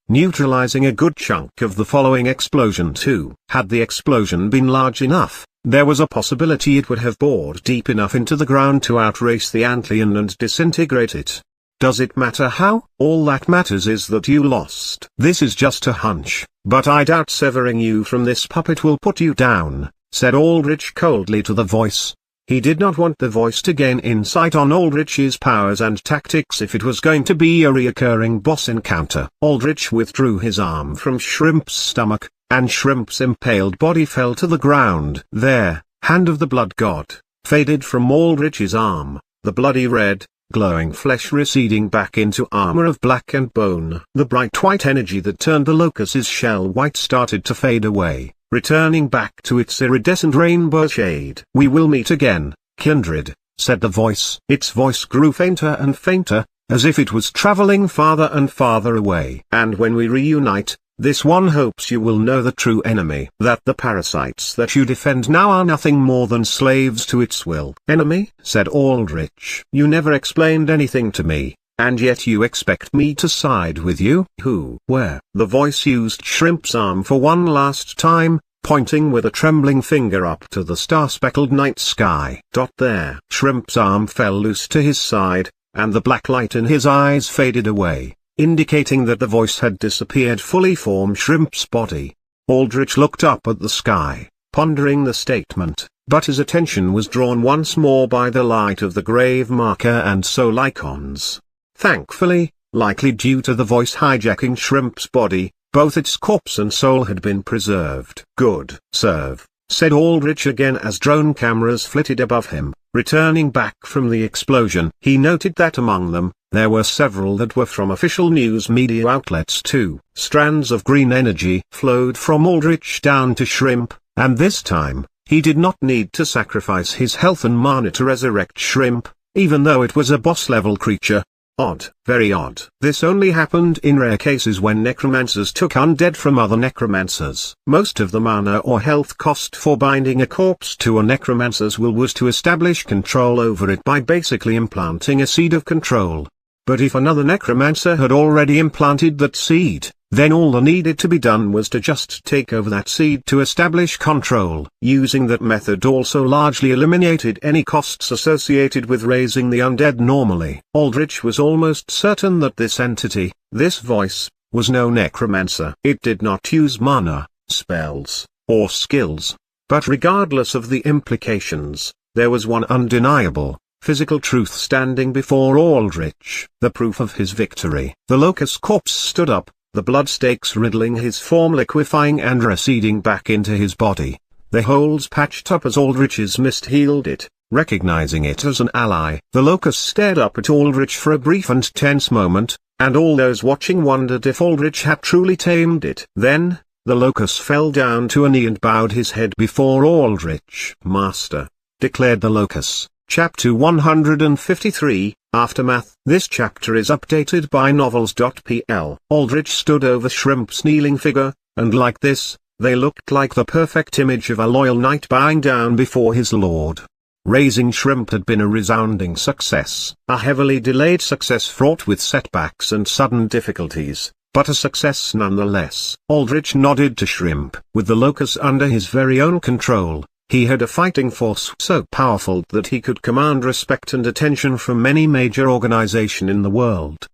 neutralizing a good chunk of the following explosion too. Had the explosion been large enough, there was a possibility it would have bored deep enough into the ground to outrace the antlion and disintegrate it. Does it matter how? All that matters is that you lost. This is just a hunch, but I doubt severing you from this puppet will put you down, said Aldrich coldly to the voice. He did not want the voice to gain insight on Aldrich's powers and tactics if it was going to be a reoccurring boss encounter. Aldrich withdrew his arm from Shrimp's stomach, and Shrimp's impaled body fell to the ground. There, Hand of the Blood God, faded from Aldrich's arm, the bloody red, glowing flesh receding back into armor of black and bone. The bright white energy that turned the locust's shell white started to fade away, returning back to its iridescent rainbow shade. We will meet again, kindred, said the voice. Its voice grew fainter and fainter, as if it was traveling farther and farther away. And when we reunite, this one hopes you will know the true enemy. That the parasites that you defend now are nothing more than slaves to its will. Enemy? Said Aldrich. You never explained anything to me, and yet you expect me to side with you? Who? Where? The voice used Shrimp's arm for one last time, pointing with a trembling finger up to the star-speckled night sky. There. Shrimp's arm fell loose to his side, and the black light in his eyes faded away, indicating that the voice had disappeared fully from Shrimp's body. Aldrich looked up at the sky, pondering the statement, but his attention was drawn once more by the light of the grave marker and soul icons. Thankfully, likely due to the voice hijacking Shrimp's body, both its corpse and soul had been preserved. Good serve, said Aldrich again as drone cameras flitted above him, returning back from the explosion. He noted that among them, there were several that were from official news media outlets too. Strands of green energy flowed from Aldrich down to Shrimp, and this time, he did not need to sacrifice his health and mana to resurrect Shrimp, even though it was a boss-level creature. Odd. Very odd. This only happened in rare cases when necromancers took undead from other necromancers. Most of the mana or health cost for binding a corpse to a necromancer's will was to establish control over it by basically implanting a seed of control. But if another necromancer had already implanted that seed, then all that needed to be done was to just take over that seed to establish control. Using that method also largely eliminated any costs associated with raising the undead normally. Aldrich was almost certain that this entity, this voice, was no necromancer. It did not use mana, spells, or skills. But regardless of the implications, there was one undeniable, physical truth standing before Aldrich. The proof of his victory. The locust corpse stood up, the blood stakes riddling his form liquefying and receding back into his body. The holes patched up as Aldrich's mist healed it, recognizing it as an ally. The locust stared up at Aldrich for a brief and tense moment, and all those watching wondered if Aldrich had truly tamed it. Then, the locust fell down to a knee and bowed his head before Aldrich. Master, declared the locust. Chapter 153, Aftermath. This chapter is updated by novels.pl. Aldrich stood over Shrimp's kneeling figure, and like this, They looked like the perfect image of a loyal knight bowing down before his lord. Raising Shrimp had been a resounding success, a heavily delayed success fraught with setbacks and sudden difficulties, but a success nonetheless. Aldrich nodded to Shrimp. With the locus under his very own control, he had a fighting force so powerful that he could command respect and attention from any major organization in the world.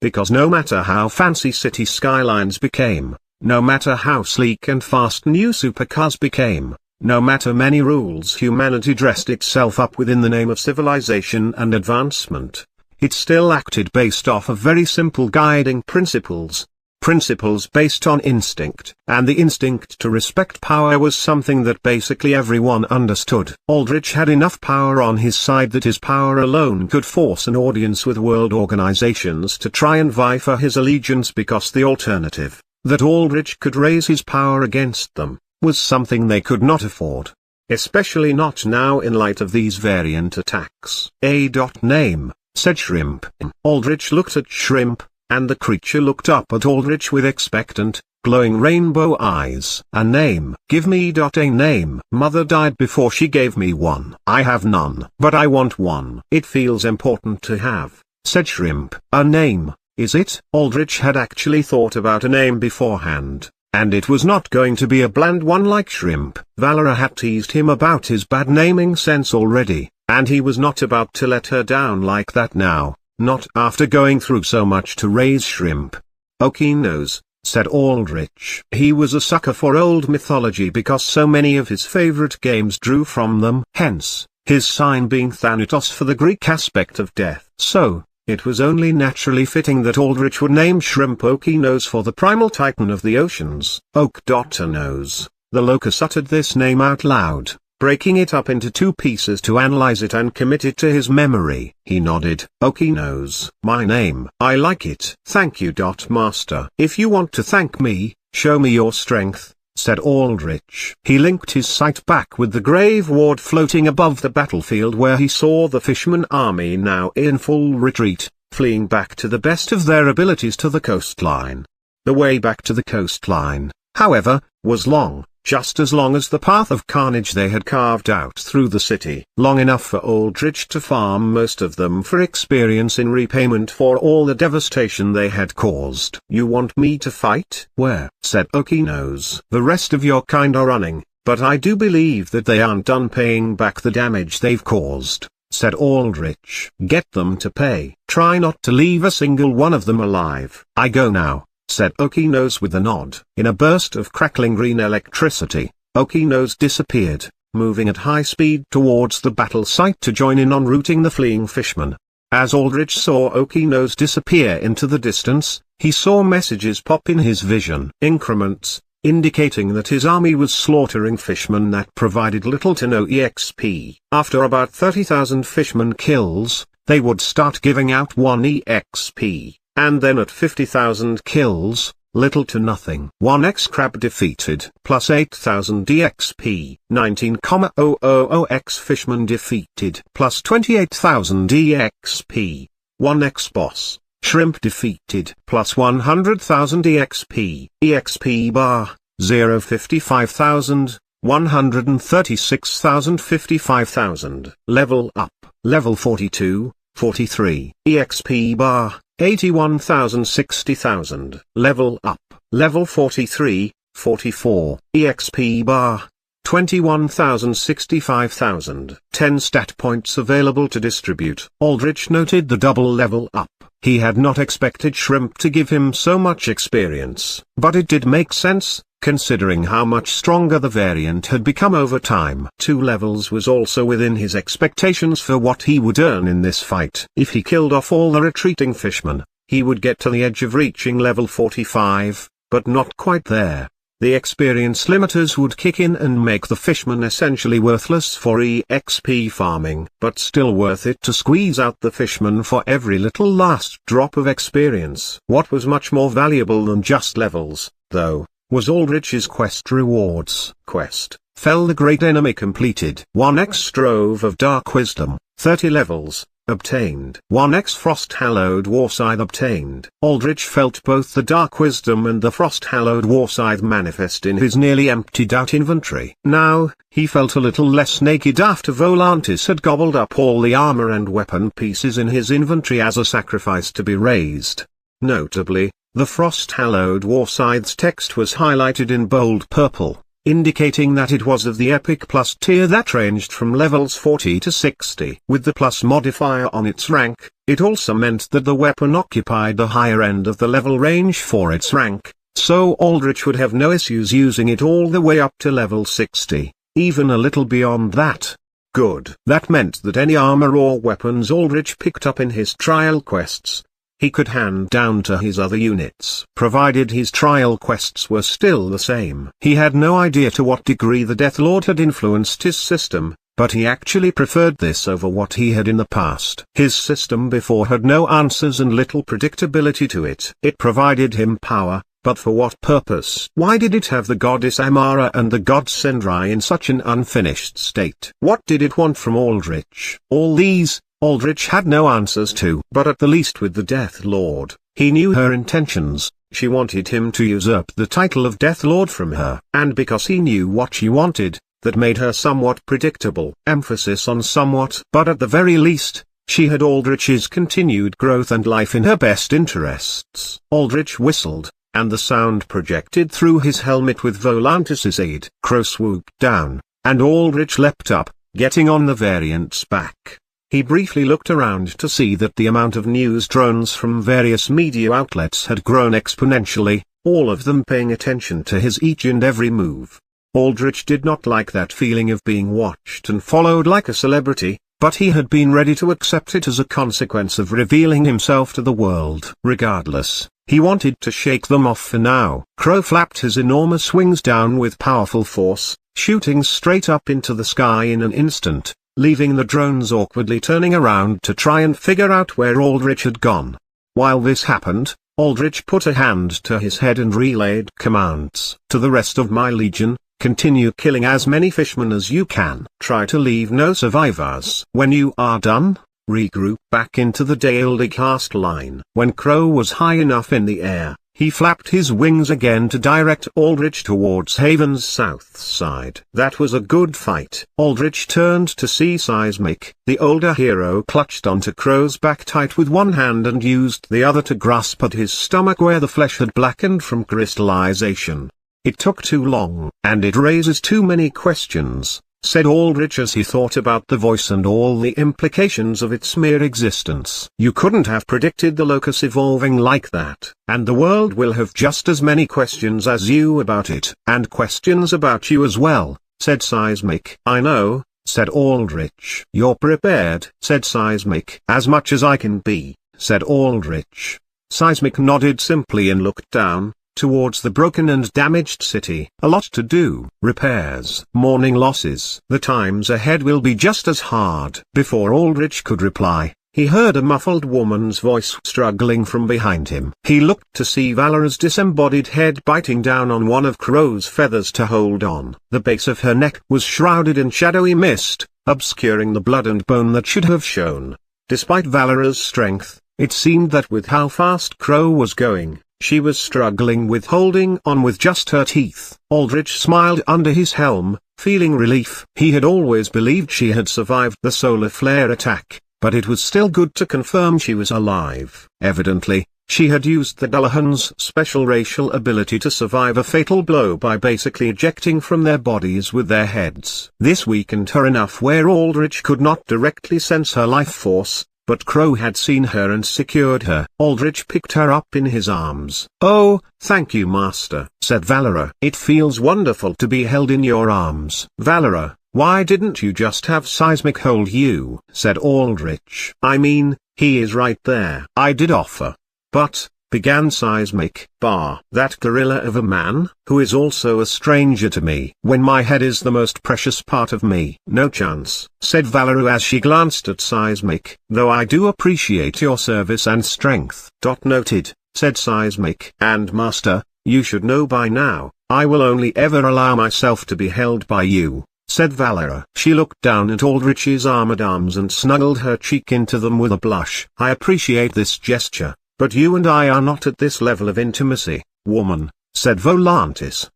Because no matter how fancy city skylines became, no matter how sleek and fast new supercars became, no matter many rules humanity dressed itself up with in the name of civilization and advancement, it still acted based off of very simple guiding principles. Principles based on instinct. And the instinct to respect power was something that basically everyone understood. Aldrich had enough power on his side that his power alone could force an audience with world organizations to try and vie for his allegiance, because the alternative, that Aldrich could raise his power against them, was something they could not afford. Especially not now in light of these variant attacks. Name, said Shrimp. Aldrich looked at Shrimp, and the creature looked up at Aldrich with expectant, glowing rainbow eyes. A name. Give me a name. Mother died before she gave me one. I have none. But I want one. It feels important to have, said Shrimp. A name, is it? Aldrich had actually thought about a name beforehand, and it was not going to be a bland one like Shrimp. Valera had teased him about his bad naming sense already, and he was not about to let her down like that now. Not after going through so much to raise Shrimp. Okie knows, said Aldrich. He was a sucker for old mythology because so many of his favorite games drew from them. Hence, his sign being Thanatos for the Greek aspect of death. So, it was only naturally fitting that Aldrich would name Shrimp Okie knows for the primal titan of the oceans. Knows. The locus uttered this name out loud, breaking it up into two pieces to analyze it and commit it to his memory. He nodded. Okie knows. My name. I like it. Thank you. Master. If you want to thank me, show me your strength, said Aldrich. He linked his sight back with the grave ward floating above the battlefield, where he saw the Fishman army now in full retreat, fleeing back to the best of their abilities to the coastline. The way back to the coastline, however, was long. Just as long as the path of carnage they had carved out through the city. Long enough for Aldrich to farm most of them for experience in repayment for all the devastation they had caused. You want me to fight? Where? Said Okie knows. The rest of your kind are running, but I do believe that they aren't done paying back the damage they've caused, said Aldrich. Get them to pay. Try not to leave a single one of them alive. I go now, said Okie knows with a nod. In a burst of crackling green electricity, Okie knows disappeared, moving at high speed towards the battle site to join in on routing the fleeing fishmen. As Aldrich saw Okie knows disappear into the distance, he saw messages pop in his vision. Increments, indicating that his army was slaughtering fishmen that provided little to no EXP. After about 30,000 fishmen kills, they would start giving out 1 EXP. And then at 50,000 kills, little to nothing. 1x crab defeated. Plus 8,000 EXP. 19,000x fishman defeated. Plus 28,000 EXP. 1x boss, shrimp defeated. Plus 100,000 EXP. EXP bar, 55,000, 136,000 55,000. Level up. Level 42, 43. EXP bar, 81,000 60,000. Level up. Level 43, 44. EXP bar, 21,000 65,000. 10 stat points available to distribute. Aldrich noted the double level up. He had not expected Shrimp to give him so much experience, but it did make sense, considering how much stronger the variant had become over time. 2 levels was also within his expectations for what he would earn in this fight. If he killed off all the retreating fishmen, he would get to the edge of reaching level 45, but not quite there. The experience limiters would kick in and make the fishmen essentially worthless for EXP farming, but still worth it to squeeze out the fishmen for every little last drop of experience. What was much more valuable than just levels, though, was Aldrich's quest rewards. Quest, Fell the Great Enemy completed. 1x Trove of Dark Wisdom, 30 levels, obtained. 1x Frost-Hallowed War Scythe obtained. Aldrich felt both the Dark Wisdom and the Frost-Hallowed War Scythe manifest in his nearly emptied out inventory. Now, he felt a little less naked after Volantis had gobbled up all the armor and weapon pieces in his inventory as a sacrifice to be raised. Notably, the Frost-Hallowed War Scythe's text was highlighted in bold purple, indicating that it was of the Epic Plus tier that ranged from levels 40 to 60. With the plus modifier on its rank, it also meant that the weapon occupied the higher end of the level range for its rank, so Aldrich would have no issues using it all the way up to level 60, even a little beyond that. Good. That meant that any armor or weapons Aldrich picked up in his trial quests, he could hand down to his other units, provided his trial quests were still the same. He had no idea to what degree the Death Lord had influenced his system, but he actually preferred this over what he had in the past. His system before had no answers and little predictability to it. It provided him power, but for what purpose? Why did it have the goddess Amara and the god Sendrai in such an unfinished state? What did it want from Aldrich? All these, Aldrich had no answers to. But at the least with the Death Lord, he knew her intentions. She wanted him to usurp the title of Death Lord from her. And because he knew what she wanted, that made her somewhat predictable. Emphasis on somewhat. But at the very least, she had Aldrich's continued growth and life in her best interests. Aldrich whistled, and the sound projected through his helmet with Volantis's aid. Crow swooped down, and Aldrich leapt up, getting on the variant's back. He briefly looked around to see that the amount of news drones from various media outlets had grown exponentially, all of them paying attention to his each and every move. Aldrich did not like that feeling of being watched and followed like a celebrity, but he had been ready to accept it as a consequence of revealing himself to the world. Regardless, he wanted to shake them off for now. Crow flapped his enormous wings down with powerful force, shooting straight up into the sky in an instant, leaving the drones awkwardly turning around to try and figure out where Aldrich had gone. While this happened, Aldrich put a hand to his head and relayed commands to the rest of my legion. Continue killing as many fishmen as you can. Try to leave no survivors. When you are done, regroup back into the Daily cast line. When Crow was high enough in the air, he flapped his wings again to direct Aldrich towards Haven's south side. That was a good fight. Aldrich turned to see Seismic. The older hero clutched onto Crow's back tight with one hand and used the other to grasp at his stomach where the flesh had blackened from crystallization. It took too long. And it raises too many questions, said Aldrich as he thought about the voice and all the implications of its mere existence. You couldn't have predicted the locus evolving like that. And the world will have just as many questions as you about it. And questions about you as well, said Seismic. I know, said Aldrich. You're prepared, said Seismic. As much as I can be, said Aldrich. Seismic nodded simply and looked down towards the broken and damaged city. A lot to do. Repairs. Mourning losses. The times ahead will be just as hard. Before Aldrich could reply, he heard a muffled woman's voice struggling from behind him. He looked to see Valera's disembodied head biting down on one of Crow's feathers to hold on. The base of her neck was shrouded in shadowy mist, obscuring the blood and bone that should have shown. Despite Valera's strength, it seemed that with how fast Crow was going, she was struggling with holding on with just her teeth. Aldrich smiled under his helm, feeling relief. He had always believed she had survived the solar flare attack, but it was still good to confirm she was alive. Evidently, she had used the Dullahan's special racial ability to survive a fatal blow by basically ejecting from their bodies with their heads. This weakened her enough where Aldrich could not directly sense her life force, but Crow had seen her and secured her. Aldrich picked her up in his arms. Oh, thank you, Master, said Valera. It feels wonderful to be held in your arms. Valera, why didn't you just have Seismic hold you, said Aldrich. I mean, he is right there. I did offer. But, began Seismic. That gorilla of a man, who is also a stranger to me, when my head is the most precious part of me. No chance, said Valera as she glanced at Seismic, though I do appreciate your service and strength. Noted, said Seismic. And Master, you should know by now, I will only ever allow myself to be held by you. said Valera. She looked down at Aldrich's armored arms and snuggled her cheek into them with a blush. I appreciate this gesture, but you and I are not at this level of intimacy, woman, said Volantis.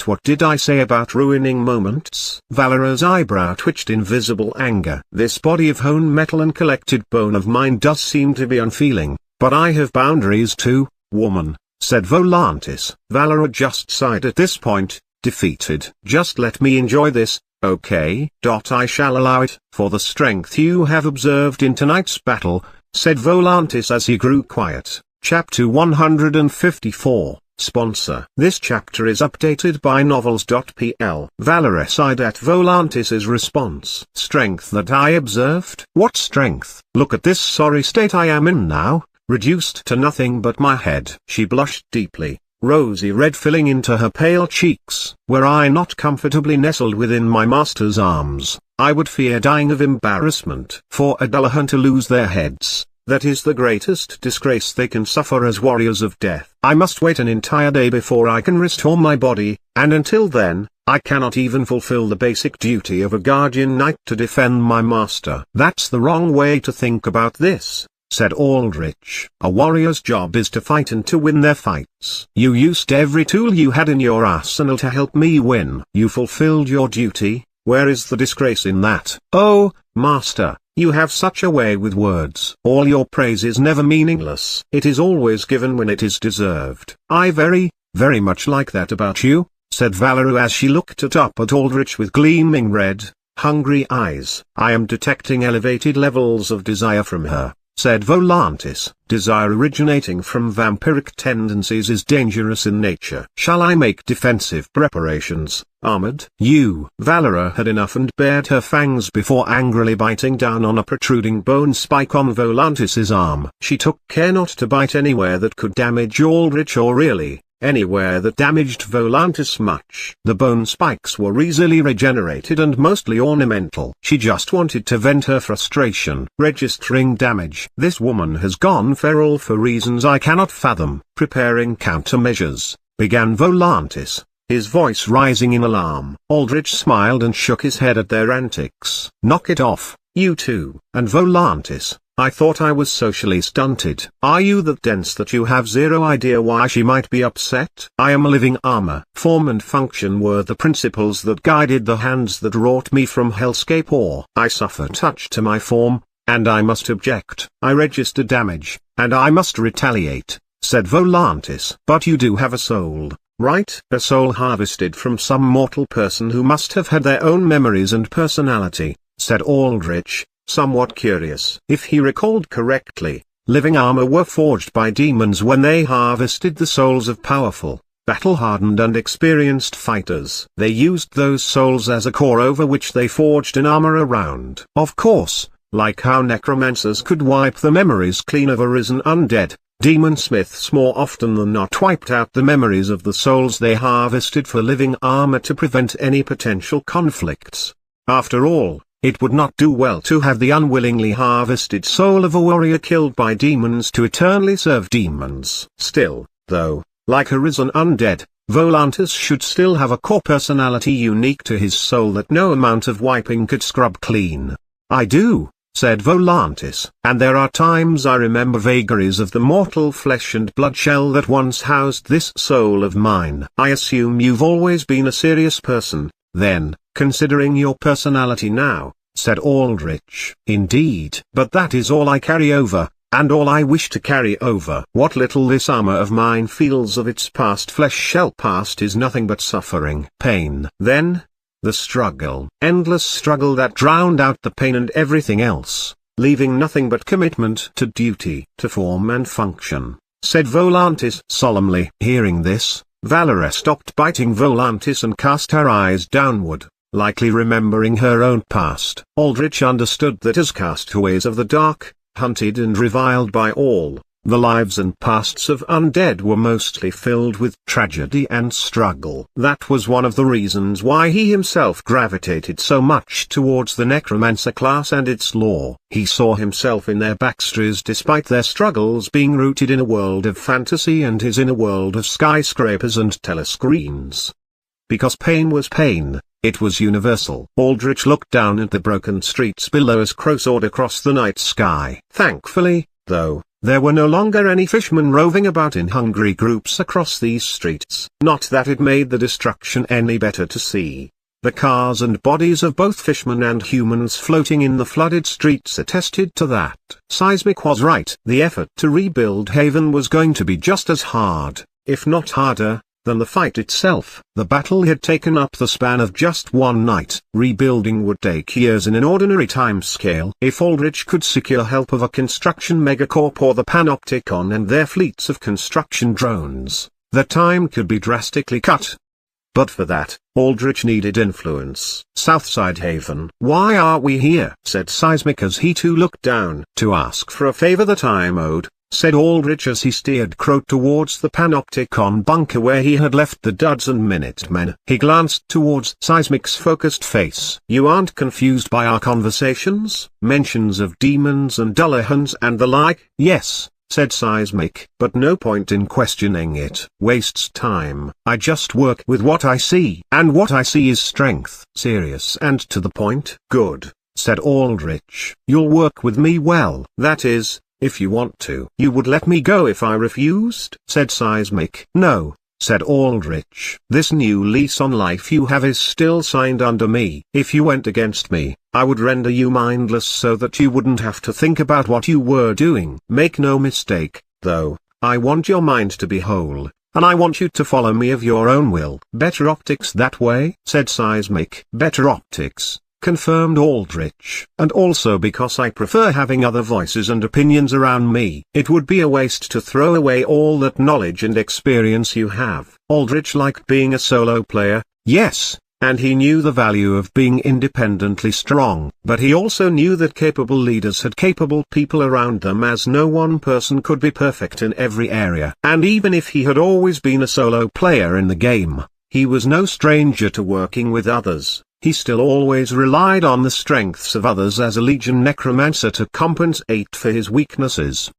What did I say about ruining moments? Valera's eyebrow twitched in visible anger. This body of honed metal and collected bone of mine does seem to be unfeeling, but I have boundaries too, woman, said Volantis. Valera just sighed at this point, defeated. Just let me enjoy this, okay? I shall allow it. For the strength you have observed in tonight's battle, said Volantis as he grew quiet. Chapter 154. Sponsor. This chapter is updated by novels.pl. Valera sighed at Volantis's response. Strength that I observed? What strength? Look at this sorry state I am in now, reduced to nothing but my head. She blushed deeply, rosy red filling into her pale cheeks. Were I not comfortably nestled within my master's arms, I would fear dying of embarrassment. For a Dullahan to lose their heads, that is the greatest disgrace they can suffer as warriors of death. I must wait an entire day before I can restore my body, and until then, I cannot even fulfill the basic duty of a guardian knight to defend my master. That's the wrong way to think about this, said Aldrich. A warrior's job is to fight and to win their fights. You used every tool you had in your arsenal to help me win. You fulfilled your duty. Where is the disgrace in that? Oh, master, you have such a way with words. All your praise is never meaningless. It is always given when it is deserved. I very much like that about you, said Valera as she looked up at Aldrich with gleaming red, hungry eyes. I am detecting elevated levels of desire from her, said Volantis. Desire originating from vampiric tendencies is dangerous in nature. Shall I make defensive preparations, armored? Valera had enough and bared her fangs before angrily biting down on a protruding bone spike on Volantis's arm. She took care not to bite anywhere that could damage Aldrich or really, anywhere that damaged Volantis much. The bone spikes were easily regenerated and mostly ornamental. She just wanted to vent her frustration. Registering damage. This woman has gone feral for reasons I cannot fathom. Preparing countermeasures, began Volantis, his voice rising in alarm. Aldrich smiled and shook his head at their antics. Knock it off, you two. And Volantis, I thought I was socially stunted. Are you that dense that you have zero idea why she might be upset? I am a living armor. Form and function were the principles that guided the hands that wrought me from hellscape ore. I suffer touch to my form, and I must object. I register damage, and I must retaliate, said Volantis. But you do have a soul, right? A soul harvested from some mortal person who must have had their own memories and personality, said Aldrich, somewhat curious. If he recalled correctly, living armor were forged by demons when they harvested the souls of powerful, battle-hardened and experienced fighters. They used those souls as a core over which they forged an armor around. Of course, like how necromancers could wipe the memories clean of a risen undead, demon smiths more often than not wiped out the memories of the souls they harvested for living armor to prevent any potential conflicts. After all, it would not do well to have the unwillingly harvested soul of a warrior killed by demons to eternally serve demons. Still, though, like a risen undead, Volantis should still have a core personality unique to his soul that no amount of wiping could scrub clean. I do, said Volantis, and there are times I remember vagaries of the mortal flesh and blood shell that once housed this soul of mine. I assume you've always been a serious person, then, considering your personality now, said Aldrich. Indeed. But that is all I carry over, and all I wish to carry over. What little this armor of mine feels of its past flesh shell past is nothing but suffering. Pain. Then, the struggle. Endless struggle that drowned out the pain and everything else, leaving nothing but commitment to duty, to form and function, said Volantis solemnly. Hearing this, Valera stopped biting Volantis and cast her eyes downward, likely remembering her own past. Aldrich understood that as castaways of the dark, hunted and reviled by all, the lives and pasts of undead were mostly filled with tragedy and struggle. That was one of the reasons why he himself gravitated so much towards the Necromancer class and its lore. He saw himself in their backstories despite their struggles being rooted in a world of fantasy and his in a world of skyscrapers and telescreens. Because pain was pain, It was universal. Aldrich looked down at the broken streets below as crow soared across the night sky. Thankfully, though, there were no longer any fishermen roving about in hungry groups across these streets. Not that it made the destruction any better to see. The cars and bodies of both fishermen and humans floating in the flooded streets attested to that. Seismic was right. The effort to rebuild Haven was going to be just as hard, if not harder, than the fight itself. The battle had taken up the span of just one night. Rebuilding would take years in an ordinary timescale. If Aldrich could secure help of a construction megacorp or the Panopticon and their fleets of construction drones, the time could be drastically cut. But for that, Aldrich needed influence. Southside Haven. "Why are we here?" said Seismic as he too looked down. "To ask for a favor that I'm owed," said Aldrich as he steered Crow towards the Panopticon bunker where he had left the Duds and Minutemen. He glanced towards Seismic's focused face. "You aren't confused by our conversations, mentions of demons and Dullahans and the like?" "Yes," said Seismic, "but no point in questioning it. Wastes time. I just work with what I see. And what I see is strength. Serious and to the point." "Good," said Aldrich. "You'll work with me well. That is, if you want to." "You would let me go if I refused?" said Seismic. "No," said Aldrich. "This new lease on life you have is still signed under me. If you went against me, I would render you mindless so that you wouldn't have to think about what you were doing. Make no mistake, though, I want your mind to be whole, and I want you to follow me of your own will." "Better optics that way?" said Seismic. "Better optics," confirmed Aldrich. "And also because I prefer having other voices and opinions around me. It would be a waste to throw away all that knowledge and experience you have." Aldrich liked being a solo player, yes, and he knew the value of being independently strong. But he also knew that capable leaders had capable people around them, as no one person could be perfect in every area. And even if he had always been a solo player in the game, he was no stranger to working with others. He still always relied on the strengths of others as a Legion Necromancer to compensate for his weaknesses.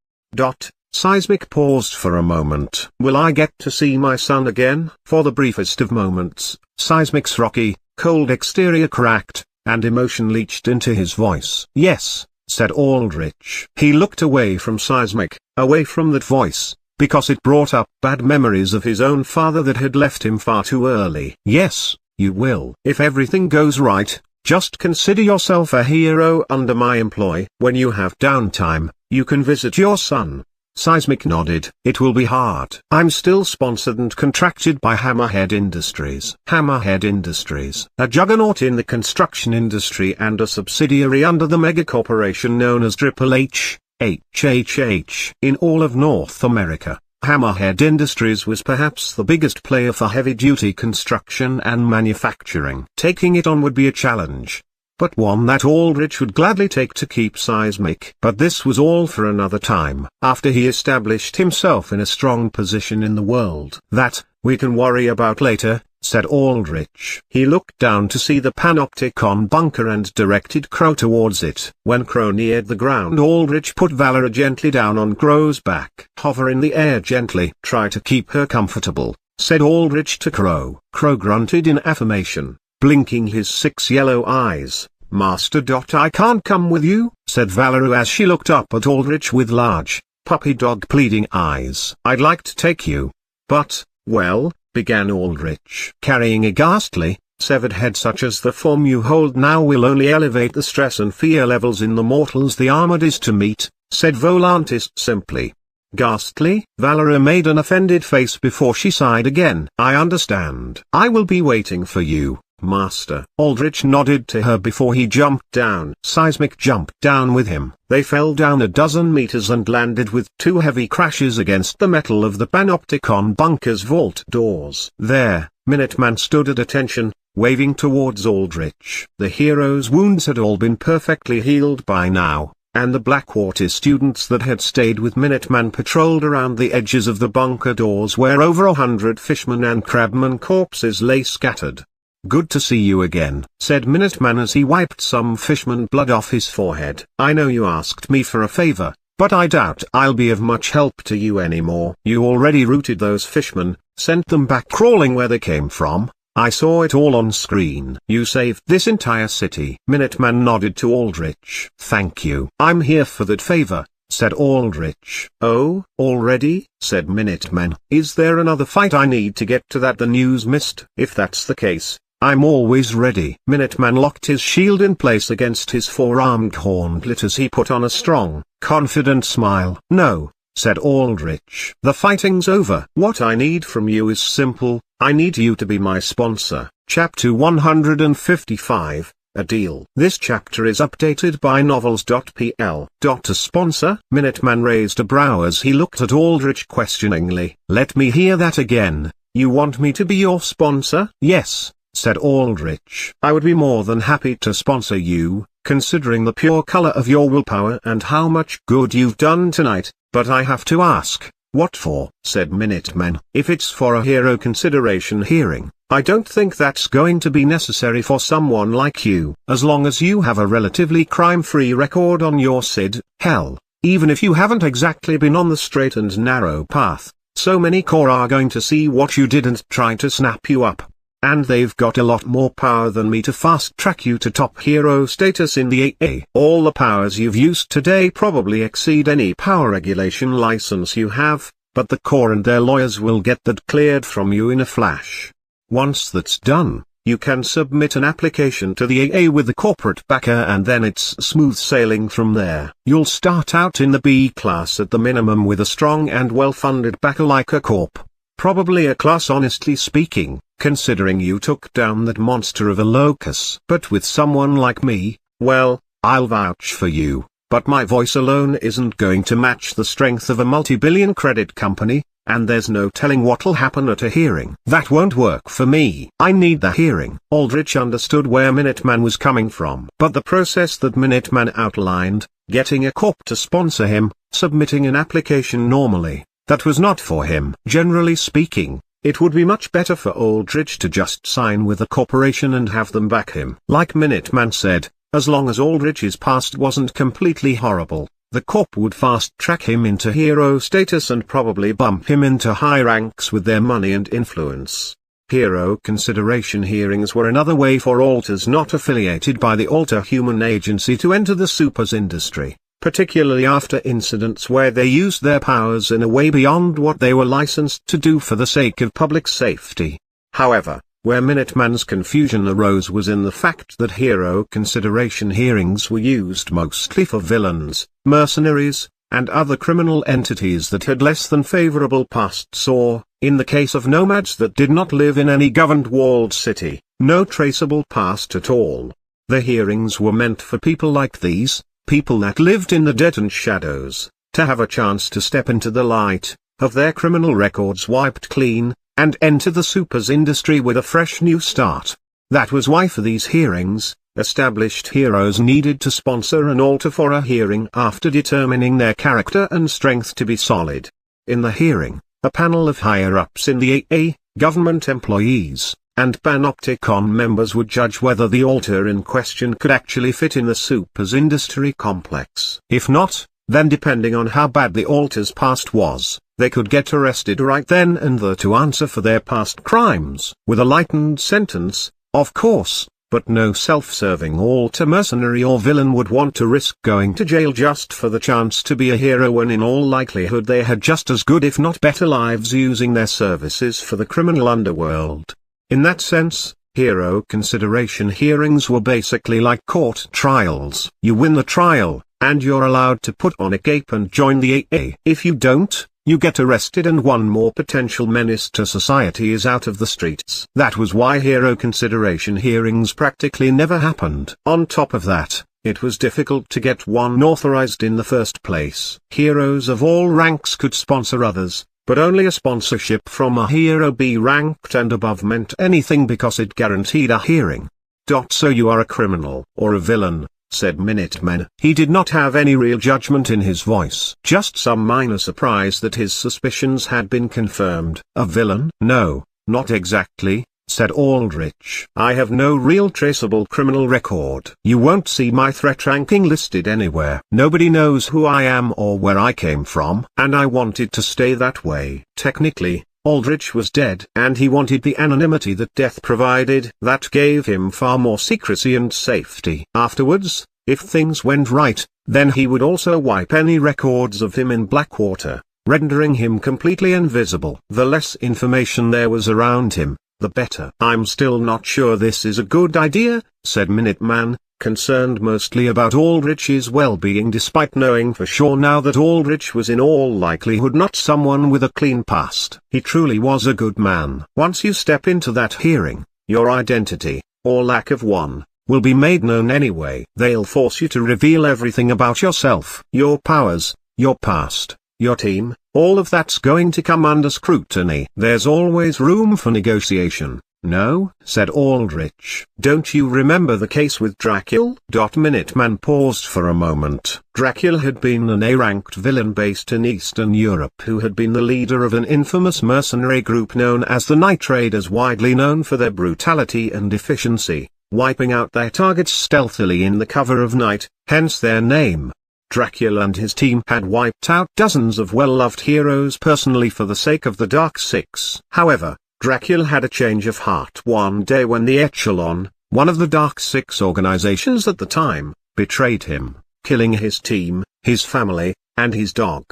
Seismic paused for a moment. "Will I get to see my son again?" For the briefest of moments, Seismic's rocky, cold exterior cracked, and emotion leached into his voice. "Yes," said Aldrich. He looked away from Seismic, away from that voice, because it brought up bad memories of his own father that had left him far too early. "Yes, you will. If everything goes right, just consider yourself a hero under my employ. When you have downtime, you can visit your son." Seismic nodded. "It will be hard. I'm still sponsored and contracted by Hammerhead Industries." Hammerhead Industries, a juggernaut in the construction industry and a subsidiary under the megacorporation known as Triple H, HHH. In all of North America, Hammerhead Industries was perhaps the biggest player for heavy-duty construction and manufacturing. Taking it on would be a challenge, but one that Aldrich would gladly take to keep Seismic. But this was all for another time. After he established himself in a strong position in the world. "That, we can worry about later," said Aldrich. He looked down to see the Panopticon bunker and directed Crow towards it. When Crow neared the ground, Aldrich put Valera gently down on Crow's back. "Hover in the air gently. Try to keep her comfortable," said Aldrich to Crow. Crow grunted in affirmation, blinking his 6 yellow eyes. "Master. I can't come with you," said Valera as she looked up at Aldrich with large, puppy dog pleading eyes. "I'd like to take you. But, well," began Aldrich. "Carrying a ghastly, severed head such as the form you hold now will only elevate the stress and fear levels in the mortals the armored is to meet," said Volantis simply. "Ghastly?" Valera made an offended face before she sighed again. "I understand. I will be waiting for you, Master." Aldrich nodded to her before he jumped down. Seismic jumped down with him. They fell down a dozen meters and landed with 2 heavy crashes against the metal of the Panopticon bunker's vault doors. There, Minuteman stood at attention, waving towards Aldrich. The hero's wounds had all been perfectly healed by now, and the Blackwater students that had stayed with Minuteman patrolled around the edges of the bunker doors where over 100 fishermen and crabmen corpses lay scattered. "Good to see you again," said Minuteman as he wiped some fishman blood off his forehead. "I know you asked me for a favor, but I doubt I'll be of much help to you anymore. You already routed those fishmen, sent them back crawling where they came from, I saw it all on screen. You saved this entire city. Minuteman nodded to Aldrich. Thank you. I'm here for that favor, said Aldrich. Oh, already? Said Minuteman. Is there another fight I need to get to that the news missed? If that's the case, I'm always ready. Minuteman locked his shield in place against his four-armed gauntlet as he put on a strong, confident smile. No, said Aldrich. The fighting's over. What I need from you is simple. I need you to be my sponsor. Chapter 155. A deal. This chapter is updated by novels.pl. A sponsor? Minuteman raised a brow as he looked at Aldrich questioningly. Let me hear that again. You want me to be your sponsor? Yes, said Aldrich. I would be more than happy to sponsor you, considering the pure color of your willpower and how much good you've done tonight, but I have to ask, what for? Said Minuteman. If it's for a hero consideration hearing, I don't think that's going to be necessary for someone like you. As long as you have a relatively crime-free record on your SID, hell, even if you haven't exactly been on the straight and narrow path, so many core are going to see what you did and try to snap you up. And they've got a lot more power than me to fast-track you to top hero status in the AA. All the powers you've used today probably exceed any power regulation license you have, but the core and their lawyers will get that cleared from you in a flash. Once that's done, you can submit an application to the AA with the corporate backer and then it's smooth sailing from there. You'll start out in the B class at the minimum with a strong and well-funded backer like a corp. Probably a class honestly speaking, considering you took down that monster of a locus. But with someone like me, well, I'll vouch for you, but my voice alone isn't going to match the strength of a multi-billion credit company, and there's no telling what'll happen at a hearing. That won't work for me. I need the hearing. Aldrich understood where Minuteman was coming from. But the process that Minuteman outlined, getting a corp to sponsor him, submitting an application normally, that was not for him. Generally speaking, it would be much better for Aldrich to just sign with a corporation and have them back him. Like Minuteman said, as long as Aldrich's past wasn't completely horrible, the corp would fast-track him into hero status and probably bump him into high ranks with their money and influence. Hero consideration hearings were another way for alters not affiliated by the Alter Human Agency to enter the supers industry, particularly after incidents where they used their powers in a way beyond what they were licensed to do for the sake of public safety. However, where Minuteman's confusion arose was in the fact that hero consideration hearings were used mostly for villains, mercenaries, and other criminal entities that had less than favorable pasts or, in the case of nomads that did not live in any governed walled city, no traceable past at all. The hearings were meant for people like these, people that lived in the dead and shadows, to have a chance to step into the light, have their criminal records wiped clean, and enter the supers industry with a fresh new start. That was why for these hearings, established heroes needed to sponsor an alter for a hearing after determining their character and strength to be solid. In the hearing, a panel of higher-ups in the AA, government employees, and Panopticon members would judge whether the alter in question could actually fit in the supers industry complex. If not, then depending on how bad the alter's past was, they could get arrested right then and there to answer for their past crimes. With a lightened sentence, of course, but no self-serving alter mercenary or villain would want to risk going to jail just for the chance to be a hero when in all likelihood they had just as good if not better lives using their services for the criminal underworld. In that sense, hero consideration hearings were basically like court trials. You win the trial, and you're allowed to put on a cape and join the AA. If you don't, you get arrested and one more potential menace to society is out of the streets. That was why hero consideration hearings practically never happened. On top of that, it was difficult to get one authorized in the first place. Heroes of all ranks could sponsor others, but only a sponsorship from a hero B ranked and above meant anything because it guaranteed a hearing. So you are a criminal or a villain, said Minuteman. He did not have any real judgment in his voice. Just some minor surprise that his suspicions had been confirmed. A villain? No, not exactly, said Aldrich. I have no real traceable criminal record. You won't see my threat ranking listed anywhere. Nobody knows who I am or where I came from. And I wanted to stay that way. Technically, Aldrich was dead, and he wanted the anonymity that death provided. That gave him far more secrecy and safety. Afterwards, if things went right, then he would also wipe any records of him in Blackwater, rendering him completely invisible. The less information there was around him, the better. "I'm still not sure this is a good idea," said Minuteman, concerned mostly about Aldrich's well-being despite knowing for sure now that Aldrich was in all likelihood not someone with a clean past. He truly was a good man. Once you step into that hearing, your identity, or lack of one, will be made known anyway. They'll force you to reveal everything about yourself. Your powers, your past, your team, all of that's going to come under scrutiny. There's always room for negotiation. "No," said Aldrich. "Don't you remember the case with Dracula?" Minuteman paused for a moment. Dracula had been an A-ranked villain based in Eastern Europe who had been the leader of an infamous mercenary group known as the Night Raiders, widely known for their brutality and efficiency, wiping out their targets stealthily in the cover of night, hence their name. Dracula and his team had wiped out dozens of well-loved heroes personally for the sake of the Dark Six. However, Dracula had a change of heart one day when the Echelon, one of the Dark Six organizations at the time, betrayed him, killing his team, his family, and his dog.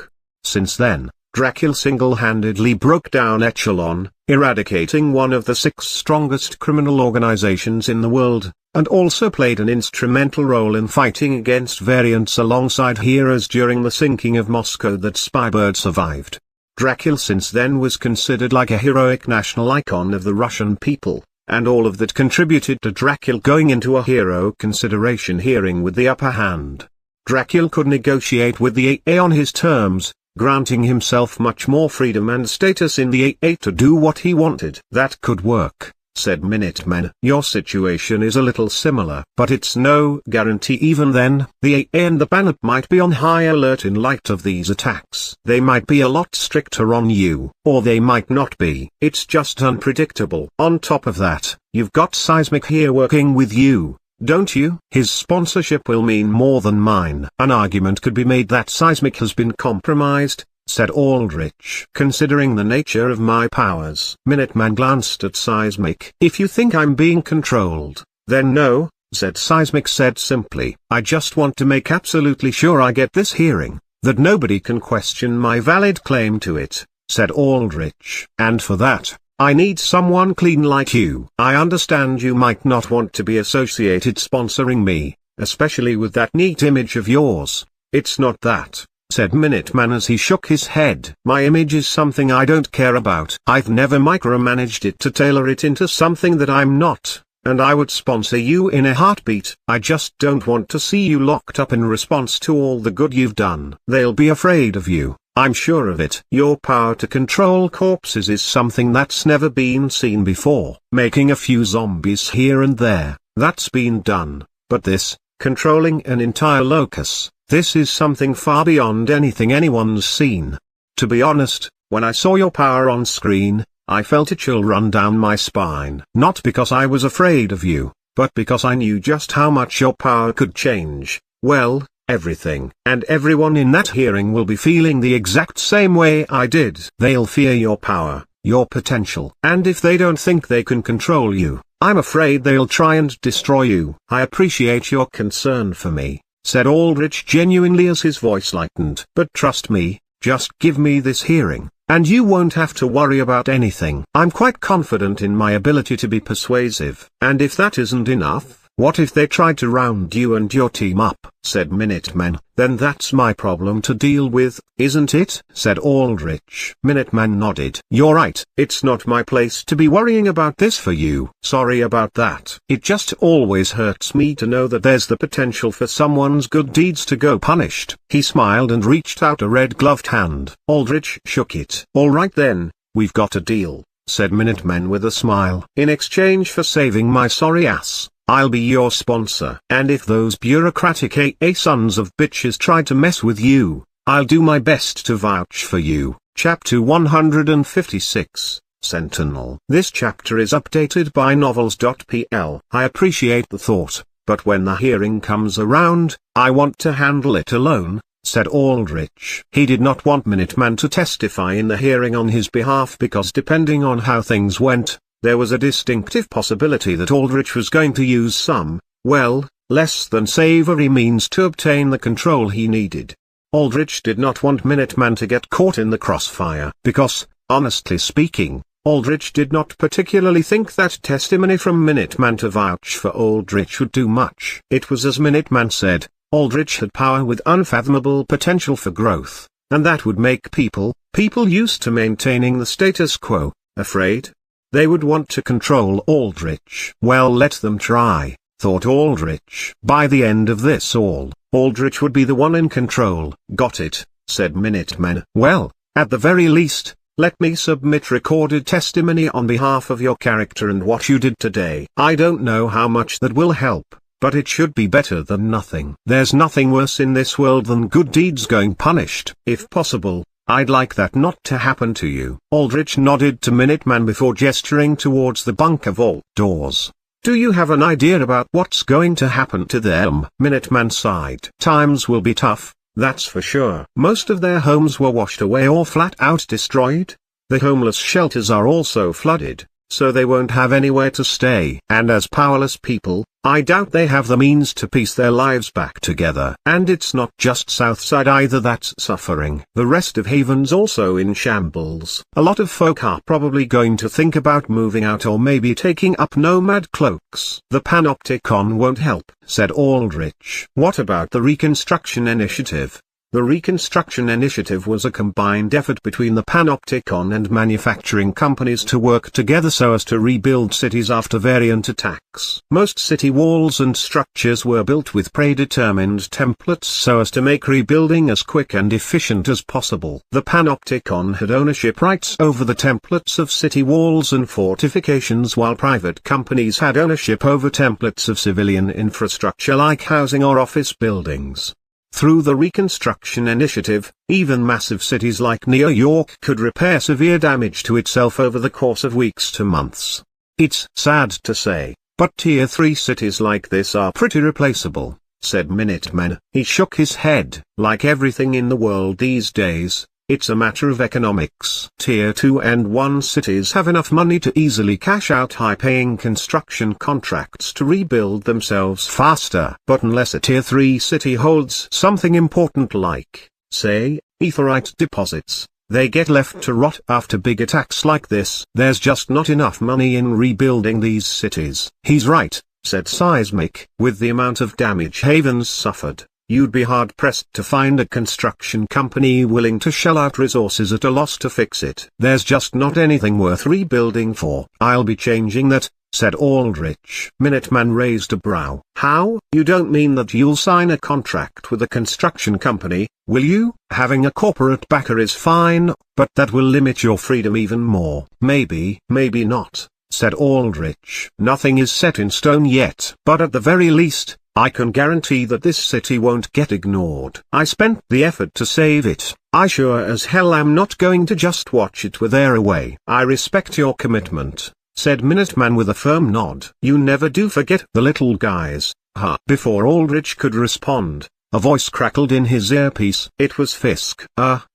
Since then, Dracula single-handedly broke down Echelon, eradicating one of the 6 strongest criminal organizations in the world, and also played an instrumental role in fighting against variants alongside heroes during the sinking of Moscow that Spybird survived. Dracula since then was considered like a heroic national icon of the Russian people, and all of that contributed to Dracula going into a hero consideration hearing with the upper hand. Dracula could negotiate with the AA on his terms, granting himself much more freedom and status in the AA to do what he wanted. "That could work," said Minuteman. "Your situation is a little similar, but it's no guarantee even then. The AA and the Banner might be on high alert in light of these attacks. They might be a lot stricter on you, or they might not be. It's just unpredictable. On top of that, you've got Seismic here working with you, don't you? His sponsorship will mean more than mine." "An argument could be made that Seismic has been compromised," said Aldrich. "Considering the nature of my powers." Minuteman glanced at Seismic. "If you think I'm being controlled, then no," said Seismic said simply. "I just want to make absolutely sure I get this hearing, that nobody can question my valid claim to it," said Aldrich. "And for that, I need someone clean like you. I understand you might not want to be associated sponsoring me, especially with that neat image of yours. It's not that," said Minuteman as he shook his head. "My image is something I don't care about. I've never micromanaged it to tailor it into something that I'm not, and I would sponsor you in a heartbeat. I just don't want to see you locked up in response to all the good you've done. They'll be afraid of you, I'm sure of it. Your power to control corpses is something that's never been seen before. Making a few zombies here and there, that's been done, but this, controlling an entire locus, this is something far beyond anything anyone's seen. To be honest, when I saw your power on screen, I felt a chill run down my spine. Not because I was afraid of you, but because I knew just how much your power could change, well, everything. And everyone in that hearing will be feeling the exact same way I did. They'll fear your power, your potential. And if they don't think they can control you, I'm afraid they'll try and destroy you." "I appreciate your concern for me," said Aldrich genuinely as his voice lightened. "But trust me, just give me this hearing, and you won't have to worry about anything. I'm quite confident in my ability to be persuasive." "And if that isn't enough, what if they tried to round you and your team up?" said Minuteman. "Then that's my problem to deal with, isn't it?" said Aldrich. Minuteman nodded. "You're right, it's not my place to be worrying about this for you. Sorry about that. It just always hurts me to know that there's the potential for someone's good deeds to go punished." He smiled and reached out a red-gloved hand. Aldrich shook it. "All right then, we've got a deal," said Minuteman with a smile. "In exchange for saving my sorry ass, I'll be your sponsor. And if those bureaucratic AA sons of bitches try to mess with you, I'll do my best to vouch for you." Chapter 156, Sentinel. This chapter is updated by novels.pl. I appreciate the thought, but when the hearing comes around, I want to handle it alone, said Aldrich. He did not want Minuteman to testify in the hearing on his behalf because depending on how things went, there was a distinctive possibility that Aldrich was going to use some, well, less than savory means to obtain the control he needed. Aldrich did not want Minuteman to get caught in the crossfire because, honestly speaking, Aldrich did not particularly think that testimony from Minuteman to vouch for Aldrich would do much. It was as Minuteman said, Aldrich had power with unfathomable potential for growth, and that would make people used to maintaining the status quo, afraid. They would want to control Aldrich. Well, let them try, thought Aldrich. By the end of this all, Aldrich would be the one in control. Got it, said Minuteman. Well, at the very least, let me submit recorded testimony on behalf of your character and what you did today. I don't know how much that will help, but it should be better than nothing. There's nothing worse in this world than good deeds going punished. If possible, I'd like that not to happen to you. Aldrich nodded to Minuteman before gesturing towards the bunker vault doors. Do you have an idea about what's going to happen to them? Minuteman sighed. Times will be tough, that's for sure. Most of their homes were washed away or flat out destroyed. The homeless shelters are also flooded, so they won't have anywhere to stay. And as powerless people, I doubt they have the means to piece their lives back together. And it's not just Southside either that's suffering. The rest of Haven's also in shambles. A lot of folk are probably going to think about moving out or maybe taking up nomad cloaks. The Panopticon won't help, said Aldrich. What about the Reconstruction Initiative? The Reconstruction Initiative was a combined effort between the Panopticon and manufacturing companies to work together so as to rebuild cities after variant attacks. Most city walls and structures were built with predetermined templates so as to make rebuilding as quick and efficient as possible. The Panopticon had ownership rights over the templates of city walls and fortifications while private companies had ownership over templates of civilian infrastructure like housing or office buildings. Through the Reconstruction Initiative, even massive cities like New York could repair severe damage to itself over the course of weeks to months. It's sad to say, but Tier 3 cities like this are pretty replaceable, said Minuteman. He shook his head. Like everything in the world these days, it's a matter of economics. Tier 2 and 1 cities have enough money to easily cash out high-paying construction contracts to rebuild themselves faster. But unless a Tier 3 city holds something important like, say, aetherite deposits, they get left to rot after big attacks like this. There's just not enough money in rebuilding these cities. He's right, said Seismic. With the amount of damage Haven's suffered, you'd be hard-pressed to find a construction company willing to shell out resources at a loss to fix it. There's just not anything worth rebuilding for. I'll be changing that, said Aldrich. Minuteman raised a brow. How? You don't mean that you'll sign a contract with a construction company, will you? Having a corporate backer is fine, but that will limit your freedom even more. Maybe, maybe not, said Aldrich. Nothing is set in stone yet. But at the very least, I can guarantee that this city won't get ignored. I spent the effort to save it. I sure as hell am not going to just watch it wither away. I respect your commitment, said Minuteman with a firm nod. You never do forget the little guys, huh? Before Aldrich could respond, a voice crackled in his earpiece. It was Fisk.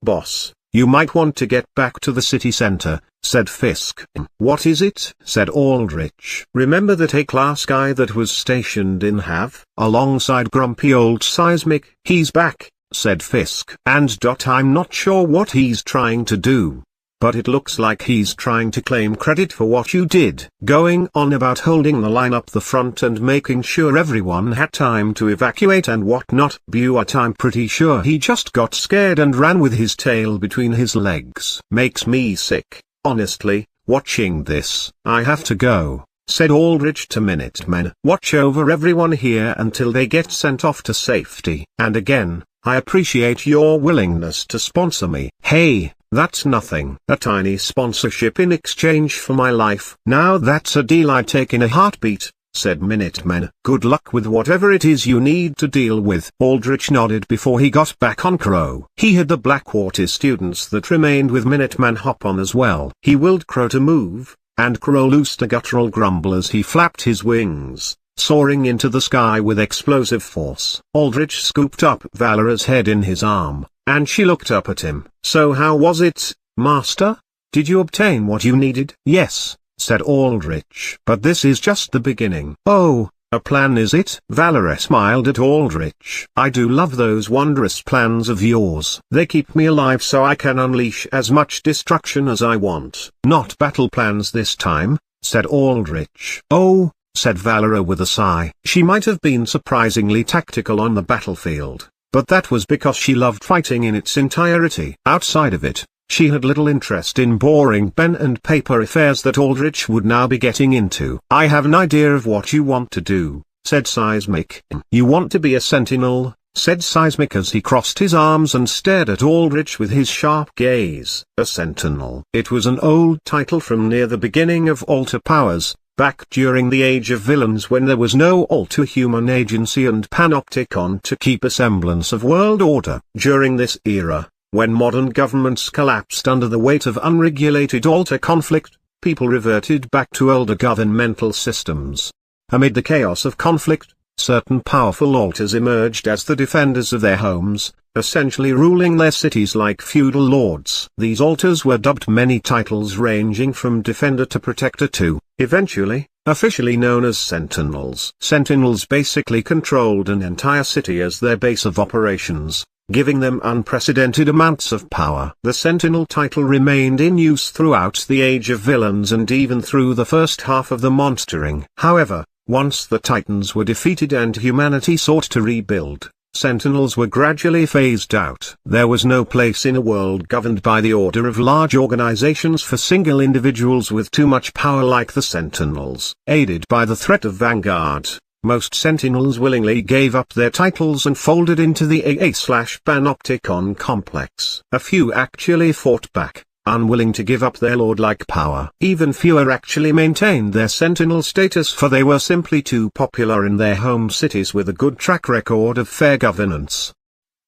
Boss, you might want to get back to the city center, said Fisk. What is it? Said Aldrich. Remember that A-class guy that was stationed in Have, alongside grumpy old Seismic? He's back, said Fisk. And I'm not sure what he's trying to do, but it looks like he's trying to claim credit for what you did. Going on about holding the line up the front and making sure everyone had time to evacuate and whatnot. But I'm pretty sure he just got scared and ran with his tail between his legs. Makes me sick, honestly, watching this. I have to go, said Aldrich to Minuteman. Watch over everyone here until they get sent off to safety. And again, I appreciate your willingness to sponsor me. Hey, that's nothing. A tiny sponsorship in exchange for my life. Now that's a deal I'd take in a heartbeat, said Minuteman. Good luck with whatever it is you need to deal with. Aldrich nodded before he got back on Crow. He had the Blackwater students that remained with Minuteman hop on as well. He willed Crow to move, and Crow loosed a guttural grumble as he flapped his wings, soaring into the sky with explosive force. Aldrich scooped up Valera's head in his arm, and she looked up at him. "So how was it, Master? Did you obtain what you needed?" "Yes," said Aldrich. "But this is just the beginning." "Oh, a plan is it?" Valera smiled at Aldrich. "I do love those wondrous plans of yours. They keep me alive so I can unleash as much destruction as I want." "Not battle plans this time," said Aldrich. "Oh," said Valera with a sigh. She might have been surprisingly tactical on the battlefield, but that was because she loved fighting in its entirety. Outside of it, she had little interest in boring pen and paper affairs that Aldrich would now be getting into. "I have an idea of what you want to do," said Seismic. "You want to be a sentinel," said Seismic as he crossed his arms and stared at Aldrich with his sharp gaze. A sentinel. It was an old title from near the beginning of Alter Powers, back during the Age of Villains when there was no Alter-Human agency and Panopticon to keep a semblance of world order. During this era, when modern governments collapsed under the weight of unregulated alter conflict, people reverted back to older governmental systems. Amid the chaos of conflict, certain powerful alters emerged as the defenders of their homes, essentially ruling their cities like feudal lords. These alters were dubbed many titles ranging from Defender to Protector to, eventually, officially known as Sentinels. Sentinels basically controlled an entire city as their base of operations, giving them unprecedented amounts of power. The Sentinel title remained in use throughout the Age of Villains and even through the first half of the Monstering. However, once the Titans were defeated and humanity sought to rebuild, Sentinels were gradually phased out. There was no place in a world governed by the order of large organizations for single individuals with too much power like the Sentinels. Aided by the threat of Vanguard, most Sentinels willingly gave up their titles and folded into the AA/Panopticon complex. A few actually fought back, unwilling to give up their lord-like power. Even fewer actually maintained their Sentinel status, for they were simply too popular in their home cities with a good track record of fair governance.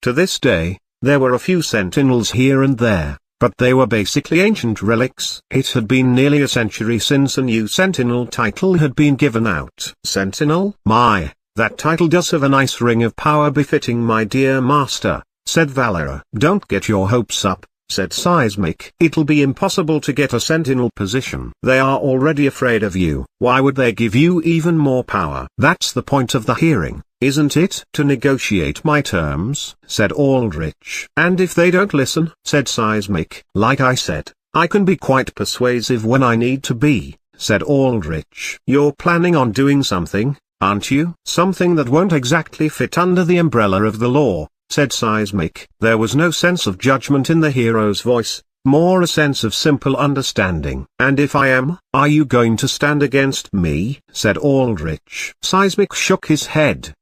To this day, there were a few Sentinels here and there, but they were basically ancient relics. It had been nearly a century since a new Sentinel title had been given out. Sentinel? My, that title does have a nice ring of power befitting my dear master, said Valera. Don't get your hopes up, said Seismic. It'll be impossible to get a Sentinel position. They are already afraid of you. Why would they give you even more power? That's the point of the hearing, isn't it? To negotiate my terms, said Aldrich. And if they don't listen, said Seismic. Like I said, I can be quite persuasive when I need to be, said Aldrich. You're planning on doing something, aren't you? Something that won't exactly fit under the umbrella of the law, said Seismic. There was no sense of judgment in the hero's voice, more a sense of simple understanding. And if I am, are you going to stand against me? Said Aldrich. Seismic shook his head.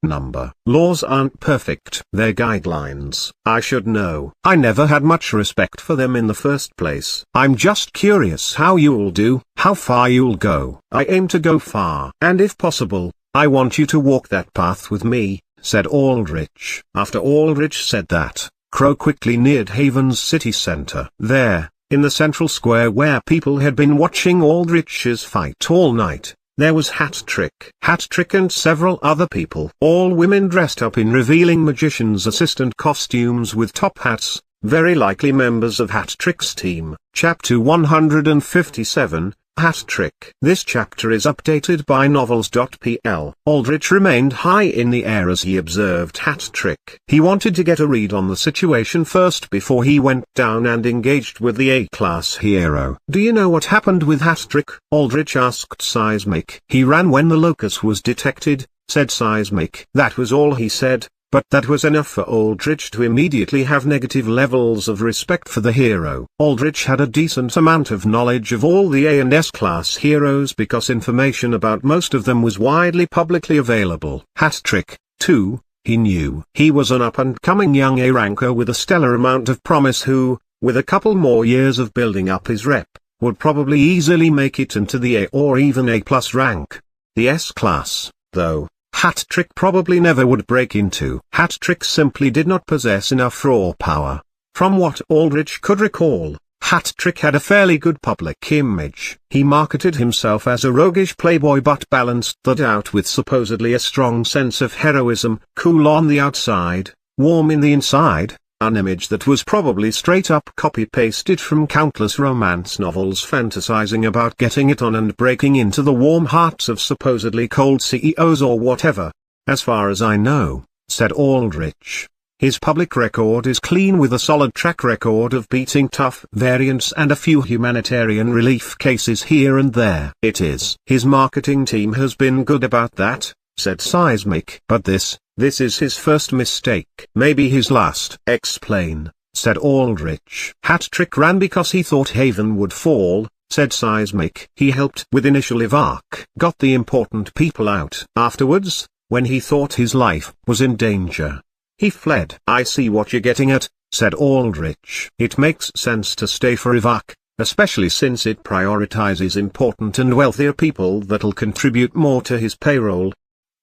Laws aren't perfect. They're guidelines. I should know. I never had much respect for them in the first place. I'm just curious how you'll do, how far you'll go. I aim to go far. And if possible, I want you to walk that path with me, said Aldrich. After Aldrich said that, Crow quickly neared Haven's city center. There, in the central square where people had been watching Aldrich's fight all night, there was Hat Trick. Hat Trick and several other people. All women dressed up in revealing magician's assistant costumes with top hats, very likely members of Hat Trick's team. Chapter 157, Hat Trick. This chapter is updated by novels.pl. Aldrich remained high in the air as he observed Hat Trick. He wanted to get a read on the situation first before he went down and engaged with the A-class hero. Do you know what happened with Hat Trick? Aldrich asked Seismic. He ran when the locus was detected, said Seismic. That was all he said. But that was enough for Aldrich to immediately have negative levels of respect for the hero. Aldrich had a decent amount of knowledge of all the A and S class heroes because information about most of them was widely publicly available. Hat Trick, too, he knew. He was an up-and-coming young A ranker with a stellar amount of promise who, with a couple more years of building up his rep, would probably easily make it into the A or even A+ rank. The S class, though, Hat Trick probably never would break into. Hat Trick simply did not possess enough raw power. From what Aldrich could recall, Hat-Trick had a fairly good public image. He marketed himself as a roguish playboy but balanced that out with supposedly a strong sense of heroism, cool on the outside, warm in the inside, an image that was probably straight up copy-pasted from countless romance novels fantasizing about getting it on and breaking into the warm hearts of supposedly cold CEOs or whatever. As far as I know, said Aldrich, his public record is clean with a solid track record of beating tough variants and a few humanitarian relief cases here and there. It is. His marketing team has been good about that, said Seismic. But this is his first mistake. Maybe his last. Explain, said Aldrich. Hat-Trick ran because he thought Haven would fall, said Seismic. He helped with initial evac, got the important people out. Afterwards, when he thought his life was in danger, he fled. I see what you're getting at, said Aldrich. It makes sense to stay for evac, especially since it prioritizes important and wealthier people that'll contribute more to his payroll.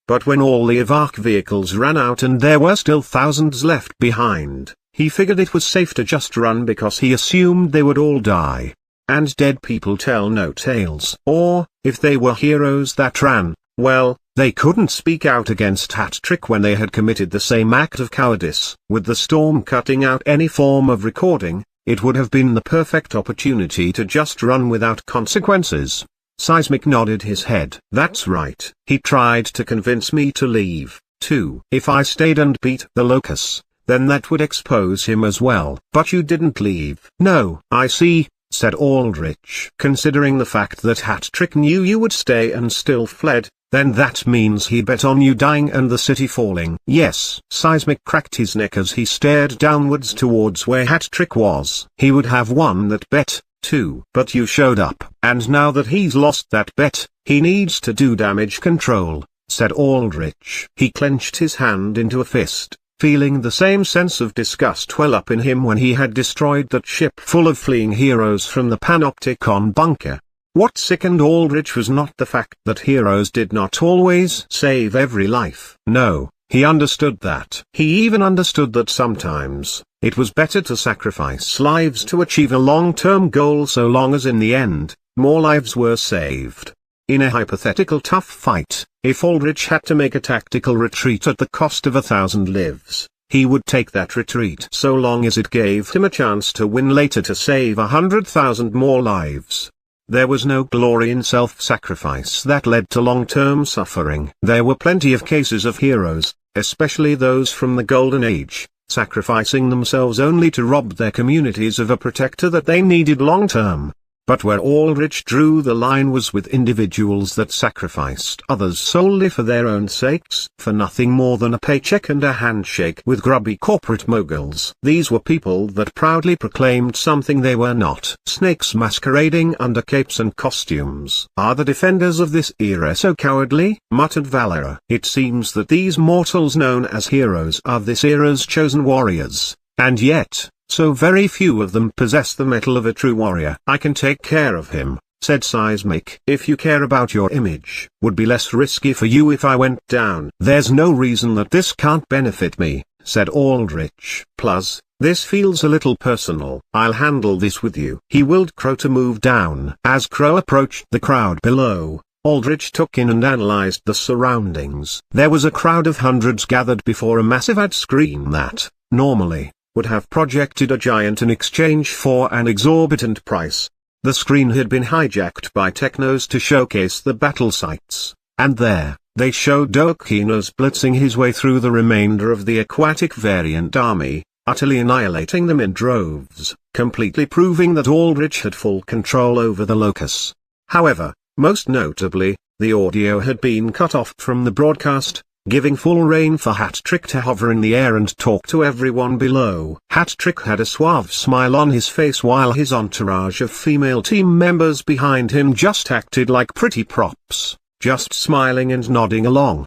But when all the evac vehicles ran out and there were still thousands left behind, he figured it was safe to just run because he assumed they would all die. And dead people tell no tales. Or, if they were heroes that ran, well, they couldn't speak out against Hat-Trick when they had committed the same act of cowardice. With the storm cutting out any form of recording, it would have been the perfect opportunity to just run without consequences. Seismic nodded his head. That's right. He tried to convince me to leave, too. If I stayed and beat the Locus, then that would expose him as well. But you didn't leave. No. I see, said Aldrich. Considering the fact that Hat-Trick knew you would stay and still fled, then that means he bet on you dying and the city falling. Yes. Seismic cracked his neck as he stared downwards towards where Hat-Trick was. He would have won that bet, too. But you showed up. And now that he's lost that bet, he needs to do damage control, said Aldrich. He clenched his hand into a fist, feeling the same sense of disgust well up in him when he had destroyed that ship full of fleeing heroes from the Panopticon bunker. What sickened Aldrich was not the fact that heroes did not always save every life. No, he understood that. He even understood that sometimes, it was better to sacrifice lives to achieve a long-term goal so long as in the end, more lives were saved. In a hypothetical tough fight, if Aldrich had to make a tactical retreat at the cost of 1,000 lives, he would take that retreat so long as it gave him a chance to win later to save 100,000 more lives. There was no glory in self-sacrifice that led to long-term suffering. There were plenty of cases of heroes, especially those from the Golden Age, sacrificing themselves only to rob their communities of a protector that they needed long-term. But where Aldrich drew the line was with individuals that sacrificed others solely for their own sakes, for nothing more than a paycheck and a handshake with grubby corporate moguls. These were people that proudly proclaimed something they were not. Snakes masquerading under capes and costumes. Are the defenders of this era so cowardly? Muttered Valera. It seems that these mortals known as heroes are this era's chosen warriors, and yet, so very few of them possess the mettle of a true warrior. I can take care of him, said Seismic. If you care about your image, would be less risky for you if I went down. There's no reason that this can't benefit me, said Aldrich. Plus, this feels a little personal. I'll handle this with you. He willed Crow to move down. As Crow approached the crowd below, Aldrich took in and analyzed the surroundings. There was a crowd of hundreds gathered before a massive ad screen that, normally, would have projected a giant in exchange for an exorbitant price. The screen had been hijacked by technos to showcase the battle sites, and there, they showed Dokinos blitzing his way through the remainder of the aquatic variant army, utterly annihilating them in droves, completely proving that Aldrich had full control over the Locus. However, most notably, the audio had been cut off from the broadcast, giving full rein for Hat-Trick to hover in the air and talk to everyone below. Hat-Trick had a suave smile on his face while his entourage of female team members behind him just acted like pretty props, just smiling and nodding along.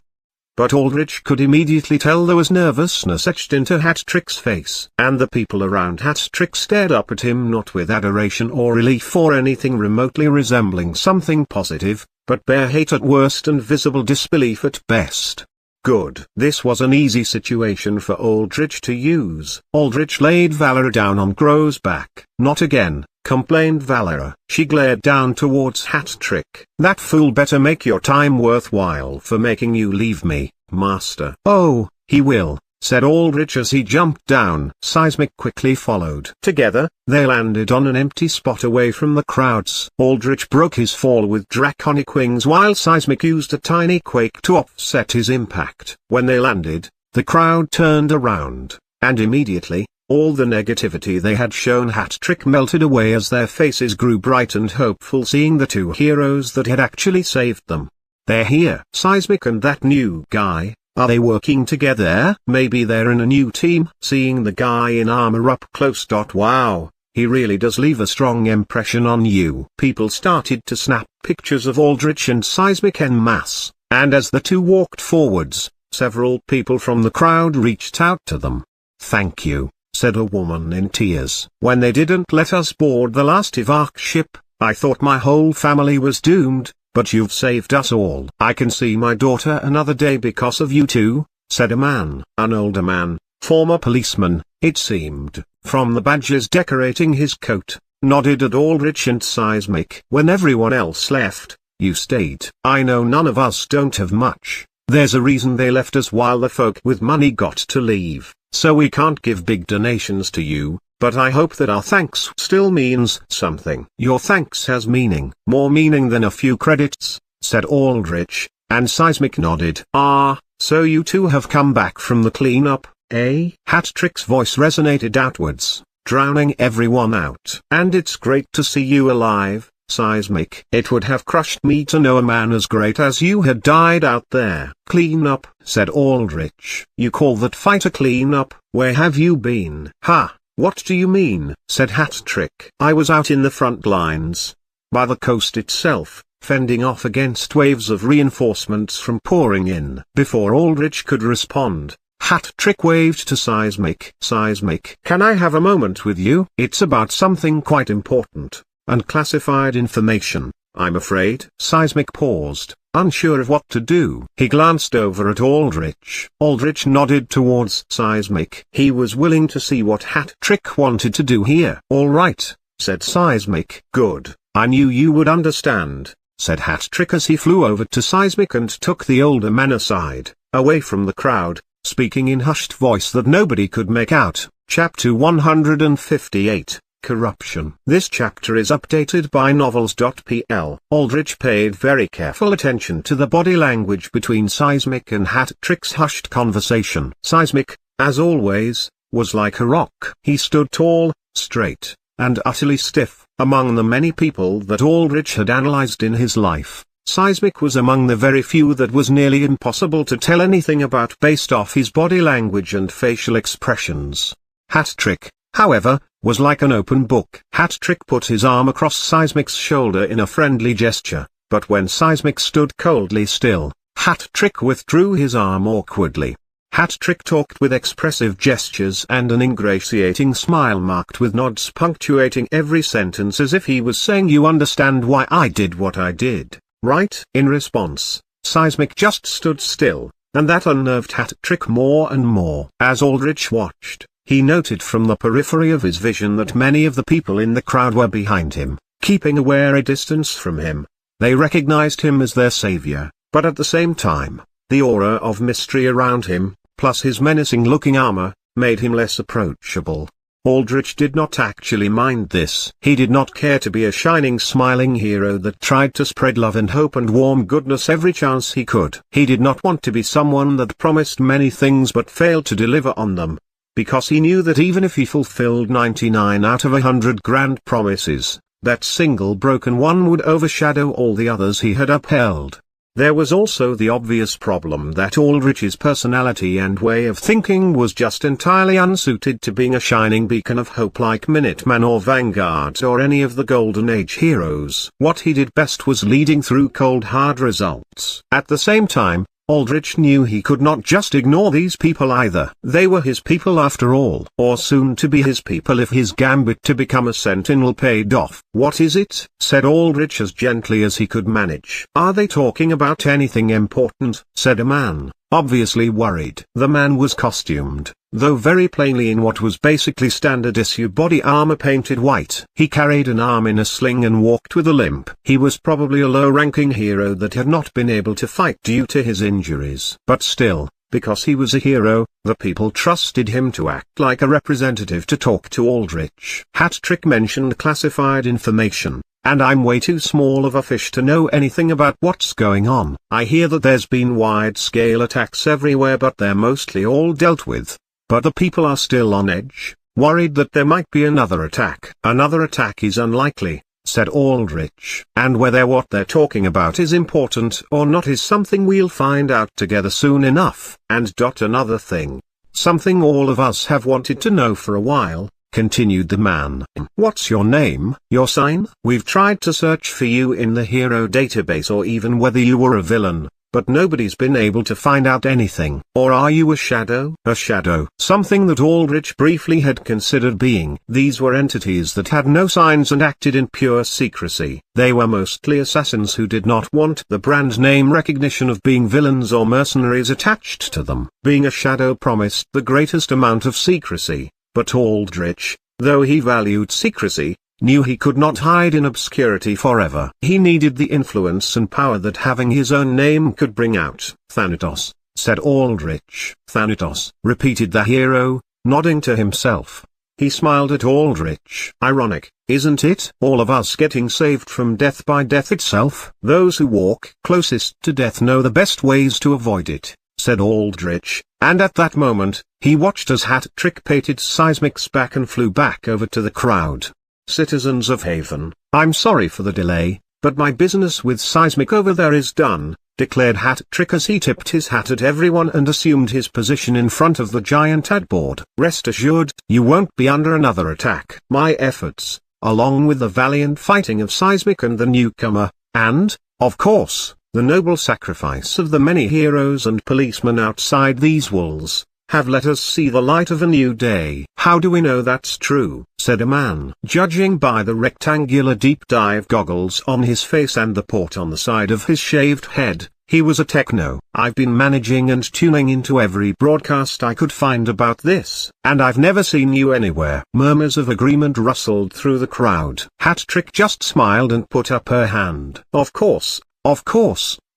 But Aldrich could immediately tell there was nervousness etched into Hat-Trick's face. And the people around Hat-Trick stared up at him not with adoration or relief or anything remotely resembling something positive, but bare hate at worst and visible disbelief at best. Good. This was an easy situation for Aldrich to use. Aldrich laid Valera down on Crow's back. Not again, complained Valera. She glared down towards Hat-Trick. "That fool better make your time worthwhile for making you leave me, master." "Oh, he will," said Aldrich as he jumped down. Seismic quickly followed. Together, they landed on an empty spot away from the crowds. Aldrich broke his fall with draconic wings while Seismic used a tiny quake to offset his impact. When they landed, the crowd turned around, and immediately, all the negativity they had shown Hat-Trick melted away as their faces grew bright and hopeful seeing the two heroes that had actually saved them. "They're here." "Seismic and that new guy, are they working together?" "Maybe they're in a new team." Seeing the guy in armor up close. "Wow, he really does leave a strong impression on you." People started to snap pictures of Aldrich and Seismic en masse, and as the two walked forwards, several people from the crowd reached out to them. "Thank you," said a woman in tears. "When they didn't let us board the last Evark ship, I thought my whole family was doomed, but you've saved us all." "I can see my daughter another day because of you two," said a man. An older man, former policeman, it seemed, from the badges decorating his coat, nodded at Aldrich and Seismic. "When everyone else left, you stayed." "I know none of us don't have much. There's a reason they left us while the folk with money got to leave. So we can't give big donations to you, but I hope that our thanks still means something." "Your thanks has meaning." "More meaning than a few credits," said Aldrich, and Seismic nodded. "Ah, so you two have come back from the cleanup, eh?" Hat-Trick's voice resonated outwards, drowning everyone out. "And it's great to see you alive, Seismic. It would have crushed me to know a man as great as you had died out there." "Clean up," said Aldrich. "You call that fight a clean up? Where have you been?" "Ha, what do you mean?" said Hat-Trick. "I was out in the front lines, by the coast itself, fending off against waves of reinforcements from pouring in." Before Aldrich could respond, Hat-Trick waved to Seismic. "Seismic, can I have a moment with you? It's about something quite important. Unclassified information, I'm afraid." Seismic paused, unsure of what to do. He glanced over at Aldrich. Aldrich nodded towards Seismic. He was willing to see what Hat-Trick wanted to do here. "All right," said Seismic. "Good, I knew you would understand," said Hat-Trick as he flew over to Seismic and took the older man aside, away from the crowd, speaking in hushed voice that nobody could make out. Chapter 158. Corruption. This chapter is updated by novels.pl. Aldrich paid very careful attention to the body language between Seismic and Hat-Trick's hushed conversation. Seismic, as always, was like a rock. He stood tall, straight, and utterly stiff. Among the many people that Aldrich had analyzed in his life, Seismic was among the very few that was nearly impossible to tell anything about based off his body language and facial expressions. Hat-Trick, however, was like an open book. Hat-Trick put his arm across Seismic's shoulder in a friendly gesture, but when Seismic stood coldly still, Hat-Trick withdrew his arm awkwardly. Hat-Trick talked with expressive gestures and an ingratiating smile marked with nods punctuating every sentence as if he was saying, "You understand why I did what I did, right?" In response, Seismic just stood still, and that unnerved Hat-Trick more and more. As Aldrich watched, he noted from the periphery of his vision that many of the people in the crowd were behind him, keeping a wary distance from him. They recognized him as their savior, but at the same time, the aura of mystery around him, plus his menacing-looking armor, made him less approachable. Aldrich did not actually mind this. He did not care to be a shining, smiling hero that tried to spread love and hope and warm goodness every chance he could. He did not want to be someone that promised many things but failed to deliver on them, because he knew that even if he fulfilled 99 out of 100 grand promises, that single broken one would overshadow all the others he had upheld. There was also the obvious problem that Aldrich's personality and way of thinking was just entirely unsuited to being a shining beacon of hope like Minuteman or Vanguard or any of the Golden Age heroes. What he did best was leading through cold hard results. At the same time, Aldrich knew he could not just ignore these people either. They were his people after all, or soon to be his people if his gambit to become a sentinel paid off. "What is it?" said Aldrich as gently as he could manage. "Are they talking about anything important?" said a man, obviously worried. The man was costumed, though very plainly in what was basically standard issue body armor painted white. He carried an arm in a sling and walked with a limp. He was probably a low-ranking hero that had not been able to fight due to his injuries. But still, because he was a hero, the people trusted him to act like a representative to talk to Aldrich. Hat-Trick mentioned classified information, and I'm way too small of a fish to know anything about what's going on. I hear that there's been wide-scale attacks everywhere, but they're mostly all dealt with. But the people are still on edge, worried that there might be another attack. Another attack is unlikely, said Aldrich. And whether what they're talking about is important or not is something we'll find out together soon enough. And another thing. Something all of us have wanted to know for a while, continued the man. What's your name? Your sign? We've tried to search for you in the hero database or even whether you were a villain, but nobody's been able to find out anything. Or are you a shadow? A shadow. Something that Aldrich briefly had considered being. These were entities that had no signs and acted in pure secrecy. They were mostly assassins who did not want the brand name recognition of being villains or mercenaries attached to them. Being a shadow promised the greatest amount of secrecy, but Aldrich, though he valued secrecy, knew he could not hide in obscurity forever. He needed the influence and power that having his own name could bring out. Thanatos, said Aldrich. Thanatos, repeated the hero, nodding to himself. He smiled at Aldrich. Ironic, isn't it? All of us getting saved from death by death itself. Those who walk closest to death know the best ways to avoid it, said Aldrich, and at that moment, he watched as Hat-Trick pated Seismic's back and flew back over to the crowd. Citizens of Haven, I'm sorry for the delay, but my business with Seismic over there is done, declared Hat-Trick as he tipped his hat at everyone and assumed his position in front of the giant headboard. Rest assured, you won't be under another attack. My efforts, along with the valiant fighting of Seismic and the newcomer, and, of course, the noble sacrifice of the many heroes and policemen outside these walls, have let us see the light of a new day. How do we know that's true? Said a man. Judging by the rectangular deep dive goggles on his face and the port on the side of his shaved head, he was a techno. I've been managing and tuning into every broadcast I could find about this, and I've never seen you anywhere. Murmurs of agreement rustled through the crowd. Hat-Trick just smiled and put up her hand. Of course,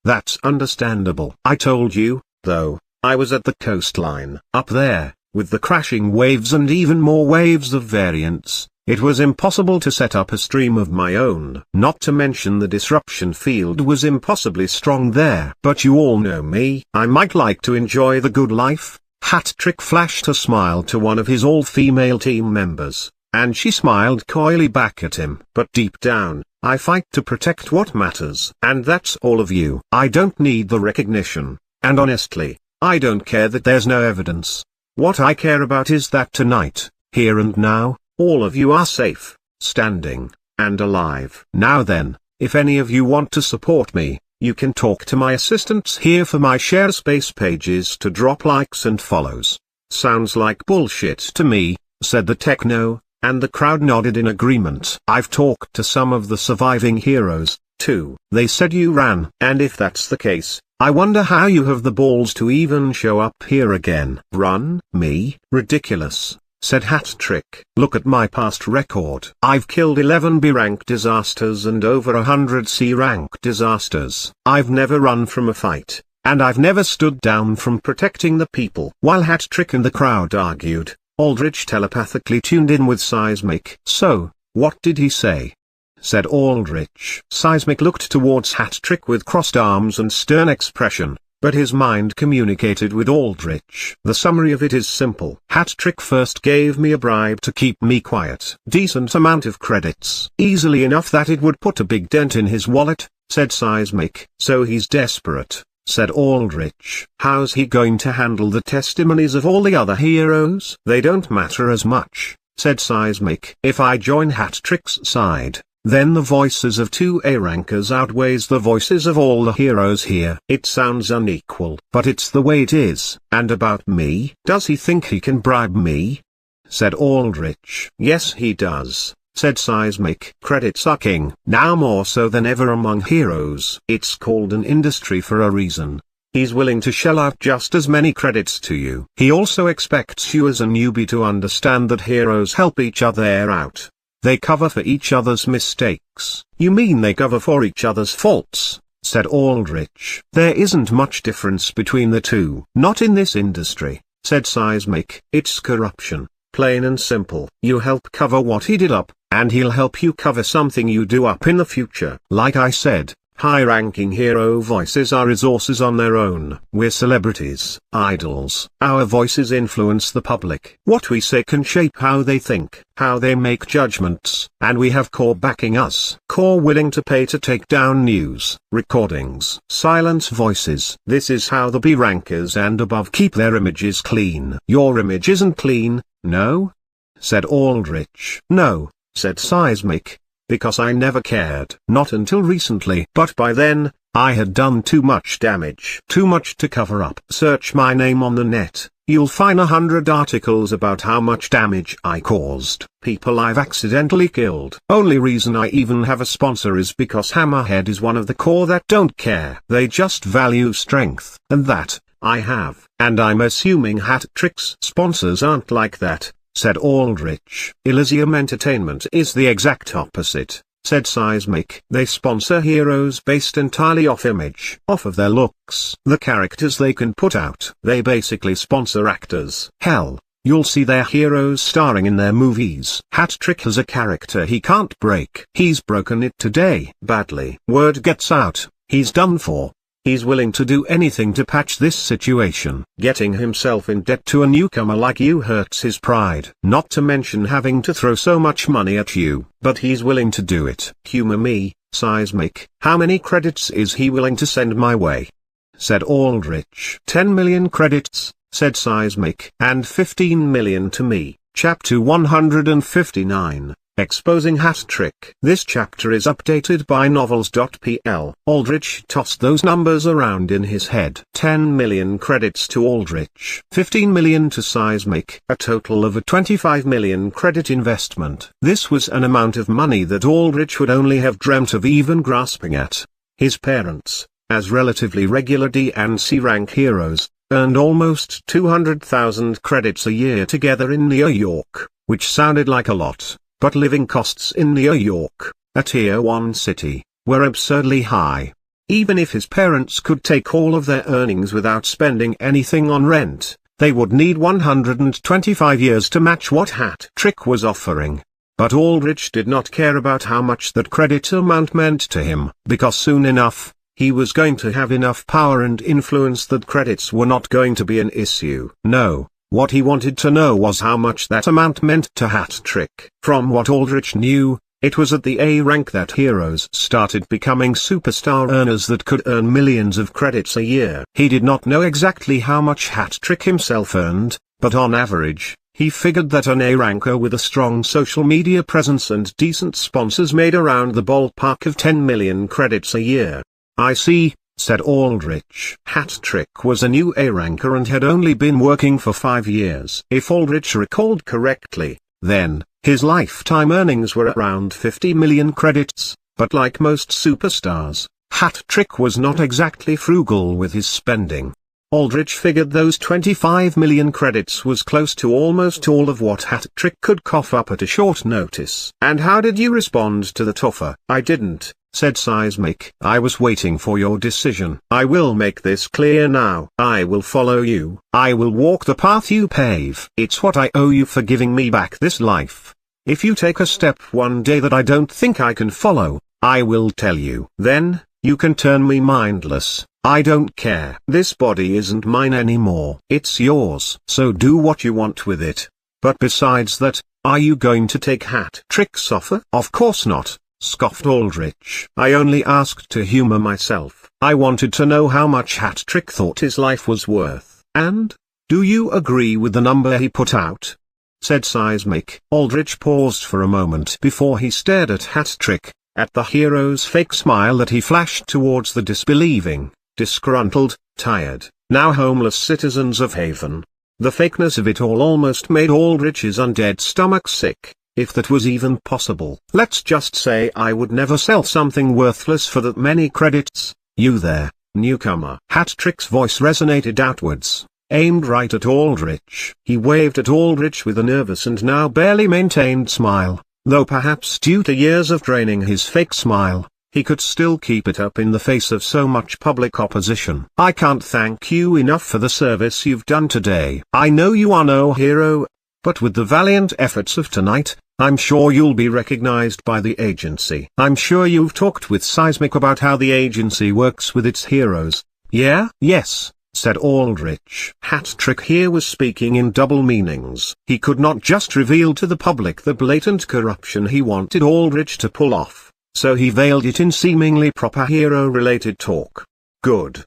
that's understandable. I told you, though, I was at the coastline. Up there, with the crashing waves and even more waves of variants, it was impossible to set up a stream of my own. Not to mention the disruption field was impossibly strong there. But you all know me. I might like to enjoy the good life. Hat-Trick flashed a smile to one of his all-female team members, and she smiled coyly back at him. But deep down, I fight to protect what matters. And that's all of you. I don't need the recognition, and honestly, I don't care that there's no evidence. What I care about is that tonight, here and now, all of you are safe, standing, and alive. Now then, if any of you want to support me, you can talk to my assistants here for my share space pages to drop likes and follows. Sounds like bullshit to me, said the techno, and the crowd nodded in agreement. I've talked to some of the surviving heroes, too. They said you ran. And if that's the case, I wonder how you have the balls to even show up here again. Run? Me? Ridiculous, said Hat-Trick. Look at my past record. I've killed 11 B-rank disasters and over 100 C-rank disasters. I've never run from a fight, and I've never stood down from protecting the people. While Hat-Trick and the crowd argued, Aldrich telepathically tuned in with Seismic. So, what did he say? Said Aldrich. Seismic looked towards Hat-Trick with crossed arms and stern expression, but his mind communicated with Aldrich. The summary of it is simple. Hat-Trick first gave me a bribe to keep me quiet. Decent amount of credits. Easily enough that it would put a big dent in his wallet, said Seismic. So he's desperate, said Aldrich. How's he going to handle the testimonies of all the other heroes? They don't matter as much, said Seismic. If I join Hat-Trick's side, then the voices of 2 A-rankers outweighs the voices of all the heroes here. It sounds unequal, but it's the way it is. And about me? Does he think he can bribe me? Said Aldrich. Yes he does, said Seismic. Credit sucking. Now more so than ever among heroes. It's called an industry for a reason. He's willing to shell out just as many credits to you. He also expects you as a newbie to understand that heroes help each other out. They cover for each other's mistakes. You mean they cover for each other's faults? Said Aldrich. There isn't much difference between the two. Not in this industry, said Seismic. It's corruption, plain and simple. You help cover what he did up, and he'll help you cover something you do up in the future. Like I said, high-ranking hero voices are resources on their own. We're celebrities, idols. Our voices influence the public. What we say can shape how they think, how they make judgments, and we have core backing us. Core willing to pay to take down news, recordings, silence voices. This is how the B-rankers and above keep their images clean. Your image isn't clean, no? Said Aldrich. No, said Seismic. Because I never cared. Not until recently. But by then, I had done too much damage. Too much to cover up. Search my name on the net, you'll find 100 articles about how much damage I caused. People I've accidentally killed. Only reason I even have a sponsor is because Hammerhead is one of the core that don't care. They just value strength. And that, I have. And I'm assuming Hat Trick's sponsors aren't like that, said Aldrich. Elysium Entertainment is the exact opposite, said Seismic. They sponsor heroes based entirely off image, off of their looks, the characters they can put out. They basically sponsor actors. Hell, you'll see their heroes starring in their movies. Hat Trick has a character he can't break. He's broken it today. Badly. Word gets out, he's done for. He's willing to do anything to patch this situation. Getting himself in debt to a newcomer like you hurts his pride. Not to mention having to throw so much money at you. But he's willing to do it. Humor me, Seismic. How many credits is he willing to send my way? Said Aldrich. 10 million credits, said Seismic. And 15 million to me. Chapter 159. Exposing Hat Trick. This chapter is updated by novels.pl. Aldrich tossed those numbers around in his head. 10 million credits to Aldrich. 15 million to Seismic. A total of a 25 million credit investment. This was an amount of money that Aldrich would only have dreamt of even grasping at. His parents, as relatively regular D and C rank heroes, earned almost 200,000 credits a year together in New York, which sounded like a lot. But living costs in New York, a tier 1 city, were absurdly high. Even if his parents could take all of their earnings without spending anything on rent, they would need 125 years to match what Hat Trick was offering. But Aldrich did not care about how much that credit amount meant to him, because soon enough, he was going to have enough power and influence that credits were not going to be an issue. No. What he wanted to know was how much that amount meant to Hat Trick. From what Aldrich knew, it was at the A rank that heroes started becoming superstar earners that could earn millions of credits a year. He did not know exactly how much Hat Trick himself earned, but on average, he figured that an A ranker with a strong social media presence and decent sponsors made around the ballpark of 10 million credits a year. I see, said Aldrich. Hat Trick was a new A-ranker and had only been working for 5 years. If Aldrich recalled correctly, then, his lifetime earnings were around 50 million credits, but like most superstars, Hat Trick was not exactly frugal with his spending. Aldrich figured those 25 million credits was close to almost all of what Hat Trick could cough up at a short notice. And how did you respond to that offer? I didn't, said Seismic. I was waiting for your decision. I will make this clear now. I will follow you. I will walk the path you pave. It's what I owe you for giving me back this life. If you take a step one day that I don't think I can follow, I will tell you. Then, you can turn me mindless. I don't care. This body isn't mine anymore. It's yours. So do what you want with it. But besides that, are you going to take Hat Trick's offer? Of course not, scoffed Aldrich. I only asked to humor myself. I wanted to know how much Hat Trick thought his life was worth. And, do you agree with the number he put out? Said Seismic. Aldrich paused for a moment before he stared at Hat Trick, at the hero's fake smile that he flashed towards the disbelieving, disgruntled, tired, now homeless citizens of Haven. The fakeness of it all almost made Aldrich's undead stomach sick, if that was even possible. Let's just say I would never sell something worthless for that many credits. You there, newcomer. Hat-Trick's voice resonated outwards, aimed right at Aldrich. He waved at Aldrich with a nervous and now barely maintained smile, though perhaps due to years of training his fake smile, he could still keep it up in the face of so much public opposition. "I can't thank you enough for the service you've done today. I know you are no hero, but with the valiant efforts of tonight, I'm sure you'll be recognized by the agency. I'm sure you've talked with Seismic about how the agency works with its heroes." "Yeah?" "Yes," said Aldrich. Hat-Trick here was speaking in double meanings. He could not just reveal to the public the blatant corruption he wanted Aldrich to pull off, so he veiled it in seemingly proper hero-related talk. Good,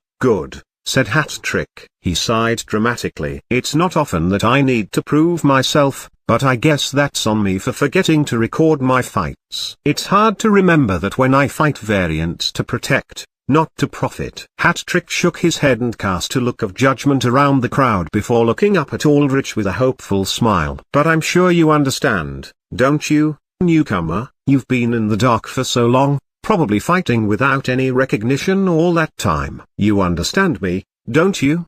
said Hat-Trick. He sighed dramatically. "It's not often that I need to prove myself, but I guess that's on me for forgetting to record my fights. It's hard to remember that when I fight variants to protect, not to profit." Hat-Trick shook his head and cast a look of judgment around the crowd before looking up at Aldrich with a hopeful smile. "But I'm sure you understand, don't you, newcomer? You've been in the dark for so long, probably fighting without any recognition all that time. You understand me, don't you?"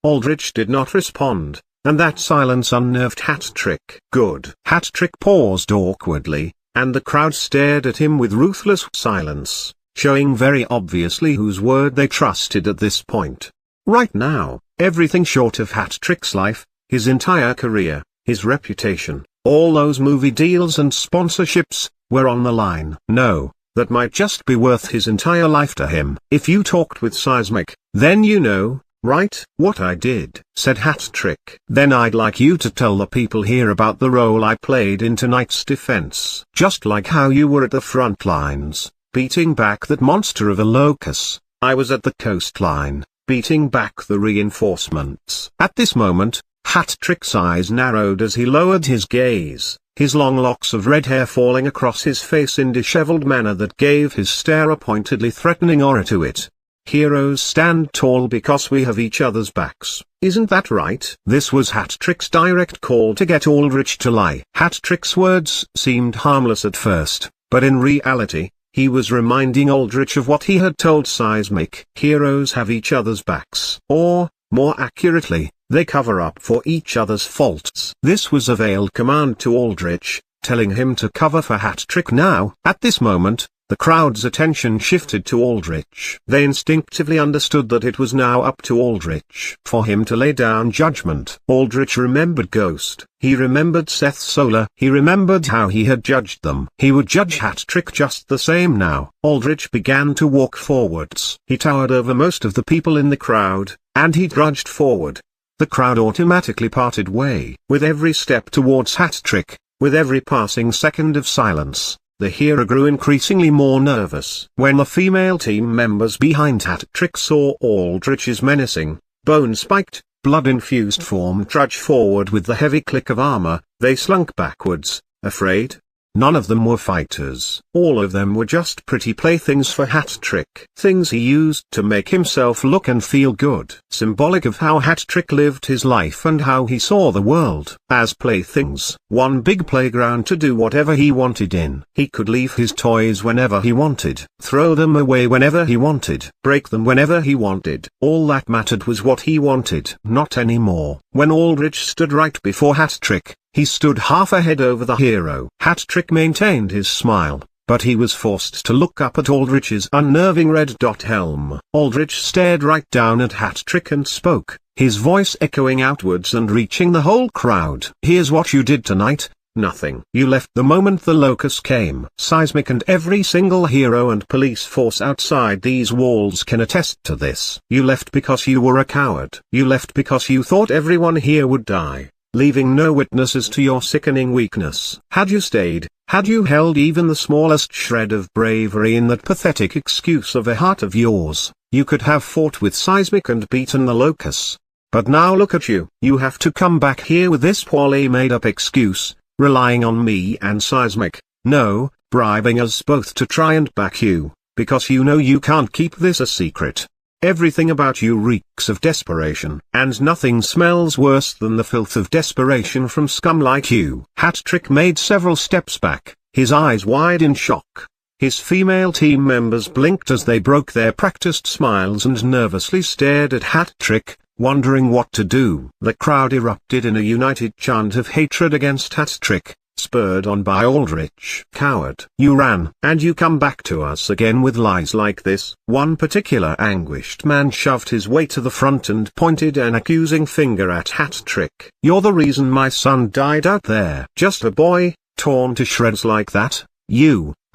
Aldrich did not respond, and that silence unnerved Hat-Trick. "Good." Hat-Trick paused awkwardly, and the crowd stared at him with ruthless silence, showing very obviously whose word they trusted at this point. Right now, everything short of Hat-Trick's life, his entire career, his reputation, all those movie deals and sponsorships, were on the line. No, that might just be worth his entire life to him. "If you talked with Seismic, then you know, right?" "What I did," said Hat-Trick. "Then I'd like you to tell the people here about the role I played in tonight's defense. Just like how you were at the front lines, beating back that monster of a locus, I was at the coastline, beating back the reinforcements." At this moment, Hat-Trick's eyes narrowed as he lowered his gaze, his long locks of red hair falling across his face in disheveled manner that gave his stare a pointedly threatening aura to it. "Heroes stand tall because we have each other's backs, isn't that right?" This was Hat-Trick's direct call to get Aldrich to lie. Hat-Trick's words seemed harmless at first, but in reality, he was reminding Aldrich of what he had told Seismic. Heroes have each other's backs. Or, more accurately, they cover up for each other's faults. This was a veiled command to Aldrich, telling him to cover for Hat-Trick now. At this moment, the crowd's attention shifted to Aldrich. They instinctively understood that it was now up to Aldrich for him to lay down judgment. Aldrich remembered Ghost. He remembered Seth Solar. He remembered how he had judged them. He would judge Hat-Trick just the same now. Aldrich began to walk forwards. He towered over most of the people in the crowd, and he trudged forward. The crowd automatically parted way. With every step towards Hat-Trick, with every passing second of silence, the hero grew increasingly more nervous. When the female team members behind Hat-Trick saw Aldrich's menacing, bone-spiked, blood-infused form trudge forward with the heavy click of armor, they slunk backwards, afraid. None of them were fighters. All of them were just pretty playthings for Hat-Trick. Things he used to make himself look and feel good. Symbolic of how Hat-Trick lived his life and how he saw the world. As playthings. One big playground to do whatever he wanted in. He could leave his toys whenever he wanted. Throw them away whenever he wanted. Break them whenever he wanted. All that mattered was what he wanted. Not anymore. When Aldrich stood right before Hat-Trick, he stood half a head over the hero. Hat-Trick maintained his smile, but he was forced to look up at Aldrich's unnerving red dot helm. Aldrich stared right down at Hat-Trick and spoke, his voice echoing outwards and reaching the whole crowd. "Here's what you did tonight. Nothing. You left the moment the locus came. Seismic and every single hero and police force outside these walls can attest to this. You left because you were a coward. You left because you thought everyone here would die, leaving no witnesses to your sickening weakness. Had you stayed, had you held even the smallest shred of bravery in that pathetic excuse of a heart of yours, you could have fought with Seismic and beaten the locus. But now look at you. You have to come back here with this poorly made-up excuse, relying on me and Seismic, no, bribing us both to try and back you, because you know you can't keep this a secret. Everything about you reeks of desperation, and nothing smells worse than the filth of desperation from scum like you." Hat-Trick made several steps back, his eyes wide in shock. His female team members blinked as they broke their practiced smiles and nervously stared at Hat-Trick, wondering what to do. The crowd erupted in a united chant of hatred against Hat-Trick, spurred on by Aldrich. "Coward. You ran, and you come back to us again with lies like this." One particular anguished man shoved his way to the front and pointed an accusing finger at Hat-Trick. "You're the reason my son died out there. Just a boy, torn to shreds like that.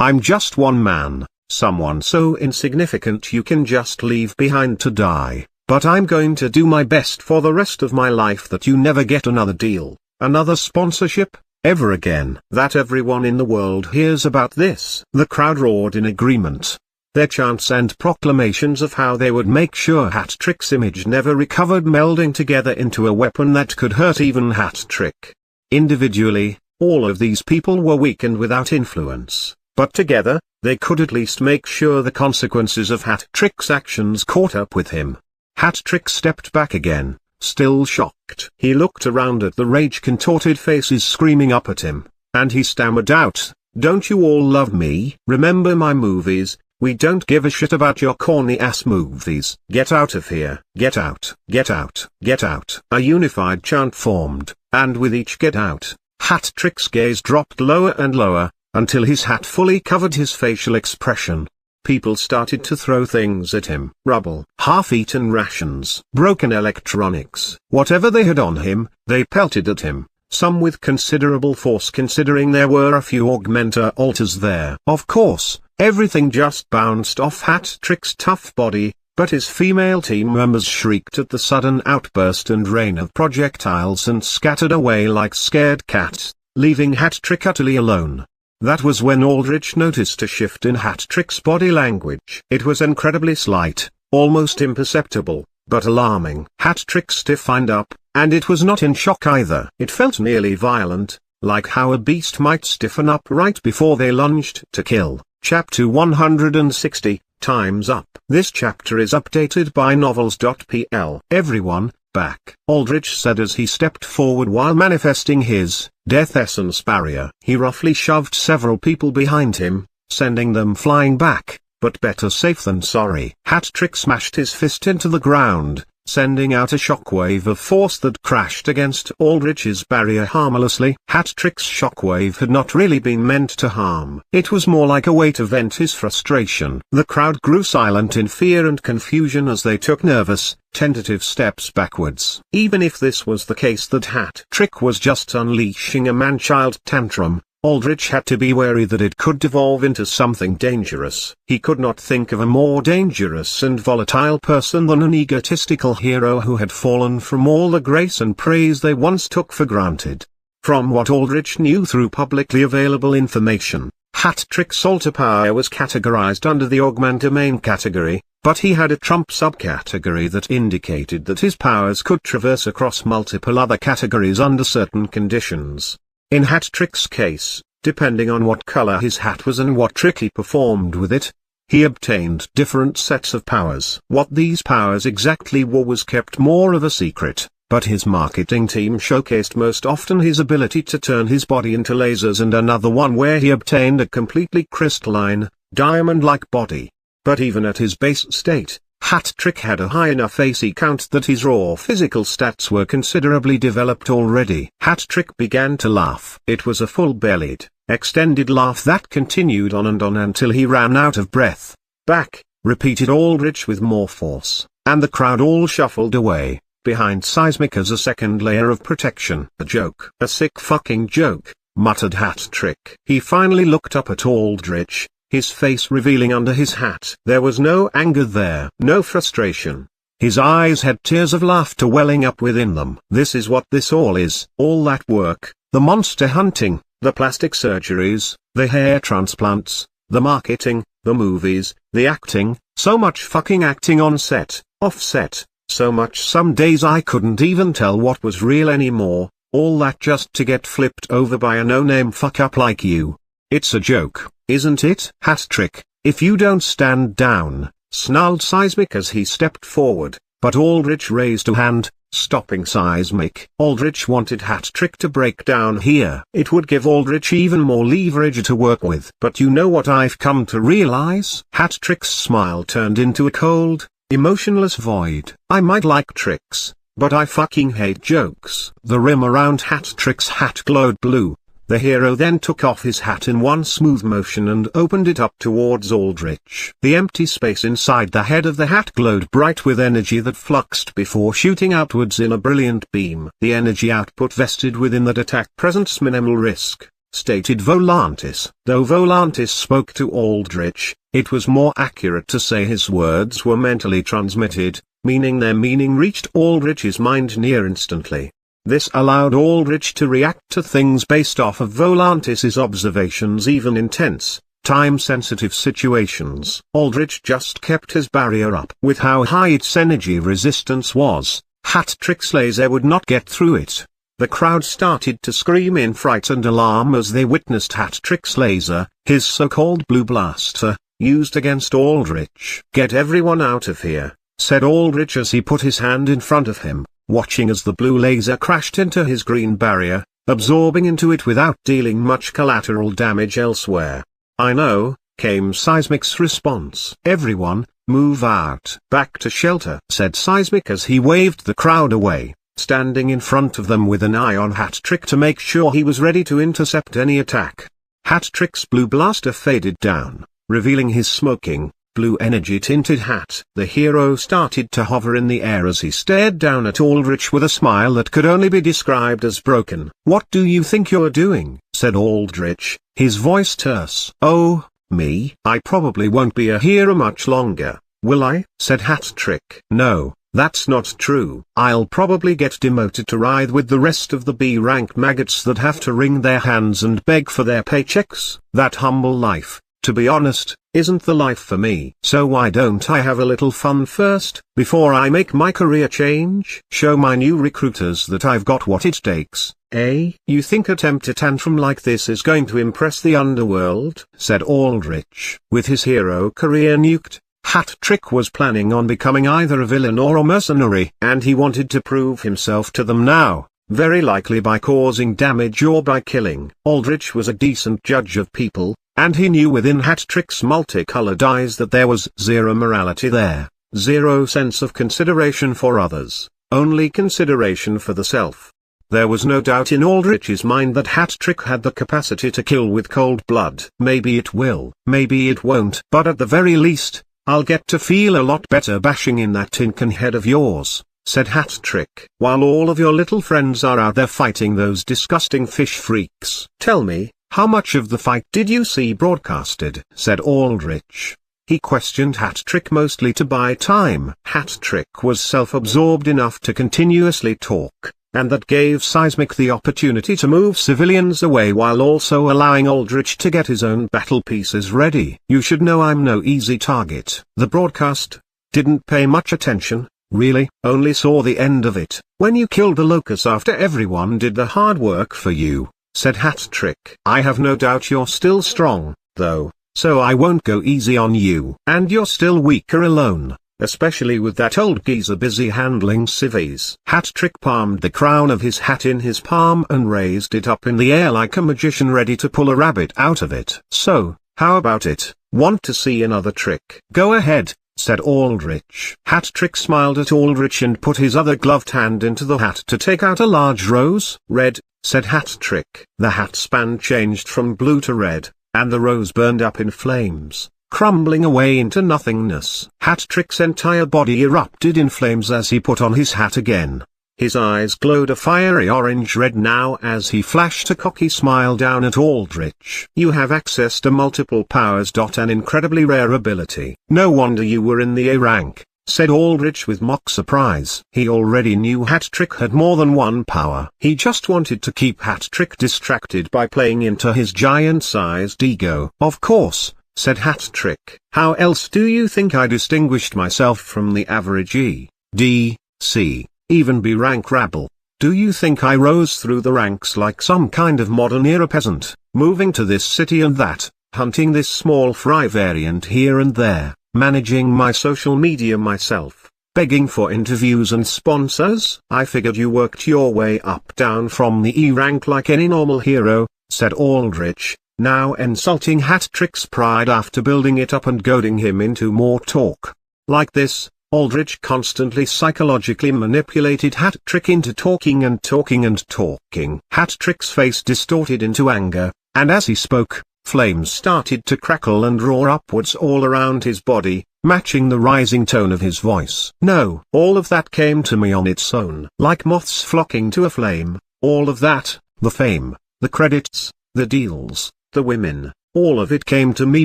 I'm just one man, someone so insignificant you can just leave behind to die. But I'm going to do my best for the rest of my life that you never get another deal, another sponsorship, ever again." That everyone in the world hears about this. The crowd roared in agreement. Their chants and proclamations of how they would make sure Hat-Trick's image never recovered melding together into a weapon that could hurt even Hat-Trick. Individually, all of these people were weak and without influence, but together, they could at least make sure the consequences of Hat-Trick's actions caught up with him. Hat-Trick stepped back again, still shocked. He looked around at the rage-contorted faces screaming up at him, and he stammered out, "Don't you all love me? Remember my movies? We don't give a shit about your corny-ass movies. Get out of here. Get out. Get out. Get out." A unified chant formed, and with each "get out," Hat-Trick's gaze dropped lower and lower, until his hat fully covered his facial expression. People started to throw things at him. Rubble, half-eaten rations, broken electronics, whatever they had on him, they pelted at him, some with considerable force considering there were a few augmenter alters there. Of course, everything just bounced off Hat-Trick's tough body, but his female team members shrieked at the sudden outburst and rain of projectiles and scattered away like scared cats, leaving Hat-Trick utterly alone. That was when Aldrich noticed a shift in Hat-Trick's body language. It was incredibly slight, almost imperceptible, but alarming. Hat-Trick stiffened up, and it was not in shock either. It felt nearly violent, like how a beast might stiffen up right before they lunged to kill. Chapter 160, Time's Up. This chapter is updated by novels.pl. "Everyone, back," Aldrich said as he stepped forward while manifesting his death essence barrier. He roughly shoved several people behind him, sending them flying back, but better safe than sorry. Hat-Trick smashed his fist into the ground, sending out a shockwave of force that crashed against Aldrich's barrier harmlessly. Hat-Trick's shockwave had not really been meant to harm. It was more like a way to vent his frustration. The crowd grew silent in fear and confusion as they took nervous, tentative steps backwards. Even if this was the case that Hat-Trick was just unleashing a man-child tantrum, Aldrich had to be wary that it could devolve into something dangerous. He could not think of a more dangerous and volatile person than an egotistical hero who had fallen from all the grace and praise they once took for granted. From what Aldrich knew through publicly available information, Hat-Trick's alter power was categorized under the Augmenter main category, but he had a trump subcategory that indicated that his powers could traverse across multiple other categories under certain conditions. In Hat-Trick's case, depending on what color his hat was and what trick he performed with it, he obtained different sets of powers. What these powers exactly were was kept more of a secret, but his marketing team showcased most often his ability to turn his body into lasers and another one where he obtained a completely crystalline, diamond-like body. But even at his base state, Hat-Trick had a high enough AC count that his raw physical stats were considerably developed already. Hat-Trick began to laugh. It was a full-bellied, extended laugh that continued on and on until he ran out of breath. "Back," repeated Aldrich with more force, and the crowd all shuffled away, behind Seismic as a second layer of protection. "A joke. A sick fucking joke," muttered Hat-Trick. He finally looked up at Aldrich, his face revealing under his hat. There was no anger there, no frustration. His eyes had tears of laughter welling up within them. "This is what this all is. All that work, the monster hunting, the plastic surgeries, the hair transplants, the marketing, the movies, the acting, so much fucking acting on set, off set, so much some days I couldn't even tell what was real anymore, all that just to get flipped over by a no-name fuck-up like you. It's a joke, isn't it?" "Hat-Trick, if you don't stand down," snarled Seismic as he stepped forward, but Aldrich raised a hand, stopping Seismic. Aldrich wanted Hat-Trick to break down here. It would give Aldrich even more leverage to work with. But you know what I've come to realize? Hat-Trick's smile turned into a cold, emotionless void. I might like tricks, but I fucking hate jokes. The rim around Hat-Trick's hat glowed blue. The hero then took off his hat in one smooth motion and opened it up towards Aldrich. The empty space inside the head of the hat glowed bright with energy that fluxed before shooting outwards in a brilliant beam. The energy output vested within that attack presents minimal risk, stated Volantis. Though Volantis spoke to Aldrich, it was more accurate to say his words were mentally transmitted, meaning their meaning reached Aldrich's mind near instantly. This allowed Aldrich to react to things based off of Volantis's observations even in tense, time-sensitive situations. Aldrich just kept his barrier up. With how high its energy resistance was, Hat-Trick's laser would not get through it. The crowd started to scream in fright and alarm as they witnessed Hat-Trick's laser, his so-called blue blaster, used against Aldrich. "Get everyone out of here," said Aldrich as he put his hand in front of him, watching as the blue laser crashed into his green barrier, absorbing into it without dealing much collateral damage elsewhere. "I know," came Seismic's response. "Everyone, move out." "Back to shelter," said Seismic as he waved the crowd away, standing in front of them with an eye on Hat-Trick to make sure he was ready to intercept any attack. Hat-Trick's blue blaster faded down, revealing his smoking, blue energy-tinted hat. The hero started to hover in the air as he stared down at Aldrich with a smile that could only be described as broken. "What do you think you're doing?" said Aldrich, his voice terse. "Oh, me? I probably won't be a hero much longer, will I?" said Hat-Trick. "No, that's not true. I'll probably get demoted to ride with the rest of the B-rank maggots that have to wring their hands and beg for their paychecks. That humble life, to be honest, isn't the life for me. So why don't I have a little fun first, before I make my career change? Show my new recruiters that I've got what it takes, eh? You think a temper tantrum like this is going to impress the underworld?" said Aldrich. With his hero career nuked, Hat-Trick was planning on becoming either a villain or a mercenary, and he wanted to prove himself to them now, very likely by causing damage or by killing. Aldrich was a decent judge of people, and he knew within Hat-Trick's multicolored eyes that there was zero morality there, zero sense of consideration for others, only consideration for the self. There was no doubt in Aldrich's mind that Hat-Trick had the capacity to kill with cold blood. "Maybe it will, maybe it won't, but at the very least, I'll get to feel a lot better bashing in that tin can head of yours," said Hat-Trick. "While all of your little friends are out there fighting those disgusting fish freaks. Tell me, how much of the fight did you see broadcasted?" said Aldrich. He questioned Hat-Trick mostly to buy time. Hat-Trick was self-absorbed enough to continuously talk, and that gave Seismic the opportunity to move civilians away while also allowing Aldrich to get his own battle pieces ready. "You should know I'm no easy target." The broadcast didn't pay much attention, really. "Only saw the end of it, when you killed the locust after everyone did the hard work for you," said Hat-Trick. "I have no doubt you're still strong, though, so I won't go easy on you. And you're still weaker alone, especially with that old geezer busy handling civvies." Hat-Trick palmed the crown of his hat in his palm and raised it up in the air like a magician ready to pull a rabbit out of it. "So, how about it? Want to see another trick?" "Go ahead," said Aldrich. Hat-Trick smiled at Aldrich and put his other gloved hand into the hat to take out a large rose. "Red," said Hat-Trick. The hat span changed from blue to red, and the rose burned up in flames, crumbling away into nothingness. Hat-Trick's entire body erupted in flames as he put on his hat again. His eyes glowed a fiery orange-red now as he flashed a cocky smile down at Aldrich. "You have access to multiple powers. An incredibly rare ability. No wonder you were in the A rank," said Aldrich with mock surprise. He already knew Hat-Trick had more than one power. He just wanted to keep Hat-Trick distracted by playing into his giant-sized ego. "Of course," said Hat-Trick. "How else do you think I distinguished myself from the average E, D, C, even B rank rabble? Do you think I rose through the ranks like some kind of modern-era peasant, moving to this city and that, hunting this small fry variant here and there, managing my social media myself, begging for interviews and sponsors? I figured you worked your way up down from the E rank like any normal hero, said Aldrich, now insulting Hat-Trick's pride after building it up and goading him into more talk. Like this, Aldrich constantly psychologically manipulated Hat-Trick into talking and talking and talking. Hat-Trick's face distorted into anger, and as he spoke, flames started to crackle and roar upwards all around his body, matching the rising tone of his voice. No, all of that came to me on its own. Like moths flocking to a flame, all of that, the fame, the credits, the deals, the women, all of it came to me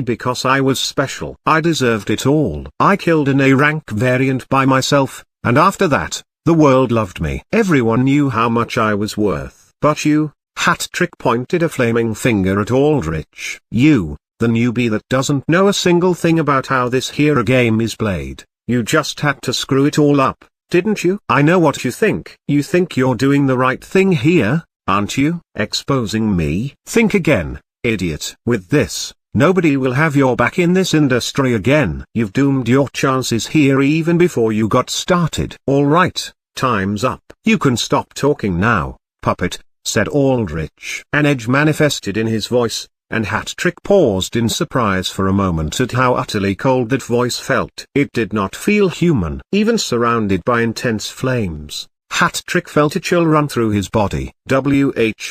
because I was special. I deserved it all. I killed an A-rank variant by myself, and after that, the world loved me. Everyone knew how much I was worth. But you, Hat-Trick pointed a flaming finger at Aldrich. You, the newbie that doesn't know a single thing about how this hero game is played, you just had to screw it all up, didn't you? I know what you think. You think you're doing the right thing here, aren't you? Exposing me? Think again, idiot. With this, nobody will have your back in this industry again. You've doomed your chances here even before you got started. Alright, time's up. You can stop talking now, puppet, said Aldrich. An edge manifested in his voice, and Hat-Trick paused in surprise for a moment at how utterly cold that voice felt. It did not feel human. Even surrounded by intense flames, Hat-Trick felt a chill run through his body.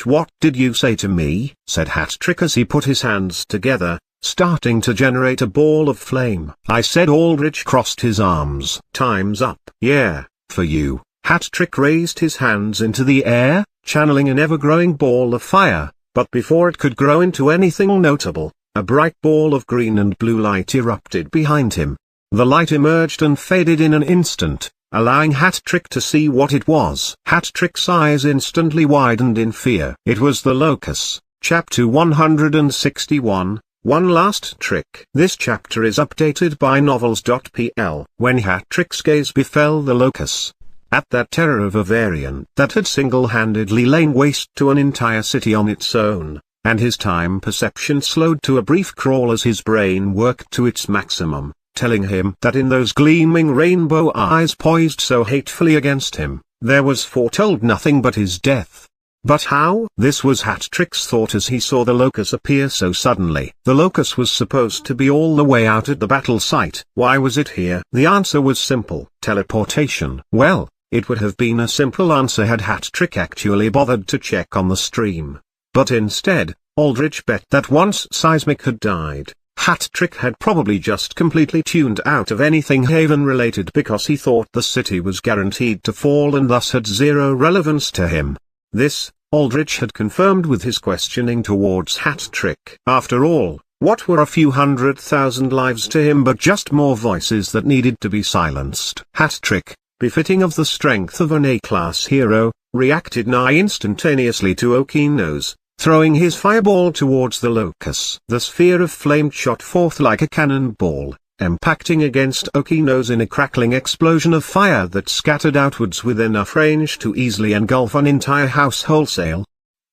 What did you say to me? Said Hat-Trick as he put his hands together, starting to generate a ball of flame. I said. Aldrich crossed his arms. Time's up. Yeah, for you. Hat-Trick raised his hands into the air, channeling an ever-growing ball of fire, but before it could grow into anything notable, a bright ball of green and blue light erupted behind him. The light emerged and faded in an instant, allowing Hat-Trick to see what it was. Hat-Trick's eyes instantly widened in fear. It was the Locus. Chapter 161, One Last Trick. This chapter is updated by novels.pl. When Hat-Trick's gaze befell the Locus, at that terror of a variant that had single-handedly lain waste to an entire city on its own, and his time perception slowed to a brief crawl as his brain worked to its maximum, telling him that in those gleaming rainbow eyes poised so hatefully against him, there was foretold nothing but his death. But how? This was Hat-Trick's thought as he saw the Locus appear so suddenly. The Locus was supposed to be all the way out at the battle site. Why was it here? The answer was simple. Teleportation. Well, it would have been a simple answer had Hat-Trick actually bothered to check on the stream. But instead, Aldrich bet that once Seismic had died, Hat-Trick had probably just completely tuned out of anything Haven-related because he thought the city was guaranteed to fall and thus had zero relevance to him. This, Aldrich had confirmed with his questioning towards Hat-Trick. After all, what were a few 100,000 lives to him but just more voices that needed to be silenced? Hat-Trick, befitting of the strength of an A-class hero, reacted nigh instantaneously to Okino's, throwing his fireball towards the Locus. The sphere of flame shot forth like a cannonball, impacting against Okino's in a crackling explosion of fire that scattered outwards with enough range to easily engulf an entire house wholesale.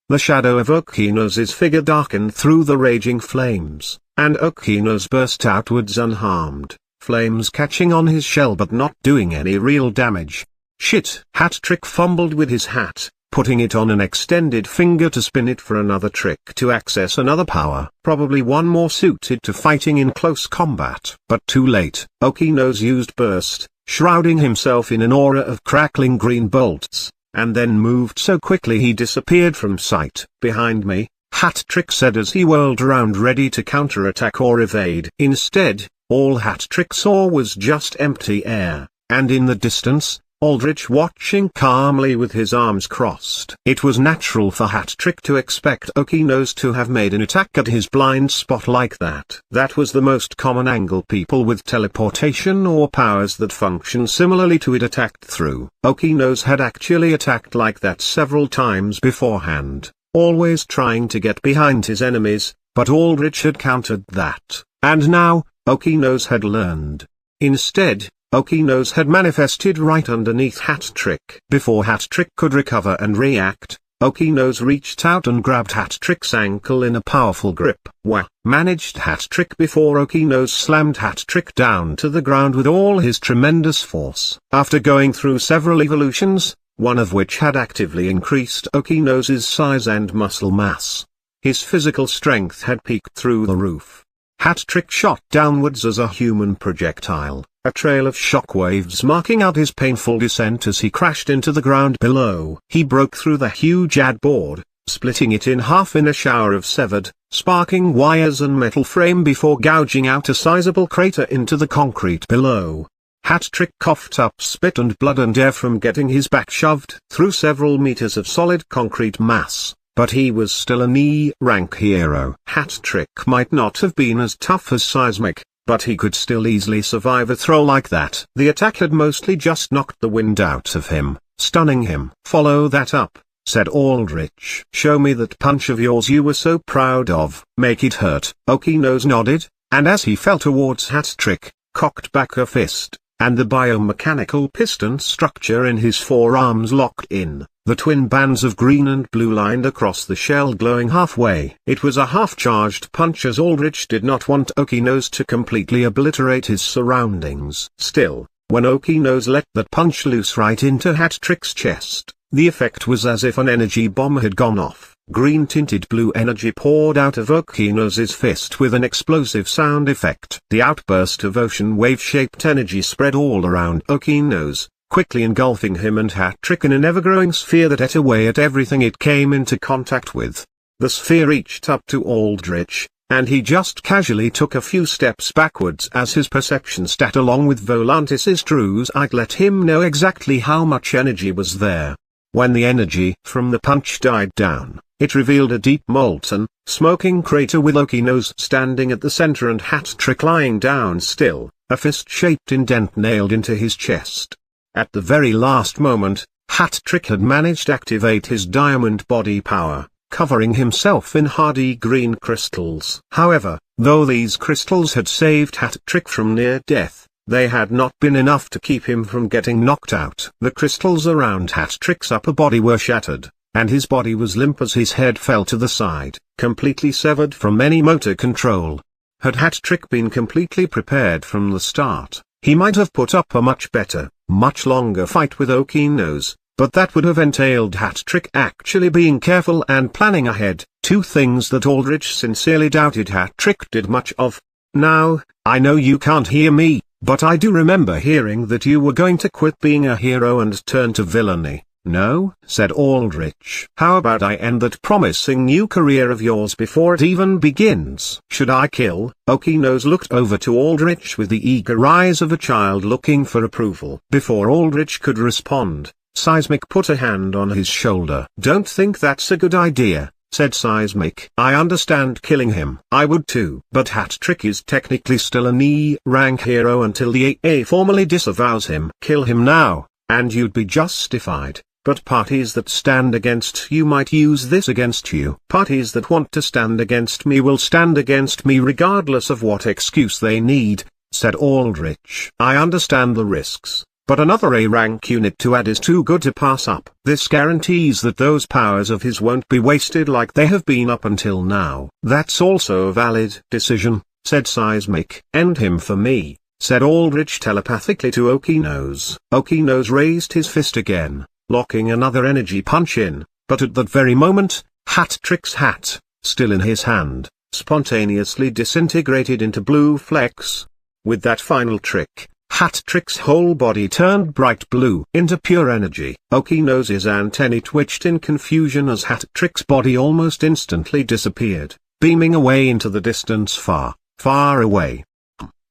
The shadow of Okino's figure darkened through the raging flames, and Okino's burst outwards unharmed, flames catching on his shell but not doing any real damage. Shit! Hat-Trick fumbled with his hat, putting it on an extended finger to spin it for another trick to access another power, probably one more suited to fighting in close combat. But too late. Okino's used burst, shrouding himself in an aura of crackling green bolts, and then moved so quickly he disappeared from sight. Behind me, Hat-Trick said as he whirled around ready to counterattack or evade. Instead, all Hat-Trick saw was just empty air, and in the distance, Aldrich watching calmly with his arms crossed. It was natural for Hat-Trick to expect Okino's to have made an attack at his blind spot like that. That was the most common angle people with teleportation or powers that function similarly to it attacked through. Okino's had actually attacked like that several times beforehand, always trying to get behind his enemies, but Aldrich had countered that, and now, Okino's had learned. Instead, Okino's had manifested right underneath Hat-Trick. Before Hat-Trick could recover and react, Okinose reached out and grabbed Hat-Trick's ankle in a powerful grip. Wah! Managed Hat-Trick before Okinose slammed Hat-Trick down to the ground with all his tremendous force. After going through several evolutions, one of which had actively increased Okinose's size and muscle mass, his physical strength had peaked through the roof. Hat-Trick shot downwards as a human projectile, a trail of shockwaves marking out his painful descent as he crashed into the ground below. He broke through the huge ad board, splitting it in half in a shower of severed, sparking wires and metal frame before gouging out a sizable crater into the concrete below. Hat-Trick coughed up spit and blood and air from getting his back shoved through several meters of solid concrete mass. But he was still an E-rank hero. Hat-Trick might not have been as tough as Seismic, but he could still easily survive a throw like that. The attack had mostly just knocked the wind out of him, stunning him. "Follow that up," said Aldrich. "Show me that punch of yours you were so proud of. Make it hurt." Okinose nodded, and as he fell towards Hat-Trick, cocked back a fist, and the biomechanical piston structure in his forearms locked in. The twin bands of green and blue lined across the shell glowing halfway. It was a half-charged punch as Aldrich did not want Okinose to completely obliterate his surroundings. Still, when Okinose let that punch loose right into Hat-Trick's chest, the effect was as if an energy bomb had gone off. Green-tinted blue energy poured out of Okinose's fist with an explosive sound effect. The outburst of ocean wave-shaped energy spread all around Okinose, quickly engulfing him and Hat-Trick in an ever-growing sphere that ate away at everything it came into contact with. The sphere reached up to Aldrich, and he just casually took a few steps backwards as his perception stat along with Volantis's Drew's eye let him know exactly how much energy was there. When the energy from the punch died down, it revealed a deep molten, smoking crater with Okinose standing at the center and Hat-Trick lying down still, a fist-shaped indent nailed into his chest. At the very last moment, Hat-Trick had managed to activate his diamond body power, covering himself in hardy green crystals. However, though these crystals had saved Hat-Trick from near death, they had not been enough to keep him from getting knocked out. The crystals around Hat-Trick's upper body were shattered, and his body was limp as his head fell to the side, completely severed from any motor control. Had Hat-Trick been completely prepared from the start, he might have put up a much better, much longer fight with Okinose, but that would have entailed Hat-Trick actually being careful and planning ahead, two things that Aldrich sincerely doubted Hat-Trick did much of. "Now, I know you can't hear me, but I do remember hearing that you were going to quit being a hero and turn to villainy." "No," said Aldrich. "How about I end that promising new career of yours before it even begins?" "Should I kill?" Okinose looked over to Aldrich with the eager eyes of a child looking for approval. Before Aldrich could respond, Seismic put a hand on his shoulder. "Don't think that's a good idea," said Seismic. "I understand killing him. I would too. But Hat-Trick is technically still an E-rank hero until the AA formally disavows him. Kill him now, and you'd be justified. But parties that stand against you might use this against you. Parties that want to stand against me will stand against me regardless of what excuse they need," said Aldrich. "I understand the risks, but another A-rank unit to add is too good to pass up. This guarantees that those powers of his won't be wasted like they have been up until now." "That's also a valid decision," said Seismic. "End him for me," said Aldrich telepathically to Okinose. Okinose raised his fist again, locking another energy punch in, but at that very moment, Hat-Trick's hat, still in his hand, spontaneously disintegrated into blue flecks. With that final trick, Hat-Trick's whole body turned bright blue into pure energy. Okinose's antennae twitched in confusion as Hat-Trick's body almost instantly disappeared, beaming away into the distance far, far away.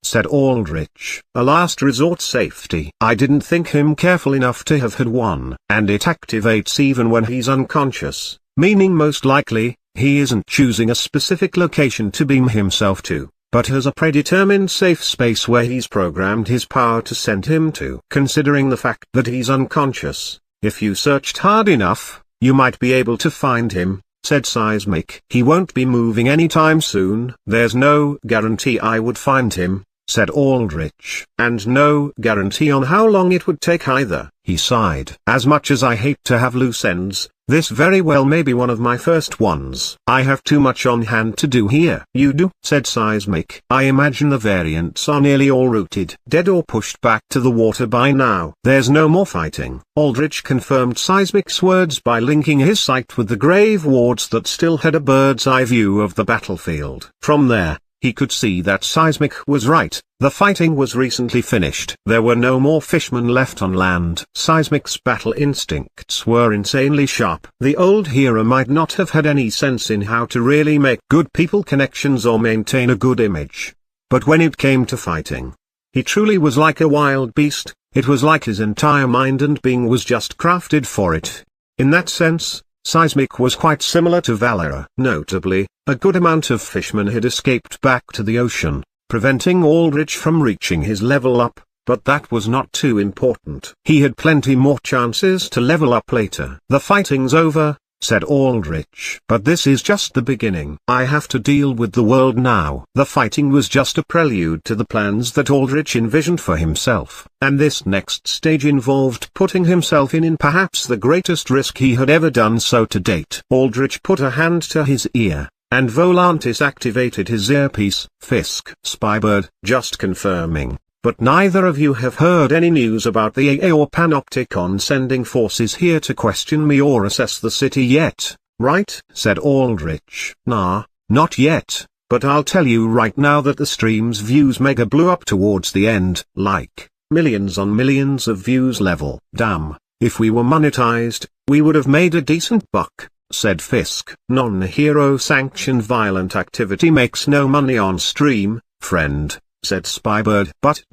Said Aldrich. "A last resort safety. I didn't think him careful enough to have had one. And it activates even when he's unconscious, meaning most likely, he isn't choosing a specific location to beam himself to, but has a predetermined safe space where he's programmed his power to send him to. Considering the fact that he's unconscious, if you searched hard enough, you might be able to find him," said Seismic. "He won't be moving anytime soon. There's no guarantee I would find him, said Aldrich. And no guarantee on how long it would take either. He sighed. As much as I hate to have loose ends, this very well may be one of my first ones. I have too much on hand to do here. You do, said Seismic. I imagine the variants are nearly all rooted, dead or pushed back to the water by now. There's no more fighting. Aldrich confirmed Seismic's words by linking his sight with the grave wards that still had a bird's eye view of the battlefield. From there, he could see that Seismic was right. The fighting was recently finished. There were no more fishmen left on land. Seismic's battle instincts were insanely sharp. The old hero might not have had any sense in how to really make good people connections or maintain a good image. But when it came to fighting, he truly was like a wild beast. It was like his entire mind and being was just crafted for it. In that sense, Seismic was quite similar to Valera. Notably, a good amount of fishmen had escaped back to the ocean, preventing Aldrich from reaching his level up, but that was not too important. He had plenty more chances to level up later. The fighting's over, said Aldrich. But this is just the beginning. I have to deal with the world now. The fighting was just a prelude to the plans that Aldrich envisioned for himself, and this next stage involved putting himself in perhaps the greatest risk he had ever done so to date. Aldrich put a hand to his ear, and Volantis activated his earpiece. Fisk. Spybird. Just confirming. But neither of you have heard any news about the AA or Panopticon sending forces here to question me or assess the city yet, right? Said Aldrich. Nah, not yet, but I'll tell you right now that the stream's views mega blew up towards the end, like, millions on millions of views level. Damn, if we were monetized, we would have made a decent buck, said Fisk. Non-hero sanctioned violent activity makes no money on stream, friend, said Spybird. But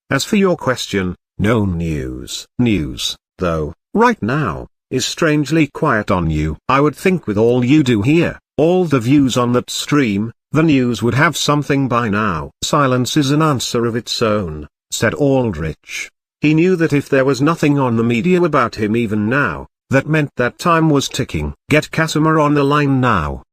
as for your question, no news. News, though, right now, is strangely quiet on you. I would think with all you do here, all the views on that stream, the news would have something by now. Silence is an answer of its own, said Aldrich. He knew that if there was nothing on the media about him even now, that meant that time was ticking. Get Casimir on the line now.